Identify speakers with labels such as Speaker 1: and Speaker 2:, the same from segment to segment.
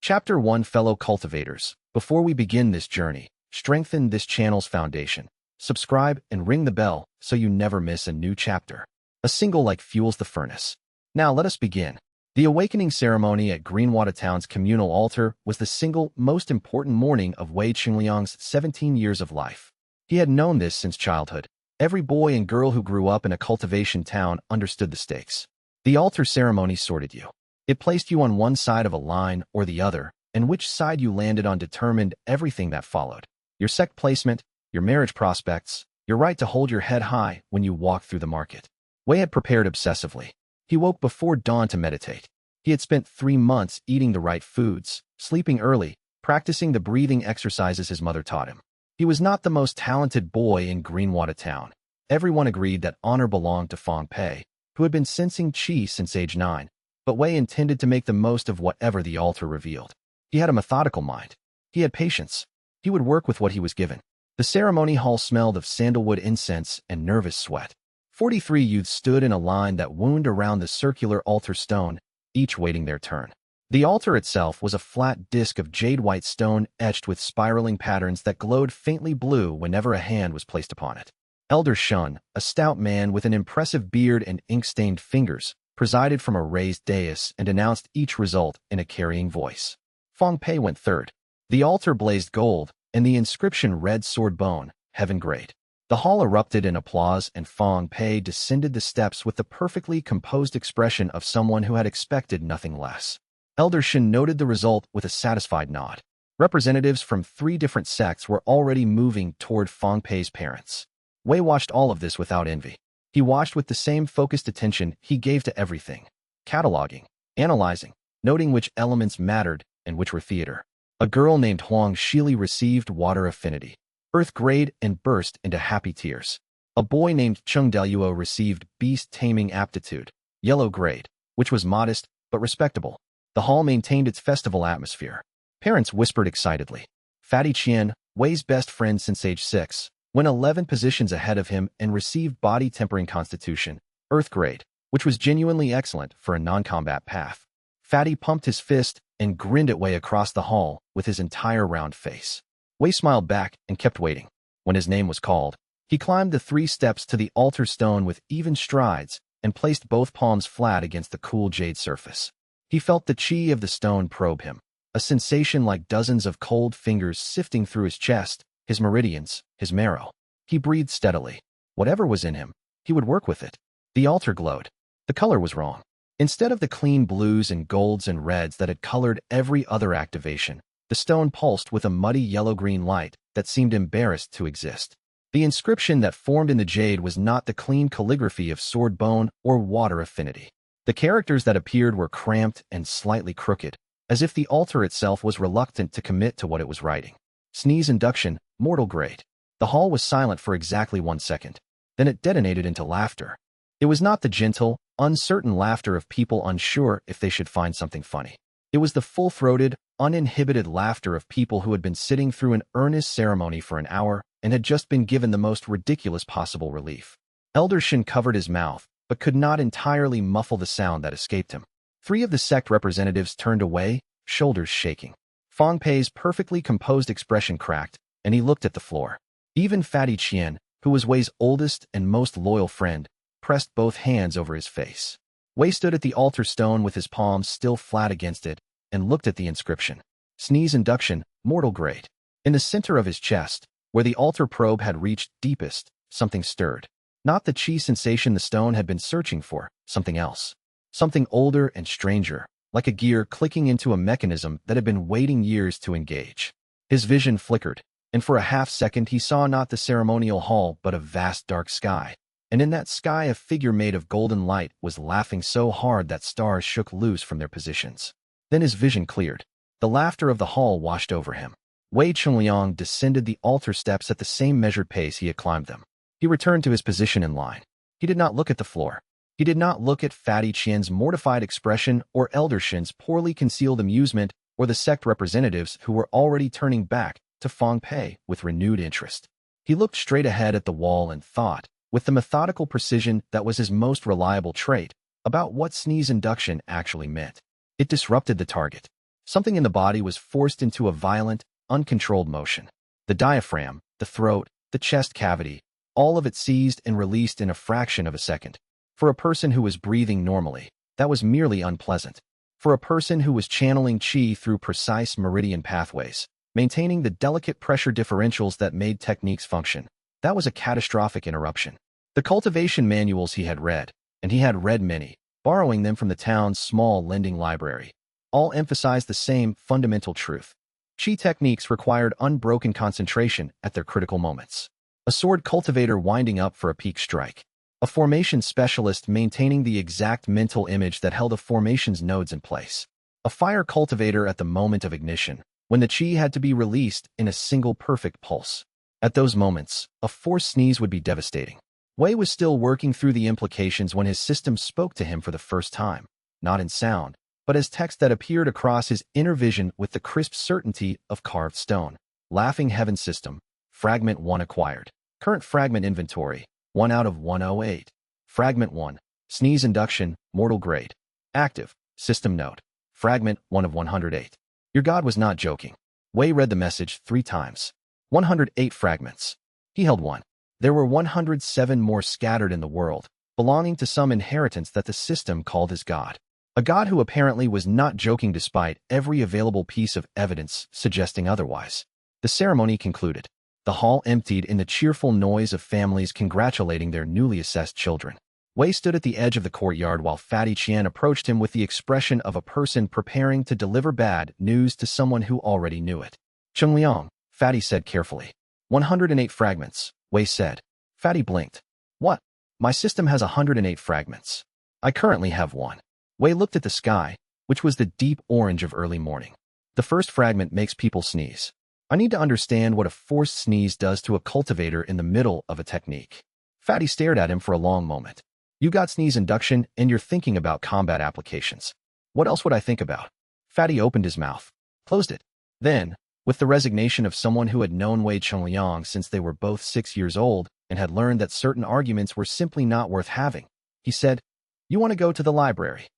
Speaker 1: Chapter 1, Fellow Cultivators. Before we begin this journey, strengthen this channel's foundation. Subscribe and ring the bell so you never miss a new chapter. A single like fuels the furnace. Now let us begin. The awakening ceremony at Greenwater Town's communal altar was the single most important morning of Wei Qingliang's 17 years of life. He had known this since childhood. Every boy and girl who grew up in a cultivation town understood the stakes. The altar ceremony sorted you. It placed you on one side of a line or the other, and which side you landed on determined everything that followed. Your sect placement, your marriage prospects, your right to hold your head high when you walked through the market. Wei had prepared obsessively. He woke before dawn to meditate. He had spent 3 months eating the right foods, sleeping early, practicing the breathing exercises his mother taught him. He was not the most talented boy in Greenwater Town. Everyone agreed that honor belonged to Fang Pei, who had been sensing qi since age 9, but Wei intended to make the most of whatever the altar revealed. He had a methodical mind. He had patience. He would work with what he was given. The ceremony hall smelled of sandalwood incense and nervous sweat. 43 youths stood in a line that wound around the circular altar stone, each waiting their turn. The altar itself was a flat disk of jade-white stone etched with spiraling patterns that glowed faintly blue whenever a hand was placed upon it. Elder Shun, a stout man with an impressive beard and ink-stained fingers, presided from a raised dais and announced each result in a carrying voice. Fang Pei went third. The altar blazed gold, and the inscription read Sword Bone, Heaven Great. The hall erupted in applause, and Fang Pei descended the steps with the perfectly composed expression of someone who had expected nothing less. Elder Shin noted the result with a satisfied nod. Representatives from 3 different sects were already moving toward Fang Pei's parents. Wei watched all of this without envy. He watched with the same focused attention he gave to everything, cataloging, analyzing, noting which elements mattered and which were theater. A girl named Huang Shili received water affinity, earth grade, and burst into happy tears. A boy named Cheng Deluo received beast taming aptitude, yellow grade, which was modest but respectable. The hall maintained its festival atmosphere. Parents whispered excitedly. Fatty Qian, Wei's best friend since age 6, went 11 positions ahead of him and received body tempering constitution, earth grade, which was genuinely excellent for a non-combat path. Fatty pumped his fist and grinned at Wei across the hall with his entire round face. Wei smiled back and kept waiting. When his name was called, he climbed the 3 steps to the altar stone with even strides and placed both palms flat against the cool jade surface. He felt the qi of the stone probe him, a sensation like dozens of cold fingers sifting through his chest, his meridians, his marrow. He breathed steadily. Whatever was in him, he would work with it. The altar glowed. The color was wrong. Instead of the clean blues and golds and reds that had colored every other activation, the stone pulsed with a muddy yellow-green light that seemed embarrassed to exist. The inscription that formed in the jade was not the clean calligraphy of sword bone or water affinity. The characters that appeared were cramped and slightly crooked, as if the altar itself was reluctant to commit to what it was writing. Sneeze induction, mortal grade. The hall was silent for exactly 1 second. Then it detonated into laughter. It was not the gentle, uncertain laughter of people unsure if they should find something funny. It was the full-throated, uninhibited laughter of people who had been sitting through an earnest ceremony for an hour and had just been given the most ridiculous possible relief. Elder Shin covered his mouth, but could not entirely muffle the sound that escaped him. 3 of the sect representatives turned away, shoulders shaking. Fang Pei's perfectly composed expression cracked, and he looked at the floor. Even Fatty Qian, who was Wei's oldest and most loyal friend, pressed both hands over his face. Wei stood at the altar stone with his palms still flat against it and looked at the inscription. Sneeze induction, mortal grade. In the center of his chest, where the altar probe had reached deepest, something stirred. Not the qi sensation the stone had been searching for, something else. Something older and stranger, like a gear clicking into a mechanism that had been waiting years to engage. His vision flickered, and for a half-second he saw not the ceremonial hall but a vast dark sky. And in that sky a figure made of golden light was laughing so hard that stars shook loose from their positions. Then his vision cleared. The laughter of the hall washed over him. Wei Qingliang descended the altar steps at the same measured pace he had climbed them. He returned to his position in line. He did not look at the floor. He did not look at Fatty Qian's mortified expression or Elder Shin's poorly concealed amusement or the sect representatives who were already turning back to Fang Pei with renewed interest. He looked straight ahead at the wall and thought, with the methodical precision that was his most reliable trait, about what sneeze induction actually meant. It disrupted the target. Something in the body was forced into a violent, uncontrolled motion. The diaphragm, the throat, the chest cavity, all of it seized and released in a fraction of a second. For a person who was breathing normally, that was merely unpleasant. For a person who was channeling qi through precise meridian pathways, maintaining the delicate pressure differentials that made techniques function, that was a catastrophic interruption. The cultivation manuals he had read, and he had read many, borrowing them from the town's small lending library, all emphasized the same fundamental truth. Qi techniques required unbroken concentration at their critical moments. A sword cultivator winding up for a peak strike. A formation specialist maintaining the exact mental image that held a formation's nodes in place. A fire cultivator at the moment of ignition, when the qi had to be released in a single perfect pulse. At those moments, a forced sneeze would be devastating. Wei was still working through the implications when his system spoke to him for the first time, not in sound, but as text that appeared across his inner vision with the crisp certainty of carved stone. Laughing Heaven System, Fragment 1 acquired. Current fragment inventory, 1 out of 108. Fragment 1, Sneeze Induction, Mortal Grade. Active, System Note. Fragment 1 of 108. Your god was not joking. Wei read the message 3 times. 108 fragments. He held one. There were 107 more scattered in the world, belonging to some inheritance that the system called his god. A god who apparently was not joking despite every available piece of evidence suggesting otherwise. The ceremony concluded. The hall emptied in the cheerful noise of families congratulating their newly assessed children. Wei stood at the edge of the courtyard while Fatty Qian approached him with the expression of a person preparing to deliver bad news to someone who already knew it. Cheng, Fatty said carefully. 108 fragments, Wei said. Fatty blinked. What? My system has 108 fragments. I currently have one. Wei looked at the sky, which was the deep orange of early morning. The first fragment makes people sneeze. I need to understand what a forced sneeze does to a cultivator in the middle of a technique. Fatty stared at him for a long moment. You got sneeze induction and you're thinking about combat applications. What else would I think about? Fatty opened his mouth, closed it. Then, with the resignation of someone who had known Wei Chengliang since they were both 6 years old and had learned that certain arguments were simply not worth having, he said, You want to go to the library?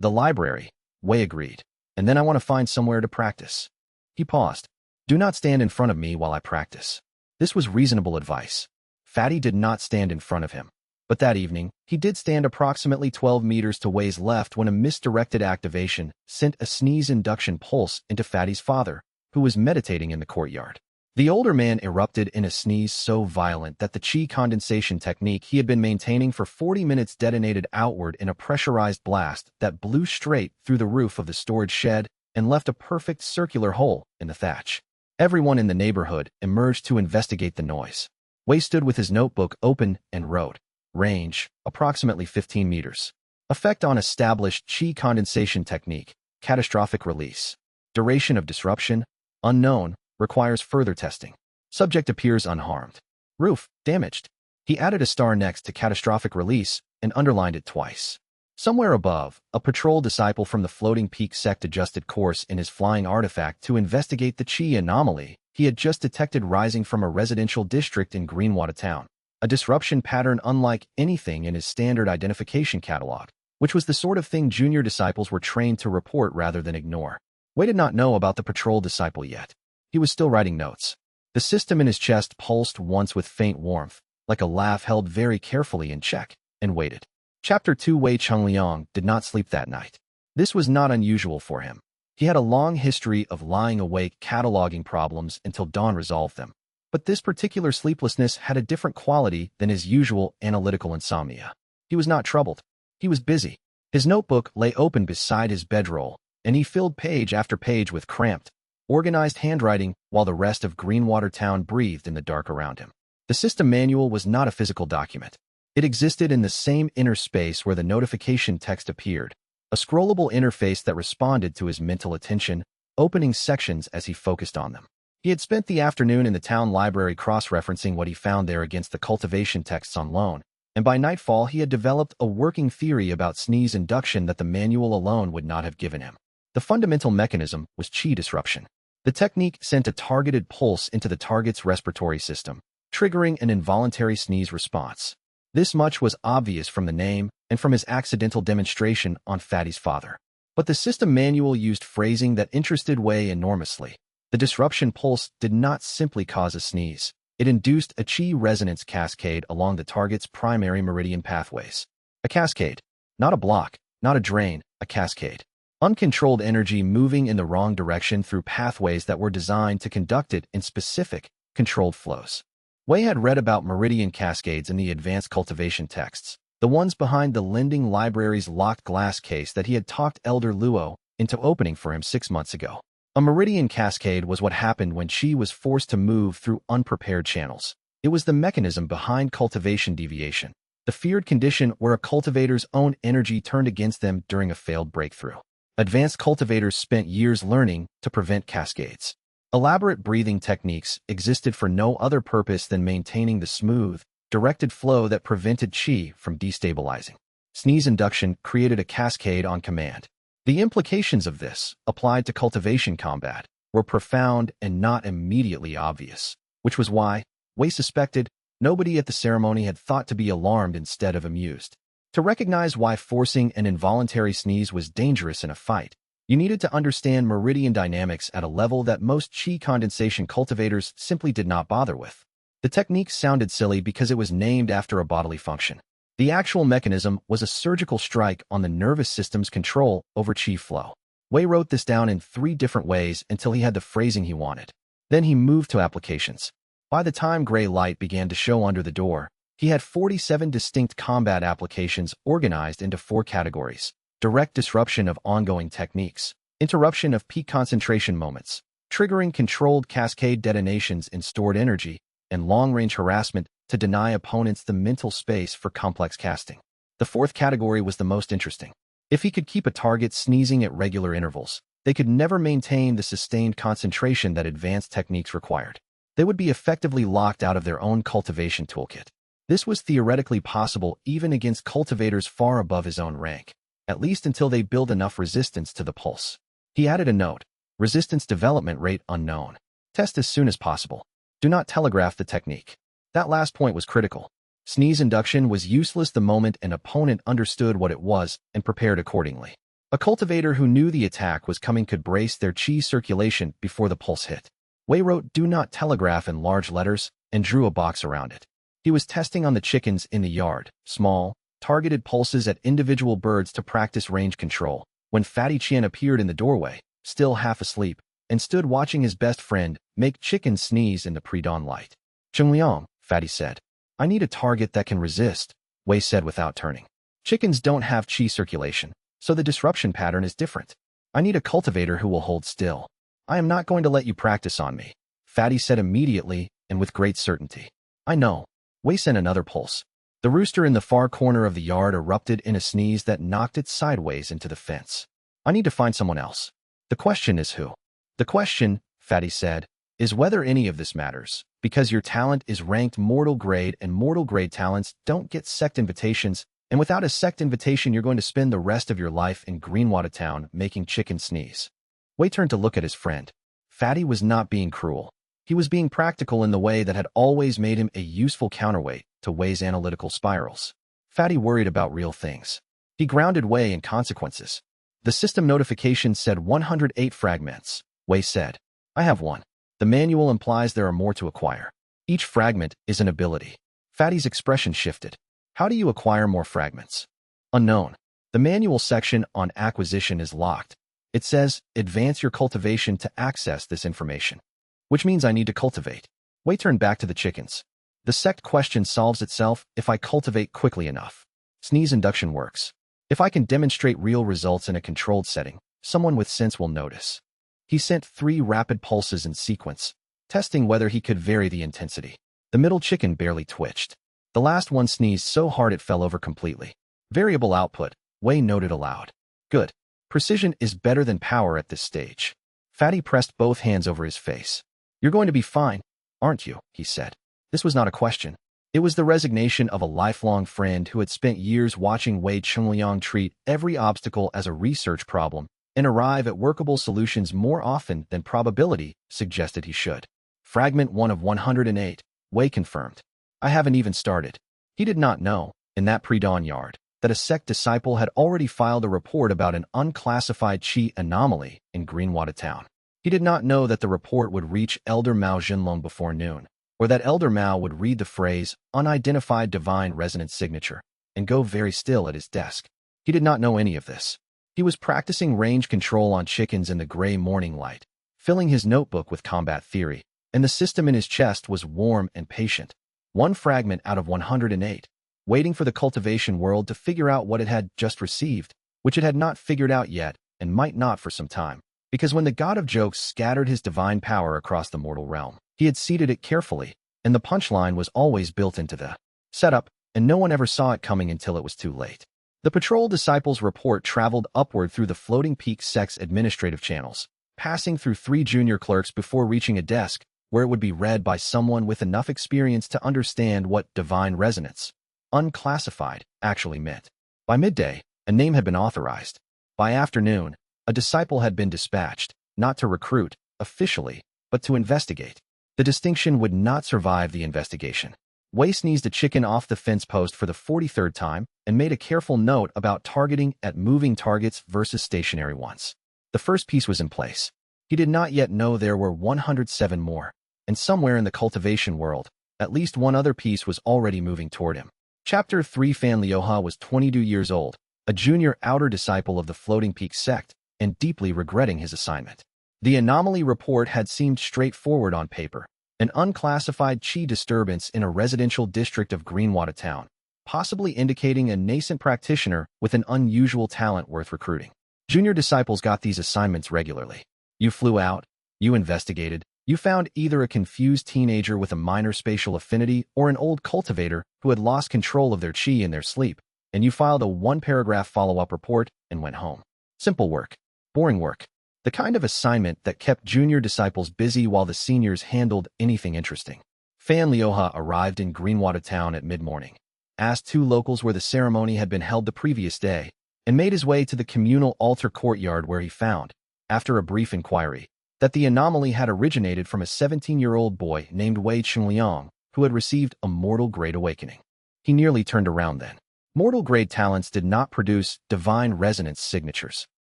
Speaker 1: The library, Wei agreed, and then I want to find somewhere to practice. He paused. Do not stand in front of me while I practice. This was reasonable advice. Fatty did not stand in front of him. But that evening, he did stand approximately 12 meters to Wei's left when a misdirected activation sent a sneeze induction pulse into Fatty's father, who was meditating in the courtyard. The older man erupted in a sneeze so violent that the qi condensation technique he had been maintaining for 40 minutes detonated outward in a pressurized blast that blew straight through the roof of the storage shed and left a perfect circular hole in the thatch. Everyone in the neighborhood emerged to investigate the noise. Wei stood with his notebook open and wrote, Range, approximately 15 meters. Effect on established qi condensation technique, catastrophic release. Duration of disruption, unknown, requires further testing. Subject appears unharmed. Roof, damaged. He added a star next to catastrophic release and underlined it twice. Somewhere above, a patrol disciple from the floating peak sect adjusted course in his flying artifact to investigate the qi anomaly he had just detected rising from a residential district in Greenwater Town. A disruption pattern unlike anything in his standard identification catalog, which was the sort of thing junior disciples were trained to report rather than ignore. Wei did not know about the patrol disciple yet. He was still writing notes. The system in his chest pulsed once with faint warmth, like a laugh held very carefully in check, and waited. Chapter 2 Wei Chengliang did not sleep that night. This was not unusual for him. He had a long history of lying awake cataloging problems until dawn resolved them. But this particular sleeplessness had a different quality than his usual analytical insomnia. He was not troubled. He was busy. His notebook lay open beside his bedroll, and he filled page after page with cramped, organized handwriting while the rest of Greenwater Town breathed in the dark around him. The system manual was not a physical document. It existed in the same inner space where the notification text appeared, a scrollable interface that responded to his mental attention, opening sections as he focused on them. He had spent the afternoon in the town library cross-referencing what he found there against the cultivation texts on loan, and by nightfall he had developed a working theory about sneeze induction that the manual alone would not have given him. The fundamental mechanism was qi disruption. The technique sent a targeted pulse into the target's respiratory system, triggering an involuntary sneeze response. This much was obvious from the name and from his accidental demonstration on Fatty's father. But the system manual used phrasing that interested Wei enormously. The disruption pulse did not simply cause a sneeze. It induced a qi resonance cascade along the target's primary meridian pathways. A cascade. Not a block, not a drain, a cascade. Uncontrolled energy moving in the wrong direction through pathways that were designed to conduct it in specific, controlled flows. Wei had read about meridian cascades in the advanced cultivation texts, the ones behind the lending library's locked glass case that he had talked Elder Luo into opening for him 6 months ago. A meridian cascade was what happened when qi was forced to move through unprepared channels. It was the mechanism behind cultivation deviation, the feared condition where a cultivator's own energy turned against them during a failed breakthrough. Advanced cultivators spent years learning to prevent cascades. Elaborate breathing techniques existed for no other purpose than maintaining the smooth, directed flow that prevented qi from destabilizing. Sneeze induction created a cascade on command. The implications of this, applied to cultivation combat, were profound and not immediately obvious, which was why, Wei suspected, nobody at the ceremony had thought to be alarmed instead of amused. To recognize why forcing an involuntary sneeze was dangerous in a fight, you needed to understand meridian dynamics at a level that most qi condensation cultivators simply did not bother with. The technique sounded silly because it was named after a bodily function. The actual mechanism was a surgical strike on the nervous system's control over qi flow. Wei wrote this down in 3 different ways until he had the phrasing he wanted. Then he moved to applications. By the time gray light began to show under the door, he had 47 distinct combat applications organized into 4 categories: direct disruption of ongoing techniques, interruption of peak concentration moments, triggering controlled cascade detonations in stored energy, and long-range harassment to deny opponents the mental space for complex casting. The 4th category was the most interesting. If he could keep a target sneezing at regular intervals, they could never maintain the sustained concentration that advanced techniques required. They would be effectively locked out of their own cultivation toolkit. This was theoretically possible even against cultivators far above his own rank, at least until they build enough resistance to the pulse. He added a note: resistance development rate unknown. Test as soon as possible. Do not telegraph the technique. That last point was critical. Sneeze induction was useless the moment an opponent understood what it was and prepared accordingly. A cultivator who knew the attack was coming could brace their qi circulation before the pulse hit. Wei wrote "do not telegraph" in large letters and drew a box around it. He was testing on the chickens in the yard, small, targeted pulses at individual birds to practice range control, when Fatty Qian appeared in the doorway, still half asleep, and stood watching his best friend make chickens sneeze in the pre-dawn light. "Zhengliang," Fatty said. "I need a target that can resist," Wei said without turning. "Chickens don't have qi circulation, so the disruption pattern is different. I need a cultivator who will hold still. I am not going to let you practice on me," Fatty said immediately and with great certainty. "I know." Wei sent another pulse. The rooster in the far corner of the yard erupted in a sneeze that knocked it sideways into the fence. "I need to find someone else. The question is who?" "The question," Fatty said, "is whether any of this matters, because your talent is ranked mortal grade and mortal grade talents don't get sect invitations, and without a sect invitation you're going to spend the rest of your life in Greenwater Town making chickens sneeze." Wei turned to look at his friend. Fatty was not being cruel. He was being practical in the way that had always made him a useful counterweight to Wei's analytical spirals. Fatty worried about real things. He grounded Wei in consequences. "The system notification said 108 fragments," Wei said. "I have one. The manual implies there are more to acquire. Each fragment is an ability." Fatty's expression shifted. "How do you acquire more fragments?" "Unknown. The manual section on acquisition is locked. It says, advance your cultivation to access this information. Which means I need to cultivate." Wei turned back to the chickens. "The sect question solves itself if I cultivate quickly enough. Sneeze induction works. If I can demonstrate real results in a controlled setting, someone with sense will notice." He sent 3 rapid pulses in sequence, testing whether he could vary the intensity. The middle chicken barely twitched. The last one sneezed so hard it fell over completely. "Variable output," Wei noted aloud. "Good. Precision is better than power at this stage." Fatty pressed both hands over his face. "You're going to be fine, aren't you?" he said. This was not a question. It was the resignation of a lifelong friend who had spent years watching Wei Chunliang treat every obstacle as a research problem and arrive at workable solutions more often than probability suggested he should. "Fragment 1 of 108, Wei confirmed. "I haven't even started." He did not know, in that pre-dawn yard, that a sect disciple had already filed a report about an unclassified qi anomaly in Greenwater Town. He did not know that the report would reach Elder Mao Jinlong before noon, or that Elder Mao would read the phrase unidentified divine resonance signature and go very still at his desk. He did not know any of this. He was practicing range control on chickens in the gray morning light, filling his notebook with combat theory, and the system in his chest was warm and patient. One fragment out of 108, waiting for the cultivation world to figure out what it had just received, which it had not figured out yet and might not for some time. Because when the god of jokes scattered his divine power across the mortal realm, he had seeded it carefully, and the punchline was always built into the setup, and no one ever saw it coming until it was too late. The patrol disciples' report traveled upward through the Floating Peak sects administrative channels, passing through 3 junior clerks before reaching a desk where it would be read by someone with enough experience to understand what divine resonance, unclassified, actually meant. By midday, a name had been authorized. By afternoon, a disciple had been dispatched, not to recruit, officially, but to investigate. The distinction would not survive the investigation. Wei sneezed a chicken off the fence post for the 43rd time and made a careful note about targeting at moving targets versus stationary ones. The first piece was in place. He did not yet know there were 107 more, and somewhere in the cultivation world, at least one other piece was already moving toward him. Chapter 3 Fan Liuha was 22 years old, a junior outer disciple of the Floating Peak sect, and deeply regretting his assignment. The anomaly report had seemed straightforward on paper, an unclassified qi disturbance in a residential district of Greenwater Town, possibly indicating a nascent practitioner with an unusual talent worth recruiting. Junior disciples got these assignments regularly. You flew out, you investigated, you found either a confused teenager with a minor spatial affinity or an old cultivator who had lost control of their qi in their sleep, and you filed a 1-paragraph follow-up report and went home. Simple work. Boring work. The kind of assignment that kept junior disciples busy while the seniors handled anything interesting. Fan Liuha arrived in Greenwater Town at mid-morning, asked 2 locals where the ceremony had been held the previous day, and made his way to the communal altar courtyard where he found, after a brief inquiry, that the anomaly had originated from a 17-year-old boy named Wei Qingliang, who had received a mortal-grade awakening. He nearly turned around then. Mortal-grade talents did not produce divine resonance signatures.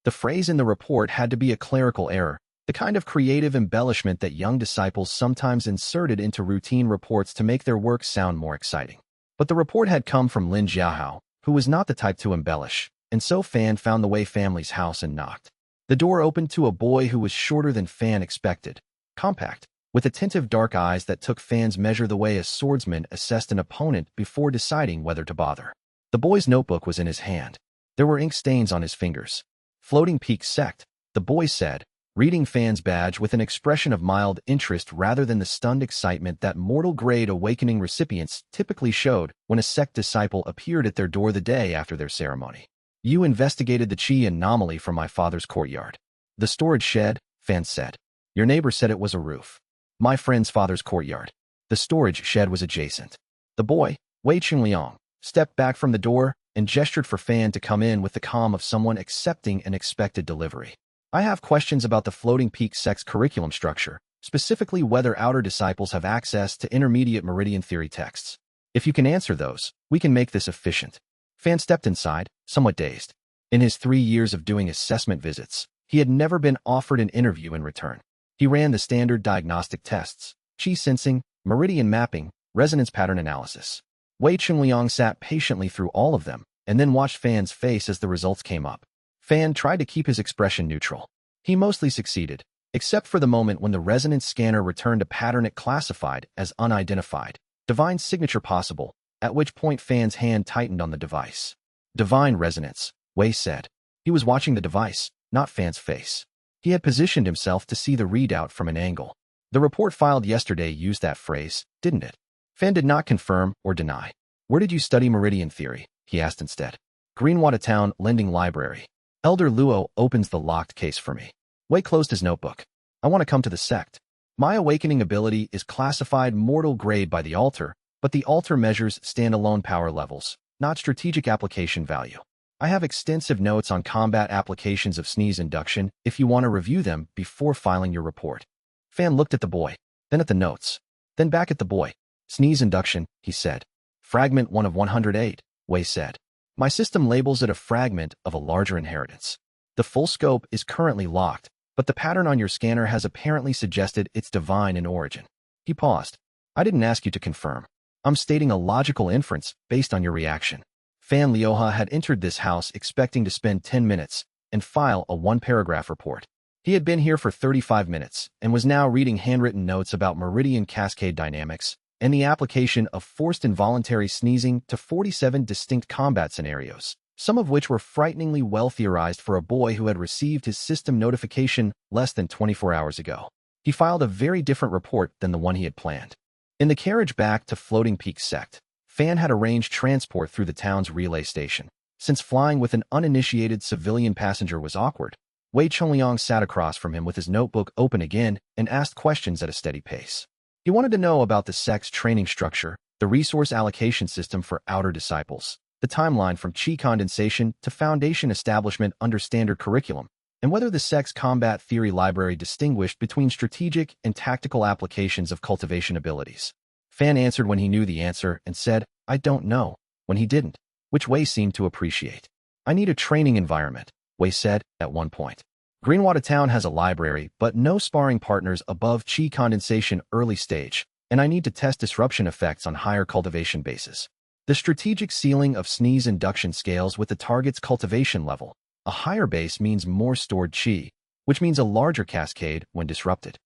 Speaker 1: The phrase in the report had to be a clerical error, the kind of creative embellishment that young disciples sometimes inserted into routine reports to make their work sound more exciting. But the report had come from Lin Jiahao, who was not the type to embellish, and so Fan found the Wei family's house and knocked. The door opened to a boy who was shorter than Fan expected, compact, with attentive dark eyes that took Fan's measure the way a swordsman assessed an opponent before deciding whether to bother. The boy's notebook was in his hand. There were ink stains on his fingers. Floating Peak sect, the boy said, reading Fan's badge with an expression of mild interest rather than the stunned excitement that mortal-grade awakening recipients typically showed when a sect disciple appeared at their door the day after their ceremony. You investigated the qi anomaly from my father's courtyard. The storage shed, Fan said. Your neighbor said it was a roof. My friend's father's courtyard. The storage shed was adjacent. The boy, Wei Qingliang, stepped back from the door and gestured for Fan to come in with the calm of someone accepting an expected delivery. I have questions about the Floating Peak sect's curriculum structure, specifically whether outer disciples have access to intermediate meridian theory texts. If you can answer those, we can make this efficient. Fan stepped inside, somewhat dazed. In his 3 years of doing assessment visits, he had never been offered an interview in return. He ran the standard diagnostic tests, qi sensing, meridian mapping, resonance pattern analysis. Wei Qingliang sat patiently through all of them, and then watched Fan's face as the results came up. Fan tried to keep his expression neutral. He mostly succeeded, except for the moment when the resonance scanner returned a pattern it classified as unidentified, divine signature possible, at which point Fan's hand tightened on the device. Divine resonance, Wei said. He was watching the device, not Fan's face. He had positioned himself to see the readout from an angle. The report filed yesterday used that phrase, didn't it? Fan did not confirm or deny. Where did you study meridian theory? He asked instead. Greenwater Town Lending Library. Elder Luo opens the locked case for me. Wei closed his notebook. I want to come to the sect. My awakening ability is classified mortal grade by the altar, but the altar measures standalone power levels, not strategic application value. I have extensive notes on combat applications of sneeze induction if you want to review them before filing your report. Fan looked at the boy, then at the notes, then back at the boy. Sneeze induction, he said. Fragment 1 of 108, Wei said. My system labels it a fragment of a larger inheritance. The full scope is currently locked, but the pattern on your scanner has apparently suggested it's divine in origin. He paused. I didn't ask you to confirm. I'm stating a logical inference based on your reaction. Fan Lioha had entered this house expecting to spend 10 minutes and file a one-paragraph report. He had been here for 35 minutes and was now reading handwritten notes about meridian cascade dynamics and the application of forced involuntary sneezing to 47 distinct combat scenarios, some of which were frighteningly well theorized for a boy who had received his system notification less than 24 hours ago. He filed a very different report than the one he had planned. In the carriage back to Floating Peak Sect, Fan had arranged transport through the town's relay station. Since flying with an uninitiated civilian passenger was awkward, Wei Chongliang sat across from him with his notebook open again and asked questions at a steady pace. He wanted to know about the sect's training structure, the resource allocation system for outer disciples, the timeline from chi condensation to foundation establishment under standard curriculum, and whether the sect's combat theory library distinguished between strategic and tactical applications of cultivation abilities. Fan answered when he knew the answer and said, I don't know, when he didn't, which Wei seemed to appreciate. I need a training environment, Wei said at one point. Greenwater Town has a library, but no sparring partners above chi condensation early stage, and I need to test disruption effects on higher cultivation bases. The strategic ceiling of sneeze induction scales with the target's cultivation level. A higher base means more stored chi, which means a larger cascade when disrupted.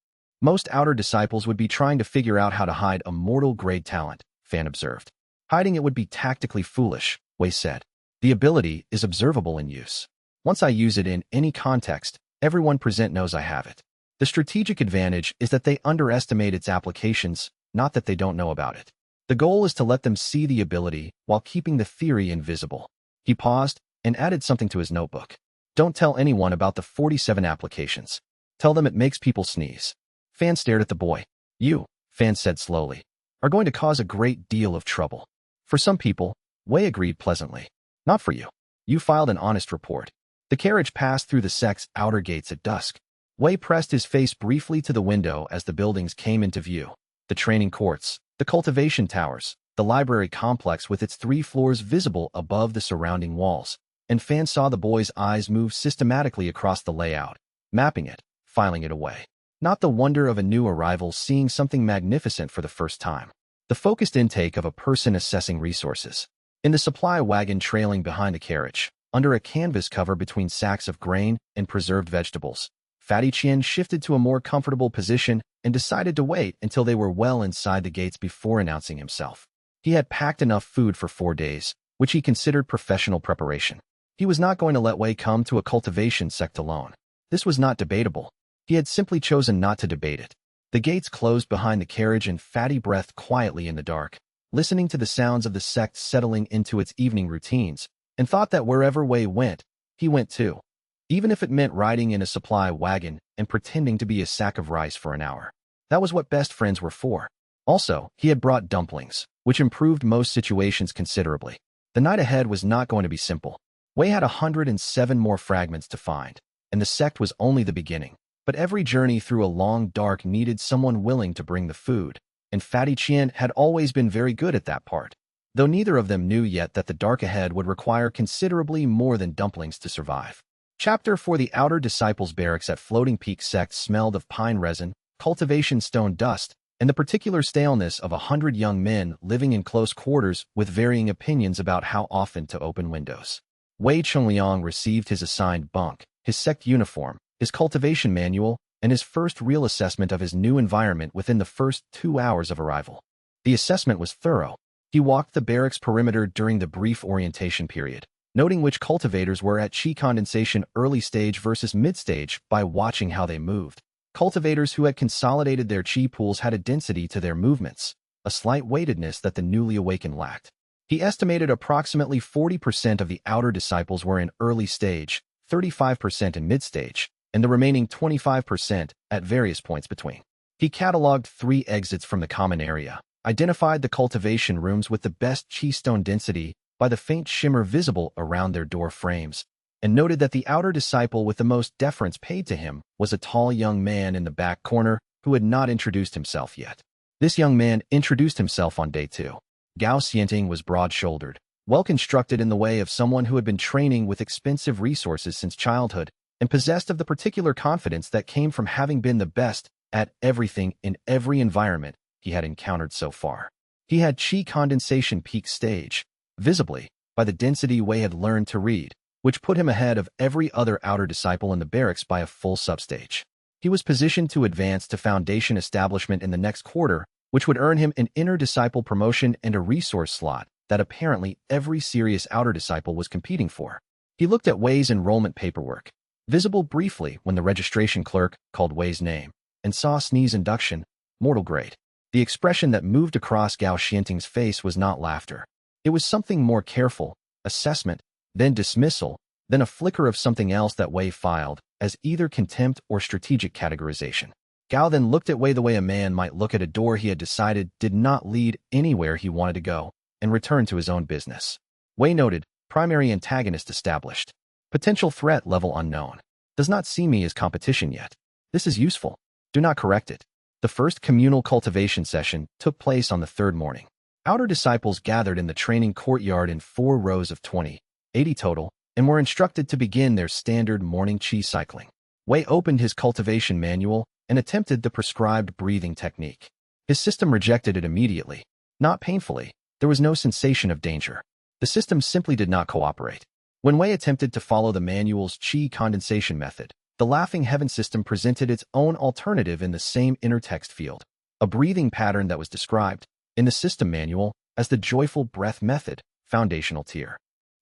Speaker 1: Most outer disciples would be trying to figure out how to hide a mortal-grade talent, Fan observed. Hiding it would be tactically foolish, Wei said. The ability is observable in use. Once I use it in any context, everyone present knows I have it. The strategic advantage is that they underestimate its applications, not that they don't know about it. The goal is to let them see the ability while keeping the theory invisible. He paused and added something to his notebook. Don't tell anyone about the 47 applications. Tell them it makes people sneeze. Fan stared at the boy. You, Fan said slowly, are going to cause a great deal of trouble. For some people, Wei agreed pleasantly. Not for you. You filed an honest report. The carriage passed through the sect's outer gates at dusk. Wei pressed his face briefly to the window as the buildings came into view. The training courts, the cultivation towers, the library complex with its 3 floors visible above the surrounding walls, and Fan saw the boy's eyes move systematically across the layout, mapping it, filing it away. Not the wonder of a new arrival seeing something magnificent for the first time. The focused intake of a person assessing resources. In the supply wagon trailing behind the carriage, under a canvas cover between sacks of grain and preserved vegetables, Fatty Qian shifted to a more comfortable position and decided to wait until they were well inside the gates before announcing himself. He had packed enough food for 4 days, which he considered professional preparation. He was not going to let Wei come to a cultivation sect alone. This was not debatable. He had simply chosen not to debate it. The gates closed behind the carriage and Fatty breathed quietly in the dark, listening to the sounds of the sect settling into its evening routines, and thought that wherever Wei went, he went too. Even if it meant riding in a supply wagon and pretending to be a sack of rice for an hour. That was what best friends were for. Also, he had brought dumplings, which improved most situations considerably. The night ahead was not going to be simple. Wei had 107 more fragments to find, and the sect was only the beginning. But every journey through a long dark needed someone willing to bring the food, and Fatty Qian had always been very good at that part, though neither of them knew yet that the dark ahead would require considerably more than dumplings to survive. Chapter 4. The outer disciples' barracks at Floating Peak Sect smelled of pine resin, cultivation stone dust, and the particular staleness of 100 young men living in close quarters with varying opinions about how often to open windows. Wei Chongliang received his assigned bunk, his sect uniform, his cultivation manual, and his first real assessment of his new environment within the first 2 hours of arrival. The assessment was thorough. He walked the barracks perimeter during the brief orientation period, noting which cultivators were at chi condensation early stage versus mid-stage by watching how they moved. Cultivators who had consolidated their chi pools had a density to their movements, a slight weightedness that the newly awakened lacked. He estimated approximately 40% of the outer disciples were in early stage, 35% in mid-stage, and the remaining 25% at various points between. He cataloged 3 exits from the common area, identified the cultivation rooms with the best chi stone density by the faint shimmer visible around their door frames, and noted that the outer disciple with the most deference paid to him was a tall young man in the back corner who had not introduced himself yet. This young man introduced himself on day 2. Gao Xianting was broad-shouldered, well-constructed in the way of someone who had been training with expensive resources since childhood and possessed of the particular confidence that came from having been the best at everything in every environment he had encountered so far. He had chi condensation peak stage, visibly, by the density Wei had learned to read, which put him ahead of every other outer disciple in the barracks by a full substage. He was positioned to advance to foundation establishment in the next quarter, which would earn him an inner disciple promotion and a resource slot that apparently every serious outer disciple was competing for. He looked at Wei's enrollment paperwork, visible briefly when the registration clerk called Wei's name, and saw Sneeze induction, mortal grade. The expression that moved across Gao Xianting's face was not laughter. It was something more careful, assessment, then dismissal, then a flicker of something else that Wei filed as either contempt or strategic categorization. Gao then looked at Wei the way a man might look at a door he had decided did not lead anywhere he wanted to go, and returned to his own business. Wei noted, primary antagonist established. Potential threat level unknown. Does not see me as competition yet. This is useful. Do not correct it. The first communal cultivation session took place on the third morning. Outer disciples gathered in the training courtyard in 4 rows of 20, 80 total, and were instructed to begin their standard morning chi cycling. Wei opened his cultivation manual and attempted the prescribed breathing technique. His system rejected it immediately. Not painfully. There was no sensation of danger. The system simply did not cooperate. When Wei attempted to follow the manual's chi condensation method, the Laughing Heaven system presented its own alternative in the same inner text field, a breathing pattern that was described, in the system manual, as the joyful breath method, foundational tier.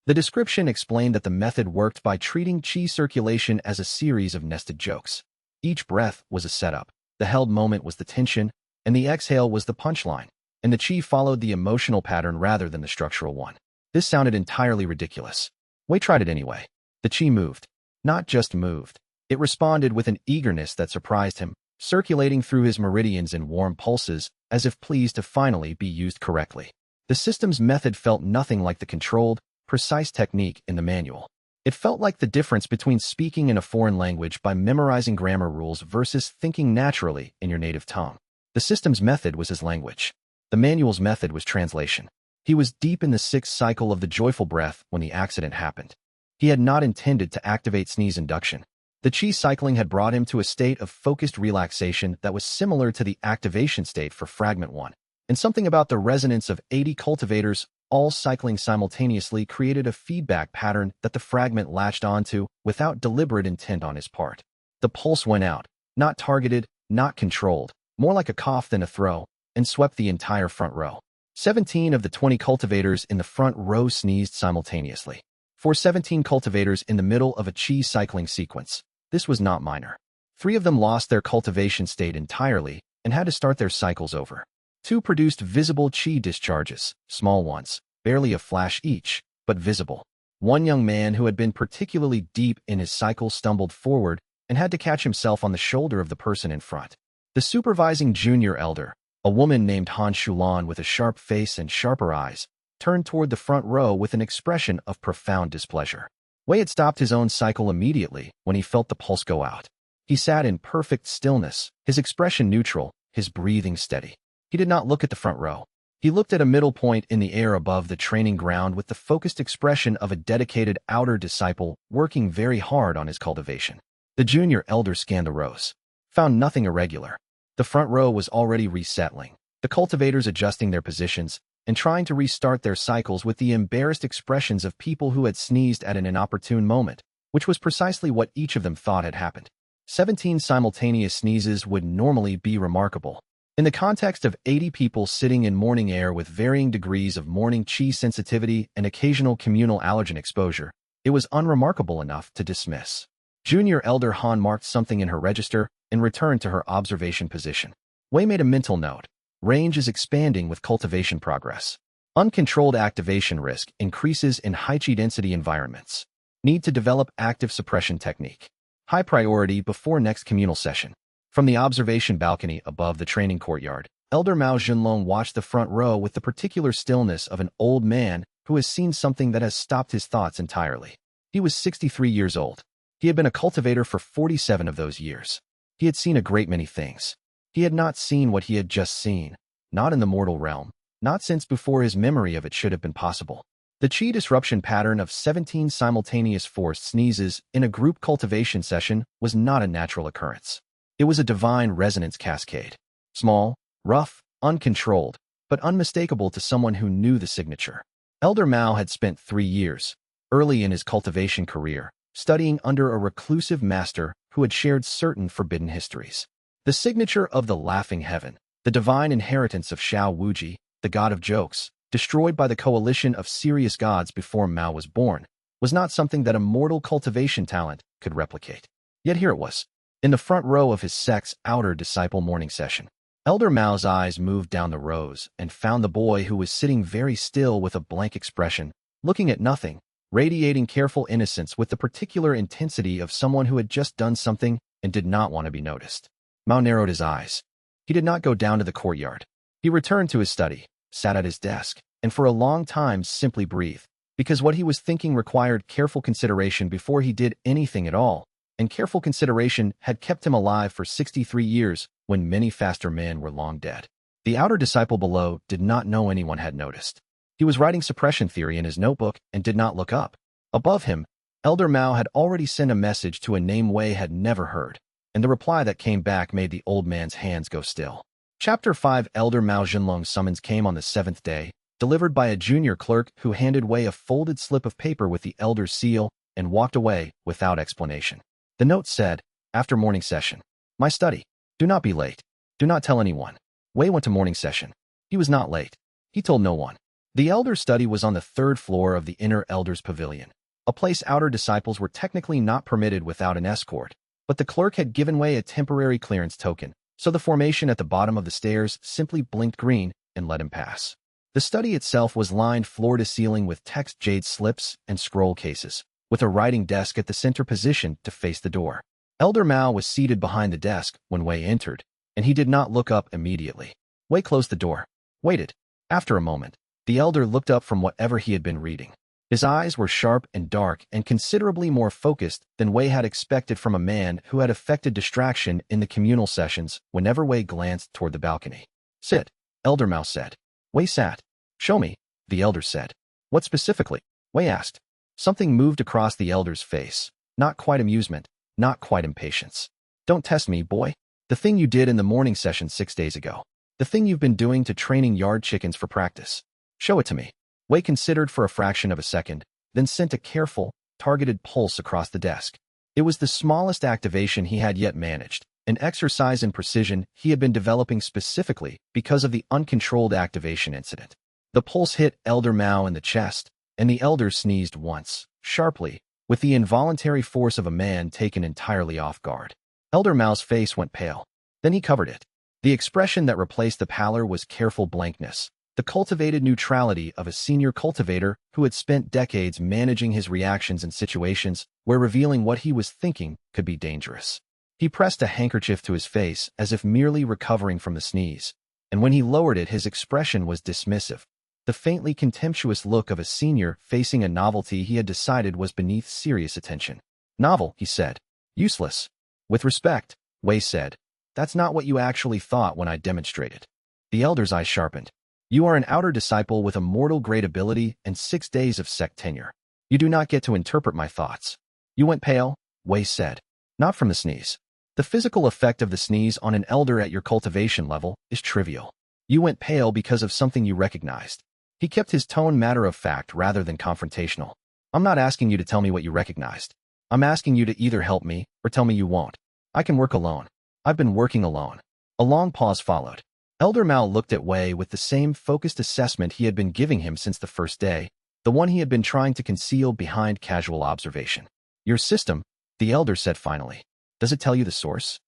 Speaker 1: The description explained that the method worked by treating chi circulation as a series of nested jokes. Each breath was a setup, the held moment was the tension, and the exhale was the punchline, and the chi followed the emotional pattern rather than the structural one. This sounded entirely ridiculous. Wei tried it anyway. The chi moved. Not just moved. It responded with an eagerness that surprised him, circulating through his meridians in warm pulses, as if pleased to finally be used correctly. The system's method felt nothing like the controlled, precise technique in the manual. It felt like the difference between speaking in a foreign language by memorizing grammar rules versus thinking naturally in your native tongue. The system's method was his language. The manual's method was translation. He was deep in the 6th cycle of the joyful breath when the accident happened. He had not intended to activate sneeze induction. The chi cycling had brought him to a state of focused relaxation that was similar to the activation state for Fragment 1, and something about the resonance of 80 cultivators all cycling simultaneously created a feedback pattern that the fragment latched onto without deliberate intent on his part. The pulse went out, not targeted, not controlled, more like a cough than a throw, and swept the entire front row. 17 of the 20 cultivators in the front row sneezed simultaneously. For 17 cultivators in the middle of a chi cycling sequence, this was not minor. 3 of them lost their cultivation state entirely and had to start their cycles over. 2 produced visible chi discharges, small ones, barely a flash each, but visible. 1 young man who had been particularly deep in his cycle stumbled forward and had to catch himself on the shoulder of the person in front. The supervising junior elder, a woman named Han Shulan with a sharp face and sharper eyes, turned toward the front row with an expression of profound displeasure. Wei had stopped his own cycle immediately when he felt the pulse go out. He sat in perfect stillness, his expression neutral, his breathing steady. He did not look at the front row. He looked at a middle point in the air above the training ground with the focused expression of a dedicated outer disciple working very hard on his cultivation. The junior elder scanned the rows, found nothing irregular. The front row was already resettling, the cultivators adjusting their positions and trying to restart their cycles with the embarrassed expressions of people who had sneezed at an inopportune moment, which was precisely what each of them thought had happened. 17 simultaneous sneezes would normally be remarkable. In the context of 80 people sitting in morning air with varying degrees of morning chi sensitivity and occasional communal allergen exposure, it was unremarkable enough to dismiss. Junior Elder Han marked something in her register and returned to her observation position. Wei made a mental note. Range is expanding with cultivation progress. Uncontrolled activation risk increases in high-chi density environments. Need to develop active suppression technique. High priority before next communal session. From the observation balcony above the training courtyard, Elder Mao Junlong watched the front row with the particular stillness of an old man who has seen something that has stopped his thoughts entirely. He was 63 years old. He had been a cultivator for 47 of those years. He had seen a great many things. He had not seen what he had just seen, not in the mortal realm, not since before his memory of it should have been possible. The chi disruption pattern of 17 simultaneous forced sneezes in a group cultivation session was not a natural occurrence. It was a divine resonance cascade. Small, rough, uncontrolled, but unmistakable to someone who knew the signature. Elder Mao had spent 3 years, early in his cultivation career, studying under a reclusive master who had shared certain forbidden histories. The signature of the laughing heaven, the divine inheritance of Xiao Wuji, the god of jokes, destroyed by the coalition of serious gods before Mao was born, was not something that a mortal cultivation talent could replicate. Yet here it was, in the front row of his sect's outer disciple morning session. Elder Mao's eyes moved down the rows and found the boy who was sitting very still with a blank expression, looking at nothing, radiating careful innocence with the particular intensity of someone who had just done something and did not want to be noticed. Mao narrowed his eyes. He did not go down to the courtyard. He returned to his study, sat at his desk, and for a long time simply breathed, because what he was thinking required careful consideration before he did anything at all, and careful consideration had kept him alive for 63 years when many faster men were long dead. The outer disciple below did not know anyone had noticed. He was writing suppression theory in his notebook and did not look up. Above him, Elder Mao had already sent a message to a name Wei had never heard, and the reply that came back made the old man's hands go still. Chapter 5 Elder Mao Jinlong's summons came on the 7th day, delivered by a junior clerk who handed Wei a folded slip of paper with the elder's seal and walked away without explanation. The note said, "After morning session. My study. Do not be late. Do not tell anyone." Wei went to morning session. He was not late. He told no one. The elder's study was on the 3rd floor of the inner elder's pavilion, a place outer disciples were technically not permitted without an escort, but the clerk had given Wei a temporary clearance token, so the formation at the bottom of the stairs simply blinked green and let him pass. The study itself was lined floor to ceiling with text jade slips and scroll cases, with a writing desk at the center position to face the door. Elder Mao was seated behind the desk when Wei entered, and he did not look up immediately. Wei closed the door, waited. After a moment, the elder looked up from whatever he had been reading. His eyes were sharp and dark and considerably more focused than Wei had expected from a man who had affected distraction in the communal sessions whenever Wei glanced toward the balcony. "Sit," Elder Mao said. Wei sat. "Show me," the elder said. "What specifically?" Wei asked. Something moved across the elder's face. Not quite amusement, not quite impatience. "Don't test me, boy. The thing you did in the morning session 6 days ago. The thing you've been doing to training yard chickens for practice. Show it to me." Wei considered for a fraction of a second, then sent a careful, targeted pulse across the desk. It was the smallest activation he had yet managed, an exercise in precision he had been developing specifically because of the uncontrolled activation incident. The pulse hit Elder Mao in the chest, and the elder sneezed once, sharply, with the involuntary force of a man taken entirely off guard. Elder Mao's face went pale. Then he covered it. The expression that replaced the pallor was careful blankness, the cultivated neutrality of a senior cultivator who had spent decades managing his reactions in situations where revealing what he was thinking could be dangerous. He pressed a handkerchief to his face as if merely recovering from the sneeze, and when he lowered it his expression was dismissive, the faintly contemptuous look of a senior facing a novelty he had decided was beneath serious attention. "Novel," he said. "Useless." "With respect," Wei said, "that's not what you actually thought when I demonstrated." The elder's eyes sharpened. "You are an outer disciple with a mortal-grade ability and 6 days of sect tenure. You do not get to interpret my thoughts." "You went pale," Wei said. "Not from the sneeze. The physical effect of the sneeze on an elder at your cultivation level is trivial. You went pale because of something you recognized." He kept his tone matter-of-fact rather than confrontational. "I'm not asking you to tell me what you recognized. I'm asking you to either help me or tell me you won't. I can work alone. I've been working alone." A long pause followed. Elder Mao looked at Wei with the same focused assessment he had been giving him since the first day, the one he had been trying to conceal behind casual observation. "Your system," the elder said finally. "Does it tell you the source?"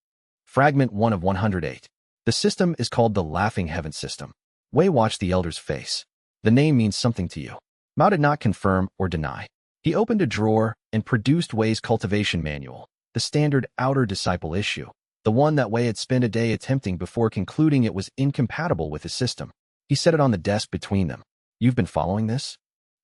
Speaker 1: Fragment 1 of 108. "The system is called the Laughing Heaven System." Wei watched the elder's face. "The name means something to you." Mao did not confirm or deny. He opened a drawer and produced Wei's cultivation manual, the standard outer disciple issue, the one that Wei had spent a day attempting before concluding it was incompatible with his system. He set it on the desk between them. "You've been following this?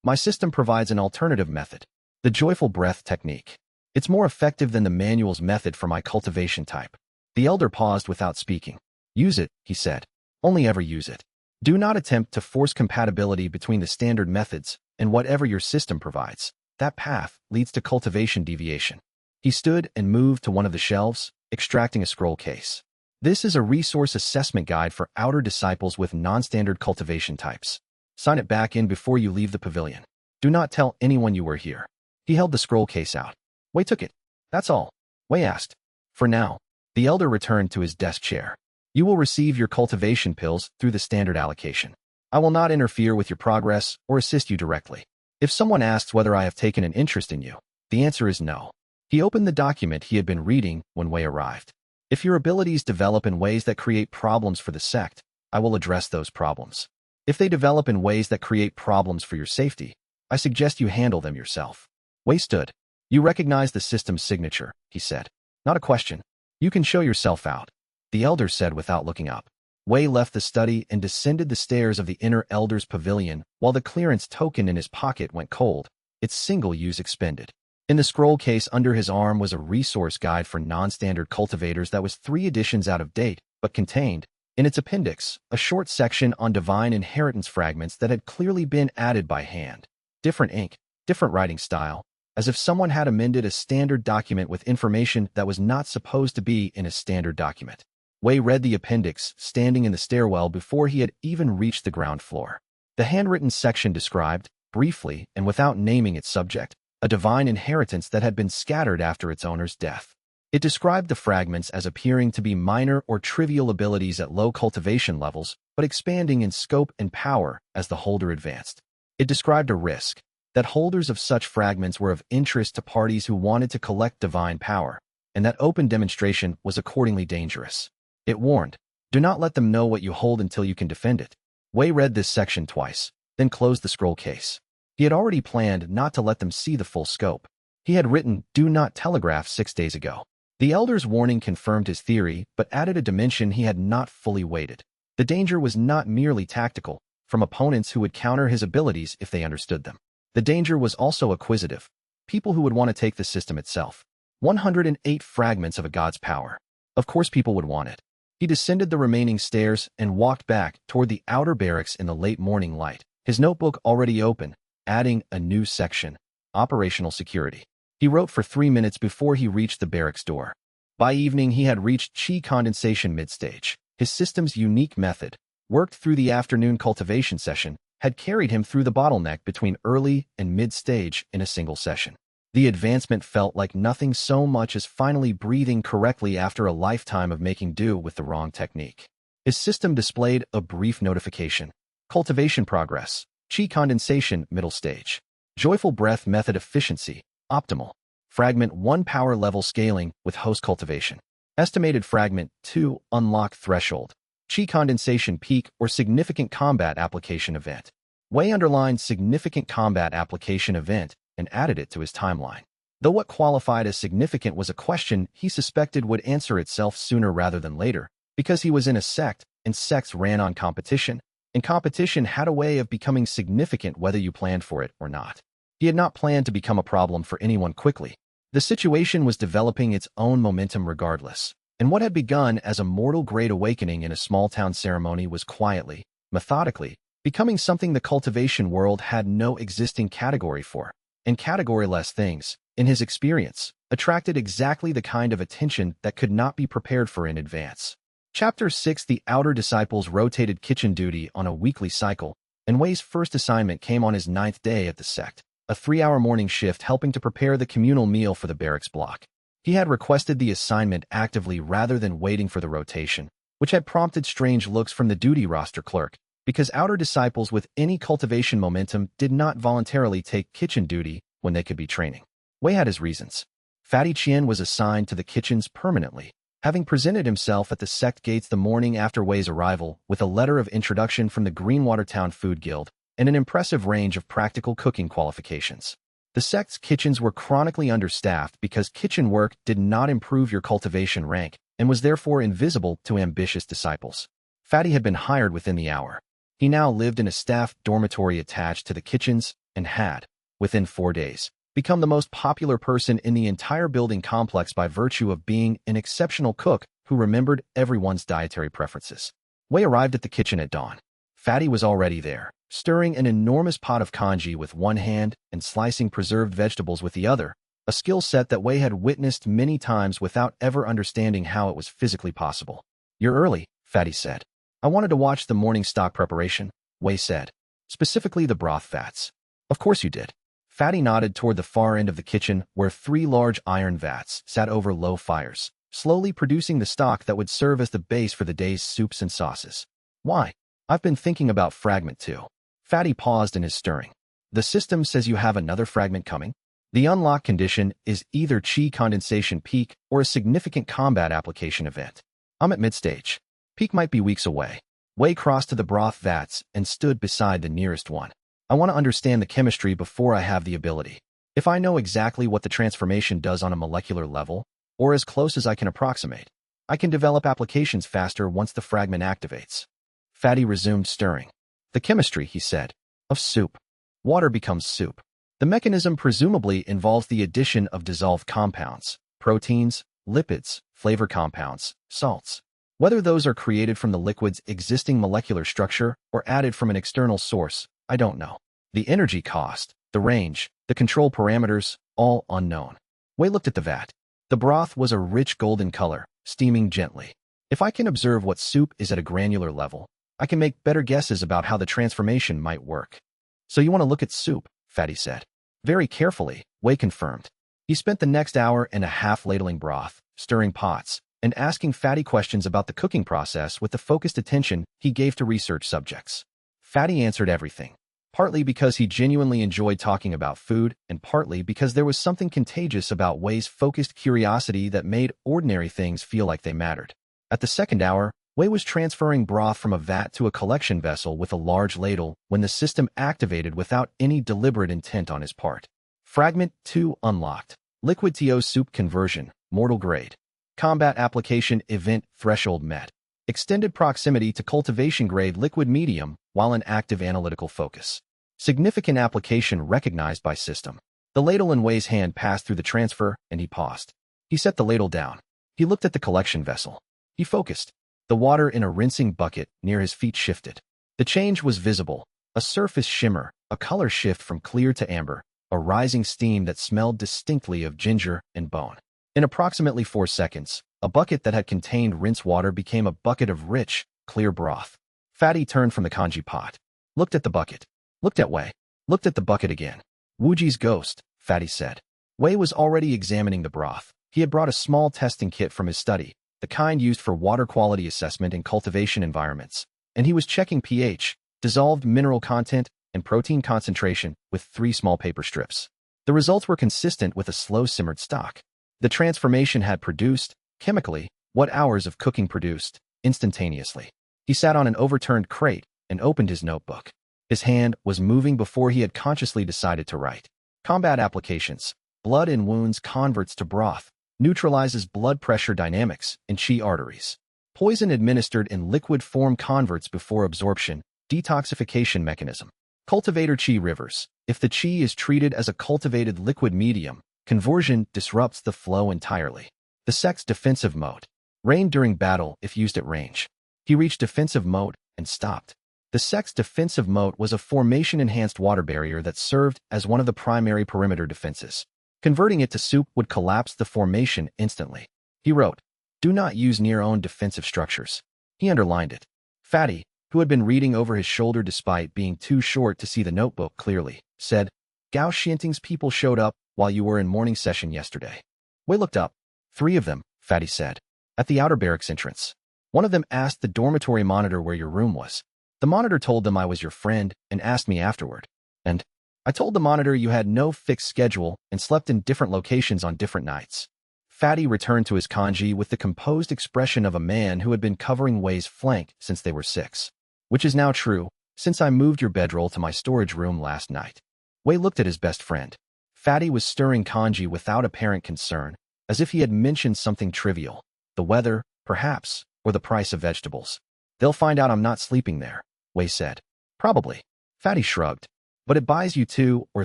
Speaker 1: My system provides an alternative method, the joyful breath technique. It's more effective than the manual's method for my cultivation type." The elder paused without speaking. "Use it," he said. "Only ever use it. Do not attempt to force compatibility between the standard methods and whatever your system provides. That path leads to cultivation deviation. He stood and moved to one of the shelves, extracting a scroll case. This is a resource assessment guide for outer disciples with non-standard cultivation types. Sign it back in before you leave the pavilion. Do not tell anyone you were here. He held the scroll case out. Wei took it. That's all. Wei asked. For now. The elder returned to his desk chair. You will receive your cultivation pills through the standard allocation. I will not interfere with your progress or assist you directly. If someone asks whether I have taken an interest in you, the answer is no. He opened the document he had been reading when Wei arrived. If your abilities develop in ways that create problems for the sect, I will address those problems. If they develop in ways that create problems for your safety, I suggest you handle them yourself. Wei stood. You recognize the system's signature, he said. Not a question. You can show yourself out, the elder said without looking up. Wei left the study and descended the stairs of the inner elder's pavilion while the clearance token in his pocket went cold, its single use expended. In the scroll case under his arm was a resource guide for non-standard cultivators that was 3 editions out of date, but contained, in its appendix, a short section on divine inheritance fragments that had clearly been added by hand. Different ink, different writing style, as if someone had amended a standard document with information that was not supposed to be in a standard document. Wei read the appendix, standing in the stairwell before he had even reached the ground floor. The handwritten section described, briefly and without naming its subject, a divine inheritance that had been scattered after its owner's death. It described the fragments as appearing to be minor or trivial abilities at low cultivation levels, but expanding in scope and power as the holder advanced. It described a risk, that holders of such fragments were of interest to parties who wanted to collect divine power, and that open demonstration was accordingly dangerous. It warned, do not let them know what you hold until you can defend it. Wei read this section twice, then closed the scroll case. He had already planned not to let them see the full scope. He had written, do not telegraph 6 days ago. The elder's warning confirmed his theory, but added a dimension he had not fully weighted. The danger was not merely tactical, from opponents who would counter his abilities if they understood them. The danger was also acquisitive, people who would want to take the system itself. 108 fragments of a god's power. Of course people would want it. He descended the remaining stairs and walked back toward the outer barracks in the late morning light, his notebook already open, adding a new section, operational security. He wrote for 3 minutes before he reached the barracks door. By evening he had reached qi condensation mid-stage. His system's unique method, worked through the afternoon cultivation session, had carried him through the bottleneck between early and mid-stage in a single session. The advancement felt like nothing so much as finally breathing correctly after a lifetime of making do with the wrong technique. His system displayed a brief notification. Cultivation progress. Qi condensation middle stage. Joyful breath method efficiency, optimal. Fragment 1 power level scaling with host cultivation. Estimated fragment 2 unlock threshold. Qi condensation peak or significant combat application event. Wei underlined significant combat application event and added it to his timeline. Though what qualified as significant was a question he suspected would answer itself sooner rather than later, because he was in a sect, and sects ran on competition, and competition had a way of becoming significant whether you planned for it or not. He had not planned to become a problem for anyone quickly. The situation was developing its own momentum regardless, and what had begun as a mortal-grade awakening in a small-town ceremony was quietly, methodically, becoming something the cultivation world had no existing category for, and category-less things, in his experience, attracted exactly the kind of attention that could not be prepared for in advance. Chapter 6 The outer disciples rotated kitchen duty on a weekly cycle, and Wei's first assignment came on his 9th day at the sect, a 3-hour morning shift helping to prepare the communal meal for the barracks block. He had requested the assignment actively rather than waiting for the rotation, which had prompted strange looks from the duty roster clerk, because outer disciples with any cultivation momentum did not voluntarily take kitchen duty when they could be training. Wei had his reasons. Fatty Qian was assigned to the kitchens permanently, having presented himself at the sect gates the morning after Wei's arrival with a letter of introduction from the Greenwater Town Food Guild and an impressive range of practical cooking qualifications. The sect's kitchens were chronically understaffed because kitchen work did not improve your cultivation rank and was therefore invisible to ambitious disciples. Fatty had been hired within the hour. He now lived in a staff dormitory attached to the kitchens and had, within 4 days, become the most popular person in the entire building complex by virtue of being an exceptional cook who remembered everyone's dietary preferences. Wei arrived at the kitchen at dawn. Fatty was already there, stirring an enormous pot of congee with one hand and slicing preserved vegetables with the other, a skill set that Wei had witnessed many times without ever understanding how it was physically possible. "You're early," Fatty said. "I wanted to watch the morning stock preparation," Wei said. "Specifically the broth vats." "Of course you did." Fatty nodded toward the far end of the kitchen where 3 large iron vats sat over low fires, slowly producing the stock that would serve as the base for the day's soups and sauces. "Why?" "I've been thinking about fragment too." Fatty paused in his stirring. "The system says you have another fragment coming?" "The unlock condition is either chi condensation peak or a significant combat application event. I'm at mid-stage. Peak might be weeks away." Wei crossed to the broth vats and stood beside the nearest one. "I want to understand the chemistry before I have the ability. If I know exactly what the transformation does on a molecular level, or as close as I can approximate, I can develop applications faster once the fragment activates." Fatty resumed stirring. "The chemistry," he said, "of soup. Water becomes soup. The mechanism presumably involves the addition of dissolved compounds, proteins, lipids, flavor compounds, salts. Whether those are created from the liquid's existing molecular structure or added from an external source, I don't know. The energy cost, the range, the control parameters, all unknown." Wei looked at the vat. The broth was a rich golden color, steaming gently. "If I can observe what soup is at a granular level, I can make better guesses about how the transformation might work." "So you want to look at soup," Fatty said. "Very carefully," Wei confirmed. He spent the next hour and a half ladling broth, stirring pots, and asking Fatty questions about the cooking process with the focused attention he gave to research subjects. Fatty answered everything, partly because he genuinely enjoyed talking about food and partly because there was something contagious about Wei's focused curiosity that made ordinary things feel like they mattered. At the second hour, Wei was transferring broth from a vat to a collection vessel with a large ladle when the system activated without any deliberate intent on his part. Fragment 2 unlocked. Liquid TO soup conversion, mortal grade. Combat application event threshold met. Extended proximity to cultivation grade liquid medium while in active analytical focus. Significant application recognized by system. The ladle in Wei's hand passed through the transfer and he paused. He set the ladle down. He looked at the collection vessel. He focused. The water in a rinsing bucket near his feet shifted. The change was visible, a surface shimmer, a color shift from clear to amber, a rising steam that smelled distinctly of ginger and bone. In approximately 4 seconds, a bucket that had contained rinse water became a bucket of rich, clear broth. Fatty turned from the congee pot, looked at the bucket, looked at Wei, looked at the bucket again. "Wuji's ghost," Fatty said. Wei was already examining the broth. He had brought a small testing kit from his study, the kind used for water quality assessment in cultivation environments, and he was checking pH, dissolved mineral content, and protein concentration with 3 small paper strips. The results were consistent with a slow-simmered stock. The transformation had produced, chemically, what hours of cooking produced, instantaneously. He sat on an overturned crate and opened his notebook. His hand was moving before he had consciously decided to write. Combat applications. Blood in wounds converts to broth. Neutralizes blood pressure dynamics in chi arteries. Poison administered in liquid form converts before absorption. Detoxification mechanism. Cultivator chi rivers. If the chi is treated as a cultivated liquid medium, conversion disrupts the flow entirely. The sect's defensive mode. Rain during battle if used at range. He reached defensive mode and stopped. The sect's defensive mode was a formation-enhanced water barrier that served as one of the primary perimeter defenses. Converting it to soup would collapse the formation instantly. He wrote, "Do not use near own defensive structures." He underlined it. Fatty, who had been reading over his shoulder despite being too short to see the notebook clearly, said, "Gao Xianting's people showed up while you were in morning session yesterday." Wei looked up. 3 of them, Fatty said, at the outer barracks entrance. One of them asked the dormitory monitor where your room was. The monitor told them I was your friend and asked me afterward. And I told the monitor you had no fixed schedule and slept in different locations on different nights. Fatty returned to his congee with the composed expression of a man who had been covering Wei's flank since they were 6. "Which is now true, since I moved your bedroll to my storage room last night." Wei looked at his best friend. Fatty was stirring congee without apparent concern, as if he had mentioned something trivial. The weather, perhaps, or the price of vegetables. "They'll find out I'm not sleeping there," Wei said. "Probably." Fatty shrugged. "But it buys you 2 or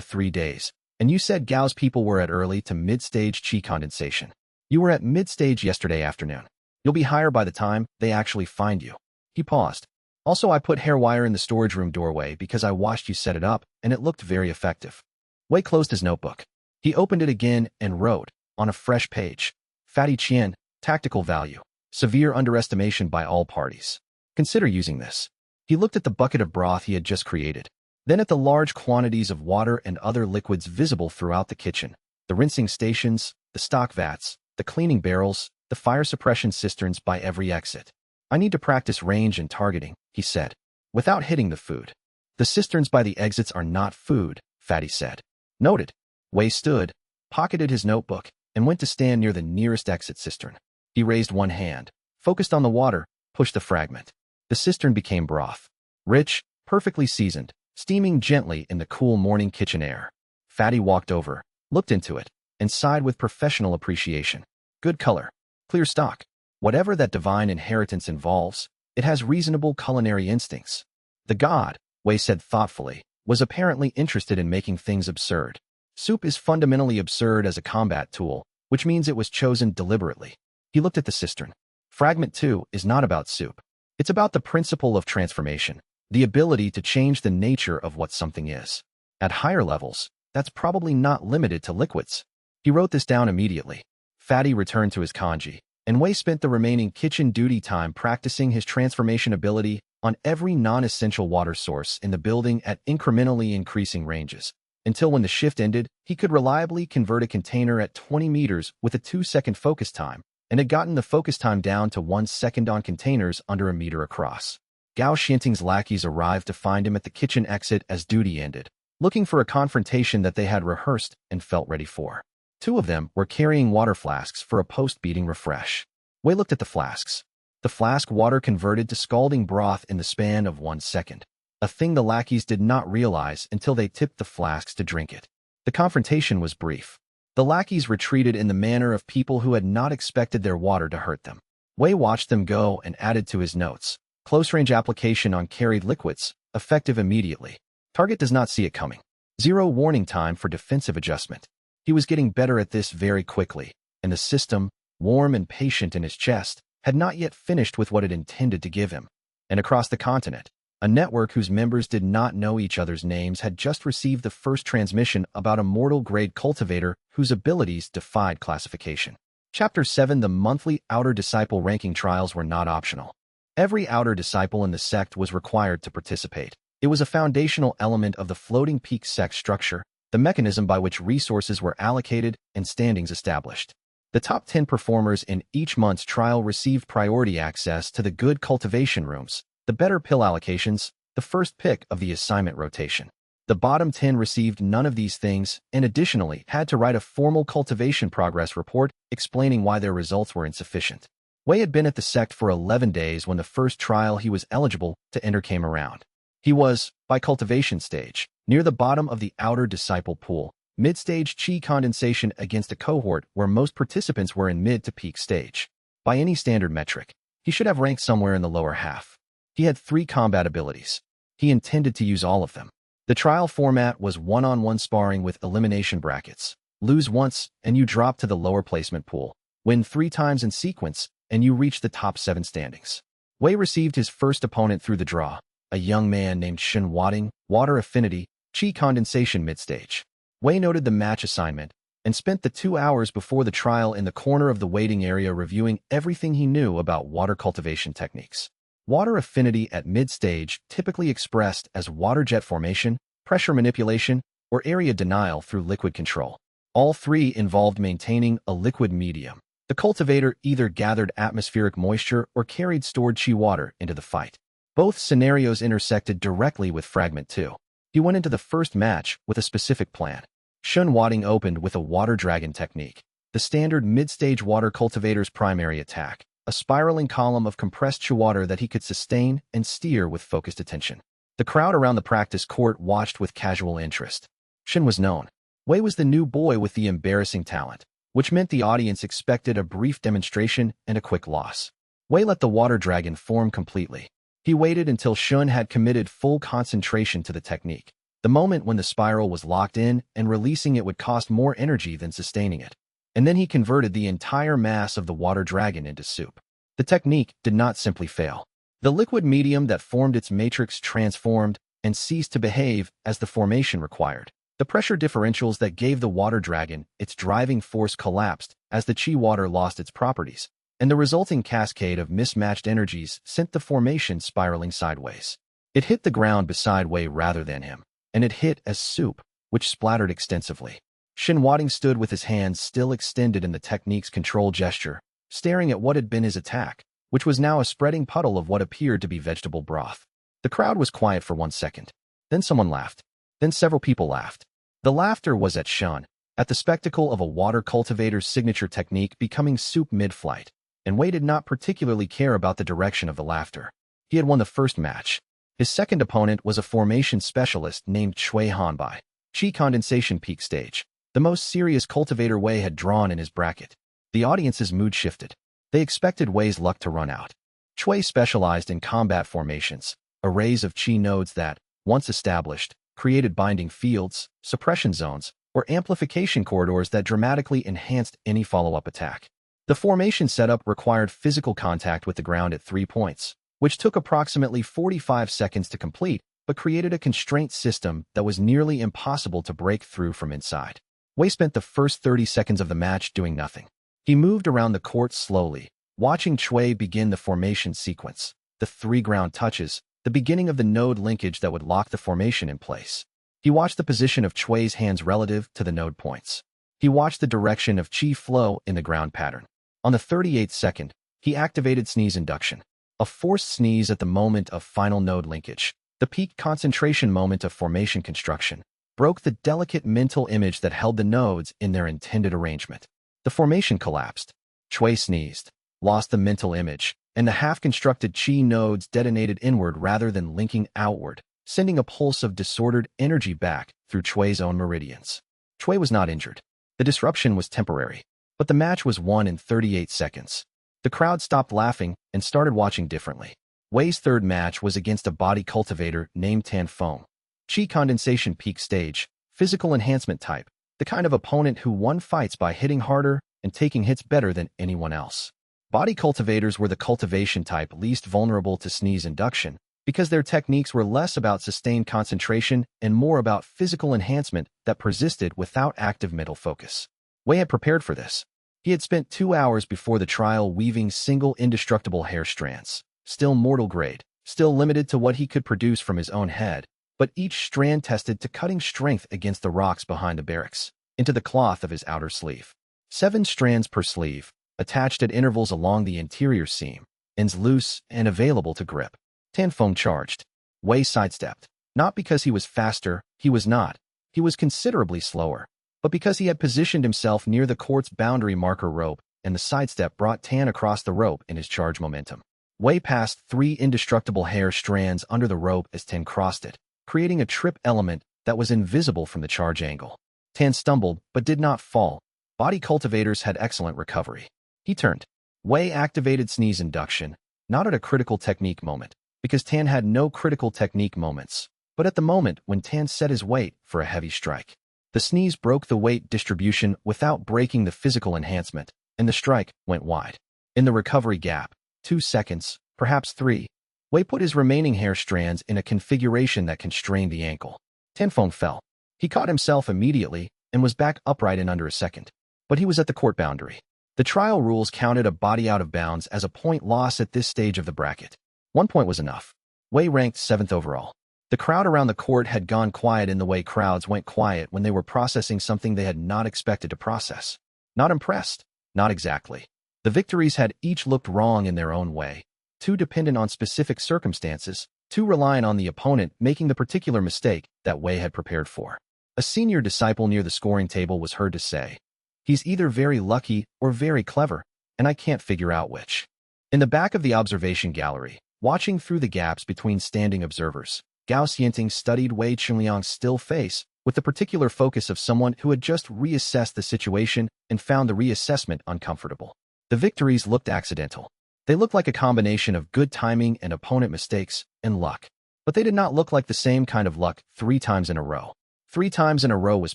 Speaker 1: 3 days, and you said Gao's people were at early to mid-stage chi condensation. You were at mid-stage yesterday afternoon. You'll be higher by the time they actually find you." He paused. Also, I put hair wire in the storage room doorway because I watched you set it up, and it looked very effective. Wei closed his notebook. He opened it again and wrote, on a fresh page, Fatty Qian, tactical value, severe underestimation by all parties. Consider using this. He looked at the bucket of broth he had just created, then at the large quantities of water and other liquids visible throughout the kitchen, the rinsing stations, the stock vats, the cleaning barrels, the fire suppression cisterns by every exit. I need to practice range and targeting, he said, without hitting the food. The cisterns by the exits are not food, Fatty said. Noted. Wei stood, pocketed his notebook, and went to stand near the nearest exit cistern. He raised one hand, focused on the water, pushed the fragment. The cistern became broth. Rich, perfectly seasoned, steaming gently in the cool morning kitchen air. Fatty walked over, looked into it, and sighed with professional appreciation. Good color. Clear stock. Whatever that divine inheritance involves, it has reasonable culinary instincts. The god, Wei said thoughtfully, was apparently interested in making things absurd. Soup is fundamentally absurd as a combat tool, which means it was chosen deliberately. He looked at the cistern. Fragment 2 is not about soup. It's about the principle of transformation, the ability to change the nature of what something is. At higher levels, that's probably not limited to liquids. He wrote this down immediately. Fatty returned to his kanji, and Wei spent the remaining kitchen duty time practicing his transformation ability on every non-essential water source in the building at incrementally increasing ranges, until when the shift ended, he could reliably convert a container at 20 meters with a 2-second focus time, and had gotten the focus time down to 1 second on containers under a meter across. Gao Xianting's lackeys arrived to find him at the kitchen exit as duty ended, looking for a confrontation that they had rehearsed and felt ready for. 2 of them were carrying water flasks for a post-beating refresh. Wei looked at the flasks. The flask water converted to scalding broth in the span of 1 second, a thing the lackeys did not realize until they tipped the flasks to drink it. The confrontation was brief. The lackeys retreated in the manner of people who had not expected their water to hurt them. Wei watched them go and added to his notes. Close-range application on carried liquids, effective immediately. Target does not see it coming. 0 warning time for defensive adjustment. He was getting better at this very quickly, and the system, warm and patient in his chest, had not yet finished with what it intended to give him. And across the continent, a network whose members did not know each other's names had just received the first transmission about a mortal-grade cultivator whose abilities defied classification. Chapter 7. The monthly Outer Disciple ranking trials were not optional. Every Outer Disciple in the sect was required to participate. It was a foundational element of the floating peak sect structure, the mechanism by which resources were allocated and standings established. The top 10 performers in each month's trial received priority access to the good cultivation rooms, the better pill allocations, the first pick of the assignment rotation. The bottom 10 received none of these things and additionally had to write a formal cultivation progress report explaining why their results were insufficient. Wei had been at the sect for 11 days when the first trial he was eligible to enter came around. He was, by cultivation stage, near the bottom of the outer disciple pool, mid-stage chi condensation against a cohort where most participants were in mid to peak stage. By any standard metric, he should have ranked somewhere in the lower half. He had 3 combat abilities. He intended to use all of them. The trial format was one-on-one sparring with elimination brackets. Lose once, and you drop to the lower placement pool. Win 3 times in sequence, and you reach the top 7 standings. Wei received his first opponent through the draw, a young man named Shen Wading, Water Affinity, Chi Condensation Midstage. Wei noted the match assignment and spent the 2 hours before the trial in the corner of the waiting area reviewing everything he knew about water cultivation techniques. Water affinity at mid-stage typically expressed as water jet formation, pressure manipulation, or area denial through liquid control. All 3 involved maintaining a liquid medium. The cultivator either gathered atmospheric moisture or carried stored chi water into the fight. Both scenarios intersected directly with Fragment 2. He went into the first match with a specific plan. Shen Wading opened with a water dragon technique, the standard mid-stage water cultivator's primary attack, a spiraling column of compressed chi water that he could sustain and steer with focused attention. The crowd around the practice court watched with casual interest. Shen was known. Wei was the new boy with the embarrassing talent, which meant the audience expected a brief demonstration and a quick loss. Wei let the water dragon form completely. He waited until Shun had committed full concentration to the technique, the moment when the spiral was locked in and releasing it would cost more energy than sustaining it. And then he converted the entire mass of the water dragon into soup. The technique did not simply fail. The liquid medium that formed its matrix transformed and ceased to behave as the formation required. The pressure differentials that gave the water dragon its driving force collapsed as the chi water lost its properties, and the resulting cascade of mismatched energies sent the formation spiraling sideways. It hit the ground beside Wei rather than him, and it hit as soup, which splattered extensively. Shin Wading stood with his hands still extended in the technique's control gesture, staring at what had been his attack, which was now a spreading puddle of what appeared to be vegetable broth. The crowd was quiet for 1 second. Then someone laughed. Then several people laughed. The laughter was at Shan, at the spectacle of a water cultivator's signature technique becoming soup mid-flight, and Wei did not particularly care about the direction of the laughter. He had won the first match. His second opponent was a formation specialist named Chui Hanbai, Qi condensation peak stage, the most serious cultivator Wei had drawn in his bracket. The audience's mood shifted. They expected Wei's luck to run out. Chui specialized in combat formations, arrays of Qi nodes that, once established, created binding fields, suppression zones, or amplification corridors that dramatically enhanced any follow-up attack. The formation setup required physical contact with the ground at 3 points, which took approximately 45 seconds to complete, but created a constraint system that was nearly impossible to break through from inside. Wei spent the first 30 seconds of the match doing nothing. He moved around the court slowly, watching Chui begin the formation sequence, the 3 ground touches, the beginning of the node linkage that would lock the formation in place. He watched the position of Chui's hands relative to the node points. He watched the direction of Qi flow in the ground pattern. On the 38th second, he activated sneeze induction, a forced sneeze at the moment of final node linkage. The peak concentration moment of formation construction broke the delicate mental image that held the nodes in their intended arrangement. The formation collapsed. Chui sneezed, lost the mental image, and the half-constructed Qi nodes detonated inward rather than linking outward, sending a pulse of disordered energy back through Chui's own meridians. Chui was not injured. The disruption was temporary, but the match was won in 38 seconds. The crowd stopped laughing and started watching differently. Wei's third match was against a body cultivator named Tan Feng. Qi condensation peak stage, physical enhancement type, the kind of opponent who won fights by hitting harder and taking hits better than anyone else. Body cultivators were the cultivation type least vulnerable to sneeze induction because their techniques were less about sustained concentration and more about physical enhancement that persisted without active mental focus. Wei had prepared for this. He had spent 2 hours before the trial weaving single indestructible hair strands, still mortal grade, still limited to what he could produce from his own head, but each strand tested to cutting strength against the rocks behind the barracks, into the cloth of his outer sleeve. 7 strands per sleeve, attached at intervals along the interior seam, ends loose and available to grip. Tan Feng charged. Wei sidestepped. Not because he was faster, he was not. He was considerably slower, but because he had positioned himself near the court's boundary marker rope, and the sidestep brought Tan across the rope in his charge momentum. Wei passed 3 indestructible hair strands under the rope as Tan crossed it, creating a trip element that was invisible from the charge angle. Tan stumbled, but did not fall. Body cultivators had excellent recovery. He turned. Wei activated sneeze induction, not at a critical technique moment, because Tan had no critical technique moments, but at the moment when Tan set his weight for a heavy strike. The sneeze broke the weight distribution without breaking the physical enhancement, and the strike went wide. In the recovery gap, 2 seconds, perhaps 3, Wei put his remaining hair strands in a configuration that constrained the ankle. Tan Feng fell. He caught himself immediately and was back upright in under a second. But he was at the court boundary. The trial rules counted a body out of bounds as a point loss at this stage of the bracket. 1 point was enough. Wei ranked 7th overall. The crowd around the court had gone quiet in the way crowds went quiet when they were processing something they had not expected to process. Not impressed. Not exactly. The victories had each looked wrong in their own way, too dependent on specific circumstances, too reliant on the opponent making the particular mistake that Wei had prepared for. A senior disciple near the scoring table was heard to say, "He's either very lucky or very clever, and I can't figure out which." In the back of the observation gallery, watching through the gaps between standing observers, Gao Xianting studied Wei Chunliang's still face with the particular focus of someone who had just reassessed the situation and found the reassessment uncomfortable. The victories looked accidental. They looked like a combination of good timing and opponent mistakes and luck. But they did not look like the same kind of luck 3 times in a row. 3 times in a row was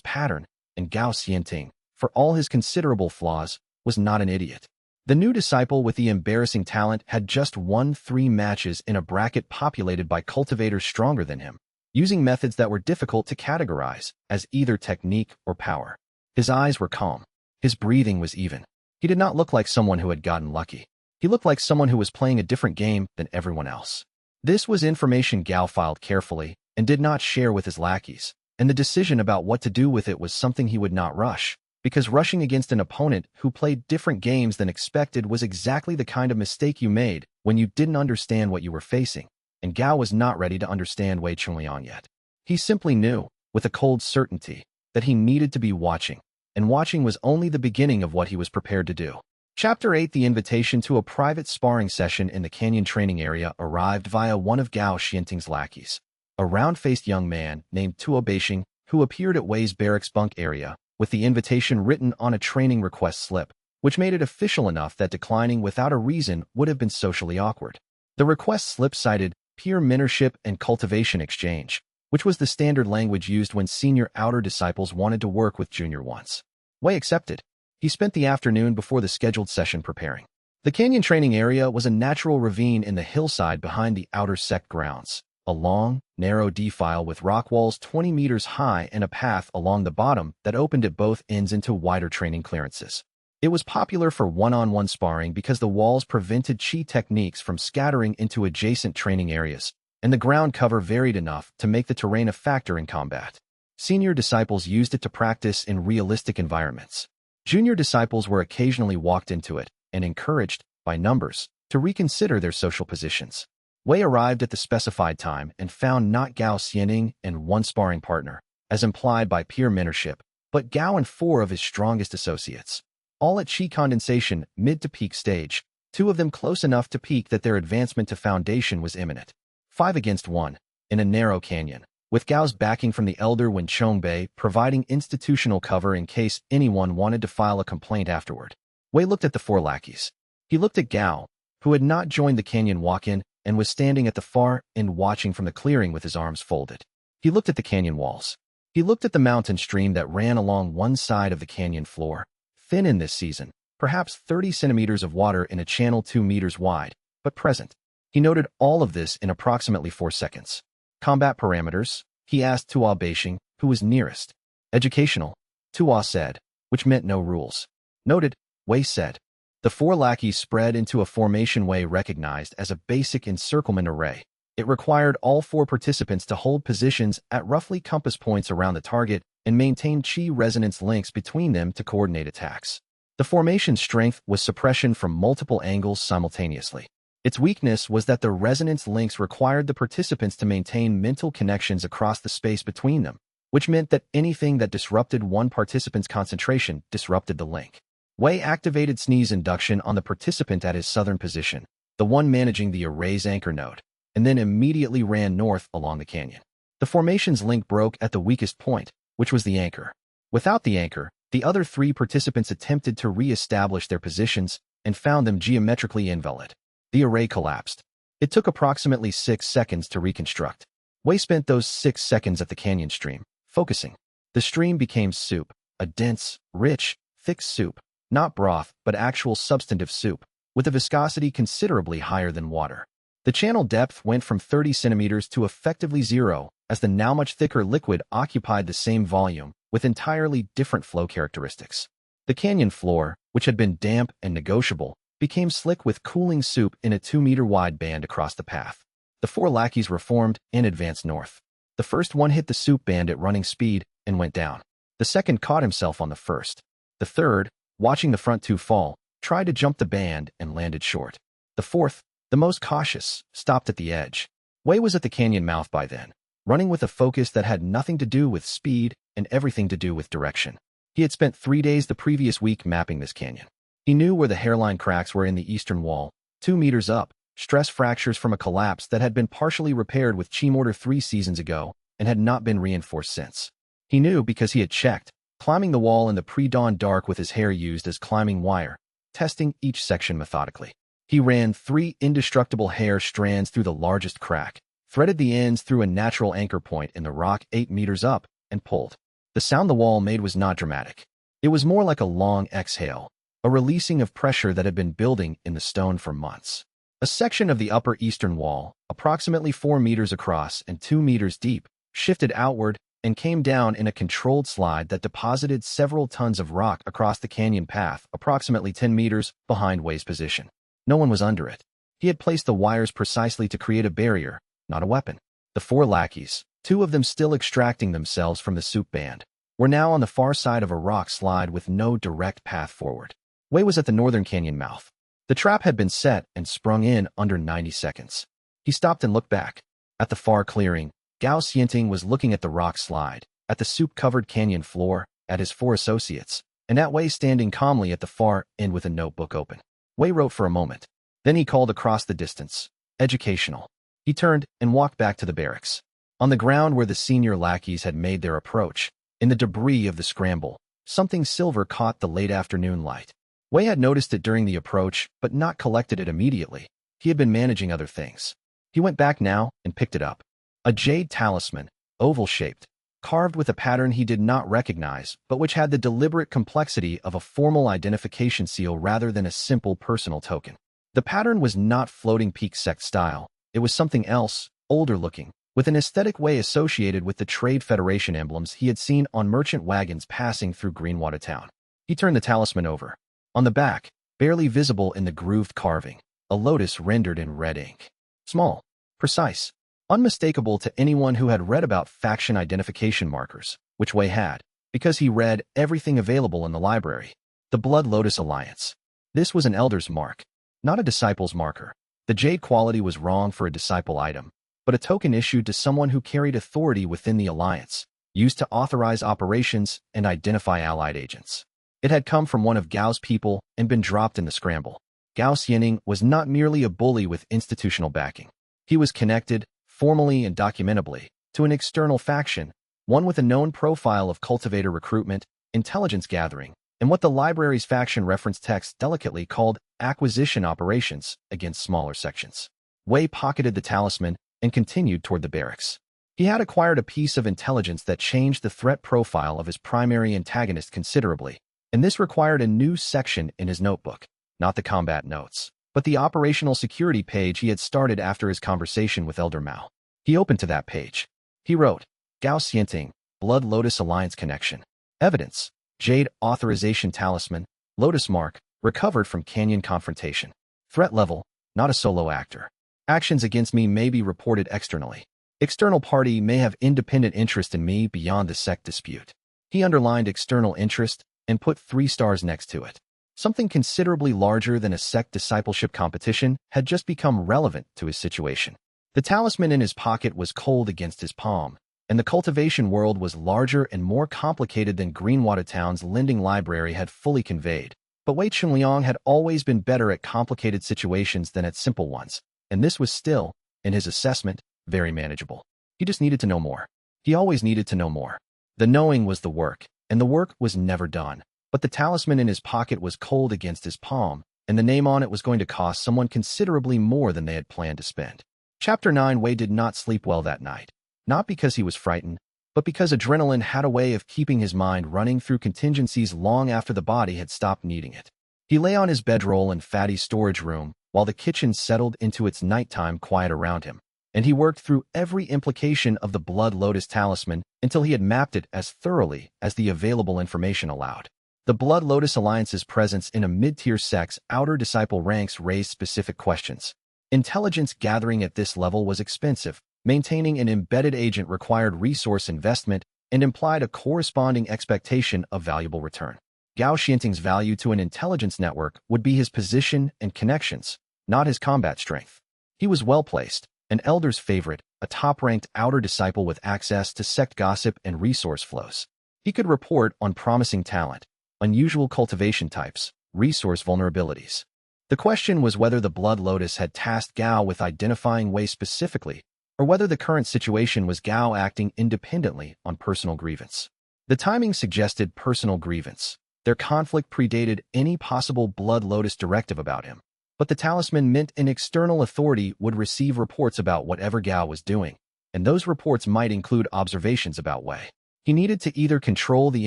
Speaker 1: pattern, and Gao Xianting, for all his considerable flaws, was not an idiot. The new disciple with the embarrassing talent had just won 3 matches in a bracket populated by cultivators stronger than him, using methods that were difficult to categorize as either technique or power. His eyes were calm. His breathing was even. He did not look like someone who had gotten lucky. He looked like someone who was playing a different game than everyone else. This was information Gao filed carefully and did not share with his lackeys, and the decision about what to do with it was something he would not rush, because rushing against an opponent who played different games than expected was exactly the kind of mistake you made when you didn't understand what you were facing, and Gao was not ready to understand Wei Chunliang yet. He simply knew, with a cold certainty, that he needed to be watching, and watching was only the beginning of what he was prepared to do. Chapter 8. The invitation to a private sparring session in the canyon training area arrived via one of Gao Xianting's lackeys, a round-faced young man named Tuo Beishing, who appeared at Wei's barracks bunk area with the invitation written on a training request slip, which made it official enough that declining without a reason would have been socially awkward. The request slip cited peer mentorship and cultivation exchange, which was the standard language used when senior outer disciples wanted to work with junior ones. Wei accepted. He spent the afternoon before the scheduled session preparing. The canyon training area was a natural ravine in the hillside behind the outer sect grounds, a long, narrow defile with rock walls 20 meters high and a path along the bottom that opened at both ends into wider training clearances. It was popular for one-on-one sparring because the walls prevented chi techniques from scattering into adjacent training areas, and the ground cover varied enough to make the terrain a factor in combat. Senior disciples used it to practice in realistic environments. Junior disciples were occasionally walked into it and encouraged, by numbers, to reconsider their social positions. Wei arrived at the specified time and found not Gao Xianing and one sparring partner, as implied by peer mentorship, but Gao and 4 of his strongest associates. All at chi condensation mid to peak stage, 2 of them close enough to peak that their advancement to foundation was imminent. 5 against 1, in a narrow canyon, with Gao's backing from the elder Wen Chongbei providing institutional cover in case anyone wanted to file a complaint afterward. Wei looked at the 4 lackeys. He looked at Gao, who had not joined the canyon walk-in and was standing at the far end watching from the clearing with his arms folded. He looked at the canyon walls. He looked at the mountain stream that ran along one side of the canyon floor, thin in this season, perhaps 30 centimeters of water in a channel 2 meters wide, but present. He noted all of this in approximately 4 seconds. Combat parameters, he asked Tuo Beishing, who was nearest. Educational, Tuo said, which meant no rules. Noted, Wei said. The 4 lackeys spread into a formation Wei recognized as a basic encirclement array. It required all 4 participants to hold positions at roughly compass points around the target and maintain chi resonance links between them to coordinate attacks. The formation's strength was suppression from multiple angles simultaneously. Its weakness was that the resonance links required the participants to maintain mental connections across the space between them, which meant that anything that disrupted one participant's concentration disrupted the link. Wei activated sneeze induction on the participant at his southern position, the one managing the array's anchor node, and then immediately ran north along the canyon. The formation's link broke at the weakest point, which was the anchor. Without the anchor, the other 3 participants attempted to re-establish their positions and found them geometrically invalid. The array collapsed. It took approximately 6 seconds to reconstruct. Wei spent those 6 seconds at the canyon stream, focusing. The stream became soup, a dense, rich, thick soup, not broth but actual substantive soup, with a viscosity considerably higher than water. The channel depth went from 30 centimeters to effectively 0, as the now much thicker liquid occupied the same volume, with entirely different flow characteristics. The canyon floor, which had been damp and negotiable, became slick with cooling soup in a 2-meter-wide band across the path. The 4 lackeys reformed and advanced north. The first one hit the soup band at running speed and went down. The second caught himself on the first. The third, watching the front 2 fall, tried to jump the band and landed short. The fourth, the most cautious, stopped at the edge. Wei was at the canyon mouth by then, running with a focus that had nothing to do with speed and everything to do with direction. He had spent 3 days the previous week mapping this canyon. He knew where the hairline cracks were in the eastern wall, 2 meters up, stress fractures from a collapse that had been partially repaired with chi mortar 3 seasons ago and had not been reinforced since. He knew because he had checked, climbing the wall in the pre-dawn dark with his hair used as climbing wire, testing each section methodically. He ran 3 indestructible hair strands through the largest crack, threaded the ends through a natural anchor point in the rock 8 meters up, and pulled. The sound the wall made was not dramatic. It was more like a long exhale, a releasing of pressure that had been building in the stone for months. A section of the upper eastern wall, approximately 4 meters across and 2 meters deep, shifted outward and came down in a controlled slide that deposited several tons of rock across the canyon path, approximately 10 meters behind Wei's position. No one was under it. He had placed the wires precisely to create a barrier, not a weapon. The 4 lackeys, 2 of them still extracting themselves from the soup band, were now on the far side of a rock slide with no direct path forward. Wei was at the northern canyon mouth. The trap had been set and sprung in under 90 seconds. He stopped and looked back. At the far clearing, Gao Xianting was looking at the rock slide, at the soup-covered canyon floor, at his 4 associates, and at Wei standing calmly at the far end with a notebook open. Wei wrote for a moment. Then he called across the distance, "Educational." He turned and walked back to the barracks. On the ground where the senior lackeys had made their approach, in the debris of the scramble, something silver caught the late afternoon light. Wei had noticed it during the approach, but not collected it immediately. He had been managing other things. He went back now and picked it up. A jade talisman, oval-shaped, carved with a pattern he did not recognize, but which had the deliberate complexity of a formal identification seal rather than a simple personal token. The pattern was not floating peak sect style. It was something else, older-looking, with an aesthetic way associated with the Trade Federation emblems he had seen on merchant wagons passing through Greenwater Town. He turned the talisman over. On the back, barely visible in the grooved carving, a lotus rendered in red ink. Small, precise, unmistakable to anyone who had read about faction identification markers, which Wei had, because he read everything available in the library. The Blood Lotus Alliance. This was an elder's mark, not a disciple's marker. The jade quality was wrong for a disciple item, but a token issued to someone who carried authority within the alliance, used to authorize operations and identify allied agents. It had come from one of Gao's people and been dropped in the scramble. Gao Xianting was not merely a bully with institutional backing. He was connected, formally and documentably, to an external faction, one with a known profile of cultivator recruitment, intelligence gathering, and what the library's faction reference text delicately called acquisition operations against smaller sections. Wei pocketed the talisman and continued toward the barracks. He had acquired a piece of intelligence that changed the threat profile of his primary antagonist considerably, and this required a new section in his notebook, not the combat notes, but the operational security page he had started after his conversation with Elder Mao. He opened to that page. He wrote, Gao Xianting, Blood Lotus Alliance Connection. Evidence, Jade Authorization Talisman, Lotus Mark, recovered from Canyon Confrontation. Threat level, not a solo actor. Actions against me may be reported externally. External party may have independent interest in me beyond the sect dispute. He underlined external interest and put 3 stars next to it. Something considerably larger than a sect discipleship competition had just become relevant to his situation. The talisman in his pocket was cold against his palm, and the cultivation world was larger and more complicated than Greenwater Town's lending library had fully conveyed. But Wei Chunliang had always been better at complicated situations than at simple ones, and this was still, in his assessment, very manageable. He just needed to know more. He always needed to know more. The knowing was the work, and the work was never done. But the talisman in his pocket was cold against his palm, and the name on it was going to cost someone considerably more than they had planned to spend. Chapter 9. Wei did not sleep well that night. Not because he was frightened, but because adrenaline had a way of keeping his mind running through contingencies long after the body had stopped needing it. He lay on his bedroll in Fatty's storage room while the kitchen settled into its nighttime quiet around him, and he worked through every implication of the Blood Lotus Talisman until he had mapped it as thoroughly as the available information allowed. The Blood Lotus Alliance's presence in a mid-tier sect's outer disciple ranks raised specific questions. Intelligence gathering at this level was expensive. Maintaining an embedded agent required resource investment and implied a corresponding expectation of valuable return. Gao Xianting's value to an intelligence network would be his position and connections, not his combat strength. He was well-placed, an elder's favorite, a top-ranked outer disciple with access to sect gossip and resource flows. He could report on promising talent, unusual cultivation types, resource vulnerabilities. The question was whether the Blood Lotus had tasked Gao with identifying Wei specifically, or whether the current situation was Gao acting independently on personal grievance. The timing suggested personal grievance. Their conflict predated any possible Blood Lotus directive about him. But the talisman meant an external authority would receive reports about whatever Gao was doing, and those reports might include observations about Wei. He needed to either control the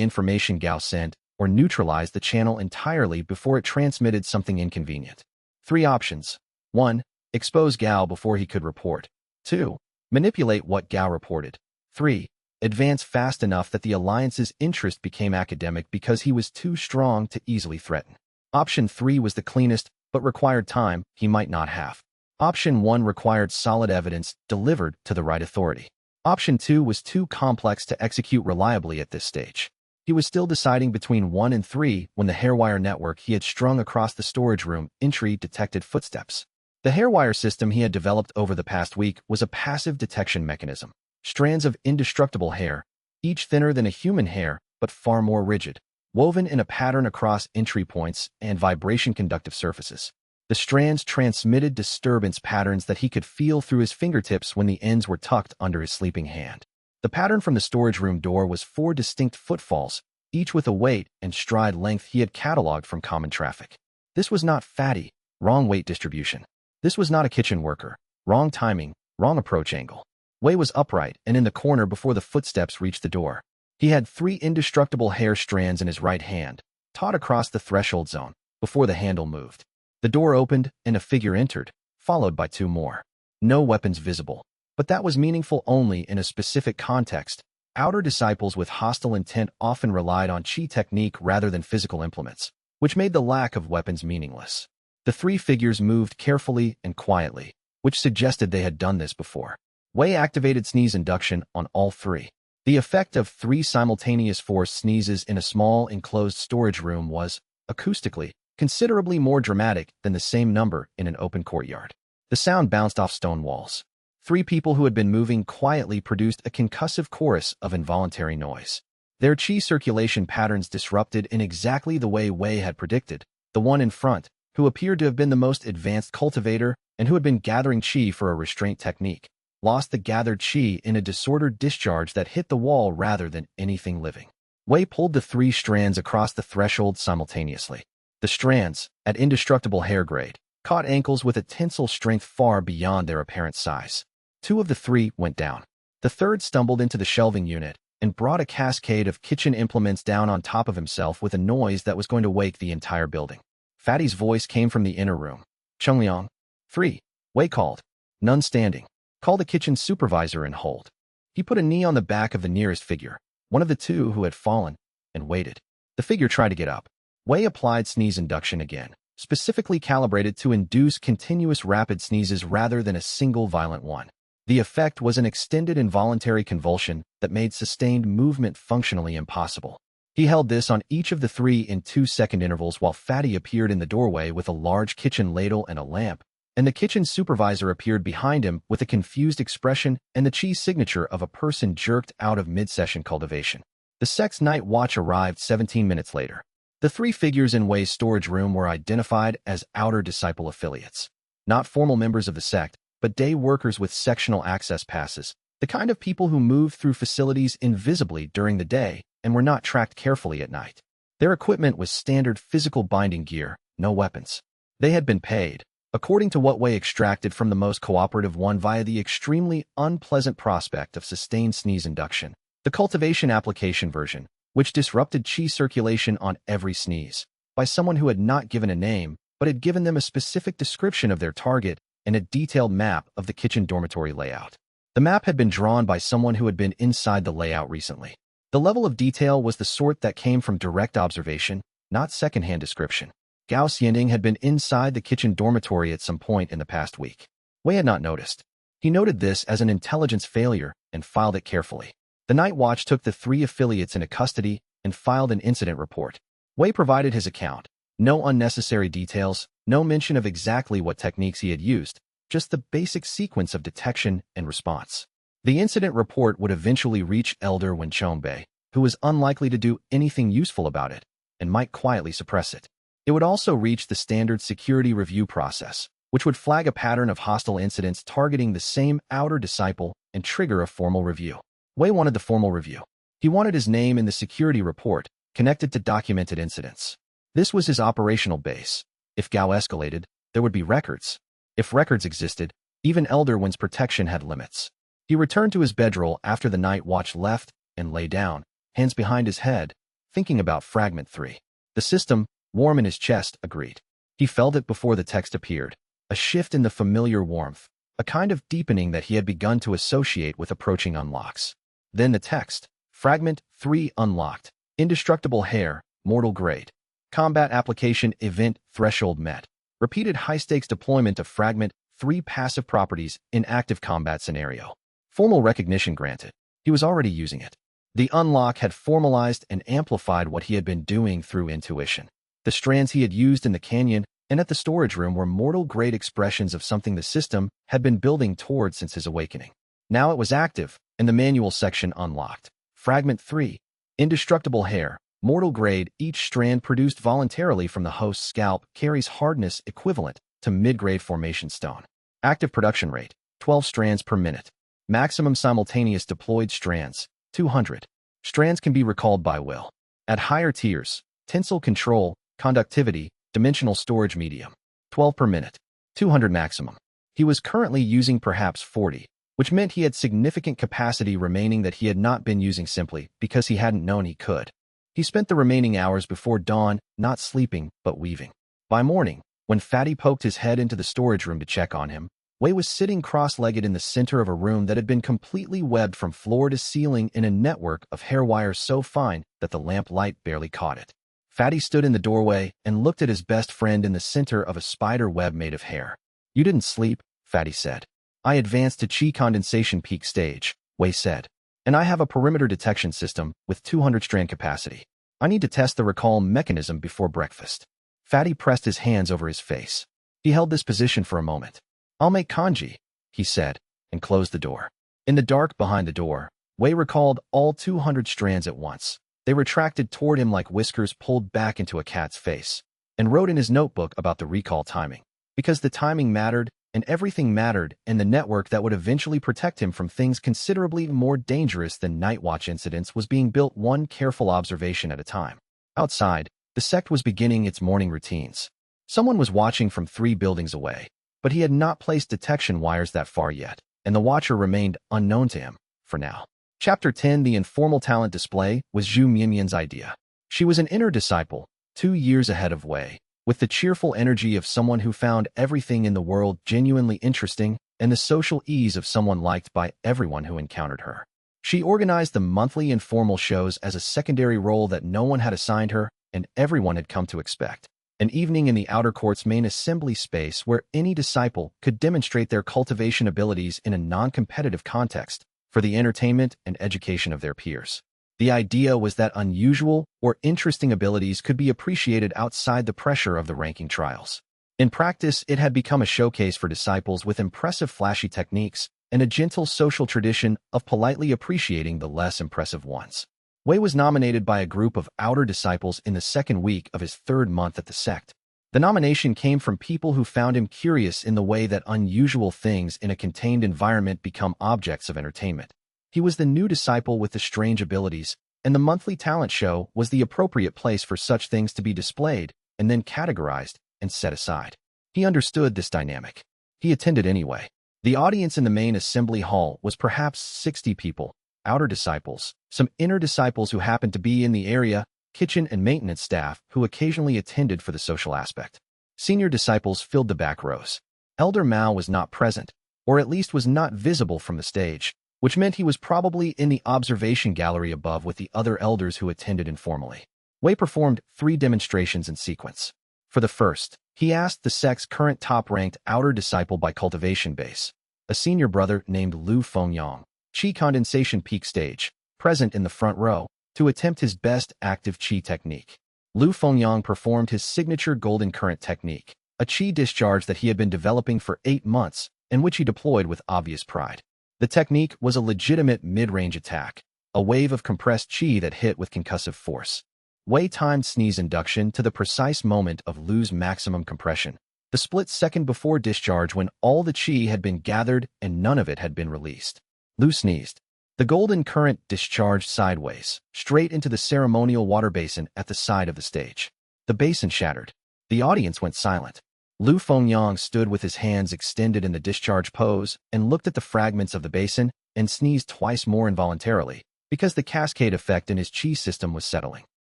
Speaker 1: information Gao sent or neutralize the channel entirely before it transmitted something inconvenient. 3 options. 1. Expose Gao before he could report. 2. Manipulate what Gao reported. 3. Advance fast enough that the alliance's interest became academic because he was too strong to easily threaten. Option 3 was the cleanest, but required time he might not have. Option 1 required solid evidence delivered to the right authority. Option 2 was too complex to execute reliably at this stage. He was still deciding between 1 and 3 when the hairwire network he had strung across the storage room entry detected footsteps. The hairwire system he had developed over the past week was a passive detection mechanism. Strands of indestructible hair, each thinner than a human hair but far more rigid, woven in a pattern across entry points and vibration-conductive surfaces. The strands transmitted disturbance patterns that he could feel through his fingertips when the ends were tucked under his sleeping hand. The pattern from the storage room door was 4 distinct footfalls, each with a weight and stride length he had cataloged from common traffic. This was not fatty, wrong weight distribution. This was not a kitchen worker, wrong timing, wrong approach angle. Wei was upright and in the corner before the footsteps reached the door. He had 3 indestructible hair strands in his right hand, taut across the threshold zone, before the handle moved. The door opened and a figure entered, followed by 2 more. No weapons visible. But that was meaningful only in a specific context. Outer disciples with hostile intent often relied on chi technique rather than physical implements, which made the lack of weapons meaningless. The 3 figures moved carefully and quietly, which suggested they had done this before. Wei activated sneeze induction on all 3. The effect of 3 simultaneous forced sneezes in a small enclosed storage room was, acoustically, considerably more dramatic than the same number in an open courtyard. The sound bounced off stone walls. 3 people who had been moving quietly produced a concussive chorus of involuntary noise. Their chi circulation patterns disrupted in exactly the way Wei had predicted. The one in front, who appeared to have been the most advanced cultivator and who had been gathering chi for a restraint technique, lost the gathered chi in a disordered discharge that hit the wall rather than anything living. Wei pulled the 3 strands across the threshold simultaneously. The strands, at indestructible hair grade, caught ankles with a tensile strength far beyond their apparent size. 2 of the 3 went down. The third stumbled into the shelving unit and brought a cascade of kitchen implements down on top of himself with a noise that was going to wake the entire building. Fatty's voice came from the inner room. Chungliang. 3. Wei called. None standing. Call the kitchen supervisor and hold. He put a knee on the back of the nearest figure, one of the 2 who had fallen, and waited. The figure tried to get up. Wei applied sneeze induction again, specifically calibrated to induce continuous rapid sneezes rather than a single violent one. The effect was an extended involuntary convulsion that made sustained movement functionally impossible. He held this on each of the 3 in 2-second intervals while Fatty appeared in the doorway with a large kitchen ladle and a lamp, and the kitchen supervisor appeared behind him with a confused expression and the chi signature of a person jerked out of mid-session cultivation. The sect's night watch arrived 17 minutes later. The 3 figures in Wei's storage room were identified as outer disciple affiliates. Not formal members of the sect, but day workers with sectional access passes, the kind of people who moved through facilities invisibly during the day and were not tracked carefully at night. Their equipment was standard physical binding gear, no weapons. They had been paid, according to what Wei extracted from the most cooperative one via the extremely unpleasant prospect of sustained sneeze induction, the cultivation application version, which disrupted chi circulation on every sneeze, by someone who had not given a name, but had given them a specific description of their target and a detailed map of the kitchen dormitory layout. The map had been drawn by someone who had been inside the layout recently. The level of detail was the sort that came from direct observation, not secondhand description. Gao Xianding had been inside the kitchen dormitory at some point in the past week. Wei had not noticed. He noted this as an intelligence failure and filed it carefully. The Night Watch took the 3 affiliates into custody and filed an incident report. Wei provided his account. No unnecessary details, no mention of exactly what techniques he had used, just the basic sequence of detection and response. The incident report would eventually reach Elder Wenchongbei, who was unlikely to do anything useful about it, and might quietly suppress it. It would also reach the standard security review process, which would flag a pattern of hostile incidents targeting the same outer disciple and trigger a formal review. Wei wanted the formal review. He wanted his name in the security report, connected to documented incidents. This was his operational base. If Gao escalated, there would be records. If records existed, even Elder Wen's protection had limits. He returned to his bedroll after the Night Watch left and lay down, hands behind his head, thinking about Fragment 3. The system, warm in his chest, agreed. He felt it before the text appeared, a shift in the familiar warmth, a kind of deepening that he had begun to associate with approaching unlocks. Then the text, Fragment 3 unlocked, indestructible hair, mortal grade. Combat application event threshold met. Repeated high-stakes deployment of Fragment 3 passive properties in active combat scenario. Formal recognition granted. He was already using it. The unlock had formalized and amplified what he had been doing through intuition. The strands he had used in the canyon and at the storage room were mortal-grade expressions of something the system had been building toward since his awakening. Now it was active, and the manual section unlocked. Fragment 3. Indestructible hair, mortal grade. Each strand produced voluntarily from the host's scalp carries hardness equivalent to mid-grade formation stone. Active production rate, 12 strands per minute. Maximum simultaneous deployed strands, 200. Strands can be recalled by will. At higher tiers, tensile control, conductivity, dimensional storage medium, 12 per minute, 200 maximum. He was currently using perhaps 40, which meant he had significant capacity remaining that he had not been using simply because he hadn't known he could. He spent the remaining hours before dawn not sleeping but weaving. By morning, when Fatty poked his head into the storage room to check on him, Wei was sitting cross-legged in the center of a room that had been completely webbed from floor to ceiling in a network of hair wires so fine that the lamp light barely caught it. Fatty stood in the doorway and looked at his best friend in the center of a spider web made of hair. "You didn't sleep," Fatty said. "I advanced to Qi condensation peak stage," Wei said. "And I have a perimeter detection system with 200 strand capacity. I need to test the recall mechanism before breakfast." Fatty pressed his hands over his face. He held this position for a moment. "I'll make kanji," he said, and closed the door. In the dark behind the door, Wei recalled all 200 strands at once. They retracted toward him like whiskers pulled back into a cat's face, and wrote in his notebook about the recall timing. Because the timing mattered, and everything mattered, and the network that would eventually protect him from things considerably more dangerous than night watch incidents was being built one careful observation at a time. Outside, the sect was beginning its morning routines. Someone was watching from 3 buildings away, but he had not placed detection wires that far yet, and the watcher remained unknown to him, for now. Chapter 10. The informal talent display was Zhu Mianmian's idea. She was an inner disciple, 2 years ahead of Wei, with the cheerful energy of someone who found everything in the world genuinely interesting and the social ease of someone liked by everyone who encountered her. She organized the monthly informal shows as a secondary role that no one had assigned her and everyone had come to expect. An evening in the outer court's main assembly space where any disciple could demonstrate their cultivation abilities in a non-competitive context for the entertainment and education of their peers. The idea was that unusual or interesting abilities could be appreciated outside the pressure of the ranking trials. In practice, it had become a showcase for disciples with impressive flashy techniques and a gentle social tradition of politely appreciating the less impressive ones. Wei was nominated by a group of outer disciples in the second week of his 3rd month at the sect. The nomination came from people who found him curious in the way that unusual things in a contained environment become objects of entertainment. He was the new disciple with the strange abilities, and the monthly talent show was the appropriate place for such things to be displayed and then categorized and set aside. He understood this dynamic. He attended anyway. The audience in the main assembly hall was perhaps 60 people, outer disciples, some inner disciples who happened to be in the area, kitchen and maintenance staff who occasionally attended for the social aspect. Senior disciples filled the back rows. Elder Mao was not present, or at least was not visible from the stage, which meant he was probably in the observation gallery above with the other elders who attended informally. Wei performed 3 demonstrations in sequence. For the first, he asked the sect's current top-ranked outer disciple by cultivation base, a senior brother named Lu Fengyang, Qi condensation peak stage, present in the front row, to attempt his best active Qi technique. Lu Fengyang performed his signature golden current technique, a Qi discharge that he had been developing for 8 months and which he deployed with obvious pride. The technique was a legitimate mid-range attack, a wave of compressed Qi that hit with concussive force. Wei timed sneeze induction to the precise moment of Lu's maximum compression, the split second before discharge when all the Qi had been gathered and none of it had been released. Lu sneezed. The golden current discharged sideways, straight into the ceremonial water basin at the side of the stage. The basin shattered. The audience went silent. Lu Fengyang stood with his hands extended in the discharge pose and looked at the fragments of the basin and sneezed twice more involuntarily because the cascade effect in his Qi system was settling.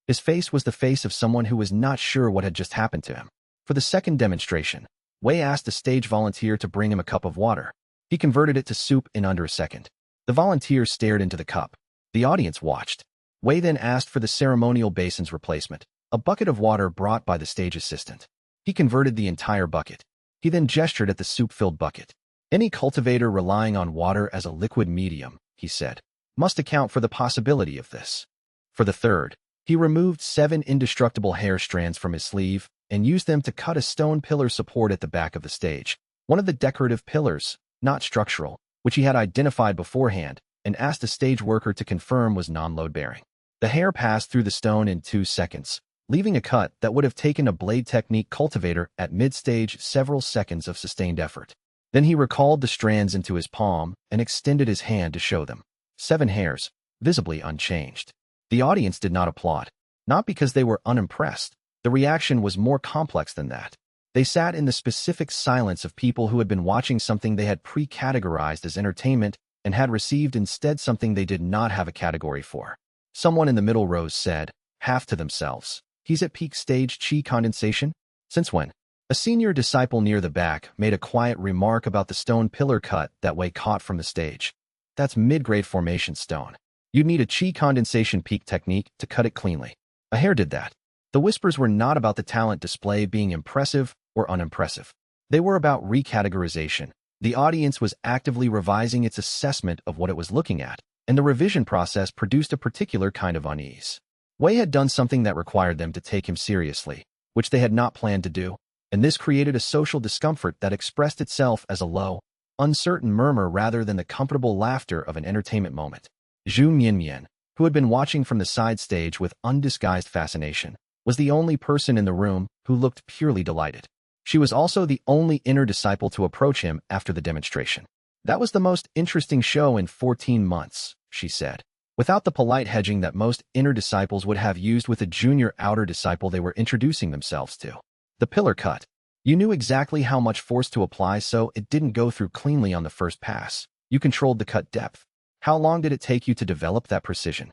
Speaker 1: His face was the face of someone who was not sure what had just happened to him. For the second demonstration, Wei asked a stage volunteer to bring him a cup of water. He converted it to soup in under a second. The volunteer stared into the cup. The audience watched. Wei then asked for the ceremonial basin's replacement, a bucket of water brought by the stage assistant. He converted the entire bucket. He then gestured at the soup-filled bucket. Any cultivator relying on water as a liquid medium, he said, must account for the possibility of this. For the third, he removed 7 indestructible hair strands from his sleeve and used them to cut a stone pillar support at the back of the stage, one of the decorative pillars, not structural, which he had identified beforehand and asked a stage worker to confirm was non-load-bearing. The hair passed through the stone in 2 seconds, leaving a cut that would have taken a blade technique cultivator at mid-stage several seconds of sustained effort. Then he recalled the strands into his palm and extended his hand to show them. 7 hairs, visibly unchanged. The audience did not applaud, not because they were unimpressed. The reaction was more complex than that. They sat in the specific silence of people who had been watching something they had pre-categorized as entertainment and had received instead something they did not have a category for. Someone in the middle rows said, half to themselves, "He's at peak stage chi condensation? Since when?" A senior disciple near the back made a quiet remark about the stone pillar cut that Wei caught from the stage. "That's mid-grade formation stone. You'd need a chi condensation peak technique to cut it cleanly. A hair did that." The whispers were not about the talent display being impressive or unimpressive. They were about recategorization. The audience was actively revising its assessment of what it was looking at, and the revision process produced a particular kind of unease. Wei had done something that required them to take him seriously, which they had not planned to do, and this created a social discomfort that expressed itself as a low, uncertain murmur rather than the comfortable laughter of an entertainment moment. Zhu Mianmian, who had been watching from the side stage with undisguised fascination, was the only person in the room who looked purely delighted. She was also the only inner disciple to approach him after the demonstration. "That was the most interesting show in 14 months, she said, without the polite hedging that most inner disciples would have used with a junior outer disciple they were introducing themselves to. The pillar cut. You knew exactly how much force to apply so it didn't go through cleanly on the first pass. You controlled the cut depth. How long did it take you to develop that precision?"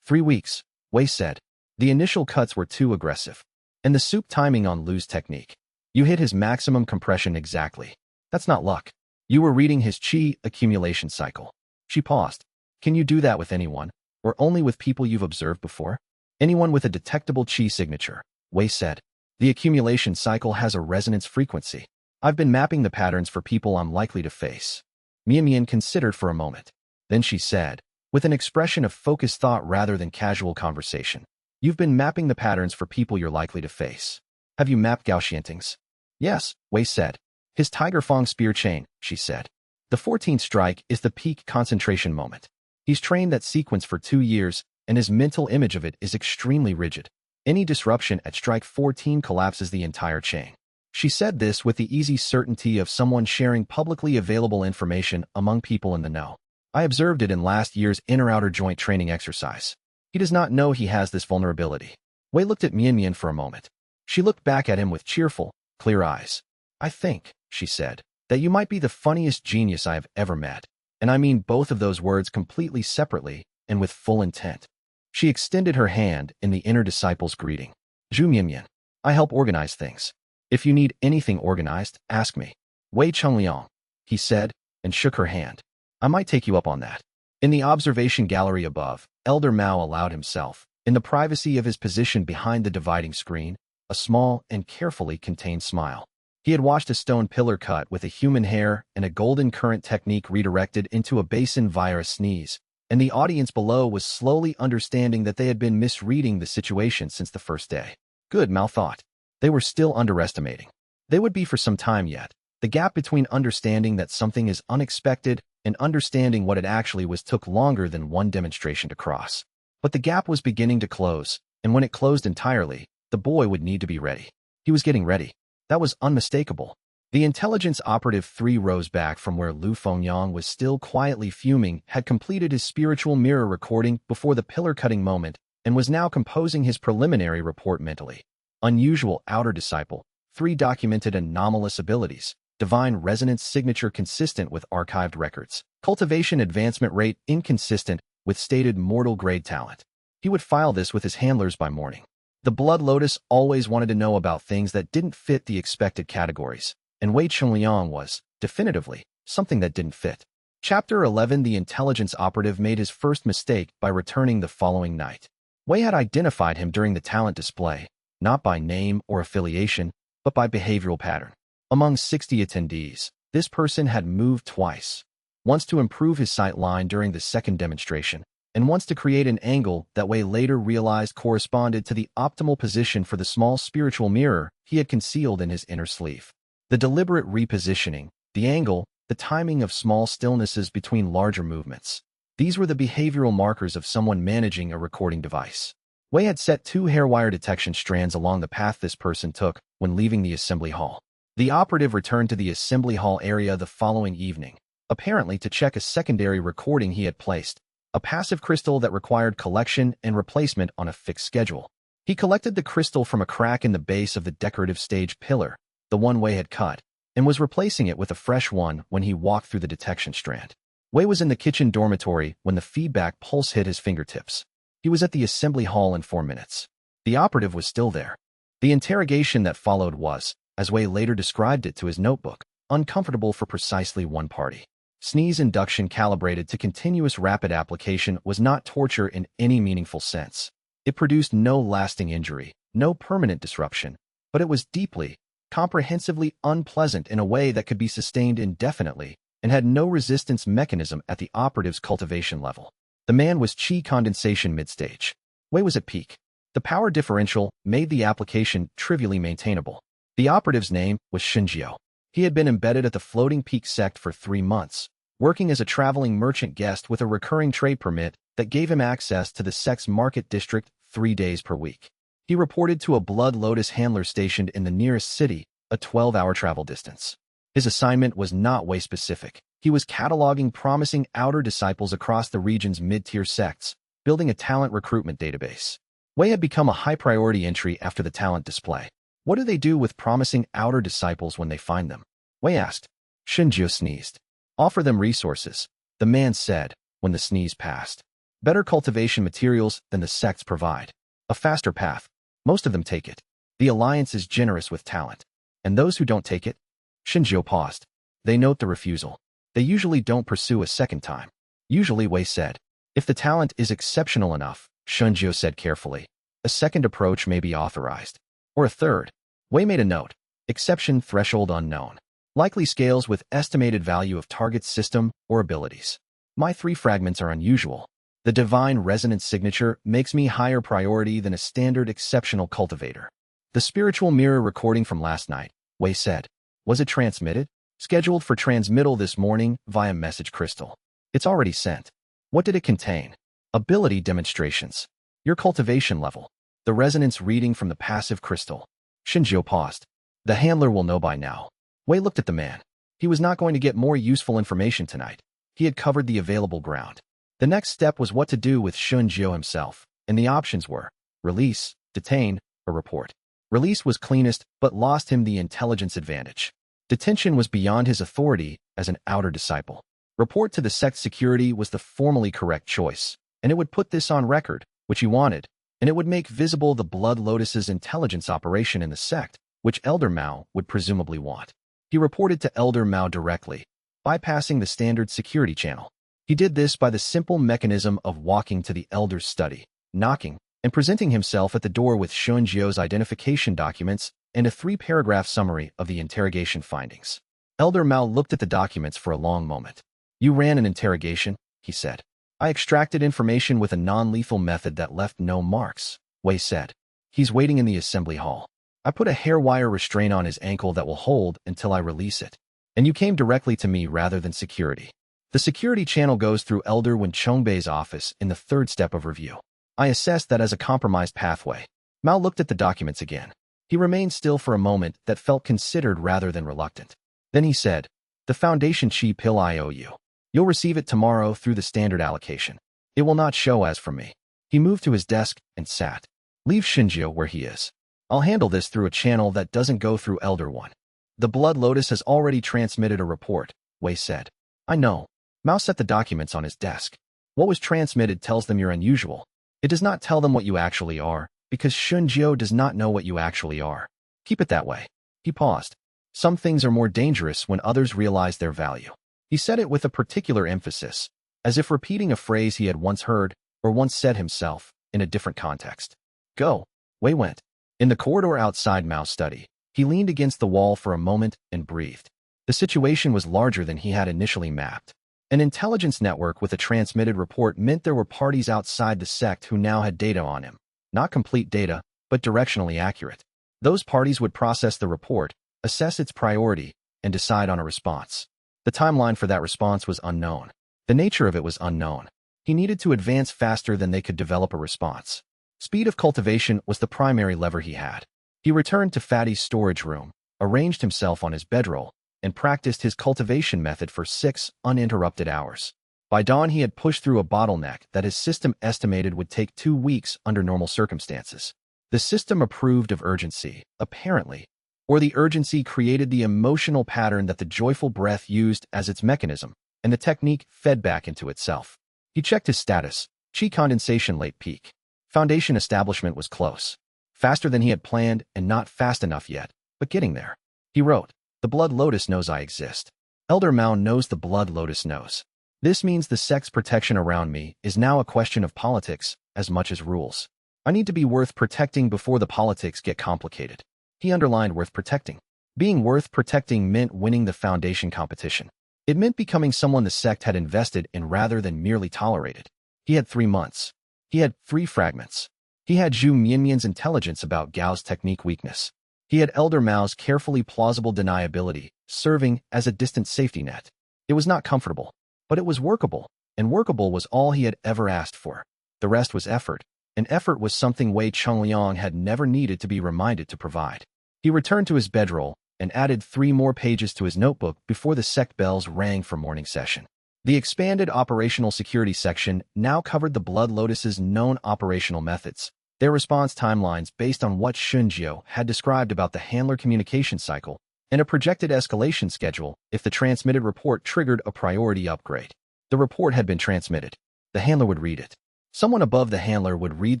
Speaker 1: 3 weeks, Wei said. The initial cuts were too aggressive. And the soup timing on Lu's technique. You hit his maximum compression exactly. That's not luck. You were reading his qi accumulation cycle. She paused. Can you do that with anyone, or only with people you've observed before? Anyone with a detectable qi signature, Wei said. The accumulation cycle has a resonance frequency. I've been mapping the patterns for people I'm likely to face. Mian considered for a moment. Then she said, with an expression of focused thought rather than casual conversation, you've been mapping the patterns for people you're likely to face. Have you mapped Gao Xianting's? Yes, Wei said. His Tiger Fang spear chain, she said. The 14th strike is the peak concentration moment. He's trained that sequence for 2 years, and his mental image of it is extremely rigid. Any disruption at strike 14 collapses the entire chain. She said this with the easy certainty of someone sharing publicly available information among people in the know. I observed it in last year's inner-outer joint training exercise. He does not know he has this vulnerability. Wei looked at Mian for a moment. She looked back at him with cheerful, clear eyes. I think, she said, that you might be the funniest genius I have ever met. And I mean both of those words completely separately and with full intent. She extended her hand in the inner disciple's greeting. Zhu Mianmian, I help organize things. If you need anything organized, ask me. Wei Chengliang, he said, and shook her hand. I might take you up on that. In the observation gallery above, Elder Mao allowed himself, in the privacy of his position behind the dividing screen, a small and carefully contained smile. He had watched a stone pillar cut with a human hair and a golden current technique redirected into a basin via a sneeze, and the audience below was slowly understanding that they had been misreading the situation since the first day. Good, Mao thought. They were still underestimating. They would be for some time yet. The gap between understanding that something is unexpected and understanding what it actually was took longer than one demonstration to cross. But the gap was beginning to close, and when it closed entirely, the boy would need to be ready. He was getting ready. That was unmistakable. The intelligence operative 3 rows back from where Lu Fengyang was still quietly fuming had completed his spiritual mirror recording before the pillar-cutting moment and was now composing his preliminary report mentally. Unusual outer disciple, 3 documented anomalous abilities, divine resonance signature consistent with archived records, cultivation advancement rate inconsistent with stated mortal grade talent. He would file this with his handlers by morning. The Blood Lotus always wanted to know about things that didn't fit the expected categories, and Wei Chunliang was, definitively, something that didn't fit. Chapter 11. The intelligence operative made his first mistake by returning the following night. Wei had identified him during the talent display, not by name or affiliation, but by behavioral pattern. Among 60 attendees, this person had moved twice, once to improve his sight line during the second demonstration, and once to create an angle that Wei later realized corresponded to the optimal position for the small spiritual mirror he had concealed in his inner sleeve. The deliberate repositioning, the angle, the timing of small stillnesses between larger movements. These were the behavioral markers of someone managing a recording device. Wei had set 2 hairwire detection strands along the path this person took when leaving the assembly hall. The operative returned to the assembly hall area the following evening, apparently to check a secondary recording he had placed, a passive crystal that required collection and replacement on a fixed schedule. He collected the crystal from a crack in the base of the decorative stage pillar, the one Wei had cut, and was replacing it with a fresh one when he walked through the detection strand. Wei was in the kitchen dormitory when the feedback pulse hit his fingertips. He was at the assembly hall in 4 minutes. The operative was still there. The interrogation that followed was, as Wei later described it to his notebook, uncomfortable for precisely one party. Sneeze induction calibrated to continuous rapid application was not torture in any meaningful sense. It produced no lasting injury, no permanent disruption, but it was deeply, comprehensively unpleasant in a way that could be sustained indefinitely and had no resistance mechanism at the operative's cultivation level. The man was chi condensation midstage. Wei was at peak. The power differential made the application trivially maintainable. The operative's name was Xianxia. He had been embedded at the floating peak sect for 3 months, working as a traveling merchant guest with a recurring trade permit that gave him access to the sect's market district 3 days per week. He reported to a Blood Lotus handler stationed in the nearest city, a 12-hour travel distance. His assignment was not Wei-specific. He was cataloging promising outer disciples across the region's mid-tier sects, building a talent recruitment database. Wei had become a high-priority entry after the talent display. What do they do with promising outer disciples when they find them? Wei asked. Xianxia sneezed. Offer them resources, the man said, when the sneeze passed. Better cultivation materials than the sects provide. A faster path. Most of them take it. The alliance is generous with talent. And those who don't take it? Xianxia paused. They note the refusal. They usually don't pursue a second time. Usually, Wei said. If the talent is exceptional enough, Xianxia said carefully, a second approach may be authorized. Or a third. Wei made a note. Exception threshold unknown. Likely scales with estimated value of target system or abilities. My 3 fragments are unusual. The divine resonance signature makes me higher priority than a standard exceptional cultivator. The spiritual mirror recording from last night, Wei said. Was it transmitted? Scheduled for transmittal this morning via message crystal. It's already sent. What did it contain? Ability demonstrations. Your cultivation level. The resonance reading from the passive crystal. Xianxia paused. The handler will know by now. Wei looked at the man. He was not going to get more useful information tonight. He had covered the available ground. The next step was what to do with Xianxia himself, and the options were release, detain, or report. Release was cleanest, but lost him the intelligence advantage. Detention was beyond his authority as an outer disciple. Report to the sect security was the formally correct choice, and it would put this on record, which he wanted, and it would make visible the Blood Lotus's intelligence operation in the sect, which Elder Mao would presumably want. He reported to Elder Mao directly, bypassing the standard security channel. He did this by the simple mechanism of walking to the Elder's study, knocking, and presenting himself at the door with Xianxia's identification documents and a 3-paragraph summary of the interrogation findings. Elder Mao looked at the documents for a long moment. You ran an interrogation, he said. I extracted information with a non-lethal method that left no marks, Wei said. He's waiting in the assembly hall. I put a hair wire restraint on his ankle that will hold until I release it. And you came directly to me rather than security. The security channel goes through Elder Wen Chongbei's office in the 3rd step of review. I assessed that as a compromised pathway. Mao looked at the documents again. He remained still for a moment that felt considered rather than reluctant. Then he said, the Foundation Chi pill I owe you. You'll receive it tomorrow through the standard allocation. It will not show as from me. He moved to his desk and sat. Leave Xianxia where he is. I'll handle this through a channel that doesn't go through Elder One. The Blood Lotus has already transmitted a report, Wei said. I know. Mao set the documents on his desk. What was transmitted tells them you're unusual. It does not tell them what you actually are, because Shunjiu does not know what you actually are. Keep it that way. He paused. Some things are more dangerous when others realize their value. He said it with a particular emphasis, as if repeating a phrase he had once heard or once said himself in a different context. Go. Wei went. In the corridor outside Mao's study, he leaned against the wall for a moment and breathed. The situation was larger than he had initially mapped. An intelligence network with a transmitted report meant there were parties outside the sect who now had data on him. Not complete data, but directionally accurate. Those parties would process the report, assess its priority, and decide on a response. The timeline for that response was unknown. The nature of it was unknown. He needed to advance faster than they could develop a response. Speed of cultivation was the primary lever he had. He returned to Fatty's storage room, arranged himself on his bedroll, and practiced his cultivation method for 6 uninterrupted hours. By dawn, he had pushed through a bottleneck that his system estimated would take 2 weeks under normal circumstances. The system approved of urgency, apparently, or the urgency created the emotional pattern that the joyful breath used as its mechanism, and the technique fed back into itself. He checked his status. Qi condensation late peak. Foundation establishment was close. Faster than he had planned and not fast enough yet, but getting there. He wrote, "The blood lotus knows I exist. Elder Mao knows the blood lotus knows. This means the sect's protection around me is now a question of politics as much as rules. I need to be worth protecting before the politics get complicated." He underlined worth protecting. Being worth protecting meant winning the foundation competition. It meant becoming someone the sect had invested in rather than merely tolerated. He had 3 months. He had 3 fragments. He had Zhu Mianmian's intelligence about Gao's technique weakness. He had Elder Mao's carefully plausible deniability, serving as a distant safety net. It was not comfortable, but it was workable, and workable was all he had ever asked for. The rest was effort, and effort was something Wei Chongliang had never needed to be reminded to provide. He returned to his bedroll and added 3 more pages to his notebook before the sect bells rang for morning session. The expanded operational security section now covered the Blood Lotus's known operational methods, their response timelines based on what Shunjiu had described about the handler communication cycle, and a projected escalation schedule if the transmitted report triggered a priority upgrade. The report had been transmitted. The handler would read it. Someone above the handler would read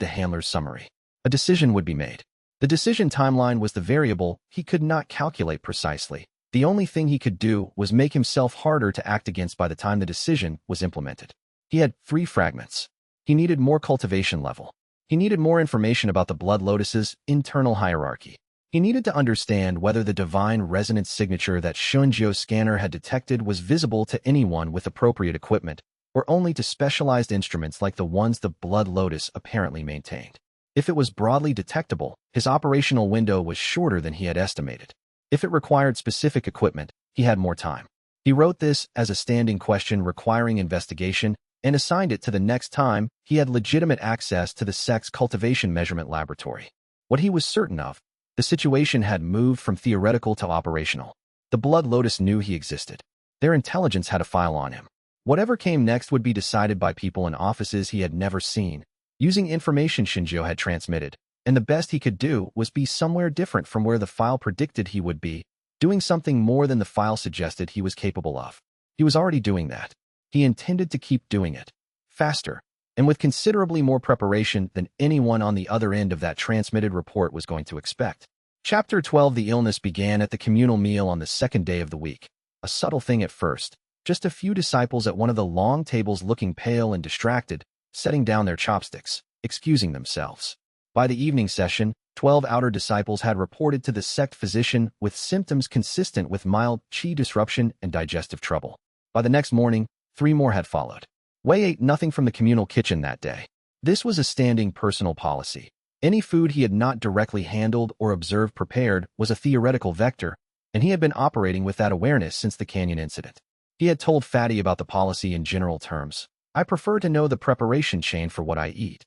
Speaker 1: the handler's summary. A decision would be made. The decision timeline was the variable he could not calculate precisely. The only thing he could do was make himself harder to act against by the time the decision was implemented. He had 3 fragments. He needed more cultivation level. He needed more information about the Blood Lotus's internal hierarchy. He needed to understand whether the divine resonance signature that Shunjiu's scanner had detected was visible to anyone with appropriate equipment, or only to specialized instruments like the ones the Blood Lotus apparently maintained. If it was broadly detectable, his operational window was shorter than he had estimated. If it required specific equipment, he had more time. He wrote this as a standing question requiring investigation and assigned it to the next time he had legitimate access to the sect's cultivation measurement laboratory. What he was certain of, the situation had moved from theoretical to operational. The Blood Lotus knew he existed. Their intelligence had a file on him. Whatever came next would be decided by people in offices he had never seen, using information Shunjiu had transmitted, and the best he could do was be somewhere different from where the file predicted he would be, doing something more than the file suggested he was capable of. He was already doing that. He intended to keep doing it, faster, and with considerably more preparation than anyone on the other end of that transmitted report was going to expect. Chapter 12. The illness began at the communal meal on the 2nd day of the week. A subtle thing at first, just a few disciples at one of the long tables looking pale and distracted, setting down their chopsticks, excusing themselves. By the evening session, 12 outer disciples had reported to the sect physician with symptoms consistent with mild qi disruption and digestive trouble. By the next morning, 3 more had followed. Wei ate nothing from the communal kitchen that day. This was a standing personal policy. Any food he had not directly handled or observed prepared was a theoretical vector, and he had been operating with that awareness since the canyon incident. He had told Fatty about the policy in general terms. "I prefer to know the preparation chain for what I eat."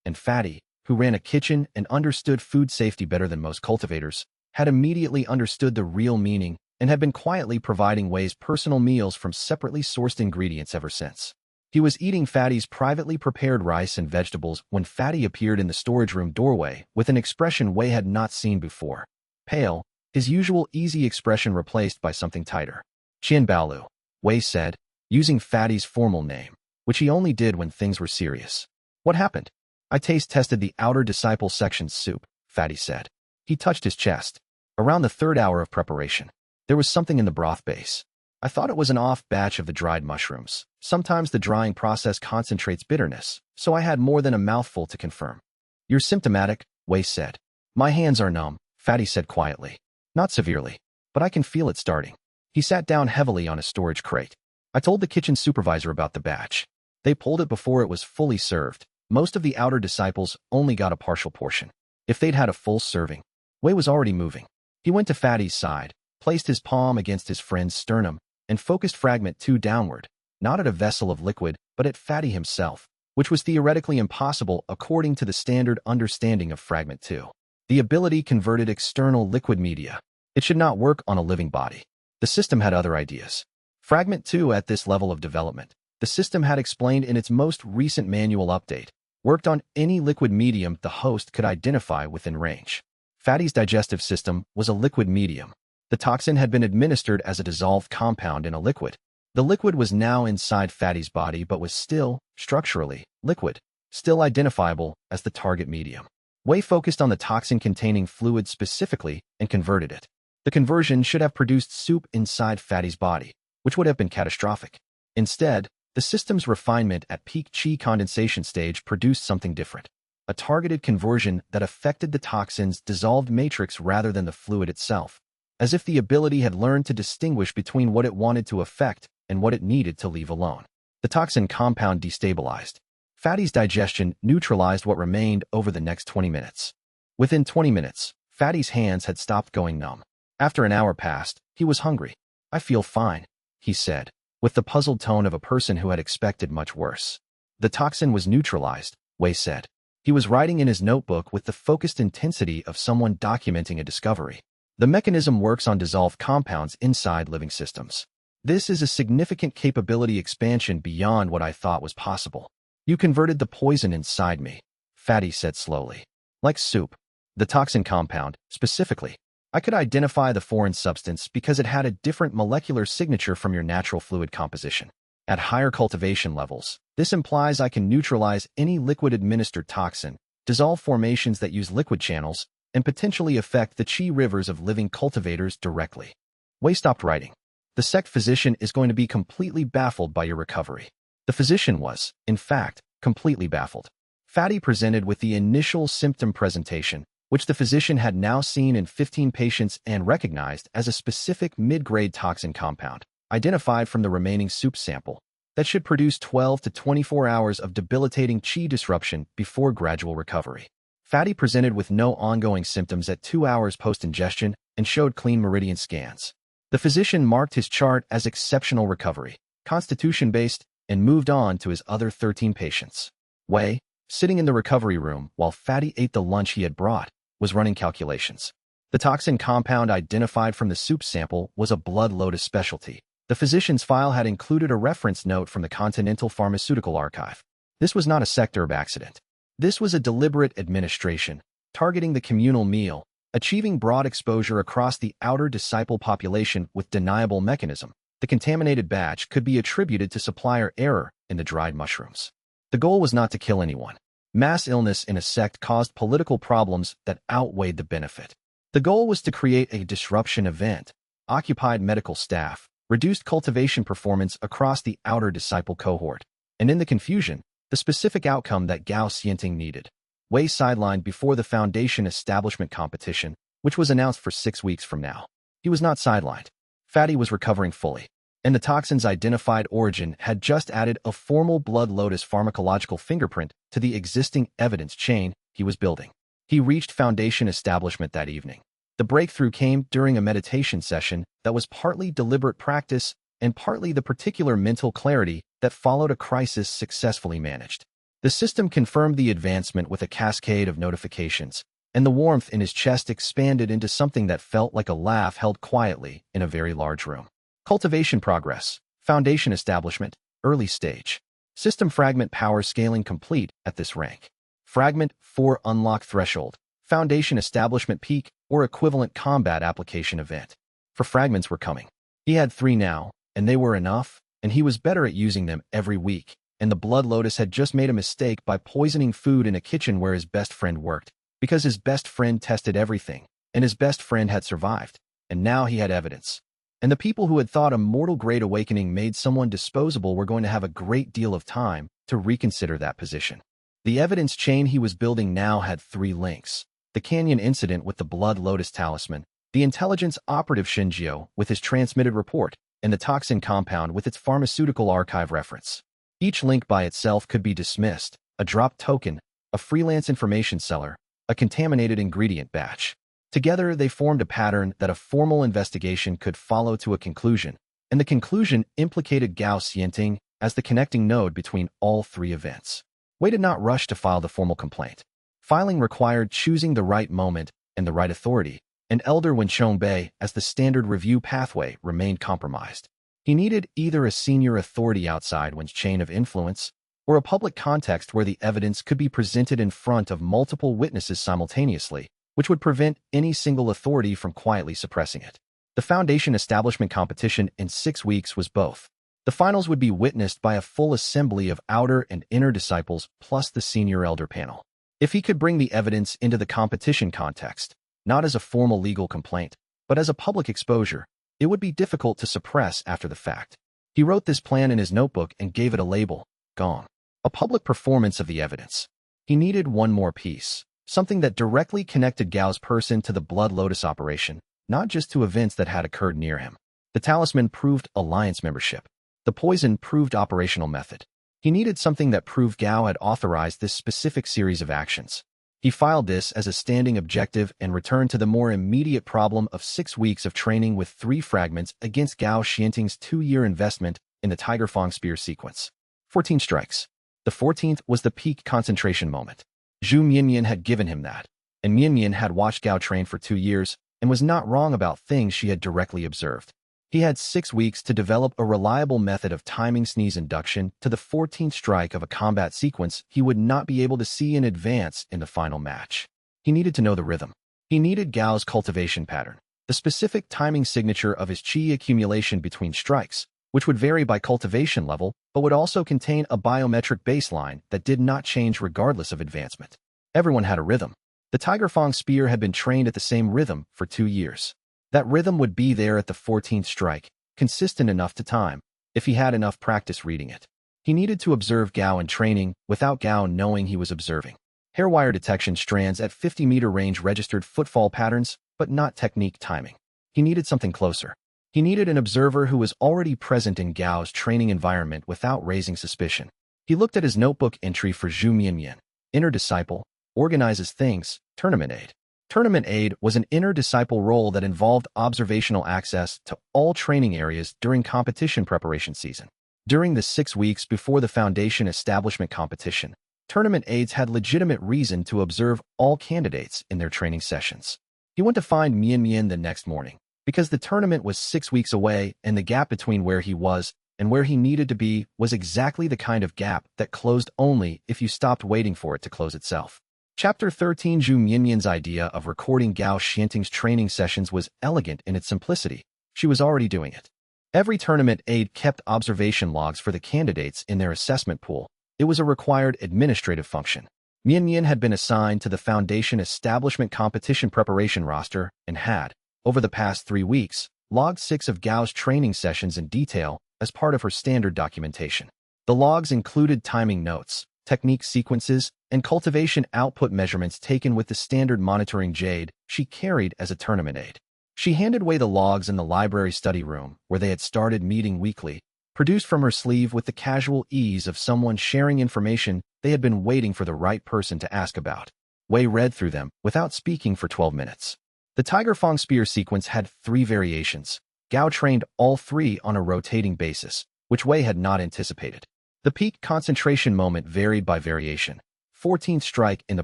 Speaker 1: And Fatty, who ran a kitchen and understood food safety better than most cultivators, had immediately understood the real meaning and had been quietly providing Wei's personal meals from separately sourced ingredients ever since. He was eating Fatty's privately prepared rice and vegetables when Fatty appeared in the storage room doorway with an expression Wei had not seen before. Pale, his usual easy expression replaced by something tighter. "Qian Baolu," Wei said, using Fatty's formal name, which he only did when things were serious. "What happened?" I taste-tested the outer disciple section's soup, Fatty said. He touched his chest. Around the third hour of preparation, there was something in the broth base. I thought it was an off batch of the dried mushrooms. Sometimes the drying process concentrates bitterness, so I had more than a mouthful to confirm. You're symptomatic, Wei said. My hands are numb, Fatty said quietly. Not severely, but I can feel it starting. He sat down heavily on a storage crate. I told the kitchen supervisor about the batch. They pulled it before it was fully served. Most of the outer disciples only got a partial portion. If they'd had a full serving, Wei was already moving. He went to Fatty's side, placed his palm against his friend's sternum, and focused fragment 2 downward, not at a vessel of liquid, but at Fatty himself, which was theoretically impossible according to the standard understanding of fragment 2. The ability converted external liquid media. It should not work on a living body. The system had other ideas. Fragment 2 at this level of development, the system had explained in its most recent manual update, worked on any liquid medium the host could identify within range. Fatty's digestive system was a liquid medium. The toxin had been administered as a dissolved compound in a liquid. The liquid was now inside Fatty's body but was still, structurally, liquid, still identifiable as the target medium. Wei focused on the toxin-containing fluid specifically and converted it. The conversion should have produced soup inside Fatty's body, which would have been catastrophic. Instead, the system's refinement at peak qi condensation stage produced something different. A targeted conversion that affected the toxin's dissolved matrix rather than the fluid itself, as if the ability had learned to distinguish between what it wanted to affect and what it needed to leave alone. The toxin compound destabilized. Fatty's digestion neutralized what remained over the next 20 minutes. Within 20 minutes, Fatty's hands had stopped going numb. After an hour passed, he was hungry. I feel fine, he said, with the puzzled tone of a person who had expected much worse. The toxin was neutralized, Wei said. He was writing in his notebook with the focused intensity of someone documenting a discovery. The mechanism works on dissolved compounds inside living systems. This is a significant capability expansion beyond what I thought was possible. You converted the poison inside me, Fatty said slowly. Like soup. The toxin compound, specifically. I could identify the foreign substance because it had a different molecular signature from your natural fluid composition. At higher cultivation levels, this implies I can neutralize any liquid-administered toxin, dissolve formations that use liquid channels, and potentially affect the qi rivers of living cultivators directly. Wei stopped writing. The sect physician is going to be completely baffled by your recovery. The physician was, in fact, completely baffled. Fatty presented with the initial symptom presentation, which the physician had now seen in 15 patients and recognized as a specific mid-grade toxin compound, identified from the remaining soup sample, that should produce 12 to 24 hours of debilitating qi disruption before gradual recovery. Fatty presented with no ongoing symptoms at 2 hours post-ingestion and showed clean meridian scans. The physician marked his chart as exceptional recovery, constitution-based, and moved on to his other 13 patients. Wei, sitting in the recovery room while Fatty ate the lunch he had brought, was running calculations. The toxin compound identified from the soup sample was a blood lotus specialty. The physician's file had included a reference note from the Continental Pharmaceutical Archive. This was not a sector accident. This was a deliberate administration, targeting the communal meal, achieving broad exposure across the outer disciple population with deniable mechanism. The contaminated batch could be attributed to supplier error in the dried mushrooms. The goal was not to kill anyone. Mass illness in a sect caused political problems that outweighed the benefit. The goal was to create a disruption event, occupied medical staff, reduced cultivation performance across the outer disciple cohort, and in the confusion, the specific outcome that Gao Xianting needed. Wei sidelined before the Foundation establishment competition, which was announced for 6 weeks from now. He was not sidelined. Fatty was recovering fully, and the toxin's identified origin had just added a formal blood lotus pharmacological fingerprint to the existing evidence chain he was building. He reached Foundation establishment that evening. The breakthrough came during a meditation session that was partly deliberate practice and partly the particular mental clarity that followed a crisis successfully managed. The system confirmed the advancement with a cascade of notifications, and the warmth in his chest expanded into something that felt like a laugh held quietly in a very large room. Cultivation progress. Foundation establishment. Early stage. System fragment power scaling complete at this rank. Fragment 4 unlock threshold. Foundation establishment peak or equivalent combat application event. For fragments were coming. He had 3 now, and they were enough, and he was better at using them every week. and the Blood Lotus had just made a mistake by poisoning food in a kitchen where his best friend worked, because his best friend tested everything, and his best friend had survived, and now he had evidence. And the people who had thought a mortal great awakening made someone disposable were going to have a great deal of time to reconsider that position. The evidence chain he was building now had 3 links: the canyon incident with the Blood Lotus talisman, the intelligence operative Xianxia with his transmitted report, and the toxin compound with its pharmaceutical archive reference. Each link by itself could be dismissed: a dropped token, a freelance information seller, a contaminated ingredient batch. Together, they formed a pattern that a formal investigation could follow to a conclusion, and the conclusion implicated Gao Xianting as the connecting node between all 3 events. Wei did not rush to file the formal complaint. Filing required choosing the right moment and the right authority, and Elder Wenchongbei as the standard review pathway remained compromised. He needed either a senior authority outside Wen's chain of influence, or a public context where the evidence could be presented in front of multiple witnesses simultaneously, which would prevent any single authority from quietly suppressing it. The Foundation establishment competition in 6 weeks was both. The finals would be witnessed by a full assembly of outer and inner disciples plus the senior elder panel. If he could bring the evidence into the competition context, not as a formal legal complaint, but as a public exposure, it would be difficult to suppress after the fact. He wrote this plan in his notebook and gave it a label: Gong. A public performance of the evidence. He needed one more piece, something that directly connected Gao's person to the Blood Lotus operation, not just to events that had occurred near him. The talisman proved alliance membership. The poison proved operational method. He needed something that proved Gao had authorized this specific series of actions. He filed this as a standing objective and returned to the more immediate problem of 6 weeks of training with 3 fragments against Gao Xianting's 2-year investment in the Tiger Fang Spear sequence. 14 strikes. The 14th was the peak concentration moment. Zhu Mianyan had given him that, and Mianyan had watched Gao train for 2 years and was not wrong about things she had directly observed. He had 6 weeks to develop a reliable method of timing sneeze induction to the 14th strike of a combat sequence he would not be able to see in advance in the final match. He needed to know the rhythm. He needed Gao's cultivation pattern, the specific timing signature of his qi accumulation between strikes, which would vary by cultivation level, but would also contain a biometric baseline that did not change regardless of advancement. Everyone had a rhythm. The Tiger Fang Spear had been trained at the same rhythm for 2 years. That rhythm would be there at the 14th strike, consistent enough to time, if he had enough practice reading it. He needed to observe Gao in training without Gao knowing he was observing. Hairwire detection strands at 50-meter range registered footfall patterns, but not technique timing. He needed something closer. He needed an observer who was already present in Gao's training environment without raising suspicion. He looked at his notebook entry for Zhu Mianyan. Inner disciple, organizes things, tournament aid. Tournament aid was an inner disciple role that involved observational access to all training areas during competition preparation season. During the 6 weeks before the Foundation establishment competition, tournament aides had legitimate reason to observe all candidates in their training sessions. He went to find Mianyan the next morning, because the tournament was 6 weeks away and the gap between where he was and where he needed to be was exactly the kind of gap that closed only if you stopped waiting for it to close itself. Chapter 13. Zhu Mianyan's idea of recording Gao Xianting's training sessions was elegant in its simplicity. She was already doing it. Every tournament aide kept observation logs for the candidates in their assessment pool. It was a required administrative function. Mianyan had been assigned to the Foundation establishment competition preparation roster and had, over the past 3 weeks, logged 6 of Gao's training sessions in detail as part of her standard documentation. The logs included timing notes, technique sequences, and cultivation output measurements taken with the standard monitoring jade she carried as a tournament aide. She handed Wei the logs in the library study room, where they had started meeting weekly, produced from her sleeve with the casual ease of someone sharing information they had been waiting for the right person to ask about. Wei read through them without speaking for 12 minutes. The Tiger Fang Spear sequence had 3 variations. Gao trained all 3 on a rotating basis, which Wei had not anticipated. The peak concentration moment varied by variation: 14th strike in the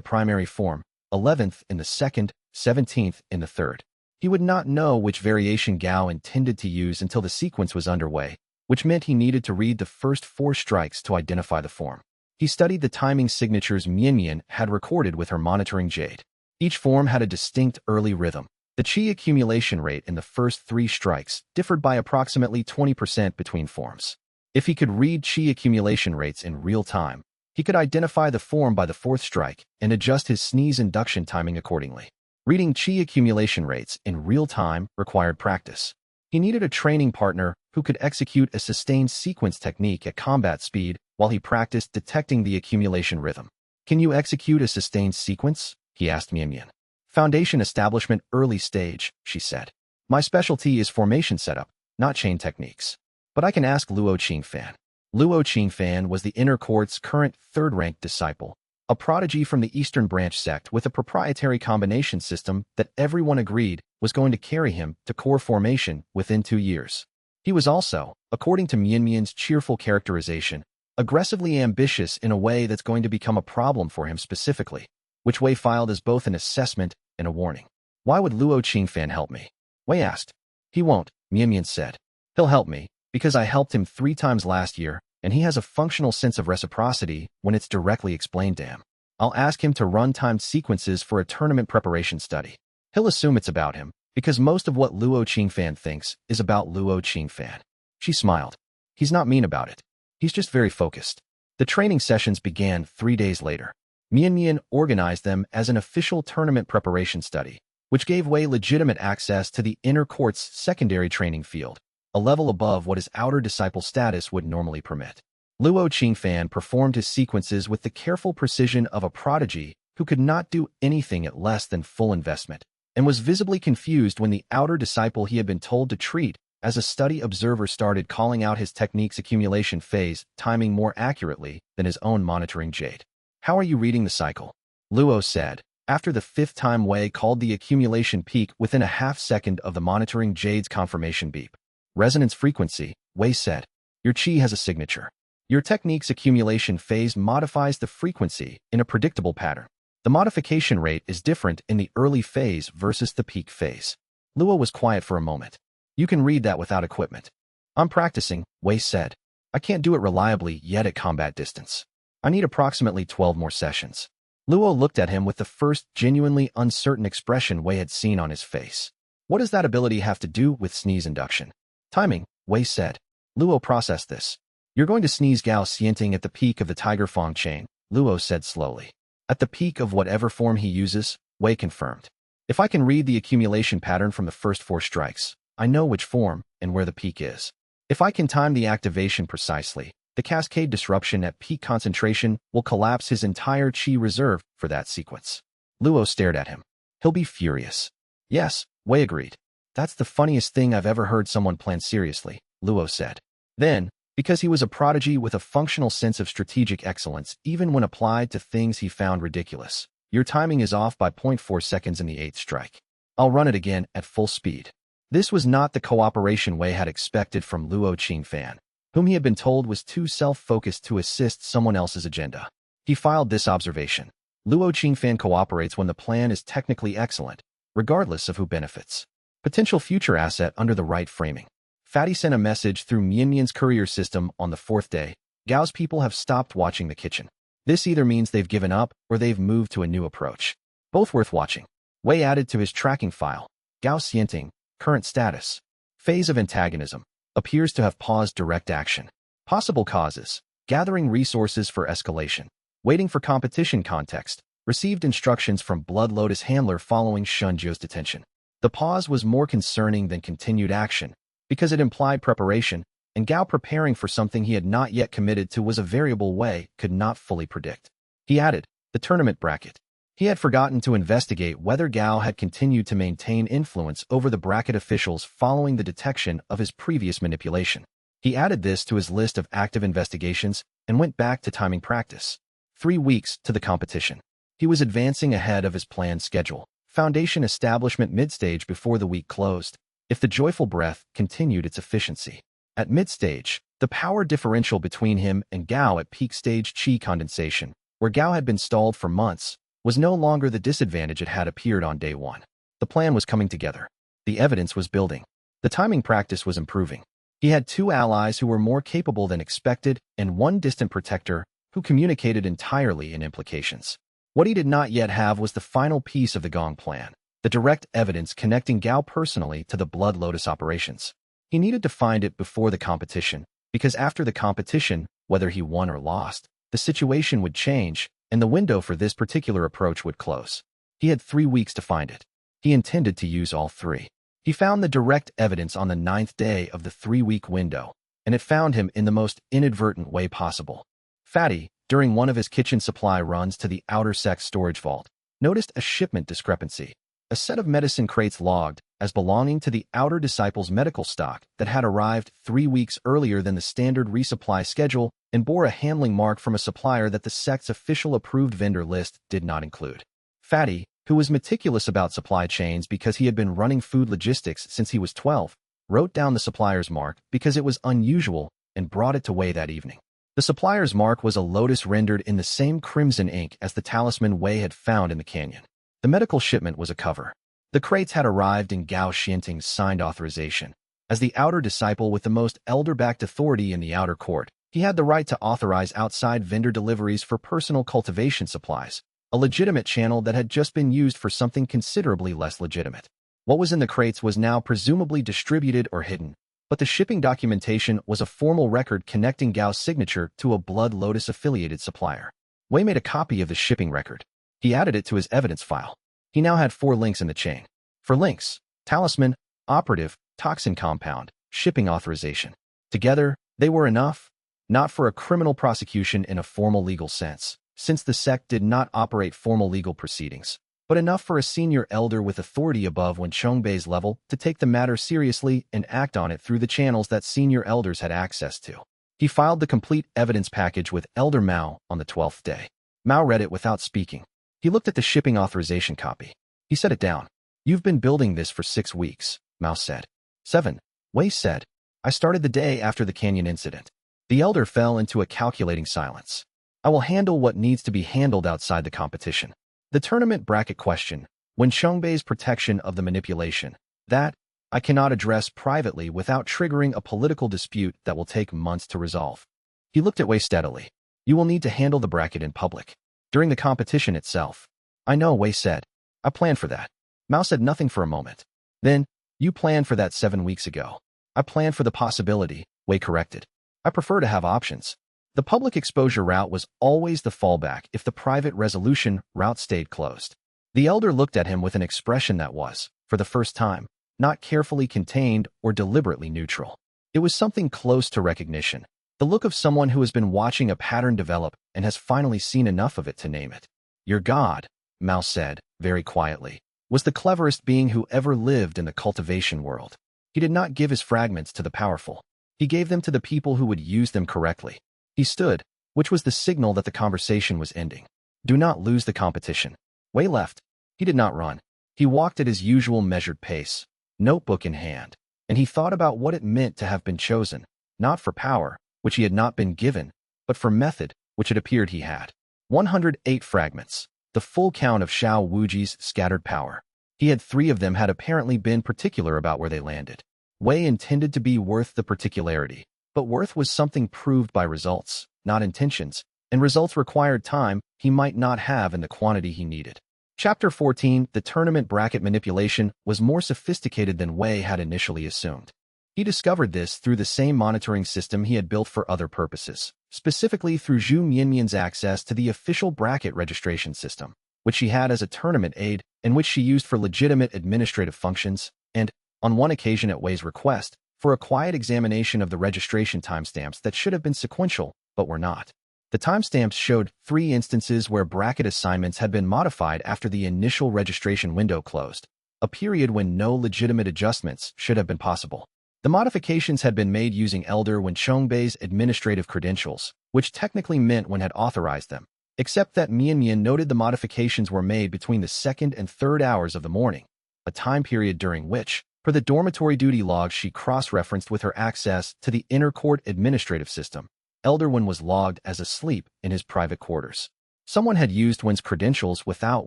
Speaker 1: primary form, 11th in the second, 17th in the third. He would not know which variation Gao intended to use until the sequence was underway, which meant he needed to read the first 4 strikes to identify the form. He studied the timing signatures Mianyan had recorded with her monitoring jade. Each form had a distinct early rhythm. The qi accumulation rate in the first 3 strikes differed by approximately 20% between forms. If he could read qi accumulation rates in real time, he could identify the form by the fourth strike and adjust his sneeze induction timing accordingly. Reading qi accumulation rates in real time required practice. He needed a training partner who could execute a sustained sequence technique at combat speed while he practiced detecting the accumulation rhythm. Can you execute a sustained sequence? He asked Mian. Foundation establishment early stage, she said. My specialty is formation setup, not chain techniques. But I can ask Luo Qingfan. Luo Qingfan was the inner court's current third-ranked disciple, a prodigy from the Eastern Branch sect with a proprietary combination system that everyone agreed was going to carry him to core formation within 2 years. He was also, according to Mian's cheerful characterization, aggressively ambitious in a way that's going to become a problem for him specifically, which Wei filed as both an assessment and a warning. Why would Luo Qingfan help me? Wei asked. He won't, Mian said. He'll help me, because I helped him 3 times last year, and he has a functional sense of reciprocity when it's directly explained to him. I'll ask him to run timed sequences for a tournament preparation study. He'll assume it's about him, because most of what Luo Qingfan thinks is about Luo Qingfan. She smiled. He's not mean about it. He's just very focused. The training sessions began 3 days later. Mian organized them as an official tournament preparation study, which gave Wei legitimate access to the inner court's secondary training field, a level above what his outer disciple status would normally permit. Luo Qingfan performed his sequences with the careful precision of a prodigy who could not do anything at less than full investment, and was visibly confused when the outer disciple he had been told to treat as a study observer started calling out his technique's accumulation phase timing more accurately than his own monitoring jade. How are you reading the cycle? Luo said, after the 5th time Wei called the accumulation peak within a half-second of the monitoring jade's confirmation beep. Resonance frequency, Wei said. Your qi has a signature. Your technique's accumulation phase modifies the frequency in a predictable pattern. The modification rate is different in the early phase versus the peak phase. Luo was quiet for a moment. You can read that without equipment. I'm practicing, Wei said. I can't do it reliably yet at combat distance. I need approximately 12 more sessions. Luo looked at him with the first genuinely uncertain expression Wei had seen on his face. What does that ability have to do with sneeze induction? Timing, Wei said. Luo processed this. You're going to sneeze Gao Xianting at the peak of the Tiger Fong chain, Luo said slowly. At the peak of whatever form he uses, Wei confirmed. If I can read the accumulation pattern from the first 4 strikes, I know which form and where the peak is. If I can time the activation precisely, the cascade disruption at peak concentration will collapse his entire qi reserve for that sequence. Luo stared at him. He'll be furious. Yes, Wei agreed. That's the funniest thing I've ever heard someone plan seriously, Luo said. Then, because he was a prodigy with a functional sense of strategic excellence even when applied to things he found ridiculous, your timing is off by 0.4 seconds in the 8th strike. I'll run it again at full speed. This was not the cooperation Wei had expected from Luo Qingfan, whom he had been told was too self-focused to assist someone else's agenda. He filed this observation. Luo Qingfan cooperates when the plan is technically excellent, regardless of who benefits. Potential future asset under the right framing. Fatty sent a message through Mian's courier system on the 4th day. Gao's people have stopped watching the kitchen. This either means they've given up or they've moved to a new approach. Both worth watching. Wei added to his tracking file. Gao Xianting, current status. Phase of antagonism. Appears to have paused direct action. Possible causes. Gathering resources for escalation. Waiting for competition context. Received instructions from Blood Lotus handler following Shunzhou's detention. The pause was more concerning than continued action, because it implied preparation, and Gao preparing for something he had not yet committed to was a variable Wei could not fully predict. He added, the tournament bracket. He had forgotten to investigate whether Gao had continued to maintain influence over the bracket officials following the detection of his previous manipulation. He added this to his list of active investigations and went back to timing practice. 3 weeks to the competition. He was advancing ahead of his planned schedule. Foundation establishment mid-stage before the week closed, if the joyful breath continued its efficiency. At mid-stage, the power differential between him and Gao at peak stage qi condensation, where Gao had been stalled for months, was no longer the disadvantage it had appeared on day 1. The plan was coming together. The evidence was building. The timing practice was improving. He had 2 allies who were more capable than expected and 1 distant protector who communicated entirely in implications. What he did not yet have was the final piece of the Gong plan, the direct evidence connecting Gao personally to the Blood Lotus operations. He needed to find it before the competition, because after the competition, whether he won or lost, the situation would change, and the window for this particular approach would close. He had 3 weeks to find it. He intended to use all 3. He found the direct evidence on the 9th day of the 3-week window, and it found him in the most inadvertent way possible. Fatty, during one of his kitchen supply runs to the outer sects storage vault, noticed a shipment discrepancy. A set of medicine crates logged as belonging to the outer disciples' medical stock that had arrived 3 weeks earlier than the standard resupply schedule and bore a handling mark from a supplier that the sect's official approved vendor list did not include. Fatty, who was meticulous about supply chains because he had been running food logistics since he was 12, wrote down the supplier's mark because it was unusual and brought it to Wei that evening. The supplier's mark was a lotus rendered in the same crimson ink as the talisman Wei had found in the canyon. The medical shipment was a cover. The crates had arrived in Gao Xianting's signed authorization. As the outer disciple with the most elder-backed authority in the outer court, he had the right to authorize outside vendor deliveries for personal cultivation supplies, a legitimate channel that had just been used for something considerably less legitimate. What was in the crates was now presumably distributed or hidden, but the shipping documentation was a formal record connecting Gao's signature to a Blood Lotus-affiliated supplier. Wei made a copy of the shipping record. He added it to his evidence file. He now had 4 links in the chain. For links: talisman, operative, toxin compound, shipping authorization. Together, they were enough, not for a criminal prosecution in a formal legal sense, since the sect did not operate formal legal proceedings, but enough for a senior elder with authority above Wen Chongbei's level to take the matter seriously and act on it through the channels that senior elders had access to. He filed the complete evidence package with Elder Mao on the 12th day. Mao read it without speaking. He looked at the shipping authorization copy. He set it down. "You've been building this for 6 weeks, Mao said. 7, Wei said. "I started the day after the canyon incident." The elder fell into a calculating silence. "I will handle what needs to be handled outside the competition. The tournament bracket question, Wen Chongbei's protection of the manipulation, that I cannot address privately without triggering a political dispute that will take months to resolve." He looked at Wei steadily. "You will need to handle the bracket in public, during the competition itself." "I know," Wei said. "I planned for that." Mao said nothing for a moment. "Then, you planned for that 7 weeks ago." "I planned for the possibility," Wei corrected. "I prefer to have options." The public exposure route was always the fallback if the private resolution route stayed closed. The elder looked at him with an expression that was, for the first time, not carefully contained or deliberately neutral. It was something close to recognition, the look of someone who has been watching a pattern develop and has finally seen enough of it to name it. "Your god," Mao said, very quietly, "was the cleverest being who ever lived in the cultivation world. He did not give his fragments to the powerful. He gave them to the people who would use them correctly." He stood, which was the signal that the conversation was ending. "Do not lose the competition." Wei left. He did not run. He walked at his usual measured pace, notebook in hand, and he thought about what it meant to have been chosen, not for power, which he had not been given, but for method, which it appeared he had. 108 fragments, the full count of Xiao Wuji's scattered power. He had 3 of them had apparently been particular about where they landed. Wei intended to be worth the particularity, but worth was something proved by results, not intentions, and results required time he might not have in the quantity he needed. Chapter 14, the tournament bracket manipulation, was more sophisticated than Wei had initially assumed. He discovered this through the same monitoring system he had built for other purposes, specifically through Zhu Mianmian's access to the official bracket registration system, which she had as a tournament aid and which she used for legitimate administrative functions, and, on one occasion at Wei's request, for a quiet examination of the registration timestamps that should have been sequential, but were not. The timestamps showed 3 instances where bracket assignments had been modified after the initial registration window closed, a period when no legitimate adjustments should have been possible. The modifications had been made using Elder Wen Chongbei's administrative credentials, which technically meant Wen had authorized them, except that Mianmian noted the modifications were made between the 2nd and 3rd hours of the morning, a time period during which, per the dormitory duty logs she cross-referenced with her access to the inner court administrative system, Elder Wen was logged as asleep in his private quarters. Someone had used Wen's credentials without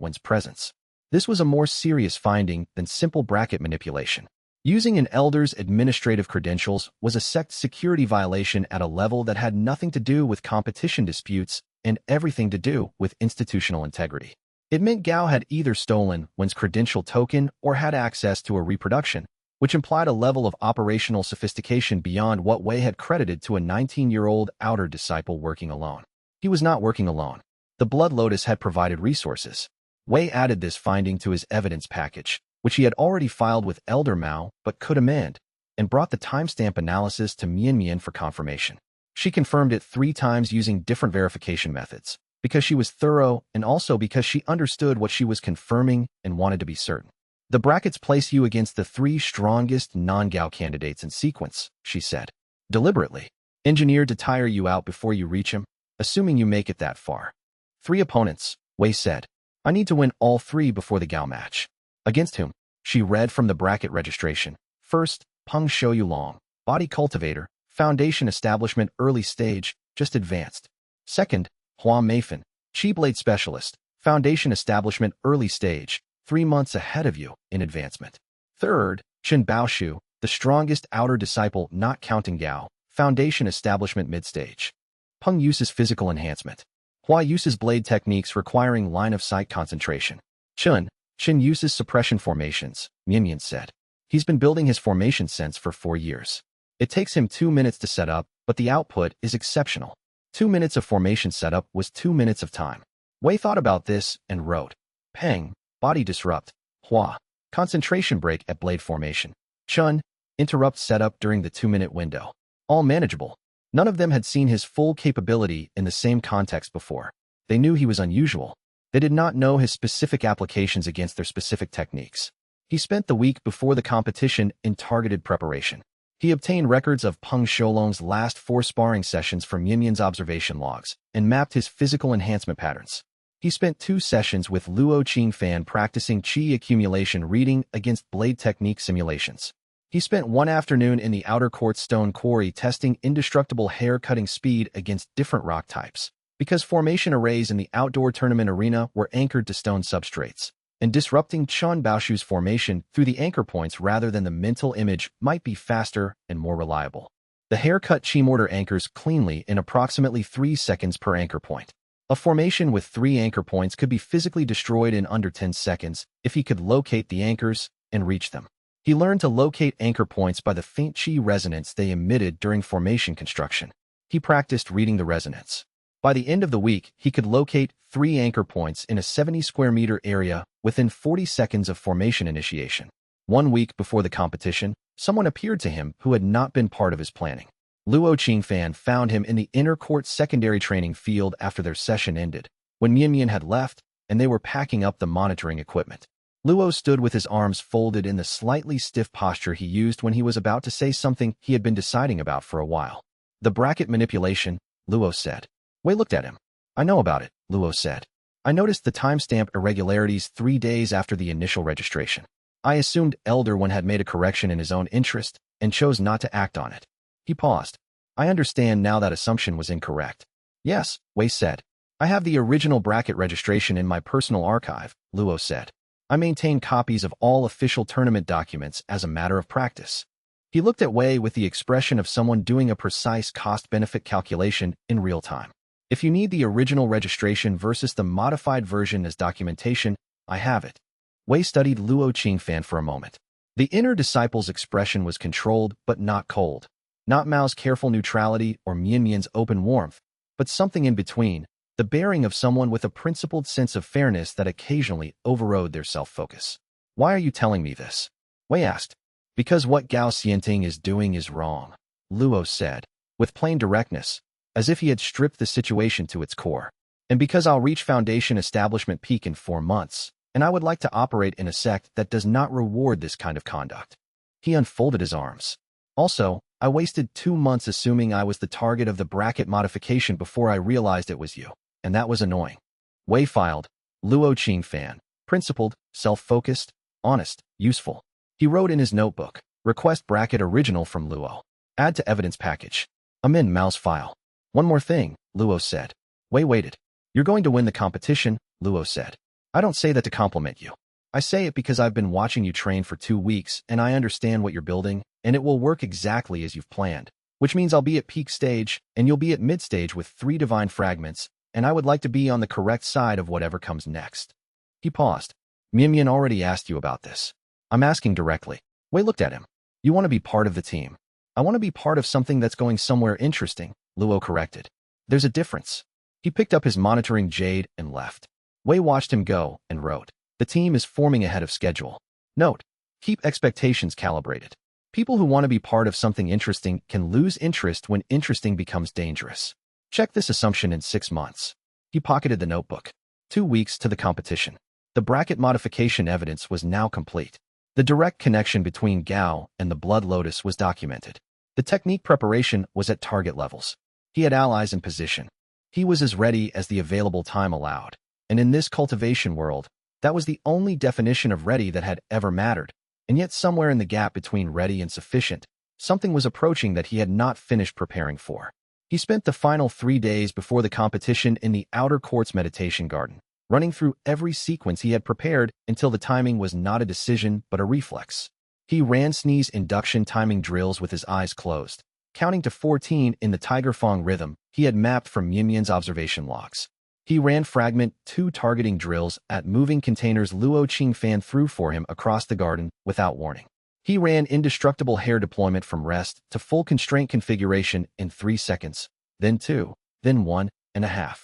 Speaker 1: Wen's presence. This was a more serious finding than simple bracket manipulation. Using an elder's administrative credentials was a sect security violation at a level that had nothing to do with competition disputes and everything to do with institutional integrity. It meant Gao had either stolen Wen's credential token or had access to a reproduction, which implied a level of operational sophistication beyond what Wei had credited to a 19-year-old outer disciple working alone. He was not working alone. The Blood Lotus had provided resources. Wei added this finding to his evidence package, which he had already filed with Elder Mao but could amend, and brought the timestamp analysis to Mian for confirmation. She confirmed it 3 times using different verification methods, because she was thorough and also because she understood what she was confirming and wanted to be certain. The brackets place you against the 3 strongest non-Gao candidates in sequence, she said. Deliberately. Engineered to tire you out before you reach him, assuming you make it that far. 3 opponents, Wei said. I need to win all 3 before the Gao match. Against whom? She read from the bracket registration. First, Peng Shouyulong, body cultivator, foundation establishment early stage, just advanced. Second, Hua Meifan, chi blade specialist, foundation establishment early stage, 3 months ahead of you in advancement. Third, Chen Baoshu, the strongest outer disciple not counting Gao, foundation establishment mid-stage. Peng uses physical enhancement. Hua uses blade techniques requiring line-of-sight concentration. Chen uses suppression formations, Mian said. He's been building his formation sense for 4 years. It takes him 2 minutes to set up, but the output is exceptional. 2 minutes of formation setup was 2 minutes of time. Wei thought about this and wrote. Peng, body disrupt. Hua, concentration break at blade formation. Chen, interrupt setup during the 2-minute window. All manageable. None of them had seen his full capability in the same context before. They knew he was unusual. They did not know his specific applications against their specific techniques. He spent the week before the competition in targeted preparation. He obtained records of Peng Shoulong's last 4 sparring sessions from Mian's observation logs and mapped his physical enhancement patterns. He spent 2 sessions with Luo Qingfan practicing qi accumulation reading against blade technique simulations. He spent 1 afternoon in the outer court stone quarry testing indestructible hair-cutting speed against different rock types, because formation arrays in the outdoor tournament arena were anchored to stone substrates, and disrupting Chen Baoshu's formation through the anchor points rather than the mental image might be faster and more reliable. The haircut chi mortar anchors cleanly in approximately 3 seconds per anchor point. A formation with 3 anchor points could be physically destroyed in under 10 seconds if he could locate the anchors and reach them. He learned to locate anchor points by the faint chi resonance they emitted during formation construction. He practiced reading the resonance. By the end of the week, he could locate 3 anchor points in a 70 square meter area within 40 seconds of formation initiation. 1 week before the competition, someone appeared to him who had not been part of his planning. Luo Qingfan found him in the inner court secondary training field after their session ended, when Mian had left and they were packing up the monitoring equipment. Luo stood with his arms folded in the slightly stiff posture he used when he was about to say something he had been deciding about for a while. The bracket manipulation, Luo said. Wei looked at him. I know about it, Luo said. I noticed the timestamp irregularities 3 days after the initial registration. I assumed Elder One had made a correction in his own interest and chose not to act on it. He paused. I understand now that assumption was incorrect. Yes, Wei said. I have the original bracket registration in my personal archive, Luo said. I maintain copies of all official tournament documents as a matter of practice. He looked at Wei with the expression of someone doing a precise cost-benefit calculation in real time. If you need the original registration versus the modified version as documentation, I have it. Wei studied Luo Qingfan for a moment. The inner disciple's expression was controlled but not cold. Not Mao's careful neutrality or Mian's open warmth, but something in between, the bearing of someone with a principled sense of fairness that occasionally overrode their self-focus. Why are you telling me this? Wei asked. Because what Gao Xianting is doing is wrong, Luo said, with plain directness, as if he had stripped the situation to its core. And because I'll reach foundation establishment peak in 4 months, and I would like to operate in a sect that does not reward this kind of conduct. He unfolded his arms. Also, I wasted 2 months assuming I was the target of the bracket modification before I realized it was you, and that was annoying. Wei filed, Luo Qingfan, principled, self-focused, honest, useful. He wrote in his notebook, request bracket original from Luo. Add to evidence package. Amend mouse file. One more thing, Luo said. Wei waited. You're going to win the competition, Luo said. I don't say that to compliment you. I say it because I've been watching you train for 2 weeks and I understand what you're building, and it will work exactly as you've planned, which means I'll be at peak stage and you'll be at mid-stage with 3 divine fragments, and I would like to be on the correct side of whatever comes next. He paused. Mian already asked you about this. I'm asking directly. Wei looked at him. You want to be part of the team. I want to be part of something that's going somewhere interesting, Luo corrected. There's a difference. He picked up his monitoring jade and left. Wei watched him go and wrote, the team is forming ahead of schedule. Note, keep expectations calibrated. People who want to be part of something interesting can lose interest when interesting becomes dangerous. Check this assumption in 6 months. He pocketed the notebook. 2 weeks to the competition. The bracket modification evidence was now complete. The direct connection between Gao and the Blood Lotus was documented. The technique preparation was at target levels. He had allies in position. He was as ready as the available time allowed. And in this cultivation world, that was the only definition of ready that had ever mattered. And yet somewhere in the gap between ready and sufficient, something was approaching that he had not finished preparing for. He spent the final 3 days before the competition in the outer court's meditation garden, running through every sequence he had prepared until the timing was not a decision but a reflex. He ran sneeze induction timing drills with his eyes closed, counting to 14 in the Tiger Fong rhythm he had mapped from Yinyan's observation logs. He ran fragment 2 targeting drills at moving containers Luo Qingfan threw for him across the garden without warning. He ran indestructible hair deployment from rest to full constraint configuration in 3 seconds, then 2, then 1.5.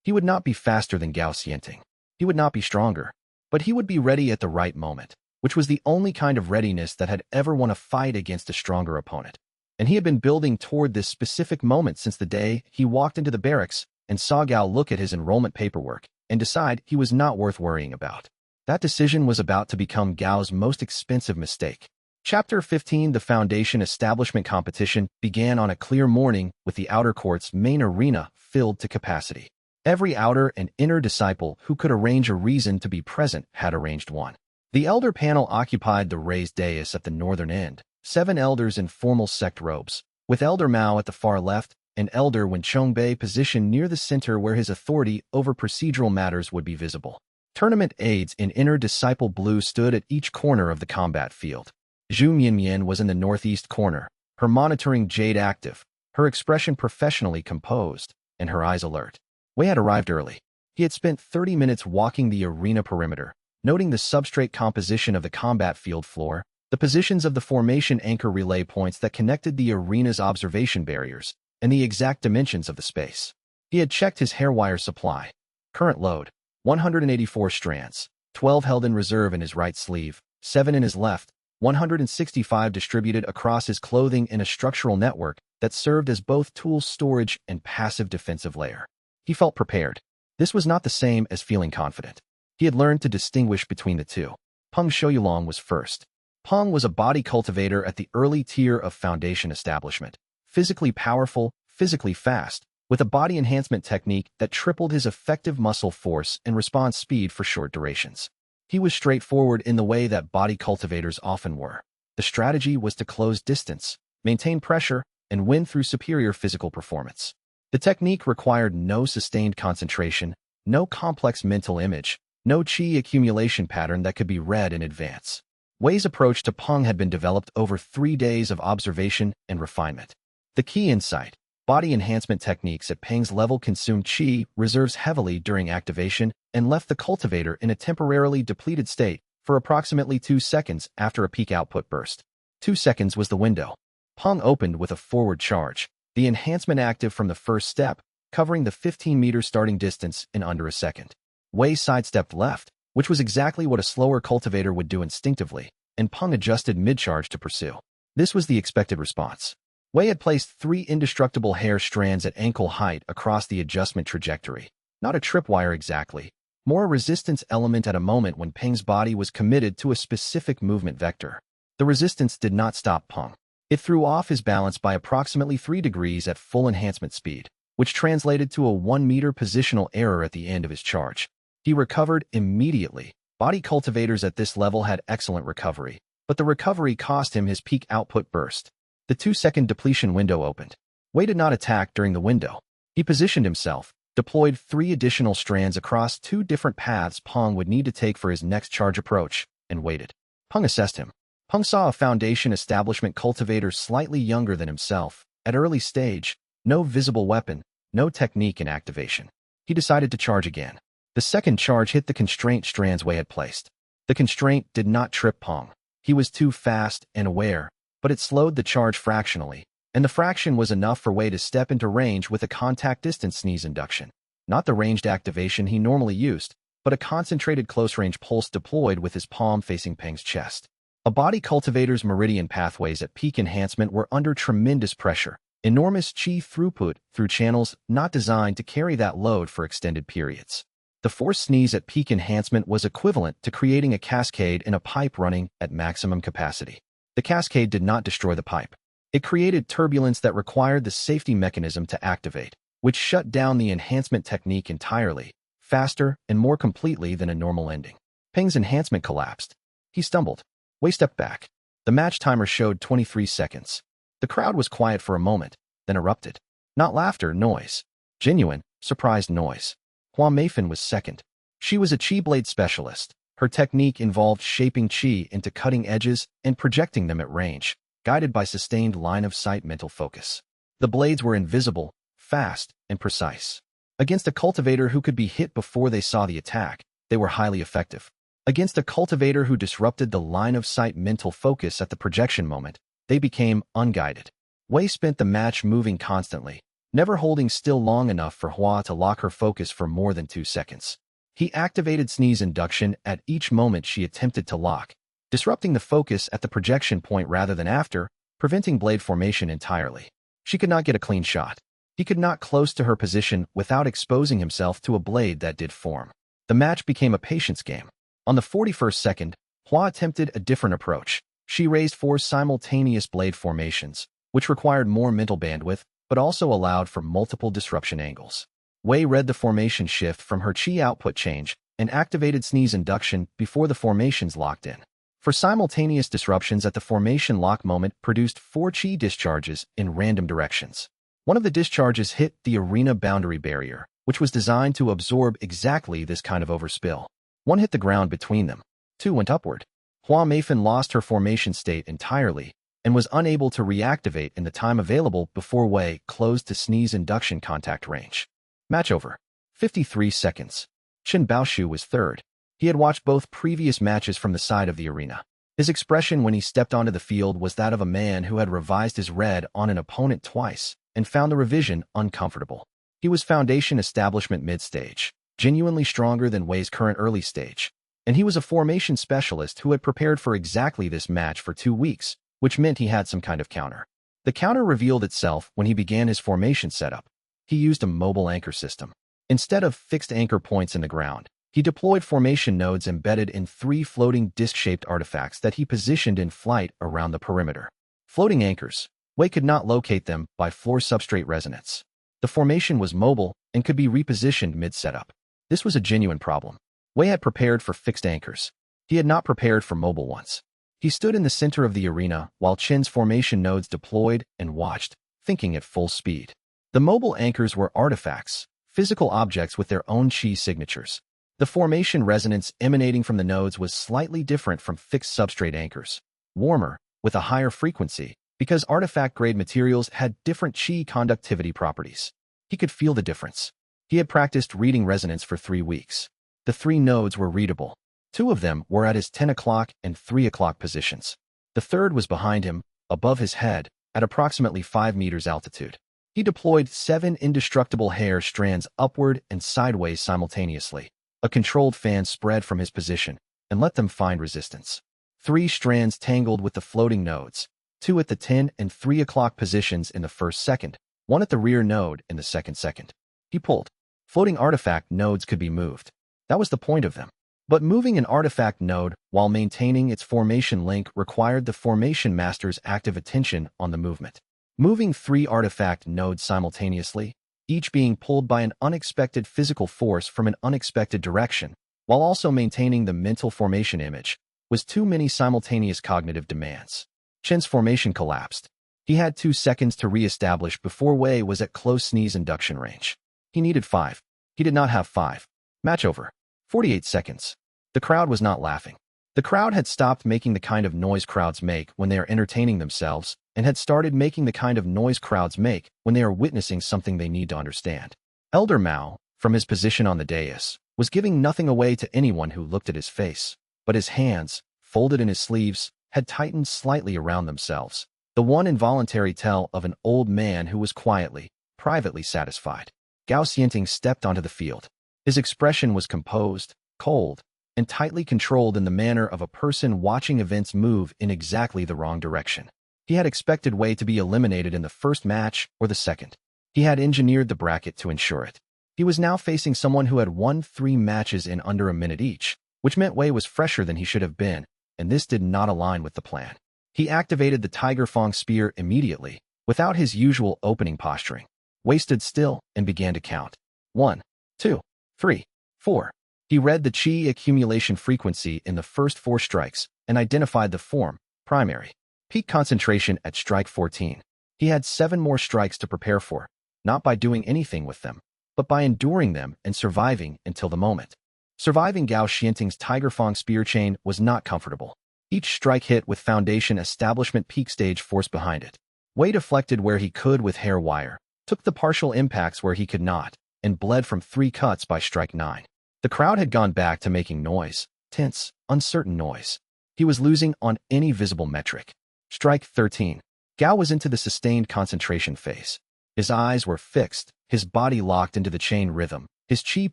Speaker 1: He would not be faster than Gao Xianting. He would not be stronger, but he would be ready at the right moment, which was the only kind of readiness that had ever won a fight against a stronger opponent. And he had been building toward this specific moment since the day he walked into the barracks and saw Gao look at his enrollment paperwork and decide he was not worth worrying about. That decision was about to become Gao's most expensive mistake. Chapter 15 The Foundation Establishment Competition began on a clear morning with the outer court's main arena filled to capacity. Every outer and inner disciple who could arrange a reason to be present had arranged one. The elder panel occupied the raised dais at the northern end, 7 elders in formal sect robes, with Elder Mao at the far left and Elder Wen Chongbei positioned near the center where his authority over procedural matters would be visible. Tournament aides in inner disciple blue stood at each corner of the combat field. Zhu Mianmian was in the northeast corner, her monitoring jade active, her expression professionally composed, and her eyes alert. Wei had arrived early. He had spent 30 minutes walking the arena perimeter, noting the substrate composition of the combat field floor, the positions of the formation anchor relay points that connected the arena's observation barriers, and the exact dimensions of the space. He had checked his hair wire supply. Current load, 184 strands, 12 held in reserve in his right sleeve, 7 in his left, 165 distributed across his clothing in a structural network that served as both tool storage and passive defensive layer. He felt prepared. This was not the same as feeling confident. He had learned to distinguish between the two. Peng Shouyulong was first. Peng was a body cultivator at the early tier of Foundation establishment. Physically powerful, physically fast, with a body enhancement technique that tripled his effective muscle force and response speed for short durations. He was straightforward in the way that body cultivators often were. The strategy was to close distance, maintain pressure, and win through superior physical performance. The technique required no sustained concentration, no complex mental image, no qi accumulation pattern that could be read in advance. Wei's approach to Peng had been developed over 3 days of observation and refinement. The key insight, body enhancement techniques at Peng's level consumed qi reserves heavily during activation and left the cultivator in a temporarily depleted state for approximately 2 seconds after a peak output burst. 2 seconds was the window. Peng opened with a forward charge, the enhancement active from the first step, covering the 15-meter starting distance in under a second. Wei sidestepped left, which was exactly what a slower cultivator would do instinctively, and Peng adjusted mid-charge to pursue. This was the expected response. Wei had placed 3 indestructible hair strands at ankle height across the adjustment trajectory. Not a tripwire exactly, more a resistance element at a moment when Peng's body was committed to a specific movement vector. The resistance did not stop Peng. It threw off his balance by approximately 3 degrees at full enhancement speed, which translated to a 1-meter positional error at the end of his charge. He recovered immediately. Body cultivators at this level had excellent recovery, but the recovery cost him his peak output burst. The 2-second depletion window opened. Wei did not attack during the window. He positioned himself, deployed 3 additional strands across 2 different paths Peng would need to take for his next charge approach, and waited. Peng assessed him. Peng saw a Foundation establishment cultivator slightly younger than himself, at early stage, no visible weapon, no technique in activation. He decided to charge again. The second charge hit the constraint strands Wei had placed. The constraint did not trip Peng. He was too fast and aware, but it slowed the charge fractionally, and the fraction was enough for Wei to step into range with a contact distance sneeze induction. Not the ranged activation he normally used, but a concentrated close-range pulse deployed with his palm facing Peng's chest. A body cultivator's meridian pathways at peak enhancement were under tremendous pressure, enormous chi throughput through channels not designed to carry that load for extended periods. The force sneeze at peak enhancement was equivalent to creating a cascade in a pipe running at maximum capacity. The cascade did not destroy the pipe. It created turbulence that required the safety mechanism to activate, which shut down the enhancement technique entirely, faster and more completely than a normal ending. Peng's enhancement collapsed. He stumbled. Wei stepped back. The match timer showed 23 seconds. The crowd was quiet for a moment, then erupted. Not laughter, noise. Genuine, surprised noise. Hua Meifan was second. She was a chi blade specialist. Her technique involved shaping chi into cutting edges and projecting them at range, guided by sustained line-of-sight mental focus. The blades were invisible, fast, and precise. Against a cultivator who could be hit before they saw the attack, they were highly effective. Against a cultivator who disrupted the line-of-sight mental focus at the projection moment, they became unguided. Wei spent the match moving constantly, never holding still long enough for Hua to lock her focus for more than 2 seconds. He activated sneeze induction at each moment she attempted to lock, disrupting the focus at the projection point rather than after, preventing blade formation entirely. She could not get a clean shot. He could not close to her position without exposing himself to a blade that did form. The match became a patience game. On the 41st second, Hua attempted a different approach. She raised 4 simultaneous blade formations, which required more mental bandwidth, but also allowed for multiple disruption angles. Wei read the formation shift from her chi output change and activated sneeze induction before the formations locked in. For simultaneous disruptions at the formation lock moment produced 4 chi discharges in random directions. One of the discharges hit the arena boundary barrier, which was designed to absorb exactly this kind of overspill. One hit the ground between them. 2 went upward. Hua Meifan lost her formation state entirely and was unable to reactivate in the time available before Wei closed to sneeze induction contact range. Match over. 53 seconds. Chen Baoshu was third. He had watched both previous matches from the side of the arena. His expression when he stepped onto the field was that of a man who had revised his read on an opponent twice and found the revision uncomfortable. He was foundation establishment mid-stage, genuinely stronger than Wei's current early stage, and he was a formation specialist who had prepared for exactly this match for 2 weeks, which meant he had some kind of counter. The counter revealed itself when he began his formation setup. He used a mobile anchor system. Instead of fixed anchor points in the ground, he deployed formation nodes embedded in 3 floating disc-shaped artifacts that he positioned in flight around the perimeter. Floating anchors. Wei could not locate them by floor substrate resonance. The formation was mobile and could be repositioned mid-setup. This was a genuine problem. Wei had prepared for fixed anchors. He had not prepared for mobile ones. He stood in the center of the arena while Chen's formation nodes deployed and watched, thinking at full speed. The mobile anchors were artifacts, physical objects with their own chi signatures. The formation resonance emanating from the nodes was slightly different from fixed substrate anchors, warmer, with a higher frequency, because artifact-grade materials had different chi conductivity properties. He could feel the difference. He had practiced reading resonance for 3 weeks. The 3 nodes were readable. 2 of them were at his 10 o'clock and 3 o'clock positions. The third was behind him, above his head, at approximately 5 meters altitude. He deployed 7 indestructible hair strands upward and sideways simultaneously. A controlled fan spread from his position and let them find resistance. 3 strands tangled with the floating nodes, 2 at the 10 and 3 o'clock positions in the first second, 1 at the rear node in the second second. He pulled. Floating artifact nodes could be moved. That was the point of them. But moving an artifact node while maintaining its formation link required the formation master's active attention on the movement. Moving 3 artifact nodes simultaneously, each being pulled by an unexpected physical force from an unexpected direction, while also maintaining the mental formation image, was too many simultaneous cognitive demands. Chen's formation collapsed. He had 2 seconds to re-establish before Wei was at close sneeze induction range. He needed 5. He did not have 5. Match over. 48 seconds. The crowd was not laughing. The crowd had stopped making the kind of noise crowds make when they are entertaining themselves and had started making the kind of noise crowds make when they are witnessing something they need to understand. Elder Mao, from his position on the dais, was giving nothing away to anyone who looked at his face, but his hands, folded in his sleeves, had tightened slightly around themselves. The one involuntary tell of an old man who was quietly, privately satisfied. Gao Xianting stepped onto the field. His expression was composed, cold, and tightly controlled in the manner of a person watching events move in exactly the wrong direction. He had expected Wei to be eliminated in the first match or the second. He had engineered the bracket to ensure it. He was now facing someone who had won 3 matches in under a minute each, which meant Wei was fresher than he should have been, and this did not align with the plan. He activated the Tiger Fang spear immediately, without his usual opening posturing. Wei stood still and began to count. 1, 2, 3, 4. He read the qi accumulation frequency in the first 4 strikes and identified the form, primary. Peak concentration at strike 14. He had 7 more strikes to prepare for, not by doing anything with them, but by enduring them and surviving until the moment. Surviving Gao Xianting's Tiger Fang spear chain was not comfortable. Each strike hit with foundation establishment peak stage force behind it. Wei deflected where he could with hair wire, took the partial impacts where he could not, and bled from 3 cuts by strike 9. The crowd had gone back to making noise, tense, uncertain noise. He was losing on any visible metric. Strike 13. Gao was into the sustained concentration phase. His eyes were fixed, his body locked into the chain rhythm, his qi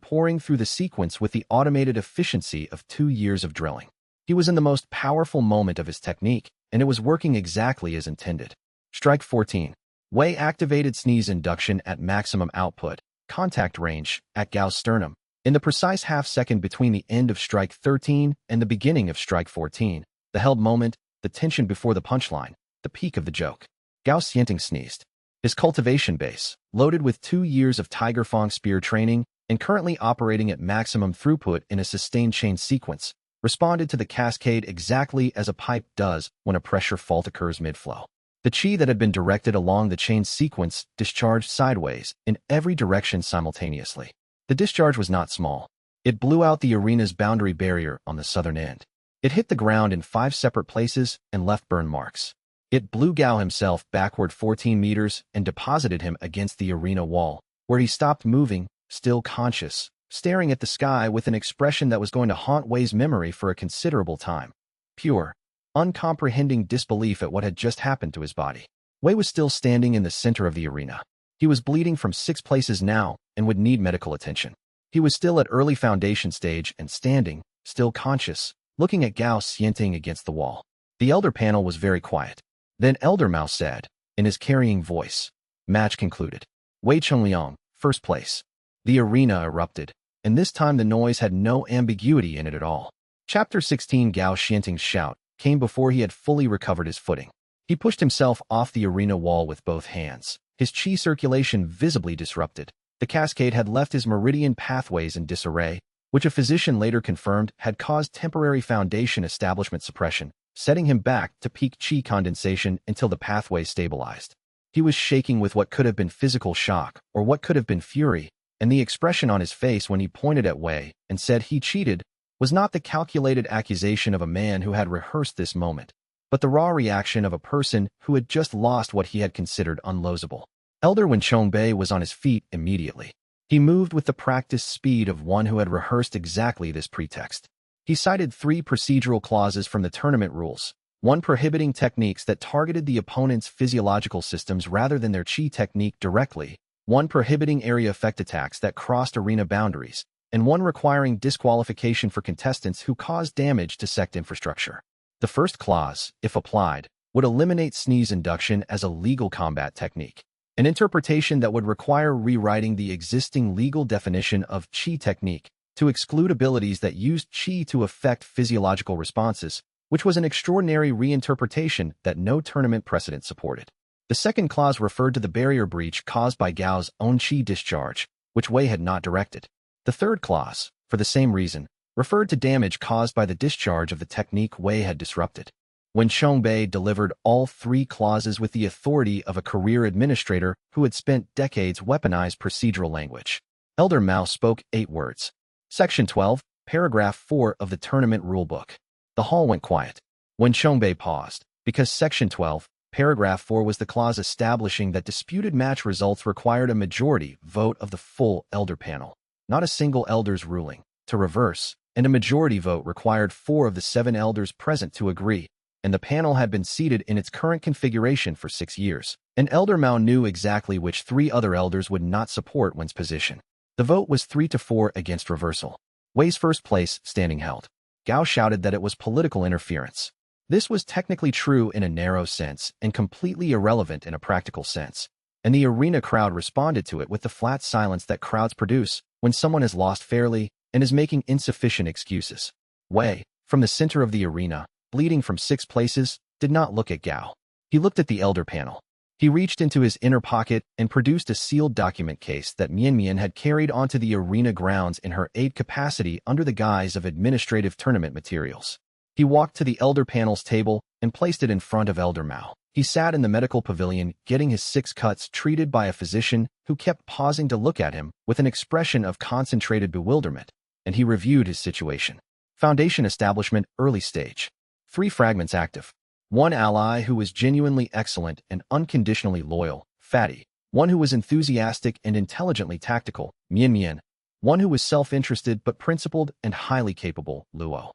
Speaker 1: pouring through the sequence with the automated efficiency of 2 years of drilling. He was in the most powerful moment of his technique, and it was working exactly as intended. Strike 14. Wei activated sneeze induction at maximum output, contact range, at Gao's sternum. In the precise half-second between the end of strike 13 and the beginning of strike 14, the held moment, the tension before the punchline, the peak of the joke. Gao Xianting sneezed. His cultivation base, loaded with 2 years of Tiger Fang spear training and currently operating at maximum throughput in a sustained chain sequence, responded to the cascade exactly as a pipe does when a pressure fault occurs mid-flow. The qi that had been directed along the chain sequence discharged sideways in every direction simultaneously. The discharge was not small. It blew out the arena's boundary barrier on the southern end. It hit the ground in 5 separate places and left burn marks. It blew Gao himself backward 14 meters and deposited him against the arena wall, where he stopped moving, still conscious, staring at the sky with an expression that was going to haunt Wei's memory for a considerable time. Pure, uncomprehending disbelief at what had just happened to his body. Wei was still standing in the center of the arena. He was bleeding from 6 places now and would need medical attention. He was still at early foundation stage and standing, still conscious, looking at Gao Xianting against the wall. The elder panel was very quiet. Then Elder Mao said, in his carrying voice, "Match concluded. Wei Chengliang, first place." The arena erupted, and this time the noise had no ambiguity in it at all. Chapter 16. Gao Xianting's shout came before he had fully recovered his footing. He pushed himself off the arena wall with both hands, his qi circulation visibly disrupted. The cascade had left his meridian pathways in disarray, which a physician later confirmed had caused temporary foundation establishment suppression, setting him back to peak qi condensation until the pathway stabilized. He was shaking with what could have been physical shock or what could have been fury, and the expression on his face when he pointed at Wei and said he cheated was not the calculated accusation of a man who had rehearsed this moment, but the raw reaction of a person who had just lost what he had considered unlosable. Elder Wen Chongbei was on his feet immediately. He moved with the practiced speed of one who had rehearsed exactly this pretext. He cited 3 procedural clauses from the tournament rules, one prohibiting techniques that targeted the opponent's physiological systems rather than their qi technique directly, one prohibiting area effect attacks that crossed arena boundaries, and one requiring disqualification for contestants who caused damage to sect infrastructure. The first clause, if applied, would eliminate sneeze induction as a legal combat technique, an interpretation that would require rewriting the existing legal definition of qi technique to exclude abilities that used qi to affect physiological responses, which was an extraordinary reinterpretation that no tournament precedent supported. The second clause referred to the barrier breach caused by Gao's own qi discharge, which Wei had not directed. The third clause, for the same reason, referred to damage caused by the discharge of the technique Wei had disrupted. Wen Chongbei delivered all 3 clauses with the authority of a career administrator who had spent decades weaponized procedural language. Elder Mao spoke 8 words. Section 12, Paragraph 4 of the tournament rulebook. The hall went quiet. Wen Chongbei paused, because Section 12, Paragraph 4 was the clause establishing that disputed match results required a majority vote of the full elder panel, not a single elder's ruling, to reverse, and a majority vote required 4 of the 7 elders present to agree. and the panel had been seated in its current configuration for 6 years. And Elder Mao knew exactly which 3 other elders would not support Wen's position. The vote was 3-4 against reversal. Wei's first place standing held. Gao shouted that it was political interference. This was technically true in a narrow sense and completely irrelevant in a practical sense. And the arena crowd responded to it with the flat silence that crowds produce when someone has lost fairly and is making insufficient excuses. Wei, from the center of the arena, bleeding from 6 places, did not look at Gao. He looked at the elder panel. He reached into his inner pocket and produced a sealed document case that Mian Mian had carried onto the arena grounds in her aid capacity under the guise of administrative tournament materials. He walked to the elder panel's table and placed it in front of Elder Mao. He sat in the medical pavilion getting his 6 cuts treated by a physician who kept pausing to look at him with an expression of concentrated bewilderment, and he reviewed his situation. Foundation establishment, early stage. 3 fragments active. 1 ally who was genuinely excellent and unconditionally loyal, Fatty. 1 who was enthusiastic and intelligently tactical, Mian Mian. 1 who was self-interested but principled and highly capable, Luo.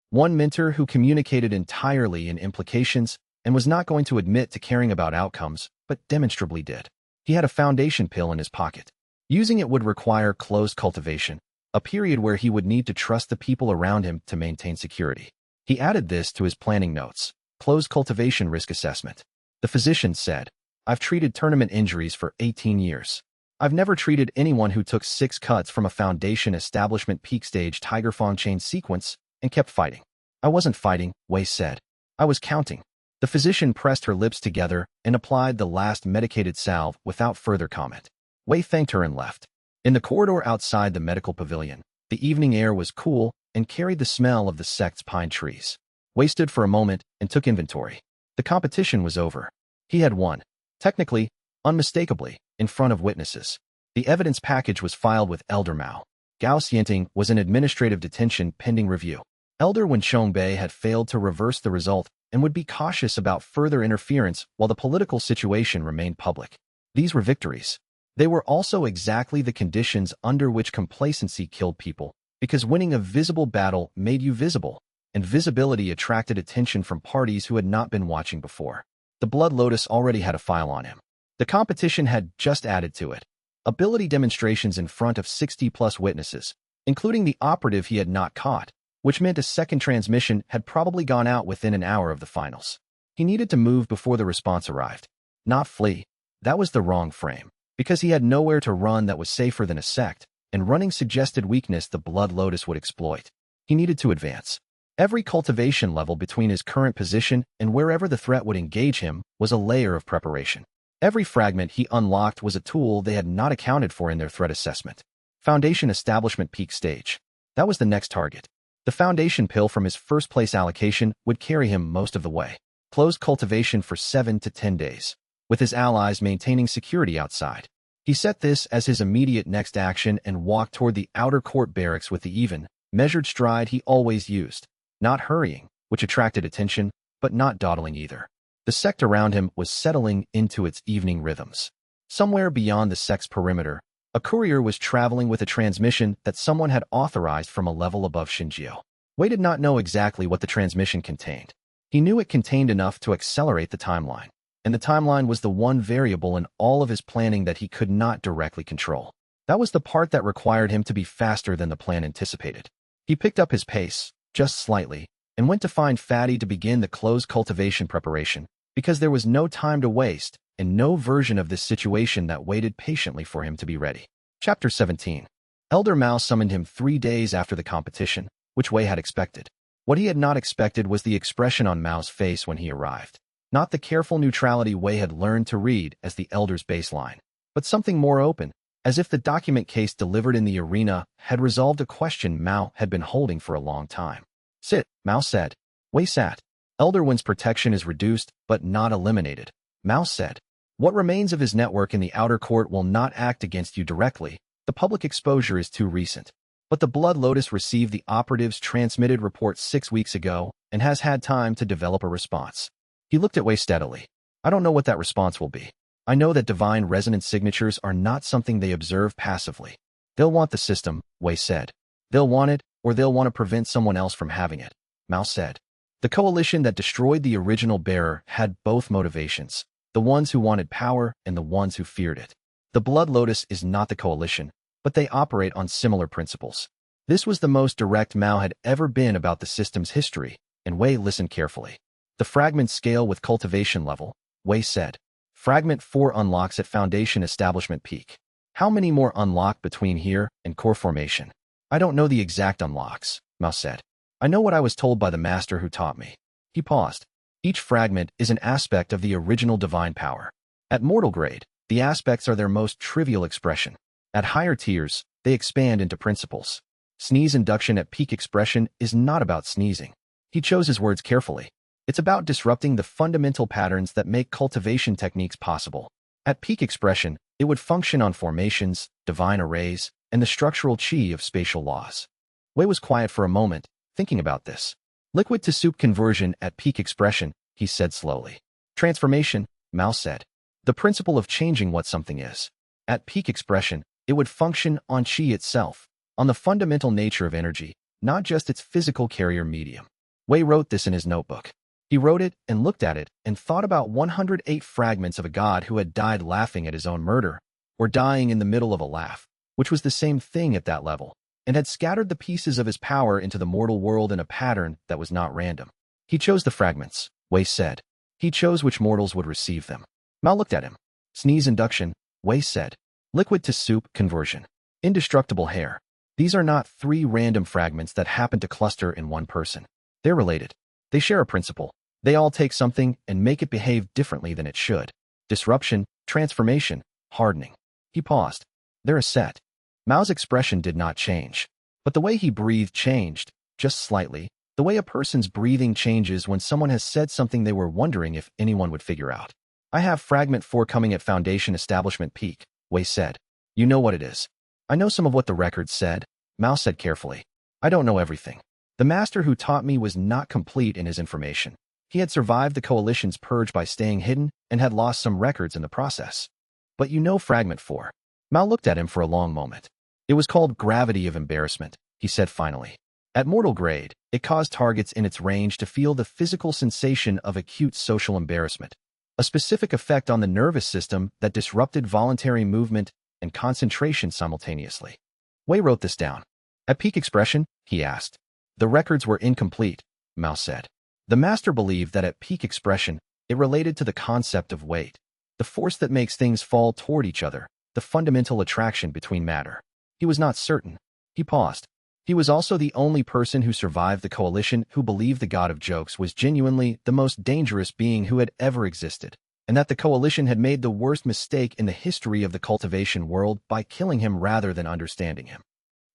Speaker 1: 1 mentor who communicated entirely in implications and was not going to admit to caring about outcomes, but demonstrably did. He had a foundation pill in his pocket. Using it would require closed cultivation, a period where he would need to trust the people around him to maintain security. He added this to his planning notes. Closed cultivation risk assessment. The physician said, I've treated tournament injuries for 18 years. I've never treated anyone who took 6 cuts from a foundation establishment peak stage Tiger Fong chain sequence and kept fighting. I wasn't fighting, Wei said. I was counting. The physician pressed her lips together and applied the last medicated salve without further comment. Wei thanked her and left. In the corridor outside the medical pavilion, the evening air was cool and carried the smell of the sect's pine trees. Wei stood for a moment and took inventory. The competition was over. He had won. Technically, unmistakably, in front of witnesses. The evidence package was filed with Elder Mao. Gao Xianting was in administrative detention pending review. Elder Wen Chongbei had failed to reverse the result and would be cautious about further interference while the political situation remained public. These were victories. They were also exactly the conditions under which complacency killed people, because winning a visible battle made you visible, and visibility attracted attention from parties who had not been watching before. The Blood Lotus already had a file on him. The competition had just added to it. Ability demonstrations in front of 60+ witnesses, including the operative he had not caught, which meant a second transmission had probably gone out within an hour of the finals. He needed to move before the response arrived. Not flee. That was the wrong frame, because he had nowhere to run that was safer than a sect, and running suggested weakness the Blood Lotus would exploit. He needed to advance. Every cultivation level between his current position and wherever the threat would engage him was a layer of preparation. Every fragment he unlocked was a tool they had not accounted for in their threat assessment. Foundation establishment peak stage. That was the next target. The foundation pill from his first place allocation would carry him most of the way. Closed cultivation for 7 to 10 days, with his allies maintaining security outside. He set this as his immediate next action and walked toward the outer court barracks with the even, measured stride he always used. Not hurrying, which attracted attention, but not dawdling either. The sect around him was settling into its evening rhythms. Somewhere beyond the sect's perimeter, a courier was traveling with a transmission that someone had authorized from a level above Xinjiao. Wei did not know exactly what the transmission contained. He knew it contained enough to accelerate the timeline, and the timeline was the one variable in all of his planning that he could not directly control. That was the part that required him to be faster than the plan anticipated. He picked up his pace, just slightly, and went to find Fatty to begin the closed cultivation preparation, because there was no time to waste, and no version of this situation that waited patiently for him to be ready. Chapter 17. Elder Mao summoned him 3 days after the competition, which Wei had expected. What he had not expected was the expression on Mao's face when he arrived. Not the careful neutrality Wei had learned to read as the elder's baseline, but something more open, as if the document case delivered in the arena had resolved a question Mao had been holding for a long time. Sit, Mao said. Wei sat. Elder Wen's protection is reduced, but not eliminated, Mao said. What remains of his network in the outer court will not act against you directly. The public exposure is too recent. But the Blood Lotus received the operative's transmitted report 6 weeks ago and has had time to develop a response. He looked at Wei steadily. I don't know what that response will be. I know that divine resonance signatures are not something they observe passively. They'll want the system, Wei said. They'll want it, or they'll want to prevent someone else from having it, Mao said. The coalition that destroyed the original bearer had both motivations, the ones who wanted power and the ones who feared it. The Blood Lotus is not the coalition, but they operate on similar principles. This was the most direct Mao had ever been about the system's history, and Wei listened carefully. The fragment scale with cultivation level, Wei said. Fragment 4 unlocks at foundation establishment peak. How many more unlock between here and core formation? I don't know the exact unlocks, Mao said. I know what I was told by the master who taught me. He paused. Each fragment is an aspect of the original divine power. At mortal grade, the aspects are their most trivial expression. At higher tiers, they expand into principles. Sneeze induction at peak expression is not about sneezing. He chose his words carefully. It's about disrupting the fundamental patterns that make cultivation techniques possible. At peak expression, it would function on formations, divine arrays, and the structural qi of spatial laws. Wei was quiet for a moment, thinking about this. Liquid to soup conversion at peak expression, he said slowly. Transformation, Mao said. The principle of changing what something is. At peak expression, it would function on qi itself, on the fundamental nature of energy, not just its physical carrier medium. Wei wrote this in his notebook. He wrote it and looked at it and thought about 108 fragments of a god who had died laughing at his own murder, or dying in the middle of a laugh, which was the same thing at that level, and had scattered the pieces of his power into the mortal world in a pattern that was not random. He chose the fragments, Wei said. He chose which mortals would receive them. Mao looked at him. Sneeze induction, Wei said. Liquid to soup conversion. Indestructible hair. These are not 3 random fragments that happen to cluster in one person. They're related. They share a principle. They all take something and make it behave differently than it should. Disruption, transformation, hardening. He paused. They're a set. Mao's expression did not change. But the way he breathed changed, just slightly, the way a person's breathing changes when someone has said something they were wondering if anyone would figure out. I have fragment 4 coming at foundation establishment peak, Wei said. You know what it is. I know some of what the records said, Mao said carefully. I don't know everything. The master who taught me was not complete in his information. He had survived the coalition's purge by staying hidden and had lost some records in the process. But you know fragment 4. Mao looked at him for a long moment. It was called gravity of embarrassment, he said finally. At mortal grade, it caused targets in its range to feel the physical sensation of acute social embarrassment, a specific effect on the nervous system that disrupted voluntary movement and concentration simultaneously. Wei wrote this down. At peak expression, he asked. The records were incomplete, Mao said. The master believed that at peak expression, it related to the concept of weight, the force that makes things fall toward each other, the fundamental attraction between matter. He was not certain. He paused. He was also the only person who survived the coalition who believed the god of jokes was genuinely the most dangerous being who had ever existed, and that the coalition had made the worst mistake in the history of the cultivation world by killing him rather than understanding him.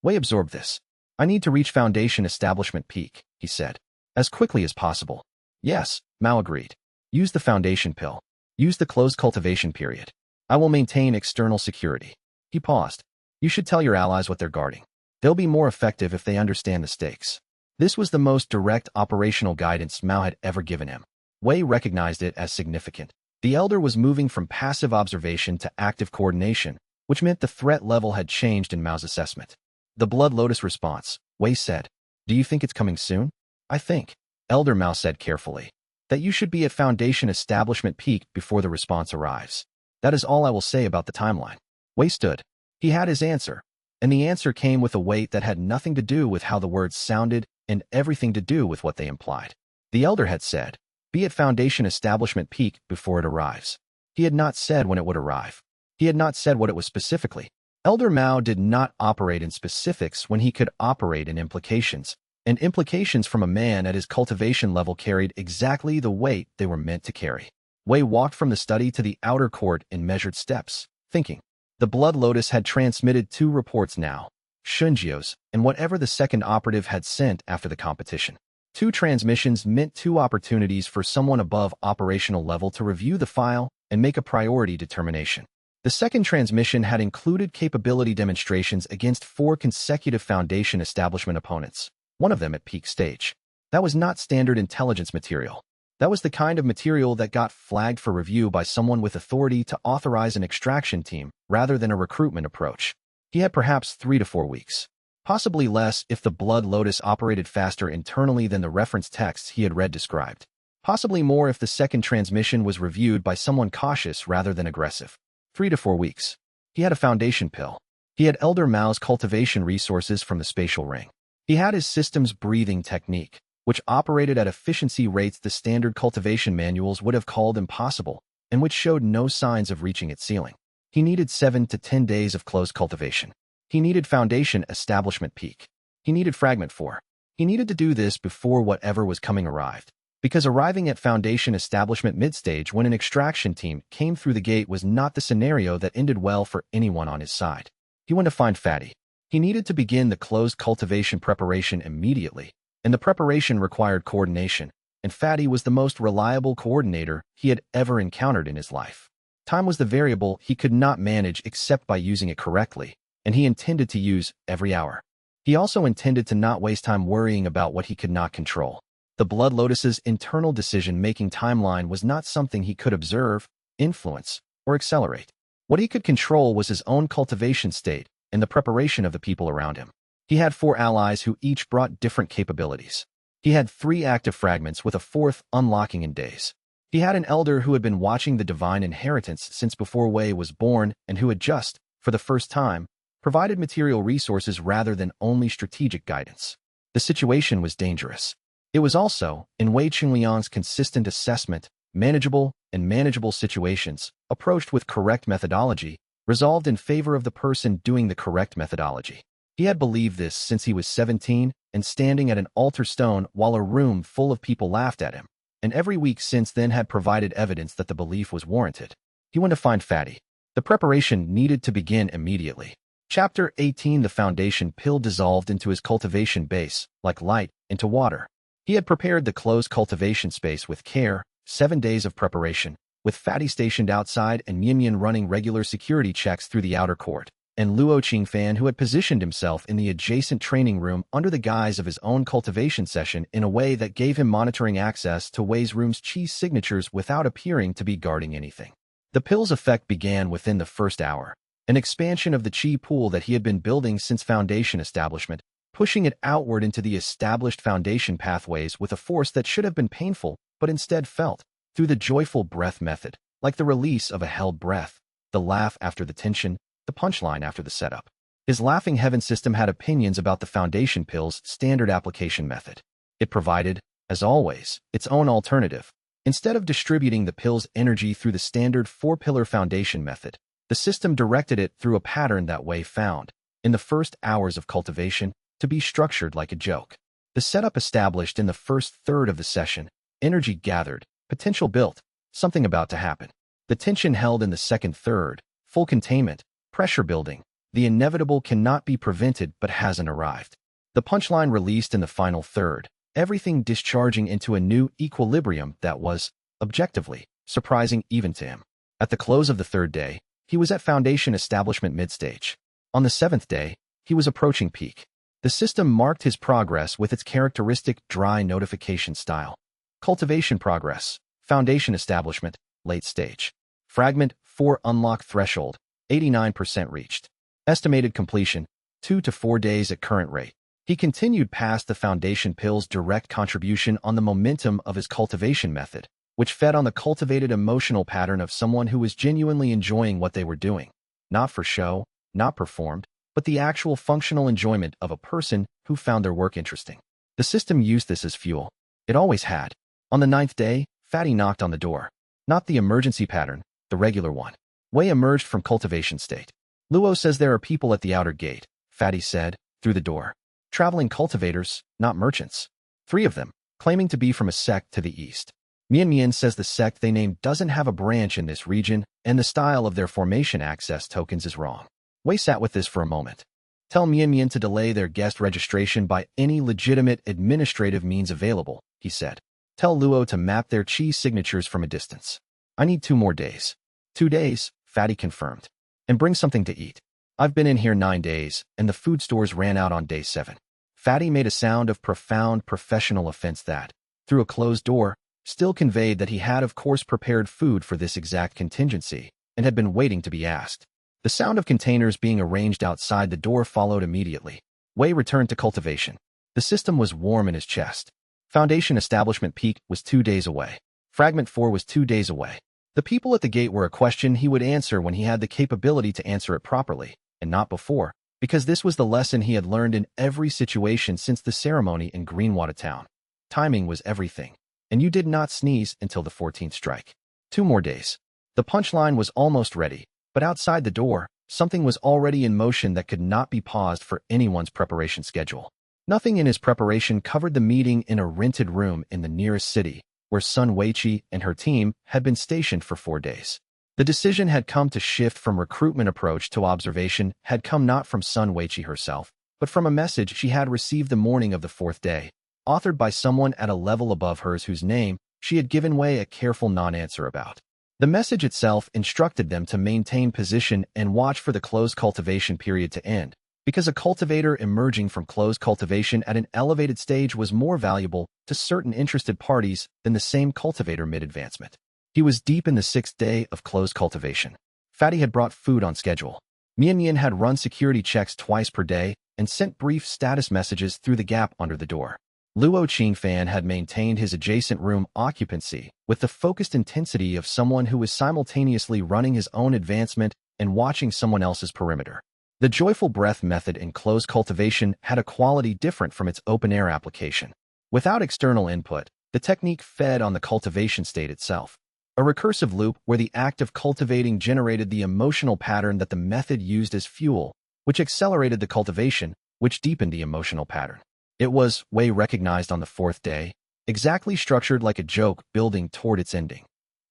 Speaker 1: Wei absorbed this. I need to reach foundation establishment peak, he said. As quickly as possible. Yes, Mao agreed. Use the foundation pill. Use the closed cultivation period. I will maintain external security. He paused. You should tell your allies what they're guarding. They'll be more effective if they understand the stakes. This was the most direct operational guidance Mao had ever given him. Wei recognized it as significant. The elder was moving from passive observation to active coordination, which meant the threat level had changed in Mao's assessment. The Blood Lotus response, Wei said. Do you think it's coming soon? I think, Elder Mao said carefully, that you should be at foundation establishment peak before the response arrives. That is all I will say about the timeline. Wei stood. He had his answer, and the answer came with a weight that had nothing to do with how the words sounded and everything to do with what they implied. The elder had said, be at foundation establishment peak before it arrives. He had not said when it would arrive. He had not said what it was specifically. Elder Mao did not operate in specifics when he could operate in implications, and implications from a man at his cultivation level carried exactly the weight they were meant to carry. Wei walked from the study to the outer court in measured steps, thinking. The Blood Lotus had transmitted 2 reports now, Shunjio's, and whatever the second operative had sent after the competition. 2 transmissions meant 2 opportunities for someone above operational level to review the file and make a priority determination. The second transmission had included capability demonstrations against 4 consecutive foundation establishment opponents, one of them at peak stage. That was not standard intelligence material. That was the kind of material that got flagged for review by someone with authority to authorize an extraction team rather than a recruitment approach. He had perhaps 3 to 4 weeks. Possibly less if the blood lotus operated faster internally than the reference texts he had read described. Possibly more if the second transmission was reviewed by someone cautious rather than aggressive. 3 to 4 weeks. He had a foundation pill. He had Elder Mao's cultivation resources from the spatial ring. He had his system's breathing technique, which operated at efficiency rates the standard cultivation manuals would have called impossible, and which showed no signs of reaching its ceiling. He needed 7 to 10 days of close cultivation. He needed foundation establishment peak. He needed fragment 4. He needed to do this before whatever was coming arrived, because arriving at foundation establishment mid-stage when an extraction team came through the gate was not the scenario that ended well for anyone on his side. He went to find Fatty. He needed to begin the closed cultivation preparation immediately, and the preparation required coordination, and Fatty was the most reliable coordinator he had ever encountered in his life. Time was the variable he could not manage except by using it correctly, and he intended to use every hour. He also intended to not waste time worrying about what he could not control. The Blood Lotus's internal decision-making timeline was not something he could observe, influence, or accelerate. What he could control was his own cultivation state and the preparation of the people around him. He had 4 allies who each brought different capabilities. He had 3 active fragments with a 4th unlocking in days. He had an elder who had been watching the divine inheritance since before Wei was born and who had just, for the first time, provided material resources rather than only strategic guidance. The situation was dangerous. It was also, in Wei Qingliang's consistent assessment, manageable and manageable situations, approached with correct methodology, resolved in favor of the person doing the correct methodology. He had believed this since he was 17 and standing at an altar stone while a room full of people laughed at him, and every week since then had provided evidence that the belief was warranted. He went to find Fatty. The preparation needed to begin immediately. Chapter 18. The foundation pill dissolved into his cultivation base, like light, into water. He had prepared the closed cultivation space with care, 7 days of preparation, with Fatty stationed outside and Mian running regular security checks through the outer court, and Luo Qingfan who had positioned himself in the adjacent training room under the guise of his own cultivation session in a way that gave him monitoring access to Wei's room's chi signatures without appearing to be guarding anything. The pill's effect began within the first hour. An expansion of the chi pool that he had been building since foundation establishment, pushing it outward into the established foundation pathways with a force that should have been painful, but instead felt, through the joyful breath method, like the release of a held breath, the laugh after the tension, the punchline after the setup. His laughing heaven system had opinions about the foundation pill's standard application method. It provided, as always, its own alternative. Instead of distributing the pill's energy through the standard 4-pillar foundation method, the system directed it through a pattern that Wei found, in the first hours of cultivation, to be structured like a joke. The setup established in the first third of the session, energy gathered, potential built, something about to happen. The tension held in the second third, full containment, pressure building, the inevitable cannot be prevented but hasn't arrived. The punchline released in the final third, everything discharging into a new equilibrium that was, objectively, surprising even to him. At the close of the 3rd day, he was at foundation establishment mid-stage. On the 7th day, he was approaching peak. The system marked his progress with its characteristic dry notification style. Cultivation progress, foundation establishment, late stage. Fragment 4 unlock threshold, 89% reached. Estimated completion, 2 to 4 days at current rate. He continued past the foundation pill's direct contribution on the momentum of his cultivation method, which fed on the cultivated emotional pattern of someone who was genuinely enjoying what they were doing. Not for show, not performed, but the actual functional enjoyment of a person who found their work interesting. The system used this as fuel. It always had. On the 9th day, Fatty knocked on the door. Not the emergency pattern, the regular one. Wei emerged from cultivation state. Luo says there are people at the outer gate, Fatty said, through the door. Traveling cultivators, not merchants. 3 of them, claiming to be from a sect to the east. Mian says the sect they named doesn't have a branch in this region, and the style of their formation access tokens is wrong. Wei sat with this for a moment. Tell Mian to delay their guest registration by any legitimate administrative means available, he said. Tell Luo to map their chi signatures from a distance. I need 2 more days. 2 days, Fatty confirmed. And bring something to eat. I've been in here 9 days, and the food stores ran out on day 7. Fatty made a sound of profound professional offense that, through a closed door, still conveyed that he had of course prepared food for this exact contingency, and had been waiting to be asked. The sound of containers being arranged outside the door followed immediately. Wei returned to cultivation. The system was warm in his chest. Foundation establishment peak was 2 days away. Fragment 4 was 2 days away. The people at the gate were a question he would answer when he had the capability to answer it properly, and not before, because this was the lesson he had learned in every situation since the ceremony in Greenwater Town. Timing was everything, and you did not sneeze until the 14th strike. 2 more days. The punchline was almost ready, but outside the door, something was already in motion that could not be paused for anyone's preparation schedule. Nothing in his preparation covered the meeting in a rented room in the nearest city, where Sun Weiqi and her team had been stationed for 4 days. The decision had come to shift from recruitment approach to observation had come not from Sun Weiqi herself, but from a message she had received the morning of the 4th day, authored by someone at a level above hers whose name she had given Wei a careful non-answer about. The message itself instructed them to maintain position and watch for the closed cultivation period to end, because a cultivator emerging from closed cultivation at an elevated stage was more valuable to certain interested parties than the same cultivator mid-advancement. He was deep in the 6th day of closed cultivation. Fatty had brought food on schedule. Mian had run security checks twice per day and sent brief status messages through the gap under the door. Luo Qingfan had maintained his adjacent room occupancy with the focused intensity of someone who was simultaneously running his own advancement and watching someone else's perimeter. The joyful breath method in closed cultivation had a quality different from its open-air application. Without external input, the technique fed on the cultivation state itself. A recursive loop where the act of cultivating generated the emotional pattern that the method used as fuel, which accelerated the cultivation, which deepened the emotional pattern. It was, Wei recognized on the 4th day, exactly structured like a joke building toward its ending.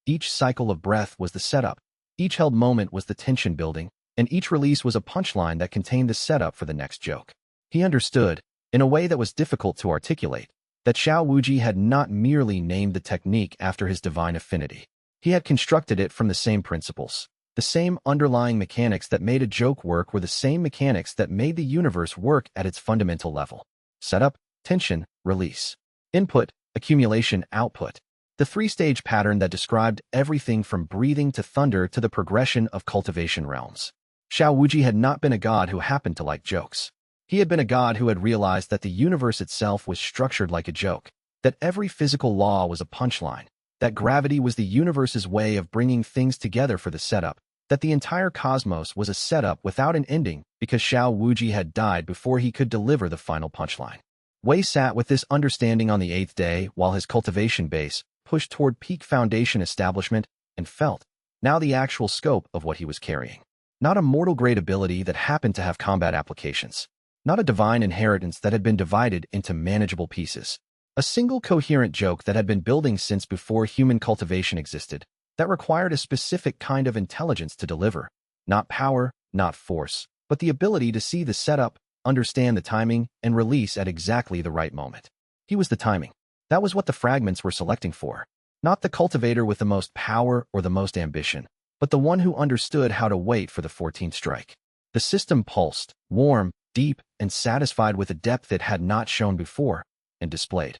Speaker 1: Each cycle of breath was the setup, each held moment was the tension building, and each release was a punchline that contained the setup for the next joke. He understood, in a way that was difficult to articulate, that Xiao Wuji had not merely named the technique after his divine affinity. He had constructed it from the same principles. The same underlying mechanics that made a joke work were the same mechanics that made the universe work at its fundamental level. Setup, tension, release. Input, accumulation, output. The 3-stage pattern that described everything from breathing to thunder to the progression of cultivation realms. Xiao Wuji had not been a god who happened to like jokes. He had been a god who had realized that the universe itself was structured like a joke, that every physical law was a punchline, that gravity was the universe's way of bringing things together for the setup, that the entire cosmos was a setup without an ending because Xiao Wuji had died before he could deliver the final punchline. Wei sat with this understanding on the 8th day while his cultivation base pushed toward peak foundation establishment and felt, now the actual scope of what he was carrying. Not a mortal-grade ability that happened to have combat applications. Not a divine inheritance that had been divided into manageable pieces. A single coherent joke that had been building since before human cultivation existed, that required a specific kind of intelligence to deliver. Not power, not force, but the ability to see the setup, understand the timing, and release at exactly the right moment. He was the timing. That was what the fragments were selecting for. Not the cultivator with the most power or the most ambition, but the one who understood how to wait for the 14th strike. The system pulsed, warm, deep, and satisfied with a depth it had not shown before, and displayed.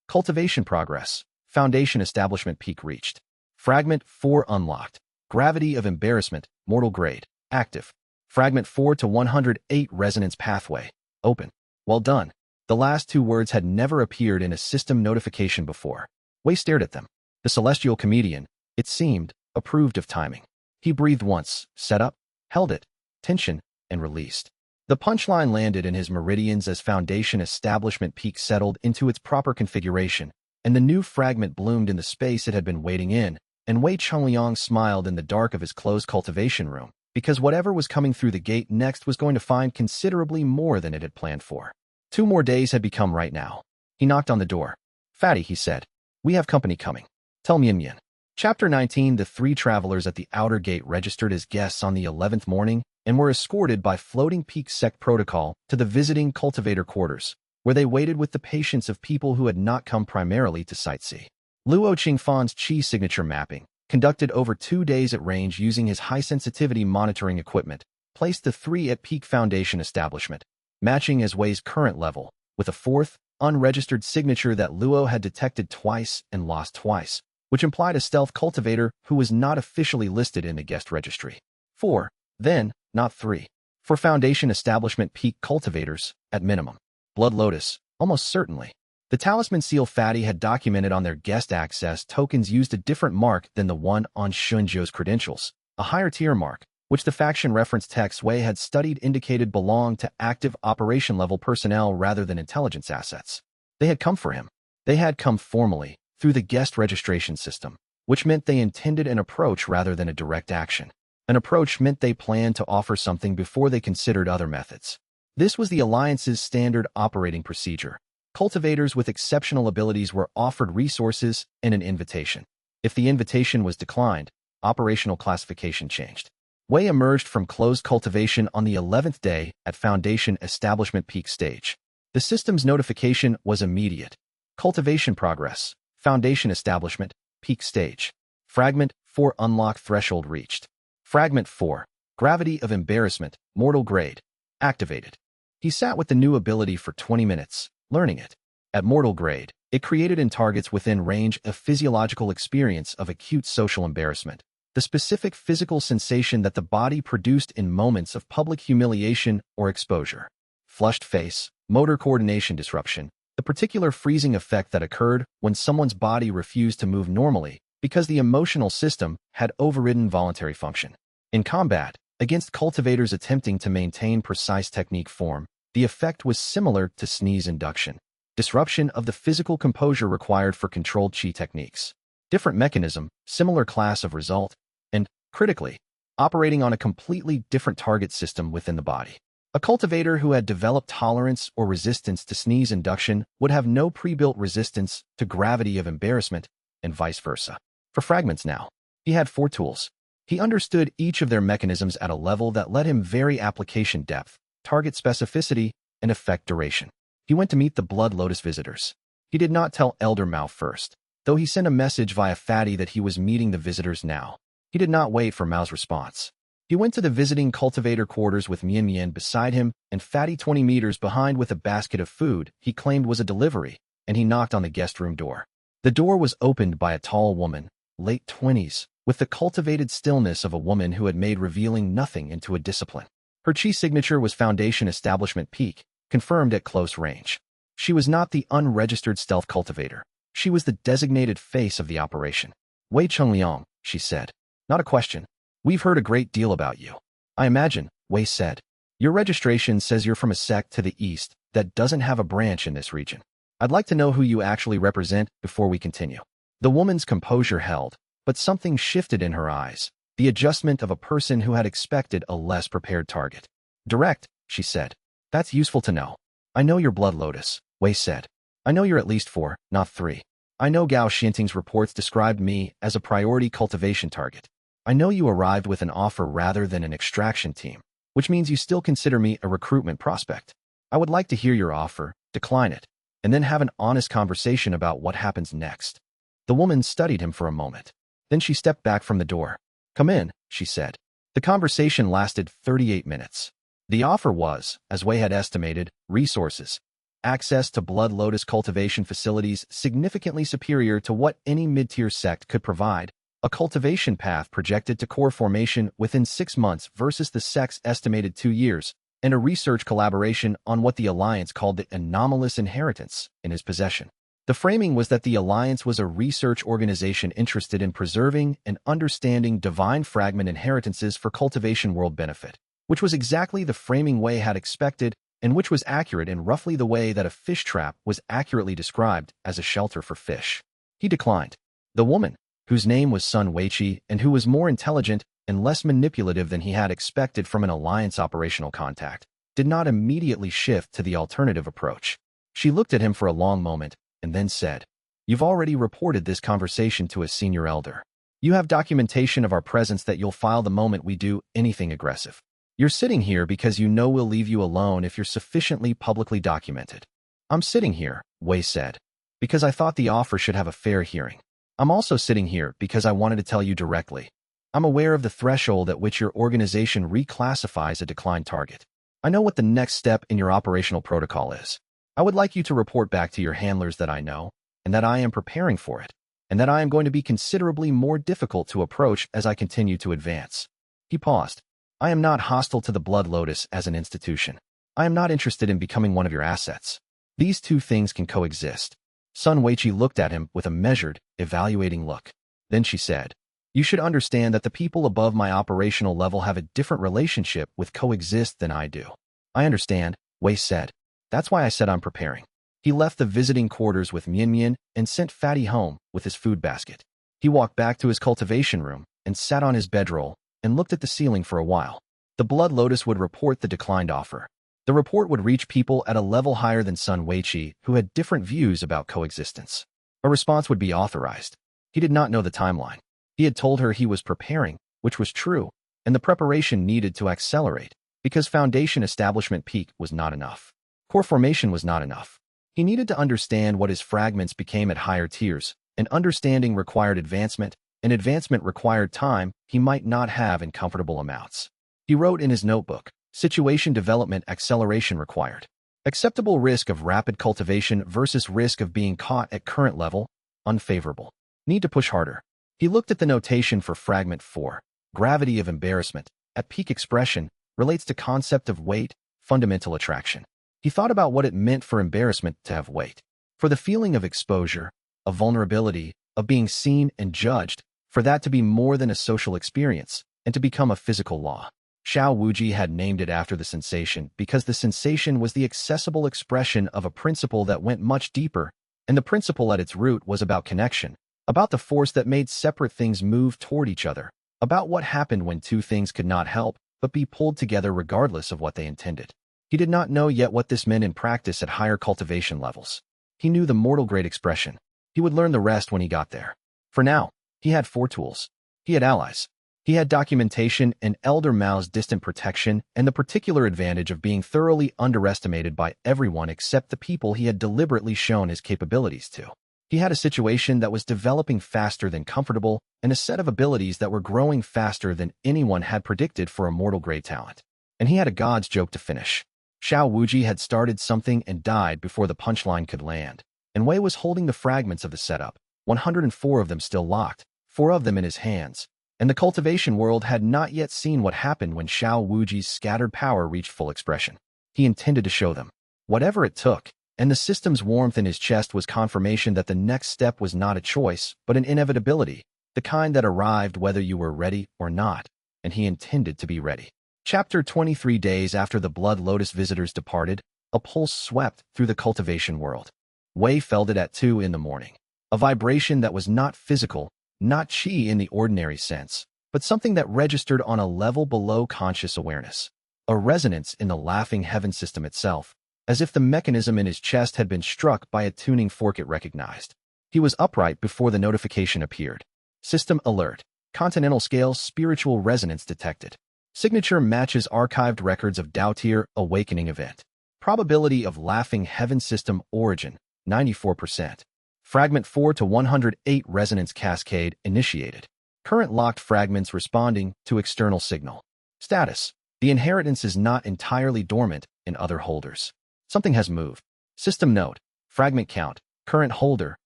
Speaker 1: Cultivation progress. Foundation establishment peak reached. Fragment 4 unlocked. Gravity of embarrassment, mortal grade, active. Fragment 4 to 108 resonance pathway, open. Well done. The last 2 words had never appeared in a system notification before. Wei stared at them. The celestial comedian, it seemed, approved of timing. He breathed once, set up, held it, tension, and released. The punchline landed in his meridians as foundation establishment peak settled into its proper configuration, and the new fragment bloomed in the space it had been waiting in, and Wei Chongliang smiled in the dark of his closed cultivation room, because whatever was coming through the gate next was going to find considerably more than it had planned for. 2 more days had become right now. He knocked on the door. Fatty, he said. We have company coming. Tell Mian. Chapter 19. The 3 travelers at the outer gate registered as guests on the 11th morning and were escorted by floating peak sect protocol to the visiting cultivator quarters, where they waited with the patience of people who had not come primarily to sightsee. Luo Qingfan's chi signature mapping, conducted over 2 days at range using his high-sensitivity monitoring equipment, placed the 3 at peak foundation establishment, matching as Wei's current level, with a 4th, unregistered signature that Luo had detected twice and lost twice, which implied a stealth cultivator who was not officially listed in the guest registry. 4, then, not 3. For Foundation Establishment Peak cultivators, at minimum. Blood Lotus, almost certainly. The Talisman Seal Fatty had documented on their guest access tokens used a different mark than the one on Xianxia's credentials, a higher tier mark, which the faction reference text Wei had studied indicated belonged to active operation-level personnel rather than intelligence assets. They had come for him. They had come formally, through the guest registration system, which meant they intended an approach rather than a direct action. An approach meant they planned to offer something before they considered other methods. This was the Alliance's standard operating procedure. Cultivators with exceptional abilities were offered resources and an invitation. If the invitation was declined, operational classification changed. Wei emerged from closed cultivation on the 11th day at Foundation Establishment Peak stage. The system's notification was immediate. Cultivation progress. Foundation Establishment, Peak stage. Fragment 4 unlock threshold reached. Fragment 4, Gravity of Embarrassment, Mortal Grade, activated. He sat with the new ability for 20 minutes, learning it. At Mortal Grade, it created in targets within range a physiological experience of acute social embarrassment, the specific physical sensation that the body produced in moments of public humiliation or exposure. Flushed face, motor coordination disruption, the particular freezing effect that occurred when someone's body refused to move normally because the emotional system had overridden voluntary function. In combat, against cultivators attempting to maintain precise technique form, the effect was similar to sneeze induction. Disruption of the physical composure required for controlled chi techniques. Different mechanism, similar class of result, and, critically, operating on a completely different target system within the body. A cultivator who had developed tolerance or resistance to sneeze induction would have no pre-built resistance to gravity of embarrassment, and vice versa. For fragments now, he had 4 tools. He understood each of their mechanisms at a level that let him vary application depth, target specificity, and effect duration. He went to meet the Blood Lotus visitors. He did not tell Elder Mao first, though he sent a message via Fatty that he was meeting the visitors now. He did not wait for Mao's response. He went to the visiting cultivator quarters with Mian Mian beside him and Fatty 20 meters behind with a basket of food he claimed was a delivery, and he knocked on the guest room door. The door was opened by a tall woman, late 20s, with the cultivated stillness of a woman who had made revealing nothing into a discipline. Her chi signature was Foundation Establishment Peak, confirmed at close range. She was not the unregistered stealth cultivator. She was the designated face of the operation. Wei Chengliang, she said. Not a question. We've heard a great deal about you. I imagine, Wei said. Your registration says you're from a sect to the east that doesn't have a branch in this region. I'd like to know who you actually represent before we continue. The woman's composure held, but something shifted in her eyes, the adjustment of a person who had expected a less prepared target. Direct, she said. That's useful to know. I know your Blood Lotus, Wei said. I know you're at least 4, not 3. I know Gao Xinting's reports described me as a priority cultivation target. I know you arrived with an offer rather than an extraction team, which means you still consider me a recruitment prospect. I would like to hear your offer, decline it, and then have an honest conversation about what happens next. The woman studied him for a moment. Then she stepped back from the door. Come in, she said. The conversation lasted 38 minutes. The offer was, as Wei had estimated, resources. Access to Blood Lotus cultivation facilities significantly superior to what any mid-tier sect could provide, a cultivation path projected to core formation within 6 months versus the sect's estimated 2 years, and a research collaboration on what the Alliance called the anomalous inheritance in his possession. The framing was that the Alliance was a research organization interested in preserving and understanding divine fragment inheritances for cultivation world benefit, which was exactly the framing Wei had expected and which was accurate in roughly the way that a fish trap was accurately described as a shelter for fish. He declined. The woman, whose name was Sun Weiqi and who was more intelligent and less manipulative than he had expected from an Alliance operational contact, did not immediately shift to the alternative approach. She looked at him for a long moment and then said, You've already reported this conversation to a senior elder. You have documentation of our presence that you'll file the moment we do anything aggressive. You're sitting here because you know we'll leave you alone if you're sufficiently publicly documented. I'm sitting here, Wei said, because I thought the offer should have a fair hearing. I'm also sitting here because I wanted to tell you directly. I'm aware of the threshold at which your organization reclassifies a declined target. I know what the next step in your operational protocol is. I would like you to report back to your handlers that I know, and that I am preparing for it, and that I am going to be considerably more difficult to approach as I continue to advance. He paused. I am not hostile to the Blood Lotus as an institution. I am not interested in becoming one of your assets. These two things can coexist. Sun Weiqi looked at him with a measured, evaluating look. Then she said, you should understand that the people above my operational level have a different relationship with coexist than I do. I understand, Wei said. That's why I said I'm preparing. He left the visiting quarters with Mian Mian and sent Fatty home with his food basket. He walked back to his cultivation room and sat on his bedroll and looked at the ceiling for a while. The Blood Lotus would report the declined offer. The report would reach people at a level higher than Sun Weiqi who had different views about coexistence. A response would be authorized. He did not know the timeline. He had told her he was preparing, which was true, and the preparation needed to accelerate, because foundation establishment peak was not enough. Core formation was not enough. He needed to understand what his fragments became at higher tiers, and understanding required advancement, and advancement required time he might not have in comfortable amounts. He wrote in his notebook, situation development acceleration required. Acceptable risk of rapid cultivation versus risk of being caught at current level, unfavorable. Need to push harder. He looked at the notation for fragment 4. Gravity of embarrassment, at peak expression, relates to concept of weight, fundamental attraction. He thought about what it meant for embarrassment to have weight. For the feeling of exposure, of vulnerability, of being seen and judged, for that to be more than a social experience, and to become a physical law. Xiao Wuji had named it after the sensation because the sensation was the accessible expression of a principle that went much deeper, and the principle at its root was about connection, about the force that made separate things move toward each other, about what happened when two things could not help but be pulled together regardless of what they intended. He did not know yet what this meant in practice at higher cultivation levels. He knew the mortal grade expression. He would learn the rest when he got there. For now, he had 4 tools. He had allies. He had documentation and Elder Mao's distant protection and the particular advantage of being thoroughly underestimated by everyone except the people he had deliberately shown his capabilities to. He had a situation that was developing faster than comfortable and a set of abilities that were growing faster than anyone had predicted for a mortal grade talent. And he had a god's joke to finish. Xiao Wuji had started something and died before the punchline could land, and Wei was holding the fragments of the setup, 104 of them still locked, 4 of them in his hands, and the cultivation world had not yet seen what happened when Xiao Wuji's scattered power reached full expression. He intended to show them, whatever it took, and the system's warmth in his chest was confirmation that the next step was not a choice, but an inevitability, the kind that arrived whether you were ready or not, and he intended to be ready. Chapter 23 Days after the Blood Lotus visitors departed, a pulse swept through the cultivation world. Wei felt it at 2 in the morning. A vibration that was not physical, not qi in the ordinary sense, but something that registered on a level below conscious awareness. A resonance in the laughing heaven system itself, as if the mechanism in his chest had been struck by a tuning fork it recognized. He was upright before the notification appeared. System alert. Continental scale spiritual resonance detected. Signature matches archived records of Dao Tier awakening event. Probability of laughing heaven system origin, 94%. Fragment 4 to 108 resonance cascade initiated. Current locked fragments responding to external signal. Status. The inheritance is not entirely dormant in other holders. Something has moved. System note. Fragment count. Current holder,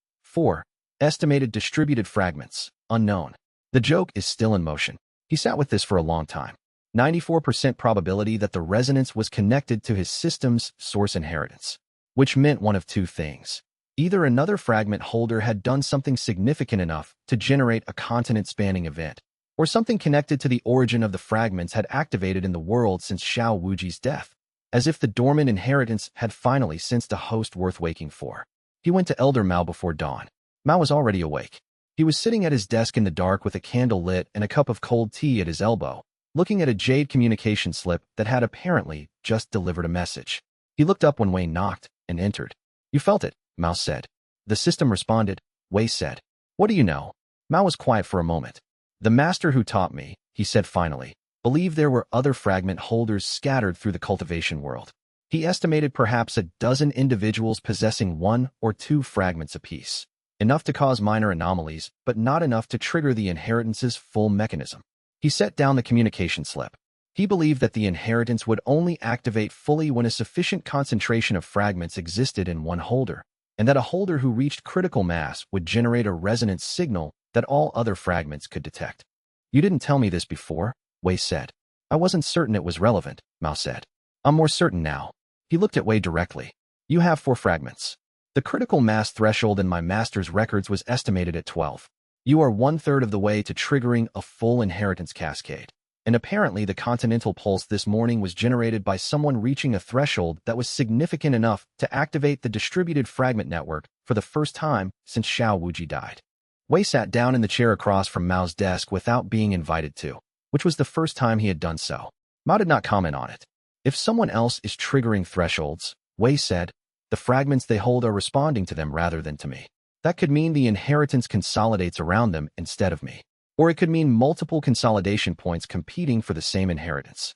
Speaker 1: 4. Estimated distributed fragments, unknown. The joke is still in motion. He sat with this for a long time. 94% probability that the resonance was connected to his system's source inheritance, which meant one of 2 things. Either another fragment holder had done something significant enough to generate a continent-spanning event, or something connected to the origin of the fragments had activated in the world since Xiao Wuji's death, as if the dormant inheritance had finally sensed a host worth waking for. He went to Elder Mao before dawn. Mao was already awake. He was sitting at his desk in the dark with a candle lit and a cup of cold tea at his elbow, looking at a jade communication slip that had apparently just delivered a message. He looked up when Wei knocked and entered. You felt it, Mao said. The system responded, Wei said. What do you know? Mao was quiet for a moment. The master who taught me, he said finally, believed there were other fragment holders scattered through the cultivation world. He estimated perhaps a dozen individuals possessing 1 or 2 fragments apiece. Enough to cause minor anomalies, but not enough to trigger the inheritance's full mechanism. He set down the communication slip. He believed that the inheritance would only activate fully when a sufficient concentration of fragments existed in one holder, and that a holder who reached critical mass would generate a resonance signal that all other fragments could detect. You didn't tell me this before, Wei said. I wasn't certain it was relevant, Mao said. I'm more certain now. He looked at Wei directly. You have 4 fragments. The critical mass threshold in my master's records was estimated at 12. You are 1/3 of the way to triggering a full inheritance cascade. And apparently the continental pulse this morning was generated by someone reaching a threshold that was significant enough to activate the distributed fragment network for the first time since Xiao Wuji died. Wei sat down in the chair across from Mao's desk without being invited to, which was the first time he had done so. Mao did not comment on it. If someone else is triggering thresholds, Wei said, the fragments they hold are responding to them rather than to me. That could mean the inheritance consolidates around them instead of me. Or it could mean multiple consolidation points competing for the same inheritance.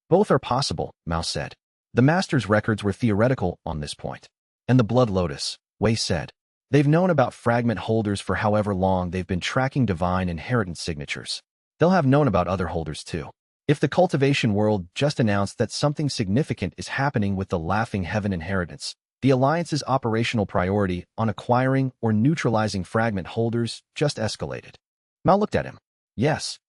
Speaker 1: Both are possible, Mao said. The master's records were theoretical on this point. And the Blood Lotus, Wei said. They've known about fragment holders for however long they've been tracking divine inheritance signatures. They'll have known about other holders too. If the cultivation world just announced that something significant is happening with the Laughing Heaven inheritance, the Alliance's operational priority on acquiring or neutralizing fragment holders just escalated. Mao looked at him. Yes.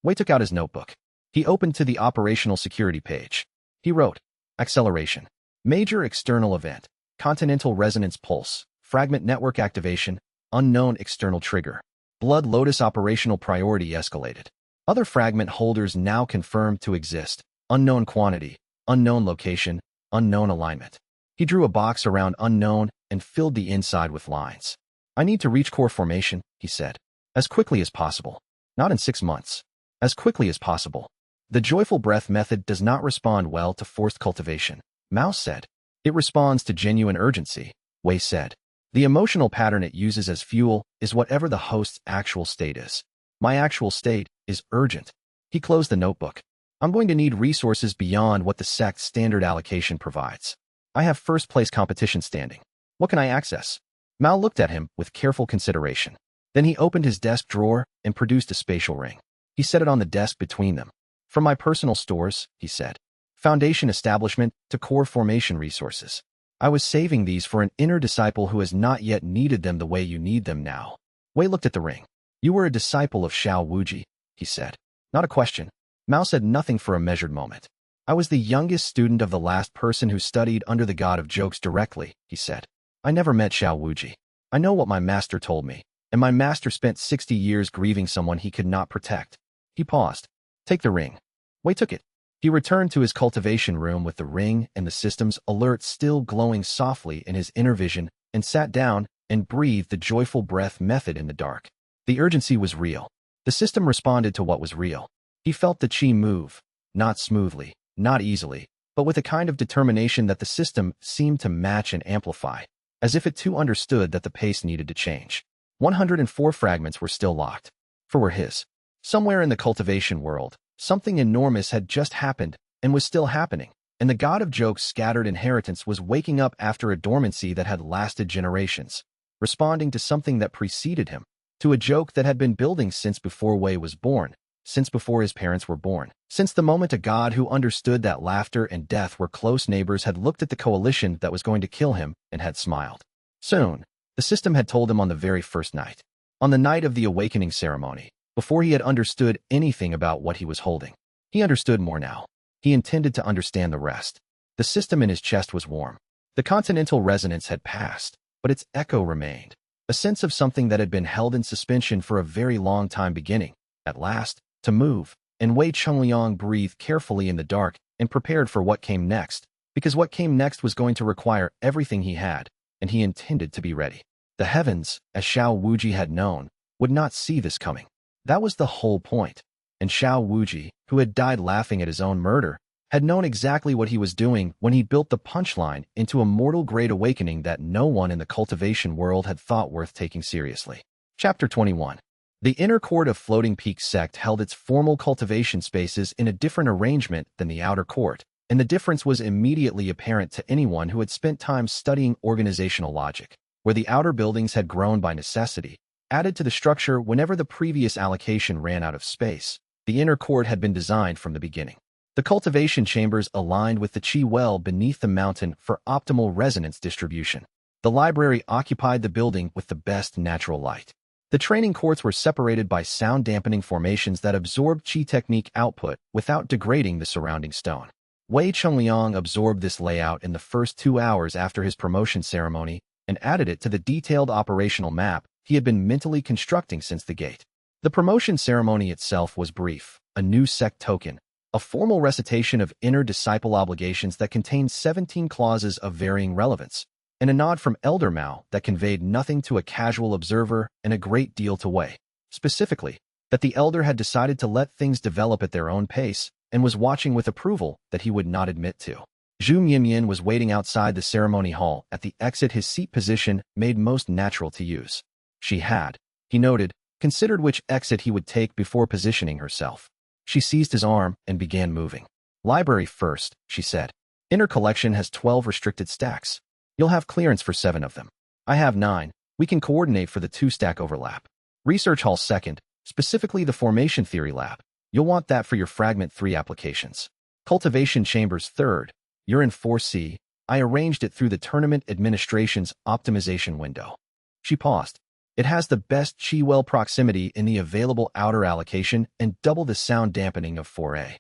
Speaker 1: Wei took out his notebook. He opened to the operational security page. He wrote, Acceleration. Major external event. Continental resonance pulse. Fragment network activation. Unknown external trigger. Blood Lotus operational priority escalated. Other fragment holders now confirmed to exist. Unknown quantity. Unknown location. Unknown alignment. He drew a box around unknown and filled the inside with lines. I need to reach core formation, he said. As quickly as possible. Not in 6 months. As quickly as possible. The joyful breath method does not respond well to forced cultivation, Mao said. It responds to genuine urgency, Wei said. The emotional pattern it uses as fuel is whatever the host's actual state is. My actual state is urgent. He closed the notebook. I'm going to need resources beyond what the sect's standard allocation provides. I have first-place competition standing. What can I access? Mao looked at him with careful consideration. Then he opened his desk drawer and produced a spatial ring. He set it on the desk between them. From my personal stores, he said. Foundation establishment to core formation resources. I was saving these for an inner disciple who has not yet needed them the way you need them now. Wei looked at the ring. You were a disciple of Xiao Wuji, he said. Not a question. Mao said nothing for a measured moment. I was the youngest student of the last person who studied under the god of jokes directly, he said. I never met Xiao Wuji. I know what my master told me. And my master spent 60 years grieving someone he could not protect. He paused. Take the ring. Wei took it. He returned to his cultivation room with the ring and the system's alert still glowing softly in his inner vision and sat down and breathed the joyful breath method in the dark. The urgency was real. The system responded to what was real. He felt the chi move, not smoothly, not easily, but with a kind of determination that the system seemed to match and amplify, as if it too understood that the pace needed to change. 104 fragments were still locked. For were his. Somewhere in the cultivation world, something enormous had just happened and was still happening, and the god of jokes' scattered inheritance was waking up after a dormancy that had lasted generations, responding to something that preceded him, to a joke that had been building since before Wei was born, since before his parents were born, since the moment a god who understood that laughter and death were close neighbors had looked at the coalition that was going to kill him and had smiled. Soon. The system had told him on the very first night, on the night of the awakening ceremony, before he had understood anything about what he was holding. He understood more now. He intended to understand the rest. The system in his chest was warm. The continental resonance had passed, but its echo remained, a sense of something that had been held in suspension for a very long time beginning, at last, to move, and Wei Chungliang breathed carefully in the dark and prepared for what came next, because what came next was going to require everything he had, and he intended to be ready. The heavens, as Xiao Wuji had known, would not see this coming. That was the whole point. And Xiao Wuji, who had died laughing at his own murder, had known exactly what he was doing when he built the punchline into a mortal-grade awakening that no one in the cultivation world had thought worth taking seriously. Chapter 21. The inner court of Floating Peak sect held its formal cultivation spaces in a different arrangement than the outer court, and the difference was immediately apparent to anyone who had spent time studying organizational logic, where the outer buildings had grown by necessity, added to the structure whenever the previous allocation ran out of space. The inner court had been designed from the beginning. The cultivation chambers aligned with the chi well beneath the mountain for optimal resonance distribution. The library occupied the building with the best natural light. The training courts were separated by sound-dampening formations that absorbed Qi technique output without degrading the surrounding stone. Wei Chengliang absorbed this layout in the first 2 hours after his promotion ceremony and added it to the detailed operational map he had been mentally constructing since the gate. The promotion ceremony itself was brief: a new sect token, a formal recitation of inner disciple obligations that contained 17 clauses of varying relevance, and a nod from Elder Mao that conveyed nothing to a casual observer and a great deal to Wei. Specifically, that the elder had decided to let things develop at their own pace and was watching with approval that he would not admit to. Zhu Mianmian was waiting outside the ceremony hall at the exit, his seat position made most natural to use. She had, he noted, considered which exit he would take before positioning herself. She seized his arm and began moving. "Library first," she said. "Inner collection has 12 restricted stacks. You'll have clearance for 7 of them. I have 9. We can coordinate for the 2-stack overlap. Research hall second, specifically the formation theory lab. You'll want that for your fragment 3 applications. Cultivation chambers third. You're in 4C. I arranged it through the tournament administration's optimization window." She paused. "It has the best Qi well proximity in the available outer allocation and double the sound dampening of 4A.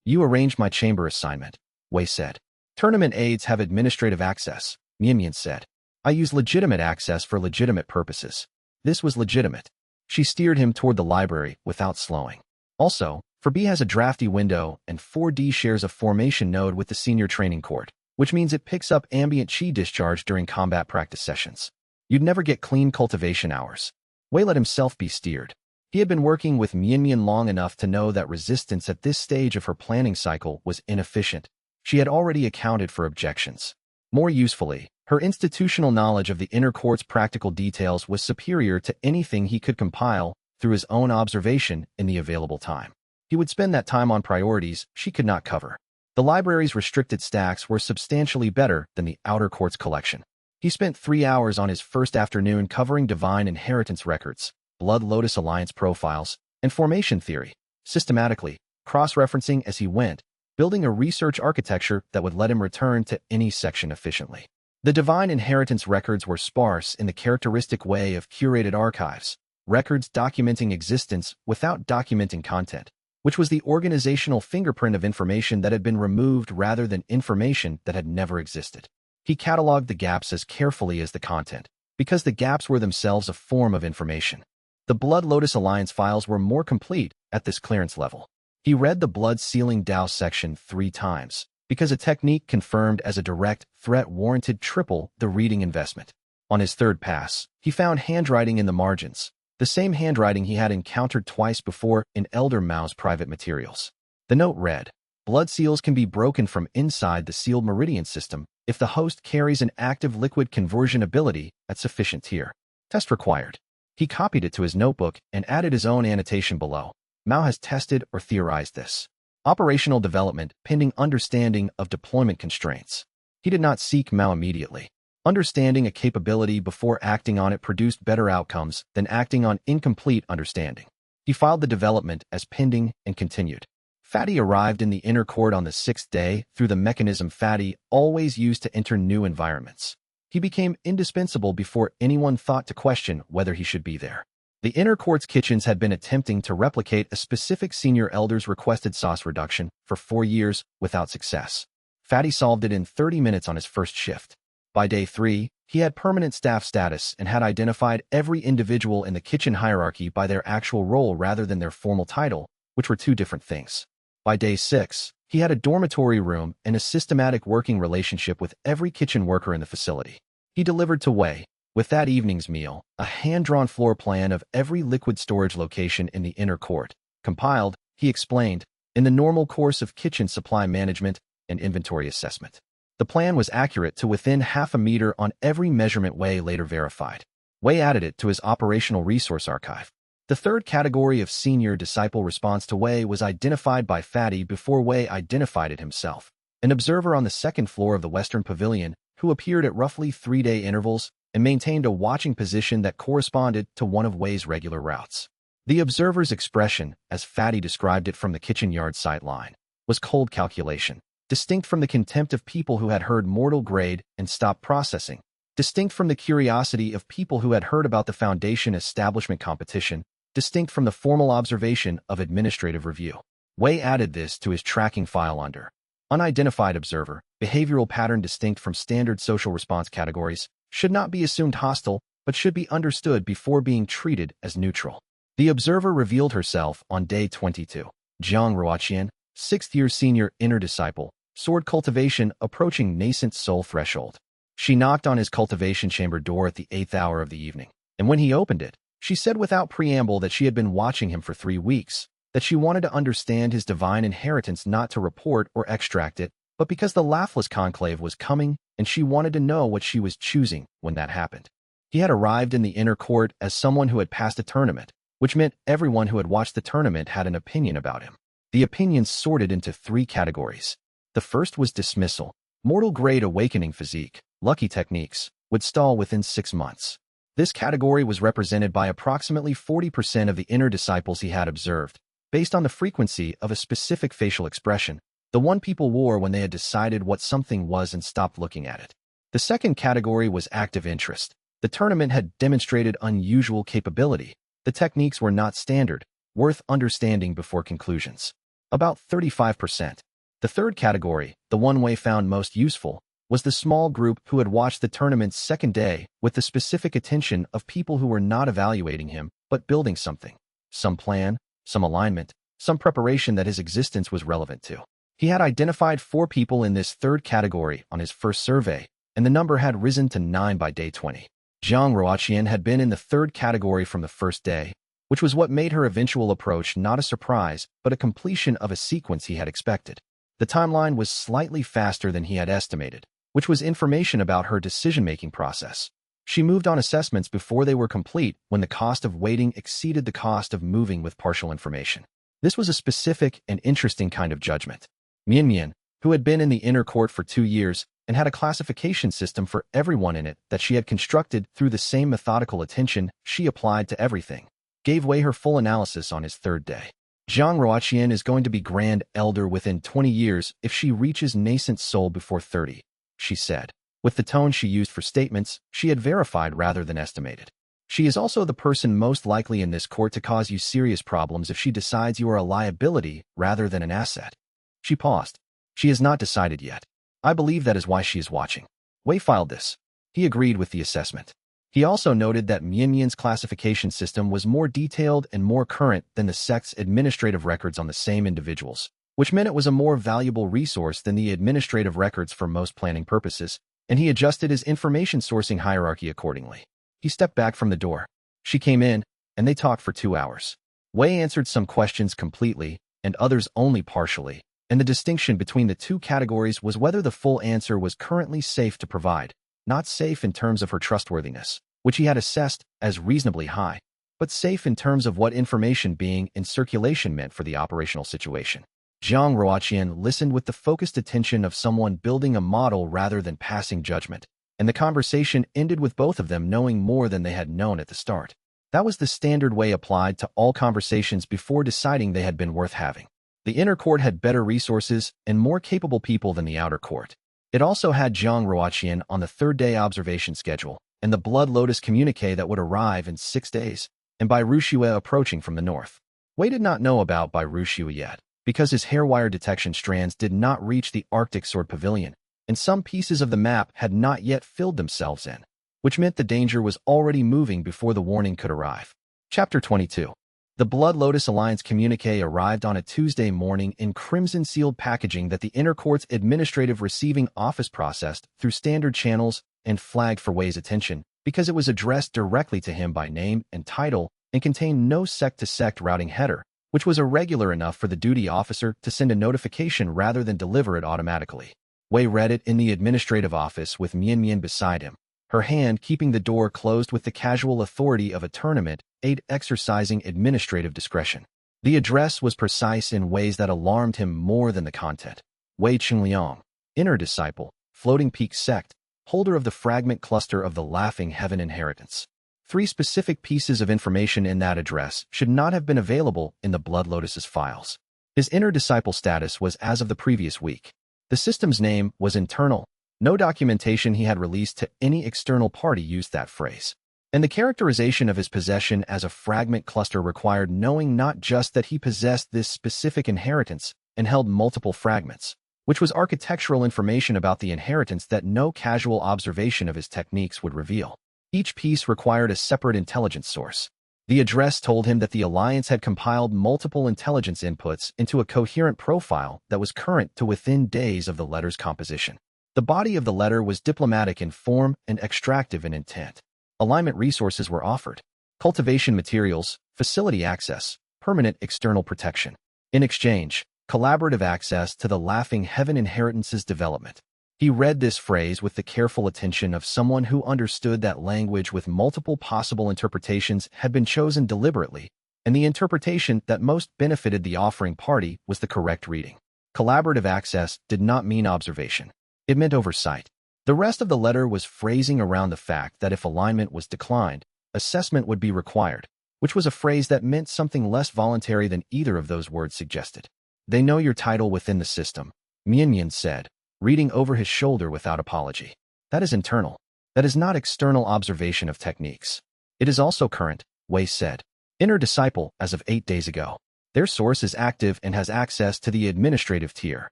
Speaker 1: "You arranged my chamber assignment," Wei said. "Tournament aides have administrative access," Mianmian said. "I use legitimate access for legitimate purposes." This was legitimate. She steered him toward the library without slowing. "Also, 4B has a drafty window and 4D shares a formation node with the senior training court, which means it picks up ambient Qi discharge during combat practice sessions. You'd never get clean cultivation hours." Wei let himself be steered. He had been working with Mianmian long enough to know that resistance at this stage of her planning cycle was inefficient. She had already accounted for objections. More usefully, her institutional knowledge of the inner court's practical details was superior to anything he could compile through his own observation in the available time. He would spend that time on priorities she could not cover. The library's restricted stacks were substantially better than the outer court's collection. He spent 3 hours on his first afternoon covering divine inheritance records, Blood Lotus Alliance profiles, and formation theory, systematically, cross-referencing as he went, building a research architecture that would let him return to any section efficiently. The divine inheritance records were sparse in the characteristic way of curated archives, records documenting existence without documenting content, which was the organizational fingerprint of information that had been removed rather than information that had never existed. He cataloged the gaps as carefully as the content, because the gaps were themselves a form of information. The Blood Lotus Alliance files were more complete at this clearance level. He read the Blood Sealing Dao section 3 times, because a technique confirmed as a direct threat warranted triple the reading investment. On his third pass, he found handwriting in the margins, the same handwriting he had encountered twice before in Elder Mao's private materials. The note read, "Blood seals can be broken from inside the sealed meridian system if the host carries an active liquid conversion ability at sufficient tier. Test required." He copied it to his notebook and added his own annotation below. "Mao has tested or theorized this. Operational development pending understanding of deployment constraints." He did not seek Mao immediately. Understanding a capability before acting on it produced better outcomes than acting on incomplete understanding. He filed the development as pending and continued. Fatty arrived in the inner court on the 6th day through the mechanism Fatty always used to enter new environments. He became indispensable before anyone thought to question whether he should be there. The inner court's kitchens had been attempting to replicate a specific senior elder's requested sauce reduction for 4 years without success. Fatty solved it in 30 minutes on his first shift. By day 3, he had permanent staff status and had identified every individual in the kitchen hierarchy by their actual role rather than their formal title, which were 2 different things. By day 6, he had a dormitory room and a systematic working relationship with every kitchen worker in the facility. He delivered to Wei, with that evening's meal, a hand-drawn floor plan of every liquid storage location in the inner court, compiled, he explained, in the normal course of kitchen supply management and inventory assessment. The plan was accurate to within half a meter on every measurement Wei later verified. Wei added it to his operational resource archive. The third category of senior disciple response to Wei was identified by Fatty before Wei identified it himself. An observer on the 2nd floor of the Western Pavilion, who appeared at roughly 3-day intervals and maintained a watching position that corresponded to one of Wei's regular routes. The observer's expression, as Fatty described it from the kitchen yard sight line, was cold calculation, distinct from the contempt of people who had heard mortal grade and stopped processing, distinct from the curiosity of people who had heard about the Foundation establishment competition, distinct from the formal observation of administrative review. Wei added this to his tracking file under unidentified observer, behavioral pattern distinct from standard social response categories, should not be assumed hostile, but should be understood before being treated as neutral. The observer revealed herself on day 22. Jiang Ruoqian, 6th-year senior inner disciple, sword cultivation approaching nascent soul threshold. She knocked on his cultivation chamber door at the 8th hour of the evening, and when he opened it, she said without preamble that she had been watching him for 3 weeks, that she wanted to understand his divine inheritance not to report or extract it, but because the laughless conclave was coming, and she wanted to know what she was choosing when that happened. He had arrived in the inner court as someone who had passed a tournament, which meant everyone who had watched the tournament had an opinion about him. The opinions sorted into 3 categories. The first was dismissal. Mortal grade awakening physique, lucky techniques, would stall within 6 months. This category was represented by approximately 40% of the inner disciples he had observed, based on the frequency of a specific facial expression, the one people wore when they had decided what something was and stopped looking at it. The second category was active interest. The tournament had demonstrated unusual capability. The techniques were not standard, worth understanding before conclusions. About 35%. The third category, the one Wei found most useful, was the small group who had watched the tournament's second day with the specific attention of people who were not evaluating him, but building something. Some plan, some alignment, some preparation that his existence was relevant to. He had identified 4 people in this third category on his first survey, and the number had risen to 9 by day 20. Jiang Ruoqian had been in the third category from the first day, which was what made her eventual approach not a surprise, but a completion of a sequence he had expected. The timeline was slightly faster than he had estimated, which was information about her decision-making process. She moved on assessments before they were complete when the cost of waiting exceeded the cost of moving with partial information. This was a specific and interesting kind of judgment. Mian, who had been in the inner court for 2 years and had a classification system for everyone in it that she had constructed through the same methodical attention she applied to everything, gave Wei her full analysis on his 3rd day. Jiang Ruoqian is going to be Grand Elder within 20 years if she reaches nascent soul before 30, she said. With the tone she used for statements, she had verified rather than estimated. She is also the person most likely in this court to cause you serious problems if she decides you are a liability rather than an asset. She paused. She has not decided yet. I believe that is why she is watching. Wei filed this. He agreed with the assessment. He also noted that Mian's classification system was more detailed and more current than the sect's administrative records on the same individuals, which meant it was a more valuable resource than the administrative records for most planning purposes, and he adjusted his information sourcing hierarchy accordingly. He stepped back from the door. She came in, and they talked for 2 hours. Wei answered some questions completely, and others only partially, and the distinction between the 2 categories was whether the full answer was currently safe to provide, not safe in terms of her trustworthiness, which he had assessed as reasonably high, but safe in terms of what information being in circulation meant for the operational situation. Jiang Ruoqian listened with the focused attention of someone building a model rather than passing judgment, and the conversation ended with both of them knowing more than they had known at the start. That was the standard way applied to all conversations before deciding they had been worth having. The inner court had better resources and more capable people than the outer court. It also had Jiang Ruoqian on the 3rd day observation schedule, and the Blood Lotus communique that would arrive in 6 days, and Bai Ruxue approaching from the north. Wei did not know about Bai Ruxue yet, because his hairwire detection strands did not reach the Arctic Sword Pavilion, and some pieces of the map had not yet filled themselves in, which meant the danger was already moving before the warning could arrive. Chapter 22. The Blood Lotus Alliance communique arrived on a Tuesday morning in crimson-sealed packaging that the Inner Court's administrative receiving office processed through standard channels and flagged for Wei's attention because it was addressed directly to him by name and title and contained no sect-to-sect routing header, which was irregular enough for the duty officer to send a notification rather than deliver it automatically. Wei read it in the administrative office with Mian beside him, her hand keeping the door closed with the casual authority of a tournament aide exercising administrative discretion. The address was precise in ways that alarmed him more than the content. Wei Qingliang, inner disciple, Floating Peak sect, holder of the fragment cluster of the Laughing Heaven inheritance. 3 specific pieces of information in that address should not have been available in the Blood Lotus's files. His inner disciple status was as of the previous week. The system's name was internal, No documentation he had released to any external party used that phrase. And the characterization of his possession as a fragment cluster required knowing not just that he possessed this specific inheritance and held multiple fragments, which was architectural information about the inheritance that no casual observation of his techniques would reveal. Each piece required a separate intelligence source. The address told him that the Alliance had compiled multiple intelligence inputs into a coherent profile that was current to within days of the letter's composition. The body of the letter was diplomatic in form and extractive in intent. Alignment resources were offered: cultivation materials, facility access, permanent external protection. In exchange, collaborative access to the Laughing Heaven Inheritance's development. He read this phrase with the careful attention of someone who understood that language with multiple possible interpretations had been chosen deliberately, and the interpretation that most benefited the offering party was the correct reading. Collaborative access did not mean observation. It meant oversight. The rest of the letter was phrasing around the fact that if alignment was declined, assessment would be required, which was a phrase that meant something less voluntary than either of those words suggested. They know your title within the system, Mianyan said, reading over his shoulder without apology. That is internal. That is not external observation of techniques. It is also current, Wei said. Inner disciple as of 8 days ago. Their source is active and has access to the administrative tier.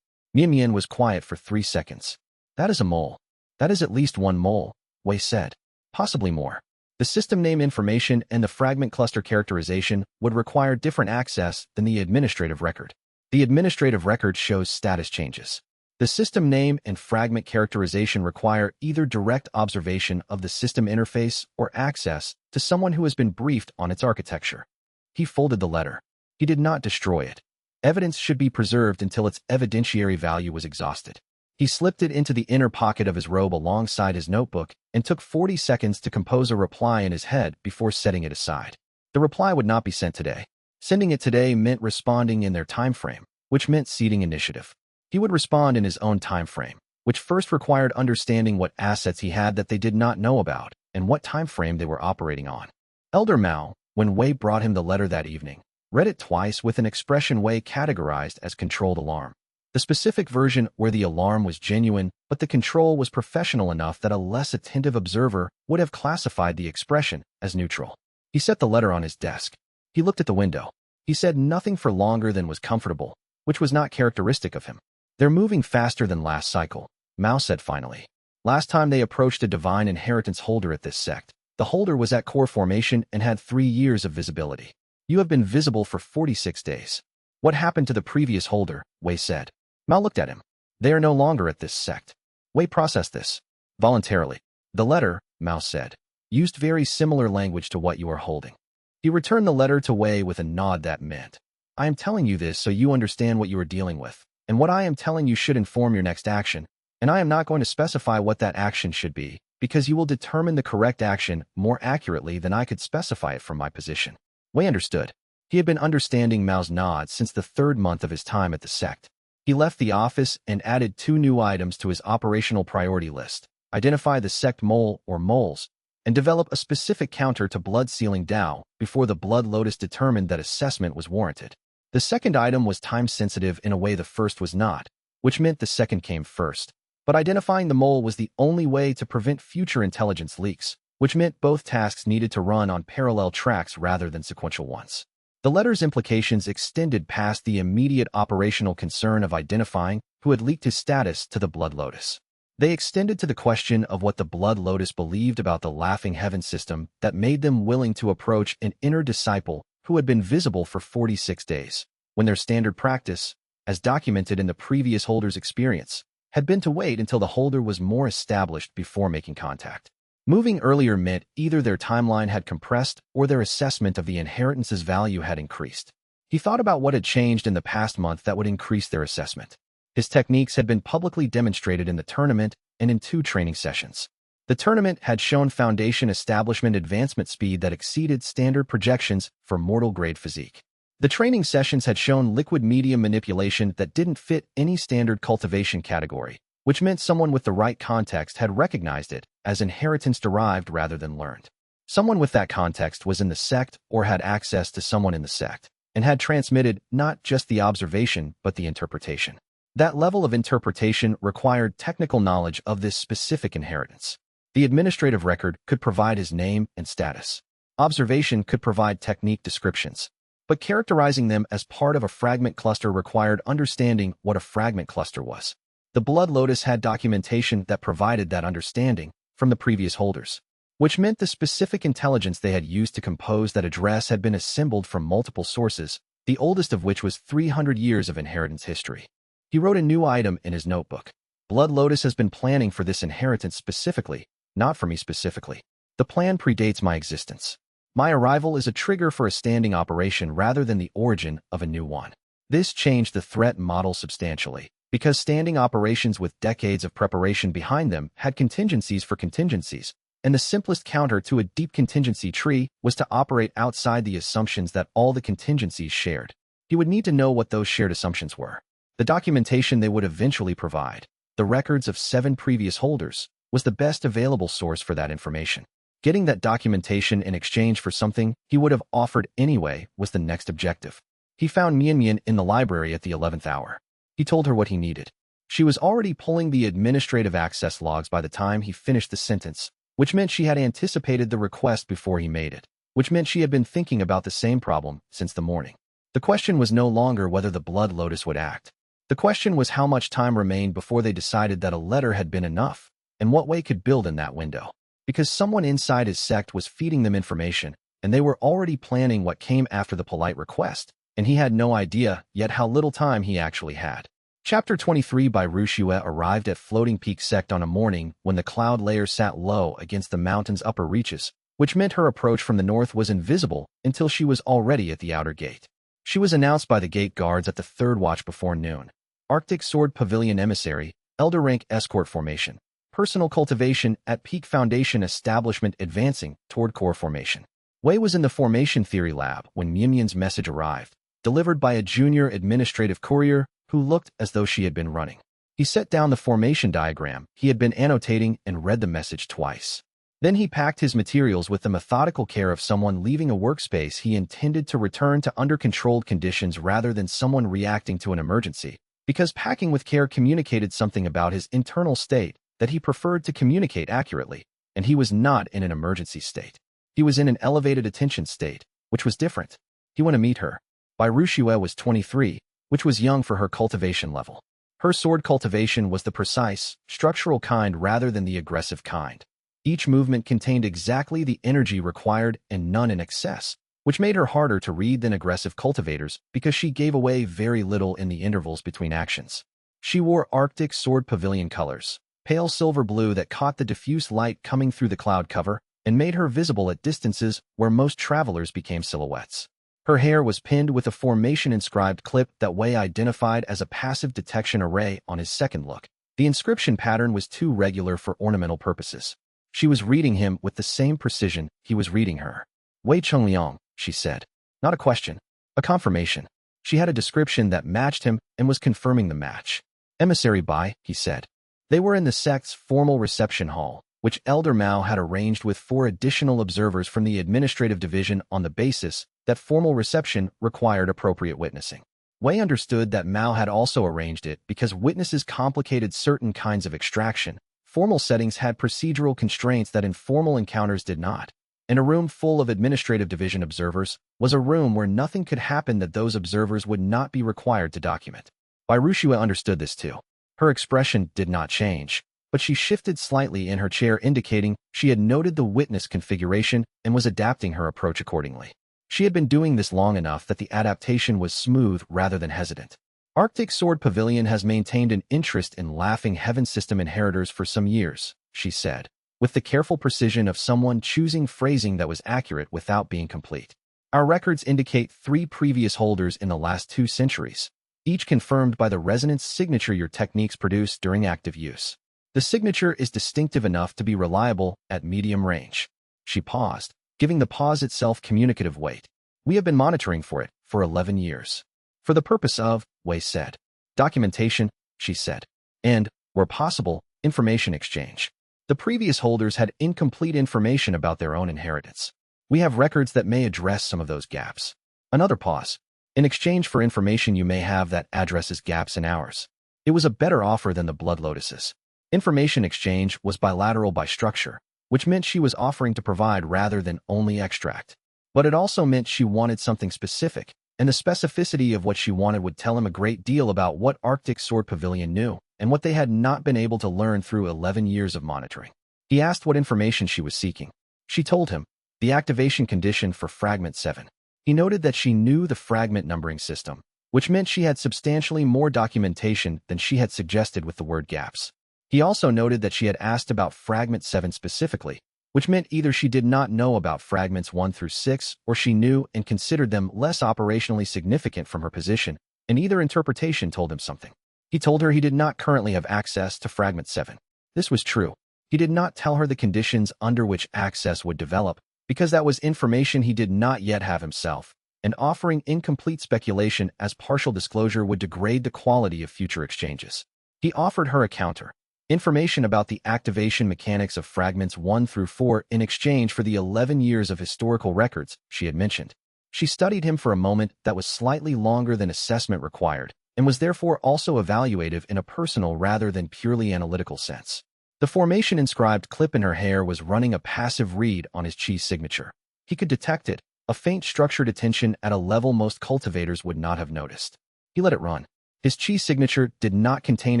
Speaker 1: Mianyan was quiet for 3 seconds. That is a mole. That is at least one mole, Wei said. Possibly more. The system name information and the fragment cluster characterization would require different access than the administrative record. The administrative record shows status changes. The system name and fragment characterization require either direct observation of the system interface or access to someone who has been briefed on its architecture. He folded the letter. He did not destroy it. Evidence should be preserved until its evidentiary value was exhausted. He slipped it into the inner pocket of his robe alongside his notebook and took 40 seconds to compose a reply in his head before setting it aside. The reply would not be sent today. Sending it today meant responding in their time frame, which meant ceding initiative. He would respond in his own time frame, which first required understanding what assets he had that they did not know about and what time frame they were operating on. Elder Mao, when Wei brought him the letter that evening, read it twice with an expression Wei categorized as controlled alarm. The specific version where the alarm was genuine, but the control was professional enough that a less attentive observer would have classified the expression as neutral. He set the letter on his desk. He looked at the window. He said nothing for longer than was comfortable, which was not characteristic of him. They're moving faster than last cycle, Mao said finally. Last time they approached a divine inheritance holder at this sect, the holder was at core formation and had 3 years of visibility. You have been visible for 46 days. What happened to the previous holder? Wei said. Mao looked at him. They are no longer at this sect. Wei processed this. Voluntarily. The letter, Mao said, used very similar language to what you are holding. He returned the letter to Wei with a nod that meant, I am telling you this so you understand what you are dealing with, and what I am telling you should inform your next action, and I am not going to specify what that action should be, because you will determine the correct action more accurately than I could specify it from my position. Wei understood. He had been understanding Mao's nod since the 3rd month of his time at the sect. He left the office and added 2 new items to his operational priority list: identify the sect mole or moles, and develop a specific counter to blood-sealing Dao before the Blood Lotus determined that assessment was warranted. The second item was time-sensitive in a way the first was not, which meant the second came first. But identifying the mole was the only way to prevent future intelligence leaks, which meant both tasks needed to run on parallel tracks rather than sequential ones. The letter's implications extended past the immediate operational concern of identifying who had leaked his status to the Blood Lotus. They extended to the question of what the Blood Lotus believed about the Laughing Heaven system that made them willing to approach an inner disciple who had been visible for 46 days, when their standard practice, as documented in the previous holder's experience, had been to wait until the holder was more established before making contact. Moving earlier meant either their timeline had compressed or their assessment of the inheritance's value had increased. He thought about what had changed in the past month that would increase their assessment. His techniques had been publicly demonstrated in the tournament and in 2 training sessions. The tournament had shown foundation establishment advancement speed that exceeded standard projections for mortal-grade physique. The training sessions had shown liquid medium manipulation that didn't fit any standard cultivation category, which meant someone with the right context had recognized it as inheritance-derived rather than learned. Someone with that context was in the sect or had access to someone in the sect, and had transmitted not just the observation but the interpretation. That level of interpretation required technical knowledge of this specific inheritance. The administrative record could provide his name and status. Observation could provide technique descriptions. But characterizing them as part of a fragment cluster required understanding what a fragment cluster was. The Blood Lotus had documentation that provided that understanding from the previous holders, which meant the specific intelligence they had used to compose that address had been assembled from multiple sources, the oldest of which was 300 years of inheritance history. He wrote a new item in his notebook. Blood Lotus has been planning for this inheritance specifically, not for me specifically. The plan predates my existence. My arrival is a trigger for a standing operation rather than the origin of a new one. This changed the threat model substantially, because standing operations with decades of preparation behind them had contingencies for contingencies, and the simplest counter to a deep contingency tree was to operate outside the assumptions that all the contingencies shared. He would need to know what those shared assumptions were. The documentation they would eventually provide, the records of 7 previous holders, was the best available source for that information. Getting that documentation in exchange for something he would have offered anyway was the next objective. He found Mian in the library at the 11th hour. He told her what he needed. She was already pulling the administrative access logs by the time he finished the sentence, which meant she had anticipated the request before he made it, which meant she had been thinking about the same problem since the morning. The question was no longer whether the Blood Lotus would act. The question was how much time remained before they decided that a letter had been enough, and what way could build in that window. Because someone inside his sect was feeding them information, and they were already planning what came after the polite request, and he had no idea yet how little time he actually had. Chapter 23 by Rushue arrived at Floating Peak Sect on a morning when the cloud layer sat low against the mountain's upper reaches, which meant her approach from the north was invisible until she was already at the outer gate. She was announced by the gate guards at the 3rd watch before noon. Arctic Sword Pavilion Emissary, Elder Rank Escort Formation. Personal cultivation at Peak Foundation establishment advancing toward core formation. Wei was in the formation theory lab when Mian's message arrived, delivered by a junior administrative courier who looked as though she had been running. He set down the formation diagram he had been annotating and read the message twice. Then he packed his materials with the methodical care of someone leaving a workspace he intended to return to under controlled conditions rather than someone reacting to an emergency, because packing with care communicated something about his internal state that he preferred to communicate accurately, and he was not in an emergency state. He was in an elevated attention state, which was different. He went to meet her. Rushue was 23, which was young for her cultivation level. Her sword cultivation was the precise, structural kind rather than the aggressive kind. Each movement contained exactly the energy required and none in excess, which made her harder to read than aggressive cultivators because she gave away very little in the intervals between actions. She wore Arctic Sword Pavilion colors, pale silver blue that caught the diffuse light coming through the cloud cover and made her visible at distances where most travelers became silhouettes. Her hair was pinned with a formation-inscribed clip that Wei identified as a passive detection array on his second look. The inscription pattern was too regular for ornamental purposes. She was reading him with the same precision he was reading her. Wei Chungliang, she said. Not a question. A confirmation. She had a description that matched him and was confirming the match. Emissary Bai, he said. They were in the sect's formal reception hall, which Elder Mao had arranged with 4 additional observers from the administrative division on the basis that formal reception required appropriate witnessing. Wei understood that Mao had also arranged it because witnesses complicated certain kinds of extraction. Formal settings had procedural constraints that informal encounters did not. And a room full of administrative division observers was a room where nothing could happen that those observers would not be required to document. Rushue understood this too. Her expression did not change, but she shifted slightly in her chair indicating she had noted the witness configuration and was adapting her approach accordingly. She had been doing this long enough that the adaptation was smooth rather than hesitant. Arctic Sword Pavilion has maintained an interest in Laughing Heaven system inheritors for some years, she said, with the careful precision of someone choosing phrasing that was accurate without being complete. Our records indicate 3 previous holders in the last 2 centuries, each confirmed by the resonance signature your techniques produce during active use. The signature is distinctive enough to be reliable at medium range. She paused, giving the pause itself communicative weight. We have been monitoring for it for 11 years. For the purpose of, Wei said. Documentation, she said. And, where possible, information exchange. The previous holders had incomplete information about their own inheritance. We have records that may address some of those gaps. Another pause. In exchange for information you may have that addresses gaps in ours. It was a better offer than the blood lotuses. Information exchange was bilateral by structure, which meant she was offering to provide rather than only extract. But it also meant she wanted something specific, and the specificity of what she wanted would tell him a great deal about what Arctic Sword Pavilion knew and what they had not been able to learn through 11 years of monitoring. He asked what information she was seeking. She told him, the activation condition for Fragment 7. He noted that she knew the fragment numbering system, which meant she had substantially more documentation than she had suggested with the word gaps. He also noted that she had asked about Fragment 7 specifically, which meant either she did not know about Fragments 1 through 6 or she knew and considered them less operationally significant from her position, and either interpretation told him something. He told her he did not currently have access to Fragment 7. This was true. He did not tell her the conditions under which access would develop, because that was information he did not yet have himself, and offering incomplete speculation as partial disclosure would degrade the quality of future exchanges. He offered her a counter, information about the activation mechanics of Fragments 1 through 4 in exchange for the 11 years of historical records she had mentioned. She studied him for a moment that was slightly longer than assessment required, and was therefore also evaluative in a personal rather than purely analytical sense. The formation inscribed clip in her hair was running a passive read on his chi signature. He could detect it, a faint structured attention at a level most cultivators would not have noticed. He let it run. His chi signature did not contain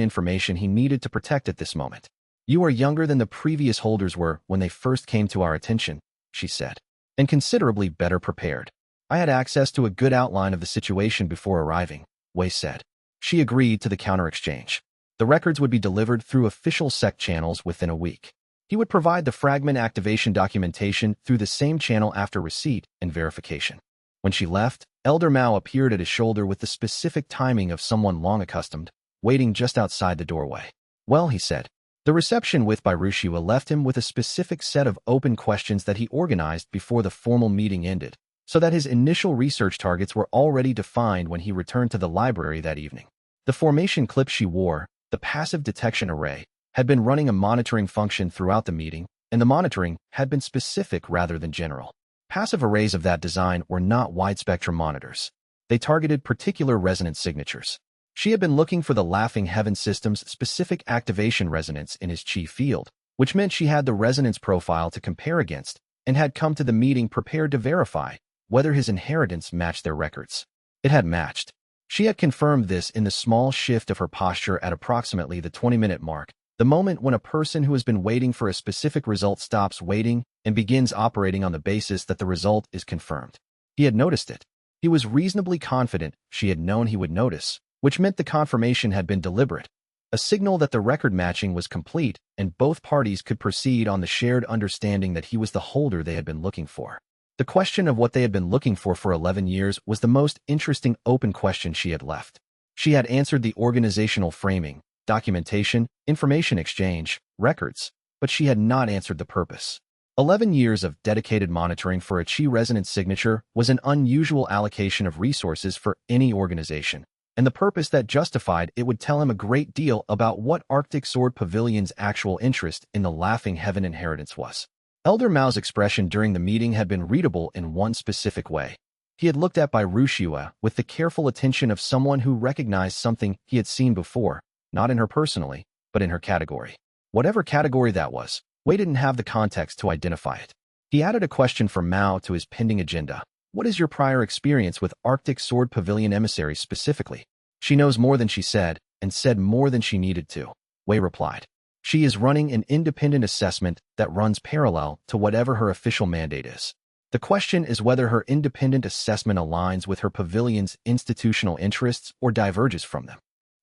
Speaker 1: information he needed to protect at this moment. You are younger than the previous holders were when they first came to our attention, she said, and considerably better prepared. I had access to a good outline of the situation before arriving, Wei said. She agreed to the counter-exchange. The records would be delivered through official sect channels within a week. He would provide the fragment activation documentation through the same channel after receipt and verification. When she left, Elder Mao appeared at his shoulder with the specific timing of someone long accustomed, waiting just outside the doorway. Well, he said. The reception with Bairushiwa left him with a specific set of open questions that he organized before the formal meeting ended, so that his initial research targets were already defined when he returned to the library that evening. The formation clip she wore, the passive detection array, had been running a monitoring function throughout the meeting, and the monitoring had been specific rather than general. Passive arrays of that design were not wide-spectrum monitors. They targeted particular resonance signatures. She had been looking for the Laughing Heaven system's specific activation resonance in his chi field, which meant she had the resonance profile to compare against, and had come to the meeting prepared to verify whether his inheritance matched their records. It had matched. She had confirmed this in the small shift of her posture at approximately the 20-minute mark, the moment when a person who has been waiting for a specific result stops waiting and begins operating on the basis that the result is confirmed. He had noticed it. He was reasonably confident she had known he would notice, which meant the confirmation had been deliberate, a signal that the record matching was complete and both parties could proceed on the shared understanding that he was the holder they had been looking for. The question of what they had been looking for 11 years was the most interesting open question she had left. She had answered the organizational framing, documentation, information exchange, records, but she had not answered the purpose. 11 years of dedicated monitoring for a chi resonance signature was an unusual allocation of resources for any organization, and the purpose that justified it would tell him a great deal about what Arctic Sword Pavilion's actual interest in the Laughing Heaven inheritance was. Elder Mao's expression during the meeting had been readable in one specific way. He had looked at Bairushiwa with the careful attention of someone who recognized something he had seen before, not in her personally, but in her category. Whatever category that was, Wei didn't have the context to identify it. He added a question from Mao to his pending agenda. What is your prior experience with Arctic Sword Pavilion emissaries specifically? She knows more than she said, and said more than she needed to, Wei replied. She is running an independent assessment that runs parallel to whatever her official mandate is. The question is whether her independent assessment aligns with her pavilion's institutional interests or diverges from them.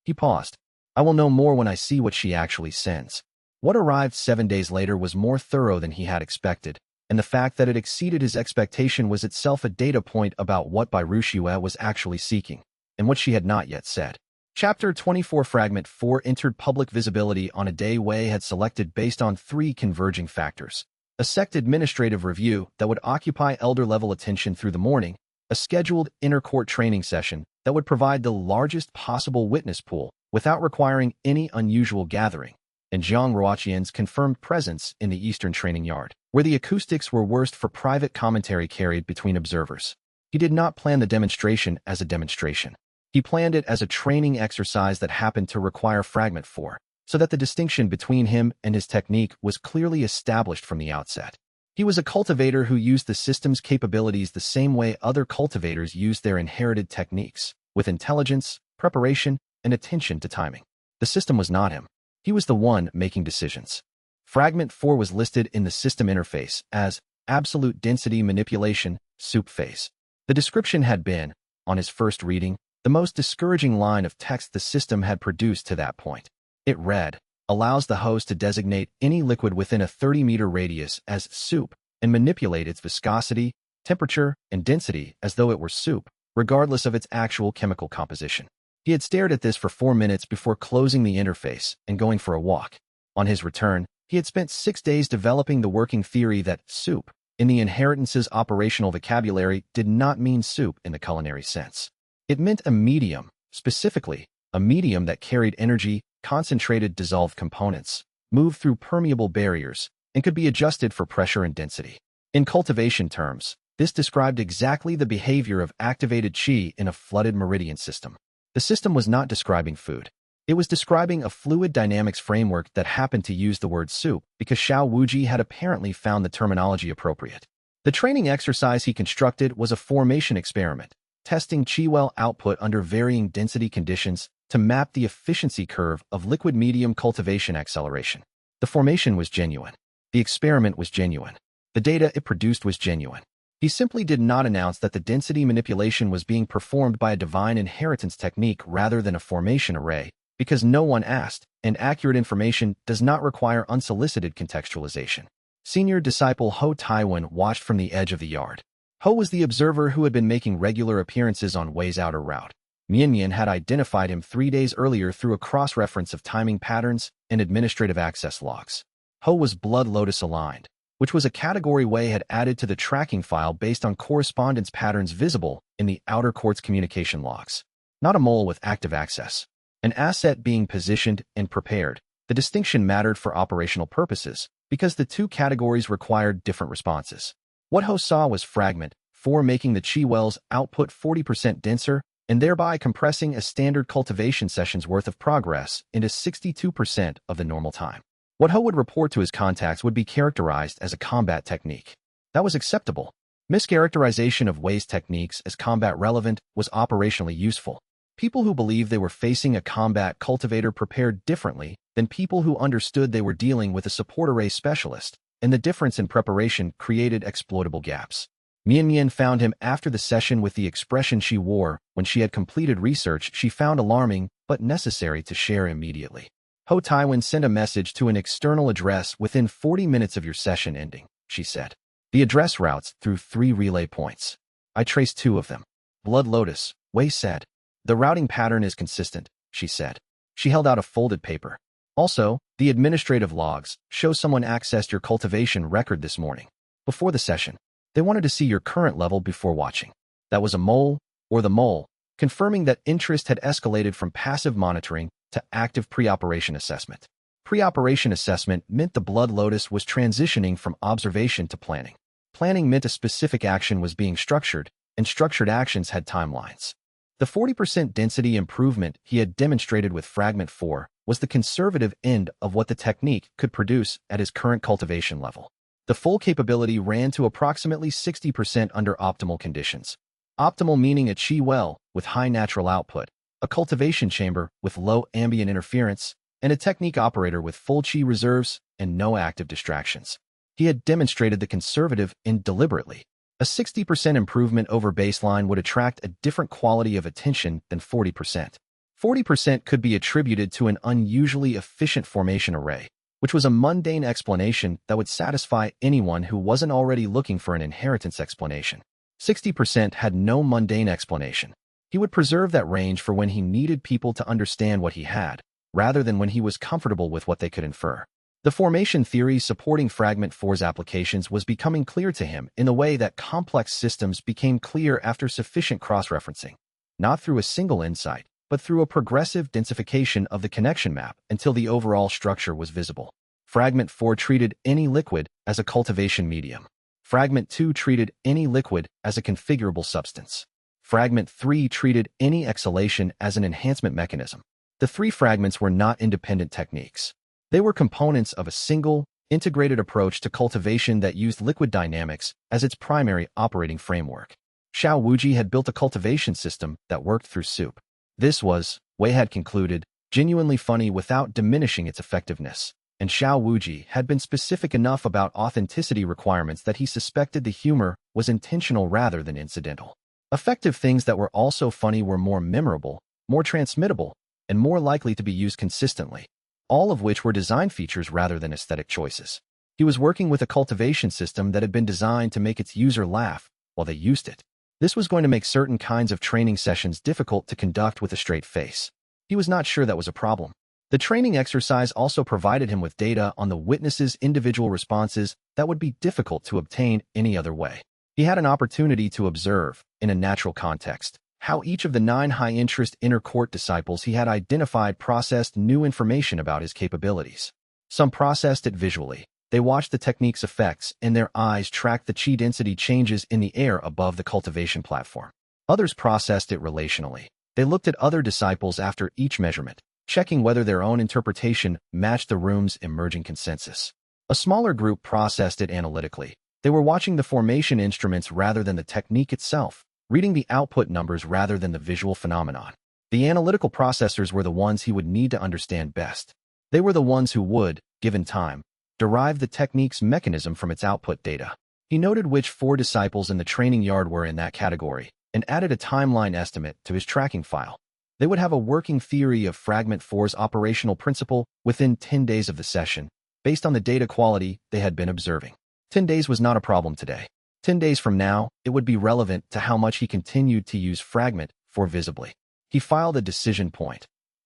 Speaker 1: He paused. I will know more when I see what she actually sends. What arrived 7 days later was more thorough than he had expected, and the fact that it exceeded his expectation was itself a data point about what Bairushiwa was actually seeking, and what she had not yet said. Chapter 24 Fragment 4 entered public visibility on a day Wei had selected based on 3 converging factors. A sect administrative review that would occupy elder-level attention through the morning, a scheduled inter-court training session that would provide the largest possible witness pool without requiring any unusual gathering, and Zhang Ruoqian's confirmed presence in the Eastern Training Yard, where the acoustics were worst for private commentary carried between observers. He did not plan the demonstration as a demonstration. He planned it as a training exercise that happened to require Fragment 4, so that the distinction between him and his technique was clearly established from the outset. He was a cultivator who used the system's capabilities the same way other cultivators used their inherited techniques, with intelligence, preparation, and attention to timing. The system was not him. He was the one making decisions. Fragment 4 was listed in the system interface as absolute density manipulation, soup phase. The description had been, on his first reading, the most discouraging line of text the system had produced to that point. It read, allows the host to designate any liquid within a 30-meter radius as soup and manipulate its viscosity, temperature, and density as though it were soup, regardless of its actual chemical composition. He had stared at this for 4 minutes before closing the interface and going for a walk. On his return, he had spent 6 days developing the working theory that soup, in the inheritance's operational vocabulary, did not mean soup in the culinary sense. It meant a medium, specifically, a medium that carried energy, concentrated dissolved components, moved through permeable barriers, and could be adjusted for pressure and density. In cultivation terms, this described exactly the behavior of activated qi in a flooded meridian system. The system was not describing food. It was describing a fluid dynamics framework that happened to use the word soup because Xiao Wuji had apparently found the terminology appropriate. The training exercise he constructed was a formation experiment, testing qi well output under varying density conditions to map the efficiency curve of liquid medium cultivation acceleration. The formation was genuine. The experiment was genuine. The data it produced was genuine. He simply did not announce that the density manipulation was being performed by a divine inheritance technique rather than a formation array, because no one asked, and accurate information does not require unsolicited contextualization. Senior disciple Ho Taiwan watched from the edge of the yard. Ho was the observer who had been making regular appearances on Wei's outer route. Mian had identified him 3 days earlier through a cross-reference of timing patterns and administrative access logs. Ho was Blood Lotus aligned, which was a category Wei had added to the tracking file based on correspondence patterns visible in the outer court's communication logs. Not a mole with active access. An asset being positioned and prepared. The distinction mattered for operational purposes, because the two categories required different responses. What Ho saw was Fragment 4 making the qi well's output 40% denser, and thereby compressing a standard cultivation session's worth of progress into 62% of the normal time. What Ho would report to his contacts would be characterized as a combat technique. That was acceptable. Mischaracterization of Wei's techniques as combat relevant was operationally useful. People who believed they were facing a combat cultivator prepared differently than people who understood they were dealing with a support array specialist, and the difference in preparation created exploitable gaps. Mian found him after the session with the expression she wore when she had completed research she found alarming but necessary to share immediately. Ho Taiwan sent a message to an external address within 40 minutes of your session ending, she said. The address routes through 3 relay points. I traced 2 of them. Blood Lotus, Wei said. The routing pattern is consistent, she said. She held out a folded paper. Also, the administrative logs show someone accessed your cultivation record this morning. Before the session, they wanted to see your current level before watching. That was a mole, or the mole, confirming that interest had escalated from passive monitoring to active pre-operation assessment. Pre-operation assessment meant the Blood Lotus was transitioning from observation to planning. Planning meant a specific action was being structured, and structured actions had timelines. The 40% density improvement he had demonstrated with Fragment 4 was the conservative end of what the technique could produce at his current cultivation level. The full capability ran to approximately 60% under optimal conditions. Optimal meaning a qi well with high natural output, a cultivation chamber with low ambient interference, and a technique operator with full qi reserves and no active distractions. He had demonstrated the conservative end deliberately. A 60% improvement over baseline would attract a different quality of attention than 40%. 40% could be attributed to an unusually efficient formation array, which was a mundane explanation that would satisfy anyone who wasn't already looking for an inheritance explanation. 60% had no mundane explanation. He would preserve that range for when he needed people to understand what he had, rather than when he was comfortable with what they could infer. The formation theory supporting Fragment 4's applications was becoming clear to him in the way that complex systems became clear after sufficient cross-referencing, not through a single insight, but through a progressive densification of the connection map until the overall structure was visible. Fragment 4 treated any liquid as a cultivation medium. Fragment 2 treated any liquid as a configurable substance. Fragment 3 treated any exhalation as an enhancement mechanism. The 3 fragments were not independent techniques. They were components of a single, integrated approach to cultivation that used liquid dynamics as its primary operating framework. Xiao Wuji had built a cultivation system that worked through soup. This was, Wei had concluded, genuinely funny without diminishing its effectiveness, and Xiao Wuji had been specific enough about authenticity requirements that he suspected the humor was intentional rather than incidental. Effective things that were also funny were more memorable, more transmittable, and more likely to be used consistently, all of which were design features rather than aesthetic choices. He was working with a cultivation system that had been designed to make its user laugh while they used it. This was going to make certain kinds of training sessions difficult to conduct with a straight face. He was not sure that was a problem. The training exercise also provided him with data on the witnesses' individual responses that would be difficult to obtain any other way. He had an opportunity to observe, in a natural context, how each of the 9 high-interest inner court disciples he had identified processed new information about his capabilities. Some processed it visually. They watched the technique's effects, and their eyes tracked the chi density changes in the air above the cultivation platform. Others processed it relationally. They looked at other disciples after each measurement, checking whether their own interpretation matched the room's emerging consensus. A smaller group processed it analytically. They were watching the formation instruments rather than the technique itself, reading the output numbers rather than the visual phenomenon. The analytical processors were the ones he would need to understand best. They were the ones who would, given time, derive the technique's mechanism from its output data. He noted which 4 disciples in the training yard were in that category, and added a timeline estimate to his tracking file. They would have a working theory of Fragment 4's operational principle within 10 days of the session, based on the data quality they had been observing. 10 days was not a problem today. 10 days from now, it would be relevant to how much he continued to use Fragment 4 visibly. He filed a decision point.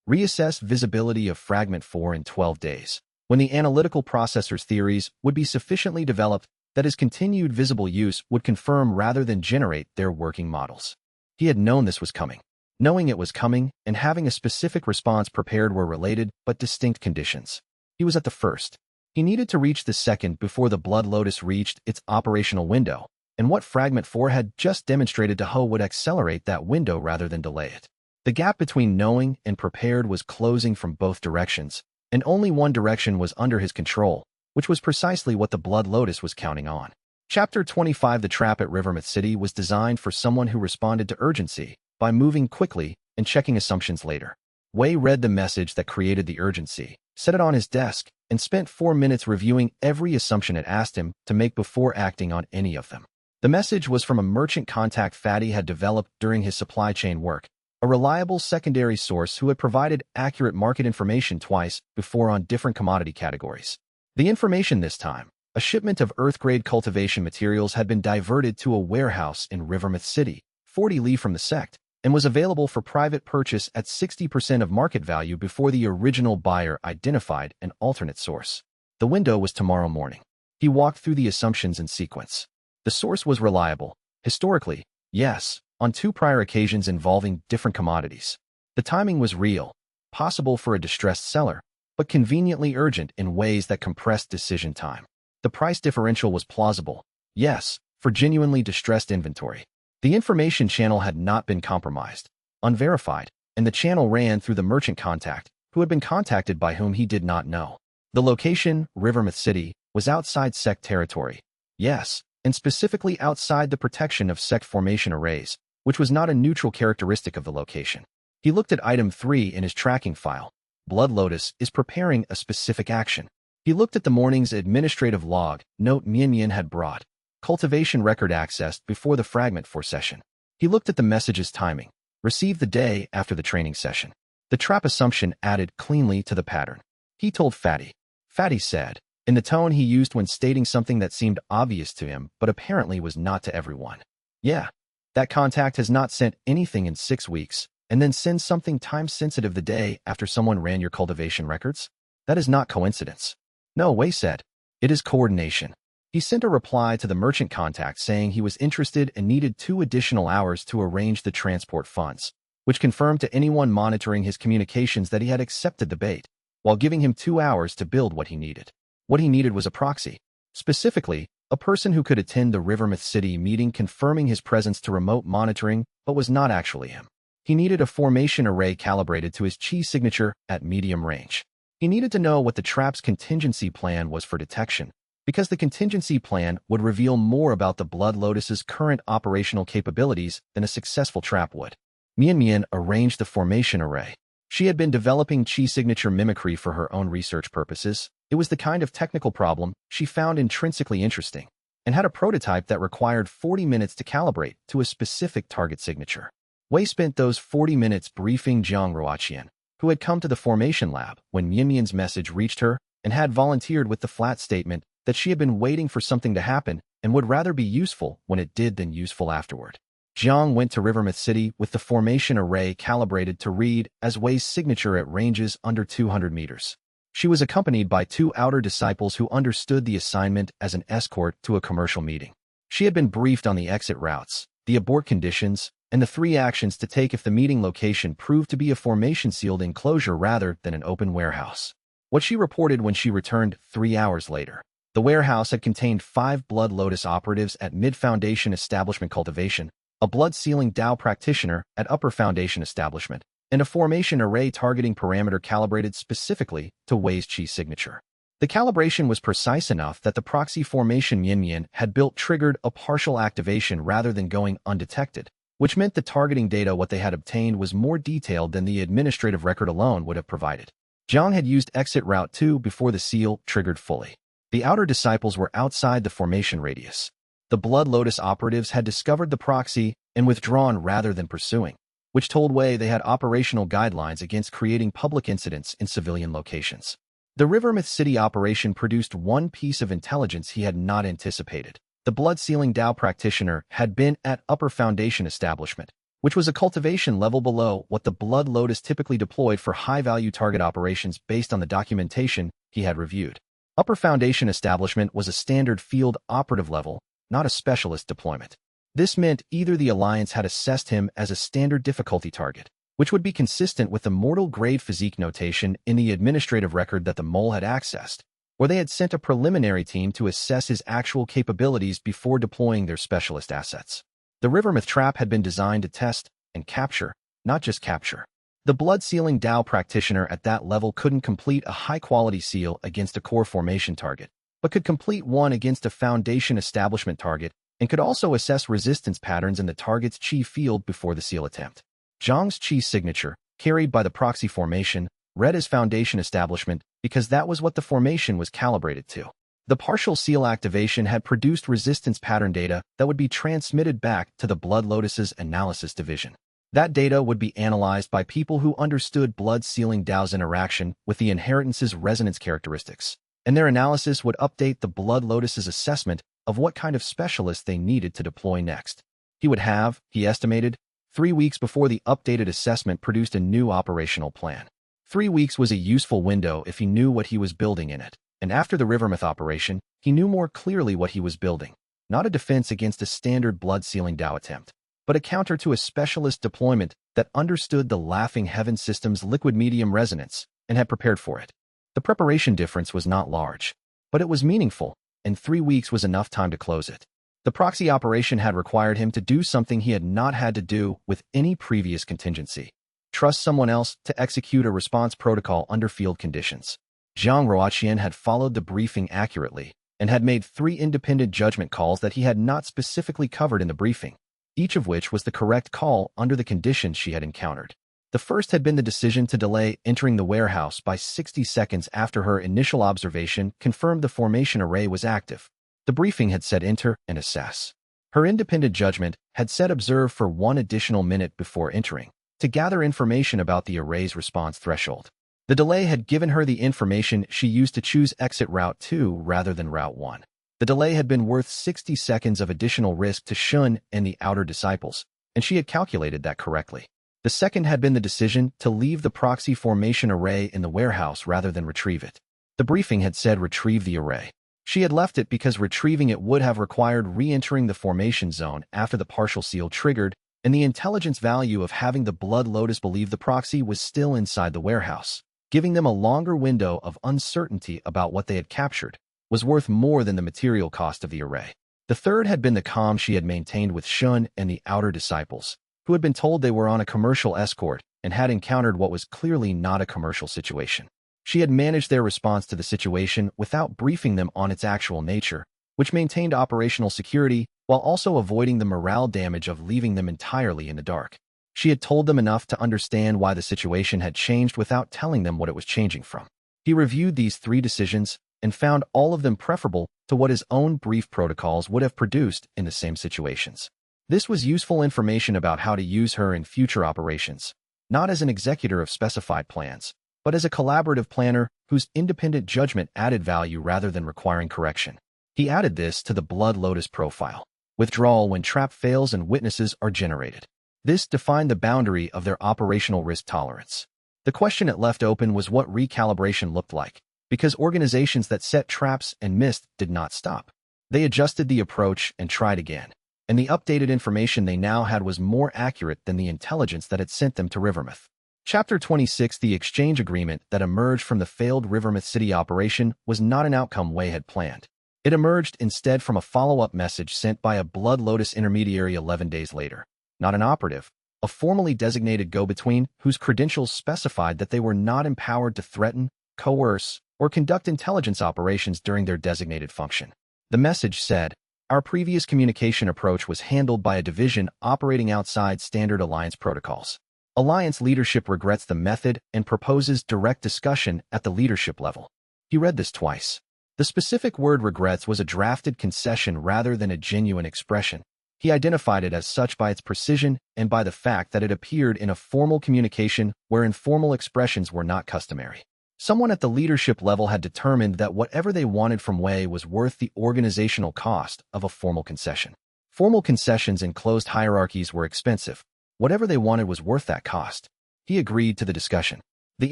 Speaker 1: Reassess visibility of Fragment 4 in 12 days, when the analytical processor's theories would be sufficiently developed that his continued visible use would confirm rather than generate their working models. He had known this was coming. Knowing it was coming and having a specific response prepared were related but distinct conditions. He was at the first. He needed to reach the second before the Blood Lotus reached its operational window, and what Fragment 4 had just demonstrated to Ho would accelerate that window rather than delay it. The gap between knowing and prepared was closing from both directions, and only one direction was under his control, which was precisely what the Blood Lotus was counting on. Chapter 25 The Trap at Rivermouth City was designed for someone who responded to urgency by moving quickly and checking assumptions later. Wei read the message that created the urgency, set it on his desk, and spent 4 minutes reviewing every assumption it asked him to make before acting on any of them. The message was from a merchant contact Fatty had developed during his supply chain work, a reliable secondary source who had provided accurate market information twice before on different commodity categories. The information this time, a shipment of Earth-grade cultivation materials had been diverted to a warehouse in Rivermouth City, 40 li from the sect, and was available for private purchase at 60% of market value before the original buyer identified an alternate source. The window was tomorrow morning. He walked through the assumptions in sequence. The source was reliable. Historically, yes, on 2 prior occasions involving different commodities. The timing was real, possible for a distressed seller, but conveniently urgent in ways that compressed decision time. The price differential was plausible, yes, for genuinely distressed inventory. The information channel had not been compromised, unverified, and the channel ran through the merchant contact, who had been contacted by whom he did not know. The location, Rivermouth City, was outside sect territory, yes, and specifically outside the protection of sect formation arrays, which was not a neutral characteristic of the location. He looked at item 3 in his tracking file. Blood Lotus is preparing a specific action. He looked at the morning's administrative log, note Mian had brought. Cultivation record accessed before the Fragment 4 session. He looked at the message's timing. Received the day after the training session. The trap assumption added cleanly to the pattern. He told Fatty. Fatty said, in the tone he used when stating something that seemed obvious to him but apparently was not to everyone. Yeah, that contact has not sent anything in 6 weeks, and then sends something time-sensitive the day after someone ran your cultivation records? That is not coincidence. No, Wei said. It is coordination. He sent a reply to the merchant contact saying he was interested and needed 2 additional hours to arrange the transport funds, which confirmed to anyone monitoring his communications that he had accepted the bait, while giving him 2 hours to build what he needed. What he needed was a proxy. Specifically, a person who could attend the Rivermouth City meeting confirming his presence to remote monitoring but was not actually him. He needed a formation array calibrated to his chi signature at medium range. He needed to know what the trap's contingency plan was for detection, because the contingency plan would reveal more about the Blood Lotus's current operational capabilities than a successful trap would. Mian Mian arranged the formation array. She had been developing chi signature mimicry for her own research purposes. It was the kind of technical problem she found intrinsically interesting, and had a prototype that required 40 minutes to calibrate to a specific target signature. Wei spent those 40 minutes briefing Jiang Ruoqian, who had come to the formation lab when Mian Mian's message reached her and had volunteered with the flat statement that she had been waiting for something to happen and would rather be useful when it did than useful afterward. Jiang went to Rivermouth City with the formation array calibrated to read as Wei's signature at ranges under 200 meters. She was accompanied by 2 outer disciples who understood the assignment as an escort to a commercial meeting. She had been briefed on the exit routes, the abort conditions, and the 3 actions to take if the meeting location proved to be a formation-sealed enclosure rather than an open warehouse. What she reported when she returned 3 hours later. The warehouse had contained 5 Blood Lotus operatives at Mid-Foundation Establishment Cultivation, a blood-sealing Dao practitioner at Upper Foundation Establishment, and a formation array targeting parameter calibrated specifically to Wei's chi signature. The calibration was precise enough that the proxy formation Mian Mian had built triggered a partial activation rather than going undetected, which meant the targeting data what they had obtained was more detailed than the administrative record alone would have provided. Jiang had used exit route 2 before the seal triggered fully. The outer disciples were outside the formation radius. The Blood Lotus operatives had discovered the proxy and withdrawn rather than pursuing, which told Wei they had operational guidelines against creating public incidents in civilian locations. The Rivermouth City operation produced one piece of intelligence he had not anticipated. The blood-sealing Dao practitioner had been at Upper Foundation Establishment, which was a cultivation level below what the Blood Lotus typically deployed for high-value target operations based on the documentation he had reviewed. Upper Foundation Establishment was a standard field operative level, not a specialist deployment. This meant either the Alliance had assessed him as a standard difficulty target, which would be consistent with the mortal-grade physique notation in the administrative record that the mole had accessed, or they had sent a preliminary team to assess his actual capabilities before deploying their specialist assets. The Rivermouth trap had been designed to test and capture, not just capture. The blood-sealing Dao practitioner at that level couldn't complete a high-quality seal against a core formation target, but could complete one against a Foundation Establishment target and could also assess resistance patterns in the target's chi field before the seal attempt. Zhang's chi signature, carried by the proxy formation, read as Foundation Establishment because that was what the formation was calibrated to. The partial seal activation had produced resistance pattern data that would be transmitted back to the Blood Lotus's analysis division. That data would be analyzed by people who understood blood-sealing Dao's interaction with the inheritance's resonance characteristics, and their analysis would update the Blood Lotus's assessment of what kind of specialist they needed to deploy next. He would have, he estimated, 3 weeks before the updated assessment produced a new operational plan. 3 weeks was a useful window if he knew what he was building in it, and after the Rivermouth operation, he knew more clearly what he was building. Not a defense against a standard blood-sealing Dao attempt, but a counter to a specialist deployment that understood the Laughing Heaven system's liquid medium resonance and had prepared for it. The preparation difference was not large, but it was meaningful, and 3 weeks was enough time to close it. The proxy operation had required him to do something he had not had to do with any previous contingency. Trust someone else to execute a response protocol under field conditions. Jiang Ruoqian had followed the briefing accurately and had made 3 independent judgment calls that he had not specifically covered in the briefing, each of which was the correct call under the conditions she had encountered. The first had been the decision to delay entering the warehouse by 60 seconds after her initial observation confirmed the formation array was active. The briefing had said enter and assess. Her independent judgment had said observe for 1 additional minute before entering, to gather information about the array's response threshold. The delay had given her the information she used to choose exit route 2 rather than route 1. The delay had been worth 60 seconds of additional risk to Shun and the outer disciples, and she had calculated that correctly. The second had been the decision to leave the proxy formation array in the warehouse rather than retrieve it. The briefing had said retrieve the array. She had left it because retrieving it would have required re-entering the formation zone after the partial seal triggered, and the intelligence value of having the Blood Lotus believe the proxy was still inside the warehouse, giving them a longer window of uncertainty about what they had captured, was worth more than the material cost of the array. The third had been the calm she had maintained with Shun and the outer disciples, who had been told they were on a commercial escort and had encountered what was clearly not a commercial situation. She had managed their response to the situation without briefing them on its actual nature, which maintained operational security while also avoiding the morale damage of leaving them entirely in the dark. She had told them enough to understand why the situation had changed without telling them what it was changing from. He reviewed these 3 decisions and found all of them preferable to what his own brief protocols would have produced in the same situations. This was useful information about how to use her in future operations, not as an executor of specified plans, but as a collaborative planner whose independent judgment added value rather than requiring correction. He added this to the Blood Lotus profile. Withdrawal when trap fails and witnesses are generated. This defined the boundary of their operational risk tolerance. The question it left open was what recalibration looked like, because organizations that set traps and missed did not stop. They adjusted the approach and tried again, and the updated information they now had was more accurate than the intelligence that had sent them to Rivermouth. Chapter 26. The exchange agreement that emerged from the failed Rivermouth City operation was not an outcome Wei had planned. It emerged instead from a follow-up message sent by a Blood Lotus intermediary 11 days later. Not an operative, a formally designated go-between whose credentials specified that they were not empowered to threaten, coerce, or conduct intelligence operations during their designated function. The message said, "Our previous communication approach was handled by a division operating outside standard Alliance protocols. Alliance leadership regrets the method and proposes direct discussion at the leadership level." He read this twice. The specific word regrets was a drafted concession rather than a genuine expression. He identified it as such by its precision and by the fact that it appeared in a formal communication where informal expressions were not customary. Someone at the leadership level had determined that whatever they wanted from Wei was worth the organizational cost of a formal concession. Formal concessions in closed hierarchies were expensive. Whatever they wanted was worth that cost. He agreed to the discussion. The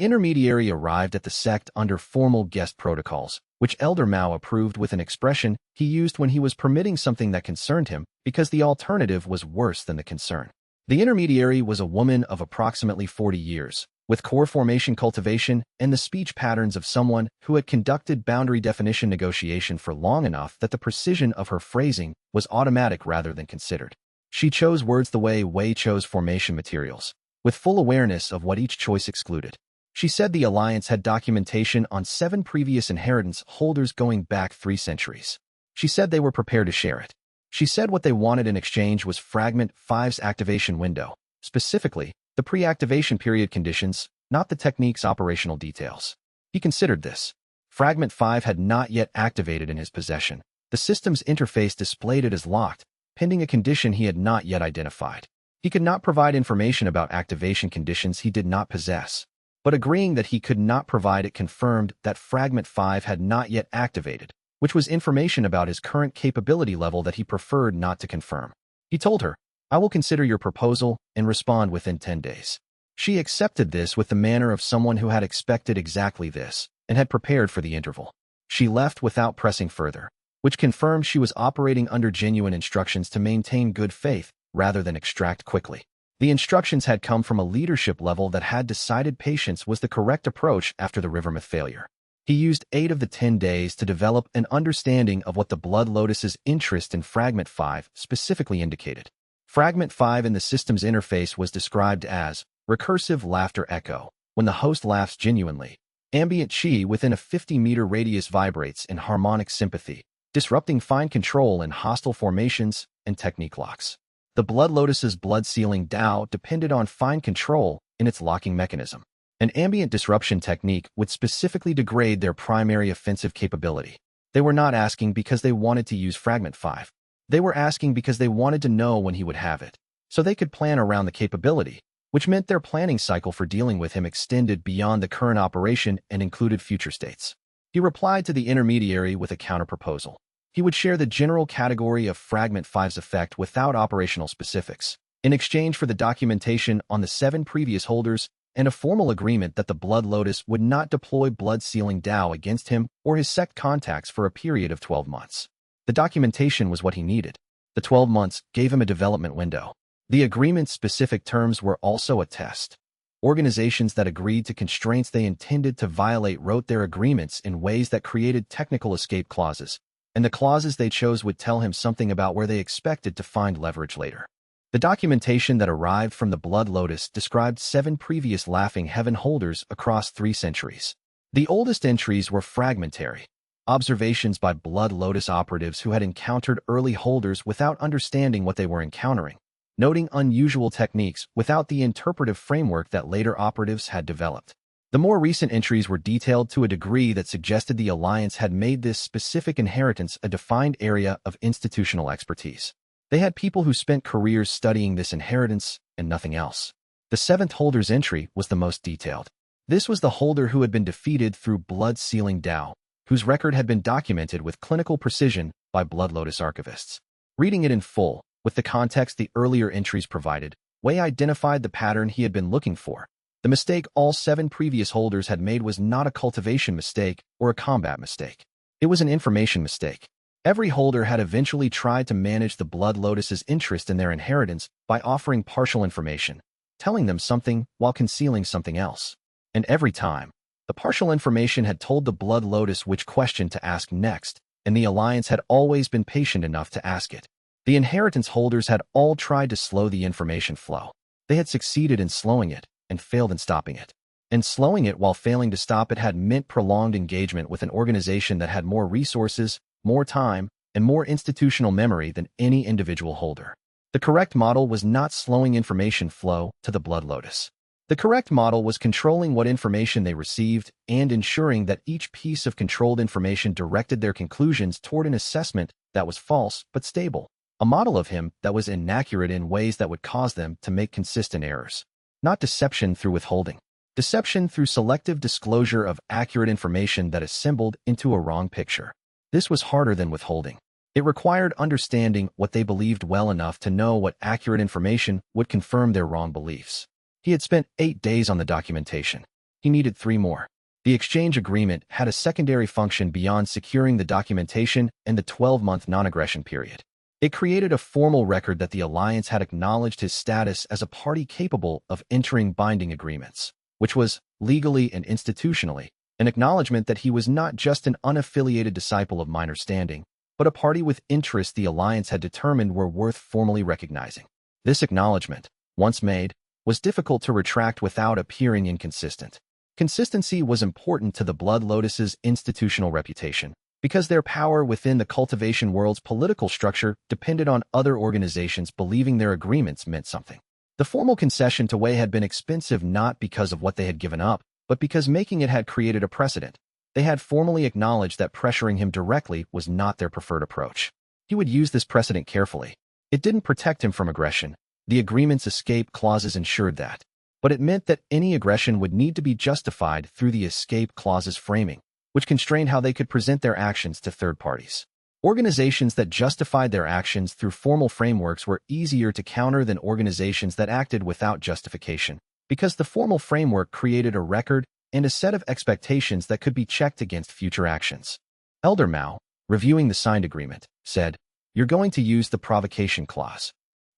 Speaker 1: intermediary arrived at the sect under formal guest protocols, which Elder Mao approved with an expression he used when he was permitting something that concerned him because the alternative was worse than the concern. The intermediary was a woman of approximately 40 years, with core formation cultivation and the speech patterns of someone who had conducted boundary definition negotiation for long enough that the precision of her phrasing was automatic rather than considered. She chose words the way Wei chose formation materials, with full awareness of what each choice excluded. She said the Alliance had documentation on 7 previous inheritance holders going back 3 centuries. She said they were prepared to share it. She said what they wanted in exchange was Fragment 5's activation window, specifically, the pre-activation period conditions, not the technique's operational details. He considered this. Fragment 5 had not yet activated in his possession. The system's interface displayed it as locked, pending a condition he had not yet identified. He could not provide information about activation conditions he did not possess. But agreeing that he could not provide it confirmed that Fragment 5 had not yet activated, which was information about his current capability level that he preferred not to confirm. He told her, "I will consider your proposal and respond within 10 days. She accepted this with the manner of someone who had expected exactly this and had prepared for the interval. She left without pressing further, which confirmed she was operating under genuine instructions to maintain good faith rather than extract quickly. The instructions had come from a leadership level that had decided patience was the correct approach after the Rivermouth failure. He used 8 of the 10 days to develop an understanding of what the Blood Lotus's interest in Fragment 5 specifically indicated. Fragment 5 in the system's interface was described as recursive laughter echo. When the host laughs genuinely, ambient chi within a 50-meter radius vibrates in harmonic sympathy, disrupting fine control in hostile formations and technique locks. The Blood Lotus's blood-sealing Tao depended on fine control in its locking mechanism. An ambient disruption technique would specifically degrade their primary offensive capability. They were not asking because they wanted to use Fragment 5. They were asking because they wanted to know when he would have it, so they could plan around the capability, which meant their planning cycle for dealing with him extended beyond the current operation and included future states. He replied to the intermediary with a counterproposal. He would share the general category of Fragment 5's effect without operational specifics, in exchange for the documentation on the 7 previous holders and a formal agreement that the Blood Lotus would not deploy blood-sealing Tao against him or his sect contacts for a period of 12 months. The documentation was what he needed. The 12 months gave him a development window. The agreement's specific terms were also a test. Organizations that agreed to constraints they intended to violate wrote their agreements in ways that created technical escape clauses, and the clauses they chose would tell him something about where they expected to find leverage later. The documentation that arrived from the Blood Lotus described 7 previous Laughing Heaven holders across 3 centuries. The oldest entries were fragmentary, observations by Blood Lotus operatives who had encountered early holders without understanding what they were encountering, noting unusual techniques without the interpretive framework that later operatives had developed. The more recent entries were detailed to a degree that suggested the Alliance had made this specific inheritance a defined area of institutional expertise. They had people who spent careers studying this inheritance and nothing else. The 7th holder's entry was the most detailed. This was the holder who had been defeated through blood-sealing Dao, whose record had been documented with clinical precision by Blood Lotus archivists. Reading it in full, with the context the earlier entries provided, Wei identified the pattern he had been looking for. The mistake all 7 previous holders had made was not a cultivation mistake or a combat mistake. It was an information mistake. Every holder had eventually tried to manage the Blood Lotus's interest in their inheritance by offering partial information, telling them something while concealing something else. And every time, the partial information had told the Blood Lotus which question to ask next, and the Alliance had always been patient enough to ask it. The inheritance holders had all tried to slow the information flow. They had succeeded in slowing it and failed in stopping it. And slowing it while failing to stop it had meant prolonged engagement with an organization that had more resources, more time, and more institutional memory than any individual holder. The correct model was not slowing information flow to the Blood Lotus. The correct model was controlling what information they received and ensuring that each piece of controlled information directed their conclusions toward an assessment that was false but stable. A model of him that was inaccurate in ways that would cause them to make consistent errors. Not deception through withholding. Deception through selective disclosure of accurate information that assembled into a wrong picture. This was harder than withholding. It required understanding what they believed well enough to know what accurate information would confirm their wrong beliefs. He had spent 8 days on the documentation. He needed 3 more. The exchange agreement had a secondary function beyond securing the documentation and the 12-month non-aggression period. It created a formal record that the Alliance had acknowledged his status as a party capable of entering binding agreements, which was, legally and institutionally, an acknowledgement that he was not just an unaffiliated disciple of minor standing, but a party with interests the Alliance had determined were worth formally recognizing. This acknowledgement, once made, was difficult to retract without appearing inconsistent. Consistency was important to the Blood Lotus's institutional reputation, because their power within the cultivation world's political structure depended on other organizations believing their agreements meant something. The formal concession to Wei had been expensive not because of what they had given up, but because making it had created a precedent. They had formally acknowledged that pressuring him directly was not their preferred approach. He would use this precedent carefully. It didn't protect him from aggression. The agreement's escape clauses ensured that. But it meant that any aggression would need to be justified through the escape clause's framing, which constrained how they could present their actions to third parties. Organizations that justified their actions through formal frameworks were easier to counter than organizations that acted without justification, because the formal framework created a record and a set of expectations that could be checked against future actions. Elder Mao, reviewing the signed agreement, said, "You're going to use the provocation clause."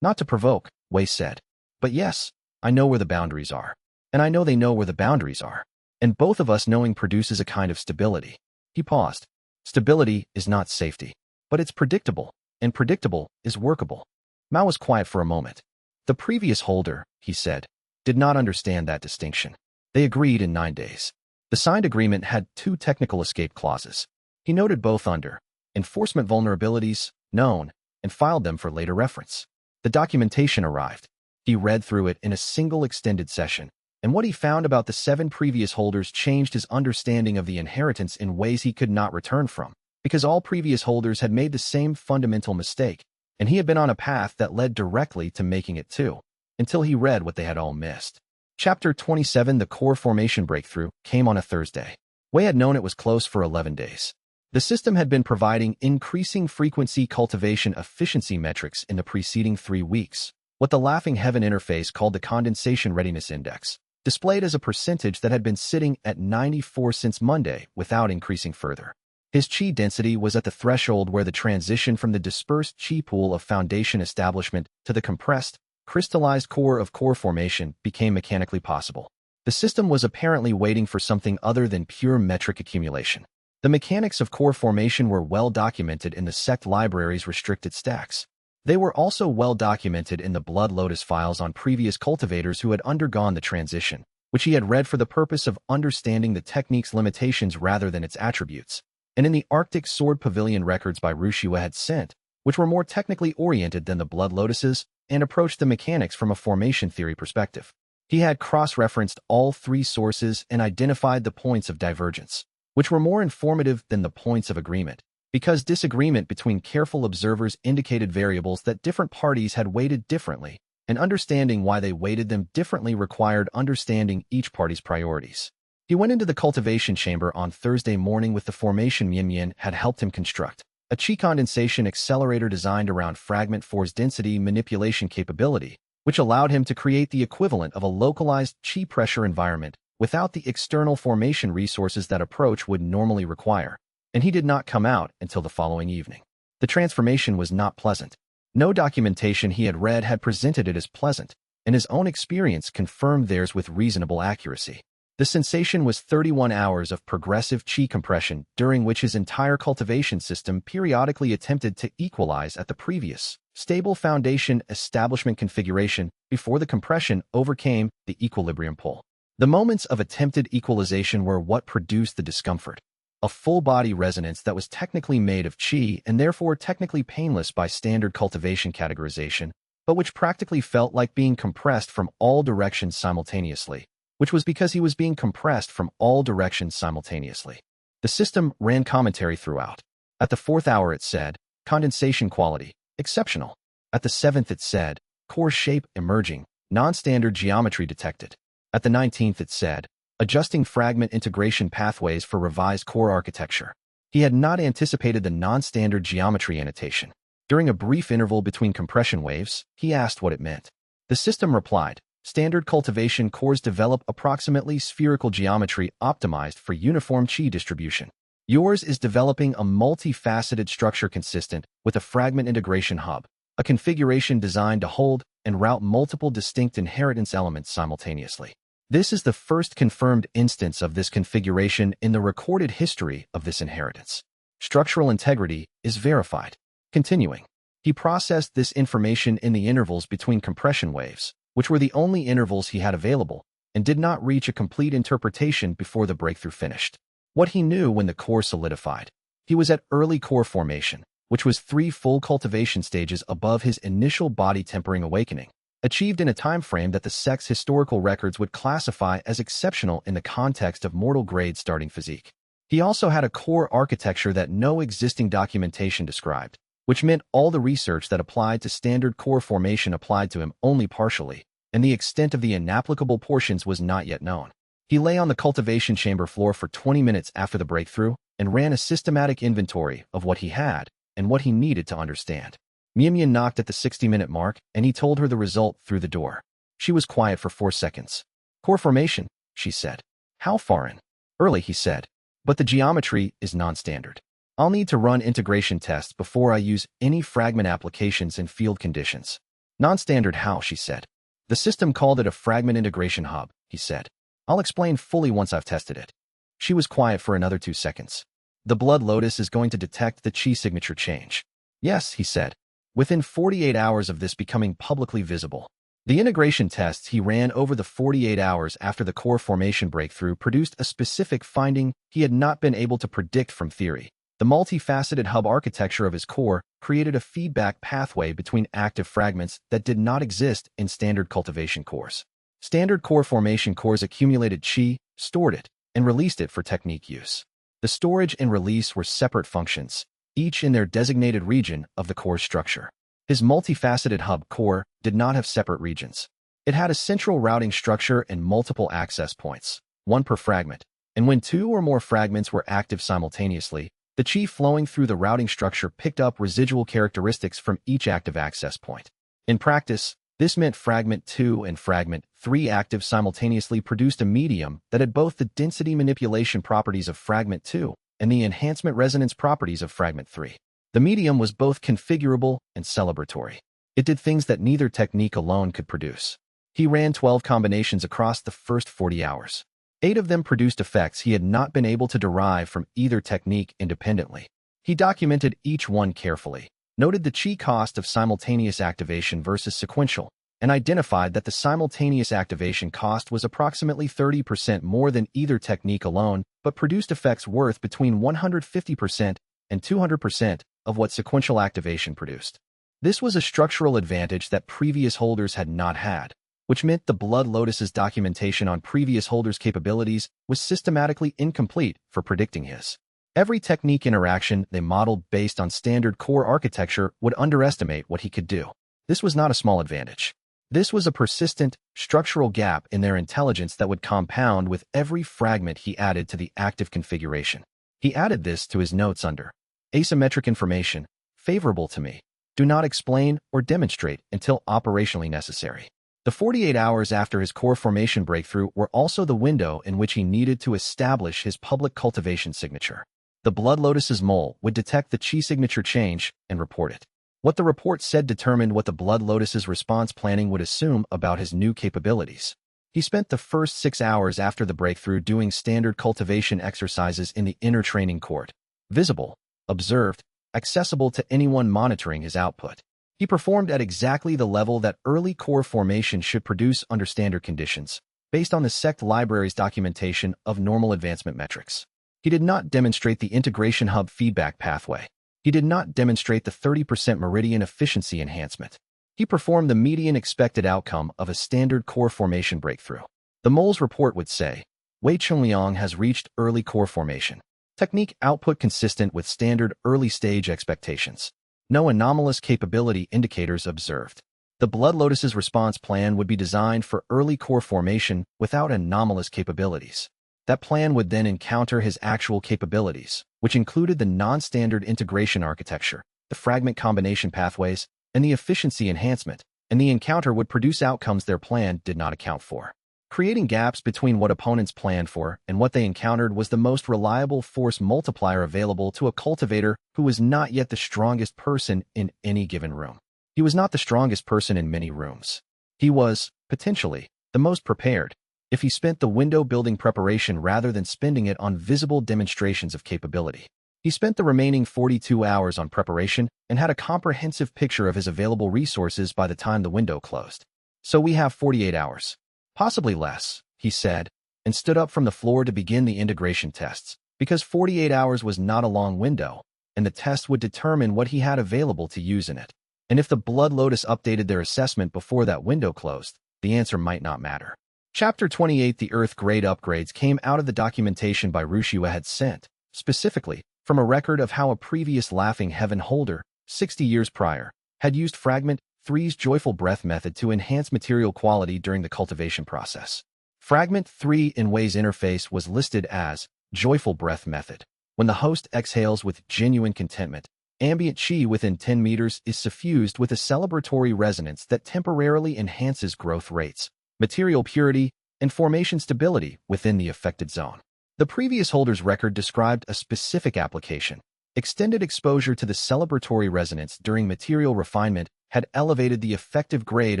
Speaker 1: "Not to provoke," Wei said. "But yes, I know where the boundaries are. And I know they know where the boundaries are. And both of us knowing produces a kind of stability." He paused. Stability is not safety. But it's predictable, and predictable is workable. Mao was quiet for a moment. The previous holder, he said, did not understand that distinction. They agreed in 9 days. The signed agreement had 2 technical escape clauses. He noted both under enforcement vulnerabilities, known, and filed them for later reference. The documentation arrived. He read through it in a single extended session, and what he found about the 7 previous holders changed his understanding of the inheritance in ways he could not return from, because all previous holders had made the same fundamental mistake, and he had been on a path that led directly to making it too, until he read what they had all missed. Chapter 27 The core formation breakthrough came on a Thursday. Wei had known it was close for 11 days. The system had been providing increasing frequency cultivation efficiency metrics in the preceding 3 weeks, what the Laughing Heaven interface called the condensation readiness index, displayed as a percentage that had been sitting at 94 since Monday without increasing further. His qi density was at the threshold where the transition from the dispersed qi pool of foundation establishment to the compressed, crystallized core of core formation became mechanically possible. The system was apparently waiting for something other than pure metric accumulation. The mechanics of core formation were well documented in the sect library's restricted stacks. They were also well documented in the Blood Lotus files on previous cultivators who had undergone the transition, which he had read for the purpose of understanding the technique's limitations rather than its attributes, and in the Arctic Sword Pavilion records by Rushiwa had sent, which were more technically oriented than the Blood Lotuses and approached the mechanics from a formation theory perspective. He had cross-referenced all three sources and identified the points of divergence, which were more informative than the points of agreement, because disagreement between careful observers indicated variables that different parties had weighted differently, and understanding why they weighted them differently required understanding each party's priorities. He went into the cultivation chamber on Thursday morning with the formation Mian had helped him construct, a Qi condensation accelerator designed around Fragment 4's density manipulation capability, which allowed him to create the equivalent of a localized Qi pressure environment without the external formation resources that approach would normally require, and he did not come out until the following evening. The transformation was not pleasant. No documentation he had read had presented it as pleasant, and his own experience confirmed theirs with reasonable accuracy. The sensation was 31 hours of progressive Qi compression, during which his entire cultivation system periodically attempted to equalize at the previous, stable foundation establishment configuration before the compression overcame the equilibrium pull. The moments of attempted equalization were what produced the discomfort. A full-body resonance that was technically made of Qi and therefore technically painless by standard cultivation categorization, but which practically felt like being compressed from all directions simultaneously, which was because he was being compressed from all directions simultaneously. The system ran commentary throughout. At the 4th hour it said, condensation quality, exceptional. At the 7th it said, core shape emerging, non-standard geometry detected. At the 19th it said, adjusting fragment integration pathways for revised core architecture. He had not anticipated the non-standard geometry annotation. During a brief interval between compression waves, he asked what it meant. The system replied, standard cultivation cores develop approximately spherical geometry optimized for uniform Qi distribution. Yours is developing a multifaceted structure consistent with a fragment integration hub, a configuration designed to hold and route multiple distinct inheritance elements simultaneously. This is the first confirmed instance of this configuration in the recorded history of this inheritance. Structural integrity is verified. Continuing, he processed this information in the intervals between compression waves, which were the only intervals he had available, and did not reach a complete interpretation before the breakthrough finished. What he knew when the core solidified. He was at early core formation, which was 3 full cultivation stages above his initial body tempering awakening, achieved in a time frame that the sect's historical records would classify as exceptional in the context of mortal-grade starting physique. He also had a core architecture that no existing documentation described, which meant all the research that applied to standard core formation applied to him only partially, and the extent of the inapplicable portions was not yet known. He lay on the cultivation chamber floor for 20 minutes after the breakthrough and ran a systematic inventory of what he had and what he needed to understand. Mian knocked at the 60-minute mark, and he told her the result through the door. She was quiet for 4 seconds. Core formation, she said. How far in? Early, he said. But the geometry is non-standard. I'll need to run integration tests before I use any fragment applications in field conditions. Non-standard how, she said. The system called it a fragment integration hub, he said. I'll explain fully once I've tested it. She was quiet for another 2 seconds. The Blood Lotus is going to detect the Qi signature change. Yes, he said. Within 48 hours of this becoming publicly visible. The integration tests he ran over the 48 hours after the core formation breakthrough produced a specific finding he had not been able to predict from theory. The multifaceted hub architecture of his core created a feedback pathway between active fragments that did not exist in standard cultivation cores. Standard core formation cores accumulated Qi, stored it, and released it for technique use. The storage and release were separate functions, each in their designated region of the core structure. His multifaceted hub core did not have separate regions. It had a central routing structure and multiple access points, one per fragment, and when 2 or more fragments were active simultaneously, the Qi flowing through the routing structure picked up residual characteristics from each active access point. In practice, this meant Fragment 2 and Fragment 3 active simultaneously produced a medium that had both the density manipulation properties of Fragment 2 and the enhancement resonance properties of Fragment 3. The medium was both configurable and celebratory. It did things that neither technique alone could produce. He ran 12 combinations across the first 40 hours. 8 of them produced effects he had not been able to derive from either technique independently. He documented each one carefully, noted the chi cost of simultaneous activation versus sequential, and identified that the simultaneous activation cost was approximately 30% more than either technique alone, but produced effects worth between 150% and 200% of what sequential activation produced. This was a structural advantage that previous holders had not had, which meant the Blood Lotus's documentation on previous holders' capabilities was systematically incomplete for predicting his. Every technique interaction they modeled based on standard core architecture would underestimate what he could do. This was not a small advantage. This was a persistent, structural gap in their intelligence that would compound with every fragment he added to the active configuration. He added this to his notes under asymmetric information, favorable to me. Do not explain or demonstrate until operationally necessary. The 48 hours after his core formation breakthrough were also the window in which he needed to establish his public cultivation signature. The Blood Lotus's mole would detect the chi signature change and report it. What the report said determined what the Blood Lotus's response planning would assume about his new capabilities. He spent the first 6 hours after the breakthrough doing standard cultivation exercises in the inner training court. Visible, observed, accessible to anyone monitoring his output. He performed at exactly the level that early core formation should produce under standard conditions, based on the sect library's documentation of normal advancement metrics. He did not demonstrate the integration hub feedback pathway. He did not demonstrate the 30% meridian efficiency enhancement. He performed the median expected outcome of a standard core formation breakthrough. The mole's report would say, Wei Chunliang has reached early core formation. Technique output consistent with standard early-stage expectations. No anomalous capability indicators observed. The Blood Lotus's response plan would be designed for early core formation without anomalous capabilities. That plan would then encounter his actual capabilities, which included the non-standard integration architecture, the fragment combination pathways, and the efficiency enhancement, and the encounter would produce outcomes their plan did not account for. Creating gaps between what opponents planned for and what they encountered was the most reliable force multiplier available to a cultivator who was not yet the strongest person in any given room. He was not the strongest person in many rooms. He was, potentially, the most prepared, if he spent the window building preparation rather than spending it on visible demonstrations of capability. He spent the remaining 42 hours on preparation and had a comprehensive picture of his available resources by the time the window closed. So we have 48 hours. Possibly less, he said, and stood up from the floor to begin the integration tests, because 48 hours was not a long window, and the test would determine what he had available to use in it. And if the Blood Lotus updated their assessment before that window closed, the answer might not matter. Chapter 28 The Earth grade upgrades came out of the documentation by Rushua had sent, specifically, from a record of how a previous Laughing Heaven holder, 60 years prior, had used Fragment 3's Joyful Breath method to enhance material quality during the cultivation process. Fragment 3 in Wei's interface was listed as Joyful Breath method. When the host exhales with genuine contentment, ambient chi within 10 meters is suffused with a celebratory resonance that temporarily enhances growth rates, material purity, and formation stability within the affected zone. The previous holder's record described a specific application. Extended exposure to the celebratory resonance during material refinement had elevated the effective grade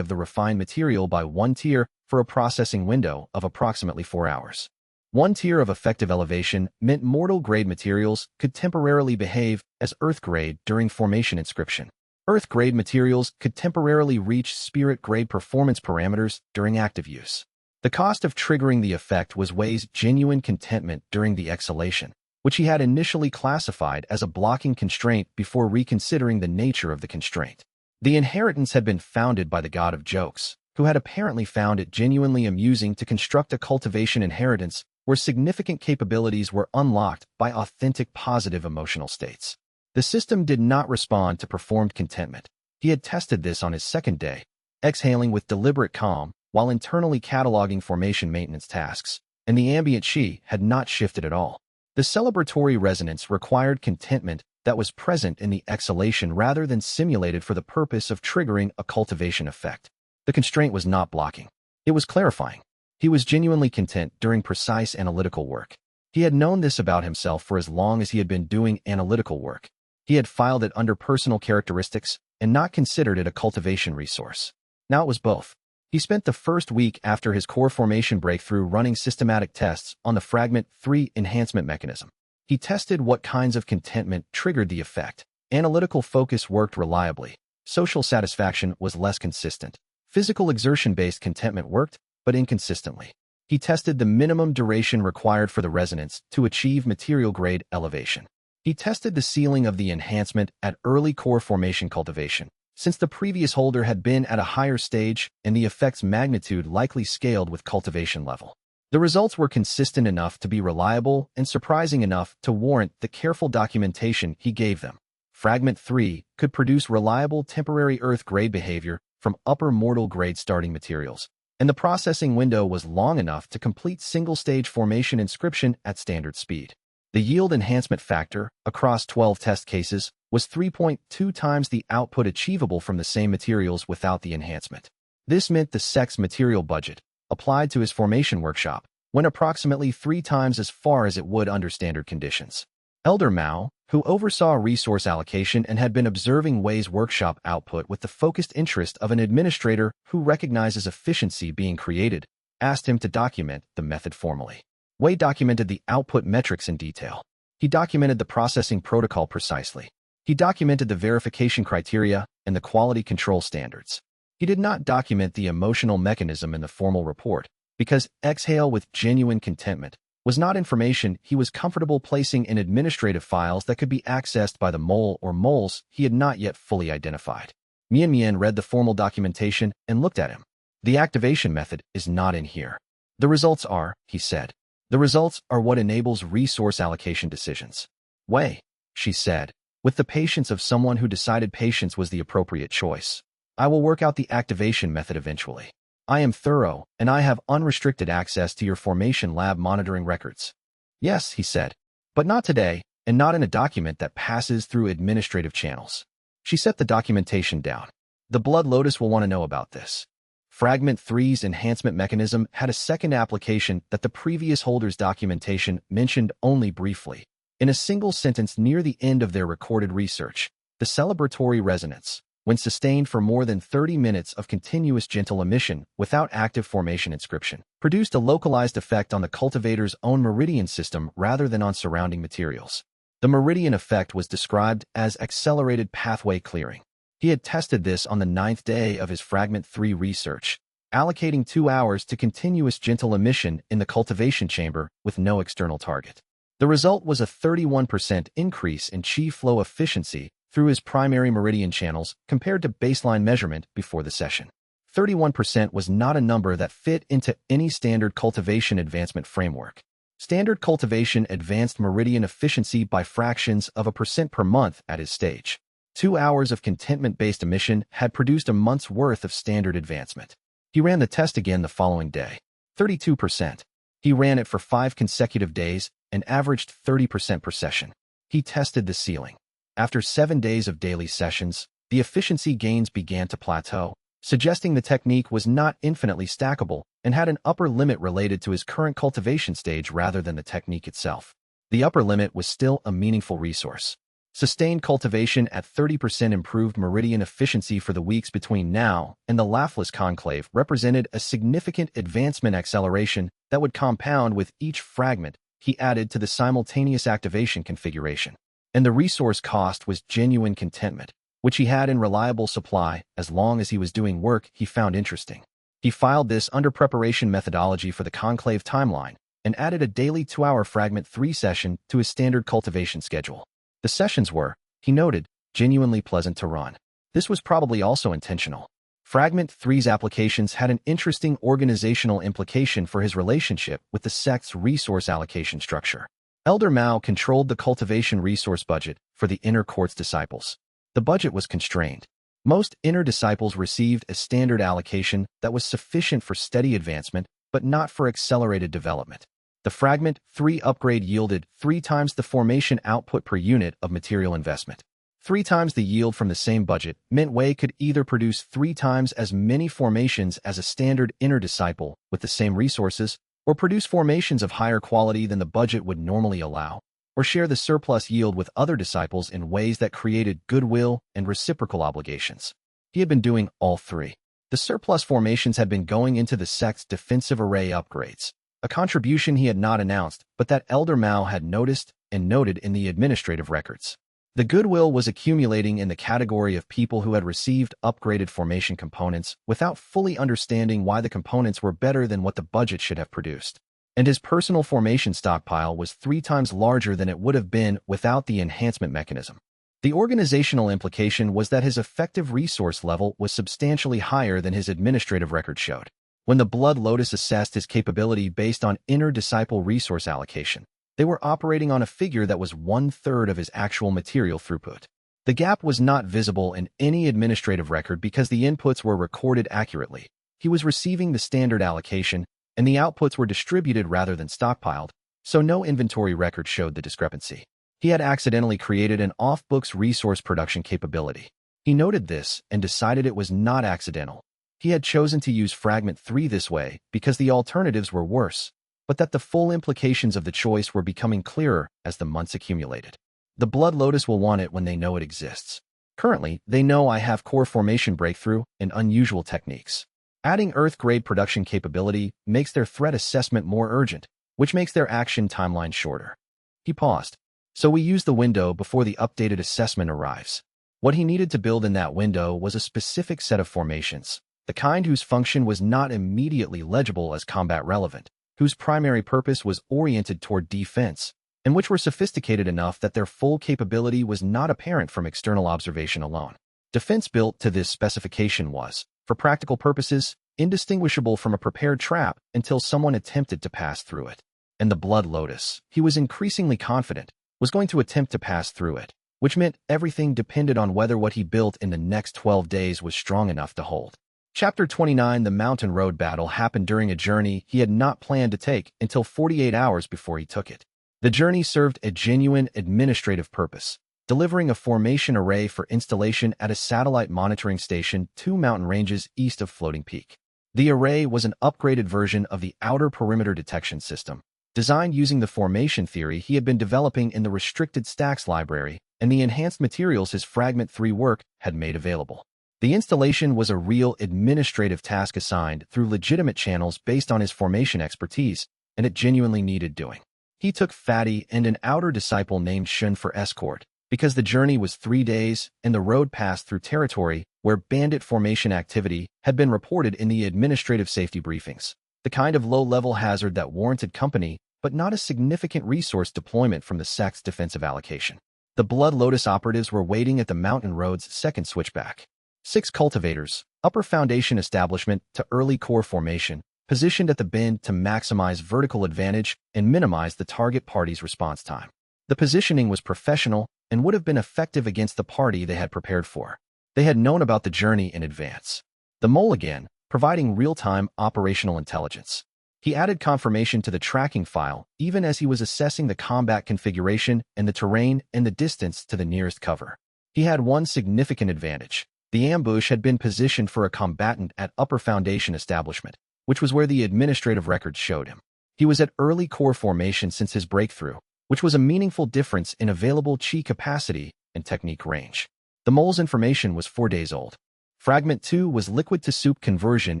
Speaker 1: of the refined material by 1 tier for a processing window of approximately 4 hours. 1 tier of effective elevation meant mortal-grade materials could temporarily behave as earth-grade during formation inscription. Earth-grade materials could temporarily reach spirit-grade performance parameters during active use. The cost of triggering the effect was Wei's genuine contentment during the exhalation, which he had initially classified as a blocking constraint before reconsidering the nature of the constraint. The inheritance had been founded by the god of jokes, who had apparently found it genuinely amusing to construct a cultivation inheritance where significant capabilities were unlocked by authentic positive emotional states. The system did not respond to performed contentment. He had tested this on his second day, exhaling with deliberate calm while internally cataloging formation maintenance tasks, and the ambient chi had not shifted at all. The celebratory resonance required contentment that was present in the exhalation rather than simulated for the purpose of triggering a cultivation effect. The constraint was not blocking. It was clarifying. He was genuinely content during precise analytical work. He had known this about himself for as long as he had been doing analytical work. He had filed it under personal characteristics and not considered it a cultivation resource. Now it was both. He spent the first week after his core formation breakthrough running systematic tests on the Fragment 3 enhancement mechanism. He tested what kinds of contentment triggered the effect, Analytical focus worked reliably. Social satisfaction was less consistent. Physical exertion-based contentment worked, but inconsistently. He tested the minimum duration required for the resonance to achieve material-grade elevation. He tested the ceiling of the enhancement at early core formation cultivation, since the previous holder had been at a higher stage and the effect's magnitude likely scaled with cultivation level. The results were consistent enough to be reliable and surprising enough to warrant the careful documentation he gave them. Fragment 3 could produce reliable temporary earth-grade behavior from upper mortal-grade starting materials, and the processing window was long enough to complete single-stage formation inscription at standard speed. The yield enhancement factor, across 12 test cases, was 3.2 times the output achievable from the same materials without the enhancement. This meant the sect's material budget, applied to his formation workshop, went approximately 3 times as far as it would under standard conditions. Elder Mao, who oversaw resource allocation and had been observing Wei's workshop output with the focused interest of an administrator who recognizes efficiency being created, asked him to document the method formally. Wei documented the output metrics in detail. He documented the processing protocol precisely. He documented the verification criteria and the quality control standards. He did not document the emotional mechanism in the formal report, because exhale with genuine contentment was not information he was comfortable placing in administrative files that could be accessed by the mole or moles he had not yet fully identified. Mian read the formal documentation and looked at him. The activation method is not in here. The results are, he said. The results are what enables resource allocation decisions. Wei, she said, with the patience of someone who decided patience was the appropriate choice. I will work out the activation method eventually. I am thorough, and I have unrestricted access to your formation lab monitoring records. Yes, he said, but not today, and not in a document that passes through administrative channels. She set the documentation down. The Blood Lotus will want to know about this. Fragment 3's enhancement mechanism had a second application that the previous holder's documentation mentioned only briefly. In a single sentence near the end of their recorded research, the celebratory resonance, when sustained for more than 30 minutes of continuous gentle emission without active formation inscription, produced a localized effect on the cultivator's own meridian system rather than on surrounding materials. The meridian effect was described as accelerated pathway clearing. He had tested this on the 9th day of his Fragment 3 research, allocating 2 hours to continuous gentle emission in the cultivation chamber with no external target. The result was a 31% increase in chi flow efficiency through his primary meridian channels compared to baseline measurement before the session. 31% was not a number that fit into any standard cultivation advancement framework. Standard cultivation advanced meridian efficiency by fractions of a percent per month at his stage. 2 hours of contentment-based emission had produced a month's worth of standard advancement. He ran the test again the following day. 32%. He ran it for 5 consecutive days and averaged 30% per session. He tested the ceiling. After 7 days of daily sessions, the efficiency gains began to plateau, suggesting the technique was not infinitely stackable and had an upper limit related to his current cultivation stage rather than the technique itself. The upper limit was still a meaningful resource. Sustained cultivation at 30% improved meridian efficiency for the weeks between now and the Laughless Conclave represented a significant advancement acceleration that would compound with each fragment he added to the simultaneous activation configuration. And the resource cost was genuine contentment, which he had in reliable supply as long as he was doing work he found interesting. He filed this under preparation methodology for the conclave timeline and added a daily 2-hour Fragment 3 session to his standard cultivation schedule. The sessions were, he noted, genuinely pleasant to run. This was probably also intentional. Fragment 3's applications had an interesting organizational implication for his relationship with the sect's resource allocation structure. Elder Mao controlled the cultivation resource budget for the inner court's disciples. The budget was constrained. Most inner disciples received a standard allocation that was sufficient for steady advancement, but not for accelerated development. The Fragment 3 upgrade yielded 3 times the formation output per unit of material investment. 3 times the yield from the same budget meant Wei could either produce 3 times as many formations as a standard inner disciple with the same resources, or produce formations of higher quality than the budget would normally allow, or share the surplus yield with other disciples in ways that created goodwill and reciprocal obligations. He had been doing all 3. The surplus formations had been going into the sect's defensive array upgrades, a contribution he had not announced but that Elder Mao had noticed and noted in the administrative records. The goodwill was accumulating in the category of people who had received upgraded formation components without fully understanding why the components were better than what the budget should have produced. And his personal formation stockpile was 3 times larger than it would have been without the enhancement mechanism. The organizational implication was that his effective resource level was substantially higher than his administrative record showed. When the Blood Lotus assessed his capability based on inner disciple resource allocation, they were operating on a figure that was 1/3 of his actual material throughput. The gap was not visible in any administrative record because the inputs were recorded accurately. He was receiving the standard allocation, and the outputs were distributed rather than stockpiled, so no inventory record showed the discrepancy. He had accidentally created an off-books resource production capability. He noted this and decided it was not accidental. He had chosen to use Fragment 3 this way because the alternatives were worse, but that the full implications of the choice were becoming clearer as the months accumulated. The Blood Lotus will want it when they know it exists. Currently, they know I have core formation breakthrough and unusual techniques. Adding Earth-grade production capability makes their threat assessment more urgent, which makes their action timeline shorter. He paused. So we use the window before the updated assessment arrives. What he needed to build in that window was a specific set of formations, the kind whose function was not immediately legible as combat relevant, whose primary purpose was oriented toward defense, and which were sophisticated enough that their full capability was not apparent from external observation alone. Defense built to this specification was, for practical purposes, indistinguishable from a prepared trap until someone attempted to pass through it. And the Blood Lotus, he was increasingly confident, was going to attempt to pass through it, which meant everything depended on whether what he built in the next 12 days was strong enough to hold. Chapter 29. The mountain road battle happened during a journey he had not planned to take until 48 hours before he took it. The journey served a genuine administrative purpose, delivering a formation array for installation at a satellite monitoring station 2 mountain ranges east of Floating Peak. The array was an upgraded version of the outer perimeter detection system, designed using the formation theory he had been developing in the restricted stacks library and the enhanced materials his Fragment 3 work had made available. The installation was a real administrative task assigned through legitimate channels based on his formation expertise, and it genuinely needed doing. He took Fatty and an outer disciple named Shun for escort, because the journey was 3 days and the road passed through territory where bandit formation activity had been reported in the administrative safety briefings, the kind of low-level hazard that warranted company but not a significant resource deployment from the sect's defensive allocation. The Blood Lotus operatives were waiting at the mountain road's second switchback. 6 cultivators, upper foundation establishment to early core formation, positioned at the bend to maximize vertical advantage and minimize the target party's response time. The positioning was professional and would have been effective against the party they had prepared for. They had known about the journey in advance. The mole again, providing real-time operational intelligence. He added confirmation to the tracking file even as he was assessing the combat configuration and the terrain and the distance to the nearest cover. He had one significant advantage. The ambush had been positioned for a combatant at upper foundation establishment, which was where the administrative records showed him. He was at early core formation since his breakthrough, which was a meaningful difference in available chi capacity and technique range. The mole's information was 4 days old. Fragment 2 was liquid to soup conversion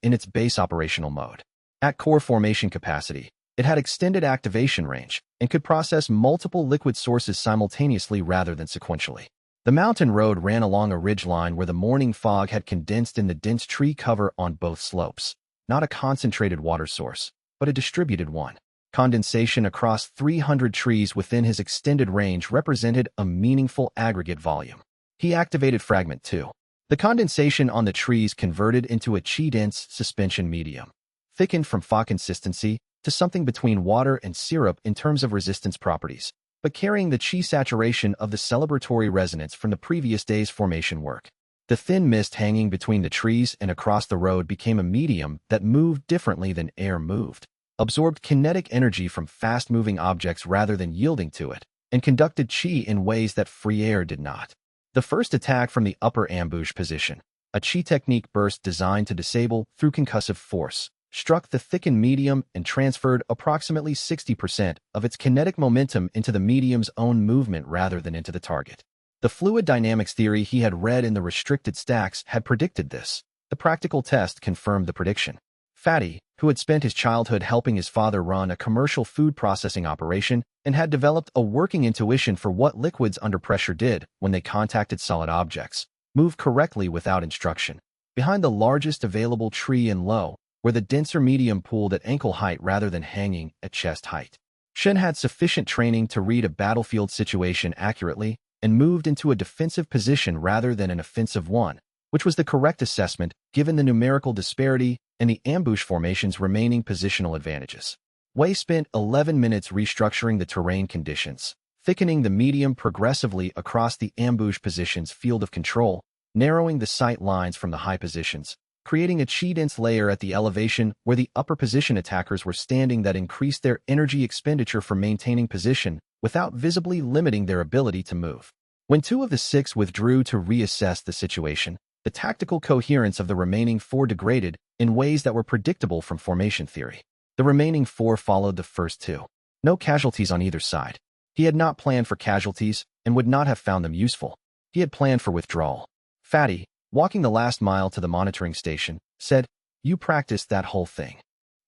Speaker 1: in its base operational mode. At core formation capacity, it had extended activation range and could process multiple liquid sources simultaneously rather than sequentially. The mountain road ran along a ridgeline where the morning fog had condensed in the dense tree cover on both slopes, not a concentrated water source, but a distributed one. Condensation across 300 trees within his extended range represented a meaningful aggregate volume. He activated Fragment 2. The condensation on the trees converted into a chi-dense suspension medium, thickened from fa consistency to something between water and syrup in terms of resistance properties, but carrying the chi saturation of the celebratory resonance from the previous day's formation work. The thin mist hanging between the trees and across the road became a medium that moved differently than air moved, absorbed kinetic energy from fast-moving objects rather than yielding to it, and conducted chi in ways that free air did not. The first attack from the upper ambush position, a chi technique burst designed to disable through concussive force, struck the thickened medium and transferred approximately 60% of its kinetic momentum into the medium's own movement rather than into the target. The fluid dynamics theory he had read in the restricted stacks had predicted this. The practical test confirmed the prediction. Fatty, who had spent his childhood helping his father run a commercial food processing operation and had developed a working intuition for what liquids under pressure did when they contacted solid objects, moved correctly without instruction. Behind the largest available tree in low, where the denser medium pooled at ankle height rather than hanging at chest height. Shen had sufficient training to read a battlefield situation accurately and moved into a defensive position rather than an offensive one, which was the correct assessment given the numerical disparity and the ambush formation's remaining positional advantages. Wei spent 11 minutes restructuring the terrain conditions, thickening the medium progressively across the ambush position's field of control, narrowing the sight lines from the high positions, creating a chi-dense layer at the elevation where the upper position attackers were standing that increased their energy expenditure for maintaining position without visibly limiting their ability to move. When 2 of the 6 withdrew to reassess the situation, the tactical coherence of the remaining 4 degraded in ways that were predictable from formation theory. The remaining 4 followed the first 2. No casualties on either side. He had not planned for casualties and would not have found them useful. He had planned for withdrawal. Fatty, walking the last mile to the monitoring station, said, "You practiced that whole thing."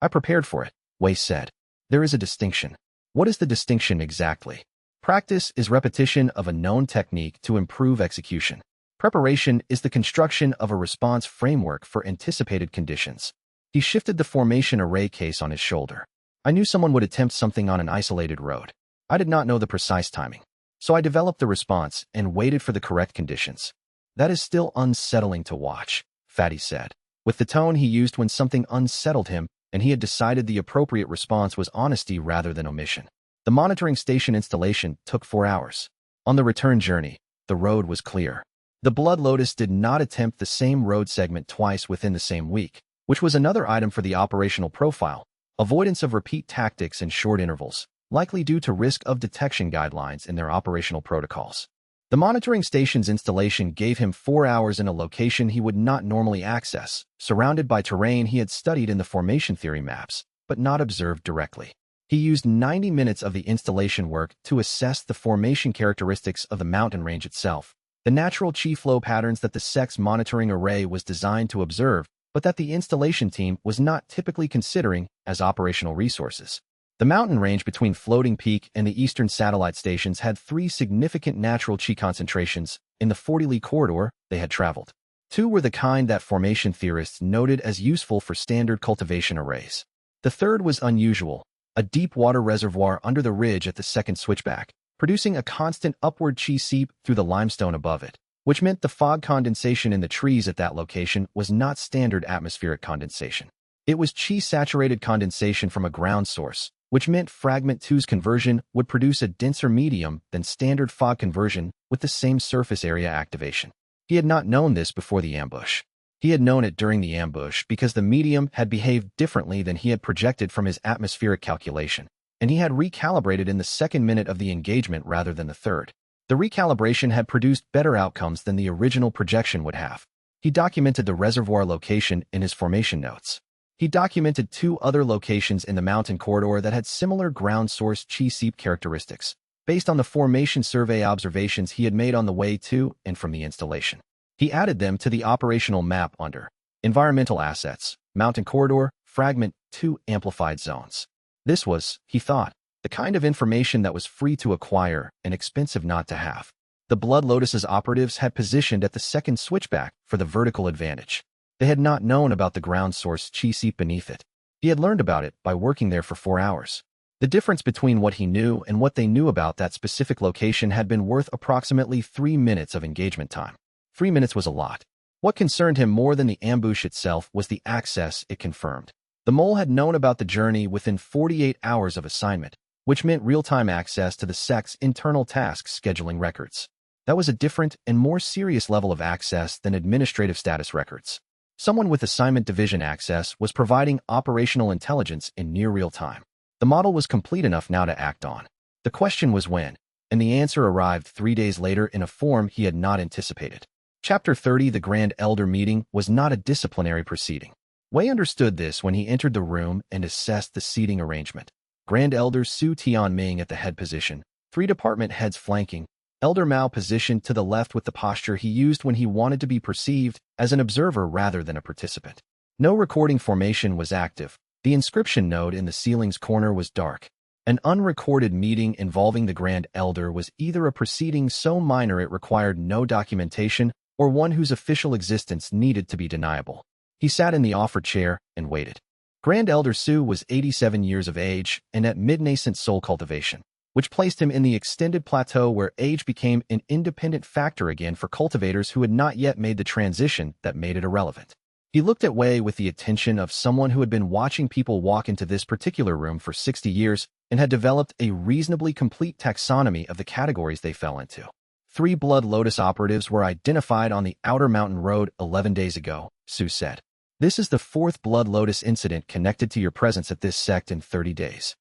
Speaker 1: "I prepared for it," Wei said. "There is a distinction." "What is the distinction exactly?" "Practice is repetition of a known technique to improve execution. Preparation is the construction of a response framework for anticipated conditions." He shifted the formation array case on his shoulder. "I knew someone would attempt something on an isolated road. I did not know the precise timing. So I developed the response and waited for the correct conditions." "That is still unsettling to watch," Fatty said, with the tone he used when something unsettled him and he had decided the appropriate response was honesty rather than omission. The monitoring station installation took 4 hours. On the return journey, the road was clear. The Blood Lotus did not attempt the same road segment twice within the same week, which was another item for the operational profile, avoidance of repeat tactics in short intervals, likely due to risk of detection guidelines in their operational protocols. The monitoring station's installation gave him 4 hours in a location he would not normally access, surrounded by terrain he had studied in the formation theory maps, but not observed directly. He used 90 minutes of the installation work to assess the formation characteristics of the mountain range itself, the natural chi flow patterns that the sects monitoring array was designed to observe, but that the installation team was not typically considering as operational resources. The mountain range between Floating Peak and the eastern satellite stations had 3 significant natural chi concentrations in the 40-li corridor they had traveled. 2 were the kind that formation theorists noted as useful for standard cultivation arrays. The third was unusual, a deep water reservoir under the ridge at the second switchback, producing a constant upward chi seep through the limestone above it, which meant the fog condensation in the trees at that location was not standard atmospheric condensation. It was chi-saturated condensation from a ground source, which meant Fragment 2's conversion would produce a denser medium than standard fog conversion with the same surface area activation. He had not known this before the ambush. He had known it during the ambush because the medium had behaved differently than he had projected from his atmospheric calculation, and he had recalibrated in the second minute of the engagement rather than the third. The recalibration had produced better outcomes than the original projection would have. He documented the reservoir location in his formation notes. He documented 2 other locations in the mountain corridor that had similar ground source chi seep characteristics, based on the formation survey observations he had made on the way to and from the installation. He added them to the operational map under Environmental Assets, Mountain Corridor, Fragment 2 Amplified Zones. This was, he thought, the kind of information that was free to acquire and expensive not to have. The Blood Lotus's operatives had positioned at the second switchback for the vertical advantage. They had not known about the ground source chi seep beneath it. He had learned about it by working there for 4 hours. The difference between what he knew and what they knew about that specific location had been worth approximately 3 minutes of engagement time. 3 minutes was a lot. What concerned him more than the ambush itself was the access it confirmed. The mole had known about the journey within 48 hours of assignment, which meant real-time access to the sect's internal task scheduling records. That was a different and more serious level of access than administrative status records. Someone with assignment division access was providing operational intelligence in near real time. The model was complete enough now to act on. The question was when, and the answer arrived 3 days later in a form he had not anticipated. Chapter 30 The Grand Elder Meeting was not a disciplinary proceeding. Wei understood this when he entered the room and assessed the seating arrangement. Grand Elder Su Tianming at the head position, 3 department heads flanking, Elder Mao positioned to the left with the posture he used when he wanted to be perceived as an observer rather than a participant. No recording formation was active. The inscription note in the ceiling's corner was dark. An unrecorded meeting involving the Grand Elder was either a proceeding so minor it required no documentation or one whose official existence needed to be deniable. He sat in the offered chair and waited. Grand Elder Su was 87 years of age and at mid-nascent soul cultivation, which placed him in the extended plateau where age became an independent factor again for cultivators who had not yet made the transition that made it irrelevant. He looked at Wei with the attention of someone who had been watching people walk into this particular room for 60 years and had developed a reasonably complete taxonomy of the categories they fell into. 3 Blood Lotus operatives were identified on the Outer Mountain Road 11 days ago, Su said. This is the 4th Blood Lotus incident connected to your presence at this sect in 30 days.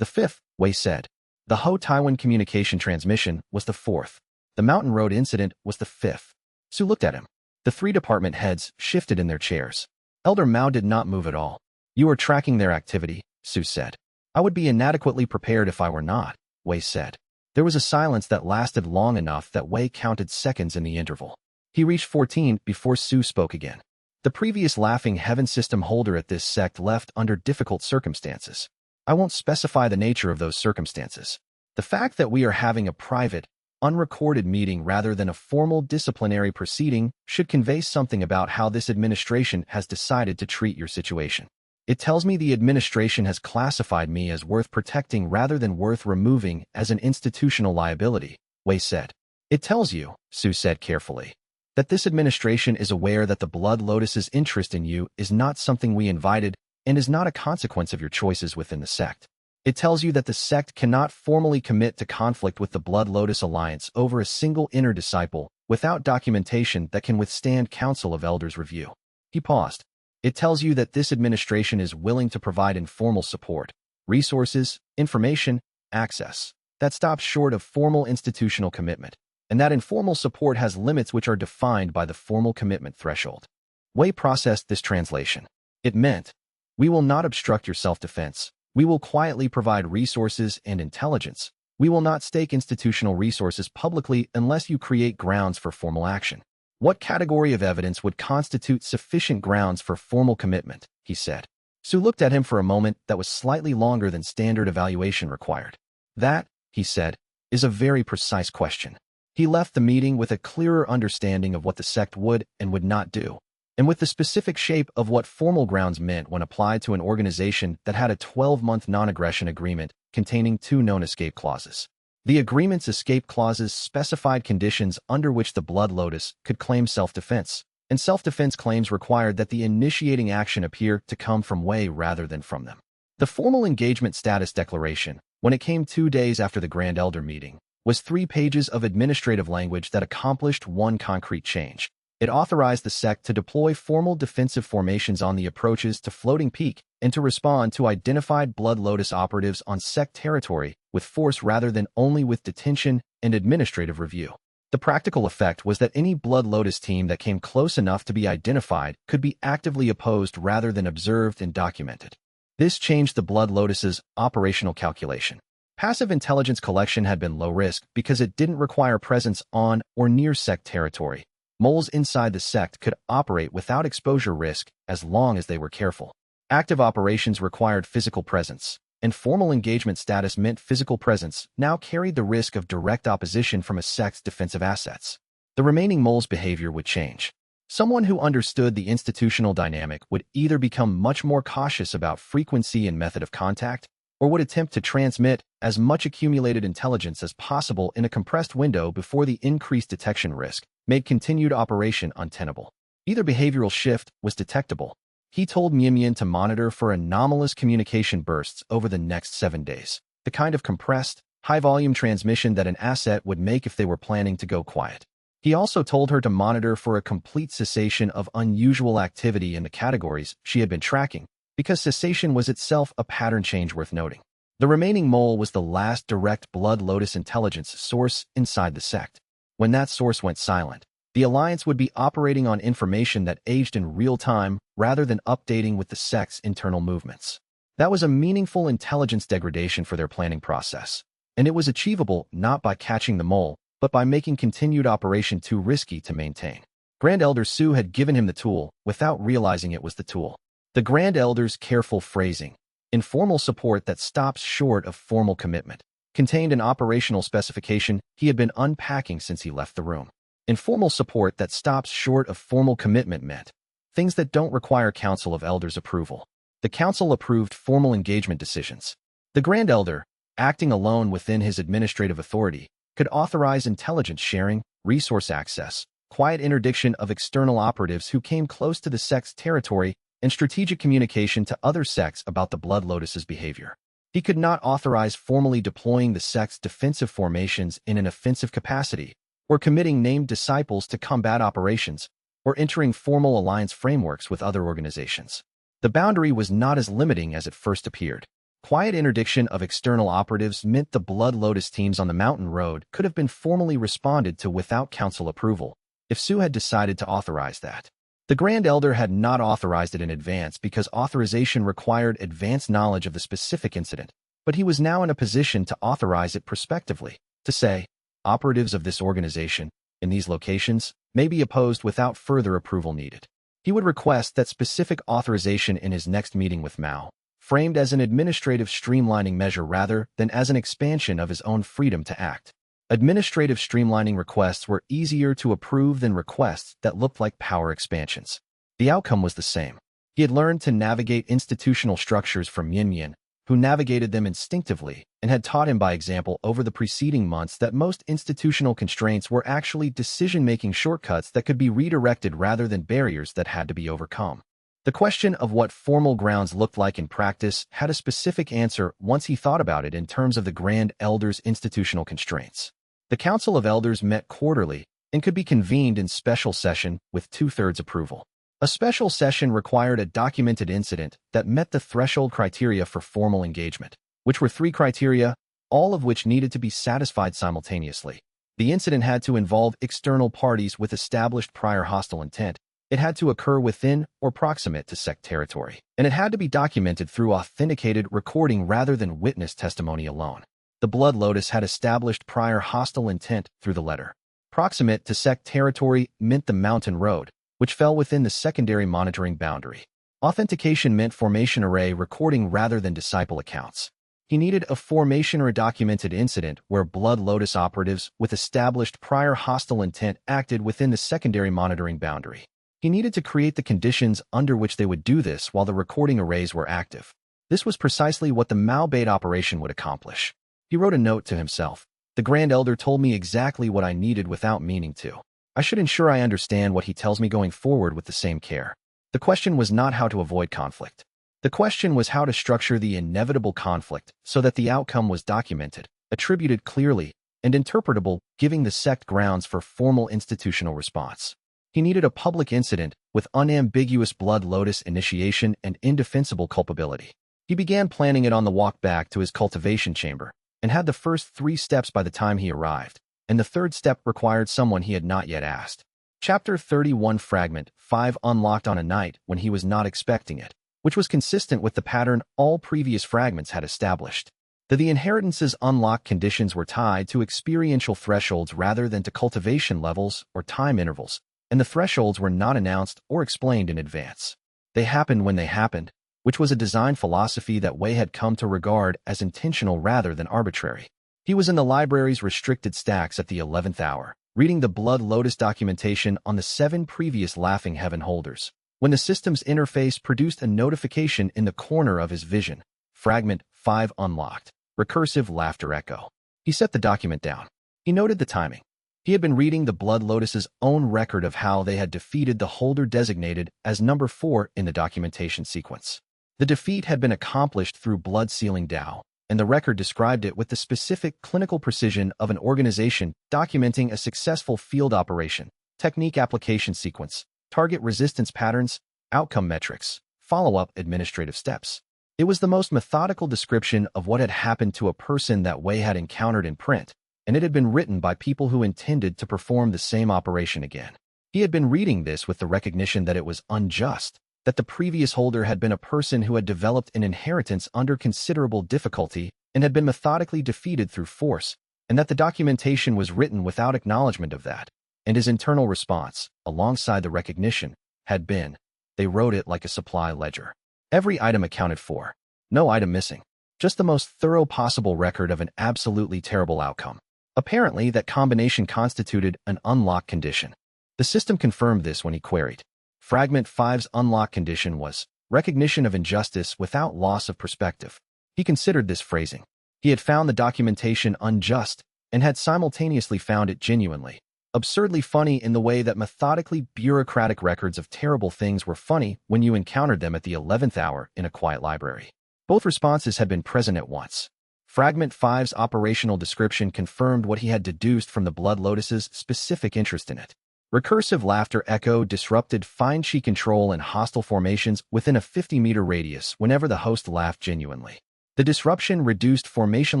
Speaker 1: The 5th, Wei said. The Ho Taiwan communication transmission was the 4th. The Mountain Road incident was the 5th. Su looked at him. The 3 department heads shifted in their chairs. Elder Mao did not move at all. You are tracking their activity, Su said. I would be inadequately prepared if I were not, Wei said. There was a silence that lasted long enough that Wei counted seconds in the interval. He reached 14 before Su spoke again. The previous Laughing Heaven system holder at this sect left under difficult circumstances. I won't specify the nature of those circumstances. The fact that we are having a private, unrecorded meeting rather than a formal disciplinary proceeding should convey something about how this administration has decided to treat your situation. It tells me the administration has classified me as worth protecting rather than worth removing as an institutional liability, Wei said. It tells you, Su said carefully, that this administration is aware that the Blood Lotus's interest in you is not something we invited and is not a consequence of your choices within the sect. It tells you that the sect cannot formally commit to conflict with the Blood Lotus Alliance over a single inner disciple without documentation that can withstand Council of Elders review. He paused. It tells you that this administration is willing to provide informal support, resources, information, access, that stops short of formal institutional commitment, and that informal support has limits which are defined by the formal commitment threshold. Wei processed this translation. It meant, we will not obstruct your self-defense. We will quietly provide resources and intelligence. We will not stake institutional resources publicly unless you create grounds for formal action. What category of evidence would constitute sufficient grounds for formal commitment? He said. Su looked at him for a moment that was slightly longer than standard evaluation required. That, he said, is a very precise question. He left the meeting with a clearer understanding of what the sect would and would not do, and with the specific shape of what formal grounds meant when applied to an organization that had a 12-month non-aggression agreement containing 2 known escape clauses. The agreement's escape clauses specified conditions under which the Blood Lotus could claim self-defense, and self-defense claims required that the initiating action appear to come from Wei rather than from them. The formal engagement status declaration, when it came 2 days after the Grand Elder meeting, was 3 pages of administrative language that accomplished one concrete change. It authorized the sect to deploy formal defensive formations on the approaches to Floating Peak and to respond to identified Blood Lotus operatives on sect territory with force rather than only with detention and administrative review. The practical effect was that any Blood Lotus team that came close enough to be identified could be actively opposed rather than observed and documented. This changed the Blood Lotus's operational calculation. Passive intelligence collection had been low risk because it didn't require presence on or near sect territory. Moles inside the sect could operate without exposure risk as long as they were careful. Active operations required physical presence, and formal engagement status meant physical presence now carried the risk of direct opposition from a sect's defensive assets. The remaining mole's behavior would change. Someone who understood the institutional dynamic would either become much more cautious about frequency and method of contact, or would attempt to transmit as much accumulated intelligence as possible in a compressed window before the increased detection risk made continued operation untenable. Either behavioral shift was detectable. He told Mian to monitor for anomalous communication bursts over the next 7 days, the kind of compressed, high-volume transmission that an asset would make if they were planning to go quiet. He also told her to monitor for a complete cessation of unusual activity in the categories she had been tracking, because cessation was itself a pattern change worth noting. The remaining mole was the last direct Blood Lotus intelligence source inside the sect. When that source went silent, the Alliance would be operating on information that aged in real time rather than updating with the sect's internal movements. That was a meaningful intelligence degradation for their planning process, and it was achievable not by catching the mole, but by making continued operation too risky to maintain. Grand Elder Su had given him the tool without realizing it was the tool. The Grand Elder's careful phrasing, informal support that stops short of formal commitment, contained an operational specification he had been unpacking since he left the room. Informal support that stops short of formal commitment meant things that don't require Council of Elders approval. The Council approved formal engagement decisions. The Grand Elder, acting alone within his administrative authority, could authorize intelligence sharing, resource access, quiet interdiction of external operatives who came close to the sect's territory, and strategic communication to other sects about the Blood Lotus's behavior. He could not authorize formally deploying the sect's defensive formations in an offensive capacity, or committing named disciples to combat operations, or entering formal alliance frameworks with other organizations. The boundary was not as limiting as it first appeared. Quiet interdiction of external operatives meant the Blood Lotus teams on the mountain road could have been formally responded to without council approval, if Su had decided to authorize that. The Grand Elder had not authorized it in advance because authorization required advanced knowledge of the specific incident, but he was now in a position to authorize it prospectively, to say, operatives of this organization, in these locations, may be opposed without further approval needed. He would request that specific authorization in his next meeting with Mao, framed as an administrative streamlining measure rather than as an expansion of his own freedom to act. Administrative streamlining requests were easier to approve than requests that looked like power expansions. The outcome was the same. He had learned to navigate institutional structures from Yin, who navigated them instinctively, and had taught him by example over the preceding months that most institutional constraints were actually decision-making shortcuts that could be redirected rather than barriers that had to be overcome. The question of what formal grounds looked like in practice had a specific answer once he thought about it in terms of the Grand Elder's institutional constraints. The Council of Elders met quarterly and could be convened in special session with 2/3 approval. A special session required a documented incident that met the threshold criteria for formal engagement, which were 3 criteria, all of which needed to be satisfied simultaneously. The incident had to involve external parties with established prior hostile intent, it had to occur within or proximate to sect territory, and it had to be documented through authenticated recording rather than witness testimony alone. The Blood Lotus had established prior hostile intent through the letter. Proximate to sect territory meant the mountain road, which fell within the secondary monitoring boundary. Authentication meant formation array recording rather than disciple accounts. He needed a formation or documented incident where Blood Lotus operatives with established prior hostile intent acted within the secondary monitoring boundary. He needed to create the conditions under which they would do this while the recording arrays were active. This was precisely what the Mao bait operation would accomplish. He wrote a note to himself. The Grand Elder told me exactly what I needed without meaning to. I should ensure I understand what he tells me going forward with the same care. The question was not how to avoid conflict. The question was how to structure the inevitable conflict so that the outcome was documented, attributed clearly, and interpretable, giving the sect grounds for formal institutional response. He needed a public incident with unambiguous Blood Lotus initiation and indefensible culpability. He began planning it on the walk back to his cultivation chamber, and had the first 3 steps by the time he arrived, and the 3rd step required someone he had not yet asked. Chapter 31 Fragment 5 unlocked on a night when he was not expecting it, which was consistent with the pattern all previous fragments had established. The inheritance's unlock conditions were tied to experiential thresholds rather than to cultivation levels or time intervals, and the thresholds were not announced or explained in advance. They happened when they happened, which was a design philosophy that Wei had come to regard as intentional rather than arbitrary. He was in the library's restricted stacks at the 11th hour, reading the Blood Lotus documentation on the 7 previous Laughing Heaven holders, when the system's interface produced a notification in the corner of his vision. Fragment 5 unlocked. Recursive laughter echo. He set the document down. He noted the timing. He had been reading the Blood Lotus's own record of how they had defeated the holder designated as number 4 in the documentation sequence. The defeat had been accomplished through blood sealing Dao, and the record described it with the specific clinical precision of an organization documenting a successful field operation, technique application sequence, target resistance patterns, outcome metrics, follow-up administrative steps. It was the most methodical description of what had happened to a person that Wei had encountered in print, and it had been written by people who intended to perform the same operation again. He had been reading this with the recognition that it was unjust, that the previous holder had been a person who had developed an inheritance under considerable difficulty and had been methodically defeated through force, and that the documentation was written without acknowledgement of that, and his internal response, alongside the recognition, had been, they wrote it like a supply ledger. Every item accounted for. No item missing. Just the most thorough possible record of an absolutely terrible outcome. Apparently, that combination constituted an unlock condition. The system confirmed this when he queried. Fragment 5's unlock condition was recognition of injustice without loss of perspective. He considered this phrasing. He had found the documentation unjust and had simultaneously found it genuinely, absurdly funny in the way that methodically bureaucratic records of terrible things were funny when you encountered them at the 11th hour in a quiet library. Both responses had been present at once. Fragment 5's operational description confirmed what he had deduced from the Blood Lotus's specific interest in it. Recursive laughter echo disrupted fine chi control and hostile formations within a 50-meter radius whenever the host laughed genuinely. The disruption reduced formation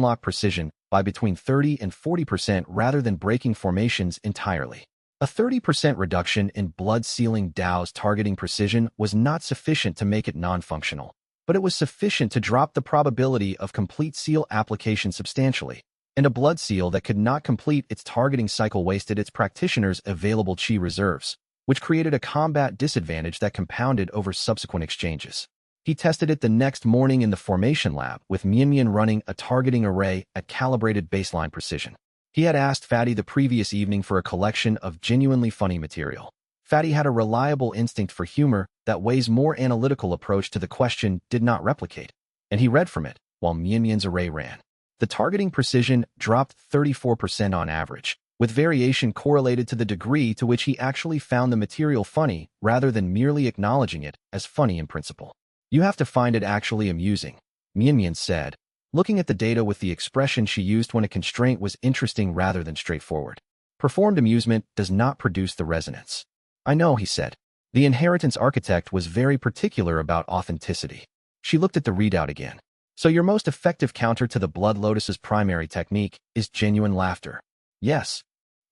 Speaker 1: lock precision by between 30 and 40% rather than breaking formations entirely. A 30% reduction in blood-sealing Dao's targeting precision was not sufficient to make it non-functional, but it was sufficient to drop the probability of complete seal application substantially, and a blood seal that could not complete its targeting cycle wasted its practitioners' available chi reserves, which created a combat disadvantage that compounded over subsequent exchanges. He tested it the next morning in the formation lab, with Mian running a targeting array at calibrated baseline precision. He had asked Fatty the previous evening for a collection of genuinely funny material. Fatty had a reliable instinct for humor that Wei's more analytical approach to the question did not replicate, and he read from it while Mian's array ran. The targeting precision dropped 34% on average, with variation correlated to the degree to which he actually found the material funny rather than merely acknowledging it as funny in principle. You have to find it actually amusing, Mian said, looking at the data with the expression she used when a constraint was interesting rather than straightforward. Performed amusement does not produce the resonance. I know, he said. The inheritance architect was very particular about authenticity. She looked at the readout again. So your most effective counter to the Blood Lotus's primary technique is genuine laughter. Yes.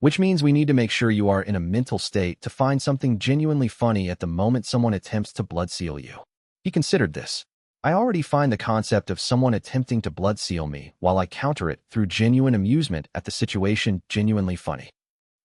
Speaker 1: Which means we need to make sure you are in a mental state to find something genuinely funny at the moment someone attempts to blood seal you. He considered this. I already find the concept of someone attempting to blood seal me while I counter it through genuine amusement at the situation genuinely funny.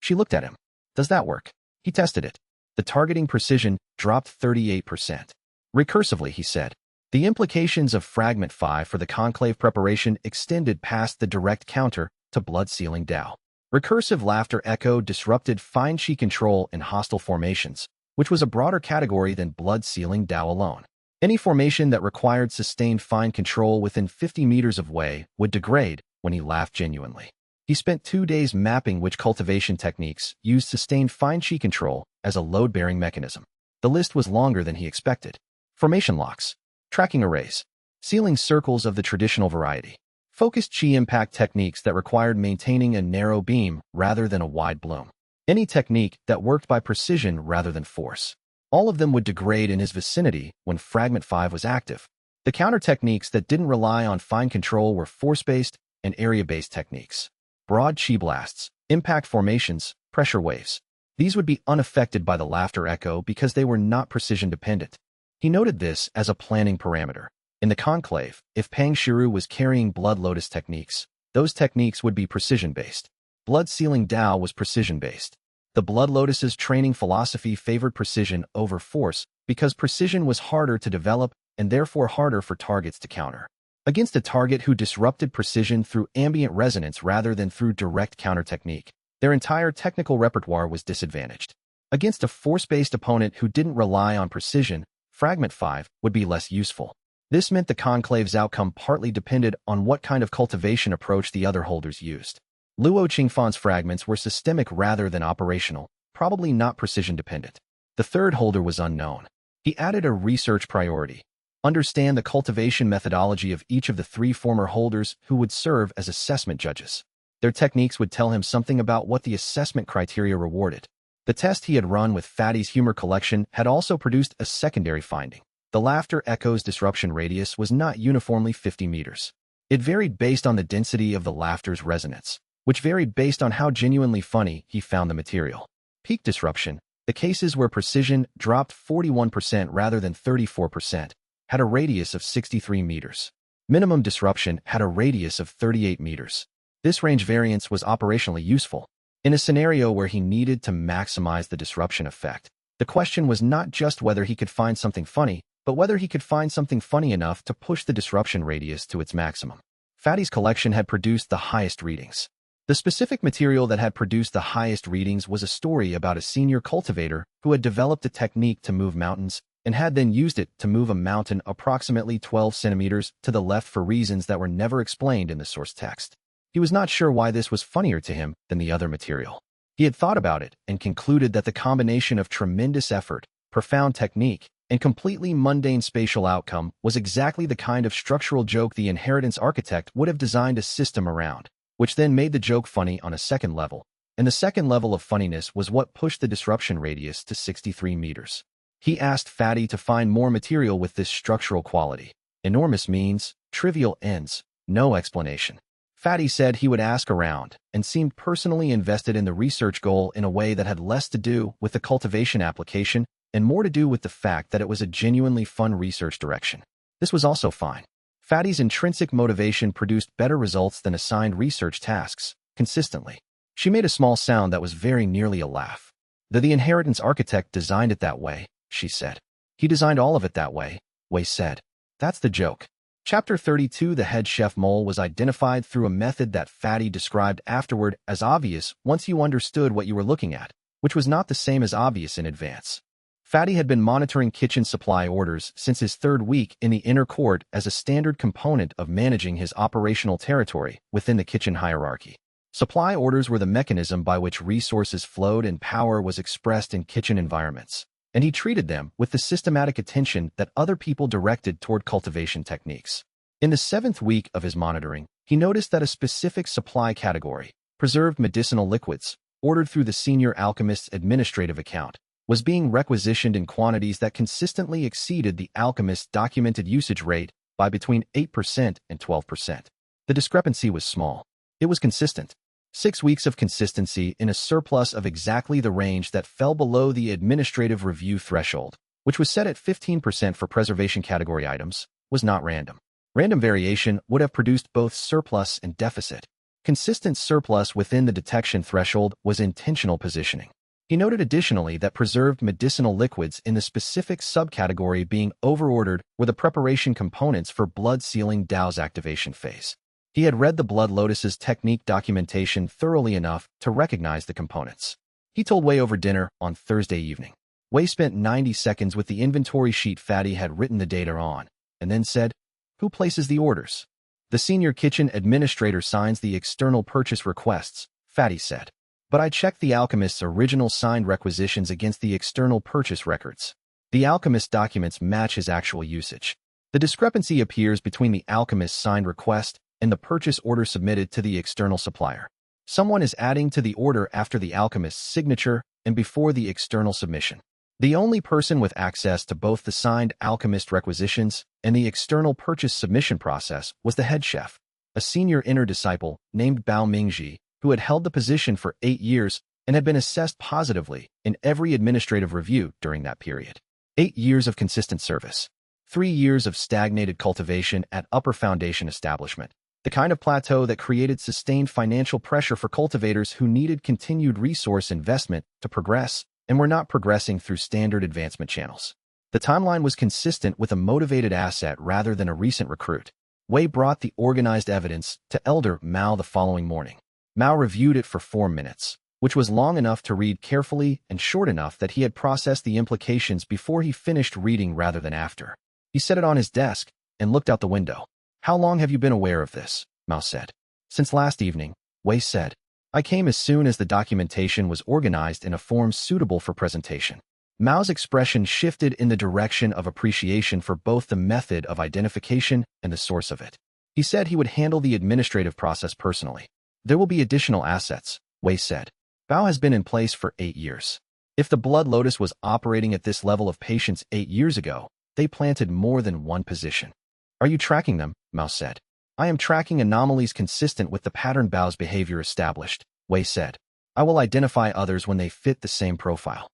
Speaker 1: She looked at him. Does that work? He tested it. The targeting precision dropped 38%. Recursively, he said. The implications of Fragment 5 for the conclave preparation extended past the direct counter to blood sealing Dao. Recursive laughter echo disrupted fine chi control in hostile formations, which was a broader category than blood sealing Dao alone. Any formation that required sustained fine control within 50 meters of Wei would degrade when he laughed genuinely. He spent 2 days mapping which cultivation techniques used sustained fine chi control as a load-bearing mechanism. The list was longer than he expected. Formation locks, tracking arrays, sealing circles of the traditional variety, focused chi impact techniques that required maintaining a narrow beam rather than a wide bloom. Any technique that worked by precision rather than force. All of them would degrade in his vicinity when Fragment 5 was active. The counter techniques that didn't rely on fine control were force-based and area-based techniques. Broad chi blasts, impact formations, pressure waves. These would be unaffected by the laughter echo because they were not precision-dependent. He noted this as a planning parameter. In the conclave, if Pang Shiru was carrying Blood Lotus techniques, those techniques would be precision-based. Blood Sealing Dao was precision-based. The Blood Lotus's training philosophy favored precision over force because precision was harder to develop and therefore harder for targets to counter. Against a target who disrupted precision through ambient resonance rather than through direct counter technique, their entire technical repertoire was disadvantaged. Against a force-based opponent who didn't rely on precision, Fragment 5 would be less useful. This meant the conclave's outcome partly depended on what kind of cultivation approach the other holders used. Luo Qingfan's fragments were systemic rather than operational, probably not precision-dependent. The third holder was unknown. He added a research priority. Understand the cultivation methodology of each of the 3 former holders who would serve as assessment judges. Their techniques would tell him something about what the assessment criteria rewarded. The test he had run with Fatty's humor collection had also produced a secondary finding. The laughter echo's disruption radius was not uniformly 50 meters. It varied based on the density of the laughter's resonance, which varied based on how genuinely funny he found the material. Peak disruption, the cases where precision dropped 41% rather than 34%, had a radius of 63 meters. Minimum disruption had a radius of 38 meters. This range variance was operationally useful. In a scenario where he needed to maximize the disruption effect, the question was not just whether he could find something funny, but whether he could find something funny enough to push the disruption radius to its maximum. Fatty's collection had produced the highest readings. The specific material that had produced the highest readings was a story about a senior cultivator who had developed a technique to move mountains and had then used it to move a mountain approximately 12 centimeters to the left for reasons that were never explained in the source text. He was not sure why this was funnier to him than the other material. He had thought about it and concluded that the combination of tremendous effort, profound technique, and completely mundane spatial outcome was exactly the kind of structural joke the inheritance architect would have designed a system around, which then made the joke funny on a second level, and the second level of funniness was what pushed the disruption radius to 63 meters. He asked Fatty to find more material with this structural quality. Enormous means, trivial ends, no explanation. Fatty said he would ask around and seemed personally invested in the research goal in a way that had less to do with the cultivation application and more to do with the fact that it was a genuinely fun research direction. This was also fine. Fatty's intrinsic motivation produced better results than assigned research tasks, consistently. She made a small sound that was very nearly a laugh. The inheritance architect designed it that way, she said. He designed all of it that way, Wei said. That's the joke. Chapter 32. The head chef mole was identified through a method that Fatty described afterward as obvious once you understood what you were looking at, which was not the same as obvious in advance. Fatty had been monitoring kitchen supply orders since his third week in the inner court as a standard component of managing his operational territory within the kitchen hierarchy. Supply orders were the mechanism by which resources flowed and power was expressed in kitchen environments, and he treated them with the systematic attention that other people directed toward cultivation techniques. In the 7th week of his monitoring, he noticed that a specific supply category, preserved medicinal liquids, ordered through the senior alchemist's administrative account, was being requisitioned in quantities that consistently exceeded the alchemist's documented usage rate by between 8% and 12%. The discrepancy was small. It was consistent. 6 weeks of consistency in a surplus of exactly the range that fell below the administrative review threshold, which was set at 15% for preservation category items, was not random. Random variation would have produced both surplus and deficit. Consistent surplus within the detection threshold was intentional positioning. He noted additionally that preserved medicinal liquids in the specific subcategory being overordered were the preparation components for blood sealing Dao's activation phase. He had read the Blood Lotus's technique documentation thoroughly enough to recognize the components. He told Wei over dinner on Thursday evening. Wei spent 90 seconds with the inventory sheet Fatty had written the data on, and then said, "Who places the orders?" "The senior kitchen administrator signs the external purchase requests," Fatty said. "But I checked the alchemist's original signed requisitions against the external purchase records. The alchemist documents match his actual usage. The discrepancy appears between the alchemist's signed request and the purchase order submitted to the external supplier. Someone is adding to the order after the alchemist's signature and before the external submission. The only person with access to both the signed alchemist requisitions and the external purchase submission process was the head chef, a senior inner disciple named Bao Mingji, who had held the position for 8 years and had been assessed positively in every administrative review during that period. 8 years of consistent service. 3 years of stagnated cultivation at upper foundation establishment. The kind of plateau that created sustained financial pressure for cultivators who needed continued resource investment to progress and were not progressing through standard advancement channels. The timeline was consistent with a motivated asset rather than a recent recruit. Wei brought the organized evidence to Elder Mao the following morning. Mao reviewed it for 4 minutes, which was long enough to read carefully and short enough that he had processed the implications before he finished reading rather than after. He set it on his desk and looked out the window. "How long have you been aware of this?" Mao said. "Since last evening," Wei said. "I came as soon as the documentation was organized in a form suitable for presentation." Mao's expression shifted in the direction of appreciation for both the method of identification and the source of it. He said he would handle the administrative process personally. "There will be additional assets," Wei said. "Bao has been in place for 8 years. If the Blood Lotus was operating at this level of patience 8 years ago, they planted more than one position." "Are you tracking them?" Mao said. "I am tracking anomalies consistent with the pattern Bao's behavior established," Wei said. "I will identify others when they fit the same profile."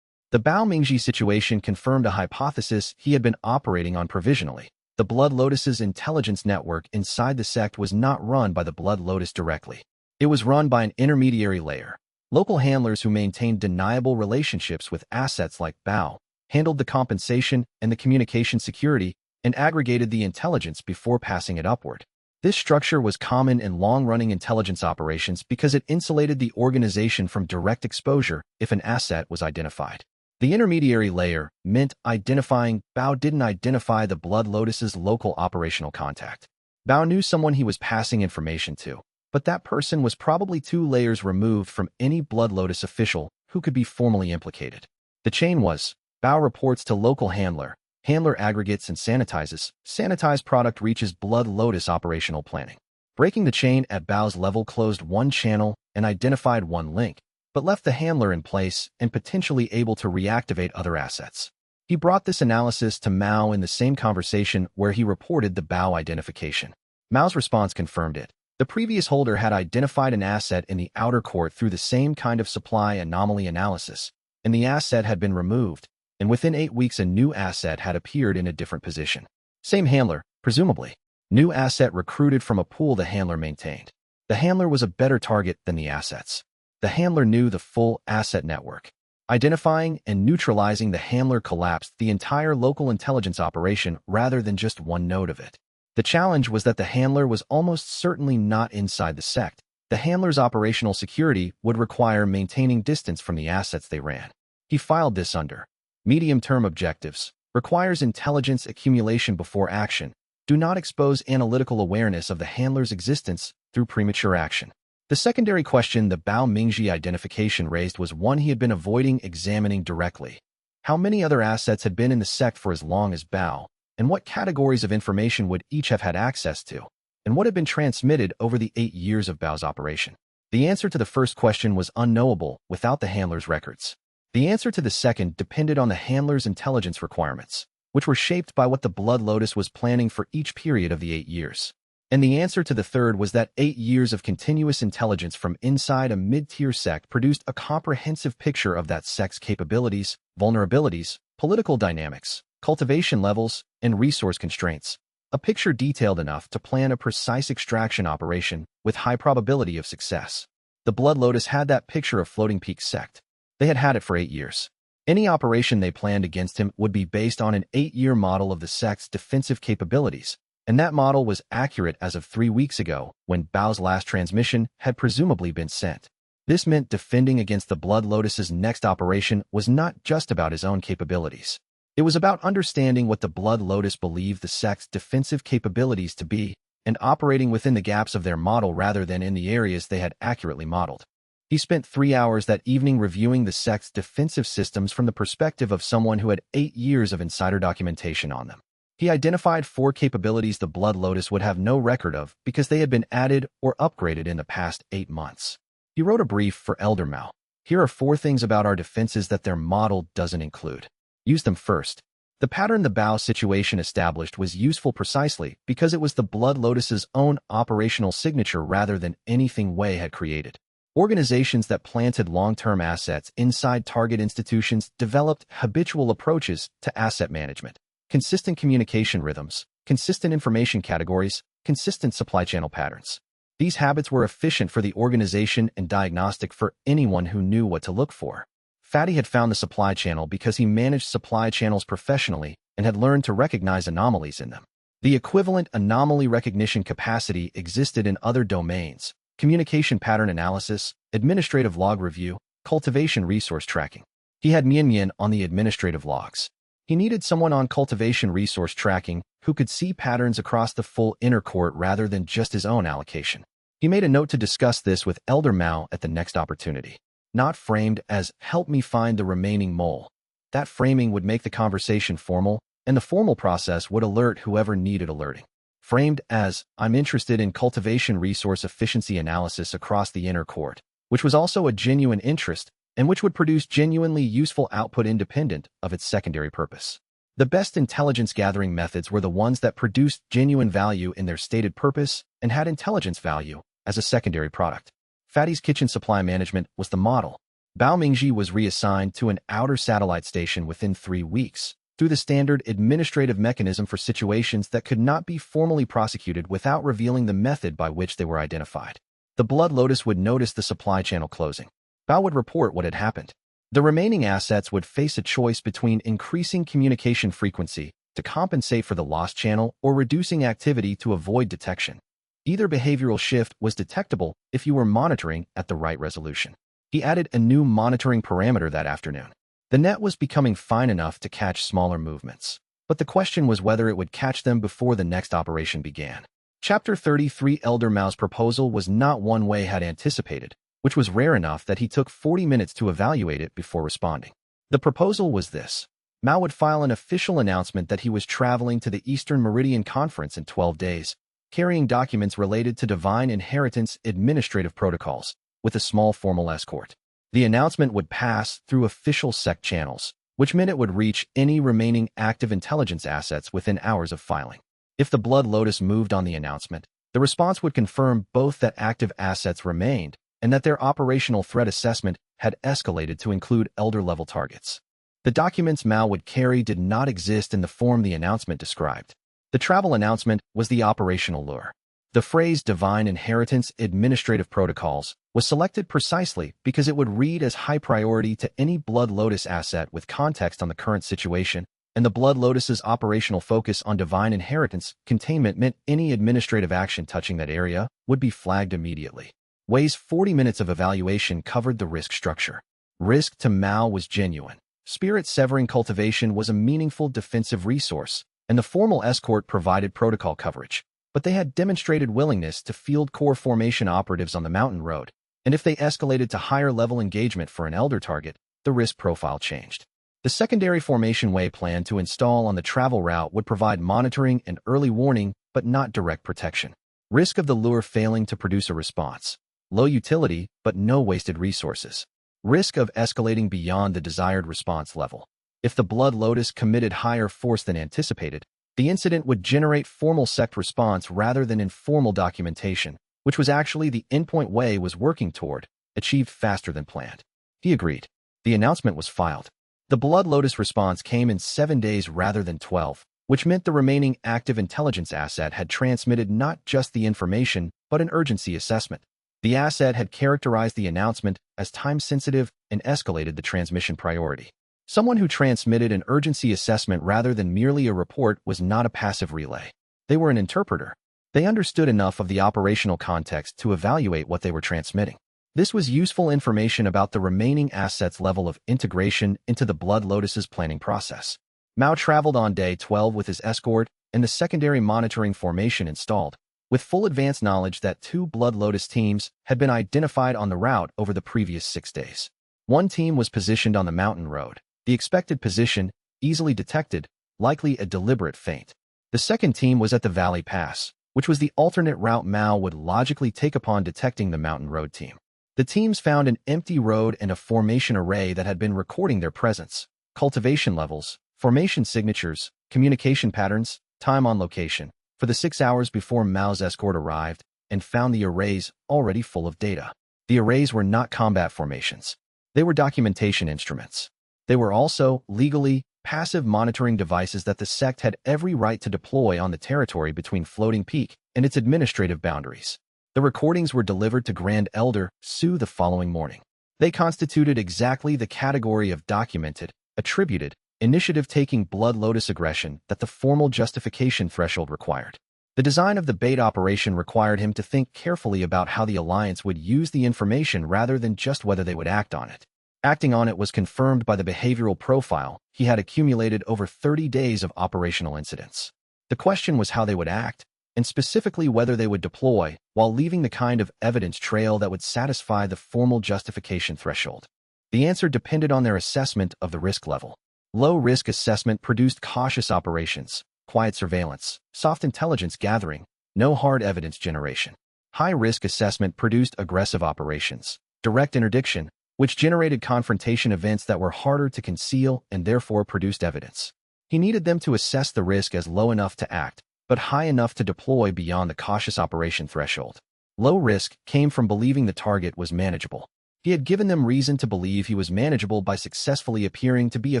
Speaker 1: The Bao Mingji situation confirmed a hypothesis he had been operating on provisionally. The Blood Lotus's intelligence network inside the sect was not run by the Blood Lotus directly. It was run by an intermediary layer, local handlers who maintained deniable relationships with assets like Bao, handled the compensation and the communication security, and aggregated the intelligence before passing it upward. This structure was common in long-running intelligence operations because it insulated the organization from direct exposure if an asset was identified. The intermediary layer meant identifying. Bao didn't identify the Blood Lotus's local operational contact. Bao knew someone he was passing information to, but that person was probably 2 layers removed from any Blood Lotus official who could be formally implicated. The chain was: Bao reports to local handler. Handler aggregates and sanitizes. Sanitized product reaches Blood Lotus operational planning. Breaking the chain at Bao's level closed one channel and identified one link, but left the handler in place and potentially able to reactivate other assets. He brought this analysis to Mao in the same conversation where he reported the Bao identification. Mao's response confirmed it. The previous holder had identified an asset in the outer court through the same kind of supply anomaly analysis, and the asset had been removed, and within 8 weeks a new asset had appeared in a different position. Same handler, presumably. New asset recruited from a pool the handler maintained. The handler was a better target than the assets. The handler knew the full asset network. Identifying and neutralizing the handler collapsed the entire local intelligence operation rather than just one node of it. The challenge was that the handler was almost certainly not inside the sect. The handler's operational security would require maintaining distance from the assets they ran. He filed this under medium-term objectives. Requires intelligence accumulation before action. Do not expose analytical awareness of the handler's existence through premature action. The secondary question the Bao Mingji identification raised was one he had been avoiding examining directly. How many other assets had been in the sect for as long as Bao, and what categories of information would each have had access to, and what had been transmitted over the 8 years of Bao's operation? The answer to the first question was unknowable without the handler's records. The answer to the second depended on the handler's intelligence requirements, which were shaped by what the Blood Lotus was planning for each period of the 8 years. And the answer to the third was that 8 years of continuous intelligence from inside a mid-tier sect produced a comprehensive picture of that sect's capabilities, vulnerabilities, political dynamics, cultivation levels, and resource constraints. A picture detailed enough to plan a precise extraction operation with high probability of success. The Blood Lotus had that picture of Floating Peak sect. They had had it for 8 years. Any operation they planned against him would be based on an 8-year model of the sect's defensive capabilities, and that model was accurate as of 3 weeks ago, when Bao's last transmission had presumably been sent. This meant defending against the Blood Lotus's next operation was not just about his own capabilities. It was about understanding what the Blood Lotus believed the sect's defensive capabilities to be, and operating within the gaps of their model rather than in the areas they had accurately modeled. He spent 3 hours that evening reviewing the sect's defensive systems from the perspective of someone who had 8 years of insider documentation on them. He identified 4 capabilities the Blood Lotus would have no record of because they had been added or upgraded in the past 8 months. He wrote a brief for Elder Mao. Here are 4 things about our defenses that their model doesn't include. Use them first. The pattern the Bao situation established was useful precisely because it was the Blood Lotus's own operational signature rather than anything Wei had created. Organizations that planted long-term assets inside target institutions developed habitual approaches to asset management, consistent communication rhythms, consistent information categories, consistent supply channel patterns. These habits were efficient for the organization and diagnostic for anyone who knew what to look for. Fatty had found the supply channel because he managed supply channels professionally and had learned to recognize anomalies in them. The equivalent anomaly recognition capacity existed in other domains: communication pattern analysis, administrative log review, cultivation resource tracking. He had Mian on the administrative logs. He needed someone on cultivation resource tracking who could see patterns across the full inner court rather than just his own allocation. He made a note to discuss this with Elder Mao at the next opportunity. Not framed as, "help me find the remaining mole." That framing would make the conversation formal, and the formal process would alert whoever needed alerting. Framed as, "I'm interested in cultivation resource efficiency analysis across the inner court," which was also a genuine interest and which would produce genuinely useful output independent of its secondary purpose. The best intelligence gathering methods were the ones that produced genuine value in their stated purpose and had intelligence value as a secondary product. Fatty's kitchen supply management was the model. Bao Mingji was reassigned to an outer satellite station within 3 weeks, through the standard administrative mechanism for situations that could not be formally prosecuted without revealing the method by which they were identified. The Blood Lotus would notice the supply channel closing. Bao would report what had happened. The remaining assets would face a choice between increasing communication frequency to compensate for the lost channel or reducing activity to avoid detection. Either behavioral shift was detectable if you were monitoring at the right resolution. He added a new monitoring parameter that afternoon. The net was becoming fine enough to catch smaller movements, but the question was whether it would catch them before the next operation began. Chapter 33 Elder Mao's proposal was not one Wei had anticipated, which was rare enough that he took 40 minutes to evaluate it before responding. The proposal was this. Mao would file an official announcement that he was traveling to the Eastern Meridian Conference in 12 days, carrying documents related to divine inheritance administrative protocols, with a small formal escort. The announcement would pass through official sect channels, which meant it would reach any remaining active intelligence assets within hours of filing. If the Blood Lotus moved on the announcement, the response would confirm both that active assets remained and that their operational threat assessment had escalated to include elder-level targets. The documents Mao would carry did not exist in the form the announcement described. The travel announcement was the operational lure. The phrase divine inheritance administrative protocols was selected precisely because it would read as high priority to any Blood Lotus asset with context on the current situation, and the Blood Lotus's operational focus on divine inheritance containment meant any administrative action touching that area would be flagged immediately. Wei's 40 minutes of evaluation covered the risk structure. Risk to Mao was genuine. Spirit-severing cultivation was a meaningful defensive resource, and the formal escort provided protocol coverage. But they had demonstrated willingness to field core formation operatives on the mountain road, and if they escalated to higher-level engagement for an elder target, the risk profile changed. The secondary formation Wei planned to install on the travel route would provide monitoring and early warning, but not direct protection. Risk of the lure failing to produce a response. Low utility, but no wasted resources. Risk of escalating beyond the desired response level. If the Blood Lotus committed higher force than anticipated, the incident would generate formal sect response rather than informal documentation, which was actually the endpoint Wei was working toward, achieved faster than planned. He agreed. The announcement was filed. The Blood Lotus response came in 7 days rather than 12, which meant the remaining active intelligence asset had transmitted not just the information, but an urgency assessment. The asset had characterized the announcement as time-sensitive and escalated the transmission priority. Someone who transmitted an urgency assessment rather than merely a report was not a passive relay. They were an interpreter. They understood enough of the operational context to evaluate what they were transmitting. This was useful information about the remaining assets' level of integration into the Blood Lotus's planning process. Mao traveled on day 12 with his escort and the secondary monitoring formation installed, with full advance knowledge that 2 Blood Lotus teams had been identified on the route over the previous 6 days. One team was positioned on the mountain road. The expected position, easily detected, likely a deliberate feint. The second team was at the Valley Pass, which was the alternate route Mao would logically take upon detecting the mountain road team. The teams found an empty road and a formation array that had been recording their presence, cultivation levels, formation signatures, communication patterns, time on location, for the 6 hours before Mao's escort arrived, and found the arrays already full of data. The arrays were not combat formations. They were documentation instruments. They were also, legally, passive monitoring devices that the sect had every right to deploy on the territory between Floating Peak and its administrative boundaries. The recordings were delivered to Grand Elder Su the following morning. They constituted exactly the category of documented, attributed, initiative-taking Blood Lotus aggression that the formal justification threshold required. The design of the bait operation required him to think carefully about how the Alliance would use the information rather than just whether they would act on it. Acting on it was confirmed by the behavioral profile he had accumulated over 30 days of operational incidents. The question was how they would act, and specifically whether they would deploy, while leaving the kind of evidence trail that would satisfy the formal justification threshold. The answer depended on their assessment of the risk level. Low-risk assessment produced cautious operations, quiet surveillance, soft intelligence gathering, no hard evidence generation. High-risk assessment produced aggressive operations, direct interdiction, which generated confrontation events that were harder to conceal and therefore produced evidence. He needed them to assess the risk as low enough to act, but high enough to deploy beyond the cautious operation threshold. Low risk came from believing the target was manageable. He had given them reason to believe he was manageable by successfully appearing to be a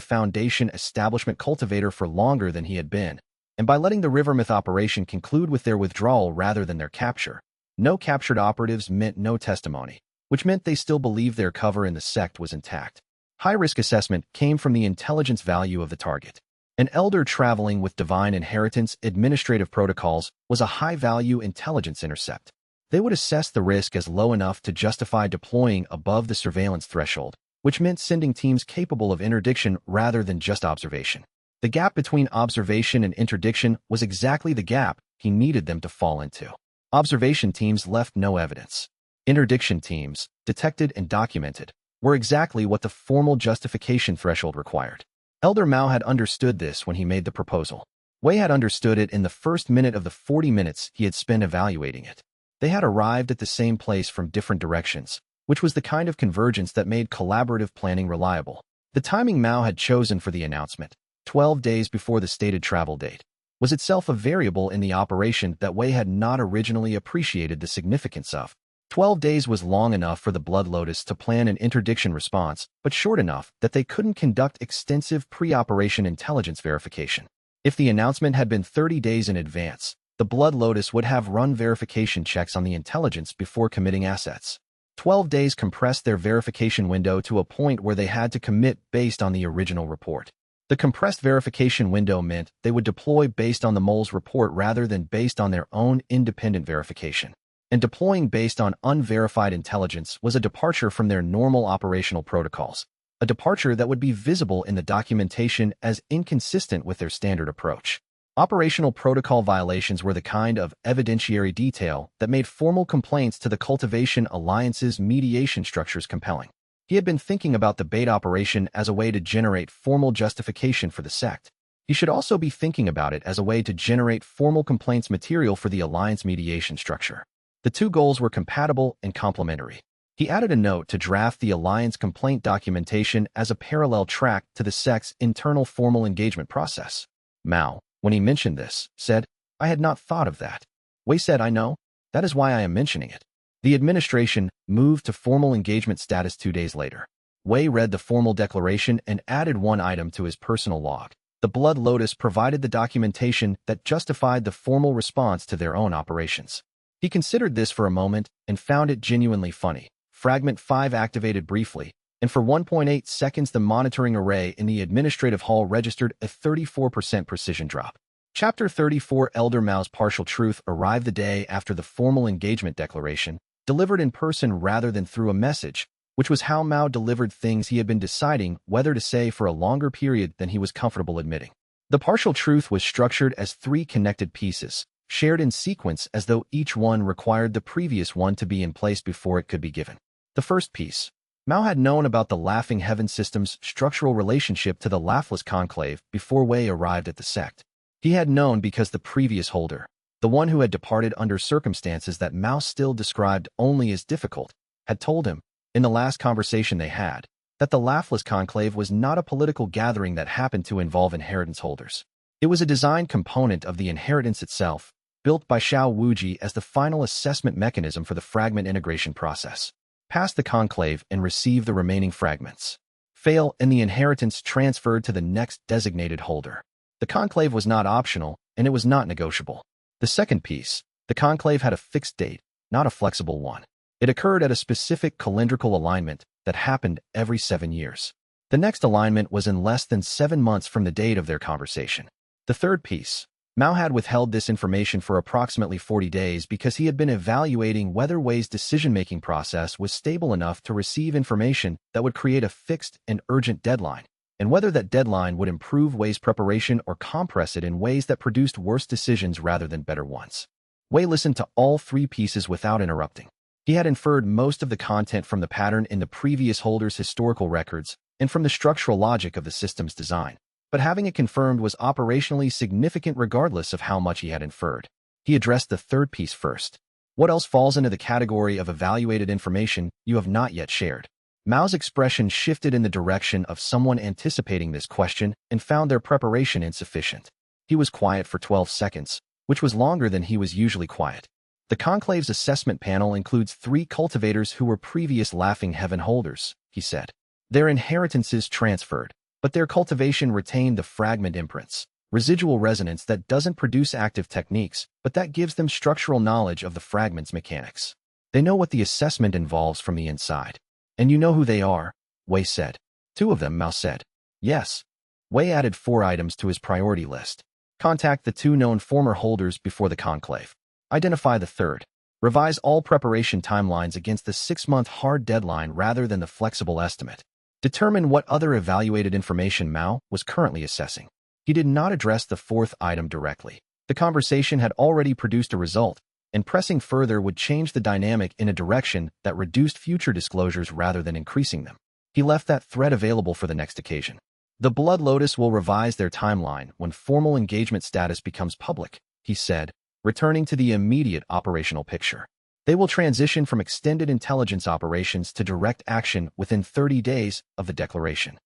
Speaker 1: Foundation establishment cultivator for longer than he had been, and by letting the Rivermouth operation conclude with their withdrawal rather than their capture. No captured operatives meant no testimony, which meant they still believed their cover in the sect was intact. High-risk assessment came from the intelligence value of the target. An elder traveling with divine inheritance administrative protocols was a high-value intelligence intercept. They would assess the risk as low enough to justify deploying above the surveillance threshold, which meant sending teams capable of interdiction rather than just observation. The gap between observation and interdiction was exactly the gap he needed them to fall into. Observation teams left no evidence. Interdiction teams, detected and documented, were exactly what the formal justification threshold required. Elder Mao had understood this when he made the proposal. Wei had understood it in the first minute of the 40 minutes he had spent evaluating it. They had arrived at the same place from different directions, which was the kind of convergence that made collaborative planning reliable. The timing Mao had chosen for the announcement, 12 days before the stated travel date, was itself a variable in the operation that Wei had not originally appreciated the significance of. 12 days was long enough for the Blood Lotus to plan an interdiction response, but short enough that they couldn't conduct extensive pre-operation intelligence verification. If the announcement had been 30 days in advance, the Blood Lotus would have run verification checks on the intelligence before committing assets. 12 days compressed their verification window to a point where they had to commit based on the original report. The compressed verification window meant they would deploy based on the mole's report rather than based on their own independent verification. And deploying based on unverified intelligence was a departure from their normal operational protocols, a departure that would be visible in the documentation as inconsistent with their standard approach. Operational protocol violations were the kind of evidentiary detail that made formal complaints to the Cultivation Alliance's mediation structures compelling. He had been thinking about the bait operation as a way to generate formal justification for the sect. He should also be thinking about it as a way to generate formal complaints material for the Alliance mediation structure. The two goals were compatible and complementary. He added a note to draft the Alliance complaint documentation as a parallel track to the sect's internal formal engagement process. Mao, when he mentioned this, said, "I had not thought of that." Wei said, "I know. That is why I am mentioning it." The administration moved to formal engagement status 2 days later. Wei read the formal declaration and added one item to his personal log. The Blood Lotus provided the documentation that justified the formal response to their own operations. He considered this for a moment and found it genuinely funny. Fragment 5 activated briefly, and for 1.8 seconds the monitoring array in the administrative hall registered a 34% precision drop. Chapter 34 Elder Mao's Partial Truth arrived the day after the formal engagement declaration, delivered in person rather than through a message, which was how Mao delivered things he had been deciding whether to say for a longer period than he was comfortable admitting. The partial truth was structured as 3 connected pieces, shared in sequence as though each one required the previous one to be in place before it could be given. The first piece. Mao had known about the Laughing Heaven system's structural relationship to the Laughless Conclave before Wei arrived at the sect. He had known because the previous holder, the one who had departed under circumstances that Mao still described only as difficult, had told him, in the last conversation they had, that the Laughless Conclave was not a political gathering that happened to involve inheritance holders. It was a design component of the inheritance itself, built by Xiao Wuji as the final assessment mechanism for the fragment integration process. Pass the conclave and receive the remaining fragments. Fail and the inheritance transferred to the next designated holder. The conclave was not optional, and it was not negotiable. The second piece, the conclave had a fixed date, not a flexible one. It occurred at a specific calendrical alignment that happened every 7 years. The next alignment was in less than 7 months from the date of their conversation. The third piece, Mao had withheld this information for approximately 40 days because he had been evaluating whether Wei's decision-making process was stable enough to receive information that would create a fixed and urgent deadline, and whether that deadline would improve Wei's preparation or compress it in ways that produced worse decisions rather than better ones. Wei listened to all 3 pieces without interrupting. He had inferred most of the content from the pattern in the previous holder's historical records and from the structural logic of the system's design. But having it confirmed was operationally significant regardless of how much he had inferred. He addressed the third piece first. What else falls into the category of evaluated information you have not yet shared? Mao's expression shifted in the direction of someone anticipating this question and found their preparation insufficient. He was quiet for 12 seconds, which was longer than he was usually quiet. The conclave's assessment panel includes 3 cultivators who were previous Laughing Heaven holders, he said. Their inheritances transferred, but their cultivation retained the fragment imprints, residual resonance that doesn't produce active techniques, but that gives them structural knowledge of the fragment's mechanics. They know what the assessment involves from the inside. And you know who they are, Wei said. Two of them, Mao said. Yes. Wei added 4 items to his priority list. Contact the 2 known former holders before the conclave. Identify the third. Revise all preparation timelines against the 6-month hard deadline rather than the flexible estimate. Determine what other evaluated information Mao was currently assessing. He did not address the 4th item directly. The conversation had already produced a result, and pressing further would change the dynamic in a direction that reduced future disclosures rather than increasing them. He left that thread available for the next occasion. The Blood Lotus will revise their timeline when formal engagement status becomes public, he said, returning to the immediate operational picture. They will transition from extended intelligence operations to direct action within 30 days of the declaration.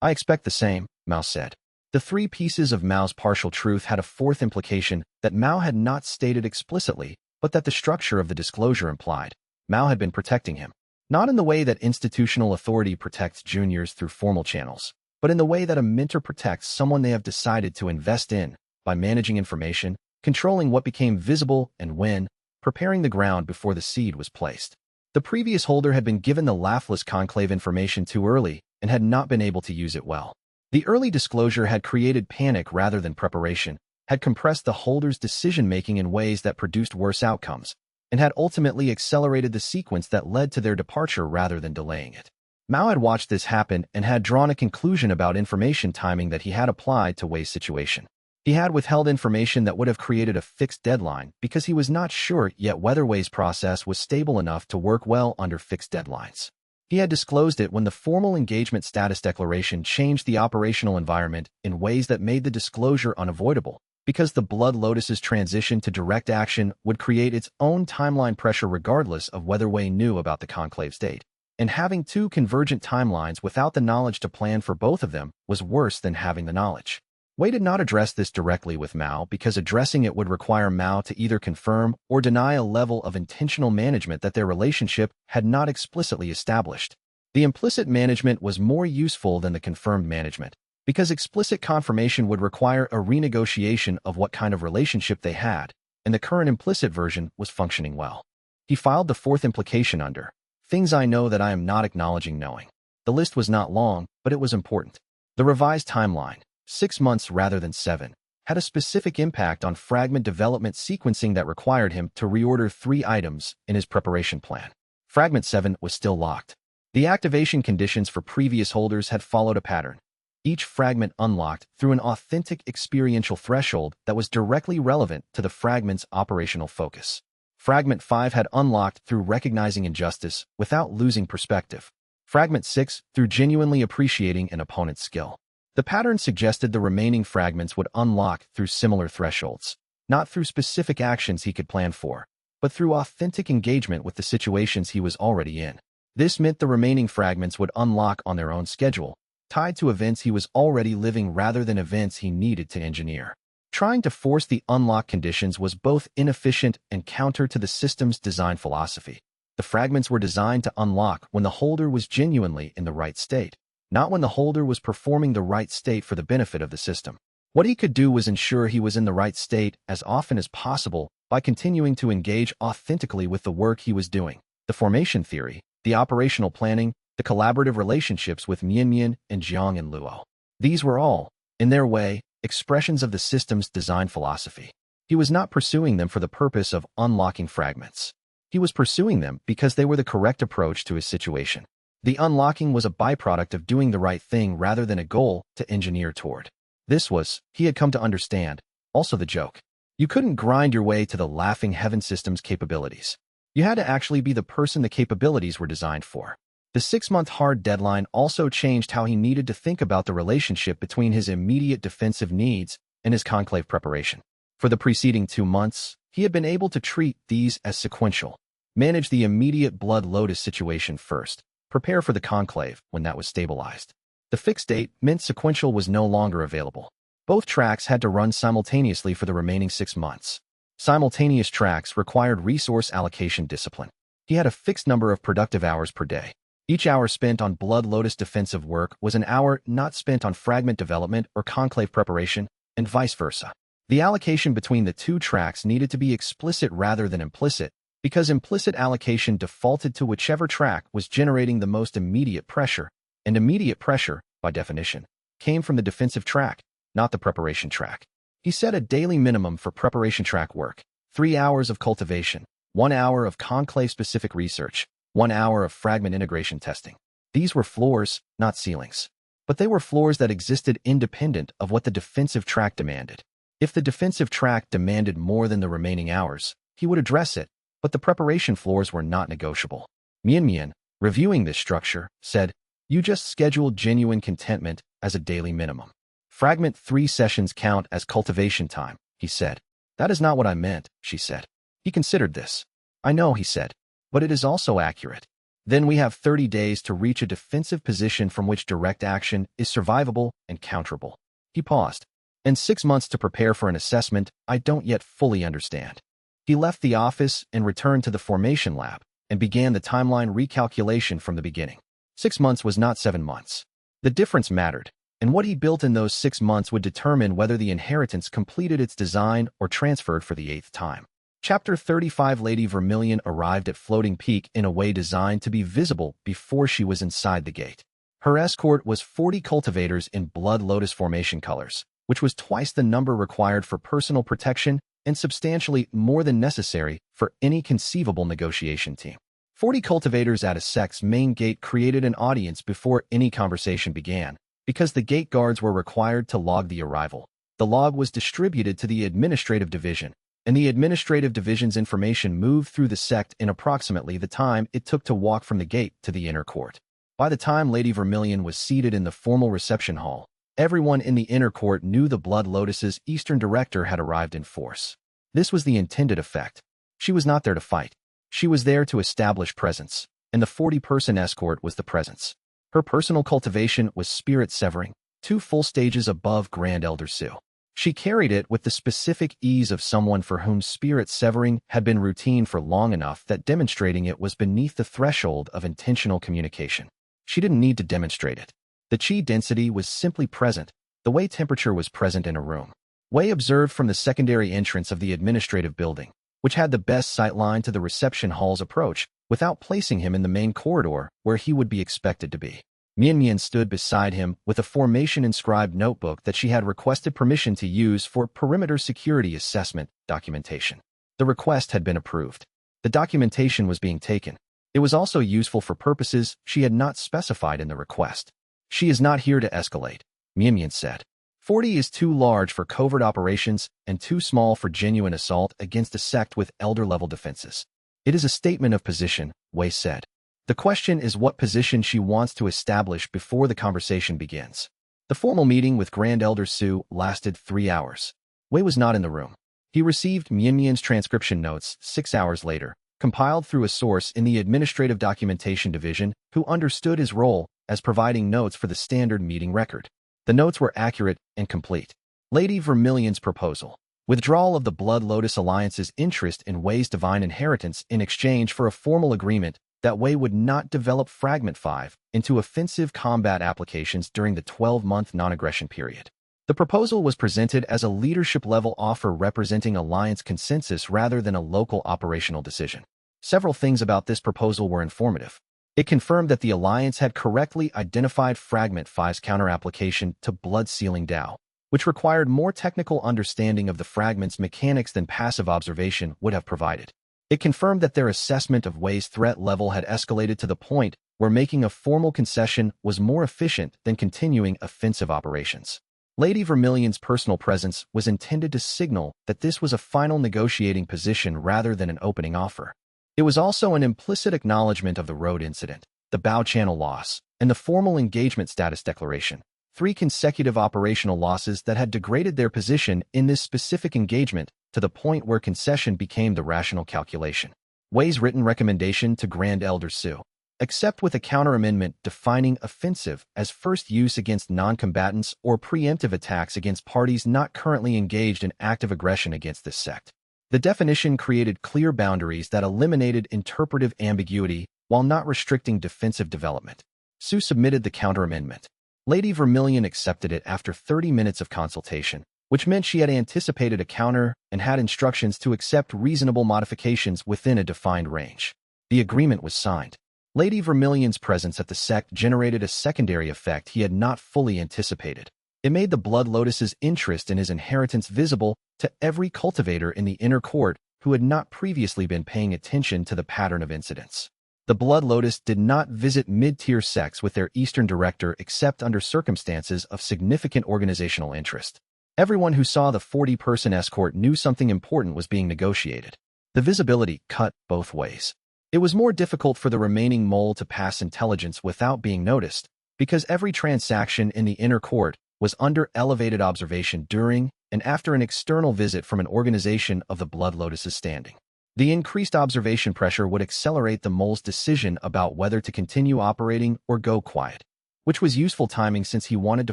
Speaker 1: I expect the same, Mao said. The 3 pieces of Mao's partial truth had a 4th implication that Mao had not stated explicitly, but that the structure of the disclosure implied. Mao had been protecting him, not in the way that institutional authority protects juniors through formal channels, but in the way that a mentor protects someone they have decided to invest in, by managing information, controlling what became visible and when, preparing the ground before the seed was placed. The previous holder had been given the laughless conclave information too early and had not been able to use it well. The early disclosure had created panic rather than preparation, had compressed the holder's decision-making in ways that produced worse outcomes, and had ultimately accelerated the sequence that led to their departure rather than delaying it. Mao had watched this happen and had drawn a conclusion about information timing that he had applied to Wei's situation. He had withheld information that would have created a fixed deadline because he was not sure yet whether Wei's process was stable enough to work well under fixed deadlines. He had disclosed it when the formal engagement status declaration changed the operational environment in ways that made the disclosure unavoidable, because the Blood Lotus's transition to direct action would create its own timeline pressure regardless of whether Wei knew about the conclave's date. And having 2 convergent timelines without the knowledge to plan for both of them was worse than having the knowledge. Wei did not address this directly with Mao because addressing it would require Mao to either confirm or deny a level of intentional management that their relationship had not explicitly established. The implicit management was more useful than the confirmed management, because explicit confirmation would require a renegotiation of what kind of relationship they had, and the current implicit version was functioning well. He filed the 4th implication under things I know that I am not acknowledging knowing. The list was not long, but it was important. The revised timeline, 6 months rather than 7, had a specific impact on fragment development sequencing that required him to reorder 3 items in his preparation plan. Fragment 7 was still locked. The activation conditions for previous holders had followed a pattern. Each fragment unlocked through an authentic experiential threshold that was directly relevant to the fragment's operational focus. Fragment 5 had unlocked through recognizing injustice without losing perspective. Fragment 6 through genuinely appreciating an opponent's skill. The pattern suggested the remaining fragments would unlock through similar thresholds, not through specific actions he could plan for, but through authentic engagement with the situations he was already in. This meant the remaining fragments would unlock on their own schedule, tied to events he was already living rather than events he needed to engineer. Trying to force the unlock conditions was both inefficient and counter to the system's design philosophy. The fragments were designed to unlock when the holder was genuinely in the right state, not when the holder was performing the right state for the benefit of the system. What he could do was ensure he was in the right state as often as possible by continuing to engage authentically with the work he was doing. The formation theory, the operational planning, the collaborative relationships with Mian and Jiang and Luo. These were all, in their way, expressions of the system's design philosophy. He was not pursuing them for the purpose of unlocking fragments. He was pursuing them because they were the correct approach to his situation. The unlocking was a byproduct of doing the right thing rather than a goal to engineer toward. This was, he had come to understand, also the joke. You couldn't grind your way to the laughing heaven system's capabilities. You had to actually be the person the capabilities were designed for. The 6-month hard deadline also changed how he needed to think about the relationship between his immediate defensive needs and his conclave preparation. For the preceding 2 months, he had been able to treat these as sequential. Manage the immediate Blood Lotus situation first. Prepare for the conclave when that was stabilized. The fixed date meant sequential was no longer available. Both tracks had to run simultaneously for the remaining 6 months. Simultaneous tracks required resource allocation discipline. He had a fixed number of productive hours per day. Each hour spent on Blood Lotus defensive work was an hour not spent on fragment development or conclave preparation, and vice versa. The allocation between the 2 tracks needed to be explicit rather than implicit, because implicit allocation defaulted to whichever track was generating the most immediate pressure, and immediate pressure, by definition, came from the defensive track, not the preparation track. He set a daily minimum for preparation track work: 3 hours of cultivation, 1 hour of conclave-specific research, 1 hour of fragment integration testing. These were floors, not ceilings. But they were floors that existed independent of what the defensive track demanded. If the defensive track demanded more than the remaining hours, he would address it, but the preparation floors were not negotiable. Mian, reviewing this structure, said, "You just scheduled genuine contentment as a daily minimum. Fragment 3 sessions count as cultivation time," he said. "That is not what I meant," she said. He considered this. "I know," he said, "but it is also accurate. Then we have 30 days to reach a defensive position from which direct action is survivable and counterable." He paused. "And 6 months to prepare for an assessment I don't yet fully understand." He left the office and returned to the formation lab and began the timeline recalculation from the beginning. 6 months was not 7 months. The difference mattered, and what he built in those 6 months would determine whether the inheritance completed its design or transferred for the 8th time. Chapter 35. Lady Vermilion arrived at Floating Peak in a way designed to be visible before she was inside the gate. Her escort was 40 cultivators in Blood Lotus formation colors, which was twice the number required for personal protection and substantially more than necessary for any conceivable negotiation team. 40 cultivators at a sect's main gate created an audience before any conversation began, because the gate guards were required to log the arrival. The log was distributed to the administrative division, and the administrative division's information moved through the sect in approximately the time it took to walk from the gate to the inner court. By the time Lady Vermilion was seated in the formal reception hall, everyone in the inner court knew the Blood Lotus's Eastern Director had arrived in force. This was the intended effect. She was not there to fight. She was there to establish presence, and the 40-person escort was the presence. Her personal cultivation was spirit severing, 2 full stages above Grand Elder Su. She carried it with the specific ease of someone for whom spirit severing had been routine for long enough that demonstrating it was beneath the threshold of intentional communication. She didn't need to demonstrate it. The chi density was simply present, the way temperature was present in a room. Wei observed from the secondary entrance of the administrative building, which had the best sightline to the reception hall's approach, without placing him in the main corridor where he would be expected to be. Mian stood beside him with a formation-inscribed notebook that she had requested permission to use for perimeter security assessment documentation. The request had been approved. The documentation was being taken. It was also useful for purposes she had not specified in the request. "She is not here to escalate," Mian said. 40 is too large for covert operations and too small for genuine assault against a sect with elder-level defenses. "It is a statement of position," Wei said. "The question is what position she wants to establish before the conversation begins." The formal meeting with Grand Elder Su lasted 3 hours. Wei was not in the room. He received Mian's transcription notes 6 hours later, compiled through a source in the Administrative Documentation Division who understood his role as providing notes for the standard meeting record. The notes were accurate and complete. Lady Vermilion's proposal: withdrawal of the Blood Lotus Alliance's interest in Wei's divine inheritance in exchange for a formal agreement that Wei would not develop Fragment 5 into offensive combat applications during the 12-month non-aggression period. The proposal was presented as a leadership-level offer representing Alliance consensus rather than a local operational decision. Several things about this proposal were informative. It confirmed that the Alliance had correctly identified Fragment 5's counter-application to Blood-Sealing Dao, which required more technical understanding of the fragment's mechanics than passive observation would have provided. It confirmed that their assessment of Wei's threat level had escalated to the point where making a formal concession was more efficient than continuing offensive operations. Lady Vermilion's personal presence was intended to signal that this was a final negotiating position rather than an opening offer. It was also an implicit acknowledgement of the road incident, the bow channel loss, and the formal engagement status declaration, 3 consecutive operational losses that had degraded their position in this specific engagement to the point where concession became the rational calculation. Wei's written recommendation to Grand Elder Su: except with a counter-amendment defining offensive as first use against non-combatants or preemptive attacks against parties not currently engaged in active aggression against this sect. The definition created clear boundaries that eliminated interpretive ambiguity while not restricting defensive development. Su submitted the counter-amendment. Lady Vermilion accepted it after 30 minutes of consultation, which meant she had anticipated a counter and had instructions to accept reasonable modifications within a defined range. The agreement was signed. Lady Vermilion's presence at the sect generated a secondary effect he had not fully anticipated. It made the Blood Lotus's interest in his inheritance visible to every cultivator in the inner court who had not previously been paying attention to the pattern of incidents. The Blood Lotus did not visit mid-tier sects with their Eastern director except under circumstances of significant organizational interest. Everyone who saw the 40-person escort knew something important was being negotiated. The visibility cut both ways. It was more difficult for the remaining mole to pass intelligence without being noticed, because every transaction in the inner court was under elevated observation during and after an external visit from an organization of the Blood Lotus's standing. The increased observation pressure would accelerate the mole's decision about whether to continue operating or go quiet, which was useful timing since he wanted to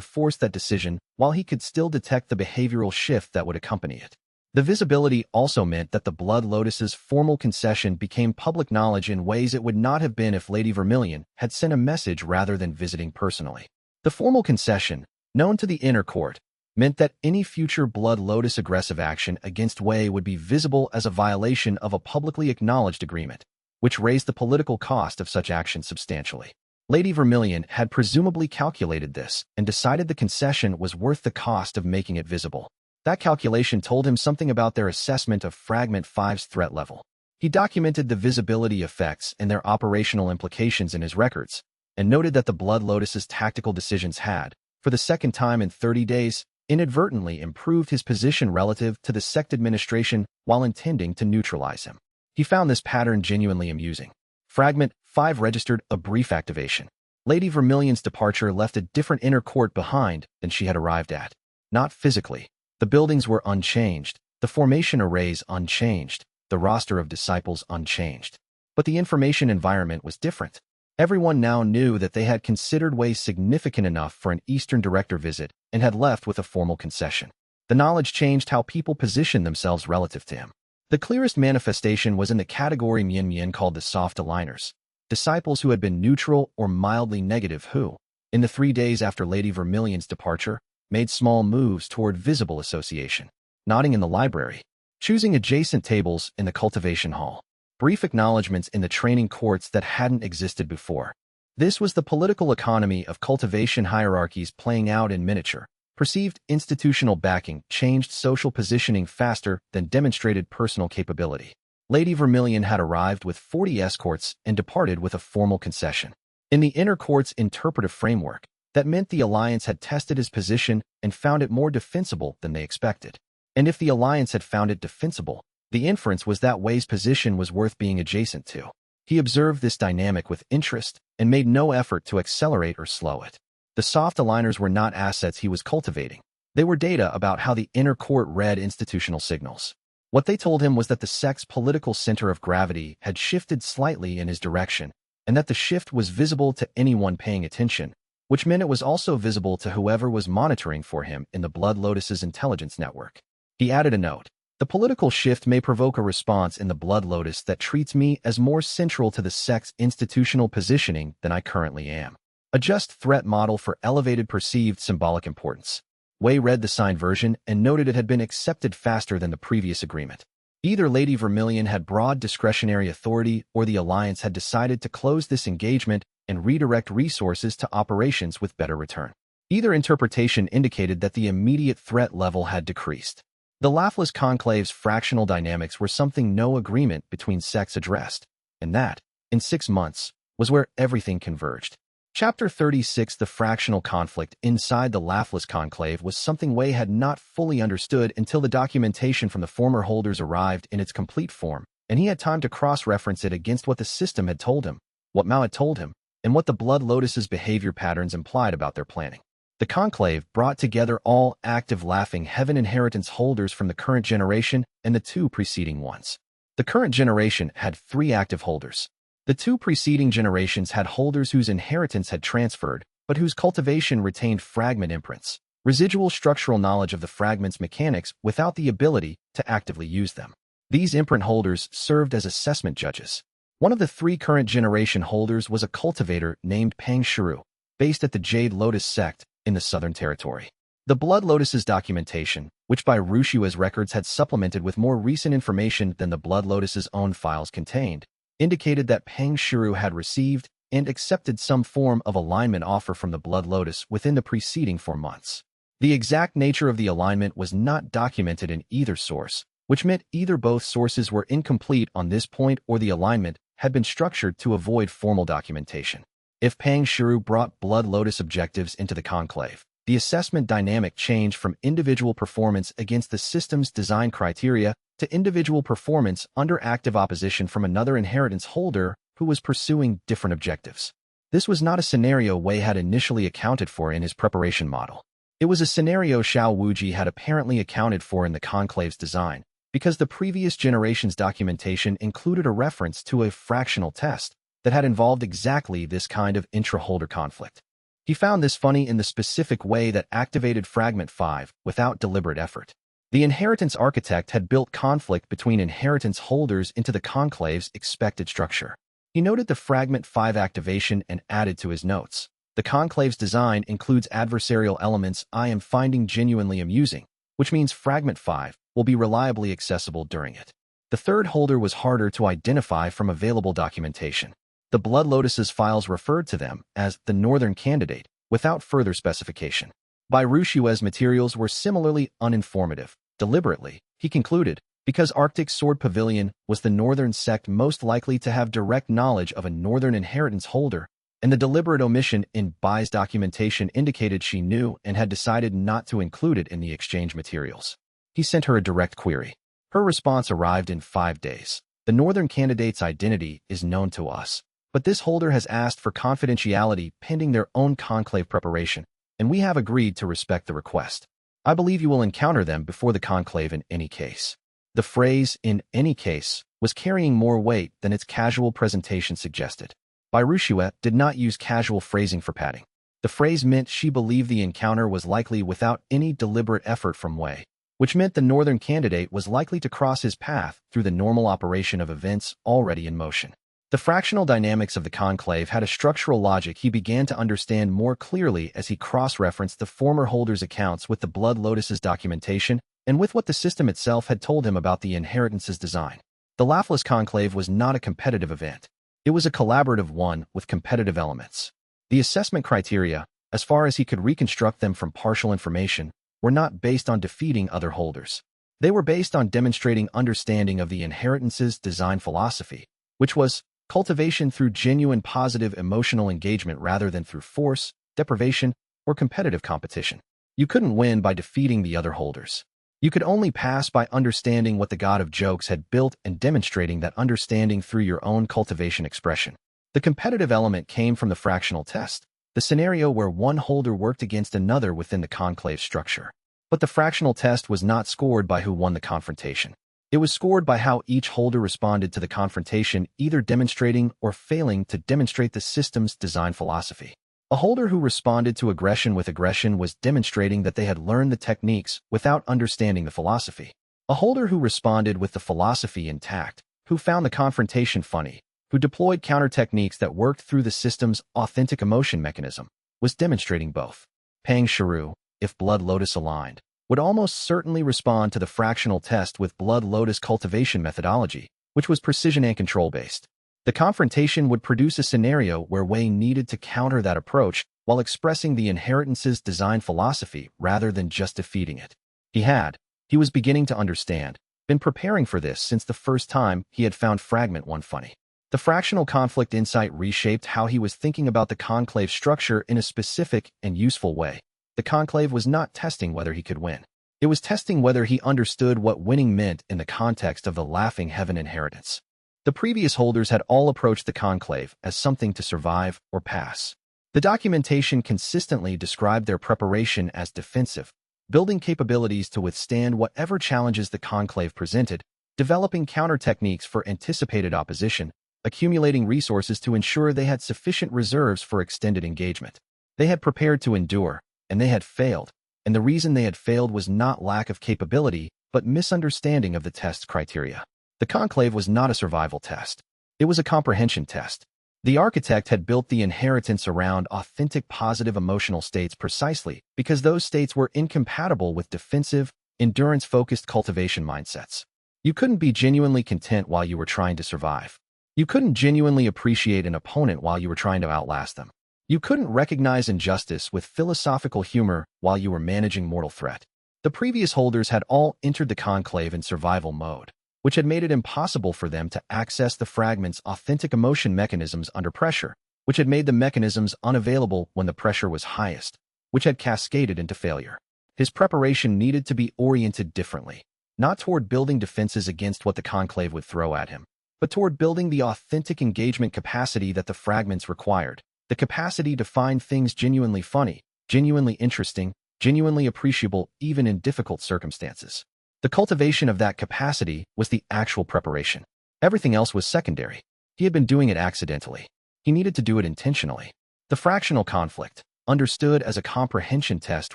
Speaker 1: force that decision while he could still detect the behavioral shift that would accompany it. The visibility also meant that the Blood Lotus's formal concession became public knowledge in ways it would not have been if Lady Vermilion had sent a message rather than visiting personally. The formal concession, known to the inner court, meant that any future Blood Lotus aggressive action against Wei would be visible as a violation of a publicly acknowledged agreement, which raised the political cost of such action substantially. Lady Vermilion had presumably calculated this and decided the concession was worth the cost of making it visible. That calculation told him something about their assessment of Fragment 5's threat level. He documented the visibility effects and their operational implications in his records, and noted that the Blood Lotus's tactical decisions had, for the second time in 30 days, inadvertently improved his position relative to the sect administration while intending to neutralize him. He found this pattern genuinely amusing. Fragment 5 registered a brief activation. Lady Vermilion's departure left a different inner court behind than she had arrived at. Not physically. The buildings were unchanged, the formation arrays unchanged, the roster of disciples unchanged. But the information environment was different. Everyone now knew that they had considered Wei significant enough for an Eastern director visit and had left with a formal concession. The knowledge changed how people positioned themselves relative to him. The clearest manifestation was in the category Mian called the soft aligners, disciples who had been neutral or mildly negative who, in the 3 days after Lady Vermilion's departure, made small moves toward visible association, nodding in the library, choosing adjacent tables in the cultivation hall, brief acknowledgments in the training courts that hadn't existed before. This was the political economy of cultivation hierarchies playing out in miniature. Perceived institutional backing changed social positioning faster than demonstrated personal capability. Lady Vermilion had arrived with 40 escorts and departed with a formal concession. In the inner court's interpretive framework, that meant the Alliance had tested his position and found it more defensible than they expected. And if the Alliance had found it defensible, the inference was that Wei's position was worth being adjacent to. He observed this dynamic with interest and made no effort to accelerate or slow it. The soft aligners were not assets he was cultivating. They were data about how the inner court read institutional signals. What they told him was that the sect's political center of gravity had shifted slightly in his direction, and that the shift was visible to anyone paying attention, which meant it was also visible to whoever was monitoring for him in the Blood Lotus's intelligence network. He added a note. The political shift may provoke a response in the Blood Lotus that treats me as more central to the sect's institutional positioning than I currently am. A just threat model for elevated perceived symbolic importance. Wei read the signed version and noted it had been accepted faster than the previous agreement. Either Lady Vermilion had broad discretionary authority or the Alliance had decided to close this engagement and redirect resources to operations with better return. Either interpretation indicated that the immediate threat level had decreased. The Laughless Conclave's fractional dynamics were something no agreement between sects addressed, and that, in 6 months, was where everything converged. Chapter 36 The fractional conflict inside the Laughless Conclave was something Wei had not fully understood until the documentation from the former holders arrived in its complete form, and he had time to cross-reference it against what the system had told him, what Mao had told him, and what the Blood Lotus's behavior patterns implied about their planning. The Conclave brought together all active Laughing Heaven inheritance holders from the current generation and the 2 preceding ones. The current generation had 3 active holders. The 2 preceding generations had holders whose inheritance had transferred, but whose cultivation retained fragment imprints, residual structural knowledge of the fragment's mechanics without the ability to actively use them. These imprint holders served as assessment judges. One of the 3 current generation holders was a cultivator named Pang Shiru, based at the Jade Lotus sect in the Southern Territory. The Blood Lotus's documentation, which by Rushua's records had supplemented with more recent information than the Blood Lotus's own files contained, indicated that Peng Shiru had received and accepted some form of alignment offer from the Blood Lotus within the preceding 4 months. The exact nature of the alignment was not documented in either source, which meant either both sources were incomplete on this point or the alignment had been structured to avoid formal documentation. If Peng Shiru brought Blood Lotus objectives into the conclave, the assessment dynamic changed from individual performance against the system's design criteria to individual performance under active opposition from another inheritance holder who was pursuing different objectives. This was not a scenario Wei had initially accounted for in his preparation model. It was a scenario Xiao Wuji had apparently accounted for in the conclave's design, because the previous generation's documentation included a reference to a fractional test that had involved exactly this kind of intra-holder conflict. He found this funny in the specific way that activated Fragment 5 without deliberate effort. The inheritance architect had built conflict between inheritance holders into the conclave's expected structure. He noted the Fragment 5 activation and added to his notes. The conclave's design includes adversarial elements I am finding genuinely amusing, which means Fragment 5 will be reliably accessible during it. The third holder was harder to identify from available documentation. The Blood Lotus's files referred to them as the Northern Candidate, without further specification. Bai Rushue's materials were similarly uninformative. Deliberately, he concluded, because Arctic Sword Pavilion was the Northern sect most likely to have direct knowledge of a Northern inheritance holder, and the deliberate omission in Bai's documentation indicated she knew and had decided not to include it in the exchange materials. He sent her a direct query. Her response arrived in 5 days. The Northern candidate's identity is known to us, but this holder has asked for confidentiality pending their own conclave preparation, and we have agreed to respect the request. I believe you will encounter them before the conclave in any case. The phrase, in any case, was carrying more weight than its casual presentation suggested. Bai Rushue did not use casual phrasing for padding. The phrase meant she believed the encounter was likely without any deliberate effort from Wei, which meant the Northern candidate was likely to cross his path through the normal operation of events already in motion. The fractional dynamics of the conclave had a structural logic he began to understand more clearly as he cross-referenced the former holder's accounts with the Blood Lotus's documentation and with what the system itself had told him about the inheritance's design. The Laughless Conclave was not a competitive event. It was a collaborative one with competitive elements. The assessment criteria, as far as he could reconstruct them from partial information, were not based on defeating other holders. They were based on demonstrating understanding of the inheritance's design philosophy, which was cultivation through genuine positive emotional engagement rather than through force, deprivation, or competitive competition. You couldn't win by defeating the other holders. You could only pass by understanding what the God of Jokes had built and demonstrating that understanding through your own cultivation expression. The competitive element came from the fractional test, the scenario where one holder worked against another within the conclave structure. But the fractional test was not scored by who won the confrontation. It was scored by how each holder responded to the confrontation, either demonstrating or failing to demonstrate the system's design philosophy. A holder who responded to aggression with aggression was demonstrating that they had learned the techniques without understanding the philosophy. A holder who responded with the philosophy intact, who found the confrontation funny, who deployed counter techniques that worked through the system's authentic emotion mechanism, was demonstrating both. Peng Shiru, if Blood Lotus aligned, would almost certainly respond to the fractional test with Blood Lotus cultivation methodology, which was precision and control-based. The confrontation would produce a scenario where Wei needed to counter that approach while expressing the inheritance's design philosophy rather than just defeating it. He was beginning to understand, been preparing for this since the first time he had found Fragment 1 funny. The fractional conflict insight reshaped how he was thinking about the conclave structure in a specific and useful way. The conclave was not testing whether he could win. It was testing whether he understood what winning meant in the context of the Laughing Heaven inheritance. The previous holders had all approached the conclave as something to survive or pass. The documentation consistently described their preparation as defensive, building capabilities to withstand whatever challenges the conclave presented, developing counter techniques for anticipated opposition, accumulating resources to ensure they had sufficient reserves for extended engagement. They had prepared to endure, and they had failed, and the reason they had failed was not lack of capability, but misunderstanding of the test's criteria. The conclave was not a survival test. It was a comprehension test. The architect had built the inheritance around authentic positive emotional states precisely because those states were incompatible with defensive, endurance-focused cultivation mindsets. You couldn't be genuinely content while you were trying to survive. You couldn't genuinely appreciate an opponent while you were trying to outlast them. You couldn't recognize injustice with philosophical humor while you were managing mortal threat. The previous holders had all entered the conclave in survival mode, which had made it impossible for them to access the fragments' authentic emotion mechanisms under pressure, which had made the mechanisms unavailable when the pressure was highest, which had cascaded into failure. His preparation needed to be oriented differently, not toward building defenses against what the conclave would throw at him, but toward building the authentic engagement capacity that the fragments required, the capacity to find things genuinely funny, genuinely interesting, genuinely appreciable even in difficult circumstances. The cultivation of that capacity was the actual preparation. Everything else was secondary. He had been doing it accidentally. He needed to do it intentionally. The fractional conflict, understood as a comprehension test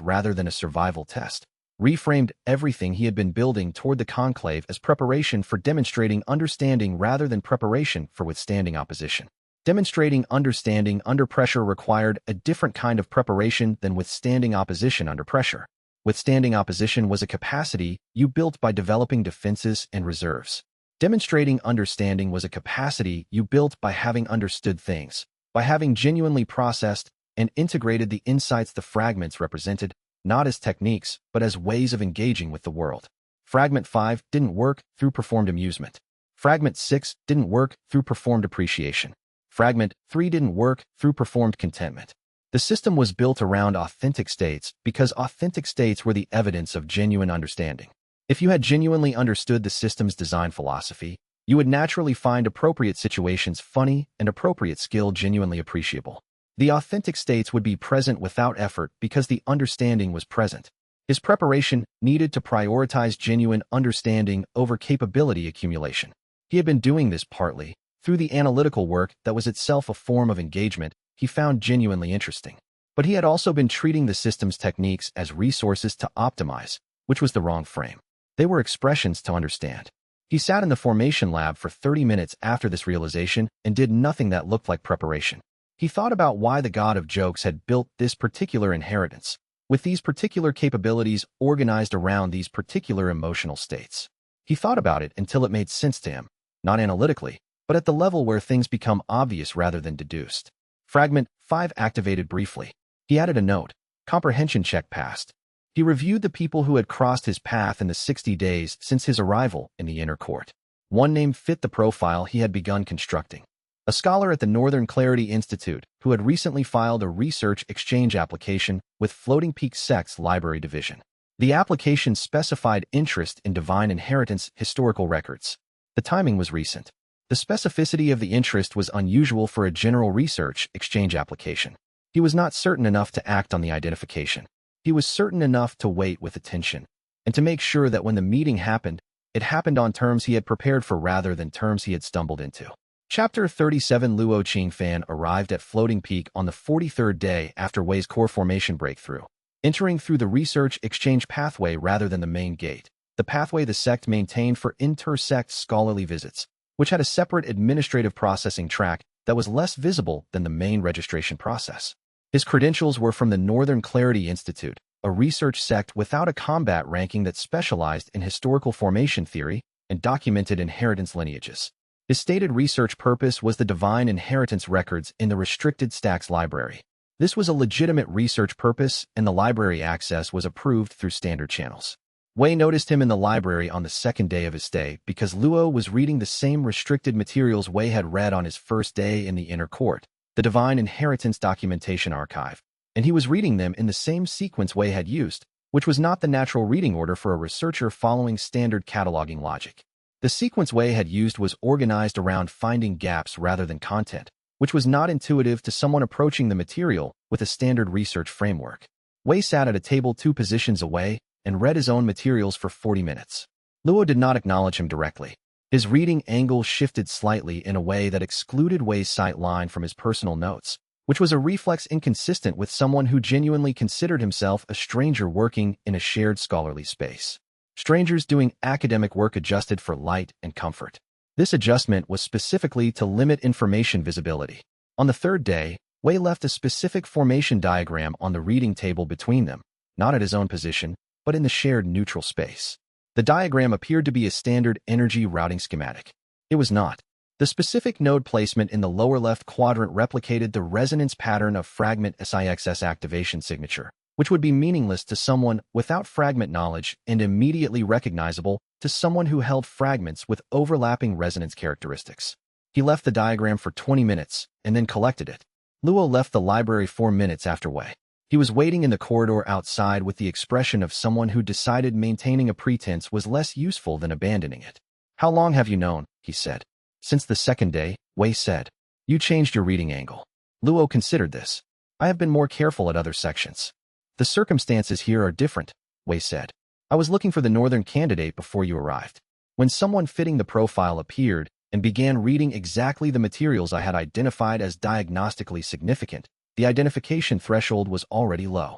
Speaker 1: rather than a survival test, reframed everything he had been building toward the conclave as preparation for demonstrating understanding rather than preparation for withstanding opposition. Demonstrating understanding under pressure required a different kind of preparation than withstanding opposition under pressure. Withstanding opposition was a capacity you built by developing defenses and reserves. Demonstrating understanding was a capacity you built by having understood things, by having genuinely processed and integrated the insights the fragments represented, not as techniques, but as ways of engaging with the world. Fragment 5 didn't work through performed amusement. Fragment 6 didn't work through performed appreciation. Fragment 3 didn't work through performed contentment. The system was built around authentic states because authentic states were the evidence of genuine understanding. If you had genuinely understood the system's design philosophy, you would naturally find appropriate situations funny and appropriate skill genuinely appreciable. The authentic states would be present without effort because the understanding was present. His preparation needed to prioritize genuine understanding over capability accumulation. He had been doing this partly through the analytical work that was itself a form of engagement he found genuinely interesting. But he had also been treating the system's techniques as resources to optimize, which was the wrong frame. They were expressions to understand. He sat in the formation lab for 30 minutes after this realization and did nothing that looked like preparation. He thought about why the god of jokes had built this particular inheritance, with these particular capabilities organized around these particular emotional states. He thought about it until it made sense to him, not analytically, but at the level where things become obvious rather than deduced. Fragment 5 activated briefly. He added a note. Comprehension check passed. He reviewed the people who had crossed his path in the 60 days since his arrival in the inner court. One name fit the profile he had begun constructing. A scholar at the Northern Clarity Institute who had recently filed a research exchange application with Floating Peak Sects Library Division. The application specified interest in divine inheritance historical records. The timing was recent. The specificity of the interest was unusual for a general research exchange application. He was not certain enough to act on the identification. He was certain enough to wait with attention, and to make sure that when the meeting happened, it happened on terms he had prepared for rather than terms he had stumbled into. Chapter 37 Luo Qingfan arrived at Floating Peak on the 43rd day after Wei's core formation breakthrough, entering through the research exchange pathway rather than the main gate, the pathway the sect maintained for inter-sect scholarly visits, which had a separate administrative processing track that was less visible than the main registration process. His credentials were from the Northern Clarity Institute, a research sect without a combat ranking that specialized in historical formation theory and documented inheritance lineages. His stated research purpose was the divine inheritance records in the restricted stacks library. This was a legitimate research purpose, and the library access was approved through standard channels. Wei noticed him in the library on the second day of his stay because Luo was reading the same restricted materials Wei had read on his first day in the inner court, the Divine Inheritance Documentation Archive, and he was reading them in the same sequence Wei had used, which was not the natural reading order for a researcher following standard cataloging logic. The sequence Wei had used was organized around finding gaps rather than content, which was not intuitive to someone approaching the material with a standard research framework. Wei sat at a table 2 positions away and read his own materials for 40 minutes. Luo did not acknowledge him directly. His reading angle shifted slightly in a way that excluded Wei's sight line from his personal notes, which was a reflex inconsistent with someone who genuinely considered himself a stranger working in a shared scholarly space. Strangers doing academic work adjusted for light and comfort. This adjustment was specifically to limit information visibility. On the third day, Wei left a specific formation diagram on the reading table between them, not at his own position, but in the shared neutral space. The diagram appeared to be a standard energy routing schematic. It was not. The The specific node placement in the lower left quadrant replicated the resonance pattern of fragment xianxia activation signature, which would be meaningless to someone without fragment knowledge and immediately recognizable to someone who held fragments with overlapping resonance characteristics. He left the diagram for 20 minutes and then collected it. Luo left the library 4 minutes after Wei. He was waiting in the corridor outside with the expression of someone who decided maintaining a pretense was less useful than abandoning it. "How long have you known?" he said. "Since the second day," Wei said. "You changed your reading angle." Luo considered this. "I have been more careful at other sections." "The circumstances here are different," Wei said. "I was looking for the northern candidate before you arrived. When someone fitting the profile appeared and began reading exactly the materials I had identified as diagnostically significant, the identification threshold was already low."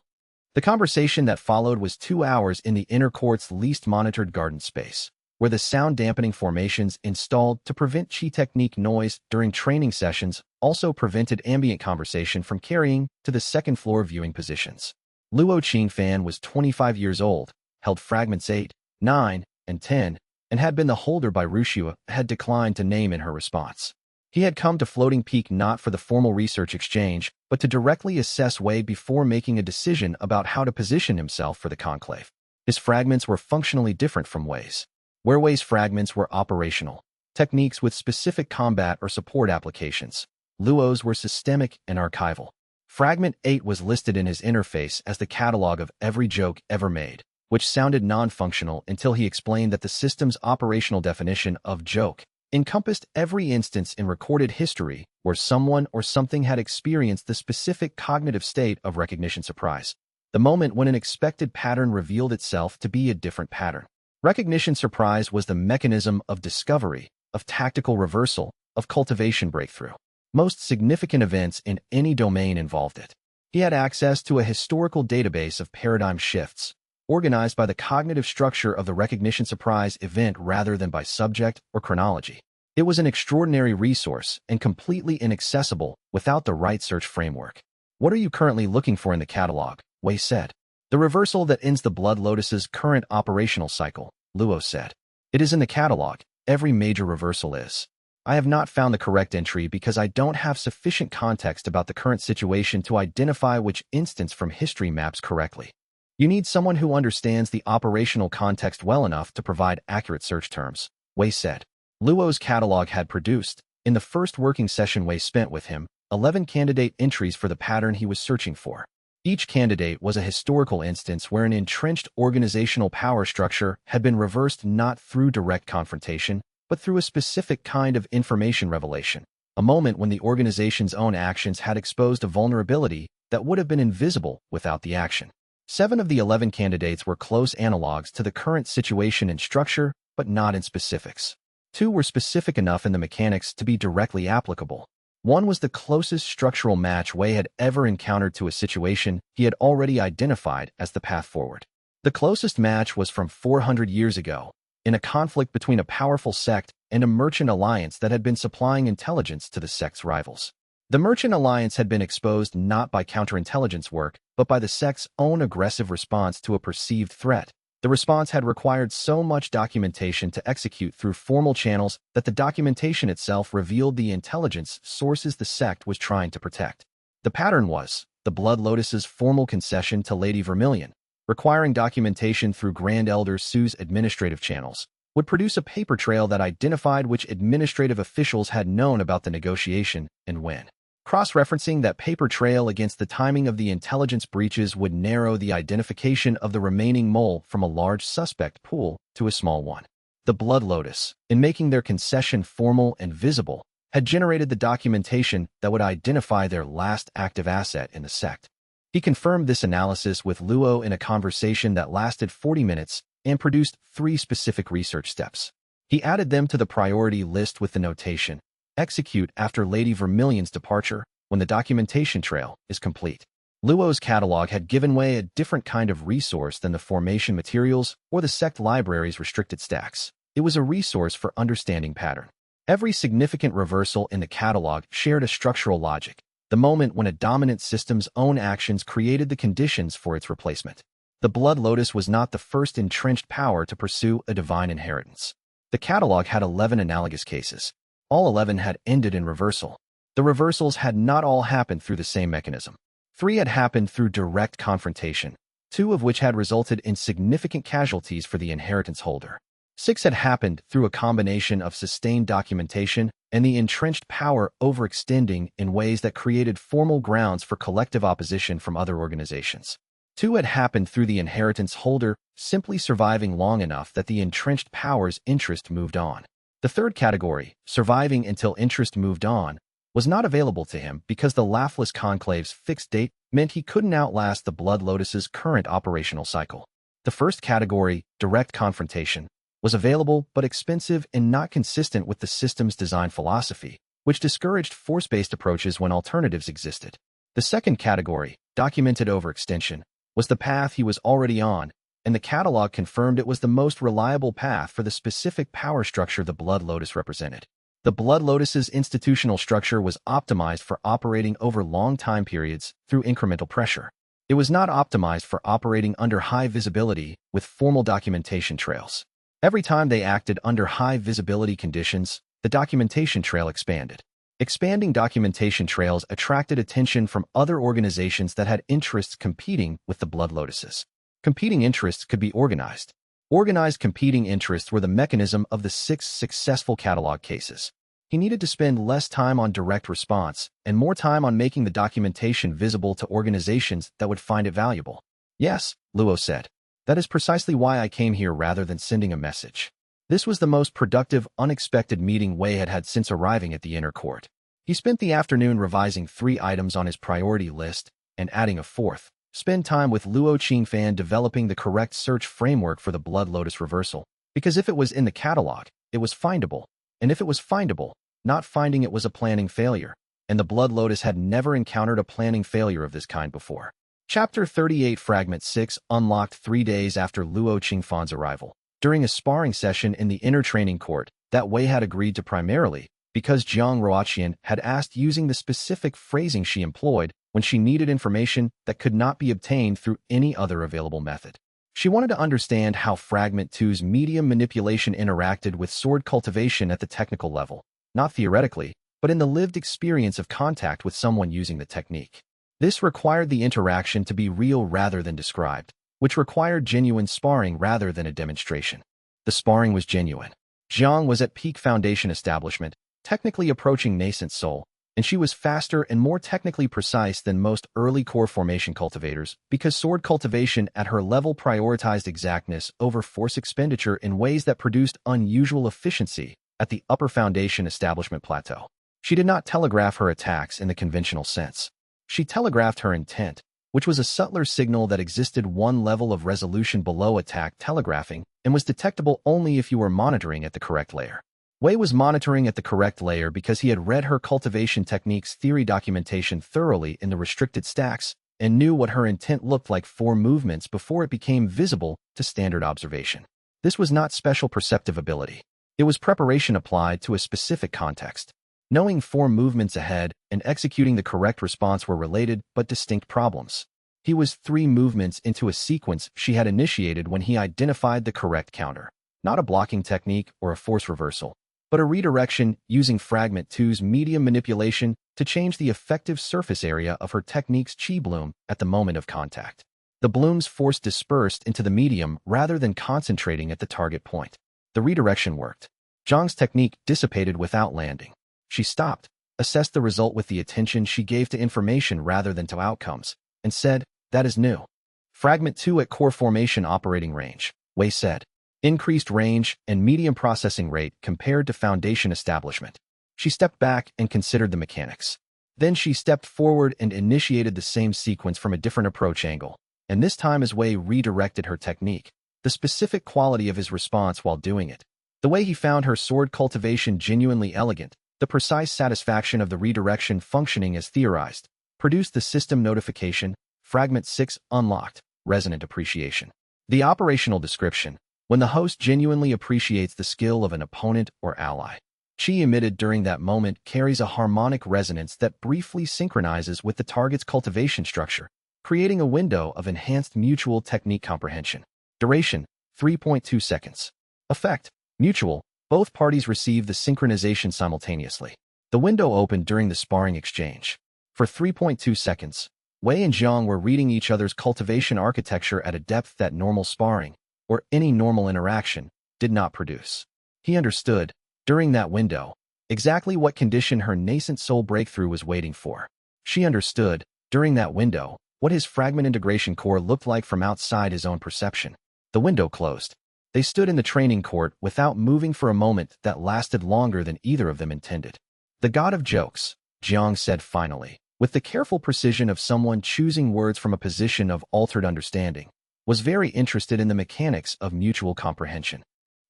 Speaker 1: The conversation that followed was 2 hours in the inner court's least monitored garden space, where the sound-dampening formations installed to prevent chi technique noise during training sessions also prevented ambient conversation from carrying to the second-floor viewing positions. Luo Qingfan was 25 years old, held fragments 8, 9, and 10, and had been the holder by Rushua, had declined to name in her response. He had come to Floating Peak not for the formal research exchange, but to directly assess Wei before making a decision about how to position himself for the conclave. His fragments were functionally different from Wei's. Where Wei's fragments were operational, techniques with specific combat or support applications, Luo's were systemic and archival. Fragment 8 was listed in his interface as the catalog of every joke ever made, which sounded non-functional until he explained that the system's operational definition of joke encompassed every instance in recorded history where someone or something had experienced the specific cognitive state of recognition surprise, the moment when an expected pattern revealed itself to be a different pattern. Recognition surprise was the mechanism of discovery, of tactical reversal, of cultivation breakthrough. Most significant events in any domain involved it. He had access to a historical database of paradigm shifts, organized by the cognitive structure of the recognition surprise event rather than by subject or chronology. It was an extraordinary resource and completely inaccessible without the right search framework. "What are you currently looking for in the catalog?" Wei said. "The reversal that ends the Blood Lotus's current operational cycle," Luo said. "It is in the catalog. Every major reversal is. I have not found the correct entry because I don't have sufficient context about the current situation to identify which instance from history maps correctly. You need someone who understands the operational context well enough to provide accurate search terms," Wei said. Luo's catalog had produced, in the first working session Wei spent with him, 11 candidate entries for the pattern he was searching for. Each candidate was a historical instance where an entrenched organizational power structure had been reversed not through direct confrontation, but through a specific kind of information revelation, a moment when the organization's own actions had exposed a vulnerability that would have been invisible without the action. 7 of the 11 candidates were close analogs to the current situation in structure, but not in specifics. 2 were specific enough in the mechanics to be directly applicable. 1 was the closest structural match Wei had ever encountered to a situation he had already identified as the path forward. The closest match was from 400 years ago, in a conflict between a powerful sect and a merchant alliance that had been supplying intelligence to the sect's rivals. The merchant alliance had been exposed not by counterintelligence work, but by the sect's own aggressive response to a perceived threat. The response had required so much documentation to execute through formal channels that the documentation itself revealed the intelligence sources the sect was trying to protect. The pattern was the Blood Lotus's formal concession to Lady Vermilion, requiring documentation through Grand Elder Sue's administrative channels, would produce a paper trail that identified which administrative officials had known about the negotiation and when. Cross-referencing that paper trail against the timing of the intelligence breaches would narrow the identification of the remaining mole from a large suspect pool to a small one. The Blood Lotus, in making their concession formal and visible, had generated the documentation that would identify their last active asset in the sect. He confirmed this analysis with Luo in a conversation that lasted 40 minutes and produced 3 specific research steps. He added them to the priority list with the notation, "Execute after Lady Vermilion's departure when the documentation trail is complete." Luo's catalog had given Wei a different kind of resource than the formation materials or the sect library's restricted stacks. It was a resource for understanding pattern. Every significant reversal in the catalog shared a structural logic, the moment when a dominant system's own actions created the conditions for its replacement. The Blood Lotus was not the first entrenched power to pursue a divine inheritance. The catalog had 11 analogous cases. All 11 had ended in reversal. The reversals had not all happened through the same mechanism. 3 had happened through direct confrontation, 2 of which had resulted in significant casualties for the inheritance holder. 6 had happened through a combination of sustained documentation and the entrenched power overextending in ways that created formal grounds for collective opposition from other organizations. 2 had happened through the inheritance holder simply surviving long enough that the entrenched power's interest moved on. The third category, surviving until interest moved on, was not available to him because the Laughless Conclave's fixed date meant he couldn't outlast the Blood Lotus's current operational cycle. The first category, direct confrontation, was available but expensive and not consistent with the system's design philosophy, which discouraged force-based approaches when alternatives existed. The second category, documented overextension, was the path he was already on, and the catalog confirmed it was the most reliable path for the specific power structure the Blood Lotus represented. The Blood Lotus's institutional structure was optimized for operating over long time periods through incremental pressure. It was not optimized for operating under high visibility with formal documentation trails. Every time they acted under high visibility conditions, the documentation trail expanded. Expanding documentation trails attracted attention from other organizations that had interests competing with the Blood Lotuses. Competing interests could be organized. Organized competing interests were the mechanism of the 6 successful catalog cases. He needed to spend less time on direct response and more time on making the documentation visible to organizations that would find it valuable. Yes, Luo said. That is precisely why I came here rather than sending a message. This was the most productive, unexpected meeting Wei had had since arriving at the inner court. He spent the afternoon revising 3 items on his priority list and adding a 4th. Spend time with Luo Qingfan developing the correct search framework for the Blood Lotus reversal. Because if it was in the catalog, it was findable. And if it was findable, not finding it was a planning failure. And the Blood Lotus had never encountered a planning failure of this kind before. Chapter 38 Fragment 6 unlocked 3 days after Luo Qingfan's arrival. During a sparring session in the inner training court that Wei had agreed to primarily because Jiang Ruoqian had asked using the specific phrasing she employed when she needed information that could not be obtained through any other available method. She wanted to understand how Fragment 2's medium manipulation interacted with sword cultivation at the technical level, not theoretically, but in the lived experience of contact with someone using the technique. This required the interaction to be real rather than described, which required genuine sparring rather than a demonstration. The sparring was genuine. Jiang was at peak foundation establishment, technically approaching nascent soul, and she was faster and more technically precise than most early core formation cultivators because sword cultivation at her level prioritized exactness over force expenditure in ways that produced unusual efficiency at the upper foundation establishment plateau. She did not telegraph her attacks in the conventional sense. She telegraphed her intent, which was a subtler signal that existed one level of resolution below attack telegraphing and was detectable only if you were monitoring at the correct layer. Wei was monitoring at the correct layer because he had read her cultivation techniques theory documentation thoroughly in the restricted stacks and knew what her intent looked like 4 movements before it became visible to standard observation. This was not special perceptive ability. It was preparation applied to a specific context. Knowing 4 movements ahead and executing the correct response were related but distinct problems. He was 3 movements into a sequence she had initiated when he identified the correct counter. Not a blocking technique or a force reversal, but a redirection using Fragment 2's medium manipulation to change the effective surface area of her technique's chi bloom at the moment of contact. The bloom's force dispersed into the medium rather than concentrating at the target point. The redirection worked. Zhang's technique dissipated without landing. She stopped, assessed the result with the attention she gave to information rather than to outcomes, and said, "That is new." Fragment 2 at core formation operating range, Wei said. Increased range and medium processing rate compared to foundation establishment. She stepped back and considered the mechanics. Then she stepped forward and initiated the same sequence from a different approach angle, and this time as Wei redirected her technique, the specific quality of his response while doing it. The way he found her sword cultivation genuinely elegant, the precise satisfaction of the redirection functioning as theorized, produced the system notification, Fragment 6 unlocked, resonant appreciation. The operational description, when the host genuinely appreciates the skill of an opponent or ally. Chi emitted during that moment carries a harmonic resonance that briefly synchronizes with the target's cultivation structure, creating a window of enhanced mutual technique comprehension. Duration, 3.2 seconds. Effect, mutual, Both parties received the synchronization simultaneously. The window opened during the sparring exchange. For 3.2 seconds, Wei and Zhang were reading each other's cultivation architecture at a depth that normal sparring, or any normal interaction, did not produce. He understood, during that window, exactly what condition her nascent soul breakthrough was waiting for. She understood, during that window, what his fragment integration core looked like from outside his own perception. The window closed. They stood in the training court without moving for a moment that lasted longer than either of them intended. The god of jokes, Jiang said finally, with the careful precision of someone choosing words from a position of altered understanding, was very interested in the mechanics of mutual comprehension.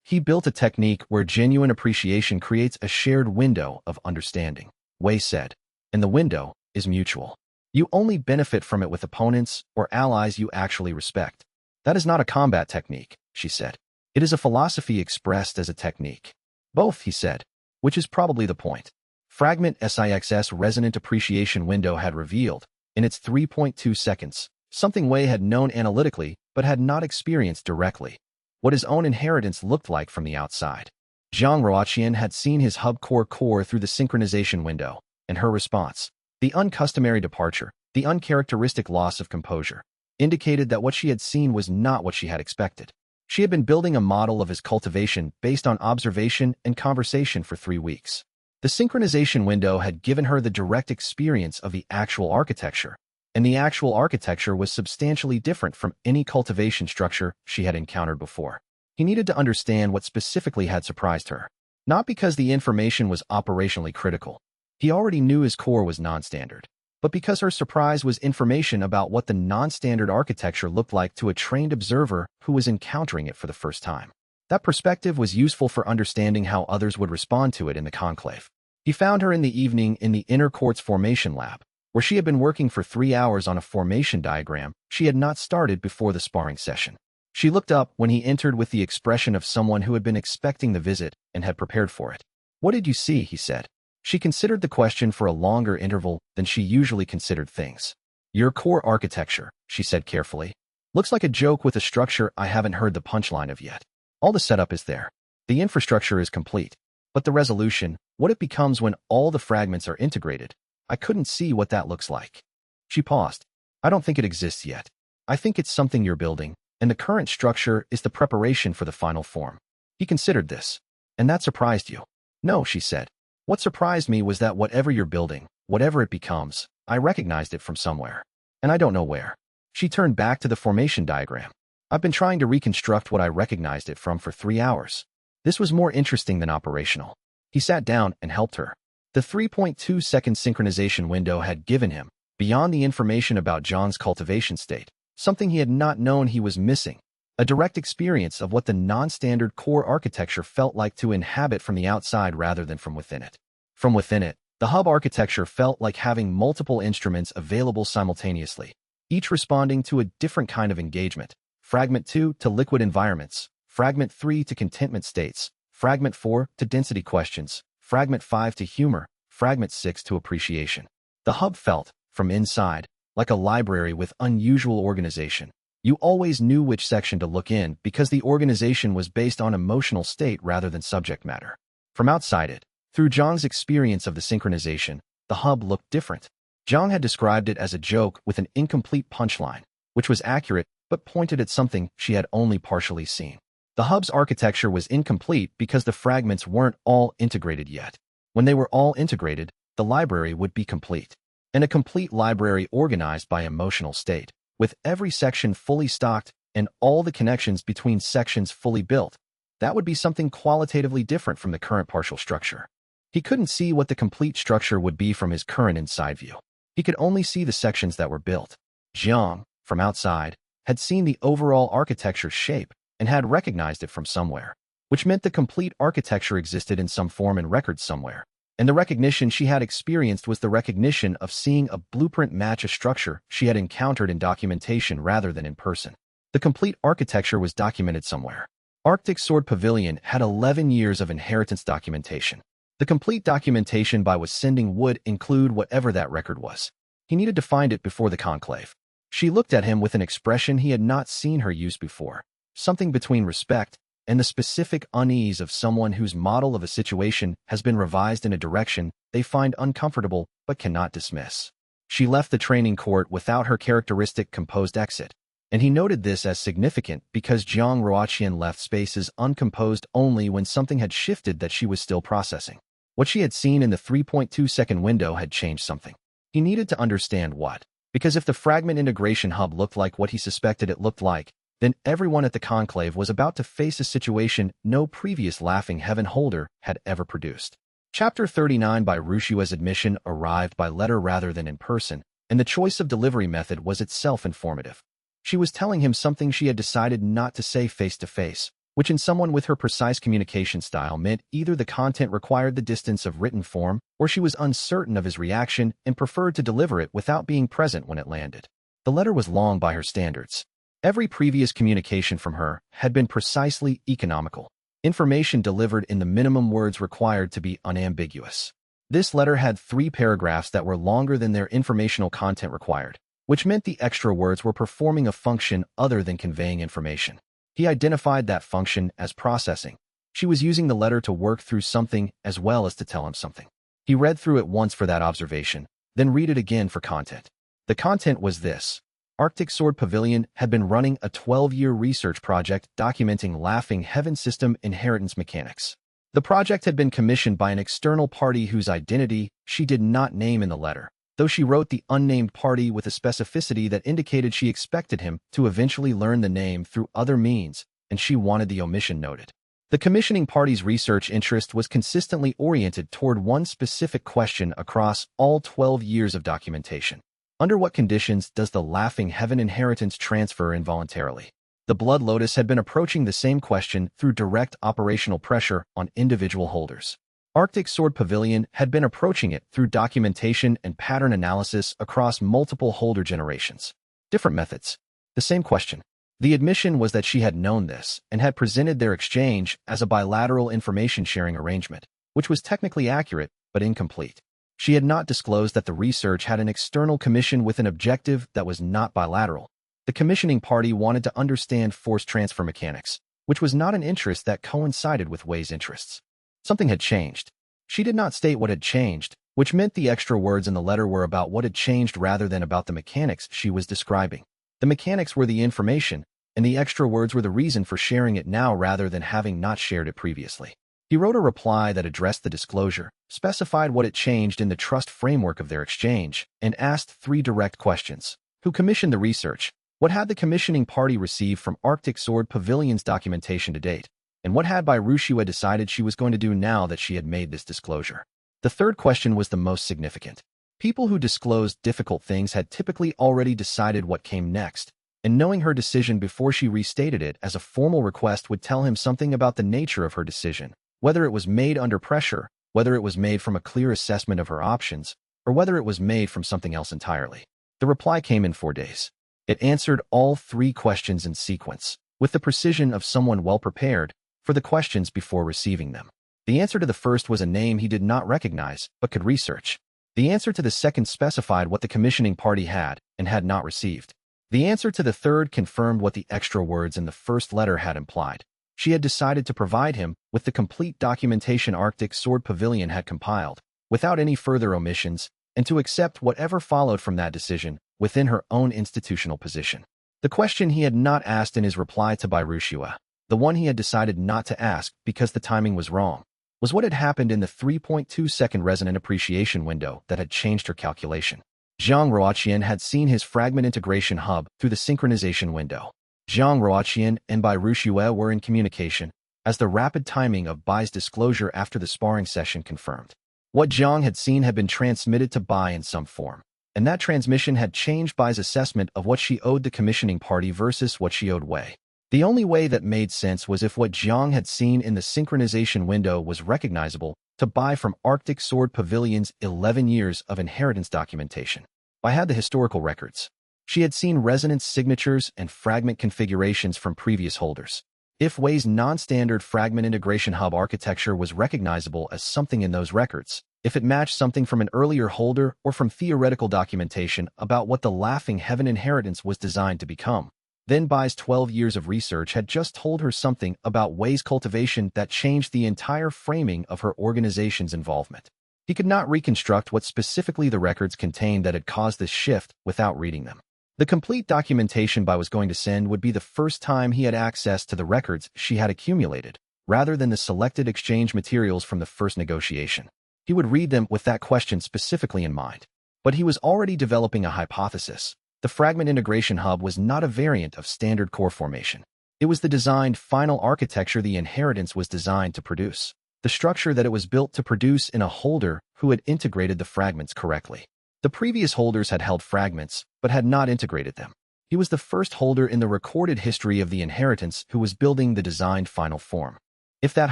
Speaker 1: He built a technique where genuine appreciation creates a shared window of understanding, Wei said, and the window is mutual. You only benefit from it with opponents or allies you actually respect. That is not a combat technique, she said. It is a philosophy expressed as a technique. Both, he said, which is probably the point. Fragment SIX's resonant appreciation window had revealed, in its 3.2 seconds, something Wei had known analytically but had not experienced directly. What his own inheritance looked like from the outside. Zhang Ruoqian had seen his hub core through the synchronization window, and her response, the uncustomary departure, the uncharacteristic loss of composure, indicated that what she had seen was not what she had expected. She had been building a model of his cultivation based on observation and conversation for 3 weeks. The synchronization window had given her the direct experience of the actual architecture, and the actual architecture was substantially different from any cultivation structure she had encountered before. He needed to understand what specifically had surprised her, not because the information was operationally critical. He already knew his core was non-standard, but because her surprise was information about what the non-standard architecture looked like to a trained observer who was encountering it for the first time. That perspective was useful for understanding how others would respond to it in the conclave. He found her in the evening in the inner court's formation lab, where she had been working for 3 hours on a formation diagram she had not started before the sparring session. She looked up when he entered with the expression of someone who had been expecting the visit and had prepared for it. What did you see? He said. She considered the question for a longer interval than she usually considered things. Your core architecture, she said carefully. Looks like a joke with a structure I haven't heard the punchline of yet. All the setup is there. The infrastructure is complete. But the resolution, what it becomes when all the fragments are integrated, I couldn't see what that looks like. She paused. I don't think it exists yet. I think it's something you're building, and the current structure is the preparation for the final form. He considered this. And that surprised you? No, she said. What surprised me was that whatever you're building, whatever it becomes, I recognized it from somewhere. And I don't know where. She turned back to the formation diagram. I've been trying to reconstruct what I recognized it from for 3 hours. This was more interesting than operational. He sat down and helped her. The 3.2 second synchronization window had given him, beyond the information about John's cultivation state, something he had not known he was missing, a direct experience of what the non-standard core architecture felt like to inhabit from the outside rather than from within it. From within it, the hub architecture felt like having multiple instruments available simultaneously, each responding to a different kind of engagement. Fragment 2 to liquid environments, Fragment 3 to contentment states, Fragment 4 to density questions, Fragment 5 to humor, Fragment 6 to appreciation. The hub felt, from inside, like a library with unusual organization. You always knew which section to look in because the organization was based on emotional state rather than subject matter. From outside it, through Zhang's experience of the synchronization, the hub looked different. Zhang had described it as a joke with an incomplete punchline, which was accurate but pointed at something she had only partially seen. The hub's architecture was incomplete because the fragments weren't all integrated yet. When they were all integrated, the library would be complete. And a complete library organized by emotional state, with every section fully stocked and all the connections between sections fully built. That would be something qualitatively different from the current partial structure. He couldn't see what the complete structure would be from his current inside view. He could only see the sections that were built. Jiang, from outside, had seen the overall architecture's shape and had recognized it from somewhere, which meant the complete architecture existed in some form and record somewhere. And the recognition she had experienced was the recognition of seeing a blueprint match a structure she had encountered in documentation rather than in person. The complete architecture was documented somewhere. Arctic Sword Pavilion had 11 years of inheritance documentation. The complete documentation by was sending would include whatever that record was. He needed to find it before the conclave. She looked at him with an expression he had not seen her use before, something between respect and the specific unease of someone whose model of a situation has been revised in a direction they find uncomfortable but cannot dismiss. She left the training court without her characteristic composed exit, and he noted this as significant because Jiang Ruoqian left spaces uncomposed only when something had shifted that she was still processing. What she had seen in the 3.2-second window had changed something. He needed to understand what. Because if the fragment integration hub looked like what he suspected it looked like, then everyone at the conclave was about to face a situation no previous laughing heaven holder had ever produced. Chapter 39 by Rushua's admission arrived by letter rather than in person, and the choice of delivery method was itself informative. She was telling him something she had decided not to say face-to-face, which in someone with her precise communication style meant either the content required the distance of written form or she was uncertain of his reaction and preferred to deliver it without being present when it landed. The letter was long by her standards. Every previous communication from her had been precisely economical. Information delivered in the minimum words required to be unambiguous. This letter had 3 paragraphs that were longer than their informational content required, which meant the extra words were performing a function other than conveying information. He identified that function as processing. She was using the letter to work through something as well as to tell him something. He read through it once for that observation, then read it again for content. The content was this. Arctic Sword Pavilion had been running a 12-year research project documenting Laughing Heaven system inheritance mechanics. The project had been commissioned by an external party whose identity she did not name in the letter, though she wrote the unnamed party with a specificity that indicated she expected him to eventually learn the name through other means, and she wanted the omission noted. The commissioning party's research interest was consistently oriented toward one specific question across all 12 years of documentation. Under what conditions does the Laughing Heaven inheritance transfer involuntarily? The Blood Lotus had been approaching the same question through direct operational pressure on individual holders. Arctic Sword Pavilion had been approaching it through documentation and pattern analysis across multiple holder generations. Different methods. The same question. The admission was that she had known this and had presented their exchange as a bilateral information-sharing arrangement, which was technically accurate but incomplete. She had not disclosed that the research had an external commission with an objective that was not bilateral. The commissioning party wanted to understand force transfer mechanics, which was not an interest that coincided with Wei's interests. Something had changed. She did not state what had changed, which meant the extra words in the letter were about what had changed rather than about the mechanics she was describing. The mechanics were the information, and the extra words were the reason for sharing it now rather than having not shared it previously. He wrote a reply that addressed the disclosure, specified what it changed in the trust framework of their exchange, and asked 3 direct questions. Who commissioned the research? What had the commissioning party received from Arctic Sword Pavilion's documentation to date? And what had Rushua decided she was going to do now that she had made this disclosure? The third question was the most significant. People who disclosed difficult things had typically already decided what came next, and knowing her decision before she restated it as a formal request would tell him something about the nature of her decision. Whether it was made under pressure, whether it was made from a clear assessment of her options, or whether it was made from something else entirely. The reply came in 4 days. It answered all 3 questions in sequence, with the precision of someone well prepared for the questions before receiving them. The answer to the first was a name he did not recognize, but could research. The answer to the second specified what the commissioning party had and had not received. The answer to the third confirmed what the extra words in the first letter had implied. She had decided to provide him with the complete documentation Arctic Sword Pavilion had compiled, without any further omissions, and to accept whatever followed from that decision within her own institutional position. The question he had not asked in his reply to Rushua, the one he had decided not to ask because the timing was wrong, was what had happened in the 3.2-second resonant appreciation window that had changed her calculation. Jiang Ruoqian had seen his fragment integration hub through the synchronization window. Jiang Ruoqian and Rushua were in communication, as the rapid timing of Bai's disclosure after the sparring session confirmed. What Jiang had seen had been transmitted to Bai in some form, and that transmission had changed Bai's assessment of what she owed the commissioning party versus what she owed Wei. The only way that made sense was if what Jiang had seen in the synchronization window was recognizable to Bai from Arctic Sword Pavilion's 11 years of inheritance documentation. Bai had the historical records. She had seen resonance signatures and fragment configurations from previous holders. If Wei's non-standard fragment integration hub architecture was recognizable as something in those records, if it matched something from an earlier holder or from theoretical documentation about what the Laughing Heaven inheritance was designed to become, Then Bai's 12 years of research had just told her something about Wei's cultivation that changed the entire framing of her organization's involvement. He could not reconstruct what specifically the records contained that had caused this shift without reading them. The complete documentation Bai was going to send would be the first time he had access to the records she had accumulated, rather than the selected exchange materials from the first negotiation. He would read them with that question specifically in mind. But he was already developing a hypothesis. The fragment integration hub was not a variant of standard core formation. It was the designed final architecture the inheritance was designed to produce, the structure that it was built to produce in a holder who had integrated the fragments correctly. The previous holders had held fragments, but had not integrated them. He was the first holder in the recorded history of the inheritance who was building the designed final form. If that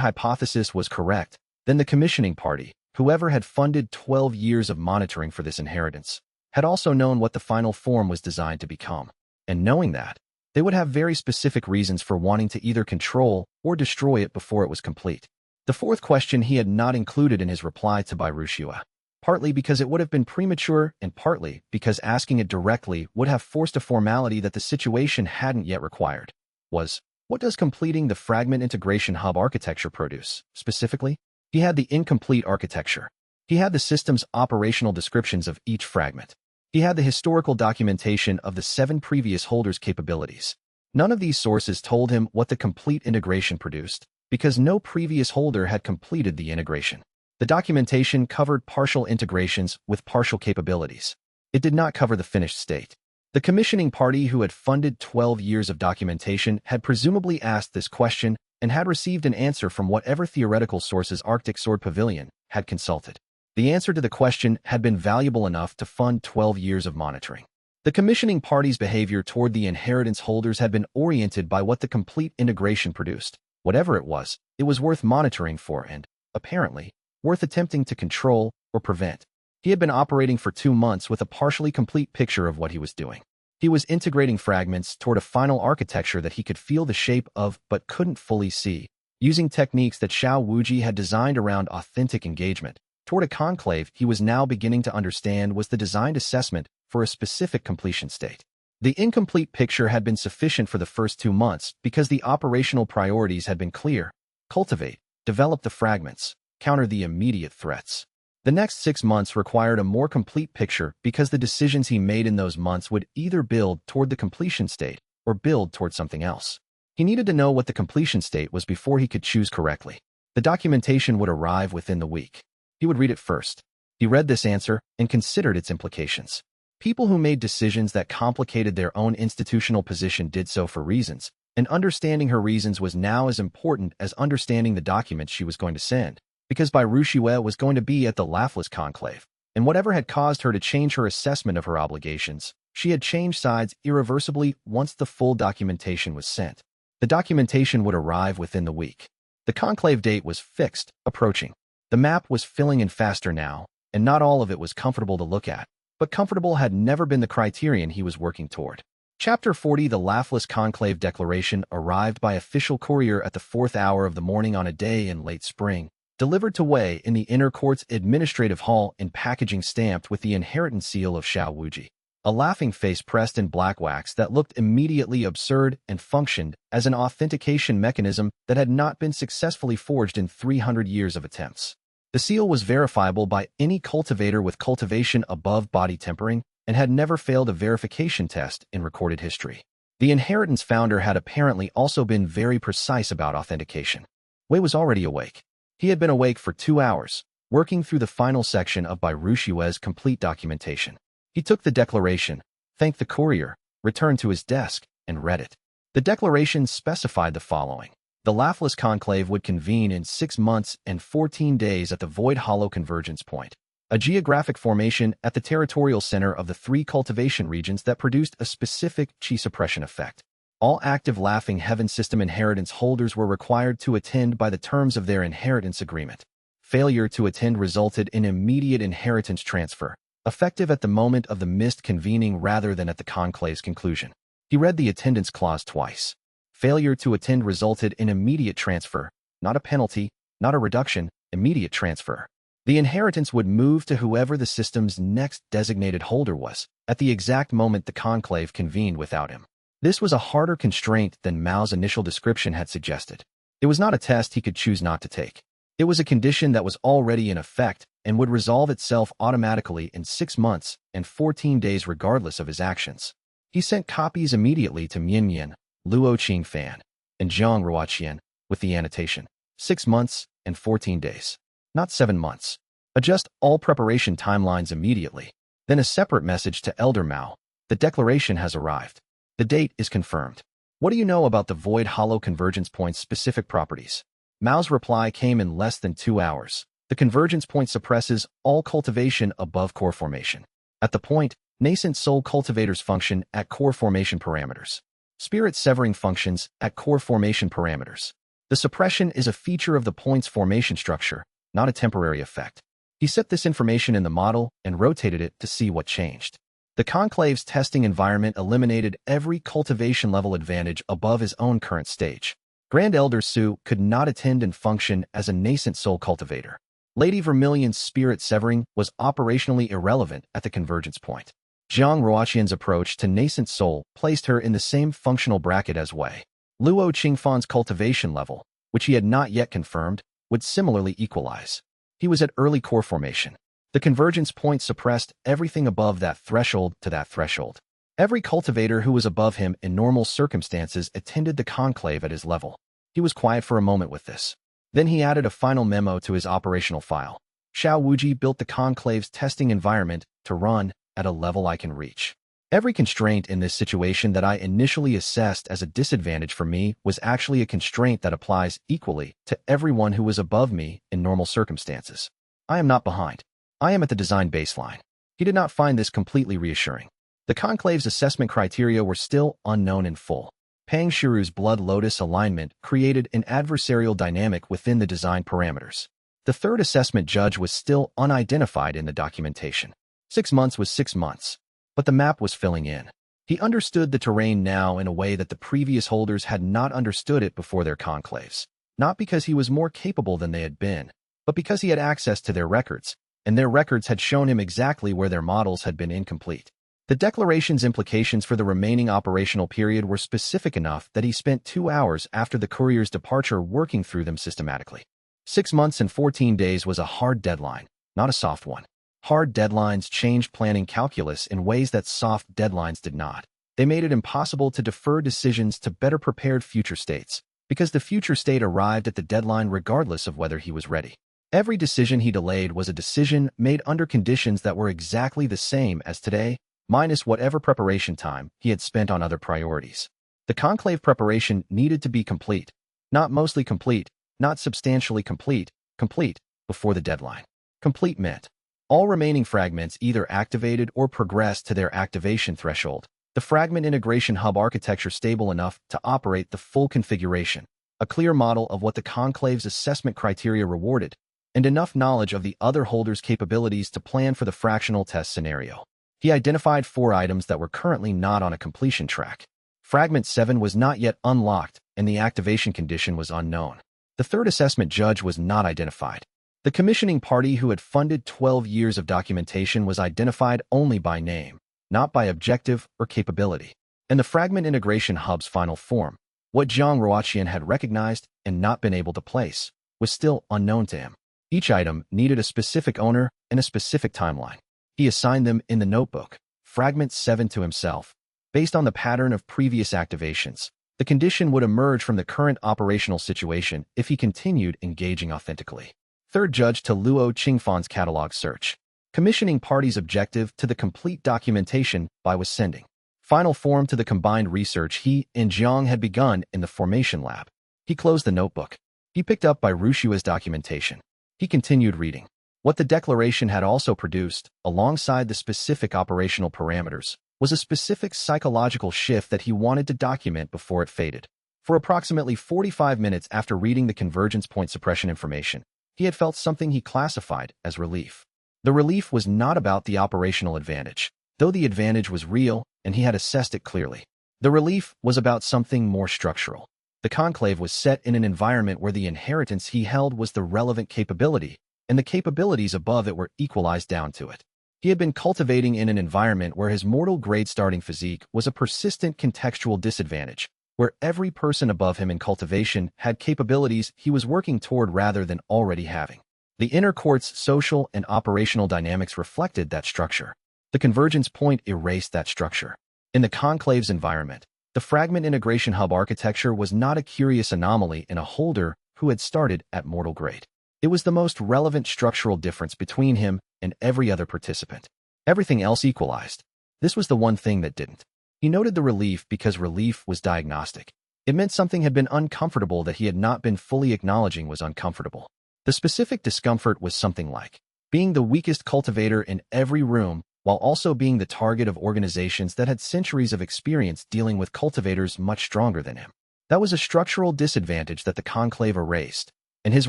Speaker 1: hypothesis was correct, then the commissioning party, whoever had funded 12 years of monitoring for this inheritance, had also known what the final form was designed to become. And knowing that, they would have very specific reasons for wanting to either control or destroy it before it was complete. The fourth question he had not included in his reply to Bai Rushua, partly because it would have been premature and partly because asking it directly would have forced a formality that the situation hadn't yet required, was, what does completing the fragment integration hub architecture produce, specifically? He had the incomplete architecture. He had the system's operational descriptions of each fragment. He had the historical documentation of the 7 previous holders' capabilities. None of these sources told him what the complete integration produced, because no previous holder had completed the integration. The documentation covered partial integrations with partial capabilities. It did not cover the finished state. The commissioning party who had funded 12 years of documentation had presumably asked this question and had received an answer from whatever theoretical sources Arctic Sword Pavilion had consulted. The answer to the question had been valuable enough to fund 12 years of monitoring. The commissioning party's behavior toward the inheritance holders had been oriented by what the complete integration produced. Whatever it was worth monitoring for and, apparently, worth attempting to control or prevent. He had been operating for 2 months with a partially complete picture of what he was doing. He was integrating fragments toward a final architecture that he could feel the shape of but couldn't fully see, using techniques that Xiao Wuji had designed around authentic engagement, toward a conclave he was now beginning to understand was the designed assessment for a specific completion state. The incomplete picture had been sufficient for the first 2 months because the operational priorities had been clear: cultivate, develop the fragments, counter the immediate threats. The next 6 months required a more complete picture because the decisions he made in those months would either build toward the completion state or build toward something else. He needed to know what the completion state was before he could choose correctly. The documentation would arrive within the week. He would read it first. He read this answer and considered its implications. People who made decisions that complicated their own institutional position did so for reasons, and understanding her reasons was now as important as understanding the documents she was going to send, because Bai Rushua was going to be at the Laughless Conclave, and whatever had caused her to change her assessment of her obligations, she had changed sides irreversibly once the full documentation was sent. The documentation would arrive within the week. The conclave date was fixed, approaching. The map was filling in faster now, and not all of it was comfortable to look at, but comfortable had never been the criterion he was working toward. Chapter 40 The Laughless Conclave Declaration arrived by official courier at the 4th hour of the morning on a day in late spring, delivered to Wei in the Inner Court's administrative hall in packaging stamped with the inheritance seal of Xiao Wuji. A laughing face pressed in black wax that looked immediately absurd and functioned as an authentication mechanism that had not been successfully forged in 300 years of attempts. The seal was verifiable by any cultivator with cultivation above body tempering and had never failed a verification test in recorded history. The inheritance founder had apparently also been very precise about authentication. Wei was already awake. He had been awake for 2 hours, working through the final section of Bai Rushua's complete documentation. He took the declaration, thanked the courier, returned to his desk, and read it. The declaration specified the following. The Laughless Conclave would convene in 6 months and 14 days at the Void Hollow Convergence Point, a geographic formation at the territorial center of the 3 cultivation regions that produced a specific chi suppression effect. All active Laughing Heaven System inheritance holders were required to attend by the terms of their inheritance agreement. Failure to attend resulted in immediate inheritance transfer, effective at the moment of the mist convening rather than at the conclave's conclusion. He read the attendance clause twice. Failure to attend resulted in immediate transfer, not a penalty, not a reduction, immediate transfer. The inheritance would move to whoever the system's next designated holder was, at the exact moment the conclave convened without him. This was a harder constraint than Mao's initial description had suggested. It was not a test he could choose not to take. It was a condition that was already in effect and would resolve itself automatically in 6 months and 14 days regardless of his actions. He sent copies immediately to Mianyan, Luo Qingfan, and Zhang Ruoqian with the annotation, 6 months and 14 days, not 7 months. Adjust all preparation timelines immediately. Then a separate message to Elder Mao. The declaration has arrived. The date is confirmed. What do you know about the void hollow convergence point's specific properties? Mao's reply came in less than 2 hours. The convergence point suppresses all cultivation above core formation. At the point, nascent soul cultivators function at core formation parameters. Spirit severing functions at core formation parameters. The suppression is a feature of the point's formation structure, not a temporary effect. He set this information in the model and rotated it to see what changed. The conclave's testing environment eliminated every cultivation level advantage above his own current stage. Grand Elder Su could not attend and function as a nascent soul cultivator. Lady Vermilion's spirit severing was operationally irrelevant at the convergence point. Zhang Ruoqian's approach to nascent soul placed her in the same functional bracket as Wei. Luo Qingfan's cultivation level, which he had not yet confirmed, would similarly equalize. He was at early core formation. The convergence point suppressed everything above that threshold to that threshold. Every cultivator who was above him in normal circumstances attended the conclave at his level. He was quiet for a moment with this. Then he added a final memo to his operational file. Xiao Wuji built the conclave's testing environment to run at a level I can reach. Every constraint in this situation that I initially assessed as a disadvantage for me was actually a constraint that applies equally to everyone who was above me in normal circumstances. I am not behind. I am at the design baseline. He did not find this completely reassuring. The conclave's assessment criteria were still unknown in full. Pang Shiru's Blood Lotus alignment created an adversarial dynamic within the design parameters. The third assessment judge was still unidentified in the documentation. 6 months was 6 months, but the map was filling in. He understood the terrain now in a way that the previous holders had not understood it before their conclaves. Not because he was more capable than they had been, but because he had access to their records, and their records had shown him exactly where their models had been incomplete. The declaration's implications for the remaining operational period were specific enough that he spent 2 hours after the courier's departure working through them systematically. 6 months and 14 days was a hard deadline, not a soft one. Hard deadlines changed planning calculus in ways that soft deadlines did not. They made it impossible to defer decisions to better prepared future states, because the future state arrived at the deadline regardless of whether he was ready. Every decision he delayed was a decision made under conditions that were exactly the same as today, minus whatever preparation time he had spent on other priorities. The conclave preparation needed to be complete, not mostly complete, not substantially complete, complete before the deadline. Complete meant all remaining fragments either activated or progressed to their activation threshold, the fragment integration hub architecture stable enough to operate the full configuration, a clear model of what the conclave's assessment criteria rewarded, and enough knowledge of the other holders' capabilities to plan for the fractional test scenario. He identified 4 items that were currently not on a completion track. Fragment 7 was not yet unlocked, and the activation condition was unknown. The third assessment judge was not identified. The commissioning party who had funded 12 years of documentation was identified only by name, not by objective or capability. And the fragment integration hub's final form, what Zhang Ruoqian had recognized and not been able to place, was still unknown to him. Each item needed a specific owner and a specific timeline. He assigned them in the notebook, Fragment 7 to himself. Based on the pattern of previous activations, the condition would emerge from the current operational situation if he continued engaging authentically. Third judge to Luo Qingfan's catalog search. Commissioning party's objective to the complete documentation by was sending. Final form to the combined research he and Jiang had begun in the formation lab. He closed the notebook. He picked up by Rushua's documentation. He continued reading. What the declaration had also produced, alongside the specific operational parameters, was a specific psychological shift that he wanted to document before it faded. For approximately 45 minutes after reading the convergence point suppression information, he had felt something he classified as relief. The relief was not about the operational advantage, though the advantage was real and he had assessed it clearly. The relief was about something more structural. The conclave was set in an environment where the inheritance he held was the relevant capability, and the capabilities above it were equalized down to it. He had been cultivating in an environment where his mortal-grade starting physique was a persistent contextual disadvantage, where every person above him in cultivation had capabilities he was working toward rather than already having. The inner court's social and operational dynamics reflected that structure. The convergence point erased that structure. In the conclave's environment, the fragment integration hub architecture was not a curious anomaly in a holder who had started at mortal grade. It was the most relevant structural difference between him and every other participant. Everything else equalized. This was the one thing that didn't. He noted the relief because relief was diagnostic. It meant something had been uncomfortable that he had not been fully acknowledging was uncomfortable. The specific discomfort was something like being the weakest cultivator in every room while also being the target of organizations that had centuries of experience dealing with cultivators much stronger than him. That was a structural disadvantage that the conclave erased, and his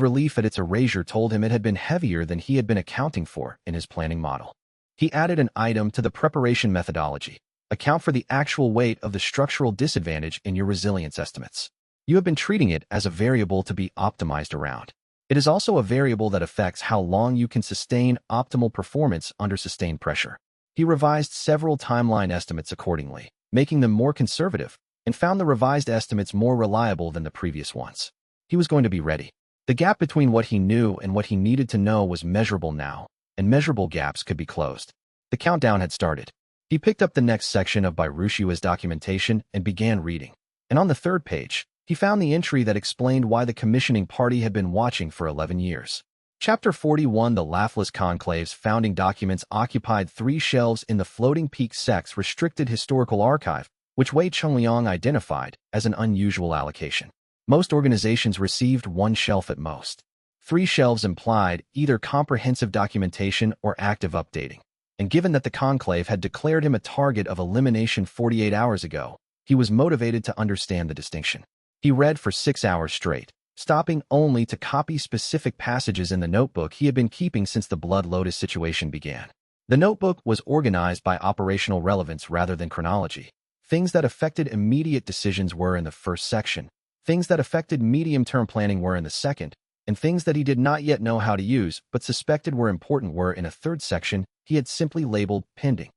Speaker 1: relief at its erasure told him it had been heavier than he had been accounting for in his planning model. He added an item to the preparation methodology. Account for the actual weight of the structural disadvantage in your resilience estimates. You have been treating it as a variable to be optimized around. It is also a variable that affects how long you can sustain optimal performance under sustained pressure. He revised several timeline estimates accordingly, making them more conservative, and found the revised estimates more reliable than the previous ones. He was going to be ready. The gap between what he knew and what he needed to know was measurable now, and measurable gaps could be closed. The countdown had started. He picked up the next section of Bairushua's documentation and began reading. And on the third page, he found the entry that explained why the commissioning party had been watching for 11 years. Chapter 41. The Laughless Conclave's founding documents occupied 3 shelves in the Floating Peak Sects Restricted Historical Archive, which Wei Chengliang identified as an unusual allocation. Most organizations received 1 shelf at most. 3 shelves implied either comprehensive documentation or active updating. And given that the conclave had declared him a target of elimination 48 hours ago, he was motivated to understand the distinction. He read for 6 hours straight, stopping only to copy specific passages in the notebook he had been keeping since the Blood Lotus situation began. The notebook was organized by operational relevance rather than chronology. Things that affected immediate decisions were in the first section, things that affected medium-term planning were in the second, and things that he did not yet know how to use but suspected were important were in a third section he had simply labeled pending.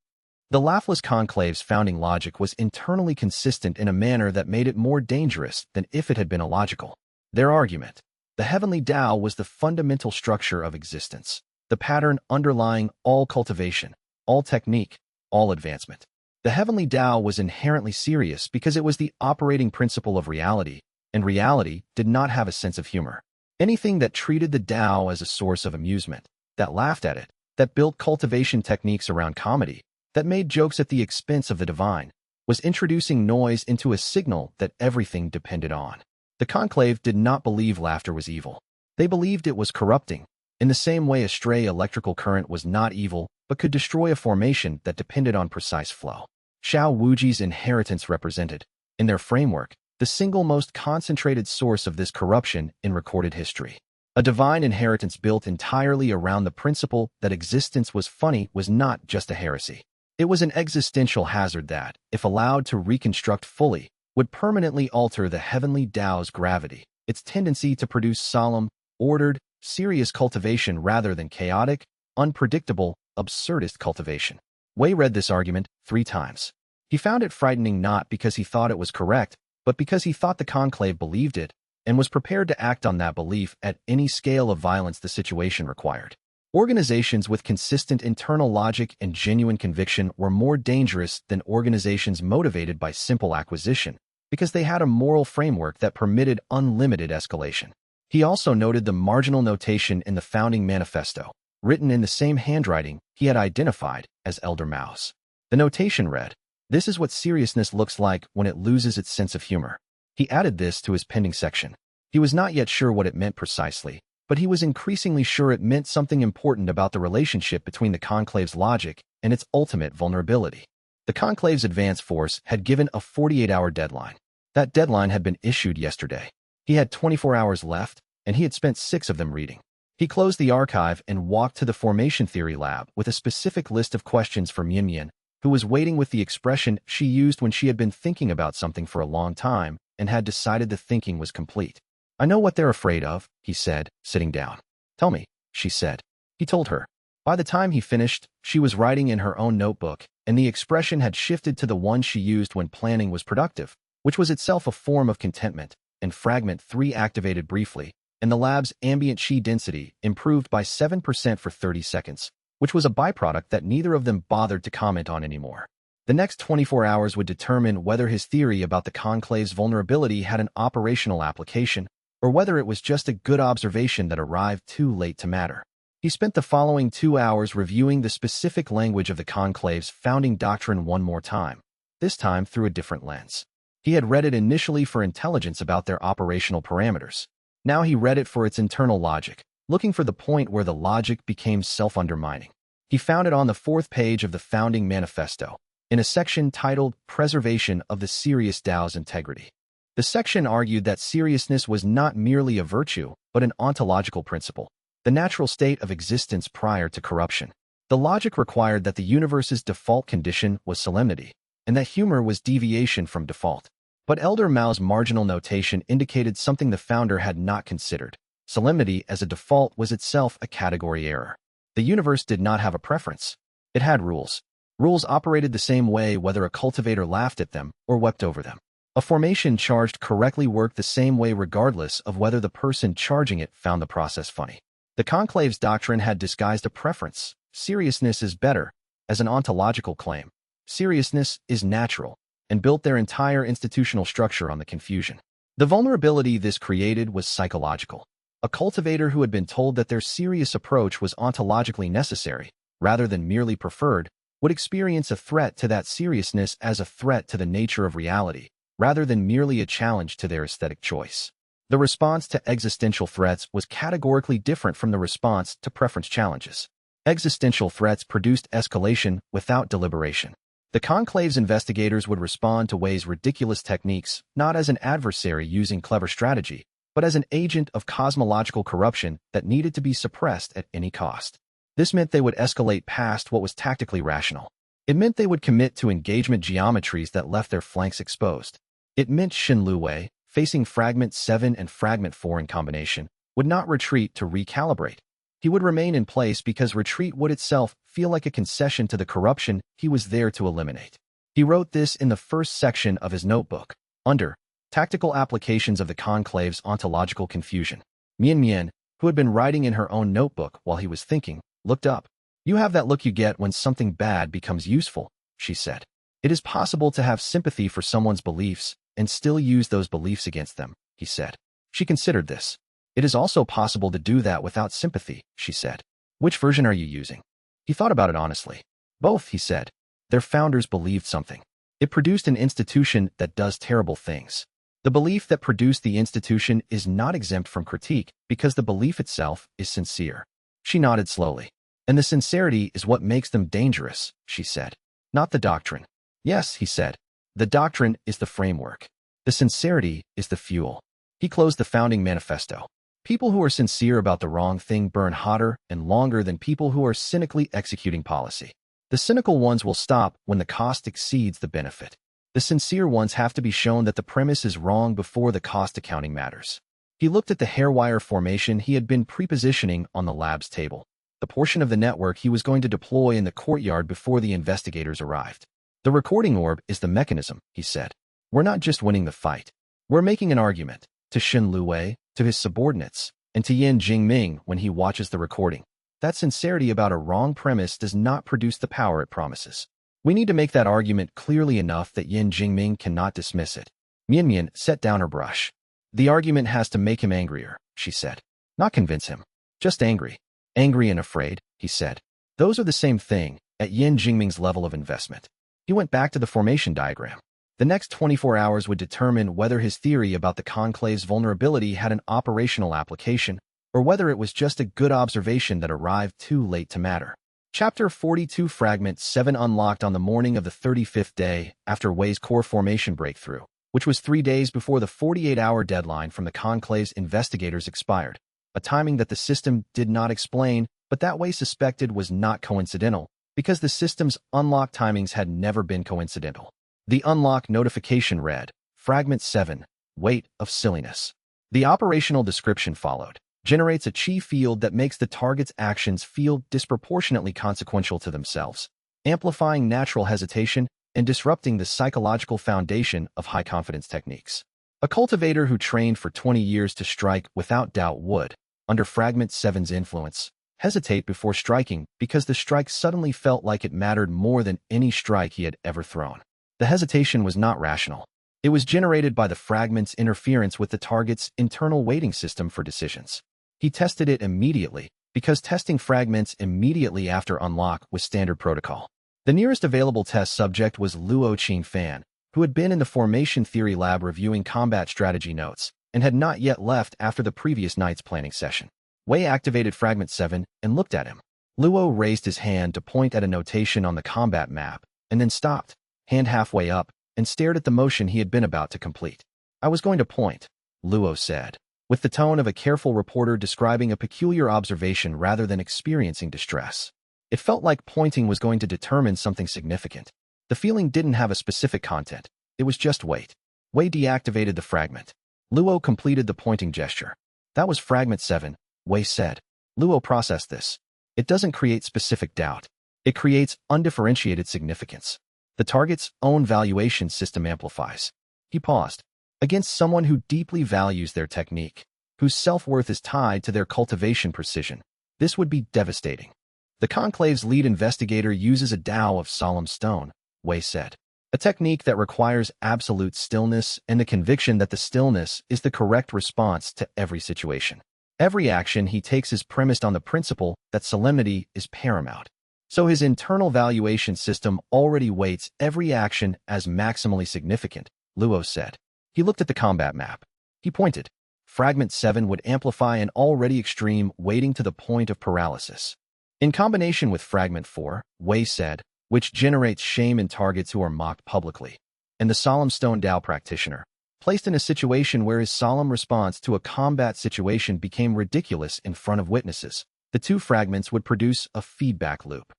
Speaker 1: The Laughless Conclave's founding logic was internally consistent in a manner that made it more dangerous than if it had been illogical. Their argument: the heavenly Tao was the fundamental structure of existence, the pattern underlying all cultivation, all technique, all advancement. The heavenly Tao was inherently serious because it was the operating principle of reality, and reality did not have a sense of humor. Anything that treated the Tao as a source of amusement, that laughed at it, that built cultivation techniques around comedy, that made jokes at the expense of the divine, was introducing noise into a signal that everything depended on. The conclave did not believe laughter was evil. They believed it was corrupting, in the same way a stray electrical current was not evil but could destroy a formation that depended on precise flow. Xiao Wuji's inheritance represented, in their framework, the single most concentrated source of this corruption in recorded history. A divine inheritance built entirely around the principle that existence was funny was not just a heresy. It was an existential hazard that, if allowed to reconstruct fully, would permanently alter the heavenly Tao's gravity, its tendency to produce solemn, ordered, serious cultivation rather than chaotic, unpredictable, absurdist cultivation. Wei read this argument 3 times. He found it frightening not because he thought it was correct, but because he thought the conclave believed it, and was prepared to act on that belief at any scale of violence the situation required. Organizations with consistent internal logic and genuine conviction were more dangerous than organizations motivated by simple acquisition, because they had a moral framework that permitted unlimited escalation. He also noted the marginal notation in the founding manifesto, written in the same handwriting he had identified as Elder Mao's. The notation read, "This is what seriousness looks like when it loses its sense of humor." He added this to his pending section. He was not yet sure what it meant precisely, but he was increasingly sure it meant something important about the relationship between the conclave's logic and its ultimate vulnerability. The conclave's advance force had given a 48-hour deadline. That deadline had been issued yesterday. He had 24 hours left, and he had spent 6 of them reading. He closed the archive and walked to the formation theory lab with a specific list of questions for Mian, who was waiting with the expression she used when she had been thinking about something for a long time and had decided the thinking was complete. "I know what they're afraid of," he said, sitting down. "Tell me," she said. He told her. By the time he finished, she was writing in her own notebook, and the expression had shifted to the one she used when planning was productive, which was itself a form of contentment, and fragment 3 activated briefly, and the lab's ambient chi density improved by 7% for 30 seconds, which was a byproduct that neither of them bothered to comment on anymore. The next 24 hours would determine whether his theory about the conclave's vulnerability had an operational application, or whether it was just a good observation that arrived too late to matter. He spent the following 2 hours reviewing the specific language of the conclave's founding doctrine one more time, this time through a different lens. He had read it initially for intelligence about their operational parameters. Now he read it for its internal logic, looking for the point where the logic became self-undermining. He found it on the 4th page of the founding manifesto, in a section titled Preservation of the Serious Tao's Integrity. The section argued that seriousness was not merely a virtue, but an ontological principle, the natural state of existence prior to corruption. The logic required that the universe's default condition was solemnity, and that humor was deviation from default. But Elder Mao's marginal notation indicated something the founder had not considered. Solemnity as a default was itself a category error. The universe did not have a preference. It had rules. Rules operated the same way whether a cultivator laughed at them or wept over them. A formation charged correctly worked the same way regardless of whether the person charging it found the process funny. The conclave's doctrine had disguised a preference. Seriousness is better, as an ontological claim. Seriousness is natural, and built their entire institutional structure on the confusion. The vulnerability this created was psychological. A cultivator who had been told that their serious approach was ontologically necessary, rather than merely preferred, would experience a threat to that seriousness as a threat to the nature of reality, rather than merely a challenge to their aesthetic choice. The response to existential threats was categorically different from the response to preference challenges. Existential threats produced escalation without deliberation. The conclave's investigators would respond to Wei's ridiculous techniques not as an adversary using clever strategy, but as an agent of cosmological corruption that needed to be suppressed at any cost. This meant they would escalate past what was tactically rational. It meant they would commit to engagement geometries that left their flanks exposed. It meant Wei, facing fragment 7 and fragment 4 in combination, would not retreat to recalibrate. He would remain in place because retreat would itself feel like a concession to the corruption he was there to eliminate. He wrote this in the first section of his notebook, under Tactical Applications of the Conclave's Ontological Confusion. Mian, who had been writing in her own notebook while he was thinking, looked up. "You have that look you get when something bad becomes useful," she said. "It is possible to have sympathy for someone's beliefs and still use those beliefs against them," he said. She considered this. "It is also possible to do that without sympathy," she said. "Which version are you using?" He thought about it honestly. "Both," he said. "Their founders believed something. It produced an institution that does terrible things. The belief that produced the institution is not exempt from critique because the belief itself is sincere." She nodded slowly. "And the sincerity is what makes them dangerous," she said. "Not the doctrine." "Yes," he said. "The doctrine is the framework. The sincerity is the fuel." He closed the founding manifesto. People who are sincere about the wrong thing burn hotter and longer than people who are cynically executing policy. The cynical ones will stop when the cost exceeds the benefit. The sincere ones have to be shown that the premise is wrong before the cost accounting matters. He looked at the hairwire formation he had been prepositioning on the lab's table, the portion of the network he was going to deploy in the courtyard before the investigators arrived. "The recording orb is the mechanism," he said. "We're not just winning the fight. We're making an argument, to Wei, to his subordinates, and to Yin Jingming when he watches the recording. That sincerity about a wrong premise does not produce the power it promises. We need to make that argument clearly enough that Yin Jingming cannot dismiss it." Mian set down her brush. "The argument has to make him angrier," she said. "Not convince him. Just angry. Angry and afraid," he said. "Those are the same thing, at Yin Jingming's level of investment." He went back to the formation diagram. The next 24 hours would determine whether his theory about the conclave's vulnerability had an operational application, or whether it was just a good observation that arrived too late to matter. Chapter 42 Fragment 7 unlocked on the morning of the 35th day after Wei's core formation breakthrough, which was 3 days before the 48-hour deadline from the conclave's investigators expired, a timing that the system did not explain, but that Wei suspected was not coincidental, because the system's unlock timings had never been coincidental. The unlock notification read, Fragment 7, Weight of Silliness. The operational description followed. generates a chi field that makes the target's actions feel disproportionately consequential to themselves, amplifying natural hesitation and disrupting the psychological foundation of high-confidence techniques. A cultivator who trained for 20 years to strike without doubt would, under Fragment 7's influence, hesitate before striking because the strike suddenly felt like it mattered more than any strike he had ever thrown. The hesitation was not rational. It was generated by the fragment's interference with the target's internal weighting system for decisions. He tested it immediately, because testing fragments immediately after unlock was standard protocol. The nearest available test subject was Luo Qingfan, who had been in the formation theory lab reviewing combat strategy notes, and had not yet left after the previous night's planning session. Wei activated Fragment 7 and looked at him. Luo raised his hand to point at a notation on the combat map, and then stopped, hand halfway up, and stared at the motion he had been about to complete. "I was going to point," Luo said, with the tone of a careful reporter describing a peculiar observation rather than experiencing distress. It felt like pointing was going to determine something significant. The feeling didn't have a specific content. It was just weight. Wei deactivated the fragment. Luo completed the pointing gesture. "That was Fragment 7, Wei said. Luo processed this. "It doesn't create specific doubt. It creates undifferentiated significance. The target's own valuation system amplifies." He paused. "Against someone who deeply values their technique, whose self-worth is tied to their cultivation precision, this would be devastating." "The Conclave's lead investigator uses a Tao of solemn stone," Wei said. "A technique that requires absolute stillness and the conviction that the stillness is the correct response to every situation. Every action he takes is premised on the principle that solemnity is paramount. So his internal valuation system already weights every action as maximally significant," Luo said. He looked at the combat map. He pointed. Fragment 7 would amplify an already extreme weighting to the point of paralysis. In combination with Fragment 4, Wei said, which generates shame in targets who are mocked publicly, and the solemn stone Tao practitioner, placed in a situation where his solemn response to a combat situation became ridiculous in front of witnesses, the two fragments would produce a feedback loop.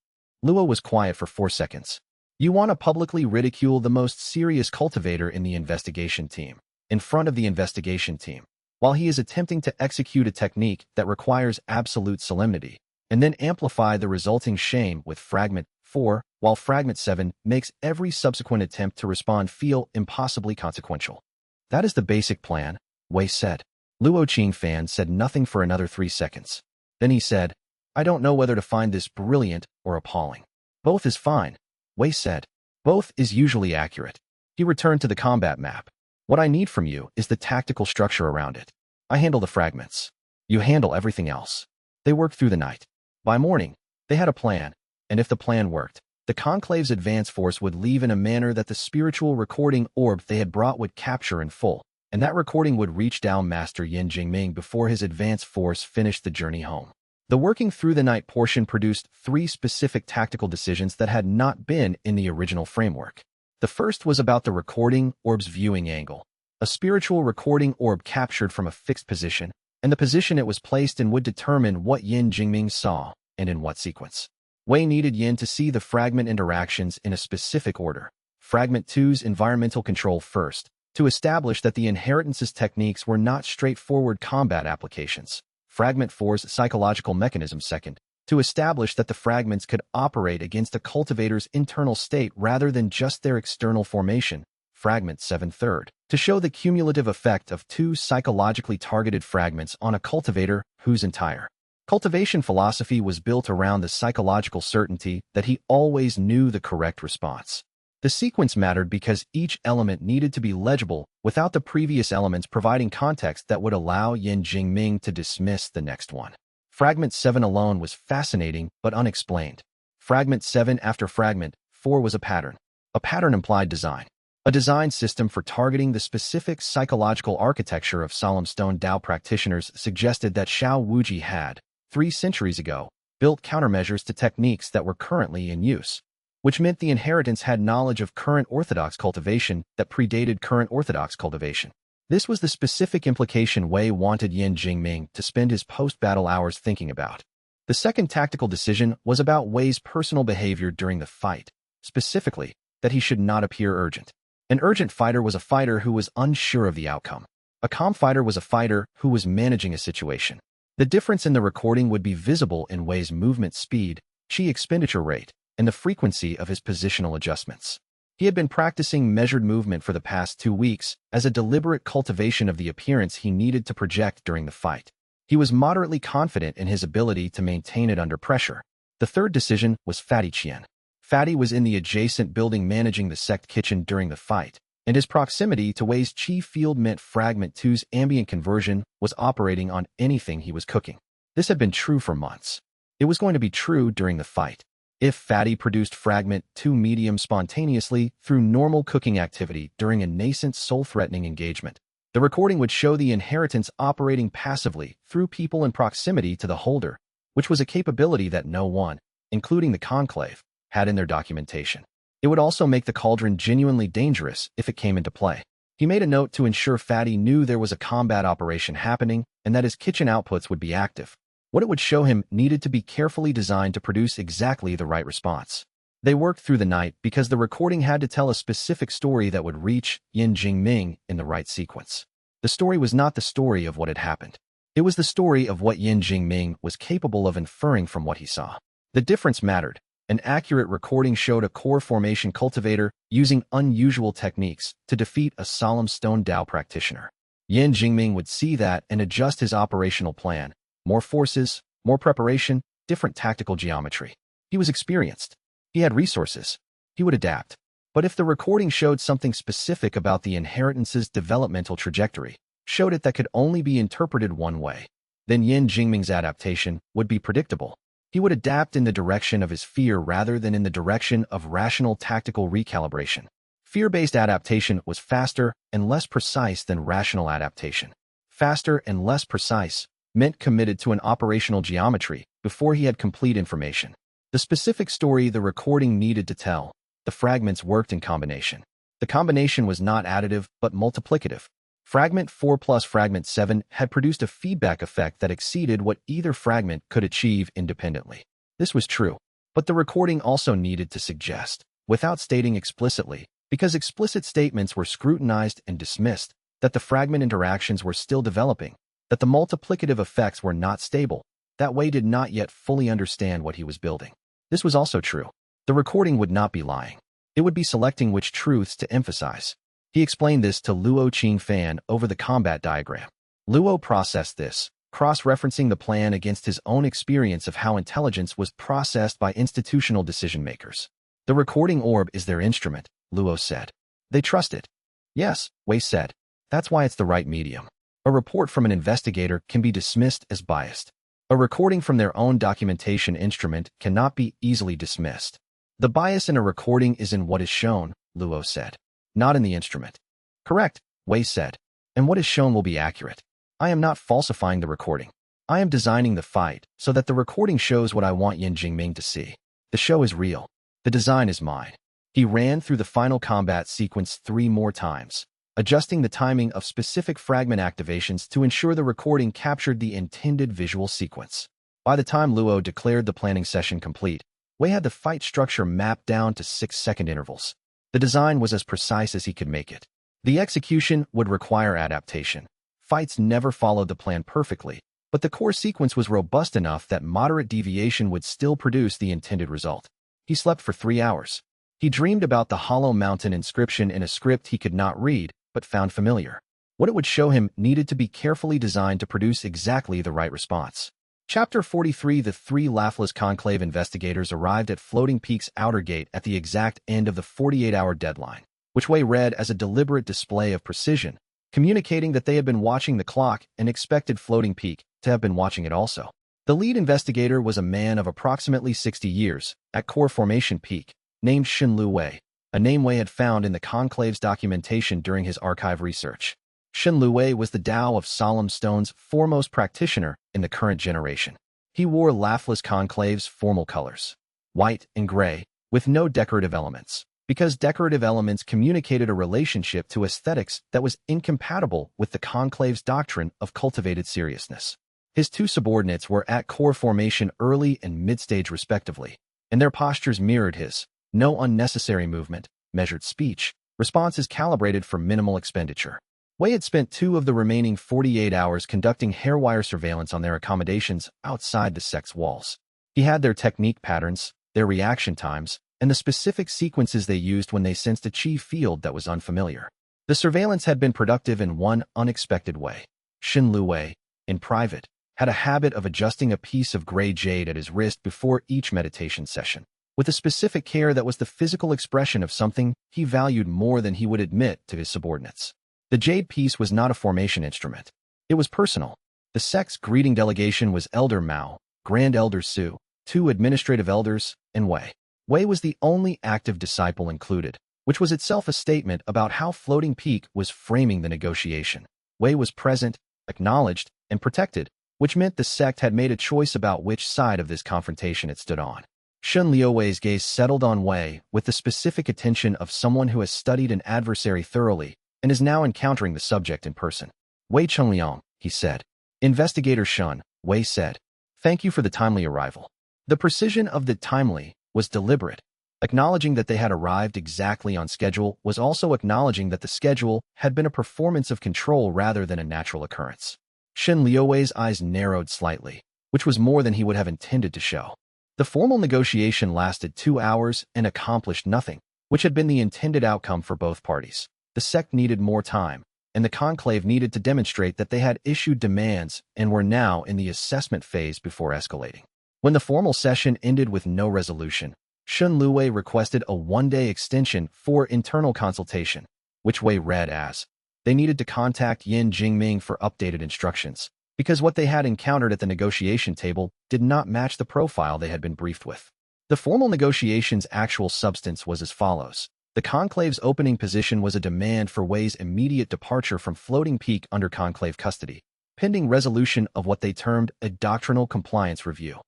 Speaker 1: Luo was quiet for 4 seconds. "You want to publicly ridicule the most serious cultivator in the investigation team, in front of the investigation team, while he is attempting to execute a technique that requires absolute solemnity, and then amplify the resulting shame with Fragment 4, while Fragment 7 makes every subsequent attempt to respond feel impossibly consequential." "That is the basic plan," Wei said. Luo Qingfan said nothing for another 3 seconds. Then he said, "I don't know whether to find this brilliant or appalling." "Both is fine," Wei said. "Both is usually accurate." He returned to the combat map. "What I need from you is the tactical structure around it. I handle the fragments. You handle everything else." They worked through the night. By morning, they had a plan, and if the plan worked, the Conclave's advance force would leave in a manner that the spiritual recording orb they had brought would capture in full, and that recording would reach down Master Yin Jingming before his advance force finished the journey home. The working through the night portion produced 3 specific tactical decisions that had not been in the original framework. The first was about the recording orb's viewing angle. A spiritual recording orb captured from a fixed position, and the position it was placed in would determine what Yin Jingming saw, and in what sequence. Wei needed Yin to see the fragment interactions in a specific order. Fragment 2's environmental control first, to establish that the inheritance's techniques were not straightforward combat applications. Fragment 4's psychological mechanism second, to establish that the fragments could operate against a cultivator's internal state rather than just their external formation. Fragment 7 third, to show the cumulative effect of 2 psychologically targeted fragments on a cultivator whose entire cultivation philosophy was built around the psychological certainty that he always knew the correct response. The sequence mattered because each element needed to be legible without the previous elements providing context that would allow Yin Jingming to dismiss the next one. Fragment 7 alone was fascinating but unexplained. Fragment 7 after Fragment 4 was a pattern. A pattern implied design. A design system for targeting the specific psychological architecture of solemn stone Tao practitioners suggested that Xiao Wuji had, 3 centuries ago, built countermeasures to techniques that were currently in use, which meant the inheritance had knowledge of current orthodox cultivation that predated current orthodox cultivation. This was the specific implication Wei wanted Yin Jingming to spend his post-battle hours thinking about. The second tactical decision was about Wei's personal behavior during the fight, specifically, that he should not appear urgent. An urgent fighter was a fighter who was unsure of the outcome. A calm fighter was a fighter who was managing a situation. The difference in the recording would be visible in Wei's movement speed, chi expenditure rate, and the frequency of his positional adjustments. He had been practicing measured movement for the past 2 weeks as a deliberate cultivation of the appearance he needed to project during the fight. He was moderately confident in his ability to maintain it under pressure. The third decision was Fatty Qian. Fatty was in the adjacent building managing the sect kitchen during the fight, and his proximity to Wei's chi field meant Fragment 2's ambient conversion was operating on anything he was cooking. This had been true for months. It was going to be true during the fight. If Fatty produced Fragment 2 medium spontaneously through normal cooking activity during a nascent soul-threatening engagement, the recording would show the inheritance operating passively through people in proximity to the holder, which was a capability that no one, including the Conclave, had in their documentation. It would also make the cauldron genuinely dangerous if it came into play. He made a note to ensure Fatty knew there was a combat operation happening and that his kitchen outputs would be active. What it would show him needed to be carefully designed to produce exactly the right response. They worked through the night because the recording had to tell a specific story that would reach Yin Jingming in the right sequence. The story was not the story of what had happened. It was the story of what Yin Jingming was capable of inferring from what he saw. The difference mattered. An accurate recording showed a core formation cultivator using unusual techniques to defeat a solemn stone Dao practitioner. Yin Jingming would see that and adjust his operational plan. More forces, more preparation, different tactical geometry. He was experienced. He had resources. He would adapt. But if the recording showed something specific about the inheritance's developmental trajectory, showed it that could only be interpreted one way, then Yin Jingming's adaptation would be predictable. He would adapt in the direction of his fear rather than in the direction of rational tactical recalibration. Fear-based adaptation was faster and less precise than rational adaptation. Faster and less precise meant committed to an operational geometry before he had complete information. The specific story the recording needed to tell, the fragments worked in combination. The combination was not additive but multiplicative. Fragment 4 plus Fragment 7 had produced a feedback effect that exceeded what either fragment could achieve independently. This was true, but the recording also needed to suggest, without stating explicitly, because explicit statements were scrutinized and dismissed, that the fragment interactions were still developing, that the multiplicative effects were not stable, that Wei did not yet fully understand what he was building. This was also true. The recording would not be lying. It would be selecting which truths to emphasize. He explained this to Luo Qingfan over the combat diagram. Luo processed this, cross-referencing the plan against his own experience of how intelligence was processed by institutional decision-makers. The recording orb is their instrument, Luo said. They trust it. Yes, Wei said. That's why it's the right medium. A report from an investigator can be dismissed as biased. A recording from their own documentation instrument cannot be easily dismissed. The bias in a recording is in what is shown, Luo said, not in the instrument. Correct, Wei said. And what is shown will be accurate. I am not falsifying the recording. I am designing the fight so that the recording shows what I want Yin Jingming to see. The show is real. The design is mine. He ran through the final combat sequence 3 more times, adjusting the timing of specific fragment activations to ensure the recording captured the intended visual sequence. By the time Luo declared the planning session complete, Wei had the fight structure mapped down to 6-second intervals. The design was as precise as he could make it. The execution would require adaptation. Fights never followed the plan perfectly, but the core sequence was robust enough that moderate deviation would still produce the intended result. He slept for 3 hours. He dreamed about the Hollow Mountain inscription in a script he could not read, but found familiar. What it would show him needed to be carefully designed to produce exactly the right response. Chapter 43. The 3 Laughless Conclave investigators arrived at Floating Peak's outer gate at the exact end of the 48-hour deadline, which Wei read as a deliberate display of precision, communicating that they had been watching the clock and expected Floating Peak to have been watching it also. The lead investigator was a man of approximately 60 years, at Core Formation Peak, named Shenlu Wei, a name Wei had found in the Conclave's documentation during his archive research. Shenlu Wei was the Tao of Solemn Stone's foremost practitioner in the current generation. He wore Laughless Conclave's formal colors, white and gray, with no decorative elements, because decorative elements communicated a relationship to aesthetics that was incompatible with the Conclave's doctrine of cultivated seriousness. His 2 subordinates were at Core Formation early and mid-stage respectively, and their postures mirrored his. No unnecessary movement, measured speech, responses calibrated for minimal expenditure. Wei had spent 2 of the remaining 48 hours conducting hairwire surveillance on their accommodations outside the sect's walls. He had their technique patterns, their reaction times, and the specific sequences they used when they sensed a chi field that was unfamiliar. The surveillance had been productive in one unexpected way. Xin Luwei, in private, had a habit of adjusting a piece of gray jade at his wrist before each meditation session, with a specific care that was the physical expression of something he valued more than he would admit to his subordinates. The jade piece was not a formation instrument. It was personal. The sect's greeting delegation was Elder Mao, Grand Elder Su, 2 administrative elders, and Wei. Wei was the only active disciple included, which was itself a statement about how Floating Peak was framing the negotiation. Wei was present, acknowledged, and protected, which meant the sect had made a choice about which side of this confrontation it stood on. Shun Liuwei's gaze settled on Wei with the specific attention of someone who has studied an adversary thoroughly and is now encountering the subject in person. Wei Chungliang, he said. Investigator Shun, Wei said. Thank you for the timely arrival. The precision of the timely was deliberate. Acknowledging that they had arrived exactly on schedule was also acknowledging that the schedule had been a performance of control rather than a natural occurrence. Shen Liuwei's eyes narrowed slightly, which was more than he would have intended to show. The formal negotiation lasted 2 hours and accomplished nothing, which had been the intended outcome for both parties. The sect needed more time, and the conclave needed to demonstrate that they had issued demands and were now in the assessment phase before escalating. When the formal session ended with no resolution, Shun Luwei requested a 1-day extension for internal consultation, which Wei read as, they needed to contact Yin Jingming for updated instructions, because what they had encountered at the negotiation table did not match the profile they had been briefed with. The formal negotiation's actual substance was as follows. The conclave's opening position was a demand for Wei's immediate departure from Floating Peak under conclave custody, pending resolution of what they termed a doctrinal compliance review.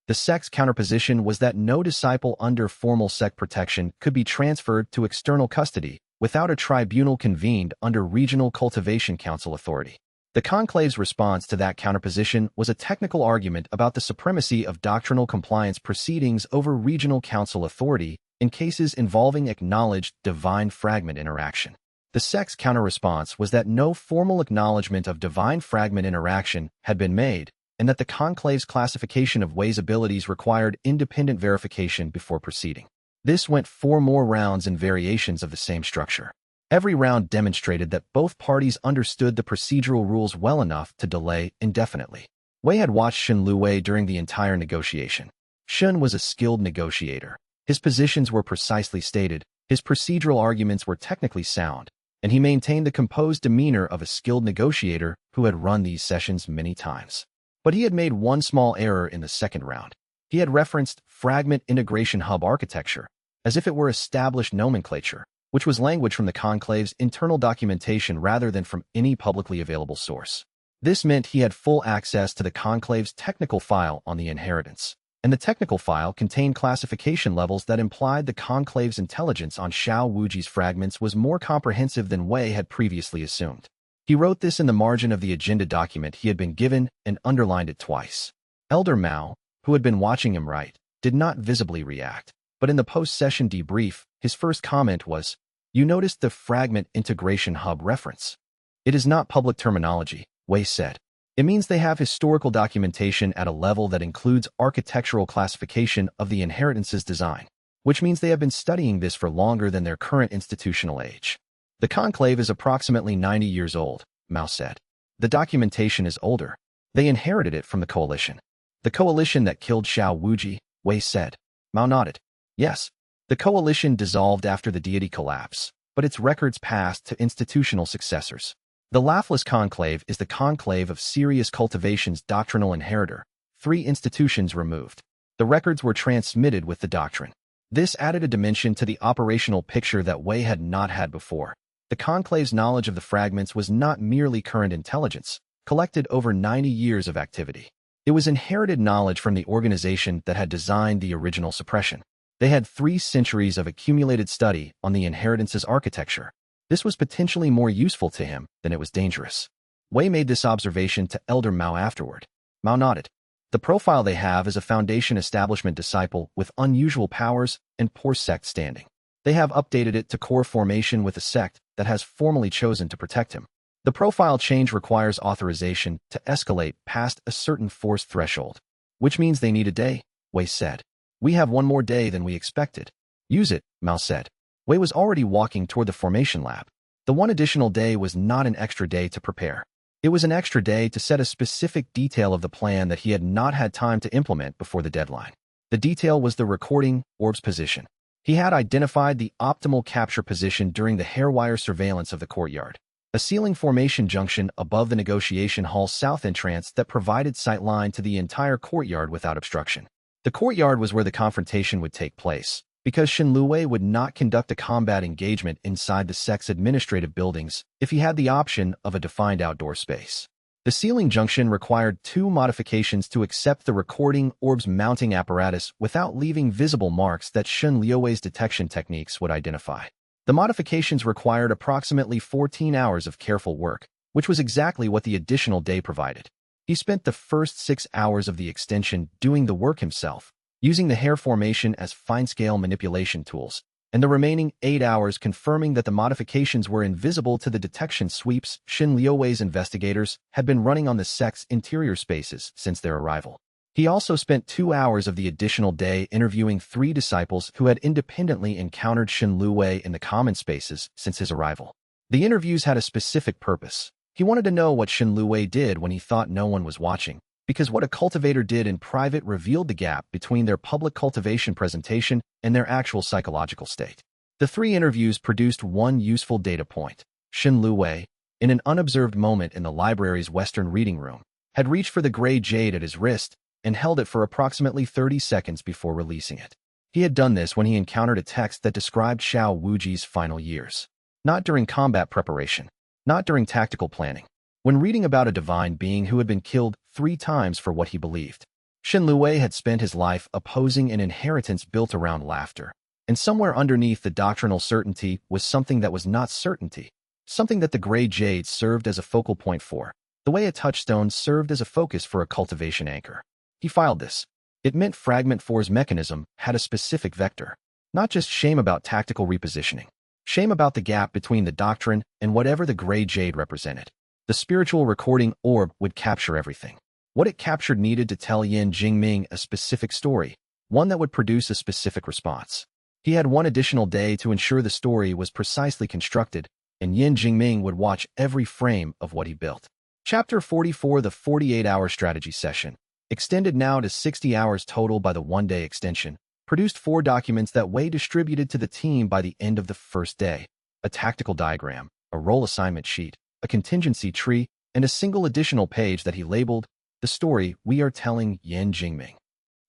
Speaker 1: The sect's counterposition was that no disciple under formal sect protection could be transferred to external custody without a tribunal convened under Regional Cultivation Council authority. The conclave's response to that counterposition was a technical argument about the supremacy of doctrinal compliance proceedings over regional council authority in cases involving acknowledged divine fragment interaction. The sect's counter-response was that no formal acknowledgement of divine fragment interaction had been made, and that the conclave's classification of Wei's abilities required independent verification before proceeding. This went 4 more rounds and variations of the same structure. Every round demonstrated that both parties understood the procedural rules well enough to delay indefinitely. Wei had watched Shun Luwei during the entire negotiation. Shun was a skilled negotiator. His positions were precisely stated, his procedural arguments were technically sound, and he maintained the composed demeanor of a skilled negotiator who had run these sessions many times. But he had made one small error in the second round. He had referenced fragment integration hub architecture, as if it were established nomenclature, which was language from the conclave's internal documentation rather than from any publicly available source. This meant he had full access to the conclave's technical file on the inheritance, and the technical file contained classification levels that implied the conclave's intelligence on Xiao Wuji's fragments was more comprehensive than Wei had previously assumed. He wrote this in the margin of the agenda document he had been given and underlined it twice. Elder Mao, who had been watching him write, did not visibly react, but in the post-session debrief, his first comment was, "You noticed the fragment integration hub reference. It is not public terminology," Wei said. It means they have historical documentation at a level that includes architectural classification of the inheritance's design, which means they have been studying this for longer than their current institutional age. The conclave is approximately 90 years old, Mao said. The documentation is older. They inherited it from the coalition. The coalition that killed Xiao Wuji, Wei said. Mao nodded. Yes, the coalition dissolved after the deity collapse, but its records passed to institutional successors. The laughless conclave is the conclave of serious cultivation's doctrinal inheritor, 3 institutions removed. The records were transmitted with the doctrine. This added a dimension to the operational picture that Wei had not had before. The conclave's knowledge of the fragments was not merely current intelligence, collected over 90 years of activity. It was inherited knowledge from the organization that had designed the original suppression. They had 3 centuries of accumulated study on the inheritance's architecture. This was potentially more useful to him than it was dangerous. Wei made this observation to Elder Mao afterward. Mao nodded. The profile they have is a foundation establishment disciple with unusual powers and poor sect standing. They have updated it to core formation with a sect that has formally chosen to protect him. The profile change requires authorization to escalate past a certain force threshold, which means they need a day, Wei said. We have one more day than we expected. Use it, Mao said. Wei was already walking toward the formation lab. The one additional day was not an extra day to prepare. It was an extra day to set a specific detail of the plan that he had not had time to implement before the deadline. The detail was the recording orb's position. He had identified the optimal capture position during the hair-wire surveillance of the courtyard, a ceiling formation junction above the negotiation hall's south entrance that provided sightline to the entire courtyard without obstruction. The courtyard was where the confrontation would take place, because Shenluwei would not conduct a combat engagement inside the sect's administrative buildings if he had the option of a defined outdoor space. The ceiling junction required 2 modifications to accept the recording orb's mounting apparatus without leaving visible marks that Shenluwei's detection techniques would identify. The modifications required approximately 14 hours of careful work, which was exactly what the additional day provided. He spent the first 6 hours of the extension doing the work himself, using the hair formation as fine-scale manipulation tools, and the remaining 8 hours confirming that the modifications were invisible to the detection sweeps Shenluwei's investigators had been running on the sect's interior spaces since their arrival. He also spent 2 hours of the additional day interviewing 3 disciples who had independently encountered Shenluwei in the common spaces since his arrival. The interviews had a specific purpose. He wanted to know what Shenluwei did when he thought no one was watching, because what a cultivator did in private revealed the gap between their public cultivation presentation and their actual psychological state. The 3 interviews produced one useful data point. Shenluwei, in an unobserved moment in the library's western reading room, had reached for the gray jade at his wrist and held it for approximately 30 seconds before releasing it. He had done this when he encountered a text that described Xiao Wuji's final years. Not during combat preparation, not during tactical planning. When reading about a divine being who had been killed 3 times for what he believed. Shenluwei had spent his life opposing an inheritance built around laughter, and somewhere underneath the doctrinal certainty was something that was not certainty, something that the gray jade served as a focal point for, the way a touchstone served as a focus for a cultivation anchor. He filed this. It meant Fragment 4's mechanism had a specific vector, not just shame about tactical repositioning, shame about the gap between the doctrine and whatever the gray jade represented. The spiritual recording orb would capture everything. What it captured needed to tell Yin Jingming a specific story, one that would produce a specific response. He had one additional day to ensure the story was precisely constructed, and Yin Jingming would watch every frame of what he built. Chapter 44, the 48-hour strategy session, extended now to 60 hours total by the one-day extension, produced 4 documents that Wei distributed to the team by the end of the first day: a tactical diagram, a role assignment sheet, a contingency tree, and a single additional page that he labeled, "The Story We Are Telling Yin Jingming."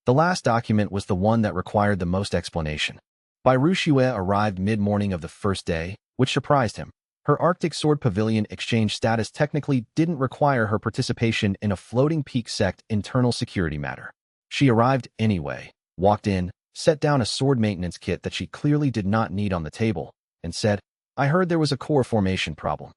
Speaker 1: The last document was the one that required the most explanation. Bai Ruxue arrived mid-morning of the first day, which surprised him. Her Arctic Sword Pavilion exchange status technically didn't require her participation in a floating peak sect internal security matter. She arrived anyway, walked in, set down a sword maintenance kit that she clearly did not need on the table, and said, "I heard there was a core formation problem."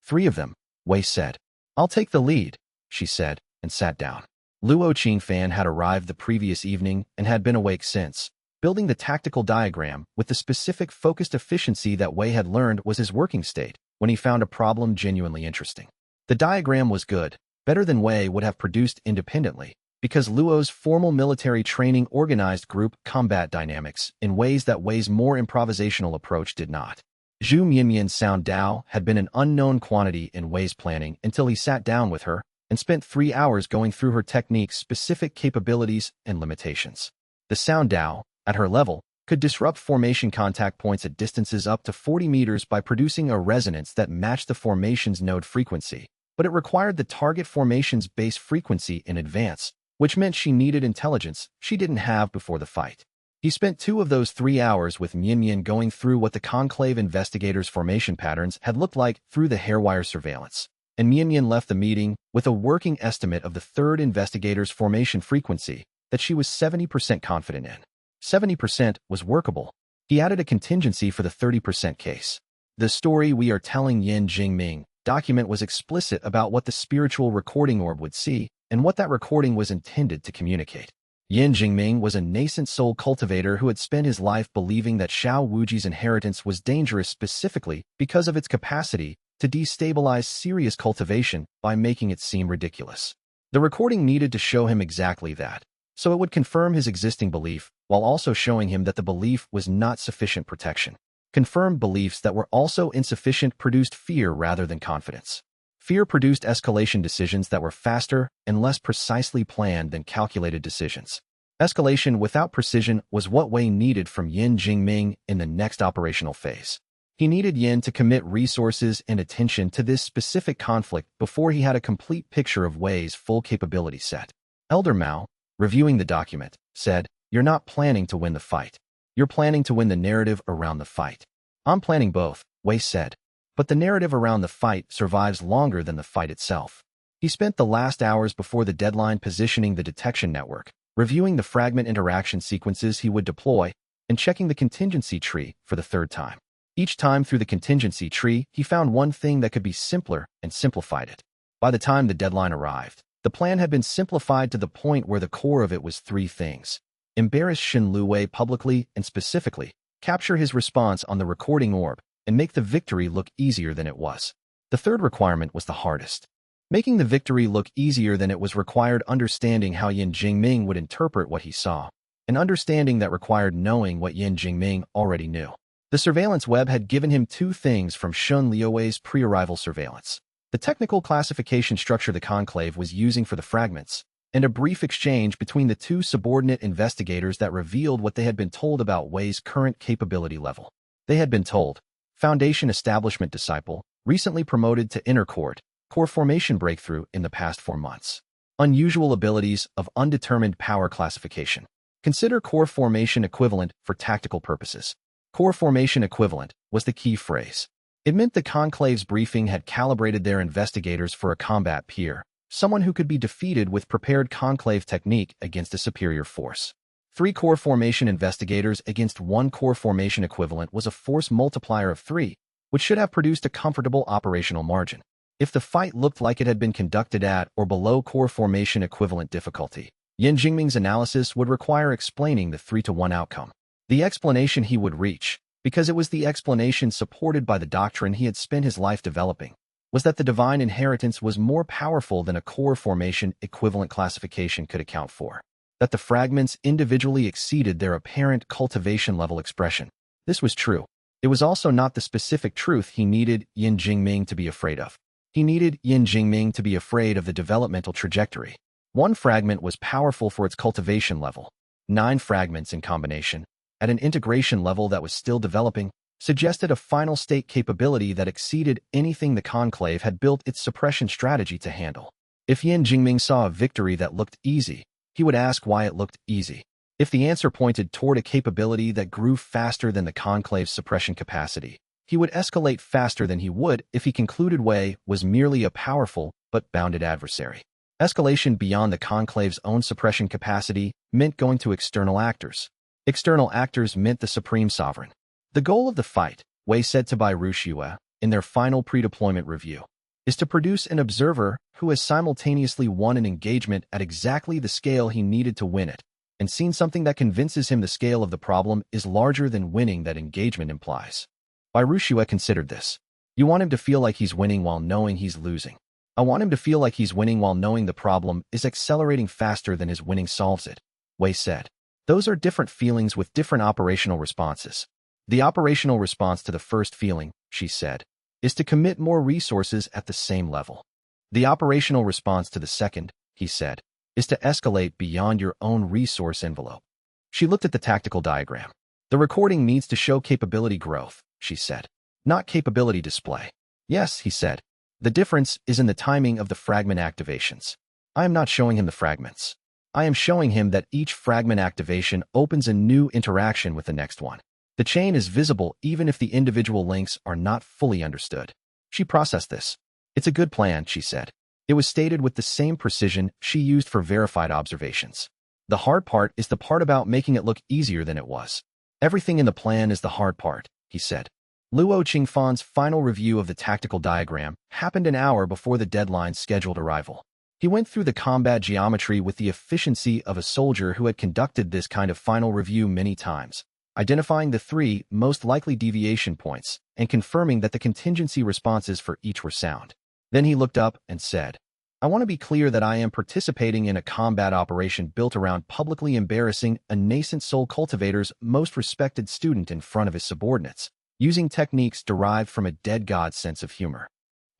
Speaker 1: 3 of them, Wei said. "I'll take the lead," she said, and sat down. Luo Qingfan had arrived the previous evening and had been awake since, building the tactical diagram with the specific focused efficiency that Wei had learned was his working state when he found a problem genuinely interesting. The diagram was good, better than Wei would have produced independently, because Luo's formal military training organized group combat dynamics in ways that Wei's more improvisational approach did not. Zhu Mianmian's sound Dao had been an unknown quantity in Wei's planning until he sat down with her and spent 3 hours going through her technique's specific capabilities and limitations. The sound Dao, at her level, could disrupt formation contact points at distances up to 40 meters by producing a resonance that matched the formation's node frequency, but it required the target formation's base frequency in advance, which meant she needed intelligence she didn't have before the fight. He spent 2 of those 3 hours with Mianmian going through what the Conclave investigators' formation patterns had looked like through the hairwire surveillance, and Mianmian left the meeting with a working estimate of the 3rd investigator's formation frequency that she was 70% confident in. 70% was workable. He added a contingency for the 30% case. The Story We Are Telling Yin Jingming document was explicit about what the spiritual recording orb would see and what that recording was intended to communicate. Yin Jingming was a nascent soul cultivator who had spent his life believing that Xiao Wuji's inheritance was dangerous specifically because of its capacity to destabilize serious cultivation by making it seem ridiculous. The recording needed to show him exactly that, so it would confirm his existing belief while also showing him that the belief was not sufficient protection. Confirmed beliefs that were also insufficient produced fear rather than confidence. Fear produced escalation decisions that were faster and less precisely planned than calculated decisions. Escalation without precision was what Wei needed from Yin Jingming in the next operational phase. He needed Yin to commit resources and attention to this specific conflict before he had a complete picture of Wei's full capability set. Elder Mao, reviewing the document, said, "You're not planning to win the fight. You're planning to win the narrative around the fight." "I'm planning both," Wei said. "But the narrative around the fight survives longer than the fight itself." He spent the last hours before the deadline positioning the detection network, reviewing the fragment interaction sequences he would deploy, and checking the contingency tree for the third time. Each time through the contingency tree, he found one thing that could be simpler and simplified it. By the time the deadline arrived, the plan had been simplified to the point where the core of it was three things. Embarrass Shen Luwei publicly and specifically, capture his response on the recording orb, and make the victory look easier than it was. The third requirement was the hardest. Making the victory look easier than it was required understanding how Yin Jingming would interpret what he saw, an understanding that required knowing what Yin Jingming already knew. The surveillance web had given him two things from Shun Liuwei's pre-arrival surveillance: the technical classification structure the Conclave was using for the fragments, and a brief exchange between the two subordinate investigators that revealed what they had been told about Wei's current capability level. They had been told, Foundation Establishment Disciple, recently promoted to Inner Court, Core Formation Breakthrough in the past 4 months. Unusual abilities of undetermined power classification. Consider Core Formation Equivalent for tactical purposes. Core Formation Equivalent was the key phrase. It meant the Conclave's briefing had calibrated their investigators for a combat peer, someone who could be defeated with prepared Conclave technique against a superior force. 3 Core Formation investigators against 1 Core Formation Equivalent was a force multiplier of 3, which should have produced a comfortable operational margin. If the fight looked like it had been conducted at or below Core Formation Equivalent difficulty, Yin Jingming's analysis would require explaining the 3-to-1 outcome. The explanation he would reach, because it was the explanation supported by the doctrine he had spent his life developing, was that the divine inheritance was more powerful than a Core Formation Equivalent classification could account for, that the fragments individually exceeded their apparent cultivation level expression. This was true. It was also not the specific truth he needed Yin Jingming to be afraid of. He needed Yin Jingming to be afraid of the developmental trajectory. 1 fragment was powerful for its cultivation level. 9 fragments in combination, at an integration level that was still developing, suggested a final state capability that exceeded anything the Conclave had built its suppression strategy to handle. If Yin Jingming saw a victory that looked easy, he would ask why it looked easy. If the answer pointed toward a capability that grew faster than the Conclave's suppression capacity, he would escalate faster than he would if he concluded Wei was merely a powerful but bounded adversary. Escalation beyond the Conclave's own suppression capacity meant going to external actors. External actors meant the Supreme Sovereign. The goal of the fight, Wei said to Bai Ruxue in their final pre-deployment review, is to produce an observer who has simultaneously won an engagement at exactly the scale he needed to win it, and seen something that convinces him the scale of the problem is larger than winning that engagement implies. Bai Ruxue considered this. You want him to feel like he's winning while knowing he's losing. I want him to feel like he's winning while knowing the problem is accelerating faster than his winning solves it, Wei said. Those are different feelings with different operational responses. The operational response to the first feeling, she said, is to commit more resources at the same level. The operational response to the second, he said, is to escalate beyond your own resource envelope. She looked at the tactical diagram. The recording needs to show capability growth, she said, not capability display. Yes, he said. The difference is in the timing of the fragment activations. I am not showing him the fragments. I am showing him that each fragment activation opens a new interaction with the next one. The chain is visible even if the individual links are not fully understood. She processed this. It's a good plan, she said. It was stated with the same precision she used for verified observations. The hard part is the part about making it look easier than it was. Everything in the plan is the hard part, he said. Luo Qingfan's final review of the tactical diagram happened an hour before the deadline's scheduled arrival. He went through the combat geometry with the efficiency of a soldier who had conducted this kind of final review many times, identifying the 3 most likely deviation points and confirming that the contingency responses for each were sound. Then he looked up and said, I want to be clear that I am participating in a combat operation built around publicly embarrassing a nascent soul cultivator's most respected student in front of his subordinates, using techniques derived from a dead god's sense of humor.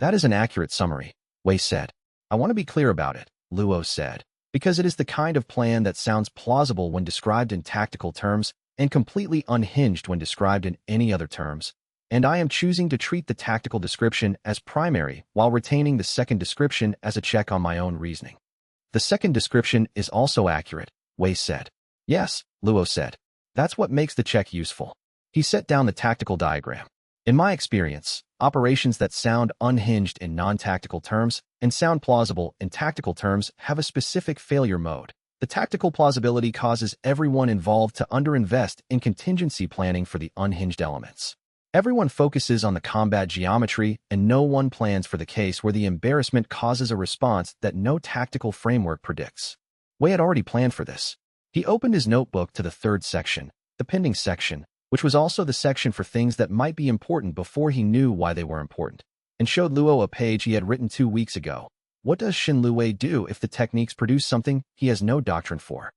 Speaker 1: That is an accurate summary, Wei said. I want to be clear about it, Luo said, because it is the kind of plan that sounds plausible when described in tactical terms and completely unhinged when described in any other terms, and I am choosing to treat the tactical description as primary while retaining the second description as a check on my own reasoning. The second description is also accurate, Wei said. Yes, Luo said. That's what makes the check useful. He set down the tactical diagram. In my experience, operations that sound unhinged in non-tactical terms and sound plausible in tactical terms have a specific failure mode. The tactical plausibility causes everyone involved to underinvest in contingency planning for the unhinged elements. Everyone focuses on the combat geometry, and no one plans for the case where the embarrassment causes a response that no tactical framework predicts. Wei had already planned for this. He opened his notebook to the third section, the pending section, which was also the section for things that might be important before he knew why they were important, and showed Luo a page he had written 2 weeks ago. What does Xin Luwei do if the techniques produce something he has no doctrine for?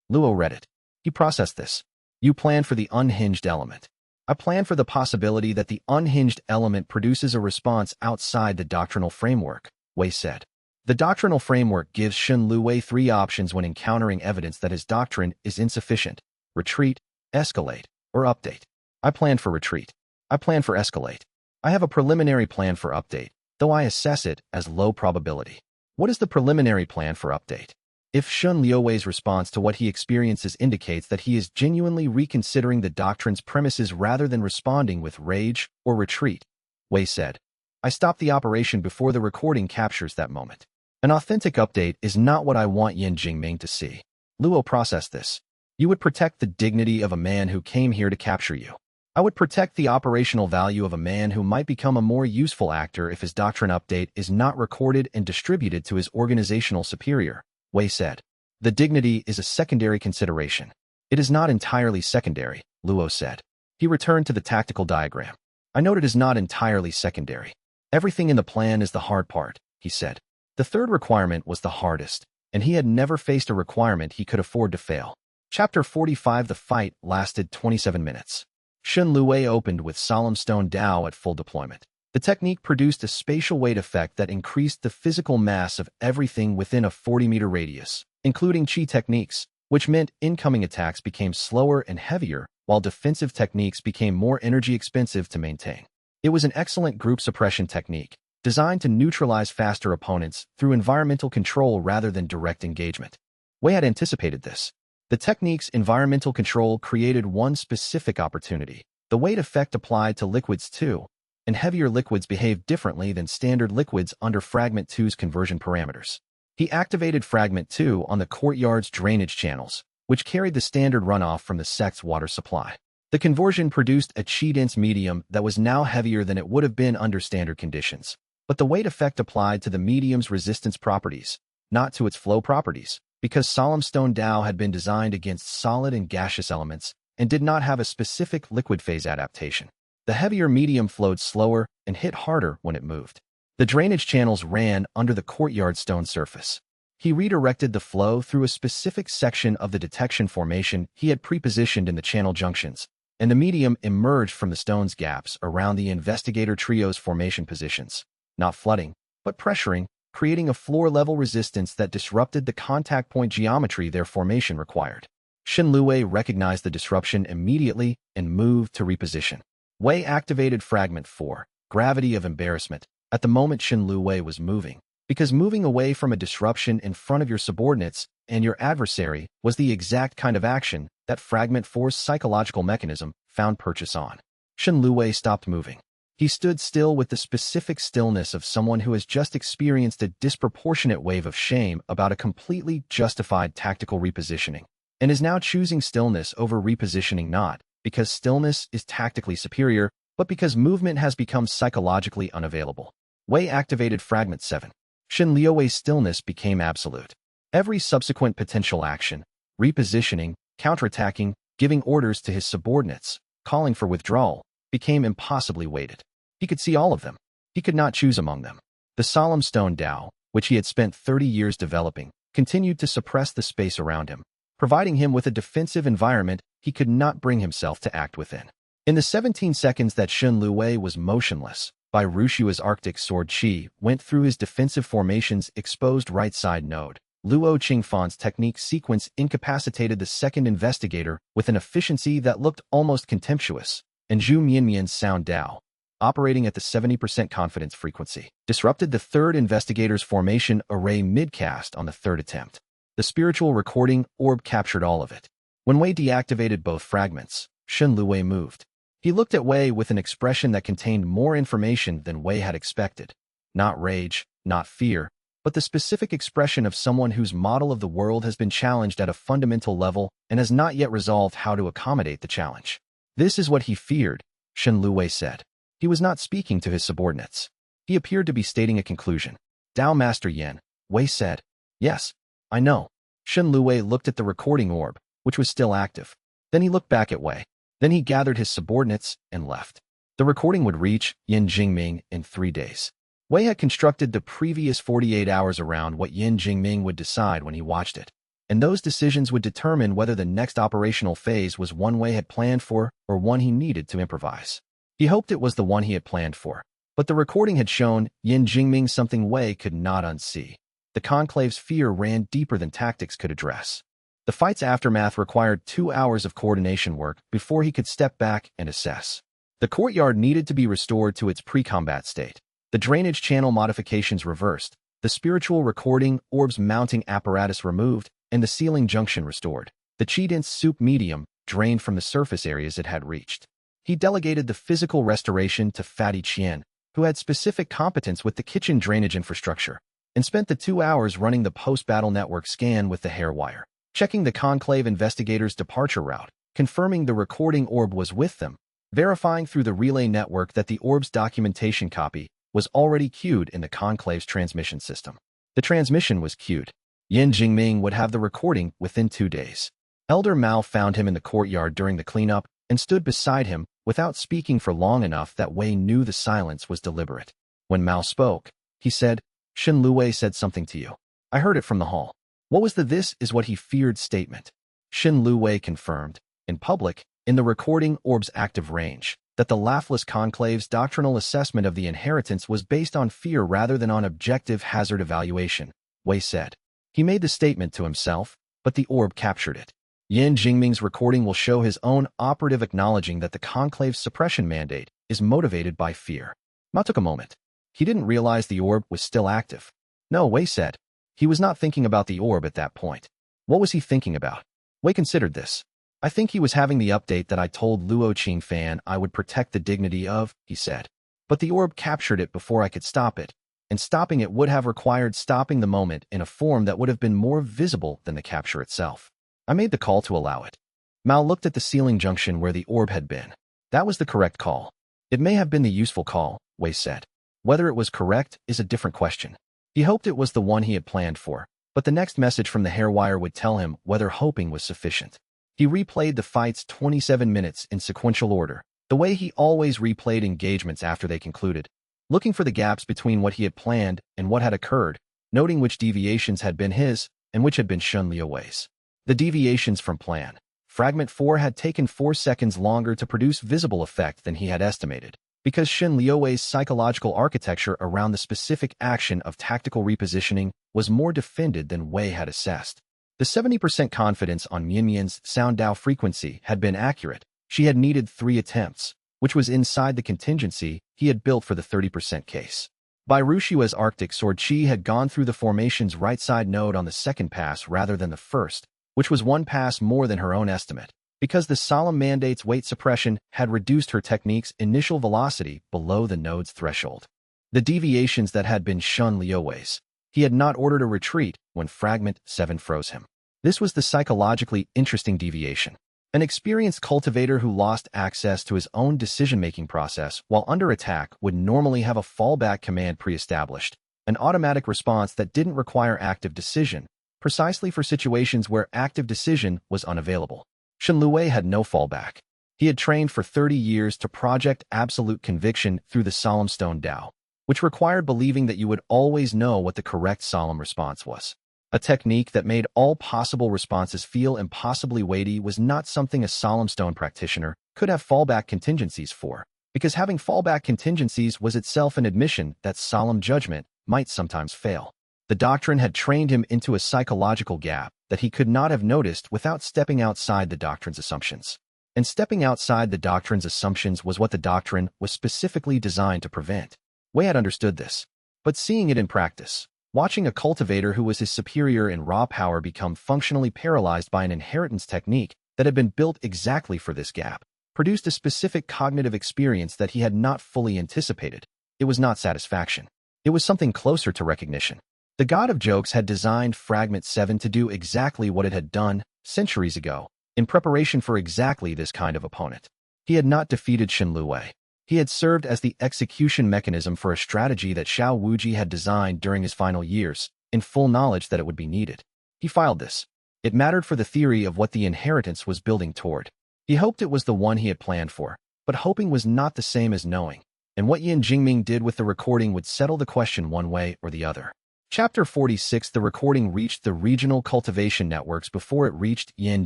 Speaker 1: Luo read it. He processed this. You plan for the unhinged element. I plan for the possibility that the unhinged element produces a response outside the doctrinal framework, Wei said. The doctrinal framework gives Xin Luwei 3 options when encountering evidence that his doctrine is insufficient: retreat, escalate, or update. I plan for retreat. I plan for escalate. I have a preliminary plan for update, though I assess it as low probability. What is the preliminary plan for update? If Xin Luowei's response to what he experiences indicates that he is genuinely reconsidering the doctrine's premises rather than responding with rage or retreat, Wei said, I stop the operation before the recording captures that moment. An authentic update is not what I want Yin Jingming to see. Luo processed this. You would protect the dignity of a man who came here to capture you. I would protect the operational value of a man who might become a more useful actor if his doctrine update is not recorded and distributed to his organizational superior, Wei said. The dignity is a secondary consideration. It is not entirely secondary, Luo said. He returned to the tactical diagram. I note it is not entirely secondary. Everything in the plan is the hard part, he said. The third requirement was the hardest, and he had never faced a requirement he could afford to fail. Chapter 45. The fight lasted 27 minutes. Xin Luwei opened with Solemn Stone Dao at full deployment. The technique produced a spatial weight effect that increased the physical mass of everything within a 40-meter radius, including qi techniques, which meant incoming attacks became slower and heavier, while defensive techniques became more energy expensive to maintain. It was an excellent group suppression technique, designed to neutralize faster opponents through environmental control rather than direct engagement. Wei had anticipated this. The technique's environmental control created one specific opportunity. The weight effect applied to liquids too, and heavier liquids behave differently than standard liquids under Fragment 2's conversion parameters. He activated Fragment 2 on the courtyard's drainage channels, which carried the standard runoff from the sect's water supply. The conversion produced a qi-dense medium that was now heavier than it would have been under standard conditions, but the weight effect applied to the medium's resistance properties, not to its flow properties, because Solemn Stone Dao had been designed against solid and gaseous elements and did not have a specific liquid phase adaptation. The heavier medium flowed slower and hit harder when it moved. The drainage channels ran under the courtyard stone surface. He redirected the flow through a specific section of the detection formation he had prepositioned in the channel junctions, and the medium emerged from the stone's gaps around the investigator trio's formation positions, not flooding, but pressuring, creating a floor-level resistance that disrupted the contact point geometry their formation required. Xin Luwei recognized the disruption immediately and moved to reposition. Wei activated Fragment 4, Gravity of Embarrassment, at the moment Xin Luwei was moving, because moving away from a disruption in front of your subordinates and your adversary was the exact kind of action that Fragment 4's psychological mechanism found purchase on. Xin Luwei stopped moving. He stood still with the specific stillness of someone who has just experienced a disproportionate wave of shame about a completely justified tactical repositioning, and is now choosing stillness over repositioning, not because stillness is tactically superior, but because movement has become psychologically unavailable. Wei activated Fragment 7. Xin Luowei's stillness became absolute. Every subsequent potential action, repositioning, counterattacking, giving orders to his subordinates, calling for withdrawal, became impossibly weighted. He could see all of them. He could not choose among them. The solemn stone Tao, which he had spent 30 years developing, continued to suppress the space around him, providing him with a defensive environment he could not bring himself to act within. In the 17 seconds that Shen Luwei was motionless, Bai Rushua's Arctic sword Qi went through his defensive formation's exposed right side node. Luo Qingfan's technique sequence incapacitated the second investigator with an efficiency that looked almost contemptuous, and Zhu Mianmian's sound Dao, operating at the 70% confidence frequency, disrupted the third investigator's formation array mid-cast on the third attempt. The spiritual recording orb captured all of it. When Wei deactivated both fragments, Shen Luwei moved. He looked at Wei with an expression that contained more information than Wei had expected. Not rage, not fear, but the specific expression of someone whose model of the world has been challenged at a fundamental level and has not yet resolved how to accommodate the challenge. This is what he feared, Shen Luwei said. He was not speaking to his subordinates. He appeared to be stating a conclusion. Dao Master Yan, Wei said. Yes, I know. Shen Luwei looked at the recording orb, which was still active. Then he looked back at Wei. Then he gathered his subordinates and left. The recording would reach Yin Jingming in 3 days. Wei had constructed the previous 48 hours around what Yin Jingming would decide when he watched it, and those decisions would determine whether the next operational phase was one Wei had planned for or one he needed to improvise. He hoped it was the one he had planned for, but the recording had shown Yin Jingming something Wei could not unsee. The conclave's fear ran deeper than tactics could address. The fight's aftermath required 2 hours of coordination work before he could step back and assess. The courtyard needed to be restored to its pre-combat state. The drainage channel modifications reversed, the spiritual recording orb's mounting apparatus removed, and the ceiling junction restored. The Qi-dense soup medium drained from the surface areas it had reached. He delegated the physical restoration to Fatty Qian, who had specific competence with the kitchen drainage infrastructure, and spent the 2 hours running the post-battle network scan with the hair wire, checking the conclave investigator's departure route, confirming the recording orb was with them, verifying through the relay network that the orb's documentation copy was already queued in the conclave's transmission system. The transmission was queued. Yin Jingming would have the recording within 2 days. Elder Mao found him in the courtyard during the cleanup and stood beside him without speaking for long enough that Wei knew the silence was deliberate. When Mao spoke, he said, Shen Luwei said something to you. I heard it from the hall. What was the "this is what he feared" statement? Shen Luwei confirmed, in public, in the recording orb's active range, that the laughless conclave's doctrinal assessment of the inheritance was based on fear rather than on objective hazard evaluation, Wei said. He made the statement to himself, but the orb captured it. Yin Jingming's recording will show his own operative acknowledging that the conclave's suppression mandate is motivated by fear. Mao took a moment. He didn't realize the orb was still active. No, Wei said. He was not thinking about the orb at that point. What was he thinking about? Wei considered this. I think he was having the update that I told Luo Qingfan I would protect the dignity of, he said. But the orb captured it before I could stop it, and stopping it would have required stopping the moment in a form that would have been more visible than the capture itself. I made the call to allow it. Mao looked at the ceiling junction where the orb had been. That was the correct call. It may have been the useful call, Wei said. Whether it was correct is a different question. He hoped it was the one he had planned for, but the next message from the hair wire would tell him whether hoping was sufficient. He replayed the fight's 27 minutes in sequential order, the way he always replayed engagements after they concluded, looking for the gaps between what he had planned and what had occurred, noting which deviations had been his and which had been Shen Luwei's. The deviations from plan. Fragment 4 had taken 4 seconds longer to produce visible effect than he had estimated, because Shen Luwei's psychological architecture around the specific action of tactical repositioning was more defended than Wei had assessed. The 70% confidence on Mianmian's sound Dao frequency had been accurate. She had needed 3 attempts, which was inside the contingency he had built for the 30% case. Bai Rushua's Arctic sword Qi had gone through the formation's right side node on the second pass rather than the first, which was 1 pass more than her own estimate, because the solemn mandate's weight suppression had reduced her technique's initial velocity below the node's threshold. The deviations that had been Shen Luwei's. He had not ordered a retreat when Fragment 7 froze him. This was the psychologically interesting deviation. An experienced cultivator who lost access to his own decision-making process while under attack would normally have a fallback command pre-established, an automatic response that didn't require active decision, precisely for situations where active decision was unavailable. Shenlue had no fallback. He had trained for 30 years to project absolute conviction through the solemn stone Tao, which required believing that you would always know what the correct solemn response was. A technique that made all possible responses feel impossibly weighty was not something a solemn stone practitioner could have fallback contingencies for, because having fallback contingencies was itself an admission that solemn judgment might sometimes fail. The doctrine had trained him into a psychological gap that he could not have noticed without stepping outside the doctrine's assumptions. And stepping outside the doctrine's assumptions was what the doctrine was specifically designed to prevent. Wei had understood this, but seeing it in practice, watching a cultivator who was his superior in raw power become functionally paralyzed by an inheritance technique that had been built exactly for this gap, produced a specific cognitive experience that he had not fully anticipated. It was not satisfaction. It was something closer to recognition. The god of jokes had designed Fragment 7 to do exactly what it had done centuries ago, in preparation for exactly this kind of opponent. He had not defeated Shenlue. He had served as the execution mechanism for a strategy that Xiao Wuji had designed during his final years, in full knowledge that it would be needed. He filed this. It mattered for the theory of what the inheritance was building toward. He hoped it was the one he had planned for, but hoping was not the same as knowing, and what Yin Jingming did with the recording would settle the question one way or the other. Chapter 46. The recording reached the regional cultivation networks before it reached Yin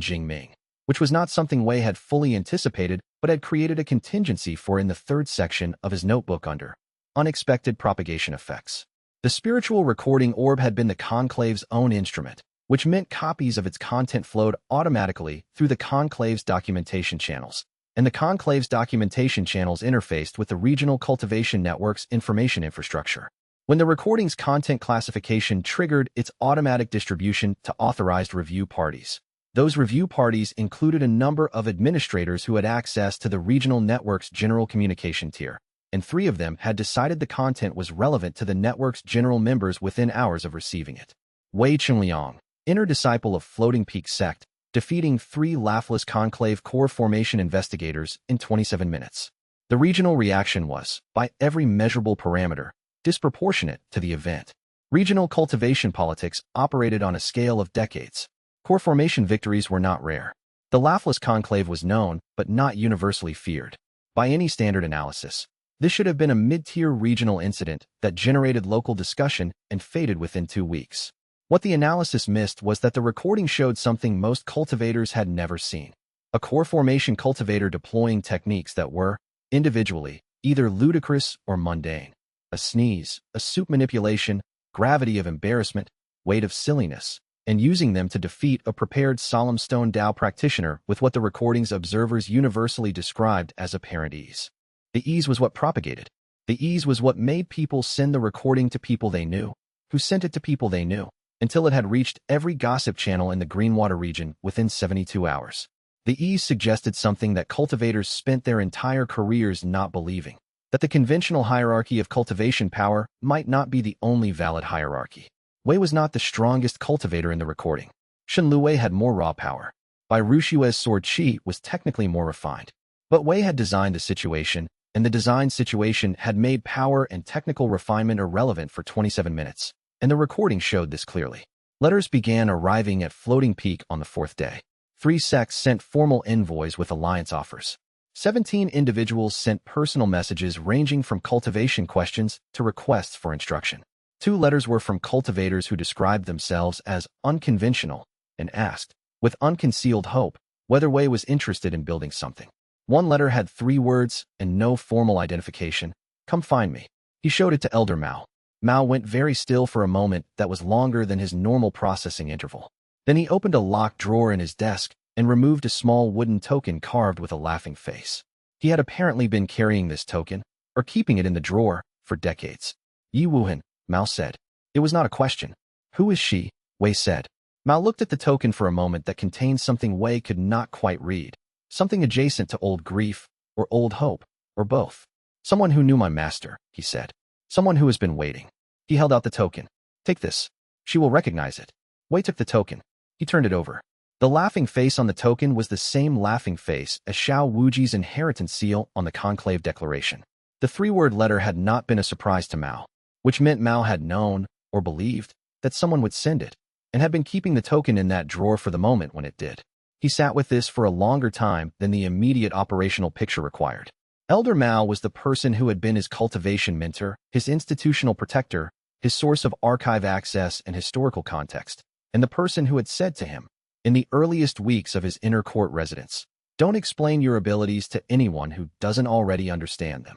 Speaker 1: Jingming, which was not something Wei had fully anticipated but had created a contingency for in the third section of his notebook under unexpected propagation effects. The spiritual recording orb had been the conclave's own instrument, which meant copies of its content flowed automatically through the conclave's documentation channels, and the conclave's documentation channels interfaced with the regional cultivation network's information infrastructure. When the recording's content classification triggered its automatic distribution to authorized review parties, those review parties included a number of administrators who had access to the regional network's general communication tier, and 3 of them had decided the content was relevant to the network's general members within hours of receiving it. Wei Chenliang, inner disciple of Floating Peak sect, defeating 3 laughless conclave core formation investigators in 27 minutes. The regional reaction was, by every measurable parameter, disproportionate to the event. Regional cultivation politics operated on a scale of decades. Core formation victories were not rare. The laughless conclave was known, but not universally feared. By any standard analysis, this should have been a mid-tier regional incident that generated local discussion and faded within 2 weeks. What the analysis missed was that the recording showed something most cultivators had never seen. A core formation cultivator deploying techniques that were, individually, either ludicrous or mundane. A sneeze, a soup manipulation, gravity of embarrassment, weight of silliness, and using them to defeat a prepared solemn stone Tao practitioner with what the recording's observers universally described as apparent ease. The ease was what propagated. The ease was what made people send the recording to people they knew, who sent it to people they knew, until it had reached every gossip channel in the Greenwater region within 72 hours. The ease suggested something that cultivators spent their entire careers not believing, that the conventional hierarchy of cultivation power might not be the only valid hierarchy. Wei was not the strongest cultivator in the recording. Shenlue had more raw power. Bai Rushue's sword qi was technically more refined. But Wei had designed the situation, and the designed situation had made power and technical refinement irrelevant for 27 minutes, and the recording showed this clearly. Letters began arriving at Floating Peak on the 4th day. 3 sects sent formal envoys with alliance offers. 17 individuals sent personal messages ranging from cultivation questions to requests for instruction. 2 letters were from cultivators who described themselves as unconventional and asked, with unconcealed hope, whether Wei was interested in building something. 1 letter had 3 words and no formal identification. Come find me. He showed it to Elder Mao. Mao went very still for a moment that was longer than his normal processing interval. Then he opened a locked drawer in his desk and removed a small wooden token carved with a laughing face. He had apparently been carrying this token, or keeping it in the drawer, for decades. Yi Wuhan, Mao said. It was not a question. Who is she? Wei said. Mao looked at the token for a moment that contained something Wei could not quite read. Something adjacent to old grief, or old hope, or both. Someone who knew my master, he said. Someone who has been waiting. He held out the token. Take this. She will recognize it. Wei took the token. He turned it over. The laughing face on the token was the same laughing face as Xiao Wuji's inheritance seal on the conclave declaration. The 3-word letter had not been a surprise to Mao, which meant Mao had known, or believed, that someone would send it, and had been keeping the token in that drawer for the moment when it did. He sat with this for a longer time than the immediate operational picture required. Elder Mao was the person who had been his cultivation mentor, his institutional protector, his source of archive access and historical context, and the person who had said to him, in the earliest weeks of his inner court residence, "Don't explain your abilities to anyone who doesn't already understand them."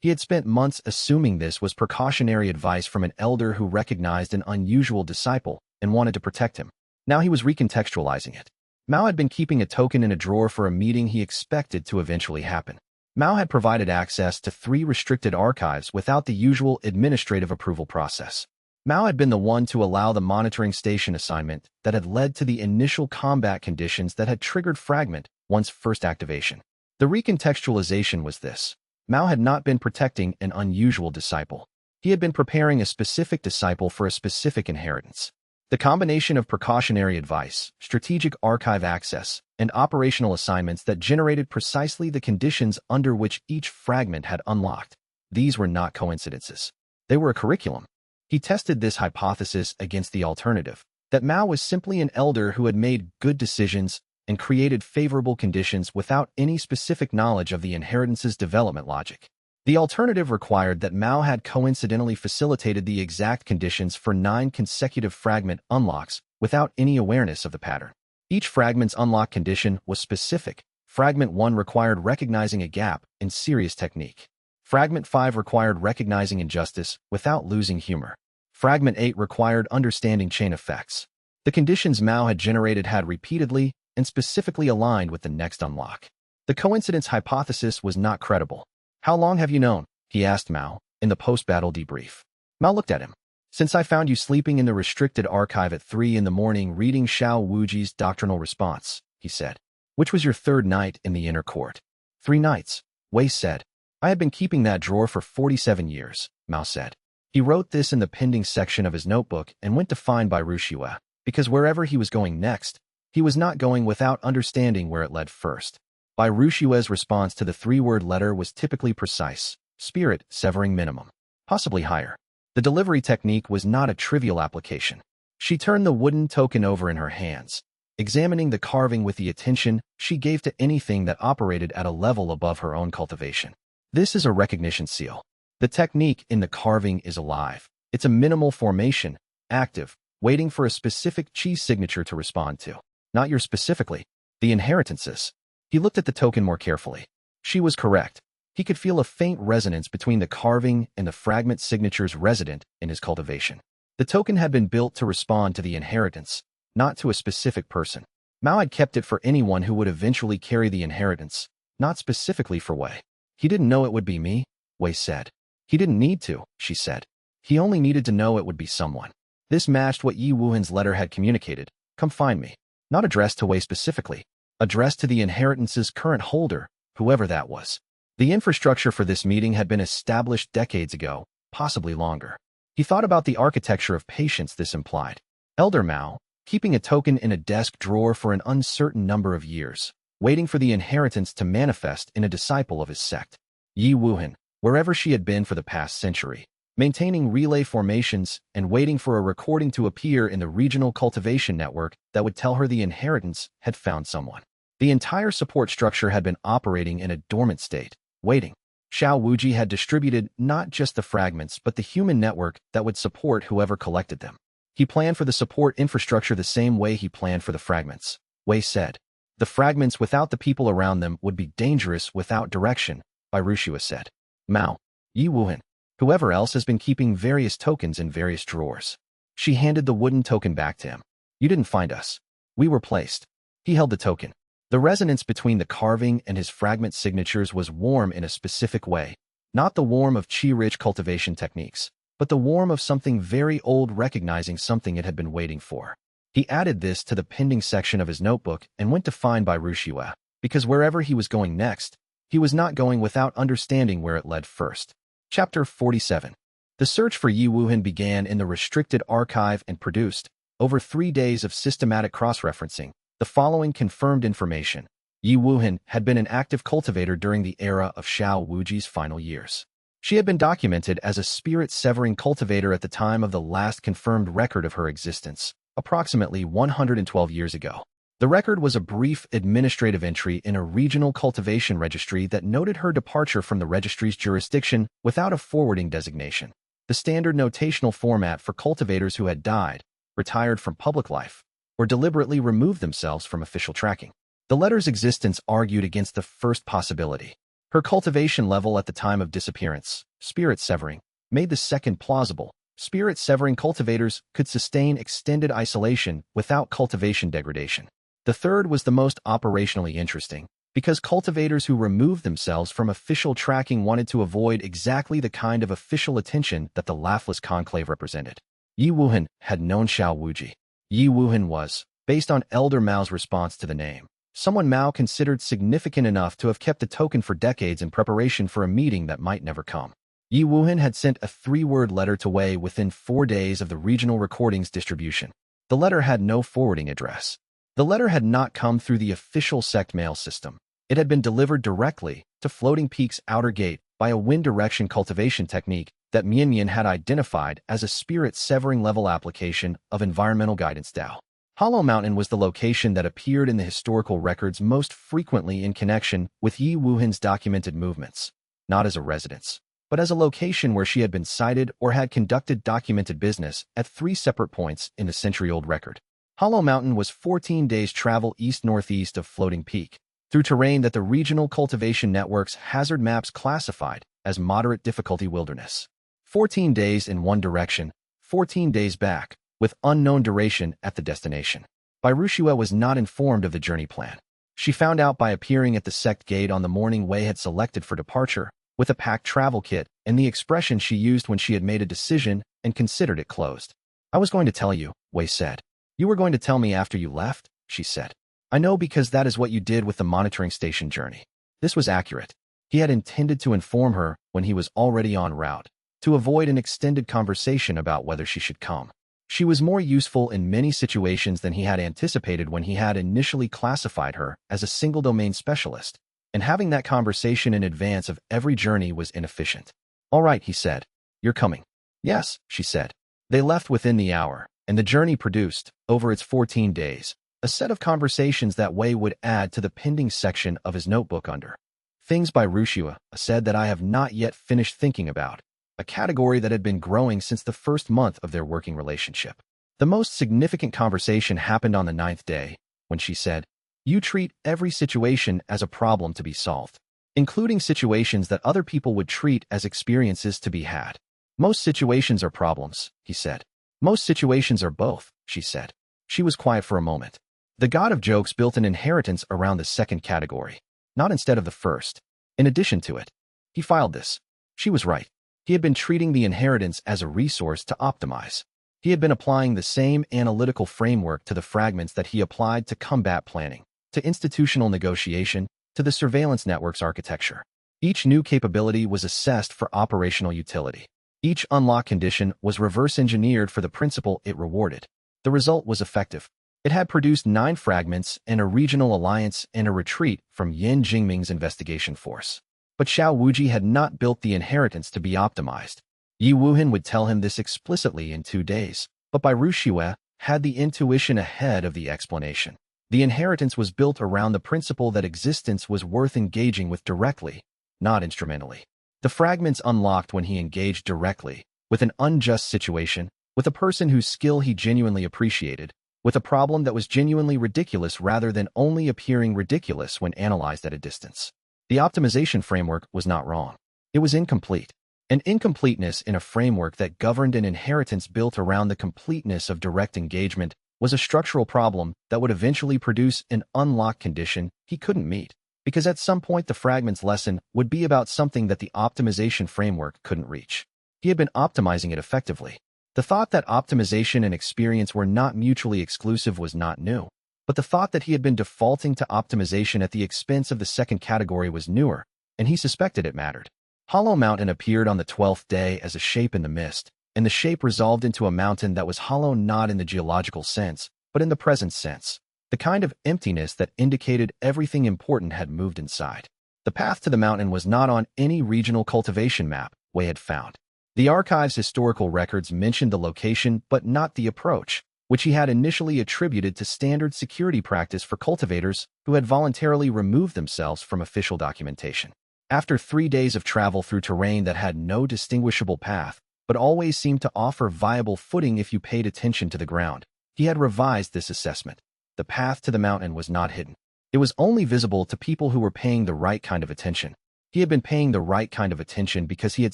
Speaker 1: He had spent months assuming this was precautionary advice from an elder who recognized an unusual disciple and wanted to protect him. Now he was recontextualizing it. Mao had been keeping a token in a drawer for a meeting he expected to eventually happen. Mao had provided access to 3 restricted archives without the usual administrative approval process. Mao had been the one to allow the monitoring station assignment that had led to the initial combat conditions that had triggered Fragment One's first activation. The recontextualization was this. Mao had not been protecting an unusual disciple. He had been preparing a specific disciple for a specific inheritance. The combination of precautionary advice, strategic archive access, and operational assignments that generated precisely the conditions under which each fragment had unlocked. These were not coincidences. They were a curriculum. He tested this hypothesis against the alternative, that Mao was simply an elder who had made good decisions and created favorable conditions without any specific knowledge of the inheritance's development logic. The alternative required that Mao had coincidentally facilitated the exact conditions for 9 consecutive fragment unlocks without any awareness of the pattern. Each fragment's unlock condition was specific. Fragment 1 required recognizing a gap in serious technique. Fragment 5 required recognizing injustice without losing humor. Fragment 8 required understanding chain effects. The conditions Mao had generated had repeatedly and specifically aligned with the next unlock. The coincidence hypothesis was not credible. "How long have you known?" he asked Mao in the post-battle debrief. Mao looked at him. "Since I found you sleeping in the restricted archive at 3 in the morning reading Xiao Wuji's doctrinal response," he said. "Which was your 3rd night in the inner court?" 3 nights, Wei said. "I had been keeping that drawer for 47 years, Mao said. He wrote this in the pending section of his notebook and went to find Bai Ruxue, because wherever he was going next, he was not going without understanding where it led first. Bai Ruxue's response to the 3-word letter was typically precise, spirit severing minimum, possibly higher. The delivery technique was not a trivial application. She turned the wooden token over in her hands, examining the carving with the attention she gave to anything that operated at a level above her own cultivation. "This is a recognition seal. The technique in the carving is alive. It's a minimal formation, active, waiting for a specific chi signature to respond to. Not yours specifically, the inheritances." He looked at the token more carefully. She was correct. He could feel a faint resonance between the carving and the fragment signatures resident in his cultivation. The token had been built to respond to the inheritance, not to a specific person. Mao had kept it for anyone who would eventually carry the inheritance, not specifically for Wei. "He didn't know it would be me," Wei said. "He didn't need to," she said. "He only needed to know it would be someone." This matched what Yi Wuhan's letter had communicated. "Come find me." Not addressed to Wei specifically. Addressed to the inheritance's current holder, whoever that was. The infrastructure for this meeting had been established decades ago, possibly longer. He thought about the architecture of patience this implied. Elder Mao, keeping a token in a desk drawer for an uncertain number of years, waiting for the inheritance to manifest in a disciple of his sect. Yi Wuhan, wherever she had been for the past century, maintaining relay formations and waiting for a recording to appear in the regional cultivation network that would tell her the inheritance had found someone. The entire support structure had been operating in a dormant state, waiting. Xiao Wuji had distributed not just the fragments but the human network that would support whoever collected them. He planned for the support infrastructure the same way he planned for the fragments. Wei said. "The fragments without the people around them would be dangerous without direction," Bai Ruxue said. "Mao, Yi Wuhan, whoever else has been keeping various tokens in various drawers." She handed the wooden token back to him. "You didn't find us. We were placed." He held the token. The resonance between the carving and his fragment signatures was warm in a specific way, not the warm of chi-rich cultivation techniques, but the warm of something very old recognizing something it had been waiting for. He added this to the pending section of his notebook and went to find Bai Ruxue, because wherever he was going next, he was not going without understanding where it led first. Chapter 47. The search for Yi Wuhan began in the restricted archive and produced, over 3 days of systematic cross-referencing, the following confirmed information. Yi Wuhan had been an active cultivator during the era of Xiao Wuji's final years. She had been documented as a spirit-severing cultivator at the time of the last confirmed record of her existence, approximately 112 years ago. The record was a brief administrative entry in a regional cultivation registry that noted her departure from the registry's jurisdiction without a forwarding designation, the standard notational format for cultivators who had died, retired from public life, or deliberately removed themselves from official tracking. The letter's existence argued against the first possibility. Her cultivation level at the time of disappearance, spirit severing, made the second plausible. Spirit severing cultivators could sustain extended isolation without cultivation degradation. The third was the most operationally interesting, because cultivators who removed themselves from official tracking wanted to avoid exactly the kind of official attention that the laughless conclave represented. Yi Wuhan had known Xiao Wuji. Yi Wuhan was, based on Elder Mao's response to the name, someone Mao considered significant enough to have kept a token for decades in preparation for a meeting that might never come. Yi Wuhan had sent a 3-word letter to Wei within 4 days of the regional recording's distribution. The letter had no forwarding address. The letter had not come through the official sect mail system. It had been delivered directly to Floating Peak's outer gate by a wind direction cultivation technique that Mian had identified as a spirit-severing level application of environmental guidance Dao. Hollow Mountain was the location that appeared in the historical records most frequently in connection with Yi Wuhan's documented movements, not as a residence, but as a location where she had been sighted or had conducted documented business at 3 separate points in the century-old record. Hollow Mountain was 14 days' travel east-northeast of Floating Peak, through terrain that the regional cultivation network's hazard maps classified as moderate difficulty wilderness. 14 days in one direction, 14 days back, with unknown duration at the destination. Bai Rushua was not informed of the journey plan. She found out by appearing at the sect gate on the morning Wei had selected for departure, with a packed travel kit and the expression she used when she had made a decision and considered it closed. "I was going to tell you," Wei said. "You were going to tell me after you left," she said. "I know because that is what you did with the monitoring station journey." This was accurate. He had intended to inform her when he was already en route, to avoid an extended conversation about whether she should come. She was more useful in many situations than he had anticipated when he had initially classified her as a single-domain specialist, and having that conversation in advance of every journey was inefficient. "All right," he said. "You're coming." "Yes," she said. They left within the hour, and the journey produced, over its 14 days, a set of conversations that Wei would add to the pending section of his notebook under Things by Rushua, said that I have not yet finished thinking about, a category that had been growing since the first month of their working relationship. The most significant conversation happened on the 9th day, when she said, "You treat every situation as a problem to be solved, including situations that other people would treat as experiences to be had." "Most situations are problems," he said. "Most situations are both," she said. She was quiet for a moment. The god of jokes built an inheritance around the second category, not instead of the first. In addition to it, he filed this. She was right. He had been treating the inheritance as a resource to optimize. He had been applying the same analytical framework to the fragments that he applied to combat planning, to institutional negotiation, to the surveillance network's architecture. Each new capability was assessed for operational utility. Each unlock condition was reverse-engineered for the principle it rewarded. The result was effective. It had produced 9 fragments and a regional alliance and a retreat from Yin Jingming's investigation force. But Xiao Wuji had not built the inheritance to be optimized. Yi Wuhan would tell him this explicitly in 2 days, but Bai Rushua had the intuition ahead of the explanation. The inheritance was built around the principle that existence was worth engaging with directly, not instrumentally. The fragments unlocked when he engaged directly, with an unjust situation, with a person whose skill he genuinely appreciated, with a problem that was genuinely ridiculous rather than only appearing ridiculous when analyzed at a distance. The optimization framework was not wrong. It was incomplete. An incompleteness in a framework that governed an inheritance built around the completeness of direct engagement was a structural problem that would eventually produce an unlock condition he couldn't meet, because at some point the fragment's lesson would be about something that the optimization framework couldn't reach. He had been optimizing it effectively. The thought that optimization and experience were not mutually exclusive was not new, but the thought that he had been defaulting to optimization at the expense of the second category was newer, and he suspected it mattered. Hollow Mountain appeared on the 12th day as a shape in the mist, and the shape resolved into a mountain that was hollow not in the geological sense, but in the present sense, the kind of emptiness that indicated everything important had moved inside. The path to the mountain was not on any regional cultivation map Wei had found. The archive's historical records mentioned the location but not the approach. which he had initially attributed to standard security practice for cultivators who had voluntarily removed themselves from official documentation. After 3 days of travel through terrain that had no distinguishable path, but always seemed to offer viable footing if you paid attention to the ground, he had revised this assessment. The path to the mountain was not hidden. It was only visible to people who were paying the right kind of attention. He had been paying the right kind of attention because he had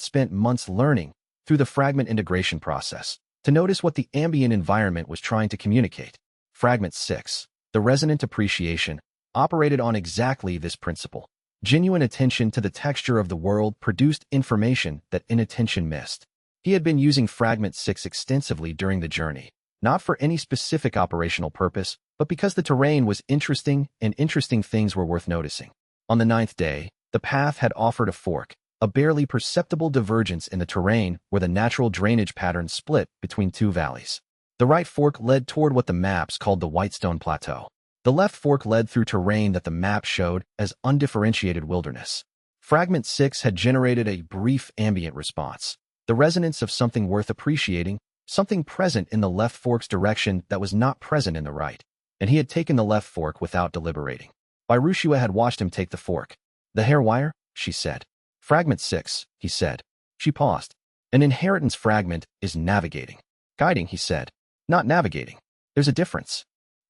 Speaker 1: spent months learning, through the fragment integration process, to notice what the ambient environment was trying to communicate. Fragment 6, the resonant appreciation, operated on exactly this principle. Genuine attention to the texture of the world produced information that inattention missed. He had been using Fragment 6 extensively during the journey, not for any specific operational purpose, but because the terrain was interesting and interesting things were worth noticing. On the 9th day, the path had offered a fork, a barely perceptible divergence in the terrain where the natural drainage pattern split between two valleys. The right fork led toward what the maps called the Whitestone Plateau. The left fork led through terrain that the map showed as undifferentiated wilderness. Fragment 6 had generated a brief ambient response, the resonance of something worth appreciating, something present in the left fork's direction that was not present in the right, and he had taken the left fork without deliberating. Barushua had watched him take the fork. "The hair wire?" she said. "Fragment 6, he said. She paused. "An inheritance fragment is navigating." "Guiding," he said. "Not navigating. There's a difference."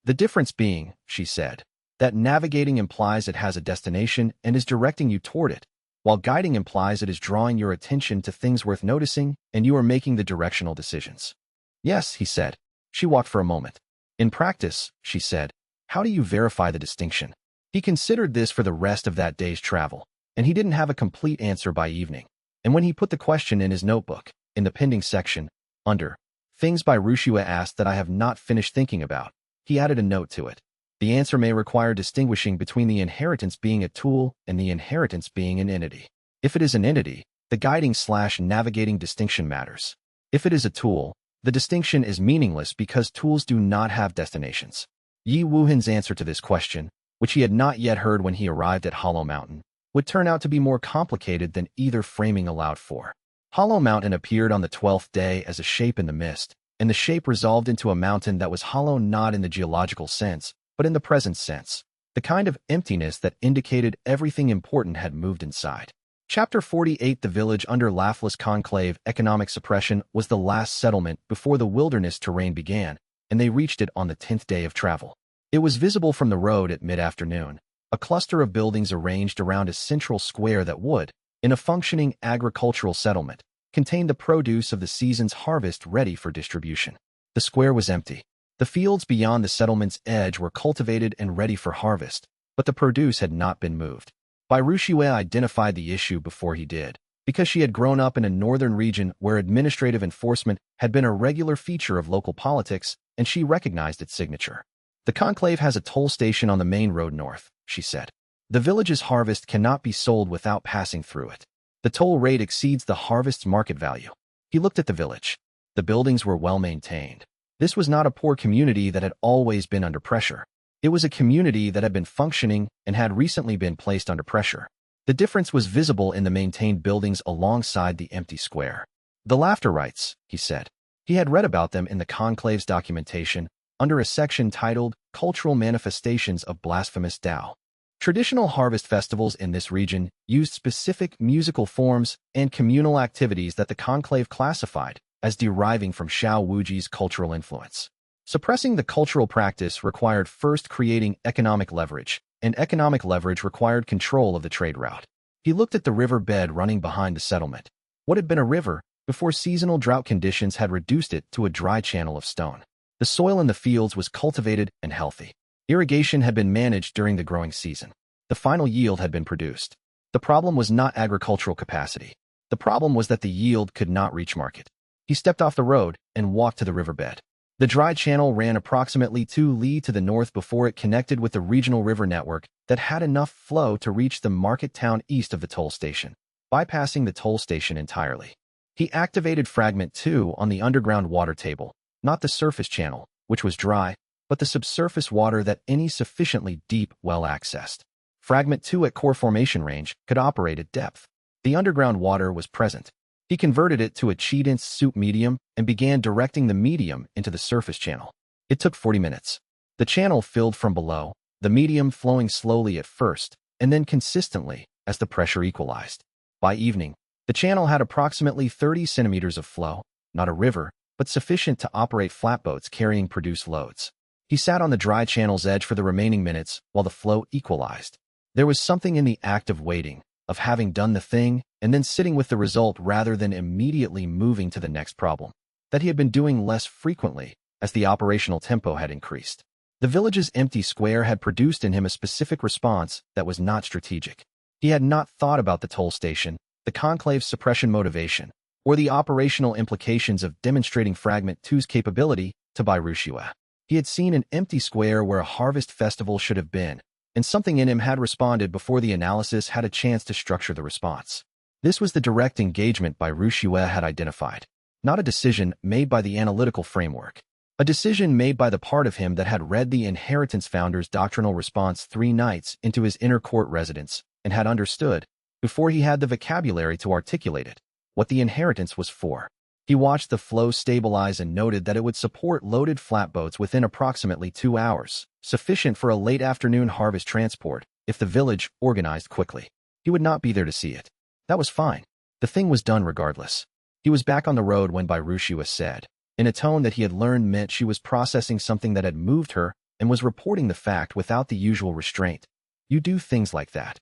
Speaker 1: "The difference being," she said, "that navigating implies it has a destination and is directing you toward it, while guiding implies it is drawing your attention to things worth noticing and you are making the directional decisions." "Yes," he said. She walked for a moment. "In practice," she said, "how do you verify the distinction?" He considered this for the rest of that day's travel, and he didn't have a complete answer by evening. And when he put the question in his notebook, in the pending section, under Things Barushua asked that I have not finished thinking about, he added a note to it. The answer may require distinguishing between the inheritance being a tool and the inheritance being an entity. If it is an entity, the guiding/navigating distinction matters. If it is a tool, the distinction is meaningless because tools do not have destinations. Yi Wuhan's answer to this question, which he had not yet heard when he arrived at Hollow Mountain, would turn out to be more complicated than either framing allowed for. Hollow Mountain appeared on the 12th day as a shape in the mist, and the shape resolved into a mountain that was hollow not in the geological sense, but in the present sense, the kind of emptiness that indicated everything important had moved inside. Chapter 48. The village under Laughless Conclave economic suppression was the last settlement before the wilderness terrain began, and they reached it on the 10th day of travel. It was visible from the road at mid-afternoon, a cluster of buildings arranged around a central square that would, in a functioning agricultural settlement, contain the produce of the season's harvest ready for distribution. The square was empty. The fields beyond the settlement's edge were cultivated and ready for harvest, but the produce had not been moved. Barushua identified the issue before he did, because she had grown up in a northern region where administrative enforcement had been a regular feature of local politics, and she recognized its signature. "The conclave has a toll station on the main road north," she said. "The village's harvest cannot be sold without passing through it. The toll rate exceeds the harvest's market value." He looked at the village. The buildings were well maintained. This was not a poor community that had always been under pressure. It was a community that had been functioning and had recently been placed under pressure. The difference was visible in the maintained buildings alongside the empty square. "The laughter rites," he said. He had read about them in the conclave's documentation, under a section titled Cultural Manifestations of Blasphemous Tao. Traditional harvest festivals in this region used specific musical forms and communal activities that the conclave classified as deriving from Xiao Wuji's cultural influence. Suppressing the cultural practice required first creating economic leverage, and economic leverage required control of the trade route. He looked at the river bed running behind the settlement. What had been a river before seasonal drought conditions had reduced it to a dry channel of stone. The soil in the fields was cultivated and healthy. Irrigation had been managed during the growing season. The final yield had been produced. The problem was not agricultural capacity. The problem was that the yield could not reach market. He stepped off the road and walked to the riverbed. The dry channel ran approximately 2 li to the north before it connected with the regional river network that had enough flow to reach the market town east of the toll station, bypassing the toll station entirely. He activated Fragment 2 on the underground water table, not the surface channel, which was dry, but the subsurface water that any sufficiently deep well accessed. Fragment 2 at core formation range could operate at depth. The underground water was present. He converted it to a Chi-dense soup medium and began directing the medium into the surface channel. It took 40 minutes. The channel filled from below, the medium flowing slowly at first, and then consistently as the pressure equalized. By evening, the channel had approximately 30 centimeters of flow, not a river, but sufficient to operate flatboats carrying produced loads. He sat on the dry channel's edge for the remaining minutes while the flow equalized. There was something in the act of waiting, of having done the thing, and then sitting with the result rather than immediately moving to the next problem, that he had been doing less frequently as the operational tempo had increased. The village's empty square had produced in him a specific response that was not strategic. He had not thought about the toll station, the conclave's suppression motivation, or the operational implications of demonstrating Fragment 2's capability to buy Rushua. He had seen an empty square where a harvest festival should have been, and something in him had responded before the analysis had a chance to structure the response. This was the direct engagement by Rushua had identified, not a decision made by the analytical framework. A decision made by the part of him that had read the Inheritance Founder's doctrinal response 3 nights into his inner court residence and had understood, before he had the vocabulary to articulate it, what the inheritance was for. He watched the flow stabilize and noted that it would support loaded flatboats within approximately 2 hours, sufficient for a late afternoon harvest transport if the village organized quickly. He would not be there to see it. That was fine. The thing was done regardless. He was back on the road when Rushua said, in a tone that he had learned meant she was processing something that had moved her and was reporting the fact without the usual restraint. You do things like that.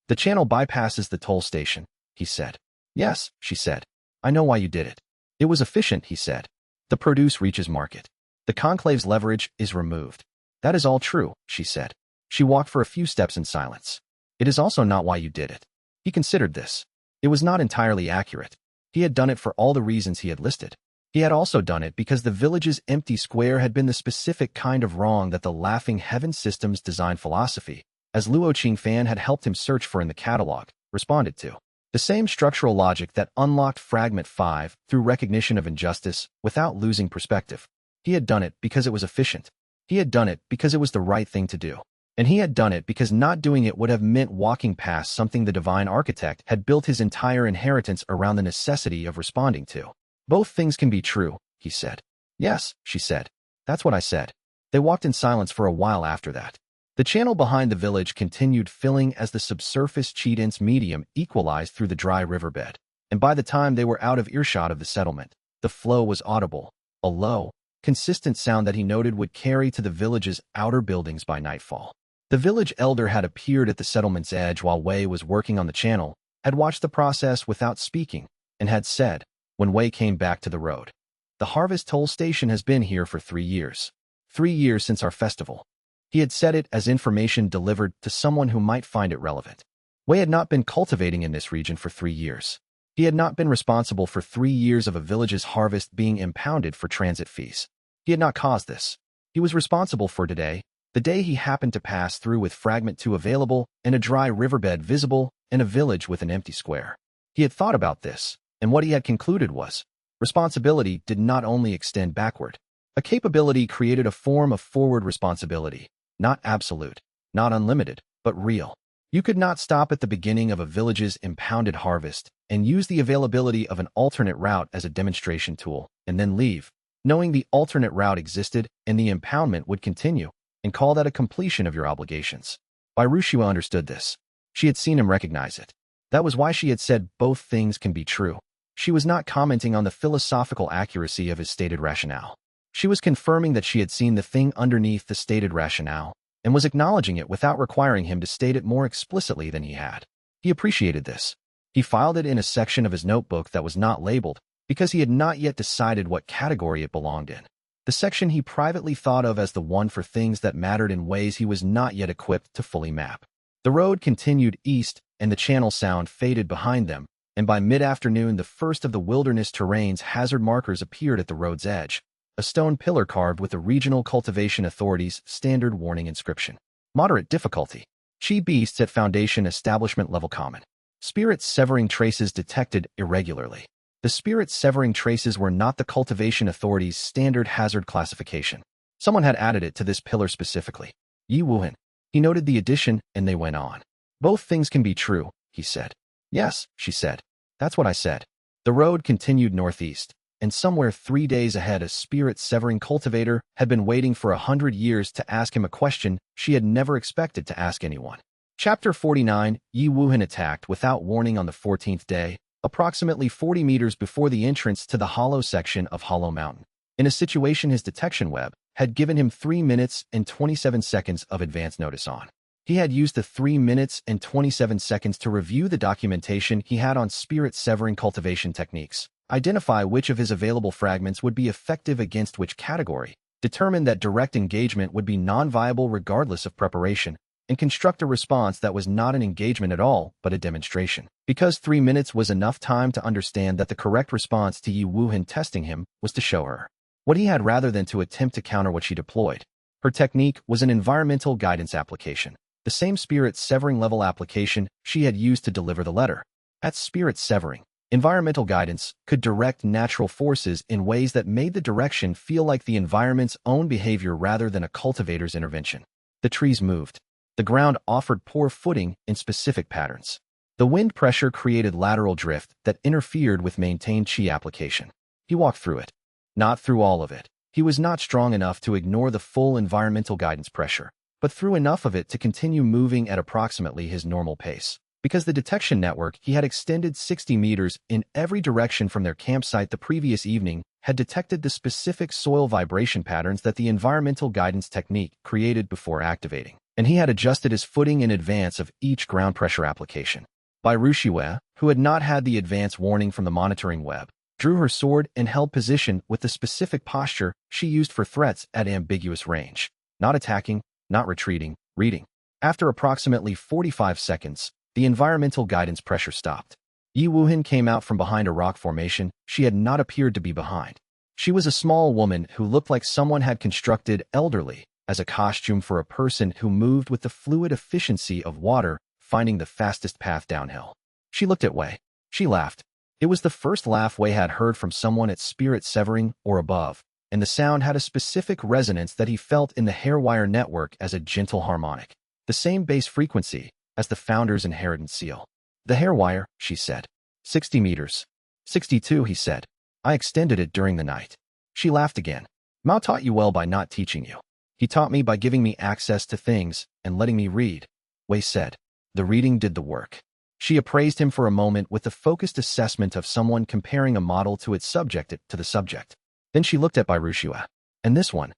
Speaker 1: The channel bypasses the toll station, he said. Yes, she said. I know why you did it. It was efficient, he said. The produce reaches market. The conclave's leverage is removed. That is all true, she said. She walked for a few steps in silence. It is also not why you did it. He considered this. It was not entirely accurate. He had done it for all the reasons he had listed. He had also done it because the village's empty square had been the specific kind of wrong that the Laughing Heaven System's design philosophy, as Luo Qingfan had helped him search for in the catalog, responded to. The same structural logic that unlocked Fragment 5 through recognition of injustice without losing perspective. He had done it because it was efficient. He had done it because it was the right thing to do. And he had done it because not doing it would have meant walking past something the divine architect had built his entire inheritance around the necessity of responding to. Both things can be true, he said. Yes, she said. That's what I said. They walked in silence for a while after that. The channel behind the village continued filling as the subsurface Qi-dense medium equalized through the dry riverbed, and by the time they were out of earshot of the settlement, the flow was audible, a low, consistent sound that he noted would carry to the village's outer buildings by nightfall. The village elder had appeared at the settlement's edge while Wei was working on the channel, had watched the process without speaking, and had said, when Wei came back to the road, "The harvest toll station has been here for 3 years. 3 years since our festival." He had said it as information delivered to someone who might find it relevant. Wei had not been cultivating in this region for 3 years. He had not been responsible for 3 years of a village's harvest being impounded for transit fees. He had not caused this. He was responsible for today, the day he happened to pass through with Fragment 2 available and a dry riverbed visible and a village with an empty square. He had thought about this, and what he had concluded was, responsibility did not only extend backward. A capability created a form of forward responsibility, not absolute, not unlimited, but real. You could not stop at the beginning of a village's impounded harvest and use the availability of an alternate route as a demonstration tool, and then leave, knowing the alternate route existed and the impoundment would continue, and call that a completion of your obligations. Rushua understood this. She had seen him recognize it. That was why she had said both things can be true. She was not commenting on the philosophical accuracy of his stated rationale. She was confirming that she had seen the thing underneath the stated rationale, and was acknowledging it without requiring him to state it more explicitly than he had. He appreciated this. He filed it in a section of his notebook that was not labeled, because he had not yet decided what category it belonged in. The section he privately thought of as the one for things that mattered in ways he was not yet equipped to fully map. The road continued east, and the channel sound faded behind them, and by mid-afternoon the first of the wilderness terrain's hazard markers appeared at the road's edge, a stone pillar carved with the Regional Cultivation Authority's standard warning inscription. Moderate difficulty. Qi beasts at Foundation establishment level common. Spirit severing traces detected irregularly. The spirit severing traces were not the Cultivation Authority's standard hazard classification. Someone had added it to this pillar specifically. Yi Wuhan. He noted the addition, and they went on. Both things can be true, he said. Yes, she said. That's what I said. The road continued northeast. and somewhere 3 days ahead a spirit-severing cultivator had been waiting for 100 years to ask him a question she had never expected to ask anyone. Chapter 49. Yi Wuhan attacked without warning on the 14th day, approximately 40 meters before the entrance to the hollow section of Hollow Mountain, in a situation his detection web had given him 3 minutes and 27 seconds of advance notice on. He had used the 3 minutes and 27 seconds to review the documentation he had on spirit-severing cultivation techniques, identify which of his available fragments would be effective against which category, determine that direct engagement would be non-viable regardless of preparation, and construct a response that was not an engagement at all, but a demonstration. Because 3 minutes was enough time to understand that the correct response to Yi Wuhan testing him was to show her what he had rather than to attempt to counter what she deployed. Her technique was an environmental guidance application, the same spirit-severing level application she had used to deliver the letter. At spirit-severing, environmental guidance could direct natural forces in ways that made the direction feel like the environment's own behavior rather than a cultivator's intervention. The trees moved. The ground offered poor footing in specific patterns. The wind pressure created lateral drift that interfered with maintained chi application. He walked through it. Not through all of it. He was not strong enough to ignore the full environmental guidance pressure, but through enough of it to continue moving at approximately his normal pace. Because the detection network he had extended 60 meters in every direction from their campsite the previous evening had detected the specific soil vibration patterns that the environmental guidance technique created before activating, and he had adjusted his footing in advance of each ground pressure application. Bai Ruxue, who had not had the advance warning from the monitoring web, drew her sword and held position with the specific posture she used for threats at ambiguous range. Not attacking, not retreating, reading. After approximately 45 seconds, the environmental guidance pressure stopped. Yi Wuhan came out from behind a rock formation she had not appeared to be behind. She was a small woman who looked like someone had constructed elderly as a costume for a person who moved with the fluid efficiency of water, finding the fastest path downhill. She looked at Wei. She laughed. It was the first laugh Wei had heard from someone at spirit-severing or above, and the sound had a specific resonance that he felt in the hair-wire network as a gentle harmonic, the same bass frequency as the founder's inheritance seal. The hair-wire, she said. 60 meters. 62, he said. I extended it during the night. She laughed again. Mao taught you well by not teaching you. He taught me by giving me access to things and letting me read, Wei said. The reading did the work. She appraised him for a moment with the focused assessment of someone comparing a model to its subject to the subject. Then she looked at Bai Ruxue. And this one?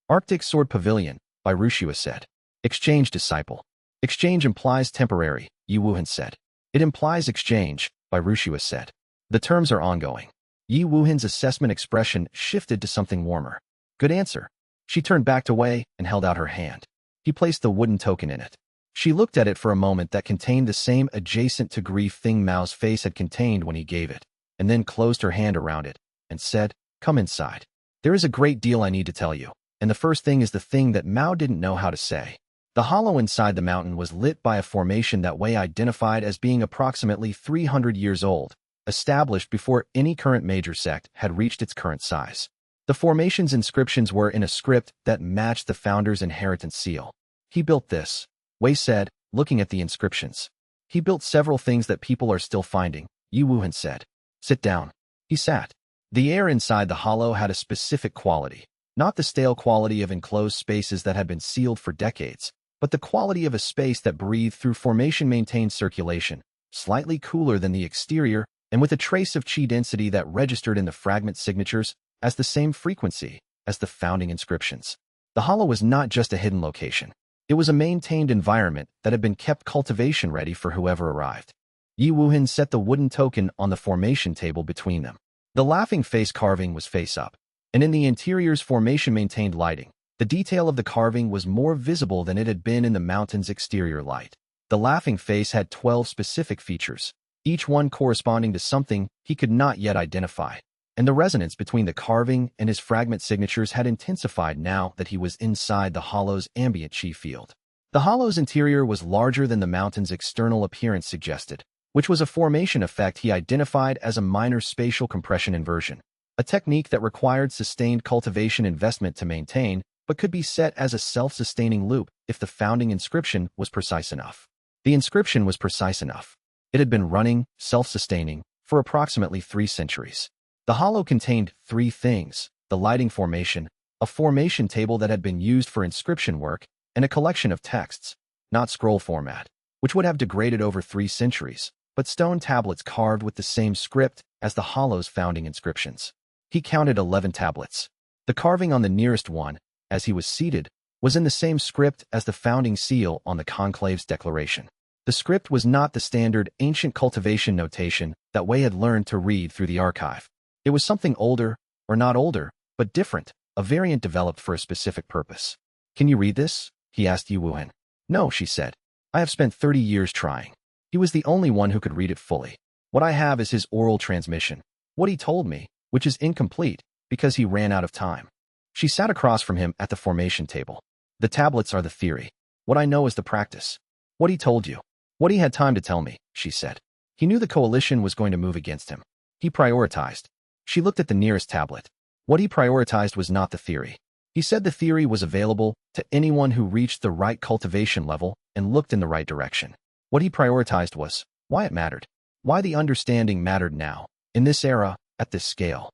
Speaker 1: Arctic Sword Pavilion, Bai Ruxue said. Exchange, disciple. Exchange implies temporary, Yi Wuhan said. It implies exchange, Bai Ruxue said. The terms are ongoing. Yi Wuhan's assessment expression shifted to something warmer. Good answer. She turned back to Wei and held out her hand. He placed the wooden token in it. She looked at it for a moment that contained the same adjacent to grief thing Mao's face had contained when he gave it, and then closed her hand around it and said, Come inside. There is a great deal I need to tell you, and the first thing is the thing that Mao didn't know how to say. The hollow inside the mountain was lit by a formation that Wei identified as being approximately 300 years old, established before any current major sect had reached its current size. The formation's inscriptions were in a script that matched the founder's inheritance seal. He built this, Wei said, looking at the inscriptions. He built several things that people are still finding, Yi Wuhan said. Sit down. He sat. The air inside the hollow had a specific quality, not the stale quality of enclosed spaces that had been sealed for decades, but the quality of a space that breathed through formation-maintained circulation, slightly cooler than the exterior, and with a trace of chi density that registered in the fragment signatures as the same frequency as the founding inscriptions. The hollow was not just a hidden location. It was a maintained environment that had been kept cultivation ready for whoever arrived. Yi Wuhan set the wooden token on the formation table between them. The laughing face carving was face up, and in the interior's formation-maintained lighting, the detail of the carving was more visible than it had been in the mountain's exterior light. The laughing face had 12 specific features, each one corresponding to something he could not yet identify, and the resonance between the carving and his fragment signatures had intensified now that he was inside the hollow's ambient chi field. The hollow's interior was larger than the mountain's external appearance suggested, which was a formation effect he identified as a minor spatial compression inversion, a technique that required sustained cultivation investment to maintain, but could be set as a self-sustaining loop if the founding inscription was precise enough. The inscription was precise enough. It had been running, self-sustaining, for approximately 3 centuries. The hollow contained three things: the lighting formation, a formation table that had been used for inscription work, and a collection of texts, not scroll format, which would have degraded over 3 centuries, but stone tablets carved with the same script as the hollow's founding inscriptions. He counted 11 tablets. The carving on the nearest one, as he was seated, was in the same script as the founding seal on the conclave's declaration. The script was not the standard ancient cultivation notation that Wei had learned to read through the archive. It was something older, or not older, but different, a variant developed for a specific purpose. "Can you read this?" he asked Yu Wuhan. "No," she said. "I have spent 30 years trying." He was the only one who could read it fully. "What I have is his oral transmission. What he told me, which is incomplete, because he ran out of time." She sat across from him at the formation table. "The tablets are the theory. What I know is the practice. What he told you. What he had time to tell me," she said. He knew the coalition was going to move against him. He prioritized. She looked at the nearest tablet. What he prioritized was not the theory. He said the theory was available to anyone who reached the right cultivation level and looked in the right direction. What he prioritized was why it mattered. Why the understanding mattered now, in this era, at this scale.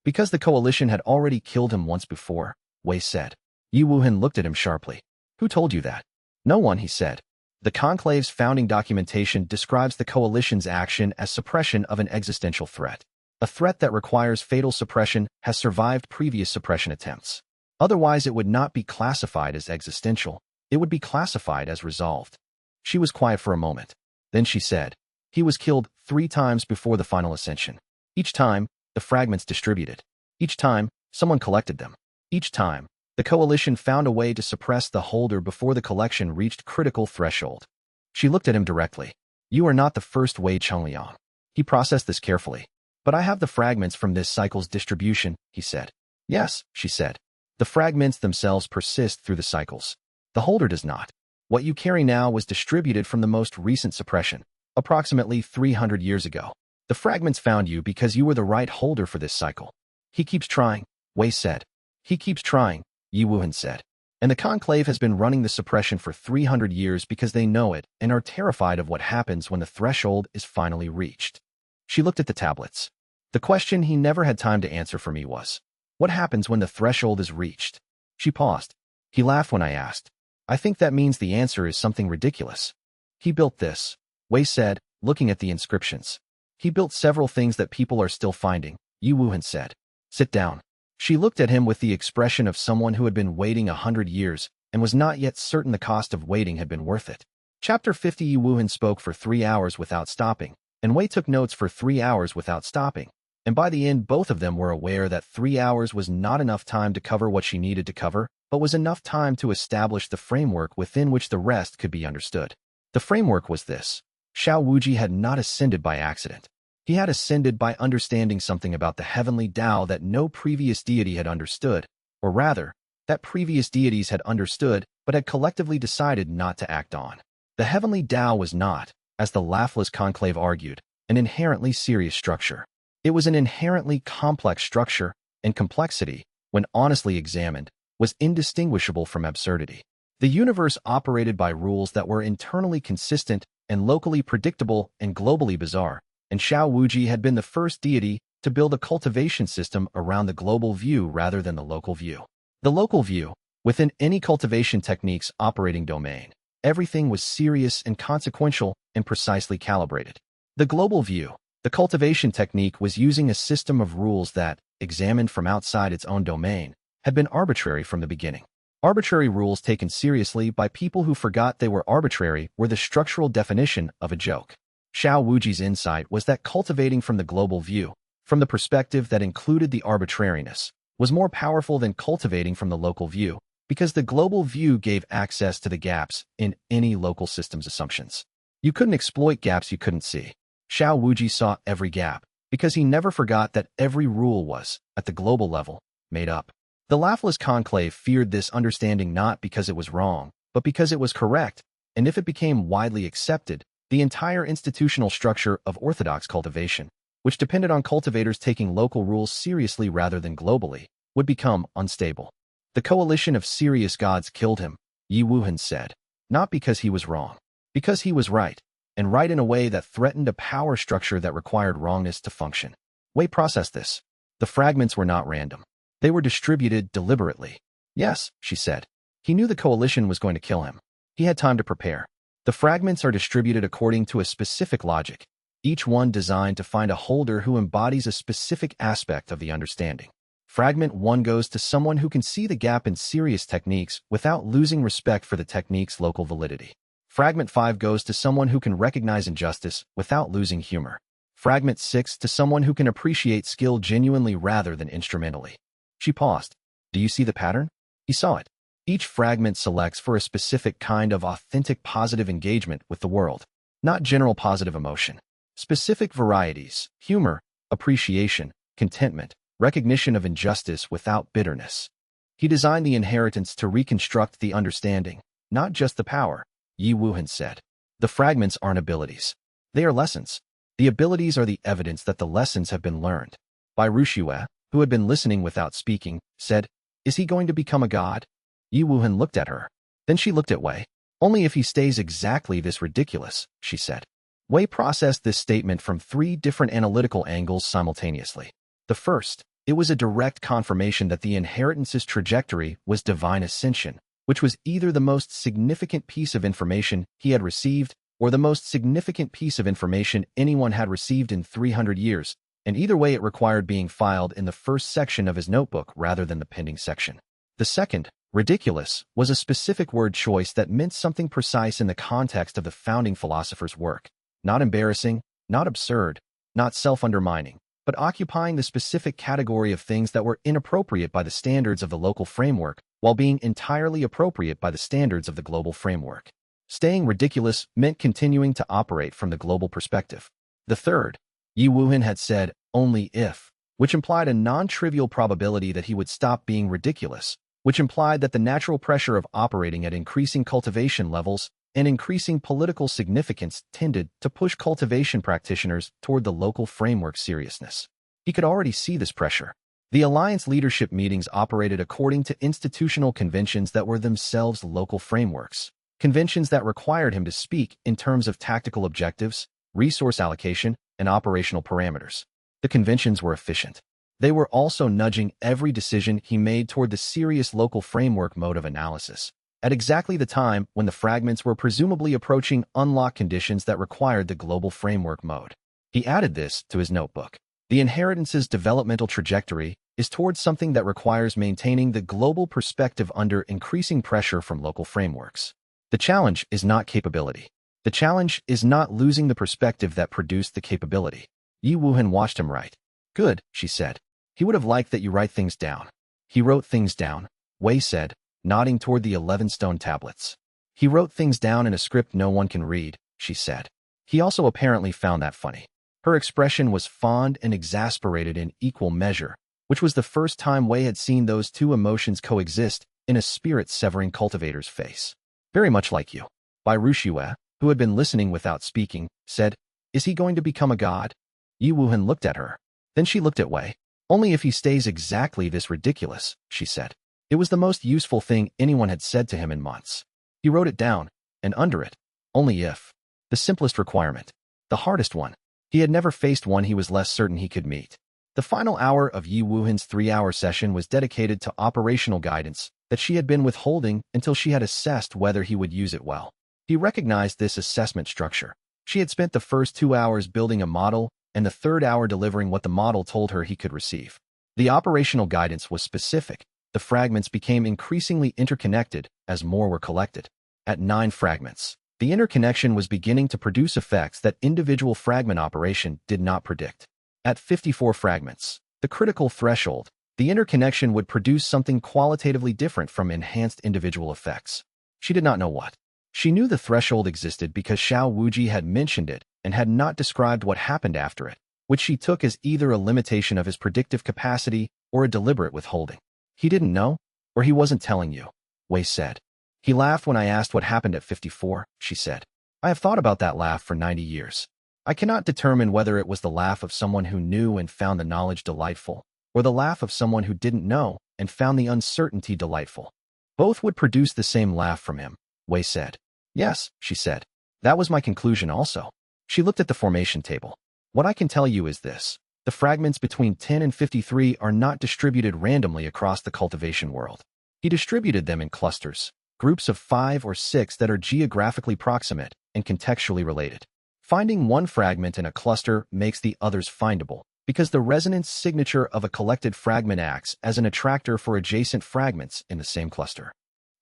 Speaker 1: Because the coalition had already killed him once before, Wei said. Yu Wuhan looked at him sharply. "Who told you that?" "No one," he said. "The conclave's founding documentation describes the coalition's action as suppression of an existential threat. A threat that requires fatal suppression has survived previous suppression attempts. Otherwise, it would not be classified as existential. It would be classified as resolved." She was quiet for a moment. Then she said, "He was killed 3 times before the final ascension. Each time, the fragments distributed. Each time, someone collected them. Each time, the coalition found a way to suppress the holder before the collection reached critical threshold." She looked at him directly. "You are not the first Wei Chengliang." He processed this carefully. "But I have the fragments from this cycle's distribution," he said. "Yes," she said. "The fragments themselves persist through the cycles. The holder does not. What you carry now was distributed from the most recent suppression, approximately 300 years ago. The fragments found you because you were the right holder for this cycle." "He keeps trying," Wei said. "He keeps trying," Yu Wuhan said. "And the conclave has been running the suppression for 300 years because they know it and are terrified of what happens when the threshold is finally reached." She looked at the tablets. "The question he never had time to answer for me was, what happens when the threshold is reached?" She paused. "He laughed when I asked. I think that means the answer is something ridiculous." "He built this," Wei said, looking at the inscriptions. "He built several things that people are still finding," Yu Wuhan said. "Sit down." She looked at him with the expression of someone who had been waiting 100 years and was not yet certain the cost of waiting had been worth it. Chapter 50. Yu Wuhan spoke for 3 hours without stopping, and Wei took notes for 3 hours without stopping. And by the end, both of them were aware that 3 hours was not enough time to cover what she needed to cover, but was enough time to establish the framework within which the rest could be understood. The framework was this. Xiao Wuji had not ascended by accident. He had ascended by understanding something about the heavenly Tao that no previous deity had understood, or rather, that previous deities had understood but had collectively decided not to act on. The heavenly Tao was not, as the laughless conclave argued, an inherently serious structure. It was an inherently complex structure, and complexity, when honestly examined, was indistinguishable from absurdity. The universe operated by rules that were internally consistent and locally predictable and globally bizarre, and Xiao Wuji had been the first deity to build a cultivation system around the global view rather than the local view. The local view, within any cultivation technique's operating domain, everything was serious and consequential and precisely calibrated. The global view, the cultivation technique, was using a system of rules that, examined from outside its own domain, had been arbitrary from the beginning. Arbitrary rules taken seriously by people who forgot they were arbitrary were the structural definition of a joke. Xiao Wuji's insight was that cultivating from the global view, from the perspective that included the arbitrariness, was more powerful than cultivating from the local view, because the global view gave access to the gaps in any local system's assumptions. You couldn't exploit gaps you couldn't see. Xiao Wuji saw every gap, because he never forgot that every rule was, at the global level, made up. The laughless conclave feared this understanding not because it was wrong, but because it was correct, and if it became widely accepted, the entire institutional structure of orthodox cultivation, which depended on cultivators taking local rules seriously rather than globally, would become unstable. The coalition of serious gods killed him, Yu Wuhan said, not because he was wrong, because he was right, and right in a way that threatened a power structure that required wrongness to function. Wei processed this. The fragments were not random. They were distributed deliberately. Yes, she said. He knew the coalition was going to kill him. He had time to prepare. The fragments are distributed according to a specific logic, each one designed to find a holder who embodies a specific aspect of the understanding. Fragment 1 goes to someone who can see the gap in serious techniques without losing respect for the technique's local validity. Fragment 5 goes to someone who can recognize injustice without losing humor. Fragment 6 to someone who can appreciate skill genuinely rather than instrumentally. She paused. Do you see the pattern? He saw it. Each fragment selects for a specific kind of authentic positive engagement with the world, not general positive emotion. Specific varieties: humor, appreciation, contentment, recognition of injustice without bitterness. He designed the inheritance to reconstruct the understanding, not just the power, Yi Wuhan said. The fragments aren't abilities. They are lessons. The abilities are the evidence that the lessons have been learned. Bai Ruxue, who had been listening without speaking, said, "Is he going to become a god?" Yi Wuhan looked at her. Then she looked at Wei. "Only if he stays exactly this ridiculous," she said. Wei processed this statement from 3 different analytical angles simultaneously. The first, it was a direct confirmation that the inheritance's trajectory was divine ascension, which was either the most significant piece of information he had received or the most significant piece of information anyone had received in 300 years, and either way it required being filed in the first section of his notebook rather than the pending section. The second, ridiculous, was a specific word choice that meant something precise in the context of the founding philosopher's work. Not embarrassing, not absurd, not self-undermining, but occupying the specific category of things that were inappropriate by the standards of the local framework while being entirely appropriate by the standards of the global framework. Staying ridiculous meant continuing to operate from the global perspective. The third, Yi Wuhan had said, only if, which implied a non-trivial probability that he would stop being ridiculous, which implied that the natural pressure of operating at increasing cultivation levels and increasing political significance tended to push cultivation practitioners toward the local framework seriousness. He could already see this pressure. The alliance leadership meetings operated according to institutional conventions that were themselves local frameworks, conventions that required him to speak in terms of tactical objectives, resource allocation, and operational parameters. The conventions were efficient. They were also nudging every decision he made toward the serious local framework mode of analysis, at exactly the time when the fragments were presumably approaching unlock conditions that required the global framework mode. He added this to his notebook. The inheritance's developmental trajectory is towards something that requires maintaining the global perspective under increasing pressure from local frameworks. The challenge is not capability. The challenge is not losing the perspective that produced the capability. Yi Wuhan watched him write. Good, she said. He would have liked that you write things down. He wrote things down, Wei said, nodding toward the 11 stone tablets. He wrote things down in a script no one can read, she said. He also apparently found that funny. Her expression was fond and exasperated in equal measure, which was the first time Wei had seen those two emotions coexist in a spirit-severing cultivator's face. Very much like you. Bai Ruxue, who had been listening without speaking, said, Is he going to become a god? Yi Wuhan looked at her. Then she looked at Wei. Only if he stays exactly this ridiculous, she said. It was the most useful thing anyone had said to him in months. He wrote it down, and under it, only if. The simplest requirement. The hardest one. He had never faced one he was less certain he could meet. The final hour of Yi Wuhan's 3-hour session was dedicated to operational guidance that she had been withholding until she had assessed whether he would use it well. He recognized this assessment structure. She had spent the first 2 hours building a model and the 3rd hour delivering what the model told her he could receive. The operational guidance was specific. The fragments became increasingly interconnected as more were collected. At 9 fragments, the interconnection was beginning to produce effects that individual fragment operation did not predict. At 54 fragments, the critical threshold, the interconnection would produce something qualitatively different from enhanced individual effects. She did not know what. She knew the threshold existed because Xiao Wuji had mentioned it and had not described what happened after it, which she took as either a limitation of his predictive capacity or a deliberate withholding. He didn't know, or he wasn't telling you, Wei said. He laughed when I asked what happened at 54, she said. I have thought about that laugh for 90 years. I cannot determine whether it was the laugh of someone who knew and found the knowledge delightful, or the laugh of someone who didn't know and found the uncertainty delightful. Both would produce the same laugh from him, Wei said. Yes, she said. That was my conclusion also. She looked at the formation table. What I can tell you is this. The fragments between 10 and 53 are not distributed randomly across the cultivation world. He distributed them in clusters, groups of 5 or 6 that are geographically proximate and contextually related. Finding one fragment in a cluster makes the others findable, because the resonance signature of a collected fragment acts as an attractor for adjacent fragments in the same cluster.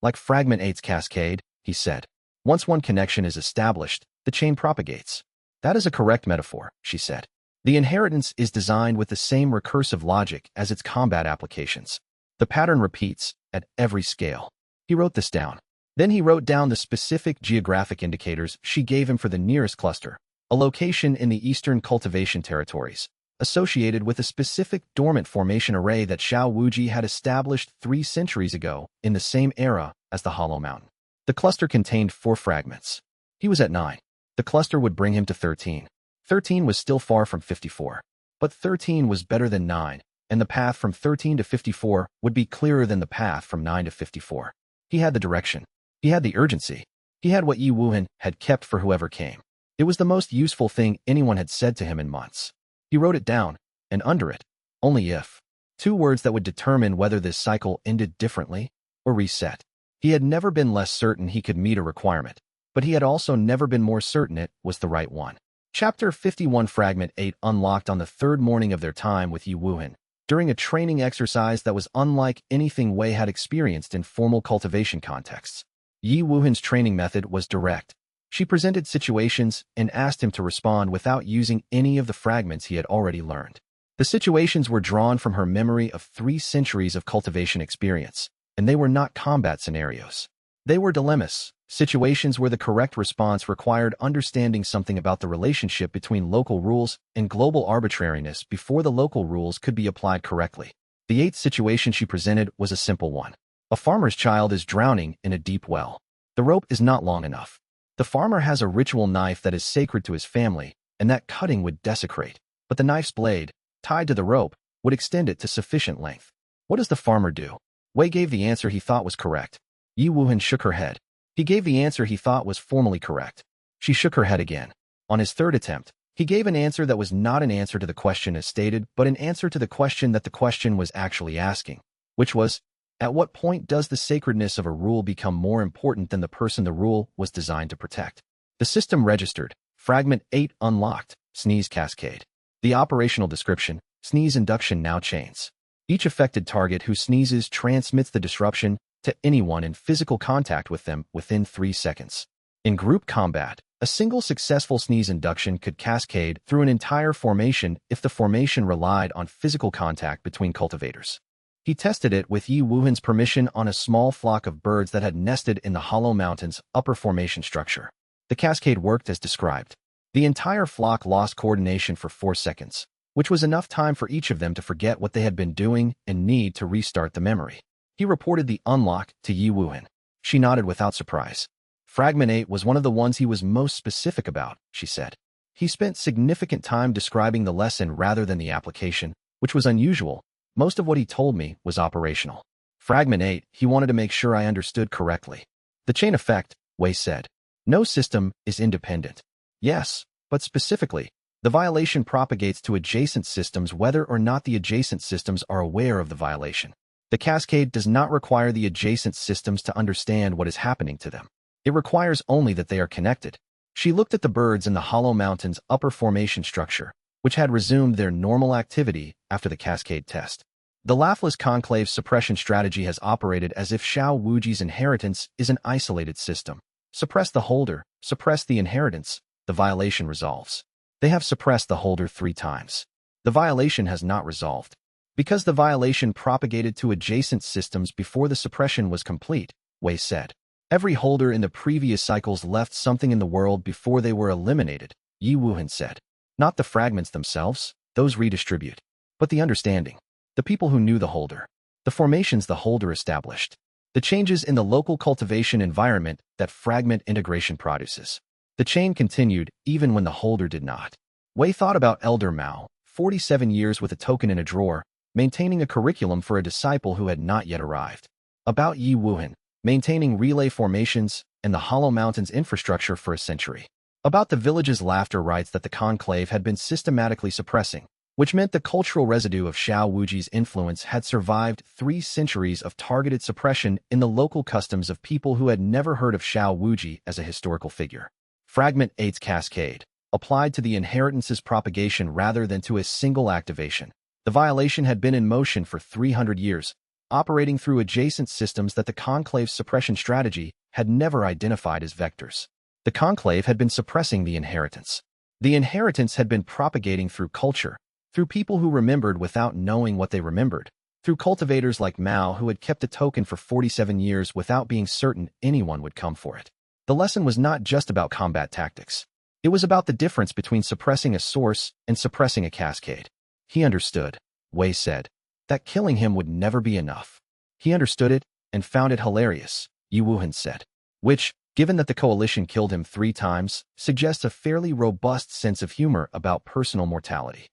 Speaker 1: Like fragment 8's cascade, he said. Once one connection is established, the chain propagates. That is a correct metaphor, she said. The inheritance is designed with the same recursive logic as its combat applications. The pattern repeats at every scale. He wrote this down. Then he wrote down the specific geographic indicators she gave him for the nearest cluster, a location in the eastern cultivation territories, associated with a specific dormant formation array that Xiao Wuji had established 3 centuries ago in the same era as the Hollow Mountain. The cluster contained 4 fragments. He was at 9. The cluster would bring him to 13. 13 was still far from 54. But 13 was better than 9, and the path from 13 to 54 would be clearer than the path from 9 to 54. He had the direction. He had the urgency. He had what Yi Wuhan had kept for whoever came. It was the most useful thing anyone had said to him in months. He wrote it down, and under it, only if. 2 words that would determine whether this cycle ended differently or reset. He had never been less certain he could meet a requirement, but he had also never been more certain it was the right one. Chapter 51 Fragment 8 unlocked on the 3rd morning of their time with Yi Wuhan, during a training exercise that was unlike anything Wei had experienced in formal cultivation contexts. Yi Wuhan's training method was direct. She presented situations and asked him to respond without using any of the fragments he had already learned. The situations were drawn from her memory of 3 centuries of cultivation experience, and they were not combat scenarios. They were dilemmas, situations where the correct response required understanding something about the relationship between local rules and global arbitrariness before the local rules could be applied correctly. The 8th situation she presented was a simple one. A farmer's child is drowning in a deep well. The rope is not long enough. The farmer has a ritual knife that is sacred to his family, and that cutting would desecrate. But the knife's blade, tied to the rope, would extend it to sufficient length. What does the farmer do? Wei gave the answer he thought was correct. Yi Wuhan shook her head. He gave the answer he thought was formally correct. She shook her head again. On his 3rd attempt, he gave an answer that was not an answer to the question as stated, but an answer to the question that the question was actually asking, which was, at what point does the sacredness of a rule become more important than the person the rule was designed to protect? The system registered. Fragment 8 unlocked. Sneeze cascade. The operational description. Sneeze induction now chains. Each affected target who sneezes transmits the disruption to anyone in physical contact with them within 3 seconds. In group combat, a single successful sneeze induction could cascade through an entire formation if the formation relied on physical contact between cultivators. He tested it with Yi Wuhan's permission on a small flock of birds that had nested in the Hollow Mountain's upper formation structure. The cascade worked as described. The entire flock lost coordination for 4 seconds, which was enough time for each of them to forget what they had been doing and need to restart the memory. He reported the unlock to Yi Wuhan. She nodded without surprise. Fragment 8 was one of the ones he was most specific about, she said. He spent significant time describing the lesson rather than the application, which was unusual. Most of what he told me was operational. Fragment 8, he wanted to make sure I understood correctly. The chain effect, Wei said. No system is independent. Yes, but specifically, the violation propagates to adjacent systems whether or not the adjacent systems are aware of the violation. The cascade does not require the adjacent systems to understand what is happening to them. It requires only that they are connected. She looked at the birds in the Hollow Mountain's upper formation structure, which had resumed their normal activity after the cascade test. The Laughless Conclave's suppression strategy has operated as if Xiao Wuji's inheritance is an isolated system. Suppress the holder, suppress the inheritance, the violation resolves. They have suppressed the holder 3 times. The violation has not resolved. Because the violation propagated to adjacent systems before the suppression was complete, Wei said. Every holder in the previous cycles left something in the world before they were eliminated, Yi Wuhan said. Not the fragments themselves, those redistribute, but the understanding. The people who knew the holder. The formations the holder established. The changes in the local cultivation environment that fragment integration produces. The chain continued even when the holder did not. Wei thought about Elder Mao, 47 years with a token in a drawer, maintaining a curriculum for a disciple who had not yet arrived. About Yi Wuhan, maintaining relay formations and the Hollow Mountains infrastructure for a century. About the village's laughter rites that the conclave had been systematically suppressing, which meant the cultural residue of Xiao Wuji's influence had survived 3 centuries of targeted suppression in the local customs of people who had never heard of Xiao Wuji as a historical figure. Fragment 8's cascade applied to the inheritance's propagation rather than to a single activation. The violation had been in motion for 300 years, operating through adjacent systems that the Conclave's suppression strategy had never identified as vectors. The Conclave had been suppressing the inheritance. The inheritance had been propagating through culture, through people who remembered without knowing what they remembered, through cultivators like Mao who had kept a token for 47 years without being certain anyone would come for it. The lesson was not just about combat tactics. It was about the difference between suppressing a source and suppressing a cascade. He understood, Wei said, that killing him would never be enough. He understood it and found it hilarious, Yu Wuhan said, which, given that the coalition killed him 3 times, suggests a fairly robust sense of humor about personal mortality.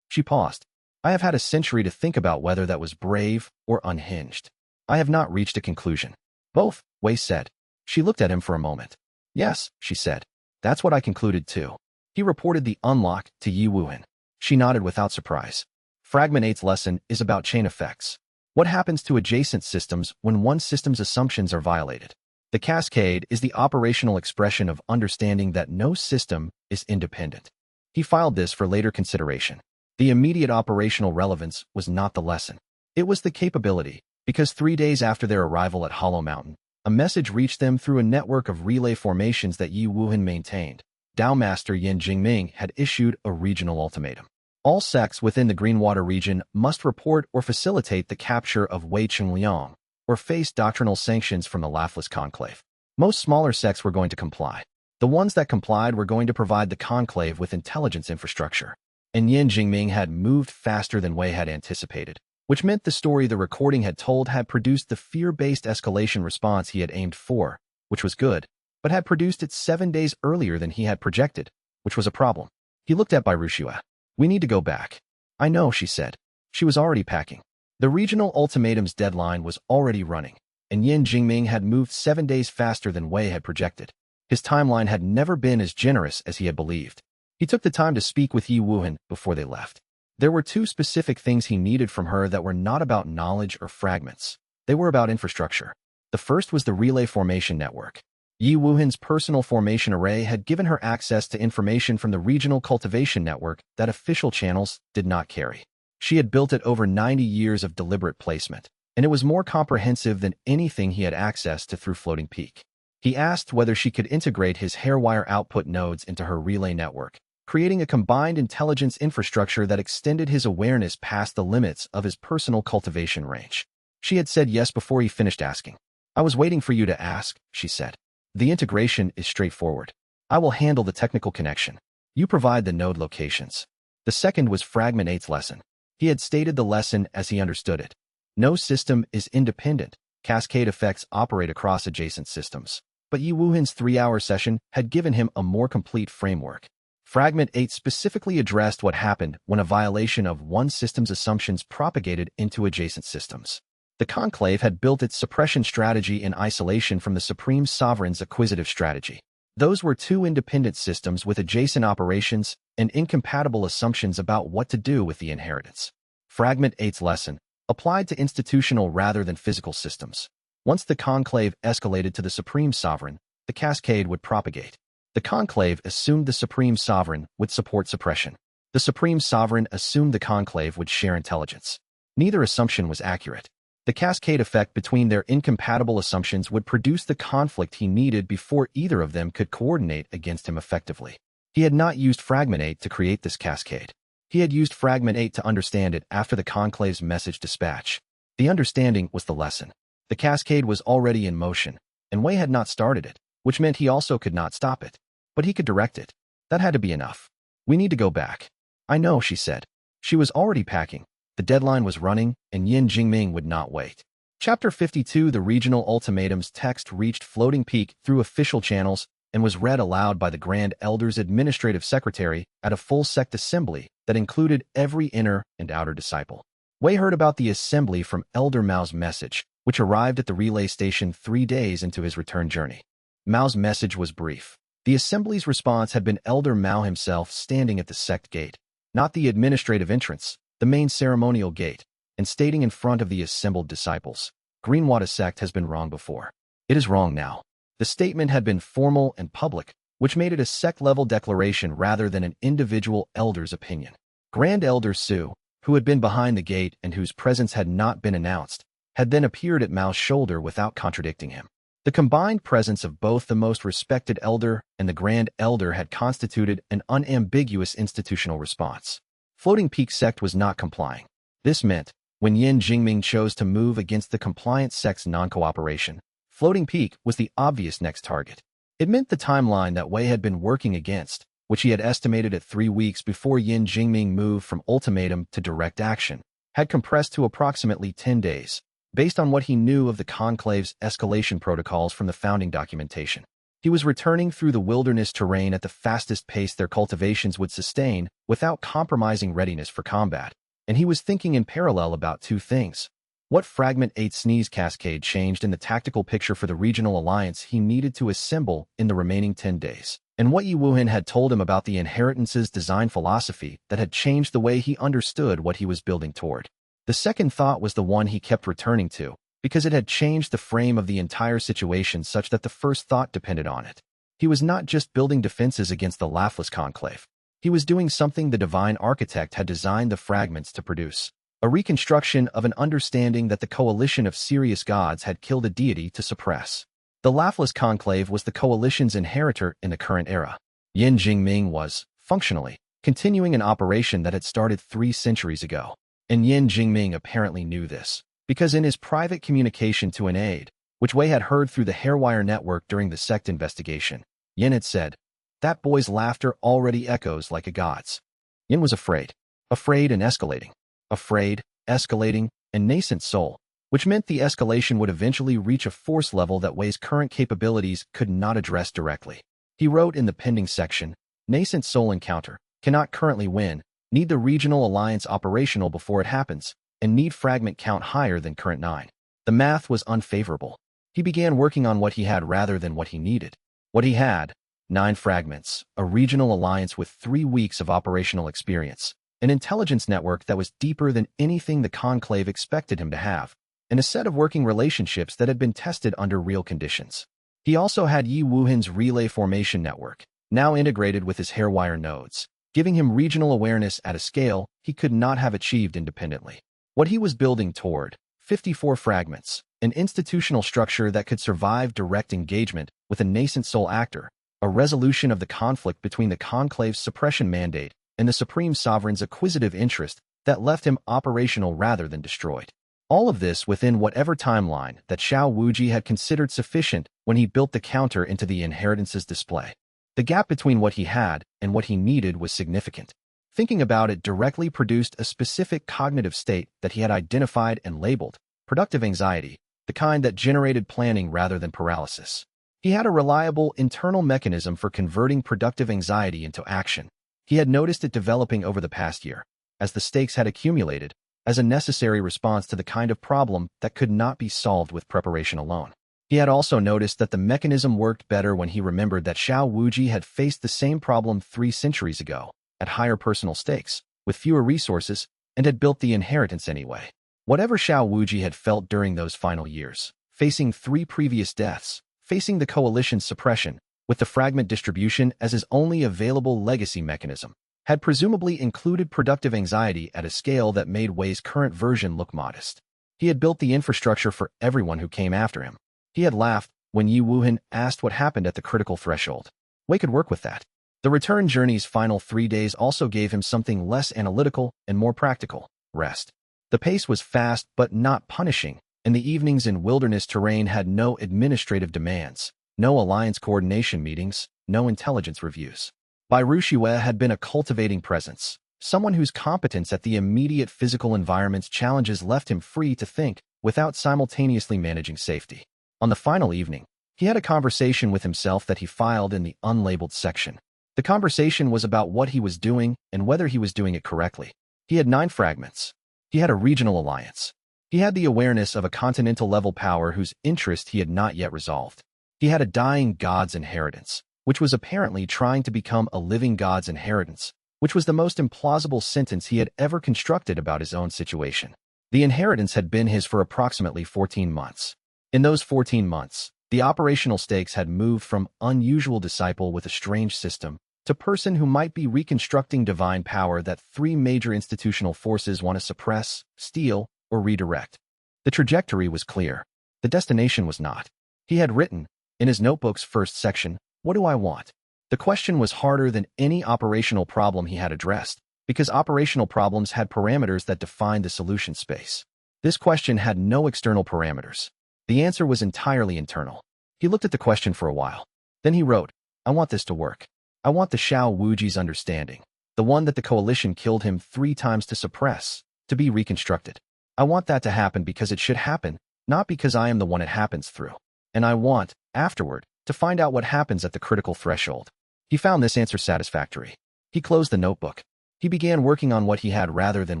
Speaker 1: She paused. I have had a century to think about whether that was brave or unhinged. I have not reached a conclusion. Both, Wei said. She looked at him for a moment. Yes, she said. That's what I concluded too. He reported the unlock to Yi Wuhan. She nodded without surprise. Fragment 8's lesson is about chain effects. What happens to adjacent systems when one system's assumptions are violated? The cascade is the operational expression of understanding that no system is independent. He filed this for later consideration. The immediate operational relevance was not the lesson. It was the capability, because 3 days after their arrival at Hollow Mountain, a message reached them through a network of relay formations that Yi Wuhan maintained. Dao Master Yin Jingming had issued a regional ultimatum. All sects within the Greenwater region must report or facilitate the capture of Wei Chengliang, or face doctrinal sanctions from the Laughless Conclave. Most smaller sects were going to comply. The ones that complied were going to provide the Conclave with intelligence infrastructure. And Yin Jingming had moved faster than Wei had anticipated, which meant the story the recording had told had produced the fear-based escalation response he had aimed for, which was good, but had produced it 7 days earlier than he had projected, which was a problem. He looked at Bairushua. We need to go back. I know, she said. She was already packing. The regional ultimatum's deadline was already running, and Yin Jingming had moved 7 days faster than Wei had projected. His timeline had never been as generous as he had believed. He took the time to speak with Yi Wuhan before they left. There were 2 specific things he needed from her that were not about knowledge or fragments. They were about infrastructure. The first was the relay formation network. Yi Wuhan's personal formation array had given her access to information from the regional cultivation network that official channels did not carry. She had built it over 90 years of deliberate placement, and it was more comprehensive than anything he had access to through Floating Peak. He asked whether she could integrate his hairwire output nodes into her relay network, creating a combined intelligence infrastructure that extended his awareness past the limits of his personal cultivation range. She had said yes before he finished asking. I was waiting for you to ask, she said. The integration is straightforward. I will handle the technical connection. You provide the node locations. The second was Fragment 8's lesson. He had stated the lesson as he understood it. No system is independent. Cascade effects operate across adjacent systems. But Yi Wuhan's 3-hour session had given him a more complete framework. Fragment 8 specifically addressed what happened when a violation of one system's assumptions propagated into adjacent systems. The Conclave had built its suppression strategy in isolation from the Supreme Sovereign's acquisitive strategy. Those were 2 independent systems with adjacent operations and incompatible assumptions about what to do with the inheritance. Fragment 8's lesson applied to institutional rather than physical systems. Once the Conclave escalated to the Supreme Sovereign, the cascade would propagate. The Conclave assumed the Supreme Sovereign would support suppression. The Supreme Sovereign assumed the Conclave would share intelligence. Neither assumption was accurate. The cascade effect between their incompatible assumptions would produce the conflict he needed before either of them could coordinate against him effectively. He had not used Fragment 8 to create this cascade. He had used Fragment 8 to understand it after the Conclave's message dispatch. The understanding was the lesson. The cascade was already in motion, and Wei had not started it, which meant he also could not stop it. But he could direct it. That had to be enough. We need to go back. I know, she said. She was already packing. The deadline was running, and Yin Jingming would not wait. Chapter 52 The Regional Ultimatum's text reached Floating Peak through official channels and was read aloud by the Grand Elder's administrative secretary at a full sect assembly that included every inner and outer disciple. Wei heard about the assembly from Elder Mao's message, which arrived at the relay station 3 days into his return journey. Mao's message was brief. The assembly's response had been Elder Mao himself standing at the sect gate. not the administrative entrance, the main ceremonial gate, and stating in front of the assembled disciples, Greenwater sect has been wrong before. It is wrong now. The statement had been formal and public, which made it a sect-level declaration rather than an individual elder's opinion. Grand Elder Su, who had been behind the gate and whose presence had not been announced, had then appeared at Mao's shoulder without contradicting him. The combined presence of both the most respected elder and the Grand Elder had constituted an unambiguous institutional response. Floating Peak sect was not complying. This meant, when Yin Jingming chose to move against the compliant sect's non-cooperation, Floating Peak was the obvious next target. It meant the timeline that Wei had been working against, which he had estimated at 3 weeks before Yin Jingming moved from ultimatum to direct action, had compressed to approximately 10 days, based on what he knew of the conclave's escalation protocols from the founding documentation. He was returning through the wilderness terrain at the fastest pace their cultivations would sustain without compromising readiness for combat, and he was thinking in parallel about 2 things. What Fragment 8 sneeze cascade changed in the tactical picture for the regional alliance he needed to assemble in the remaining 10 days, and what Yi Wuhan had told him about the inheritance's design philosophy that had changed the way he understood what he was building toward. The second thought was the one he kept returning to, because it had changed the frame of the entire situation such that the first thought depended on it. He was not just building defenses against the laughless conclave. He was doing something the divine architect had designed the fragments to produce, a reconstruction of an understanding that the coalition of serious gods had killed a deity to suppress. The laughless conclave was the coalition's inheritor in the current era. Yin Jingming was, functionally, continuing an operation that had started 3 centuries ago. And Yin Jingming apparently knew this, because in his private communication to an aide, which Wei had heard through the hairwire network during the sect investigation, Yin had said, "That boy's laughter already echoes like a god's." Yin was afraid. Afraid and escalating. Afraid, escalating, and nascent soul, which meant the escalation would eventually reach a force level that Wei's current capabilities could not address directly. He wrote in the pending section, "Nascent soul encounter, cannot currently win, need the regional alliance operational before it happens, and need fragment count higher than current 9. The math was unfavorable. He began working on what he had rather than what he needed. What he had, 9 fragments, a regional alliance with 3 weeks of operational experience, an intelligence network that was deeper than anything the conclave expected him to have, and a set of working relationships that had been tested under real conditions. He also had Yi Wuhan's relay formation network, now integrated with his hairwire nodes, giving him regional awareness at a scale he could not have achieved independently. What he was building toward, 54 fragments, an institutional structure that could survive direct engagement with a nascent soul actor, a resolution of the conflict between the conclave's suppression mandate and the Supreme Sovereign's acquisitive interest that left him operational rather than destroyed. All of this within whatever timeline that Xiao Wuji had considered sufficient when he built the counter into the inheritance's display. The gap between what he had and what he needed was significant. Thinking about it directly produced a specific cognitive state that he had identified and labeled, productive anxiety, the kind that generated planning rather than paralysis. He had a reliable internal mechanism for converting productive anxiety into action. He had noticed it developing over the past year, as the stakes had accumulated, as a necessary response to the kind of problem that could not be solved with preparation alone. He had also noticed that the mechanism worked better when he remembered that Xiao Wuji had faced the same problem 3 centuries ago, at higher personal stakes, with fewer resources, and had built the inheritance anyway. Whatever Xiao Wuji had felt during those final years, facing 3 previous deaths, facing the coalition's suppression, with the fragment distribution as his only available legacy mechanism, had presumably included productive anxiety at a scale that made Wei's current version look modest. He had built the infrastructure for everyone who came after him. He had laughed when Yi Wuhan asked what happened at the critical threshold. Wei could work with that. The return journey's final 3 days also gave him something less analytical and more practical: rest. The pace was fast but not punishing, and the evenings in wilderness terrain had no administrative demands, no alliance coordination meetings, no intelligence reviews. Bai Ruxiwe had been a cultivating presence, someone whose competence at the immediate physical environment's challenges left him free to think without simultaneously managing safety. On the final evening, he had a conversation with himself that he filed in the unlabeled section. The conversation was about what he was doing and whether he was doing it correctly. He had 9 fragments. He had a regional alliance. He had the awareness of a continental-level power whose interest he had not yet resolved. He had a dying god's inheritance, which was apparently trying to become a living god's inheritance, which was the most implausible sentence he had ever constructed about his own situation. The inheritance had been his for approximately 14 months. In those 14 months, the operational stakes had moved from unusual disciple with a strange system to person who might be reconstructing divine power that three major institutional forces want to suppress, steal, or redirect. The trajectory was clear. The destination was not. He had written, in his notebook's first section, "What do I want?" The question was harder than any operational problem he had addressed, because operational problems had parameters that defined the solution space. This question had no external parameters. The answer was entirely internal. He looked at the question for a while. Then he wrote, "I want this to work. I want the Xiao Wuji's understanding, the one that the coalition killed him 3 times to suppress, to be reconstructed. I want that to happen because it should happen, not because I am the one it happens through. And I want, afterward, to find out what happens at the critical threshold." He found this answer satisfactory. He closed the notebook. He began working on what he had rather than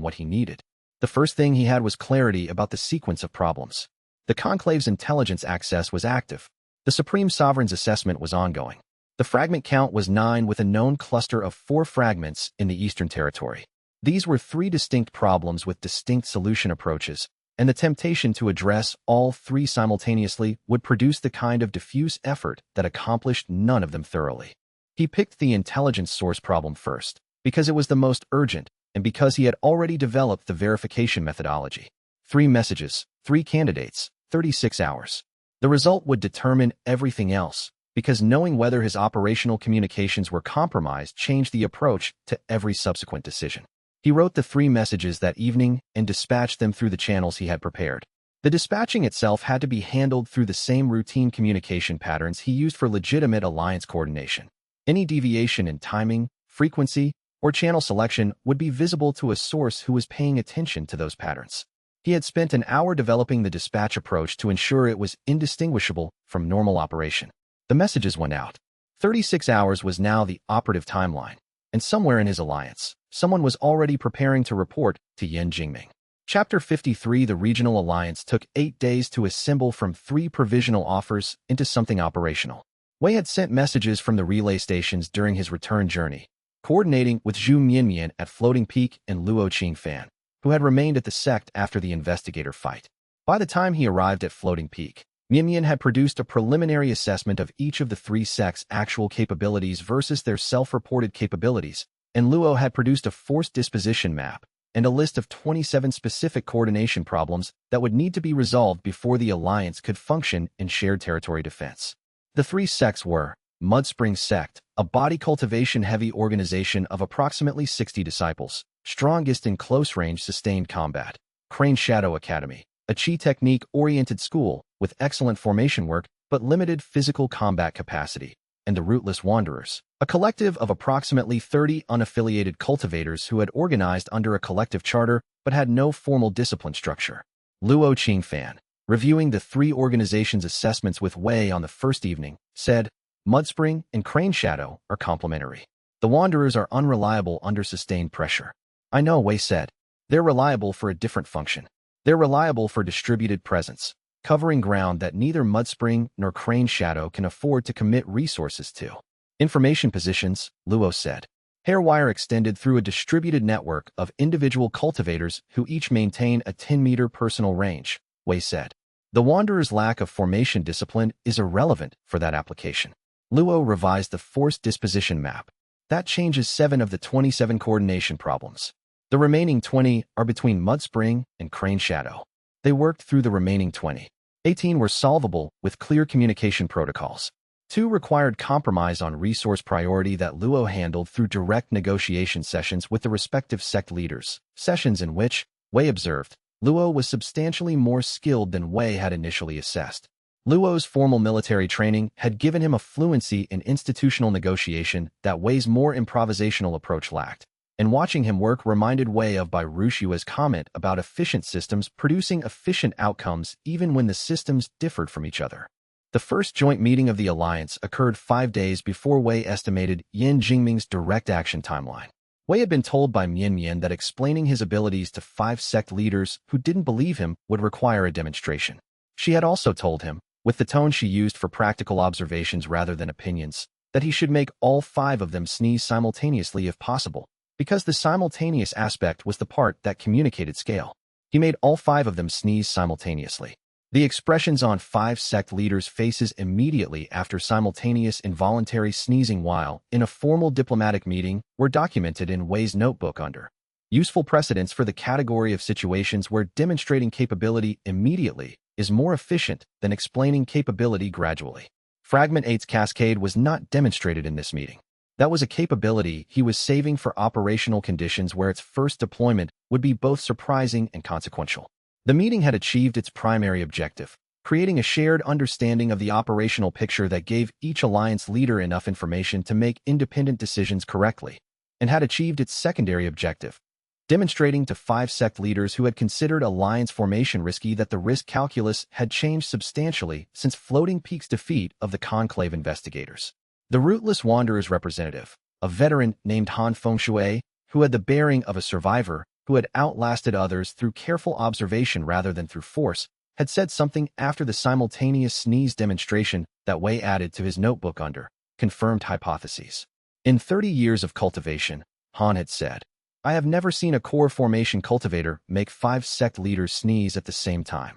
Speaker 1: what he needed. The first thing he had was clarity about the sequence of problems. The Conclave's intelligence access was active. The Supreme Sovereign's assessment was ongoing. The fragment count was 9 with a known cluster of 4 fragments in the Eastern Territory. These were 3 distinct problems with distinct solution approaches, and the temptation to address all 3 simultaneously would produce the kind of diffuse effort that accomplished none of them thoroughly. He picked the intelligence source problem first, because it was the most urgent, and because he had already developed the verification methodology. 3 messages, 3 candidates, 36 hours. The result would determine everything else, because knowing whether his operational communications were compromised changed the approach to every subsequent decision. He wrote the 3 messages that evening and dispatched them through the channels he had prepared. The dispatching itself had to be handled through the same routine communication patterns he used for legitimate alliance coordination. Any deviation in timing, frequency, or channel selection would be visible to a source who was paying attention to those patterns. He had spent an hour developing the dispatch approach to ensure it was indistinguishable from normal operation. The messages went out. 36 hours was now the operative timeline, and somewhere in his alliance, someone was already preparing to report to Yen Jingming. Chapter 53. The regional alliance took 8 days to assemble from 3 provisional offers into something operational. Wei had sent messages from the relay stations during his return journey, coordinating with Zhu Mianmian at Floating Peak and Luo Qingfan, who had remained at the sect after the investigator fight. By the time he arrived at Floating Peak, Mianmian had produced a preliminary assessment of each of the 3 sects' actual capabilities versus their self-reported capabilities, and Luo had produced a force disposition map and a list of 27 specific coordination problems that would need to be resolved before the alliance could function in shared territory defense. The 3 sects were Mudspring Sect, a body cultivation-heavy organization of approximately 60 disciples, strongest in close-range sustained combat; Crane Shadow Academy, a chi technique-oriented school with excellent formation work but limited physical combat capacity; and the Rootless Wanderers, a collective of approximately 30 unaffiliated cultivators who had organized under a collective charter but had no formal discipline structure. Luo Qingfan, reviewing the 3 organizations' assessments with Wei on the first evening, said, "Mudspring and Crane Shadow are complementary. The Wanderers are unreliable under sustained pressure." "I know," Wei said. "They're reliable for a different function. They're reliable for distributed presence, covering ground that neither Mudspring nor Crane Shadow can afford to commit resources to." "Information positions," Luo said. "Hairwire extended through a distributed network of individual cultivators who each maintain a 10-meter personal range," Wei said. "The Wanderer's lack of formation discipline is irrelevant for that application." Luo revised the force disposition map. That changes 7 of the 27 coordination problems. The remaining 20 are between Mudspring and Crane Shadow. They worked through the remaining 20. 18 were solvable with clear communication protocols. 2 required compromise on resource priority that Luo handled through direct negotiation sessions with the respective sect leaders, sessions in which, Wei observed, Luo was substantially more skilled than Wei had initially assessed. Luo's formal military training had given him a fluency in institutional negotiation that Wei's more improvisational approach lacked, and watching him work reminded Wei of Bai Rushua's comment about efficient systems producing efficient outcomes even when the systems differed from each other. The first joint meeting of the alliance occurred 5 days before Wei estimated Yen Jingming's direct action timeline. Wei had been told by Mianmian that explaining his abilities to 5 sect leaders who didn't believe him would require a demonstration. She had also told him, with the tone she used for practical observations rather than opinions, that he should make all 5 of them sneeze simultaneously if possible, because the simultaneous aspect was the part that communicated scale. He made all 5 of them sneeze simultaneously. The expressions on 5 sect leaders' faces immediately after simultaneous involuntary sneezing while in a formal diplomatic meeting were documented in Wei's notebook under useful precedents for the category of situations where demonstrating capability immediately is more efficient than explaining capability gradually. Fragment 8's cascade was not demonstrated in this meeting. That was a capability he was saving for operational conditions where its first deployment would be both surprising and consequential. The meeting had achieved its primary objective, creating a shared understanding of the operational picture that gave each alliance leader enough information to make independent decisions correctly, and had achieved its secondary objective, demonstrating to 5 sect leaders who had considered alliance formation risky that the risk calculus had changed substantially since Floating Peak's defeat of the Conclave investigators. The Rootless Wanderer's representative, a veteran named Han Fengshui, who had the bearing of a survivor who had outlasted others through careful observation rather than through force, had said something after the simultaneous sneeze demonstration that Wei added to his notebook under confirmed hypotheses. In 30 years of cultivation, Han had said, I have never seen a core formation cultivator make 5 sect leaders sneeze at the same time.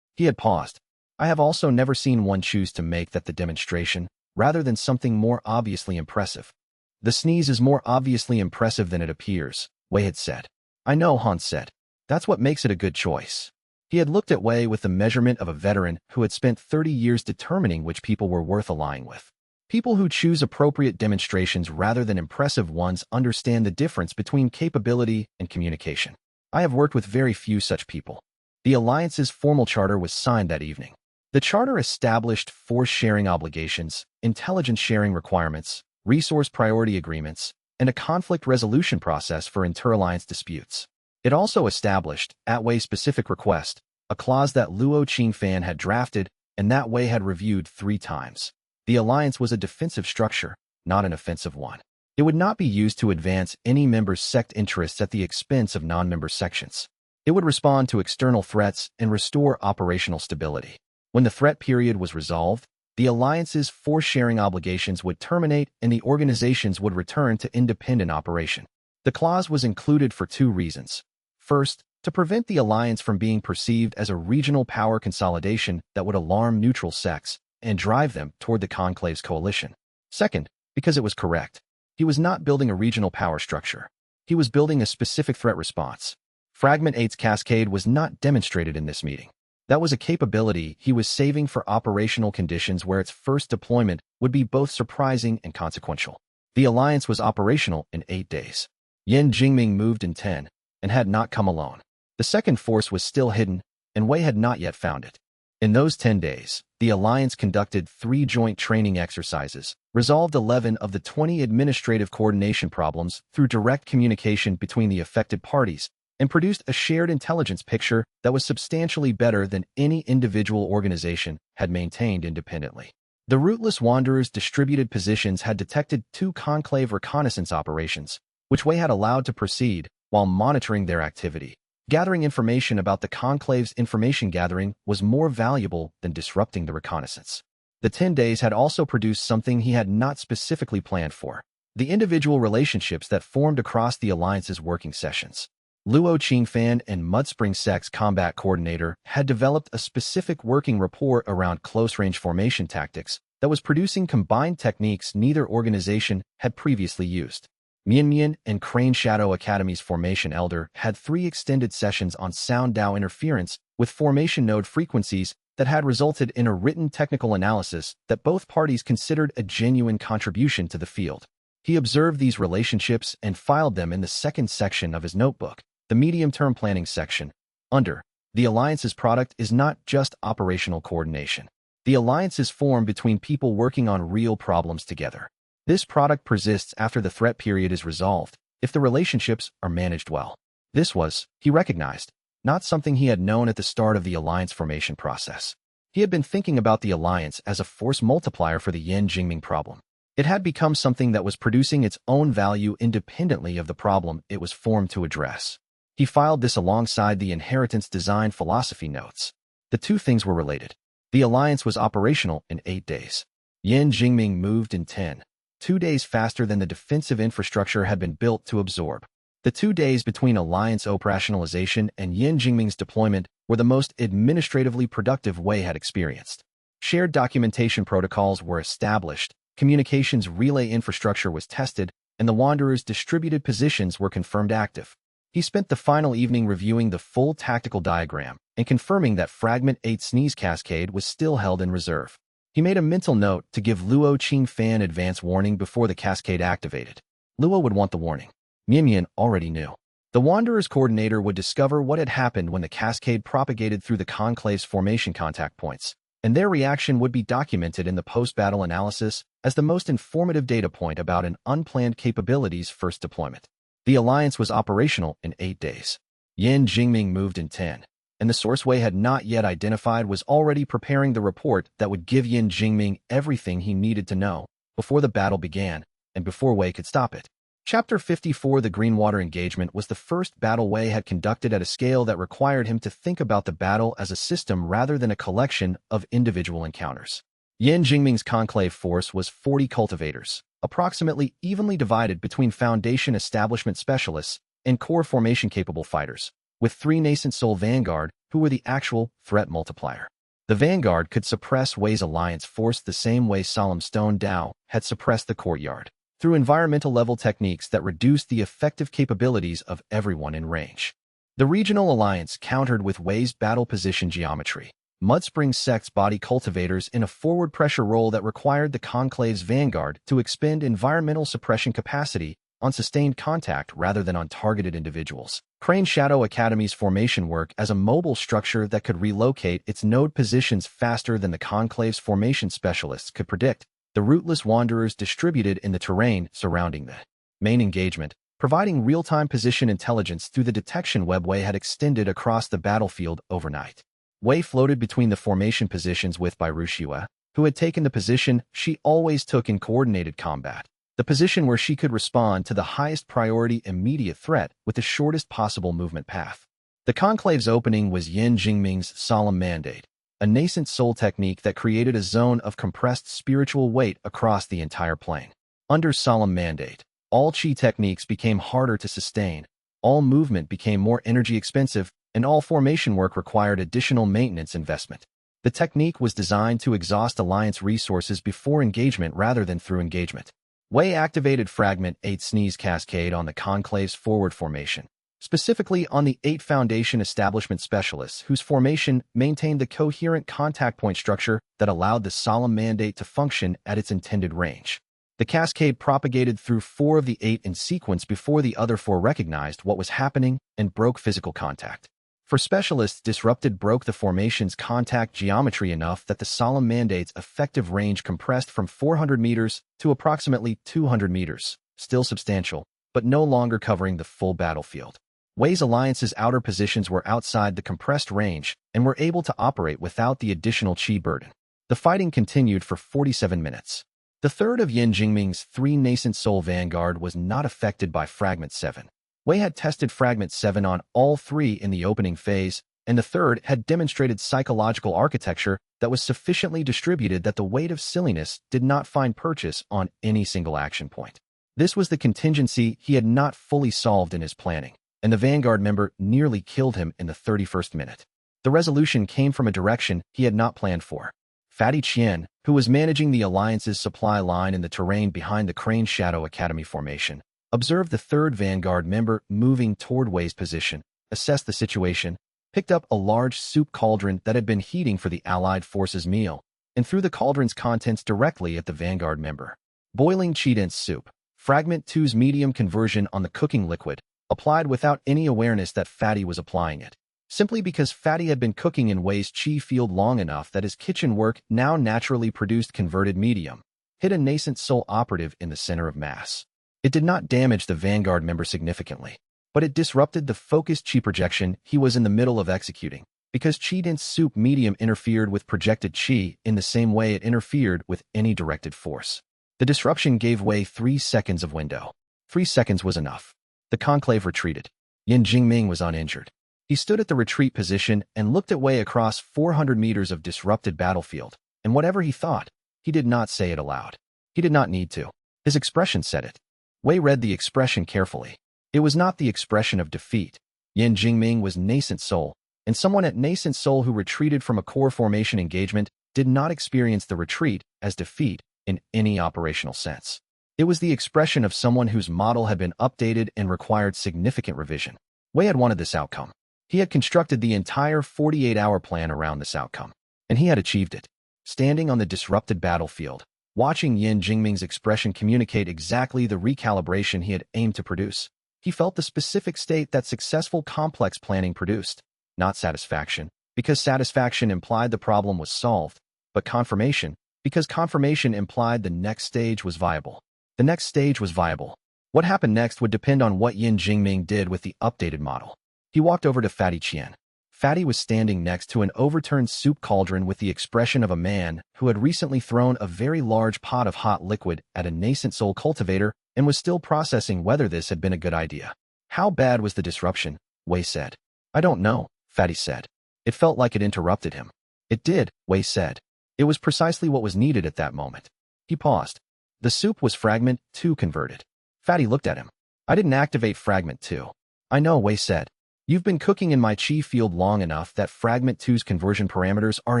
Speaker 1: He had paused. I have also never seen one choose to make that the demonstration, rather than something more obviously impressive. The sneeze is more obviously impressive than it appears, Wei had said. I know, Han said. That's what makes it a good choice. He had looked at Wei with the measurement of a veteran who had spent 30 years determining which people were worth allying with. People who choose appropriate demonstrations rather than impressive ones understand the difference between capability and communication. I have worked with very few such people. The Alliance's formal charter was signed that evening. The charter established force-sharing obligations, intelligence-sharing requirements, resource priority agreements, and a conflict resolution process for inter-alliance disputes. It also established, at Wei's specific request, a clause that Luo Qingfan had drafted and that Wei had reviewed 3 times. The alliance was a defensive structure, not an offensive one. It would not be used to advance any member's sect interests at the expense of non-member sections. It would respond to external threats and restore operational stability. When the threat period was resolved, the alliance's force-sharing obligations would terminate and the organizations would return to independent operation. The clause was included for 2 reasons. First, to prevent the alliance from being perceived as a regional power consolidation that would alarm neutral sects and drive them toward the Conclave's coalition. Second, because it was correct. He was not building a regional power structure. He was building a specific threat response. Fragment 8's cascade was not demonstrated in this meeting. That was a capability he was saving for operational conditions where its first deployment would be both surprising and consequential. The alliance was operational in 8 days. Yan Jingming moved in 10 and had not come alone. The second force was still hidden, and Wei had not yet found it. In those 10 days, the alliance conducted 3 joint training exercises, resolved 11 of the 20 administrative coordination problems through direct communication between the affected parties, and produced a shared intelligence picture that was substantially better than any individual organization had maintained independently. The Rootless Wanderer's distributed positions had detected 2 conclave reconnaissance operations, which Wei had allowed to proceed while monitoring their activity. Gathering information about the conclave's information gathering was more valuable than disrupting the reconnaissance. The 10 days had also produced something he had not specifically planned for: the individual relationships that formed across the alliance's working sessions. Luo Qingfan and Mudspring Sect's combat coordinator had developed a specific working rapport around close-range formation tactics that was producing combined techniques neither organization had previously used. Mian and Crane Shadow Academy's formation elder had 3 extended sessions on sound Dao interference with formation node frequencies that had resulted in a written technical analysis that both parties considered a genuine contribution to the field. He observed these relationships and filed them in the second section of his notebook, the medium-term planning section, under the Alliance's product is not just operational coordination. The Alliance is formed between people working on real problems together. This product persists after the threat period is resolved, if the relationships are managed well. This was, he recognized, not something he had known at the start of the Alliance formation process. He had been thinking about the Alliance as a force multiplier for the Yan Jingming problem. It had become something that was producing its own value independently of the problem it was formed to address. He filed this alongside the inheritance design philosophy notes. The 2 things were related. The Alliance was operational in 8 days. Yan Jingming moved in 10, 2 days faster than the defensive infrastructure had been built to absorb. The 2 days between Alliance operationalization and Yin Jingming's deployment were the most administratively productive Wei had experienced. Shared documentation protocols were established, communications relay infrastructure was tested, and the Wanderer's distributed positions were confirmed active. He spent the final evening reviewing the full tactical diagram and confirming that Fragment 8 Sneeze Cascade was still held in reserve. He made a mental note to give Luo Qingfan advance warning before the cascade activated. Luo would want the warning. Mian already knew. The Wanderer's coordinator would discover what had happened when the cascade propagated through the Conclave's formation contact points, and their reaction would be documented in the post-battle analysis as the most informative data point about an unplanned capability's first deployment. The Alliance was operational in 8 days. Yin Jingming moved in 10, and the source Wei had not yet identified was already preparing the report that would give Yin Jingming everything he needed to know before the battle began and before Wei could stop it. Chapter 54 The Greenwater Engagement was the first battle Wei had conducted at a scale that required him to think about the battle as a system rather than a collection of individual encounters. Yin Jingming's conclave force was 40 cultivators, approximately evenly divided between Foundation establishment specialists and core formation-capable fighters, with 3 nascent soul vanguard who were the actual threat multiplier. The vanguard could suppress Wei's alliance force the same way Solemn Stone Dao had suppressed the courtyard, through environmental-level techniques that reduced the effective capabilities of everyone in range. The regional alliance countered with Wei's battle position geometry. Mudspring sects body cultivators in a forward pressure role that required the Conclave's vanguard to expend environmental suppression capacity on sustained contact rather than on targeted individuals. Crane Shadow Academy's formation work as a mobile structure that could relocate its node positions faster than the Conclave's formation specialists could predict. The rootless wanderers distributed in the terrain surrounding the main engagement, providing real-time position intelligence through the detection web Wei had extended across the battlefield overnight. Wei floated between the formation positions with Bairushiwa, who had taken the position she always took in coordinated combat, the position where she could respond to the highest priority immediate threat with the shortest possible movement path. The Conclave's opening was Yin Jingming's solemn mandate, a nascent soul technique that created a zone of compressed spiritual weight across the entire plane. Under solemn mandate, all chi techniques became harder to sustain, all movement became more energy expensive, and all formation work required additional maintenance investment. The technique was designed to exhaust alliance resources before engagement rather than through engagement. Wei activated Fragment 8 Sneeze Cascade on the Conclave's forward formation, specifically on the 8 Foundation establishment specialists whose formation maintained the coherent contact point structure that allowed the solemn mandate to function at its intended range. The cascade propagated through 4 of the 8 in sequence before the other 4 recognized what was happening and broke physical contact. For specialists, disrupted broke the formation's contact geometry enough that the solemn mandate's effective range compressed from 400 meters to approximately 200 meters, still substantial, but no longer covering the full battlefield. Wei's alliance's outer positions were outside the compressed range and were able to operate without the additional chi burden. The fighting continued for 47 minutes. The third of Yin Jingming's 3 nascent soul vanguard was not affected by Fragment 7. Wei had tested Fragment 7 on all 3 in the opening phase, and the third had demonstrated psychological architecture that was sufficiently distributed that the weight of silliness did not find purchase on any single action point. This was the contingency he had not fully solved in his planning, and the Vanguard member nearly killed him in the 31st minute. The resolution came from a direction he had not planned for. Fatty Qian, who was managing the Alliance's supply line in the terrain behind the Crane Shadow Academy formation, observed the 3rd Vanguard member moving toward Wei's position, assessed the situation, picked up a large soup cauldron that had been heating for the Allied forces' meal, and threw the cauldron's contents directly at the Vanguard member. Boiling chi-dense soup, Fragment 2's medium conversion on the cooking liquid, applied without any awareness that Fatty was applying it, simply because Fatty had been cooking in Wei's chi field long enough that his kitchen work now naturally produced converted medium, hit a nascent soul operative in the center of mass. It did not damage the Vanguard member significantly, but it disrupted the focused chi projection he was in the middle of executing, because chi-dense soup medium interfered with projected chi in the same way it interfered with any directed force. The disruption gave Wei 3 seconds of window. 3 seconds was enough. The conclave retreated. Yin Jingming was uninjured. He stood at the retreat position and looked at Wei across 400 meters of disrupted battlefield, and whatever he thought, he did not say it aloud. He did not need to. His expression said it. Wei read the expression carefully. It was not the expression of defeat. Yin Jingming was nascent soul, and someone at nascent soul who retreated from a core formation engagement did not experience the retreat as defeat in any operational sense. It was the expression of someone whose model had been updated and required significant revision. Wei had wanted this outcome. He had constructed the entire 48-hour plan around this outcome, and he had achieved it. Standing on the disrupted battlefield, watching Yin Jingming's expression communicate exactly the recalibration he had aimed to produce, he felt the specific state that successful complex planning produced. Not satisfaction, because satisfaction implied the problem was solved, but confirmation, because confirmation implied the next stage was viable. The next stage was viable. What happened next would depend on what Yin Jingming did with the updated model. He walked over to Fatty Qian. Fatty was standing next to an overturned soup cauldron with the expression of a man who had recently thrown a very large pot of hot liquid at a nascent soul cultivator and was still processing whether this had been a good idea. How bad was the disruption? Wei said. I don't know, Fatty said. It felt like it interrupted him. It did, Wei said. It was precisely what was needed at that moment. He paused. The soup was fragment 2 converted. Fatty looked at him. I didn't activate fragment 2. I know, Wei said. You've been cooking in my chi field long enough that fragment 2's conversion parameters are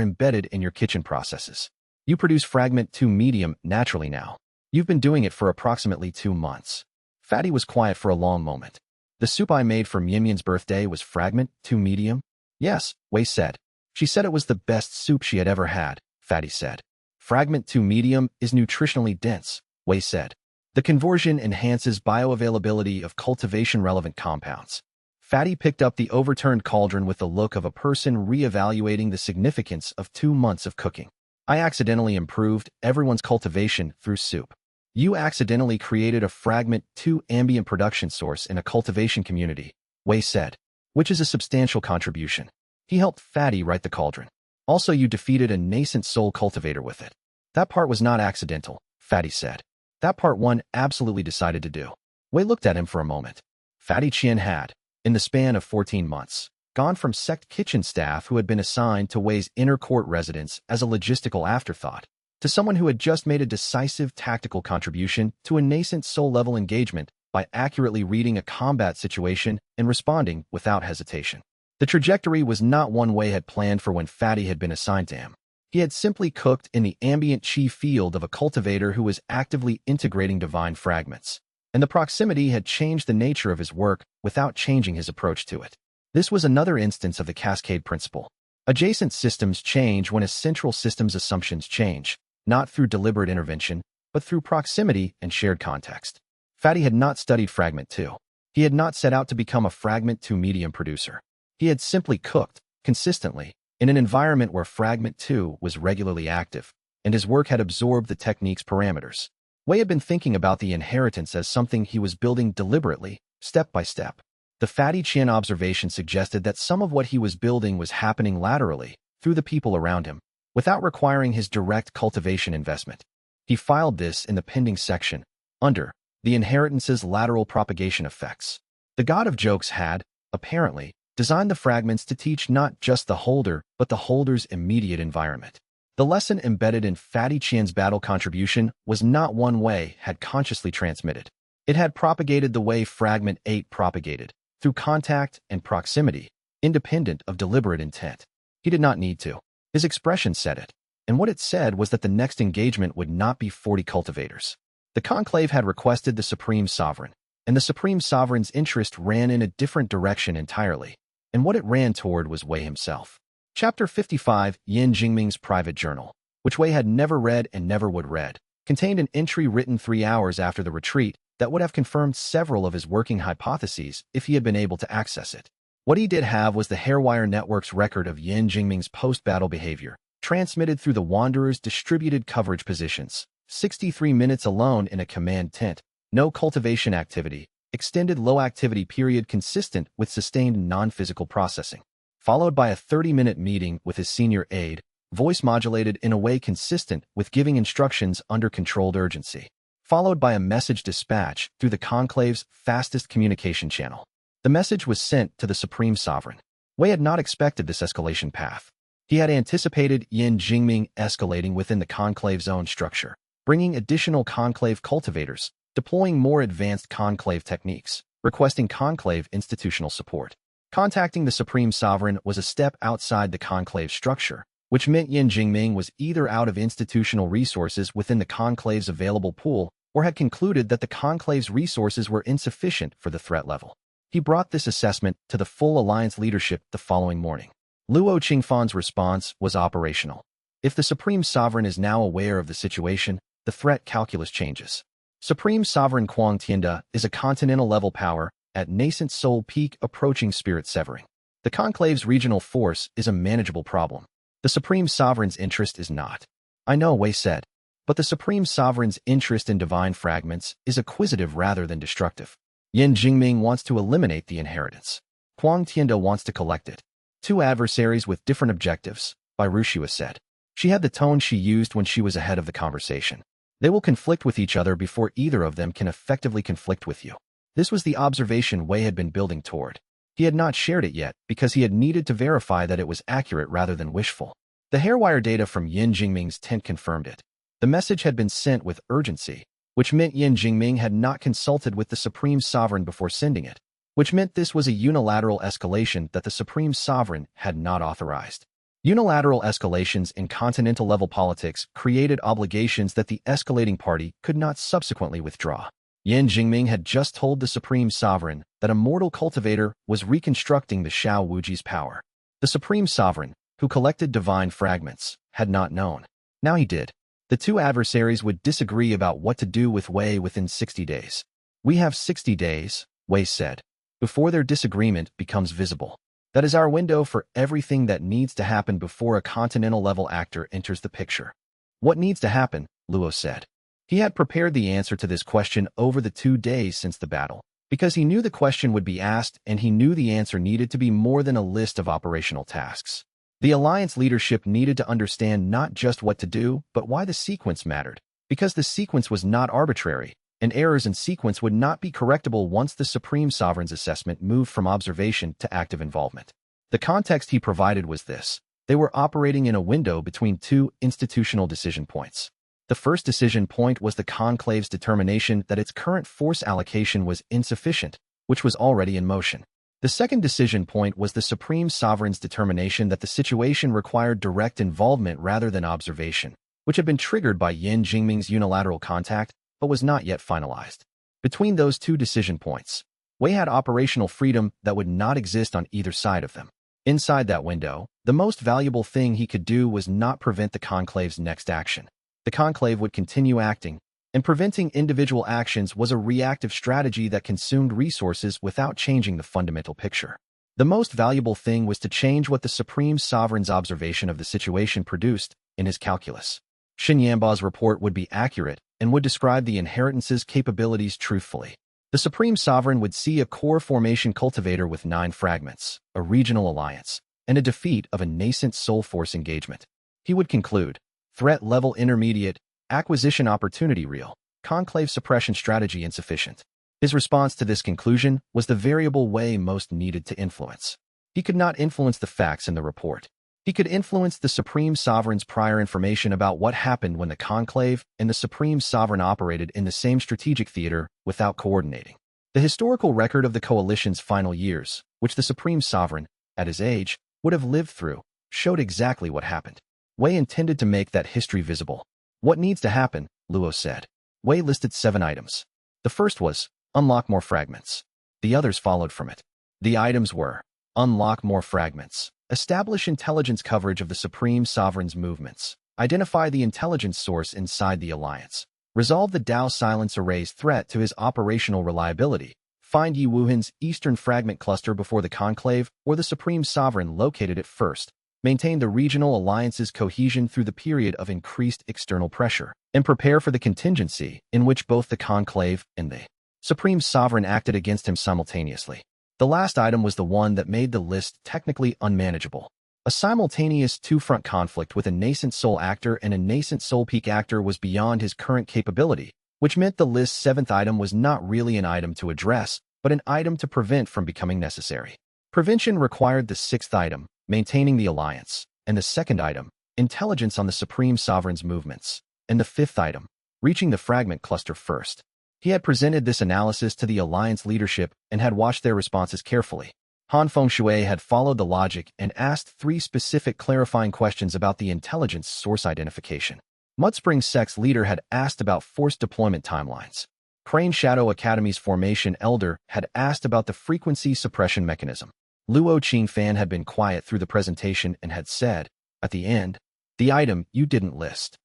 Speaker 1: embedded in your kitchen processes. You produce fragment 2 medium naturally now. You've been doing it for approximately 2 months. Fatty was quiet for a long moment. The soup I made for Mianmian's birthday was fragment 2 medium? Yes, Wei said. She said it was the best soup she had ever had, Fatty said. Fragment 2 medium is nutritionally dense, Wei said. The conversion enhances bioavailability of cultivation-relevant compounds. Fatty picked up the overturned cauldron with the look of a person re-evaluating the significance of 2 months of cooking. I accidentally improved everyone's cultivation through soup. You accidentally created a fragment 2 ambient production source in a cultivation community, Wei said, which is a substantial contribution. He helped Fatty write the cauldron. Also, you defeated a nascent soul cultivator with it. That part was not accidental, Fatty said. That part one absolutely decided to do. Wei looked at him for a moment. Fatty Qian had, in the span of 14 months, gone from sect kitchen staff who had been assigned to Wei's inner court residence as a logistical afterthought, to someone who had just made a decisive tactical contribution to a nascent soul-level engagement by accurately reading a combat situation and responding without hesitation. The trajectory was not one Wei had planned for when Fatty had been assigned to him. He had simply cooked in the ambient chi field of a cultivator who was actively integrating divine fragments, and the proximity had changed the nature of his work without changing his approach to it. This was another instance of the cascade principle. Adjacent systems change when a central system's assumptions change, not through deliberate intervention, but through proximity and shared context. Fatty had not studied Fragment 2. He had not set out to become a Fragment 2 medium producer. He had simply cooked, consistently, in an environment where Fragment 2 was regularly active, and his work had absorbed the technique's parameters. Wei had been thinking about the inheritance as something he was building deliberately, step by step. The Fatty Qian observation suggested that some of what he was building was happening laterally, through the people around him, without requiring his direct cultivation investment. He filed this in the pending section, under the inheritance's lateral propagation effects. The god of jokes had, apparently, designed the fragments to teach not just the holder, but the holder's immediate environment. The lesson embedded in Fatty Qian's battle contribution was not one Wei had consciously transmitted. It had propagated the way Fragment 8 propagated, through contact and proximity, independent of deliberate intent. He did not need to. His expression said it, and what it said was that the next engagement would not be 40 cultivators. The conclave had requested the Supreme Sovereign, and the Supreme Sovereign's interest ran in a different direction entirely, and what it ran toward was Wei himself. Chapter 55, Yin Jingming's Private Journal, which Wei had never read and never would read, contained an entry written 3 hours after the retreat that would have confirmed several of his working hypotheses if he had been able to access it. What he did have was the Hairwire Network's record of Yin Jingming's post-battle behavior, transmitted through the Wanderer's distributed coverage positions, 63 minutes alone in a command tent, no cultivation activity, extended low-activity period consistent with sustained non-physical processing, followed by a 30-minute meeting with his senior aide, voice modulated in a way consistent with giving instructions under controlled urgency, followed by a message dispatch through the conclave's fastest communication channel. The message was sent to the Supreme Sovereign. Wei had not expected this escalation path. He had anticipated Yin Jingming escalating within the conclave's own structure, bringing additional conclave cultivators, deploying more advanced conclave techniques, requesting conclave institutional support. Contacting the Supreme Sovereign was a step outside the conclave structure, which meant Yin Jingming was either out of institutional resources within the conclave's available pool or had concluded that the conclave's resources were insufficient for the threat level. He brought this assessment to the full alliance leadership the following morning. Luo Qingfan's response was operational. If the Supreme Sovereign is now aware of the situation, the threat calculus changes. Supreme Sovereign Quang Tianda is a continental-level power at nascent soul peak approaching spirit severing. The conclave's regional force is a manageable problem. The Supreme Sovereign's interest is not. I know, Wei said. But the Supreme Sovereign's interest in divine fragments is acquisitive rather than destructive. Yin Jingming wants to eliminate the inheritance. Quang Tianda wants to collect it. Two adversaries with different objectives, Bai Rushua said. She had the tone she used when she was ahead of the conversation. They will conflict with each other before either of them can effectively conflict with you. This was the observation Wei had been building toward. He had not shared it yet because he had needed to verify that it was accurate rather than wishful. The hairwire data from Yin Jingming's tent confirmed it. The message had been sent with urgency, which meant Yin Jingming had not consulted with the Supreme Sovereign before sending it, which meant this was a unilateral escalation that the Supreme Sovereign had not authorized. Unilateral escalations in continental-level politics created obligations that the escalating party could not subsequently withdraw. Yin Jingming had just told the Supreme Sovereign that a mortal cultivator was reconstructing the Xiao Wuji's power. The Supreme Sovereign, who collected divine fragments, had not known. Now he did. The two adversaries would disagree about what to do with Wei within 60 days. We have 60 days, Wei said, before their disagreement becomes visible. That is our window for everything that needs to happen before a continental-level actor enters the picture. What needs to happen? Luo said. He had prepared the answer to this question over the 2 days since the battle, because he knew the question would be asked and he knew the answer needed to be more than a list of operational tasks. The alliance leadership needed to understand not just what to do, but why the sequence mattered, because the sequence was not arbitrary, and errors in sequence would not be correctable once the Supreme Sovereign's assessment moved from observation to active involvement. The context he provided was this. They were operating in a window between two institutional decision points. The first decision point was the conclave's determination that its current force allocation was insufficient, which was already in motion. The second decision point was the Supreme Sovereign's determination that the situation required direct involvement rather than observation, which had been triggered by Yin Jingming's unilateral contact, but was not yet finalized. Between those two decision points, Wei had operational freedom that would not exist on either side of them. Inside that window, the most valuable thing he could do was not prevent the conclave's next action. The conclave would continue acting, and preventing individual actions was a reactive strategy that consumed resources without changing the fundamental picture. The most valuable thing was to change what the Supreme Sovereign's observation of the situation produced in his calculus. Xianxia report would be accurate and would describe the inheritance's capabilities truthfully. The Supreme Sovereign would see a core formation cultivator with 9 fragments, a regional alliance, and a defeat of a nascent soul force engagement. He would conclude, threat level intermediate, acquisition opportunity real, conclave suppression strategy insufficient. His response to this conclusion was the variable Wei most needed to influence. He could not influence the facts in the report. He could influence the Supreme Sovereign's prior information about what happened when the conclave and the Supreme Sovereign operated in the same strategic theater without coordinating. The historical record of the coalition's final years, which the Supreme Sovereign, at his age, would have lived through, showed exactly what happened. Wei intended to make that history visible. What needs to happen? Luo said. Wei listed 7 items. The first was, unlock more fragments. The others followed from it. The items were, unlock more fragments, establish intelligence coverage of the Supreme Sovereign's movements, identify the intelligence source inside the alliance, resolve the Dao Silence Array's threat to his operational reliability, find Yi Wuhan's eastern fragment cluster before the conclave or the Supreme Sovereign located it first, maintain the regional alliance's cohesion through the period of increased external pressure, and prepare for the contingency in which both the conclave and the Supreme Sovereign acted against him simultaneously. The last item was the one that made the list technically unmanageable. A simultaneous two-front conflict with a nascent soul actor and a nascent soul peak actor was beyond his current capability, which meant the list's 7th item was not really an item to address, but an item to prevent from becoming necessary. Prevention required the 6th item, maintaining the alliance, and the 2nd item, intelligence on the Supreme Sovereign's movements, and the 5th item, reaching the fragment cluster first. He had presented this analysis to the Alliance leadership and had watched their responses carefully. Han Fengshui had followed the logic and asked 3 specific clarifying questions about the intelligence source identification. Mudspring Sects leader had asked about force deployment timelines. Crane Shadow Academy's formation elder had asked about the frequency suppression mechanism. Luo Qingfan had been quiet through the presentation and had said, at the end, the item you didn't list.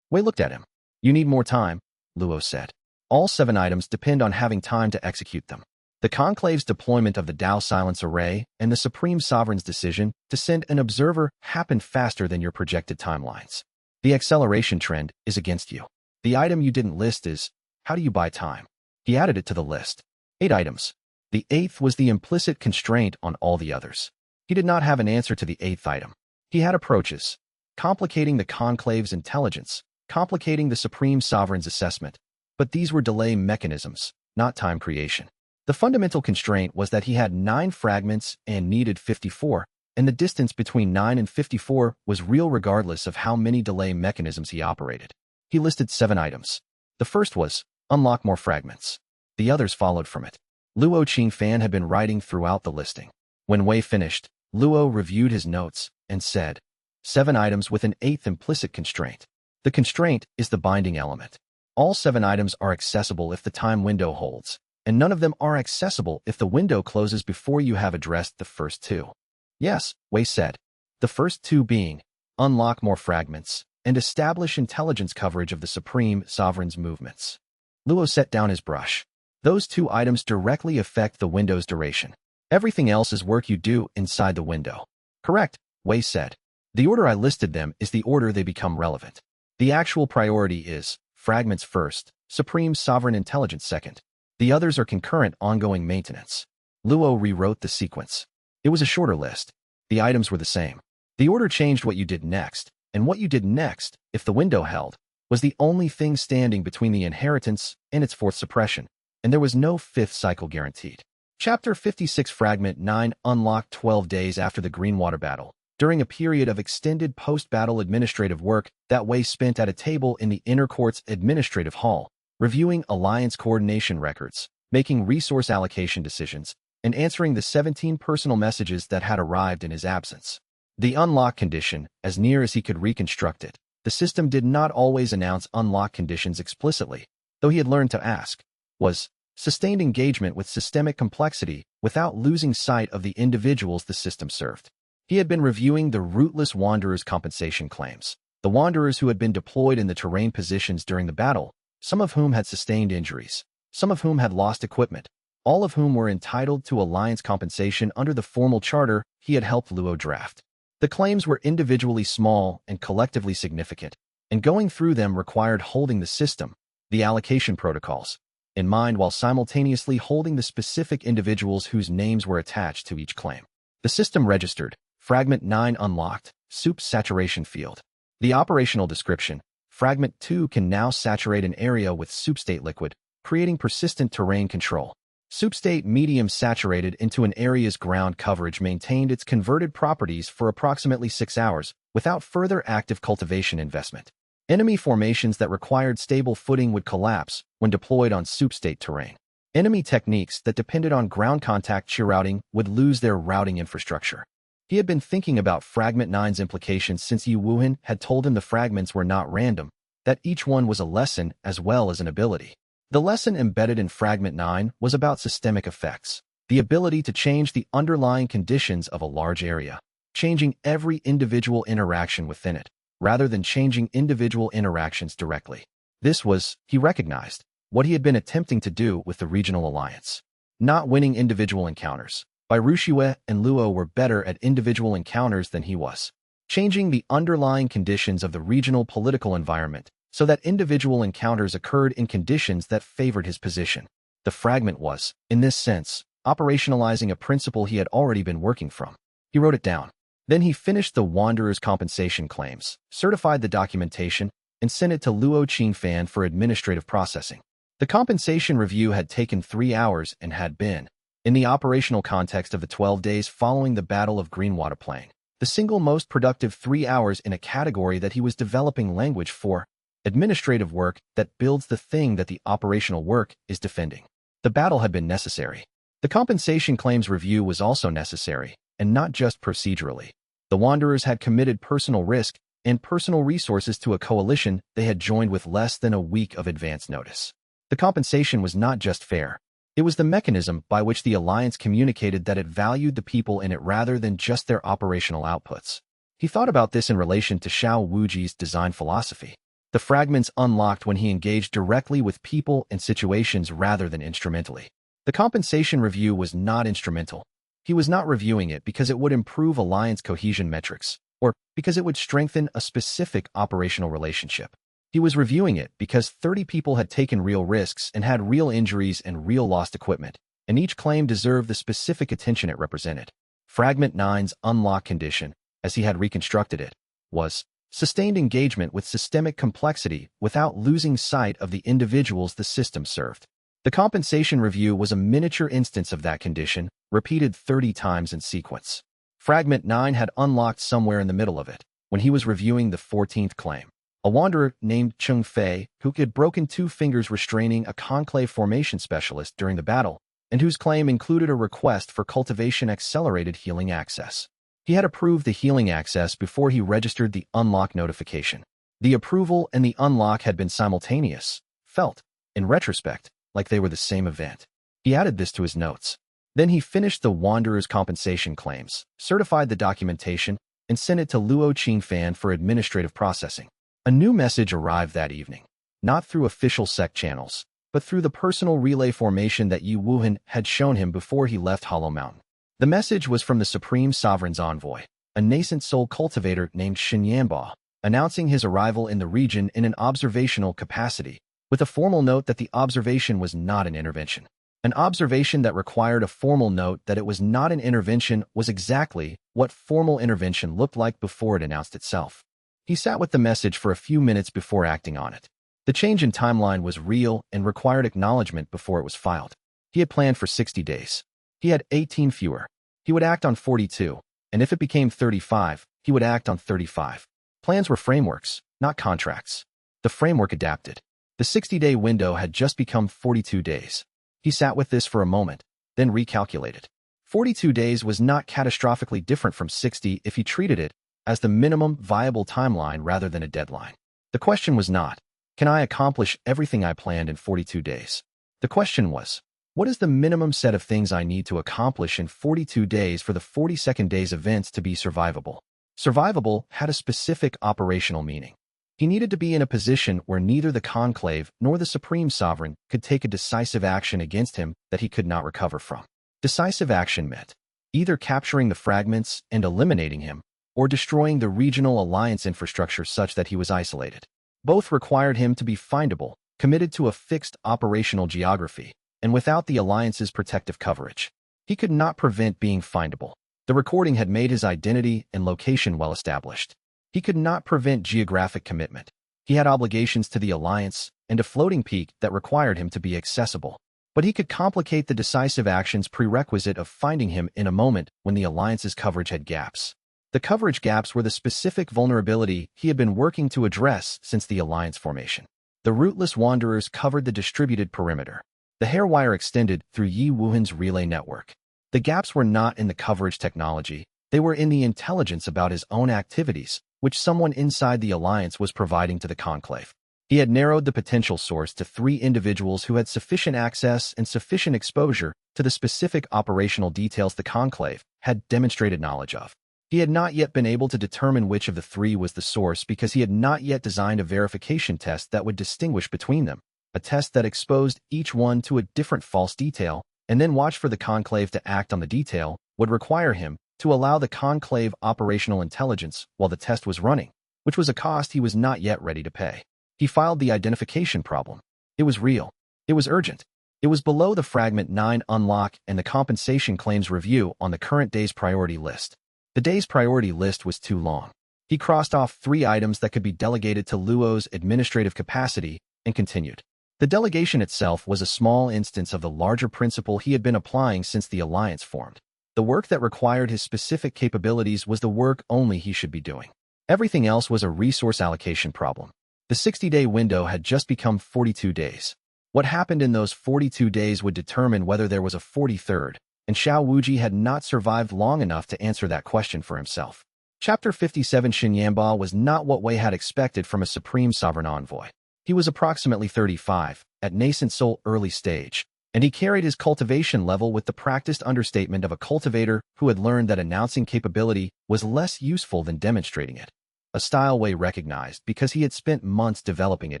Speaker 1: Wei looked at him. You need more time, Luo said. All 7 items depend on having time to execute them. The Conclave's deployment of the Dao Silence Array and the Supreme Sovereign's decision to send an observer happened faster than your projected timelines. The acceleration trend is against you. The item you didn't list is, how do you buy time? He added it to the list. 8 items. The 8th was the implicit constraint on all the others. He did not have an answer to the 8th item. He had approaches. Complicating the Conclave's intelligence, complicating the Supreme Sovereign's assessment. But these were delay mechanisms, not time creation. The fundamental constraint was that he had 9 fragments and needed 54, and the distance between 9 and 54 was real regardless of how many delay mechanisms he operated. He listed 7 items. The first was, unlock more fragments. The others followed from it. Luo Qingfan had been writing throughout the listing. When Wei finished, Luo reviewed his notes and said, 7 items with an 8th implicit constraint. The constraint is the binding element. All 7 items are accessible if the time window holds, and none of them are accessible if the window closes before you have addressed the first 2. Yes, Wei said. The first 2 being, unlock more fragments, and establish intelligence coverage of the Supreme Sovereign's movements. Luo set down his brush. Those 2 items directly affect the window's duration. Everything else is work you do inside the window. Correct, Wei said. The order I listed them is the order they become relevant. The actual priority is, fragments first, Supreme Sovereign Intelligence second. The others are concurrent ongoing maintenance. Luo rewrote the sequence. It was a shorter list. The items were the same. The order changed what you did next, and what you did next, if the window held, was the only thing standing between the inheritance and its 4th suppression, and there was no 5th cycle guaranteed. Chapter 56 Fragment 9 unlocked 12 days after the Greenwater battle, during a period of extended post-battle administrative work that Wei spent at a table in the Inner Court's administrative hall, reviewing Alliance coordination records, making resource allocation decisions, and answering the 17 personal messages that had arrived in his absence. The unlock condition, as near as he could reconstruct it, the system did not always announce unlock conditions explicitly, though he had learned to ask, was sustained engagement with systemic complexity without losing sight of the individuals the system served. He had been reviewing the rootless wanderers' compensation claims, the wanderers who had been deployed in the terrain positions during the battle, some of whom had sustained injuries, some of whom had lost equipment, all of whom were entitled to Alliance compensation under the formal charter he had helped Luo draft. The claims were individually small and collectively significant, and going through them required holding the system, the allocation protocols, in mind while simultaneously holding the specific individuals whose names were attached to each claim. The system registered, Fragment 9 unlocked, soup saturation field. The operational description, Fragment 2 can now saturate an area with soup state liquid, creating persistent terrain control. Soup state medium saturated into an area's ground coverage maintained its converted properties for approximately 6 hours, without further active cultivation investment. Enemy formations that required stable footing would collapse when deployed on soup state terrain. Enemy techniques that depended on ground contact routing would lose their routing infrastructure. He had been thinking about Fragment 9's implications since Yu Wuhan had told him the fragments were not random, that each one was a lesson as well as an ability. The lesson embedded in Fragment 9 was about systemic effects, the ability to change the underlying conditions of a large area, changing every individual interaction within it, rather than changing individual interactions directly. This was, he recognized, what he had been attempting to do with the regional alliance. Not winning individual encounters. Bai Ruxue and Luo were better at individual encounters than he was. Changing the underlying conditions of the regional political environment so that individual encounters occurred in conditions that favored his position. The fragment was, in this sense, operationalizing a principle he had already been working from. He wrote it down. Then he finished the Wanderer's compensation claims, certified the documentation, and sent it to Luo Qingfan for administrative processing. The compensation review had taken 3 hours and had been, in the operational context of the 12 days following the Battle of Greenwater Plain, the single most productive 3 hours in a category that he was developing language for. administrative work that builds the thing that the operational work is defending. The battle had been necessary. The compensation claims review was also necessary, and not just procedurally. The Wanderers had committed personal risk and personal resources to a coalition they had joined with less than a week of advance notice. The compensation was not just fair. It was the mechanism by which the Alliance communicated that it valued the people in it rather than just their operational outputs. He thought about this in relation to Xiao Wuji's design philosophy. The fragments unlocked when he engaged directly with people and situations rather than instrumentally. The compensation review was not instrumental. He was not reviewing it because it would improve Alliance cohesion metrics, or because it would strengthen a specific operational relationship. He was reviewing it because 30 people had taken real risks and had real injuries and real lost equipment, and each claim deserved the specific attention it represented. Fragment 9's unlock condition, as he had reconstructed it, was sustained engagement with systemic complexity without losing sight of the individuals the system served. The compensation review was a miniature instance of that condition, repeated 30 times in sequence. Fragment 9 had unlocked somewhere in the middle of it, when he was reviewing the 14th claim. A wanderer named Cheng Fei, who had broken 2 fingers restraining a conclave formation specialist during the battle, and whose claim included a request for cultivation accelerated healing access. He had approved the healing access before he registered the unlock notification. The approval and the unlock had been simultaneous, felt, in retrospect, like they were the same event. He added this to his notes. Then he finished the Wanderer's compensation claims, certified the documentation, and sent it to Luo Qingfan for administrative processing. A new message arrived that evening, not through official sect channels, but through the personal relay formation that Yi Wuhan had shown him before he left Hollow Mountain. The message was from the Supreme Sovereign's envoy, a nascent soul cultivator named Xianxia, announcing his arrival in the region in an observational capacity, with a formal note that the observation was not an intervention. An observation that required a formal note that it was not an intervention was exactly what formal intervention looked like before it announced itself. He sat with the message for a few minutes before acting on it. The change in timeline was real and required acknowledgement before it was filed. He had planned for 60 days. He had 18 fewer. He would act on 42, and if it became 35, he would act on 35. Plans were frameworks, not contracts. The framework adapted. The 60-day window had just become 42 days. He sat with this for a moment, then recalculated. 42 days was not catastrophically different from 60 if he treated it as the minimum viable timeline rather than a deadline. The question was not, can I accomplish everything I planned in 42 days? The question was, what is the minimum set of things I need to accomplish in 42 days for the 42nd day's events to be survivable? Survivable had a specific operational meaning. He needed to be in a position where neither the conclave nor the Supreme Sovereign could take a decisive action against him that he could not recover from. Decisive action meant either capturing the fragments and eliminating him, or destroying the regional alliance infrastructure such that he was isolated. Both required him to be findable, committed to a fixed operational geography, and without the alliance's protective coverage. He could not prevent being findable. The recording had made his identity and location well established. He could not prevent geographic commitment. He had obligations to the alliance and a floating peak that required him to be accessible. But he could complicate the decisive action's prerequisite of finding him in a moment when the alliance's coverage had gaps. The coverage gaps were the specific vulnerability he had been working to address since the alliance formation. The rootless wanderers covered the distributed perimeter. The hair wire extended through Yi Wuhan's relay network. The gaps were not in the coverage technology. They were in the intelligence about his own activities, which someone inside the alliance was providing to the conclave. He had narrowed the potential source to 3 individuals who had sufficient access and sufficient exposure to the specific operational details the conclave had demonstrated knowledge of. He had not yet been able to determine which of the 3 was the source because he had not yet designed a verification test that would distinguish between them, a test that exposed each one to a different false detail, and then watched for the conclave to act on the detail, would require him to allow the conclave operational intelligence while the test was running, which was a cost he was not yet ready to pay. He filed the identification problem. It was real. It was urgent. It was below the Fragment 9 unlock and the compensation claims review on the current day's priority list. The day's priority list was too long. He crossed off 3 items that could be delegated to Luo's administrative capacity and continued. The delegation itself was a small instance of the larger principle he had been applying since the alliance formed. The work that required his specific capabilities was the work only he should be doing. Everything else was a resource allocation problem. The 60-day window had just become 42 days. What happened in those 42 days would determine whether there was a 43rd, and Xiao Wuji had not survived long enough to answer that question for himself. Chapter 57. Xianxia was not what Wei had expected from a supreme sovereign envoy. He was approximately 35, at nascent soul early stage, and he carried his cultivation level with the practiced understatement of a cultivator who had learned that announcing capability was less useful than demonstrating it, a style Wei recognized because he had spent months developing it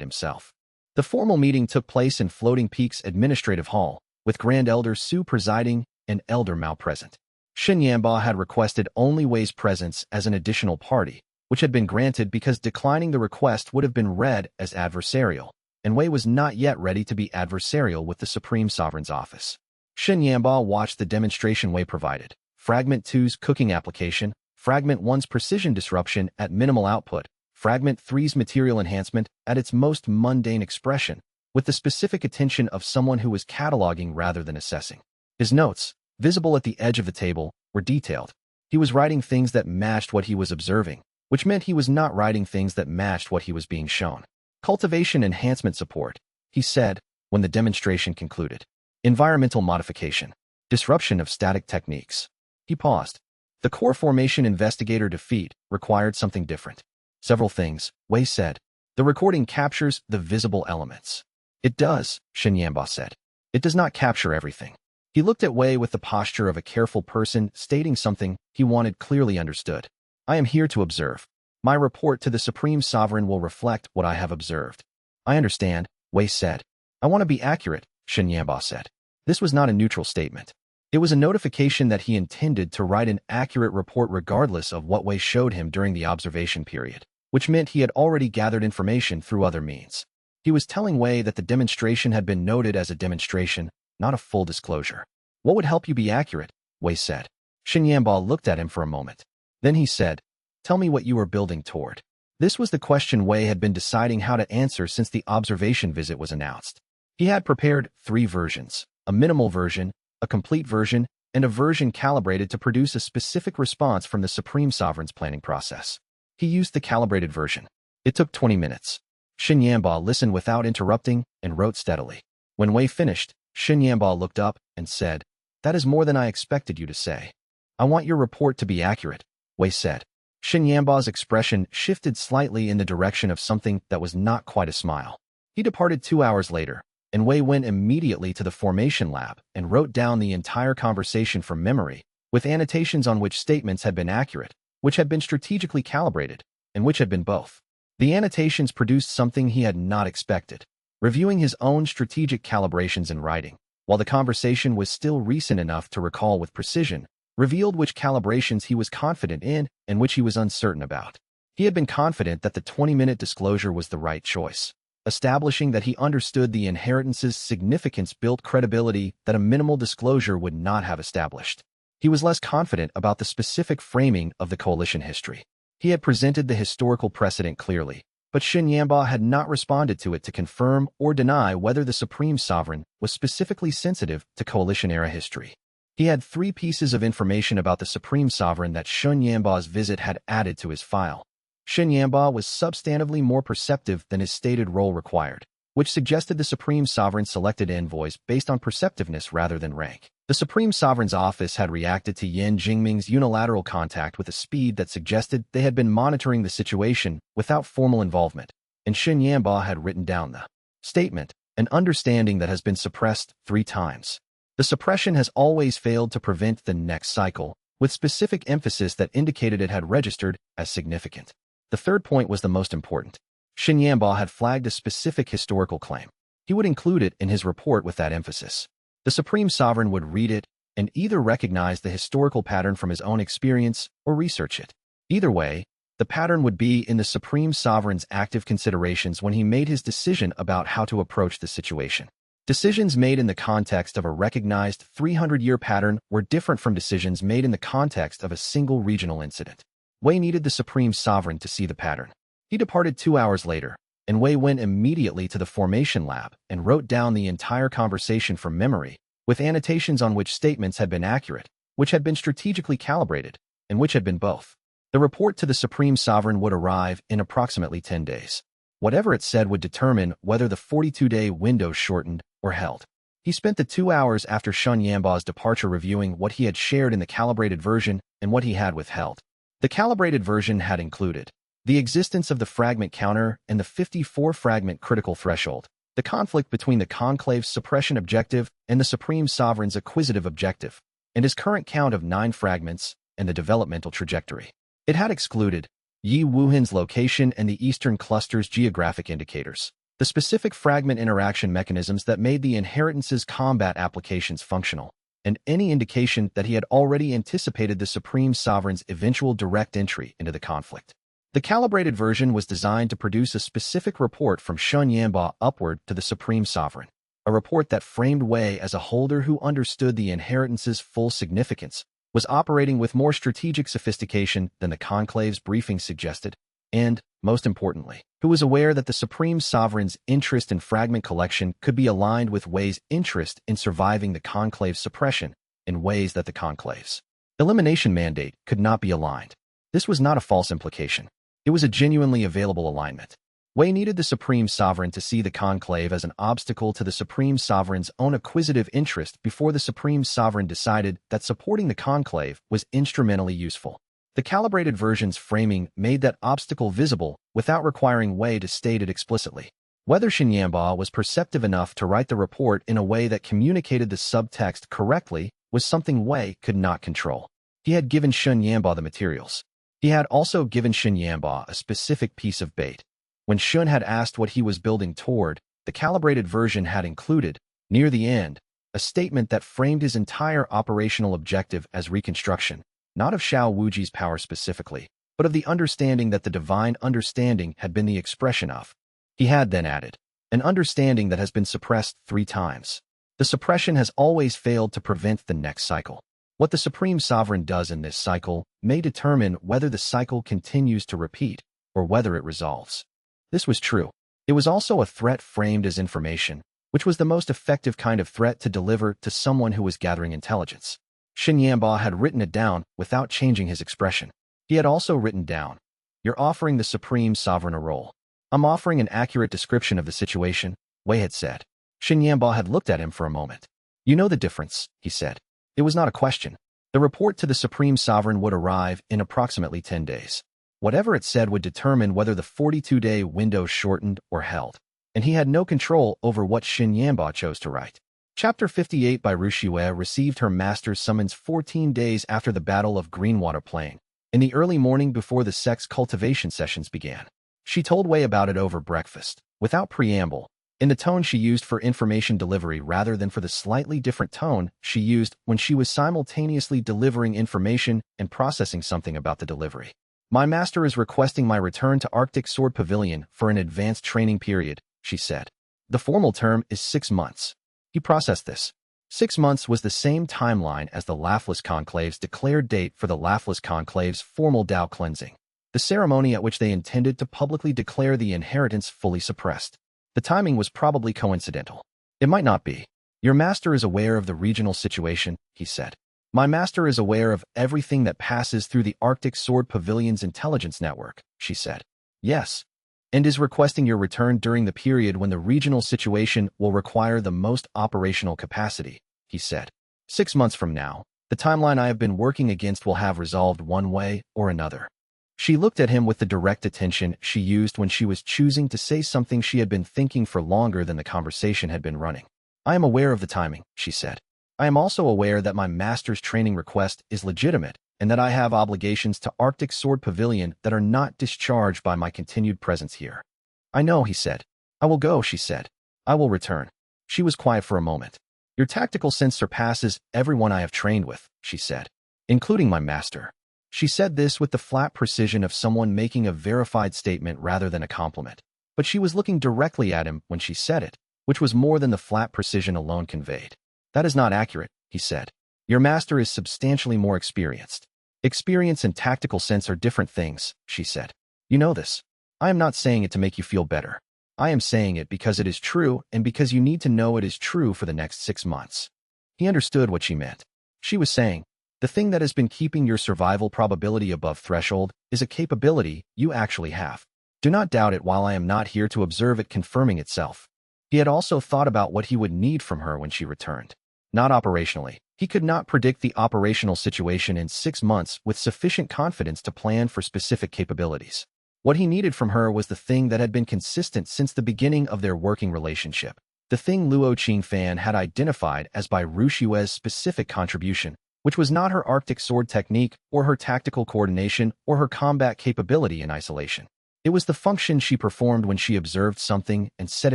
Speaker 1: himself. The formal meeting took place in Floating Peaks Administrative Hall, with Grand Elder Su presiding and Elder Mao present. Xianxia had requested only Wei's presence as an additional party, which had been granted because declining the request would have been read as adversarial, and Wei was not yet ready to be adversarial with the Supreme Sovereign's office. Xianxia watched the demonstration Wei provided. Fragment 2's cooking application, Fragment 1's precision disruption at minimal output, Fragment 3's material enhancement at its most mundane expression, with the specific attention of someone who was cataloging rather than assessing. His notes, visible at the edge of the table, were detailed. He was writing things that matched what he was observing, which meant he was not writing things that matched what he was being shown. Cultivation enhancement support, he said, when the demonstration concluded. Environmental modification. Disruption of static techniques. He paused. The core formation investigator defeat required something different. Several things, Wei said. The recording captures the visible elements. It does, Xianxia said. It does not capture everything. He looked at Wei with the posture of a careful person stating something he wanted clearly understood. I am here to observe. My report to the Supreme Sovereign will reflect what I have observed. I understand, Wei said. I want to be accurate, Xianxia said. This was not a neutral statement. It was a notification that he intended to write an accurate report regardless of what Wei showed him during the observation period, which meant he had already gathered information through other means. He was telling Wei that the demonstration had been noted as a demonstration, not a full disclosure. What would help you be accurate? Wei said. Xianxia looked at him for a moment. Then he said, tell me what you are building toward. This was the question Wei had been deciding how to answer since the observation visit was announced. He had prepared 3 versions, a minimal version, a complete version, and a version calibrated to produce a specific response from the Supreme Sovereign's planning process. He used the calibrated version. It took 20 minutes. Xianxia listened without interrupting and wrote steadily. When Wei finished, Xianxia looked up and said, that is more than I expected you to say. I want your report to be accurate, Wei said. Xianxia's expression shifted slightly in the direction of something that was not quite a smile. He departed 2 hours later, and Wei went immediately to the formation lab and wrote down the entire conversation from memory, with annotations on which statements had been accurate, which had been strategically calibrated, and which had been both. The annotations produced something he had not expected. Reviewing his own strategic calibrations in writing, while the conversation was still recent enough to recall with precision, revealed which calibrations he was confident in and which he was uncertain about. He had been confident that the 20-minute disclosure was the right choice. Establishing that he understood the inheritance's significance built credibility that a minimal disclosure would not have established. He was less confident about the specific framing of the coalition history. He had presented the historical precedent clearly, but Xianxia had not responded to it to confirm or deny whether the Supreme Sovereign was specifically sensitive to coalition-era history. He had 3 pieces of information about the Supreme Sovereign that Xianxia's visit had added to his file. Xianxia was substantively more perceptive than his stated role required, which suggested the Supreme Sovereign selected envoys based on perceptiveness rather than rank. The Supreme Sovereign's office had reacted to Yan Jingming's unilateral contact with a speed that suggested they had been monitoring the situation without formal involvement, and Xianxia had written down the statement, an understanding that has been suppressed 3 times. The suppression has always failed to prevent the next cycle, with specific emphasis that indicated it had registered as significant. The 3rd point was the most important. Xianxia had flagged a specific historical claim. He would include it in his report with that emphasis. The Supreme Sovereign would read it and either recognize the historical pattern from his own experience or research it. Either way, the pattern would be in the Supreme Sovereign's active considerations when he made his decision about how to approach the situation. Decisions made in the context of a recognized 300-year pattern were different from decisions made in the context of a single regional incident. Wei needed the Supreme Sovereign to see the pattern. He departed 2 hours later, and Wei went immediately to the formation lab and wrote down the entire conversation from memory, with annotations on which statements had been accurate, which had been strategically calibrated, and which had been both. The report to the Supreme Sovereign would arrive in approximately 10 days. Whatever it said would determine whether the 42-day window shortened or held. He spent the 2 hours after Xianxia's departure reviewing what he had shared in the calibrated version and what he had withheld. The calibrated version had included the existence of the fragment counter and the 54-fragment critical threshold, the conflict between the conclave's suppression objective and the Supreme Sovereign's acquisitive objective, and his current count of 9 fragments and the developmental trajectory. It had excluded Yi Wuhan's location and the Eastern Cluster's geographic indicators, the specific fragment interaction mechanisms that made the inheritance's combat applications functional, and any indication that he had already anticipated the Supreme Sovereign's eventual direct entry into the conflict. The calibrated version was designed to produce a specific report from Xianxia upward to the Supreme Sovereign, a report that framed Wei as a holder who understood the inheritance's full significance, was operating with more strategic sophistication than the conclave's briefing suggested, and, most importantly, who was aware that the Supreme Sovereign's interest in fragment collection could be aligned with Wei's interest in surviving the conclave's suppression in ways that the conclave's elimination mandate could not be aligned. This was not a false implication. It was a genuinely available alignment. Wei needed the Supreme Sovereign to see the conclave as an obstacle to the Supreme Sovereign's own acquisitive interest before the Supreme Sovereign decided that supporting the conclave was instrumentally useful. The calibrated version's framing made that obstacle visible without requiring Wei to state it explicitly. Whether Xianxia was perceptive enough to write the report in a way that communicated the subtext correctly was something Wei could not control. He had given Xianxia the materials. He had also given Xianxia a specific piece of bait. When Shun had asked what he was building toward, the calibrated version had included, near the end, a statement that framed his entire operational objective as reconstruction, not of Xiao Wuji's power specifically, but of the understanding that the divine understanding had been the expression of. He had then added, an understanding that has been suppressed 3 times. The suppression has always failed to prevent the next cycle. What the Supreme Sovereign does in this cycle may determine whether the cycle continues to repeat or whether it resolves. This was true. It was also a threat framed as information, which was the most effective kind of threat to deliver to someone who was gathering intelligence. Xianxia had written it down without changing his expression. He had also written down, "You're offering the Supreme Sovereign a role." "I'm offering an accurate description of the situation," Wei had said. Xianxia had looked at him for a moment. "You know the difference," he said. It was not a question. The report to the Supreme Sovereign would arrive in approximately 10 days. Whatever it said would determine whether the 42-day window shortened or held, and he had no control over what Xianxia chose to write. Chapter 58 by Ruxue received her master's summons 14 days after the Battle of Greenwater Plain, in the early morning before the sect's cultivation sessions began. She told Wei about it over breakfast, without preamble, in the tone she used for information delivery rather than for the slightly different tone she used when she was simultaneously delivering information and processing something about the delivery. "My master is requesting my return to Arctic Sword Pavilion for an advanced training period," she said. "The formal term is 6 months. He processed this. 6 months was the same timeline as the Laughless Conclave's declared date for the Laughless Conclave's formal Dao cleansing, the ceremony at which they intended to publicly declare the inheritance fully suppressed. The timing was probably coincidental. It might not be. "Your master is aware of the regional situation," he said. "My master is aware of everything that passes through the Arctic Sword Pavilion's intelligence network," she said. "Yes. And is requesting your return during the period when the regional situation will require the most operational capacity," he said. 6 months from now, the timeline I have been working against will have resolved one way or another." She looked at him with the direct attention she used when she was choosing to say something she had been thinking for longer than the conversation had been running. "I am aware of the timing," she said. "I am also aware that my master's training request is legitimate and that I have obligations to Arctic Sword Pavilion that are not discharged by my continued presence here." "I know," he said. "I will go," she said. "I will return." She was quiet for a moment. "Your tactical sense surpasses everyone I have trained with," she said, "including my master." She said this with the flat precision of someone making a verified statement rather than a compliment. But she was looking directly at him when she said it, which was more than the flat precision alone conveyed. "That is not accurate," he said. "Your master is substantially more experienced." "Experience and tactical sense are different things," she said. "You know this. I am not saying it to make you feel better. I am saying it because it is true and because you need to know it is true for the next 6 months." He understood what she meant. She was saying, "The thing that has been keeping your survival probability above threshold is a capability you actually have. Do not doubt it while I am not here to observe it confirming itself. He had also thought about what he would need from her when she returned. Not operationally. He could not predict the operational situation in 6 months with sufficient confidence to plan for specific capabilities. What he needed from her was the thing that had been consistent since the beginning of their working relationship. The thing Luo Qingfan had identified as Bai Rushue's specific contribution, which was not her Arctic sword technique or her tactical coordination or her combat capability in isolation. It was the function she performed when she observed something and said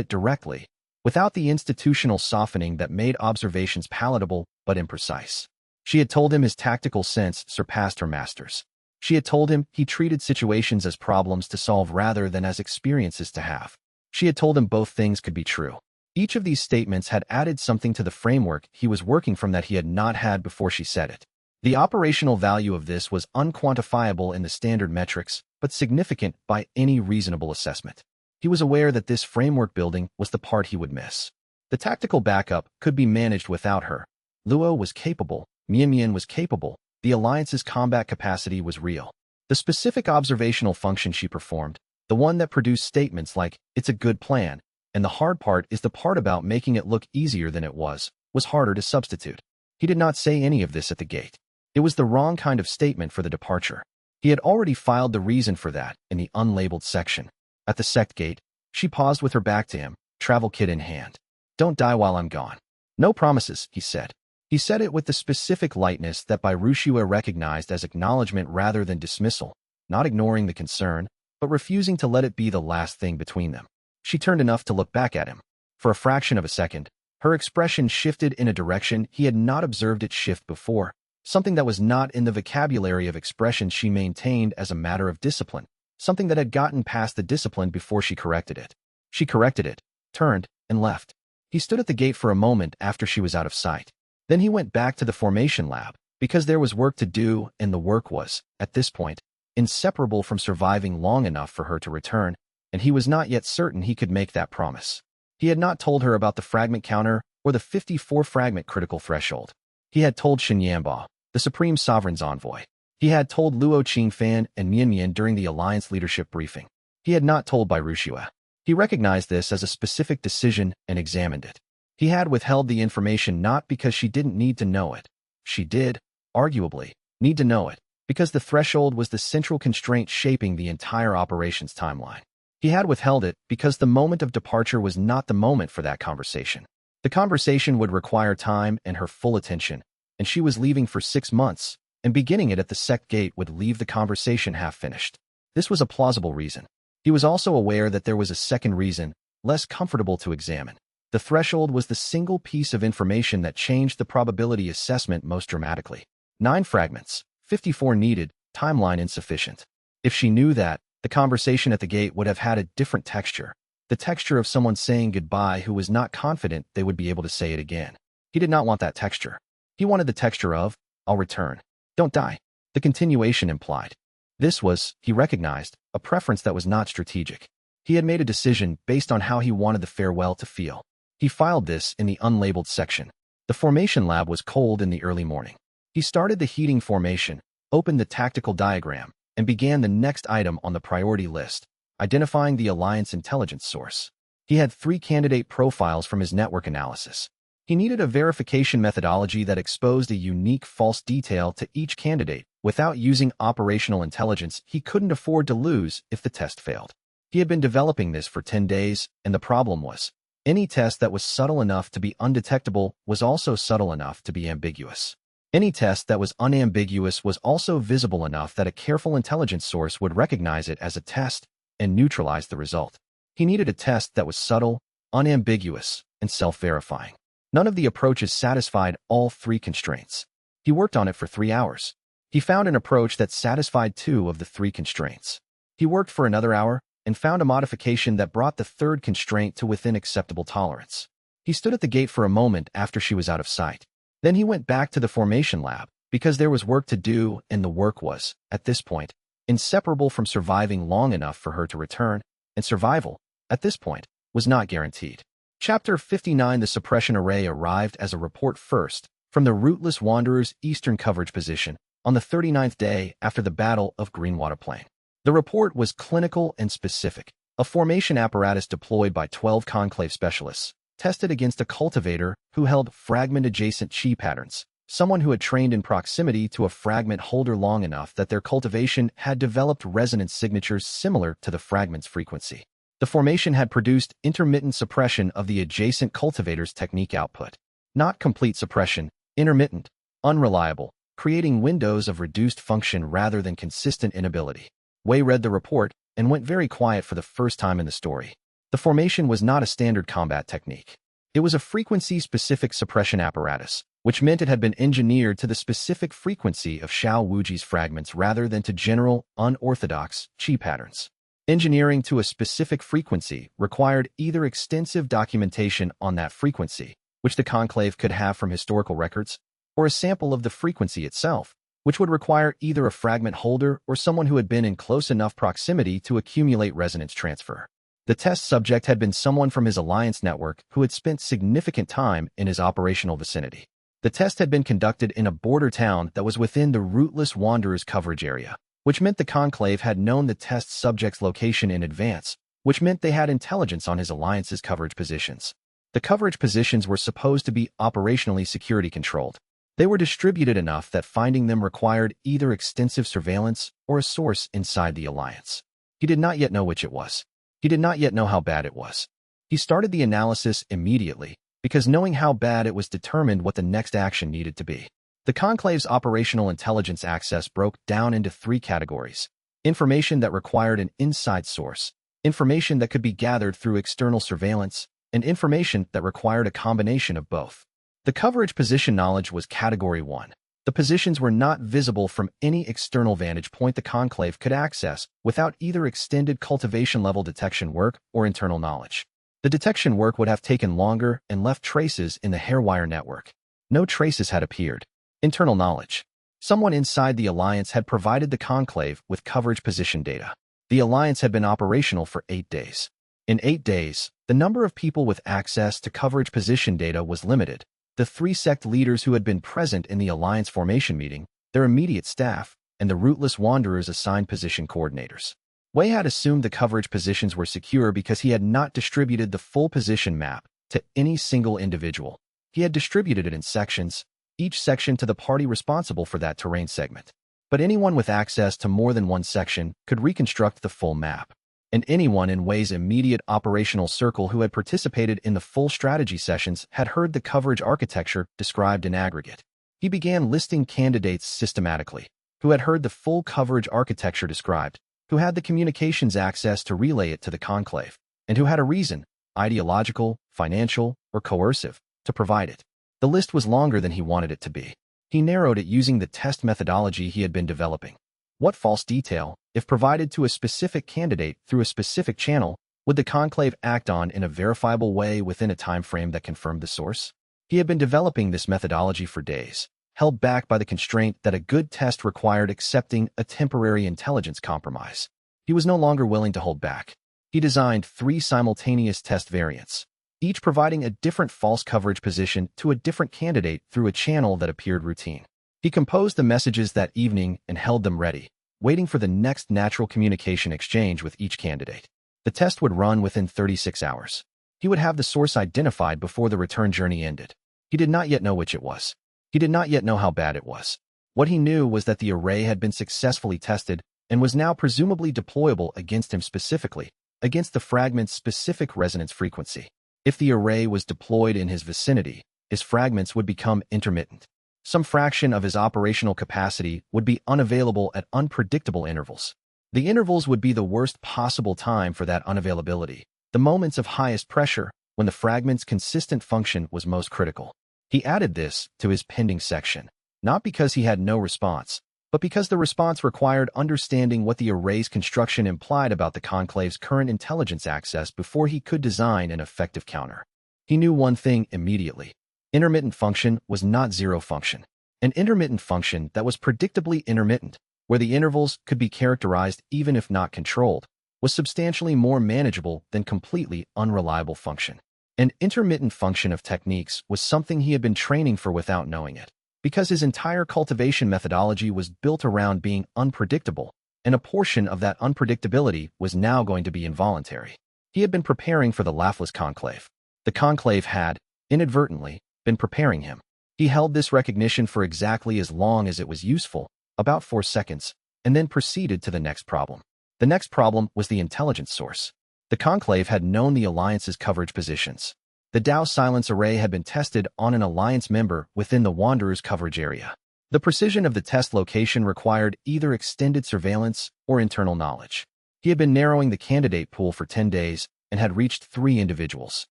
Speaker 1: it directly, without the institutional softening that made observations palatable but imprecise. She had told him his tactical sense surpassed her master's. She had told him he treated situations as problems to solve rather than as experiences to have. She had told him both things could be true. Each of these statements had added something to the framework he was working from that he had not had before she said it. The operational value of this was unquantifiable in the standard metrics, but significant by any reasonable assessment. He was aware that this framework building was the part he would miss. The tactical backup could be managed without her. Luo was capable, Mian was capable, the alliance's combat capacity was real. The specific observational function she performed, the one that produced statements like, "It's a good plan," and the hard part is the part about making it look easier than it was harder to substitute. He did not say any of this at the gate. It was the wrong kind of statement for the departure. He had already filed the reason for that in the unlabeled section. At the sect gate, she paused with her back to him, travel kit in hand. "Don't die while I'm gone." "No promises," he said. He said it with the specific lightness that Bai Rushue recognized as acknowledgement rather than dismissal, not ignoring the concern, but refusing to let it be the last thing between them. She turned enough to look back at him. For a fraction of a second, her expression shifted in a direction he had not observed it shift before, something that was not in the vocabulary of expressions she maintained as a matter of discipline, something that had gotten past the discipline before she corrected it. She corrected it, turned, and left. He stood at the gate for a moment after she was out of sight. Then he went back to the formation lab, because there was work to do, and the work was, at this point, inseparable from surviving long enough for her to return, and he was not yet certain he could make that promise. He had not told her about the fragment counter or the 54 fragment critical threshold. He had told Shen Yanba, the Supreme Sovereign's envoy. He had told Luo Qingfan and Mian during the Alliance leadership briefing. He had not told Bai Rushue. He recognized this as a specific decision and examined it. He had withheld the information not because she didn't need to know it. She did, arguably, need to know it, because the threshold was the central constraint shaping the entire operations timeline. He had withheld it because the moment of departure was not the moment for that conversation. The conversation would require time and her full attention, and she was leaving for 6 months, and beginning it at the sect gate would leave the conversation half-finished. This was a plausible reason. He was also aware that there was a second reason, less comfortable to examine. The threshold was the single piece of information that changed the probability assessment most dramatically. 9 fragments, 54 needed, timeline insufficient. If she knew that, the conversation at the gate would have had a different texture. The texture of someone saying goodbye who was not confident they would be able to say it again. He did not want that texture. He wanted the texture of, "I'll return. Don't die." The continuation implied. This was, he recognized, a preference that was not strategic. He had made a decision based on how he wanted the farewell to feel. He filed this in the unlabeled section. The formation lab was cold in the early morning. He started the heating formation, opened the tactical diagram, and began the next item on the priority list, identifying the Alliance intelligence source. He had 3 candidate profiles from his network analysis. He needed a verification methodology that exposed a unique false detail to each candidate. Without using operational intelligence, he couldn't afford to lose if the test failed. He had been developing this for 10 days, and the problem was, any test that was subtle enough to be undetectable was also subtle enough to be ambiguous. Any test that was unambiguous was also visible enough that a careful intelligence source would recognize it as a test and neutralize the result. He needed a test that was subtle, unambiguous, and self-verifying. None of the approaches satisfied all 3 constraints. He worked on it for 3 hours. He found an approach that satisfied 2 of the 3 constraints. He worked for another hour and found a modification that brought the 3rd constraint to within acceptable tolerance. He stood at the gate for a moment after she was out of sight. Then he went back to the formation lab, because there was work to do, and the work was, at this point, inseparable from surviving long enough for her to return, and survival, at this point, was not guaranteed. Chapter 59. The suppression array arrived as a report first from the Rootless Wanderer's eastern coverage position on the 39th day after the Battle of Greenwater Plain. The report was clinical and specific. A formation apparatus deployed by 12 conclave specialists, tested against a cultivator who held fragment-adjacent chi patterns, someone who had trained in proximity to a fragment holder long enough that their cultivation had developed resonance signatures similar to the fragment's frequency. The formation had produced intermittent suppression of the adjacent cultivator's technique output. Not complete suppression, intermittent, unreliable, creating windows of reduced function rather than consistent inability. Wei read the report and went very quiet for the first time in the story. The formation was not a standard combat technique. It was a frequency-specific suppression apparatus, which meant it had been engineered to the specific frequency of Xiao Wuji's fragments rather than to general, unorthodox chi patterns. Engineering to a specific frequency required either extensive documentation on that frequency, which the conclave could have from historical records, or a sample of the frequency itself, which would require either a fragment holder or someone who had been in close enough proximity to accumulate resonance transfer. The test subject had been someone from his alliance network who had spent significant time in his operational vicinity. The test had been conducted in a border town that was within the Rootless Wanderer's coverage area, which meant the conclave had known the test subject's location in advance, which meant they had intelligence on his alliance's coverage positions. The coverage positions were supposed to be operationally security controlled. They were distributed enough that finding them required either extensive surveillance or a source inside the alliance. He did not yet know which it was. He did not yet know how bad it was. He started the analysis immediately, because knowing how bad it was determined what the next action needed to be. The conclave's operational intelligence access broke down into 3 categories: information that required an inside source, information that could be gathered through external surveillance, and information that required a combination of both. The coverage position knowledge was Category 1. The positions were not visible from any external vantage point the conclave could access without either extended cultivation-level detection work or internal knowledge. The detection work would have taken longer and left traces in the hairwire network. No traces had appeared. Internal knowledge. Someone inside the Alliance had provided the conclave with coverage position data. The Alliance had been operational for 8 days. In 8 days, the number of people with access to coverage position data was limited. The 3 sect leaders who had been present in the Alliance formation meeting, their immediate staff, and the Rootless Wanderers assigned position coordinators. Wei had assumed the coverage positions were secure because he had not distributed the full position map to any single individual. He had distributed it in sections, each section to the party responsible for that terrain segment. But anyone with access to more than one section could reconstruct the full map. And anyone in Wei's immediate operational circle who had participated in the full strategy sessions had heard the coverage architecture described in aggregate. He began listing candidates systematically, who had heard the full coverage architecture described, who had the communications access to relay it to the conclave, and who had a reason, ideological, financial, or coercive, to provide it. The list was longer than he wanted it to be. He narrowed it using the test methodology he had been developing. What false detail, if provided to a specific candidate through a specific channel, would the conclave act on in a verifiable way within a time frame that confirmed the source? He had been developing this methodology for days, held back by the constraint that a good test required accepting a temporary intelligence compromise. He was no longer willing to hold back. He designed 3 simultaneous test variants, each providing a different false coverage position to a different candidate through a channel that appeared routine. He composed the messages that evening and held them ready, waiting for the next natural communication exchange with each candidate. The test would run within 36 hours. He would have the source identified before the return journey ended. He did not yet know which it was. He did not yet know how bad it was. What he knew was that the array had been successfully tested and was now presumably deployable against him specifically, against the fragment's specific resonance frequency. If the array was deployed in his vicinity, his fragments would become intermittent. Some fraction of his operational capacity would be unavailable at unpredictable intervals. The intervals would be the worst possible time for that unavailability, the moments of highest pressure when the fragment's consistent function was most critical. He added this to his pending section, not because he had no response, but because the response required understanding what the array's construction implied about the conclave's current intelligence access before he could design an effective counter. He knew one thing immediately. Intermittent function was not zero function. An intermittent function that was predictably intermittent, where the intervals could be characterized even if not controlled, was substantially more manageable than completely unreliable function. An intermittent function of techniques was something he had been training for without knowing it. Because his entire cultivation methodology was built around being unpredictable, and a portion of that unpredictability was now going to be involuntary. He had been preparing for the laughless conclave. The conclave had, inadvertently, been preparing him. He held this recognition for exactly as long as it was useful, about 4 seconds, and then proceeded to the next problem. The next problem was the intelligence source. The conclave had known the alliance's coverage positions. The Dao silence array had been tested on an alliance member within the Wanderer's coverage area. The precision of the test location required either extended surveillance or internal knowledge. He had been narrowing the candidate pool for 10 days and had reached 3 individuals.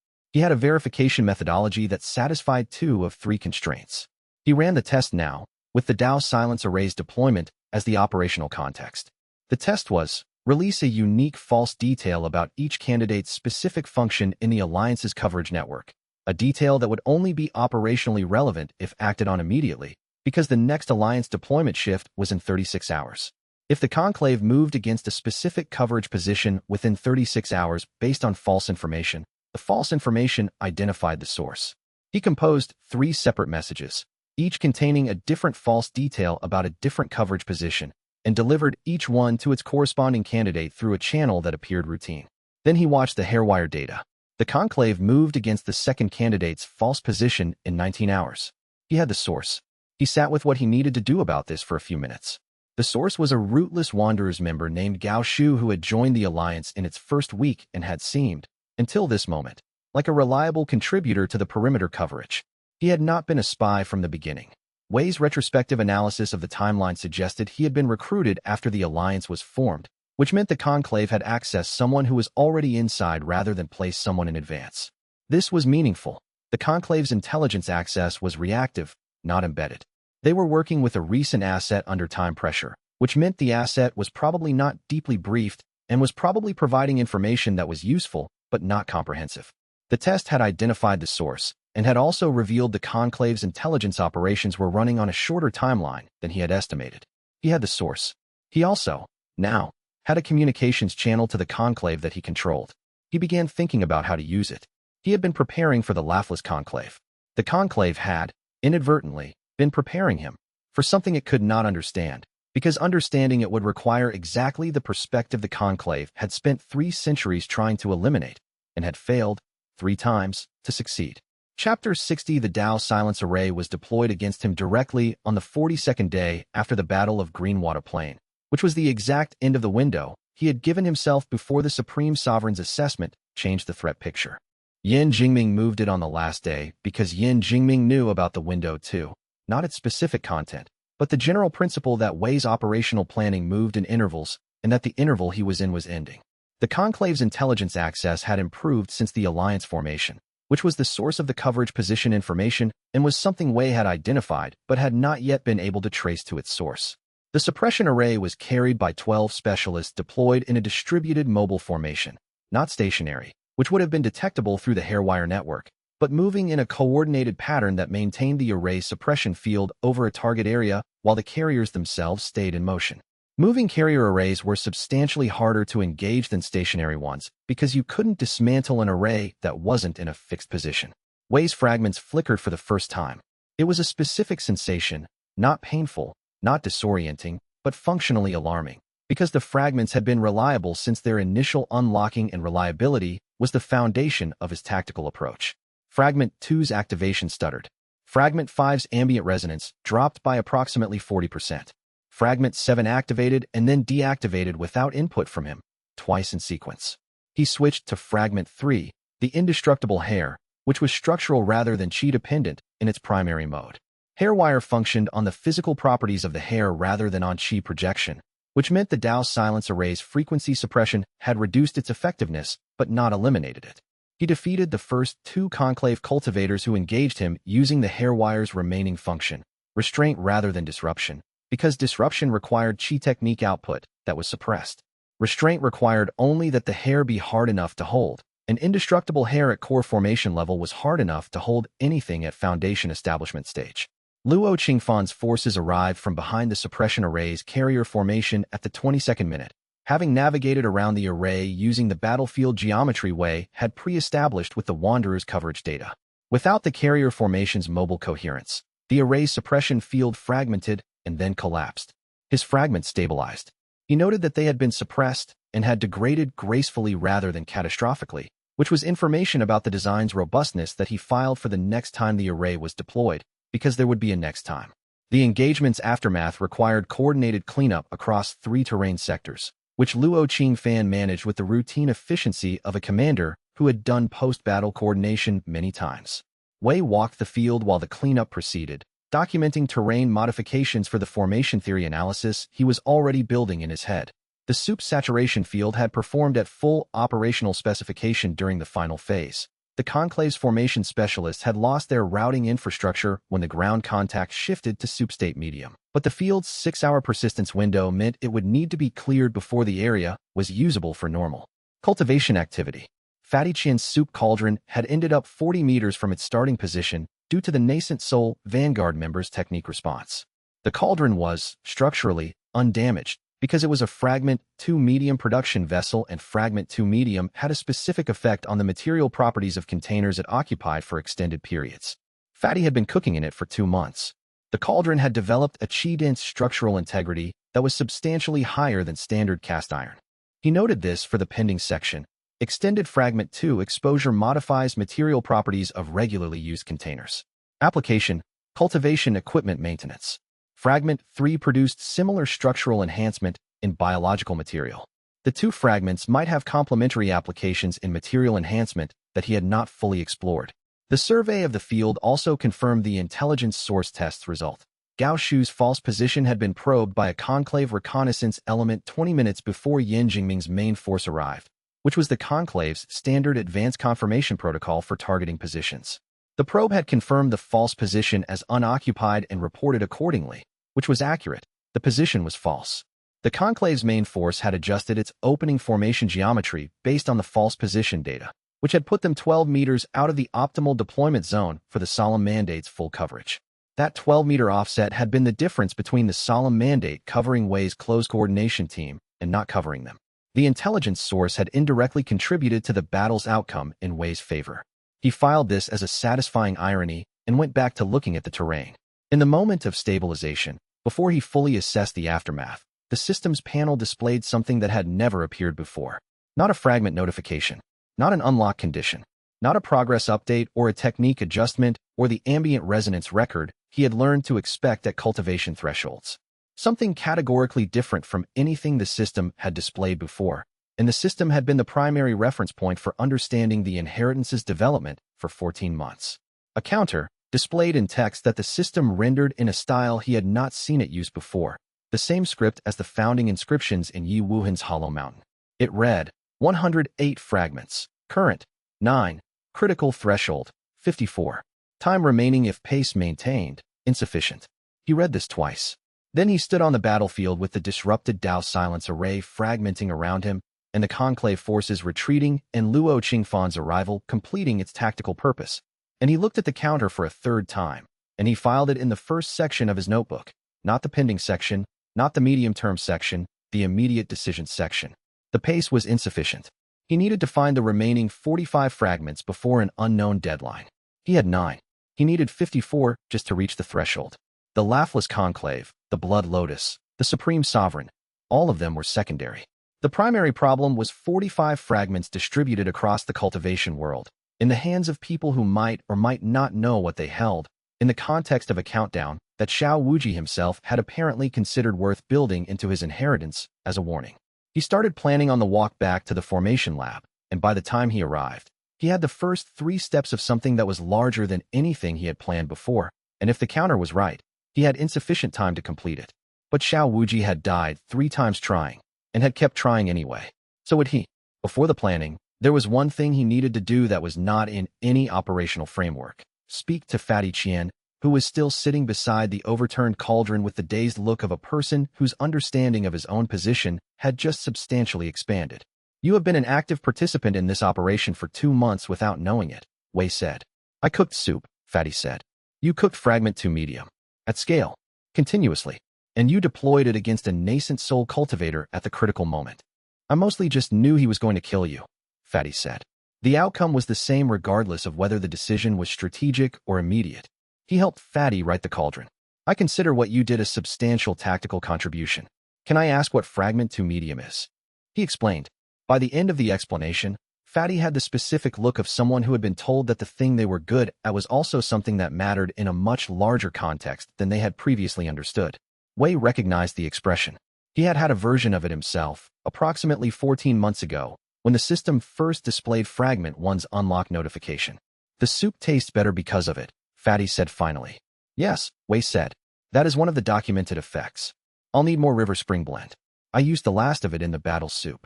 Speaker 1: He had a verification methodology that satisfied 2 of 3 constraints. He ran the test now, with the Dao silence array's deployment as the operational context. The test was, release a unique false detail about each candidate's specific function in the alliance's coverage network, a detail that would only be operationally relevant if acted on immediately, because the next alliance deployment shift was in 36 hours. If the conclave moved against a specific coverage position within 36 hours based on false information, the false information identified the source. He composed 3 separate messages, each containing a different false detail about a different coverage position, and delivered each one to its corresponding candidate through a channel that appeared routine. Then he watched the hairwire data. The conclave moved against the second candidate's false position in 19 hours. He had the source. He sat with what he needed to do about this for a few minutes. The source was a rootless Wanderers member named Gao Shu who had joined the alliance in its first week and had seemed, until this moment, like a reliable contributor to the perimeter coverage. He had not been a spy from the beginning. Wei's retrospective analysis of the timeline suggested he had been recruited after the alliance was formed, which meant the conclave had accessed someone who was already inside rather than placed someone in advance. This was meaningful. The conclave's intelligence access was reactive, not embedded. They were working with a recent asset under time pressure, which meant the asset was probably not deeply briefed and was probably providing information that was useful but not comprehensive. The test had identified the source and had also revealed the conclave's intelligence operations were running on a shorter timeline than he had estimated. He had the source. He also, now, had a communications channel to the conclave that he controlled. He began thinking about how to use it. He had been preparing for the laughless conclave. The conclave had, inadvertently, been preparing him for something it could not understand, because understanding it would require exactly the perspective the conclave had spent 3 centuries trying to eliminate, and had failed, 3 times, to succeed. Chapter 60 The Dao silence array was deployed against him directly on the 42nd day after the Battle of Greenwater Plain, which was the exact end of the window he had given himself before the Supreme Sovereign's assessment changed the threat picture. Yin Jingming moved it on the last day because Yin Jingming knew about the window too. Not its specific content, but the general principle that Wei's operational planning moved in intervals and that the interval he was in was ending. The conclave's intelligence access had improved since the alliance formation, which was the source of the coverage position information and was something Wei had identified but had not yet been able to trace to its source. The suppression array was carried by 12 specialists deployed in a distributed mobile formation, not stationary, which would have been detectable through the hairwire network, but moving in a coordinated pattern that maintained the array's suppression field over a target area while the carriers themselves stayed in motion. Moving carrier arrays were substantially harder to engage than stationary ones because you couldn't dismantle an array that wasn't in a fixed position. Wei's fragments flickered for the first time. It was a specific sensation, not painful, not disorienting, but functionally alarming, because the fragments had been reliable since their initial unlocking, and reliability was the foundation of his tactical approach. Fragment 2's activation stuttered. Fragment 5's ambient resonance dropped by approximately 40%. Fragment 7 activated and then deactivated without input from him, twice in sequence. He switched to Fragment 3, the indestructible hair, which was structural rather than chi-dependent in its primary mode. Hairwire functioned on the physical properties of the hair rather than on chi projection, which meant the Dao silence array's frequency suppression had reduced its effectiveness but not eliminated it. He defeated the first 2 conclave cultivators who engaged him using the hairwire's remaining function, restraint rather than disruption, because disruption required chi technique output that was suppressed. Restraint required only that the hair be hard enough to hold. An indestructible hair at core formation level was hard enough to hold anything at foundation establishment stage. Luo Qingfan's forces arrived from behind the suppression array's carrier formation at the 22nd minute. Having navigated around the array using the battlefield geometry Wei had pre-established with the Wanderer's coverage data. Without the carrier formation's mobile coherence, the array's suppression field fragmented and then collapsed. His fragments stabilized. He noted that they had been suppressed and had degraded gracefully rather than catastrophically, which was information about the design's robustness that he filed for the next time the array was deployed, because there would be a next time. The engagement's aftermath required coordinated cleanup across 3 terrain sectors, which Luo Qingfan managed with the routine efficiency of a commander who had done post-battle coordination many times. Wei walked the field while the cleanup proceeded, documenting terrain modifications for the formation theory analysis he was already building in his head. The soup saturation field had performed at full operational specification during the final phase. The Conclave's formation specialists had lost their routing infrastructure when the ground contact shifted to soup state medium. But the field's 6-hour persistence window meant it would need to be cleared before the area was usable for normal cultivation activity. Fatty Qian's soup cauldron had ended up 40 meters from its starting position due to the nascent Soul Vanguard members' technique response. The cauldron was, structurally, undamaged, because it was a Fragment 2 medium production vessel, and Fragment 2 medium had a specific effect on the material properties of containers it occupied for extended periods. Fatty had been cooking in it for 2 months. The cauldron had developed a qi-dense structural integrity that was substantially higher than standard cast iron. He noted this for the pending section. Extended Fragment 2 exposure modifies material properties of regularly used containers. Application: cultivation equipment maintenance. Fragment 3 produced similar structural enhancement in biological material. The 2 fragments might have complementary applications in material enhancement that he had not fully explored. The survey of the field also confirmed the intelligence source test's result. Gao Shu's false position had been probed by a Conclave reconnaissance element 20 minutes before Yan Jingming's main force arrived, which was the Conclave's standard advanced confirmation protocol for targeting positions. The probe had confirmed the false position as unoccupied and reported accordingly, which was accurate. The position was false. The Conclave's main force had adjusted its opening formation geometry based on the false position data, which had put them 12 meters out of the optimal deployment zone for the Solemn Mandate's full coverage. That 12-meter offset had been the difference between the Solemn Mandate covering Wei's close coordination team and not covering them. The intelligence source had indirectly contributed to the battle's outcome in Wei's favor. He filed this as a satisfying irony and went back to looking at the terrain. In the moment of stabilization, before he fully assessed the aftermath, the systems panel displayed something that had never appeared before. Not a fragment notification, not an unlock condition, not a progress update or a technique adjustment or the ambient resonance record he had learned to expect at cultivation thresholds. Something categorically different from anything the system had displayed before, and the system had been the primary reference point for understanding the inheritance's development for 14 months. A counter, displayed in text that the system rendered in a style he had not seen it used before, the same script as the founding inscriptions in Yi Wuhan's Hollow Mountain. It read, 108 fragments, current, 9, critical threshold, 54. Time remaining if pace maintained, insufficient. He read this twice. Then he stood on the battlefield with the disrupted Dao silence array fragmenting around him, and the Conclave forces retreating and Luo Qingfan's arrival completing its tactical purpose. And he looked at the counter for a 3rd time, and he filed it in the first section of his notebook, not the pending section, not the medium-term section, the immediate decision section. The pace was insufficient. He needed to find the remaining 45 fragments before an unknown deadline. He had 9. He needed 54 just to reach the threshold. The Laughless Conclave, the Blood Lotus, the Supreme Sovereign, all of them were secondary. The primary problem was 45 fragments distributed across the cultivation world, in the hands of people who might or might not know what they held, in the context of a countdown that Xiao Wuji himself had apparently considered worth building into his inheritance as a warning. He started planning on the walk back to the formation lab, and by the time he arrived, he had the first 3 steps of something that was larger than anything he had planned before, and if the counter was right, he had insufficient time to complete it. But Xiao Wuji had died 3 times trying, and had kept trying anyway. So would he. Before the planning, there was one thing he needed to do that was not in any operational framework. Speak to Fatty Qian, who was still sitting beside the overturned cauldron with the dazed look of a person whose understanding of his own position had just substantially expanded. You have been an active participant in this operation for 2 months without knowing it, Wei said. I cooked soup, Fatty said. You cooked Fragment 2 medium. At scale. Continuously. And you deployed it against a nascent soul cultivator at the critical moment. I mostly just knew he was going to kill you, Fatty said. The outcome was the same regardless of whether the decision was strategic or immediate. He helped Fatty right the cauldron. I consider what you did a substantial tactical contribution. Can I ask what fragment to medium is? He explained. By the end of the explanation, Fatty had the specific look of someone who had been told that the thing they were good at was also something that mattered in a much larger context than they had previously understood. Wei recognized the expression. He had had a version of it himself, approximately 14 months ago, when the system first displayed Fragment 1's unlock notification. The soup tastes better because of it, Fatty said finally. Yes, Wei said. That is one of the documented effects. I'll need more river spring blend. I used the last of it in the battle soup.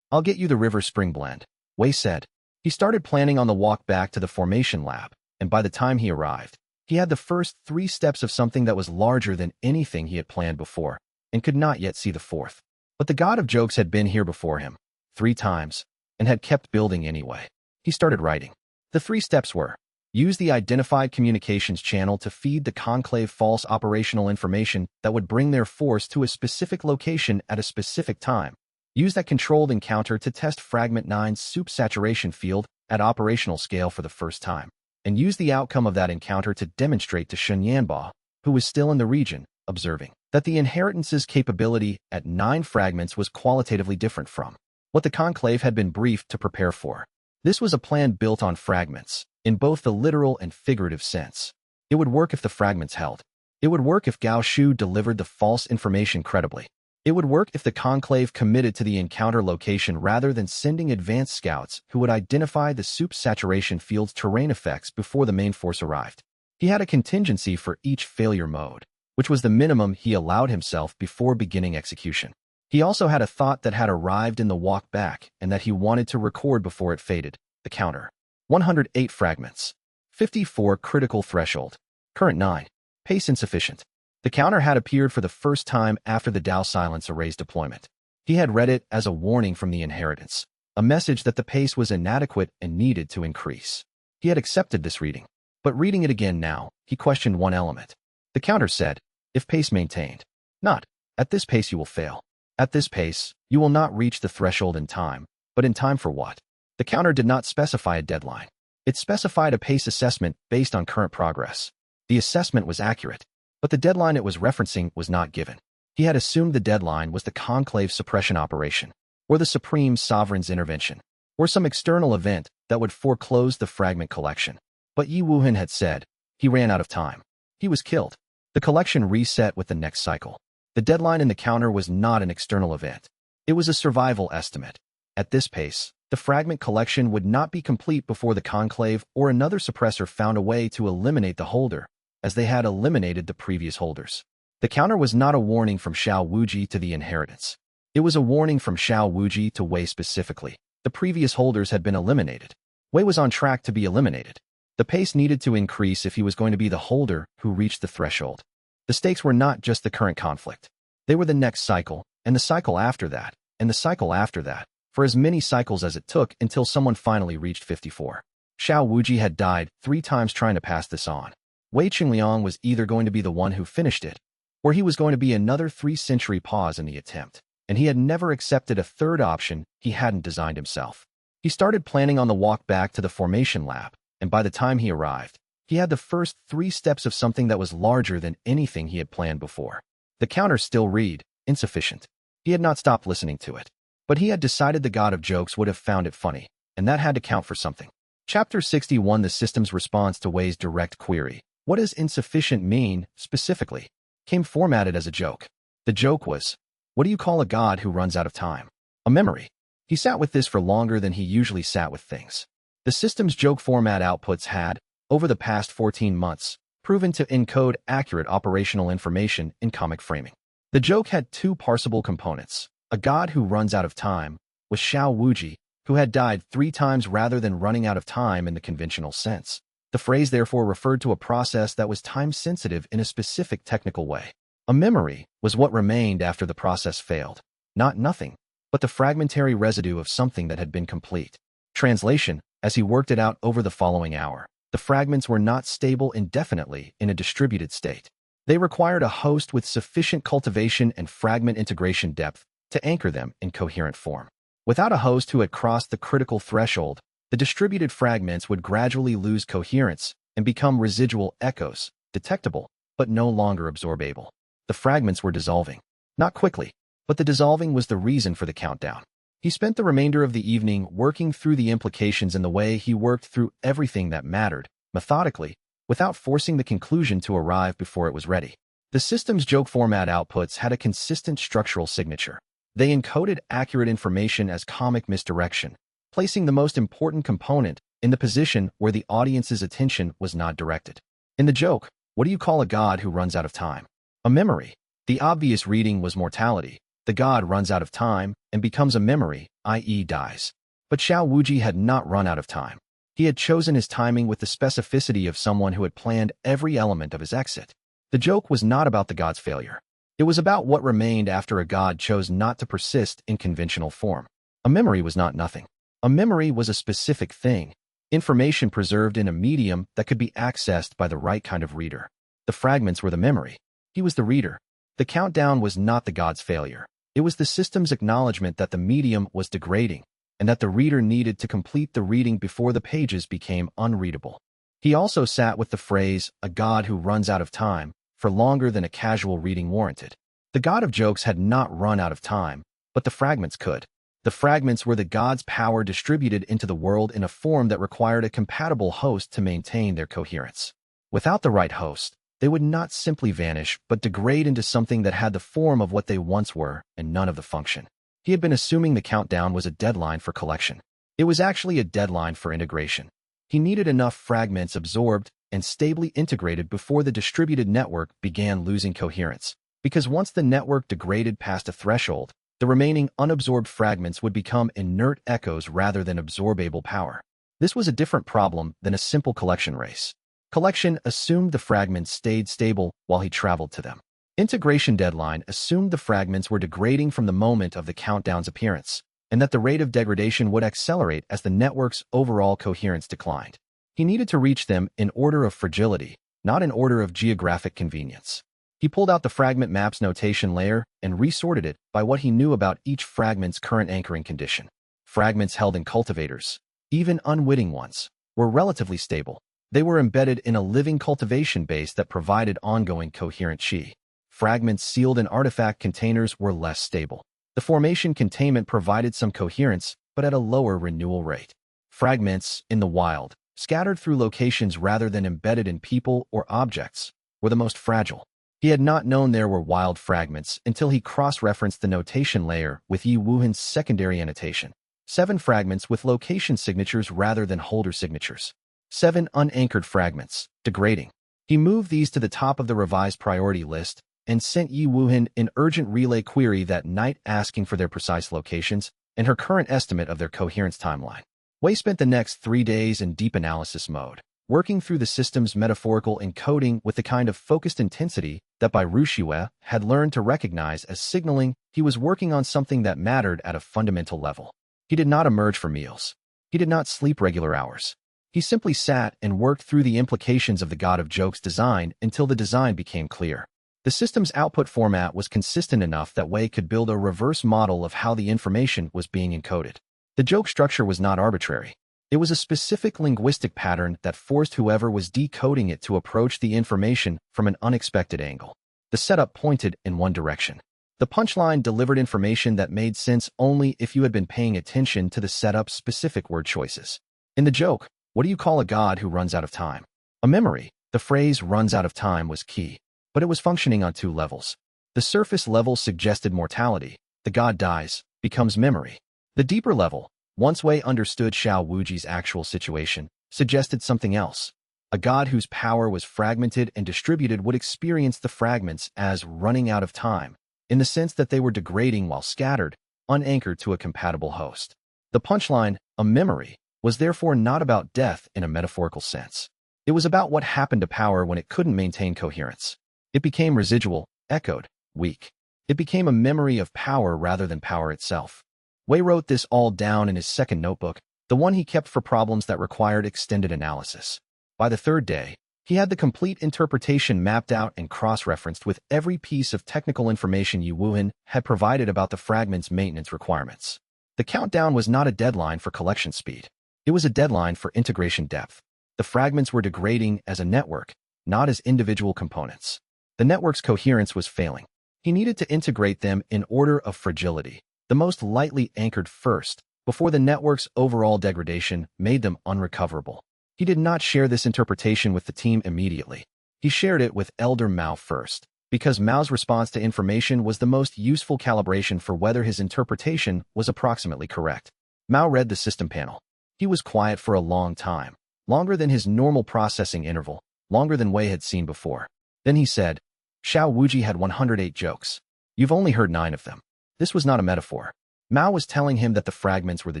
Speaker 1: I'll get you the river spring blend, Wei said. He started planning on the walk back to the formation lab, and by the time he arrived, he had the first 3 steps of something that was larger than anything he had planned before, and could not yet see the 4th. But the god of jokes had been here before him, 3 times, and had kept building anyway. He started writing. The 3 steps were: use the identified communications channel to feed the conclave false operational information that would bring their force to a specific location at a specific time. Use that controlled encounter to test Fragment 9's soup saturation field at operational scale for the first time. And use the outcome of that encounter to demonstrate to Xianxia, who was still in the region, observing, that the inheritance's capability at 9 fragments was qualitatively different from what the conclave had been briefed to prepare for. This was a plan built on fragments, in both the literal and figurative sense. It would work if the fragments held. It would work if Gao Shu delivered the false information credibly. It would work if the conclave committed to the encounter location rather than sending advanced scouts who would identify the soup saturation field's terrain effects before the main force arrived. He had a contingency for each failure mode, which was the minimum he allowed himself before beginning execution. He also had a thought that had arrived in the walk back and that he wanted to record before it faded: the counter. 108 fragments. 54 critical threshold. Current 9. Pace insufficient. The counter had appeared for the first time after the Dao Silence Array's deployment. He had read it as a warning from the inheritance, a message that the pace was inadequate and needed to increase. He had accepted this reading, but reading it again now, he questioned one element. The counter said, if pace maintained. Not, at this pace you will fail. At this pace, you will not reach the threshold in time, but in time for what? The counter did not specify a deadline. It specified a pace assessment based on current progress. The assessment was accurate, but the deadline it was referencing was not given. He had assumed the deadline was the conclave suppression operation, or the Supreme Sovereign's intervention, or some external event that would foreclose the fragment collection. But Yi Wuhan had said, he ran out of time. He was killed. The collection reset with the next cycle. The deadline in the counter was not an external event. It was a survival estimate. At this pace, the fragment collection would not be complete before the conclave or another suppressor found a way to eliminate the holder, as they had eliminated the previous holders. The counter was not a warning from Xiao Wuji to the inheritance. It was a warning from Xiao Wuji to Wei specifically. The previous holders had been eliminated. Wei was on track to be eliminated. The pace needed to increase if he was going to be the holder who reached the threshold. The stakes were not just the current conflict. They were the next cycle, and the cycle after that, and the cycle after that, for as many cycles as it took until someone finally reached 54. Xiao Wuji had died 3 times trying to pass this on. Wei Qingliang was either going to be the one who finished it, or he was going to be another 3-century pause in the attempt, and he had never accepted a third option he hadn't designed himself. He started planning on the walk back to the formation lab, and by the time he arrived, he had the first 3 steps of something that was larger than anything he had planned before. The counter still read, insufficient. He had not stopped listening to it, but he had decided the god of jokes would have found it funny, and that had to count for something. Chapter 61: The system's response to Wei's direct query. What does insufficient mean, specifically? Came formatted as a joke. The joke was, what do you call a god who runs out of time? A memory. He sat with this for longer than he usually sat with things. The system's joke format outputs had, over the past 14 months, proven to encode accurate operational information in comic framing. The joke had 2 parsable components: a god who runs out of time, was Xiao Wuji, who had died 3 times rather than running out of time in the conventional sense. The phrase therefore referred to a process that was time-sensitive in a specific technical way. A memory was what remained after the process failed. Not nothing, but the fragmentary residue of something that had been complete. Translation: as he worked it out over the following hour, the fragments were not stable indefinitely in a distributed state. They required a host with sufficient cultivation and fragment integration depth to anchor them in coherent form. Without a host who had crossed the critical threshold, the distributed fragments would gradually lose coherence and become residual echoes, detectable, but no longer absorbable. The fragments were dissolving. Not quickly, But the dissolving was the reason for the countdown. He spent the remainder of the evening working through the implications in the way he worked through everything that mattered, methodically, without forcing the conclusion to arrive before it was ready. The system's joke format outputs had a consistent structural signature. They encoded accurate information as comic misdirection, placing the most important component in the position where the audience's attention was not directed. In the joke, what do you call a god who runs out of time? A memory. The obvious reading was mortality. The god runs out of time and becomes a memory, i.e. dies. But Xiao Wuji had not run out of time. He had chosen his timing with the specificity of someone who had planned every element of his exit. The joke was not about the god's failure. It was about what remained after a god chose not to persist in conventional form. A memory was not nothing. A memory was a specific thing, information preserved in a medium that could be accessed by the right kind of reader. The fragments were the memory. He was the reader. The countdown was not the god's failure. It was the system's acknowledgement that the medium was degrading, and that the reader needed to complete the reading before the pages became unreadable. He also sat with the phrase, a god who runs out of time, for longer than a casual reading warranted. The god of jokes had not run out of time, but the fragments could. The fragments were the god's power distributed into the world in a form that required a compatible host to maintain their coherence. Without the right host, they would not simply vanish, but degrade into something that had the form of what they once were and none of the function. He had been assuming the countdown was a deadline for collection. It was actually a deadline for integration. He needed enough fragments absorbed and stably integrated before the distributed network began losing coherence, because once the network degraded past a threshold, the remaining unabsorbed fragments would become inert echoes rather than absorbable power. This was a different problem than a simple collection race. Collection assumed the fragments stayed stable while he traveled to them. Integration deadline assumed the fragments were degrading from the moment of the countdown's appearance, and that the rate of degradation would accelerate as the network's overall coherence declined. He needed to reach them in order of fragility, not in order of geographic convenience. He pulled out the fragment maps notation layer and resorted it by what he knew about each fragment's current anchoring condition. Fragments held in cultivators, even unwitting ones, were relatively stable. They were embedded in a living cultivation base that provided ongoing coherent qi. Fragments sealed in artifact containers were less stable. The formation containment provided some coherence, but at a lower renewal rate. Fragments, in the wild, scattered through locations rather than embedded in people or objects, were the most fragile. He had not known there were wild fragments until he cross-referenced the notation layer with Yi Wuhan's secondary annotation. 7 fragments with location signatures rather than holder signatures. 7 unanchored fragments, degrading. He moved these to the top of the revised priority list and sent Yi Wuhan an urgent relay query that night asking for their precise locations and her current estimate of their coherence timeline. Wei spent the next 3 days in deep analysis mode, working through the system's metaphorical encoding with the kind of focused intensity that Bai Ruxiue had learned to recognize as signaling he was working on something that mattered at a fundamental level. He did not emerge for meals. He did not sleep regular hours. He simply sat and worked through the implications of the God of Jokes design until the design became clear. The system's output format was consistent enough that Wei could build a reverse model of how the information was being encoded. The joke structure was not arbitrary. It was a specific linguistic pattern that forced whoever was decoding it to approach the information from an unexpected angle. The setup pointed in one direction. The punchline delivered information that made sense only if you had been paying attention to the setup's specific word choices. In the joke, what do you call a god who runs out of time? A memory. The phrase runs out of time was key, but it was functioning on 2 levels. The surface level suggested mortality. The god dies, becomes memory. The deeper level, once Wei understood Xiao Wuji's actual situation, suggested something else. A god whose power was fragmented and distributed would experience the fragments as running out of time, in the sense that they were degrading while scattered, unanchored to a compatible host. The punchline, a memory, was therefore not about death in a metaphorical sense. It was about what happened to power when it couldn't maintain coherence. It became residual, echoed, weak. It became a memory of power rather than power itself. Wei wrote this all down in his second notebook, the one he kept for problems that required extended analysis. By the 3rd day, he had the complete interpretation mapped out and cross-referenced with every piece of technical information Yi Wuhan had provided about the fragment's maintenance requirements. The countdown was not a deadline for collection speed. It was a deadline for integration depth. The fragments were degrading as a network, not as individual components. The network's coherence was failing. He needed to integrate them in order of fragility, the most lightly anchored first, before the network's overall degradation made them unrecoverable. He did not share this interpretation with the team immediately. He shared it with Elder Mao first, because Mao's response to information was the most useful calibration for whether his interpretation was approximately correct. Mao read the system panel. He was quiet for a long time, longer than his normal processing interval, longer than Wei had seen before. Then he said, Xiao Wuji had 108 jokes. You've only heard 9 of them. This was not a metaphor. Mao was telling him that the fragments were the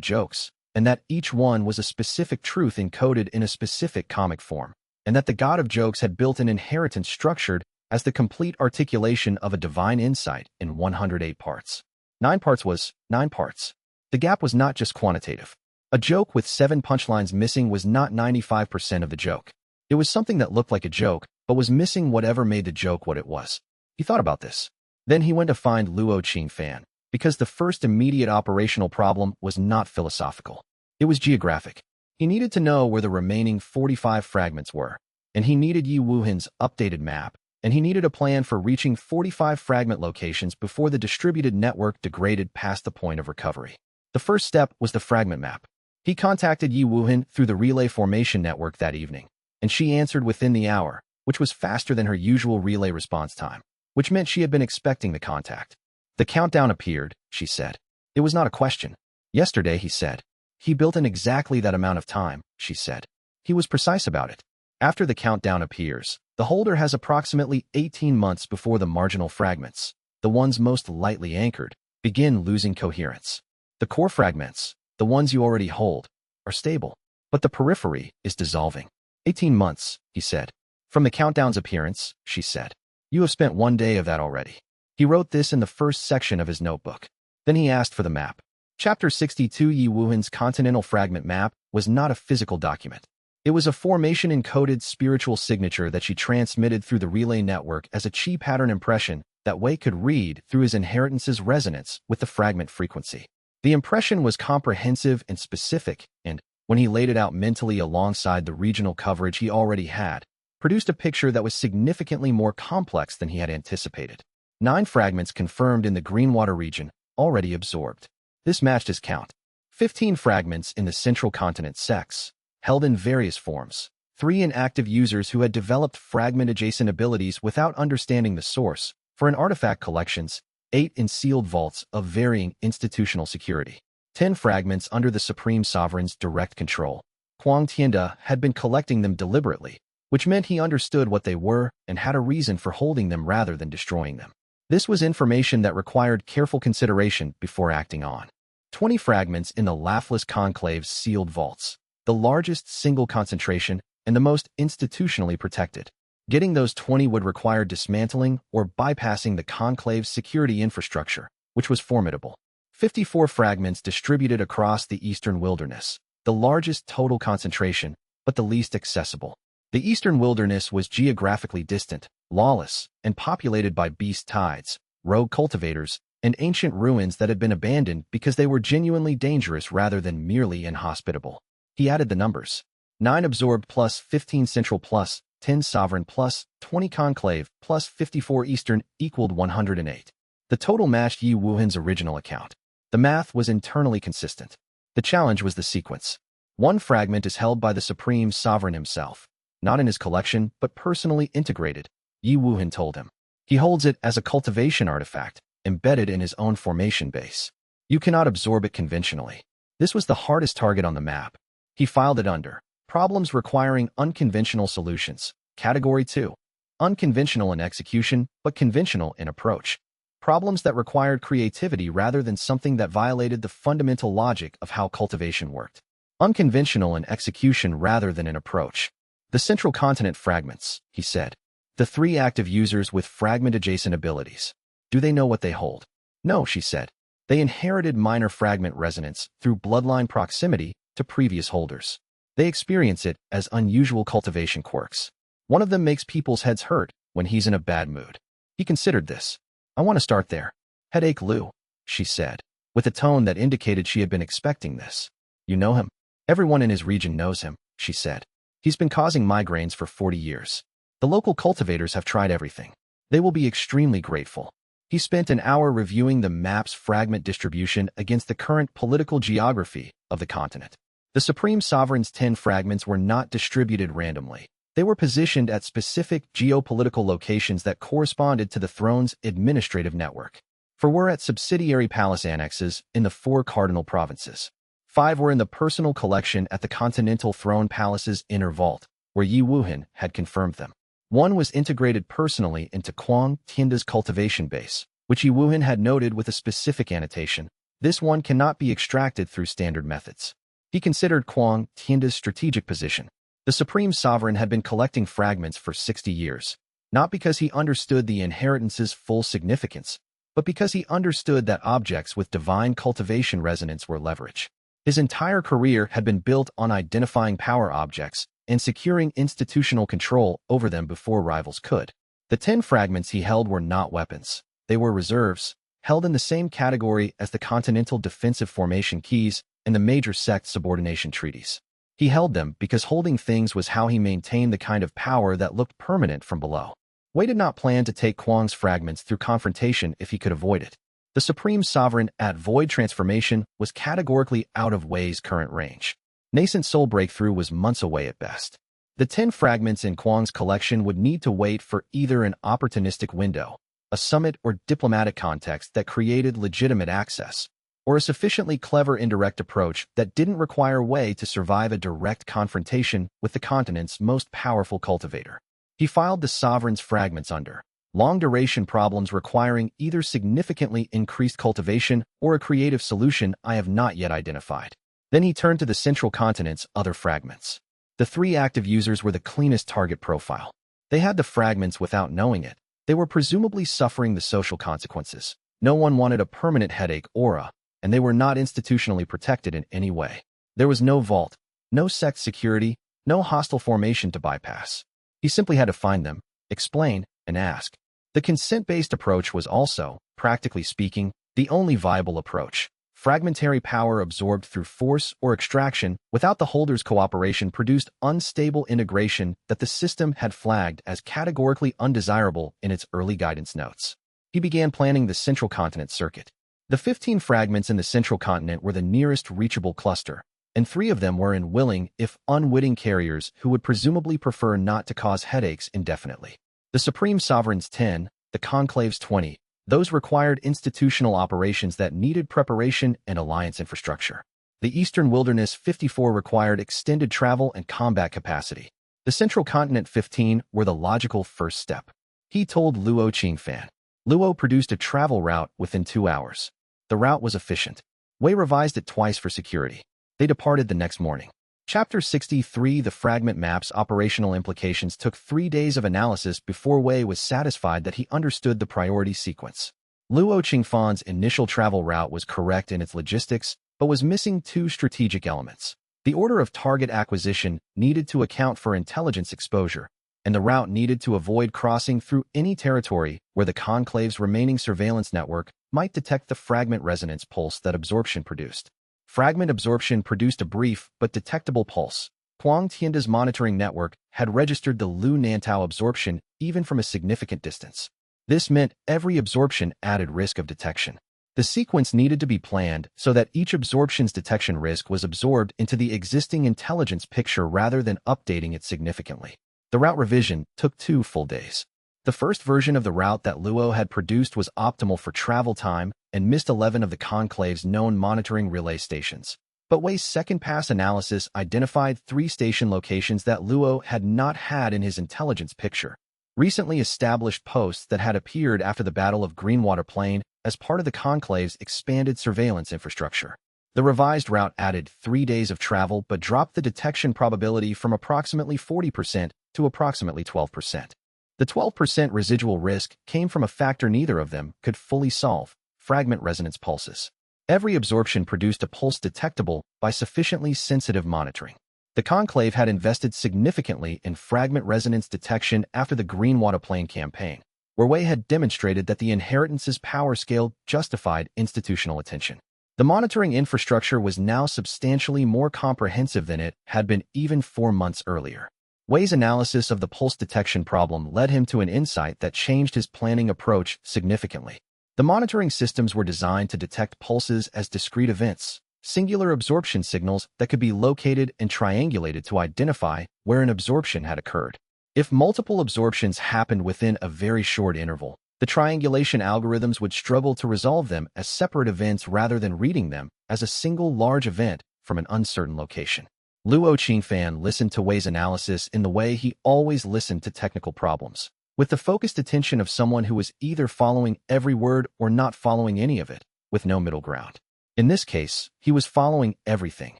Speaker 1: jokes, and that each one was a specific truth encoded in a specific comic form, and that the god of jokes had built an inheritance structured as the complete articulation of a divine insight in 108 parts. 9 parts was 9 parts. The gap was not just quantitative. A joke with 7 punchlines missing was not 95% of the joke. It was something that looked like a joke, but was missing whatever made the joke what it was. He thought about this. Then he went to find Luo Qingfan, because the first immediate operational problem was not philosophical. It was geographic. He needed to know where the remaining 45 fragments were, and he needed Yi Wuhan's updated map, and he needed a plan for reaching 45 fragment locations before the distributed network degraded past the point of recovery. The first step was the fragment map. He contacted Yi Wuhan through the relay formation network that evening, and she answered within the hour, which was faster than her usual relay response time, which meant she had been expecting the contact. The countdown appeared, she said. It was not a question. Yesterday, he said. He built in exactly that amount of time, she said. He was precise about it. After the countdown appears, the holder has approximately 18 months before the marginal fragments, the ones most lightly anchored, begin losing coherence. The core fragments, the ones you already hold, are stable, but the periphery is dissolving. 18 months, he said. From the countdown's appearance, she said. You have spent 1 day of that already. He wrote this in the first section of his notebook. Then he asked for the map. Chapter 62 Yi Wuhan's continental fragment map was not a physical document. It was a formation-encoded spiritual signature that she transmitted through the relay network as a chi pattern impression that Wei could read through his inheritance's resonance with the fragment frequency. The impression was comprehensive and specific, and, when he laid it out mentally alongside the regional coverage he already had, produced a picture that was significantly more complex than he had anticipated. 9 fragments confirmed in the Greenwater region, already absorbed. This matched his count. 15 fragments in the central continent sects, held in various forms. 3 inactive users who had developed fragment-adjacent abilities without understanding the source, for an artifact collections. 8 in sealed vaults of varying institutional security. 10 fragments under the Supreme Sovereign's direct control. Huang Tianda had been collecting them deliberately, which meant he understood what they were and had a reason for holding them rather than destroying them. This was information that required careful consideration before acting on. 20 fragments in the Laughless Conclave's sealed vaults, the largest single concentration and the most institutionally protected. Getting those 20 would require dismantling or bypassing the Conclave's security infrastructure, which was formidable. 54 fragments distributed across the Eastern Wilderness, the largest total concentration, but the least accessible. The Eastern Wilderness was geographically distant, lawless, and populated by beast tides, rogue cultivators, and ancient ruins that had been abandoned because they were genuinely dangerous rather than merely inhospitable. He added the numbers. 9 absorbed plus 15 central plus 10 sovereign plus 20 conclave plus 54 eastern equaled 108. The total matched Yi Wuhan's original account. The math was internally consistent. The challenge was the sequence. 1 fragment is held by the Supreme Sovereign himself, not in his collection, but personally integrated, Yi Wuhan told him. He holds it as a cultivation artifact, embedded in his own formation base. You cannot absorb it conventionally. This was the hardest target on the map. He filed it under Problems requiring unconventional solutions. Category 2. Unconventional in execution, but conventional in approach. Problems that required creativity rather than something that violated the fundamental logic of how cultivation worked. Unconventional in execution rather than in approach. The central continent fragments, he said. The 3 active users with fragment-adjacent abilities. Do they know what they hold? No, she said. They inherited minor fragment resonance through bloodline proximity to previous holders. They experience it as unusual cultivation quirks. One of them makes people's heads hurt when he's in a bad mood. He considered this. I want to start there. Headache Lou, she said, with a tone that indicated she had been expecting this. You know him? Everyone in his region knows him, she said. He's been causing migraines for 40 years. The local cultivators have tried everything. They will be extremely grateful. He spent an hour reviewing the map's fragment distribution against the current political geography of the continent. The Supreme Sovereign's 10 fragments were not distributed randomly. They were positioned at specific geopolitical locations that corresponded to the throne's administrative network. 4 were at subsidiary palace annexes in the 4 cardinal provinces. 5 were in the personal collection at the Continental Throne Palace's inner vault, where Yi Wuhan had confirmed them. 1 was integrated personally into Quang Tianda's cultivation base, which Yi Wuhan had noted with a specific annotation. This one cannot be extracted through standard methods. He considered Quang Tianda's strategic position. The Supreme Sovereign had been collecting fragments for 60 years, not because he understood the inheritance's full significance, but because he understood that objects with divine cultivation resonance were leverage. His entire career had been built on identifying power objects and securing institutional control over them before rivals could. The 10 fragments he held were not weapons. They were reserves, held in the same category as the Continental Defensive Formation keys and the major sect subordination treaties. He held them because holding things was how he maintained the kind of power that looked permanent from below. Wei did not plan to take Quang's fragments through confrontation if he could avoid it. The Supreme Sovereign at void transformation was categorically out of Wei's current range. Nascent soul breakthrough was months away at best. The 10 fragments in Quang's collection would need to wait for either an opportunistic window, a summit or diplomatic context that created legitimate access, or a sufficiently clever indirect approach that didn't require Wei to survive a direct confrontation with the continent's most powerful cultivator. He filed the sovereign's fragments under long-duration problems requiring either significantly increased cultivation or a creative solution I have not yet identified. Then he turned to the central continent's other fragments. The 3 active users were the cleanest target profile. They had the fragments without knowing it. They were presumably suffering the social consequences. No one wanted a permanent headache aura, and they were not institutionally protected in any way. There was no vault, no sect security, no hostile formation to bypass. He simply had to find them, explain, and ask. The consent-based approach was also, practically speaking, the only viable approach. Fragmentary power absorbed through force or extraction without the holder's cooperation produced unstable integration that the system had flagged as categorically undesirable in its early guidance notes. He began planning the central continent circuit. The 15 fragments in the central continent were the nearest reachable cluster, and 3 of them were in willing, if unwitting carriers who would presumably prefer not to cause headaches indefinitely. The Supreme Sovereign's 10, the Conclave's 20, those required institutional operations that needed preparation and alliance infrastructure. The Eastern Wilderness 54 required extended travel and combat capacity. The Central Continent 15 were the logical first step. He told Luo Qingfan. Luo produced a travel route within 2 hours. The route was efficient. Wei revised it twice for security. They departed the next morning. Chapter 63 The fragment map's operational implications took 3 days of analysis before Wei was satisfied that he understood the priority sequence. Luo Qingfan's initial travel route was correct in its logistics, but was missing 2 strategic elements. The order of target acquisition needed to account for intelligence exposure, and the route needed to avoid crossing through any territory where the Conclave's remaining surveillance network might detect the fragment resonance pulse that absorption produced. Fragment absorption produced a brief but detectable pulse. Quang Tianda's monitoring network had registered the Lu Nantao absorption even from a significant distance. This meant every absorption added risk of detection. The sequence needed to be planned so that each absorption's detection risk was absorbed into the existing intelligence picture rather than updating it significantly. The route revision took 2 full days. The first version of the route that Luo had produced was optimal for travel time and missed 11 of the Conclave's known monitoring relay stations. But Wei's second pass analysis identified 3 station locations that Luo had not had in his intelligence picture. Recently established posts that had appeared after the Battle of Greenwater Plain as part of the Conclave's expanded surveillance infrastructure. The revised route added 3 days of travel but dropped the detection probability from approximately 40% to approximately 12%. The 12% residual risk came from a factor neither of them could fully solve: fragment resonance pulses. Every absorption produced a pulse detectable by sufficiently sensitive monitoring. The Conclave had invested significantly in fragment resonance detection after the Greenwater Plain campaign, where Wei had demonstrated that the inheritance's power scale justified institutional attention. The monitoring infrastructure was now substantially more comprehensive than it had been even 4 months earlier. Wei's analysis of the pulse detection problem led him to an insight that changed his planning approach significantly. The monitoring systems were designed to detect pulses as discrete events, singular absorption signals that could be located and triangulated to identify where an absorption had occurred. If multiple absorptions happened within a very short interval, the triangulation algorithms would struggle to resolve them as separate events rather than reading them as a single large event from an uncertain location. Luo Qingfan listened to Wei's analysis in the way he always listened to technical problems, with the focused attention of someone who was either following every word or not following any of it, with no middle ground. In this case, he was following everything,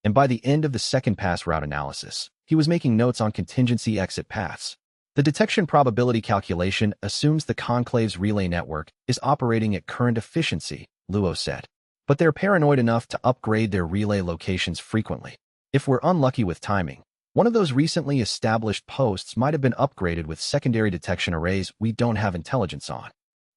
Speaker 1: and by the end of the second pass route analysis, he was making notes on contingency exit paths. The detection probability calculation assumes the conclave's relay network is operating at current efficiency, Luo said. But they're paranoid enough to upgrade their relay locations frequently. If we're unlucky with timing, one of those recently established posts might have been upgraded with secondary detection arrays we don't have intelligence on.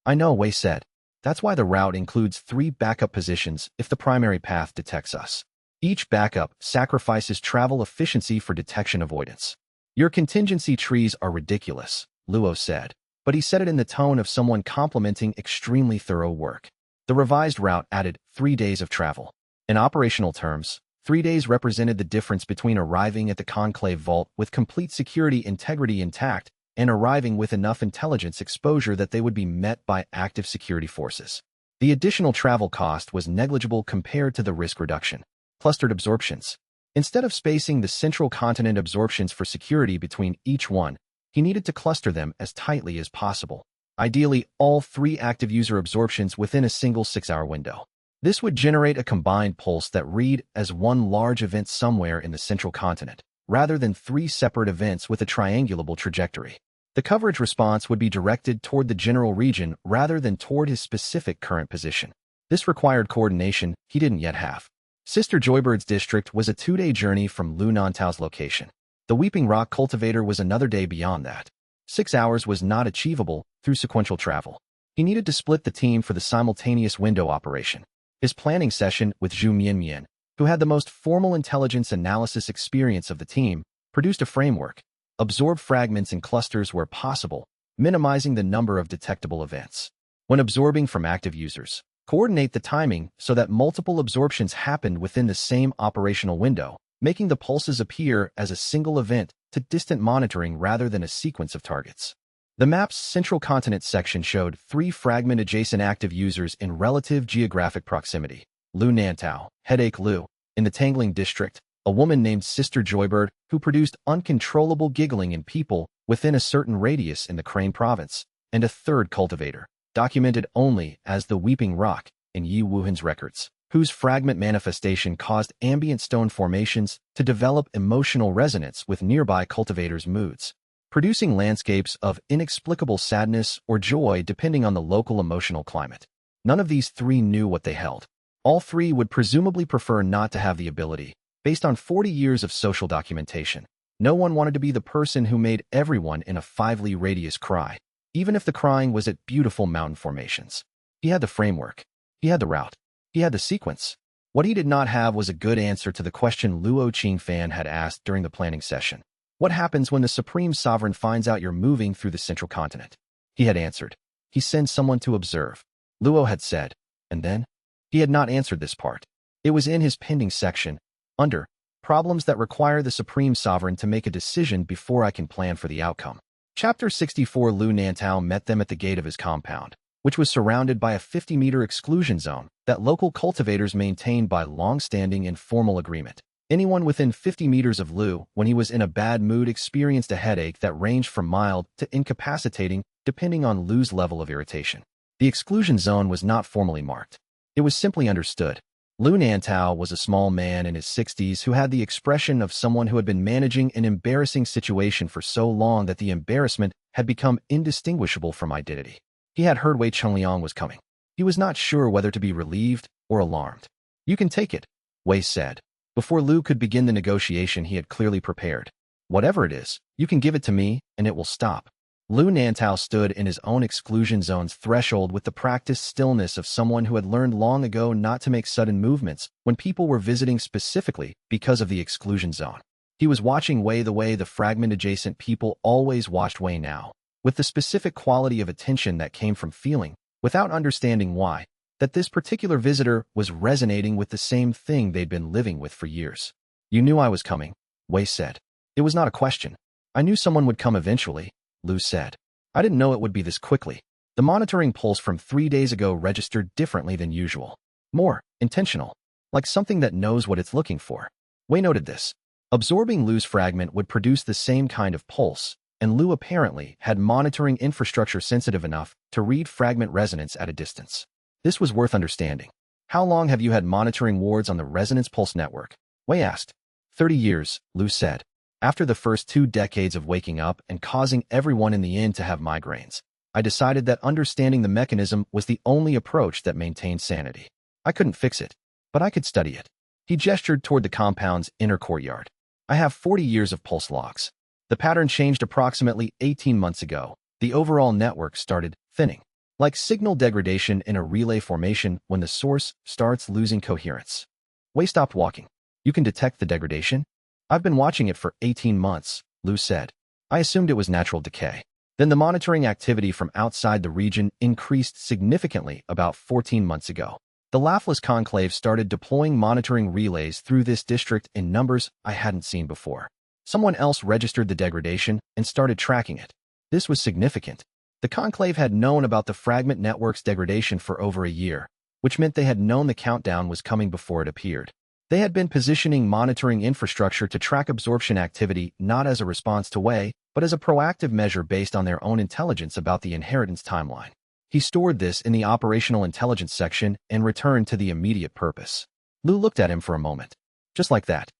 Speaker 1: I know, Wei said. That's why the route includes 3 backup positions if the primary path detects us. Each backup sacrifices travel efficiency for detection avoidance. Your contingency trees are ridiculous, Luo said, but he said it in the tone of someone complimenting extremely thorough work. The revised route added 3 days of travel. In operational terms, 3 days represented the difference between arriving at the conclave vault with complete security integrity intact and arriving with enough intelligence exposure that they would be met by active security forces. The additional travel cost was negligible compared to the risk reduction. Clustered absorptions. Instead of spacing the central continent absorptions for security between each one, he needed to cluster them as tightly as possible. Ideally, all 3 active user absorptions within a single 6-hour window. This would generate a combined pulse that read as one large event somewhere in the central continent, rather than 3 separate events with a triangulable trajectory. The coverage response would be directed toward the general region rather than toward his specific current position. This required coordination he didn't yet have. Sister Joybird's district was a 2-day journey from Lu Nantao's location. The Weeping Rock cultivator was another day beyond that. 6 hours was not achievable through sequential travel. He needed to split the team for the simultaneous window operation. His planning session with Zhu Mianmian, who had the most formal intelligence analysis experience of the team, produced a framework. Absorb fragments in clusters where possible, minimizing the number of detectable events. When absorbing from active users, coordinate the timing so that multiple absorptions happened within the same operational window, making the pulses appear as a single event to distant monitoring rather than a sequence of targets. The map's central continent section showed 3 fragment-adjacent active users in relative geographic proximity. Lu Nantao, Headache Lu, in the Tangling district, a woman named Sister Joybird who produced uncontrollable giggling in people within a certain radius in the Crane province, and a third cultivator, documented only as the Weeping Rock in Yi Wuhan's records, whose fragment manifestation caused ambient stone formations to develop emotional resonance with nearby cultivators' moods, producing landscapes of inexplicable sadness or joy depending on the local emotional climate. None of these 3 knew what they held. All 3 would presumably prefer not to have the ability, based on 40 years of social documentation. No one wanted to be the person who made everyone in a 5-li radius cry, even if the crying was at beautiful mountain formations. He had the framework. He had the route. He had the sequence. What he did not have was a good answer to the question Luo Qingfan had asked during the planning session. What happens when the Supreme Sovereign finds out you're moving through the central continent? He had answered. He sends someone to observe. Luo had said. And then? He had not answered this part. It was in his pending section, under problems that require the Supreme Sovereign to make a decision before I can plan for the outcome. Chapter 64. Lu Nantao met them at the gate of his compound, which was surrounded by a 50-meter exclusion zone that local cultivators maintained by long-standing and formal agreement. Anyone within 50 meters of Lu, when he was in a bad mood, experienced a headache that ranged from mild to incapacitating, depending on Lu's level of irritation. The exclusion zone was not formally marked. It was simply understood. Lu Nantao was a small man in his 60s who had the expression of someone who had been managing an embarrassing situation for so long that the embarrassment had become indistinguishable from identity. He had heard Wei Chengliang was coming. He was not sure whether to be relieved or alarmed. You can take it, Wei said. Before Lu could begin the negotiation, he had clearly prepared. Whatever it is, you can give it to me, and it will stop. Lu Nantao stood in his own exclusion zone's threshold with the practiced stillness of someone who had learned long ago not to make sudden movements when people were visiting specifically because of the exclusion zone. He was watching Wei the way the fragment-adjacent people always watched Wei now, with the specific quality of attention that came from feeling, without understanding why, that this particular visitor was resonating with the same thing they'd been living with for years. You knew I was coming, Wei said. It was not a question. I knew someone would come eventually, Lu said. I didn't know it would be this quickly. The monitoring pulse from 3 days ago registered differently than usual. More intentional, like something that knows what it's looking for. Wei noted this. Absorbing Lu's fragment would produce the same kind of pulse, and Lu apparently had monitoring infrastructure sensitive enough to read fragment resonance at a distance. This was worth understanding. How long have you had monitoring wards on the resonance pulse network? Wei asked. 30 years, Lu said. After the first 2 decades of waking up and causing everyone in the inn to have migraines, I decided that understanding the mechanism was the only approach that maintained sanity. I couldn't fix it, but I could study it. He gestured toward the compound's inner courtyard. I have 40 years of pulse logs. The pattern changed approximately 18 months ago. The overall network started thinning, like signal degradation in a relay formation when the source starts losing coherence. Wei stopped walking. You can detect the degradation? I've been watching it for 18 months, Lu said. I assumed it was natural decay. Then the monitoring activity from outside the region increased significantly about 14 months ago. The Laughless Conclave started deploying monitoring relays through this district in numbers I hadn't seen before. Someone else registered the degradation and started tracking it. This was significant. The Conclave had known about the fragment network's degradation for over a year, which meant they had known the countdown was coming before it appeared. They had been positioning monitoring infrastructure to track absorption activity not as a response to Wei, but as a proactive measure based on their own intelligence about the inheritance timeline. He stored this in the operational intelligence section and returned to the immediate purpose. Lu looked at him for a moment. Just like that,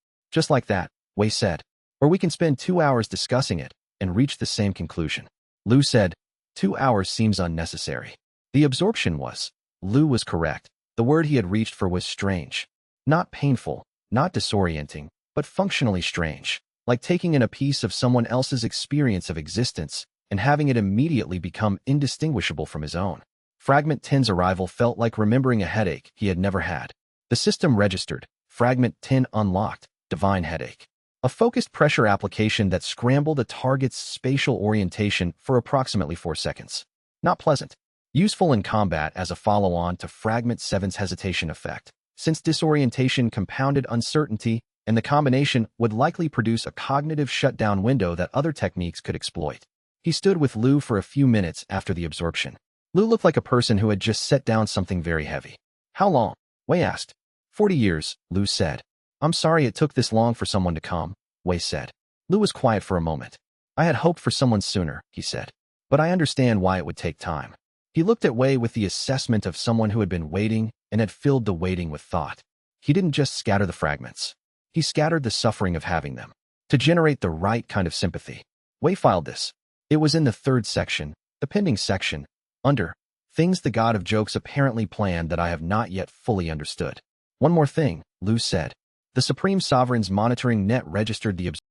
Speaker 1: Wei said. Or we can spend 2 hours discussing it and reach the same conclusion. Lu said, 2 hours seems unnecessary. The absorption was. Lu was correct. The word he had reached for was strange. Not painful, not disorienting, but functionally strange, like taking in a piece of someone else's experience of existence and having it immediately become indistinguishable from his own. Fragment 10's arrival felt like remembering a headache he had never had. The system registered, Fragment 10 unlocked, divine headache. A focused pressure application that scrambled a target's spatial orientation for approximately 4 seconds. Not pleasant. Useful in combat as a follow-on to Fragment 7's hesitation effect, since disorientation compounded uncertainty and the combination would likely produce a cognitive shutdown window that other techniques could exploit. He stood with Lu for a few minutes after the absorption. Lu looked like a person who had just set down something very heavy. How long? Wei asked. 40 years, Lu said. I'm sorry it took this long for someone to come, Wei said. Lu was quiet for a moment. I had hoped for someone sooner, he said. But I understand why it would take time. He looked at Wei with the assessment of someone who had been waiting and had filled the waiting with thought. He didn't just scatter the fragments. He scattered the suffering of having them, to generate the right kind of sympathy. Wei filed this. It was in the 3rd section, the pending section, under things the god of jokes apparently planned that I have not yet fully understood. One more thing, Lu said. The Supreme Sovereign's monitoring net registered the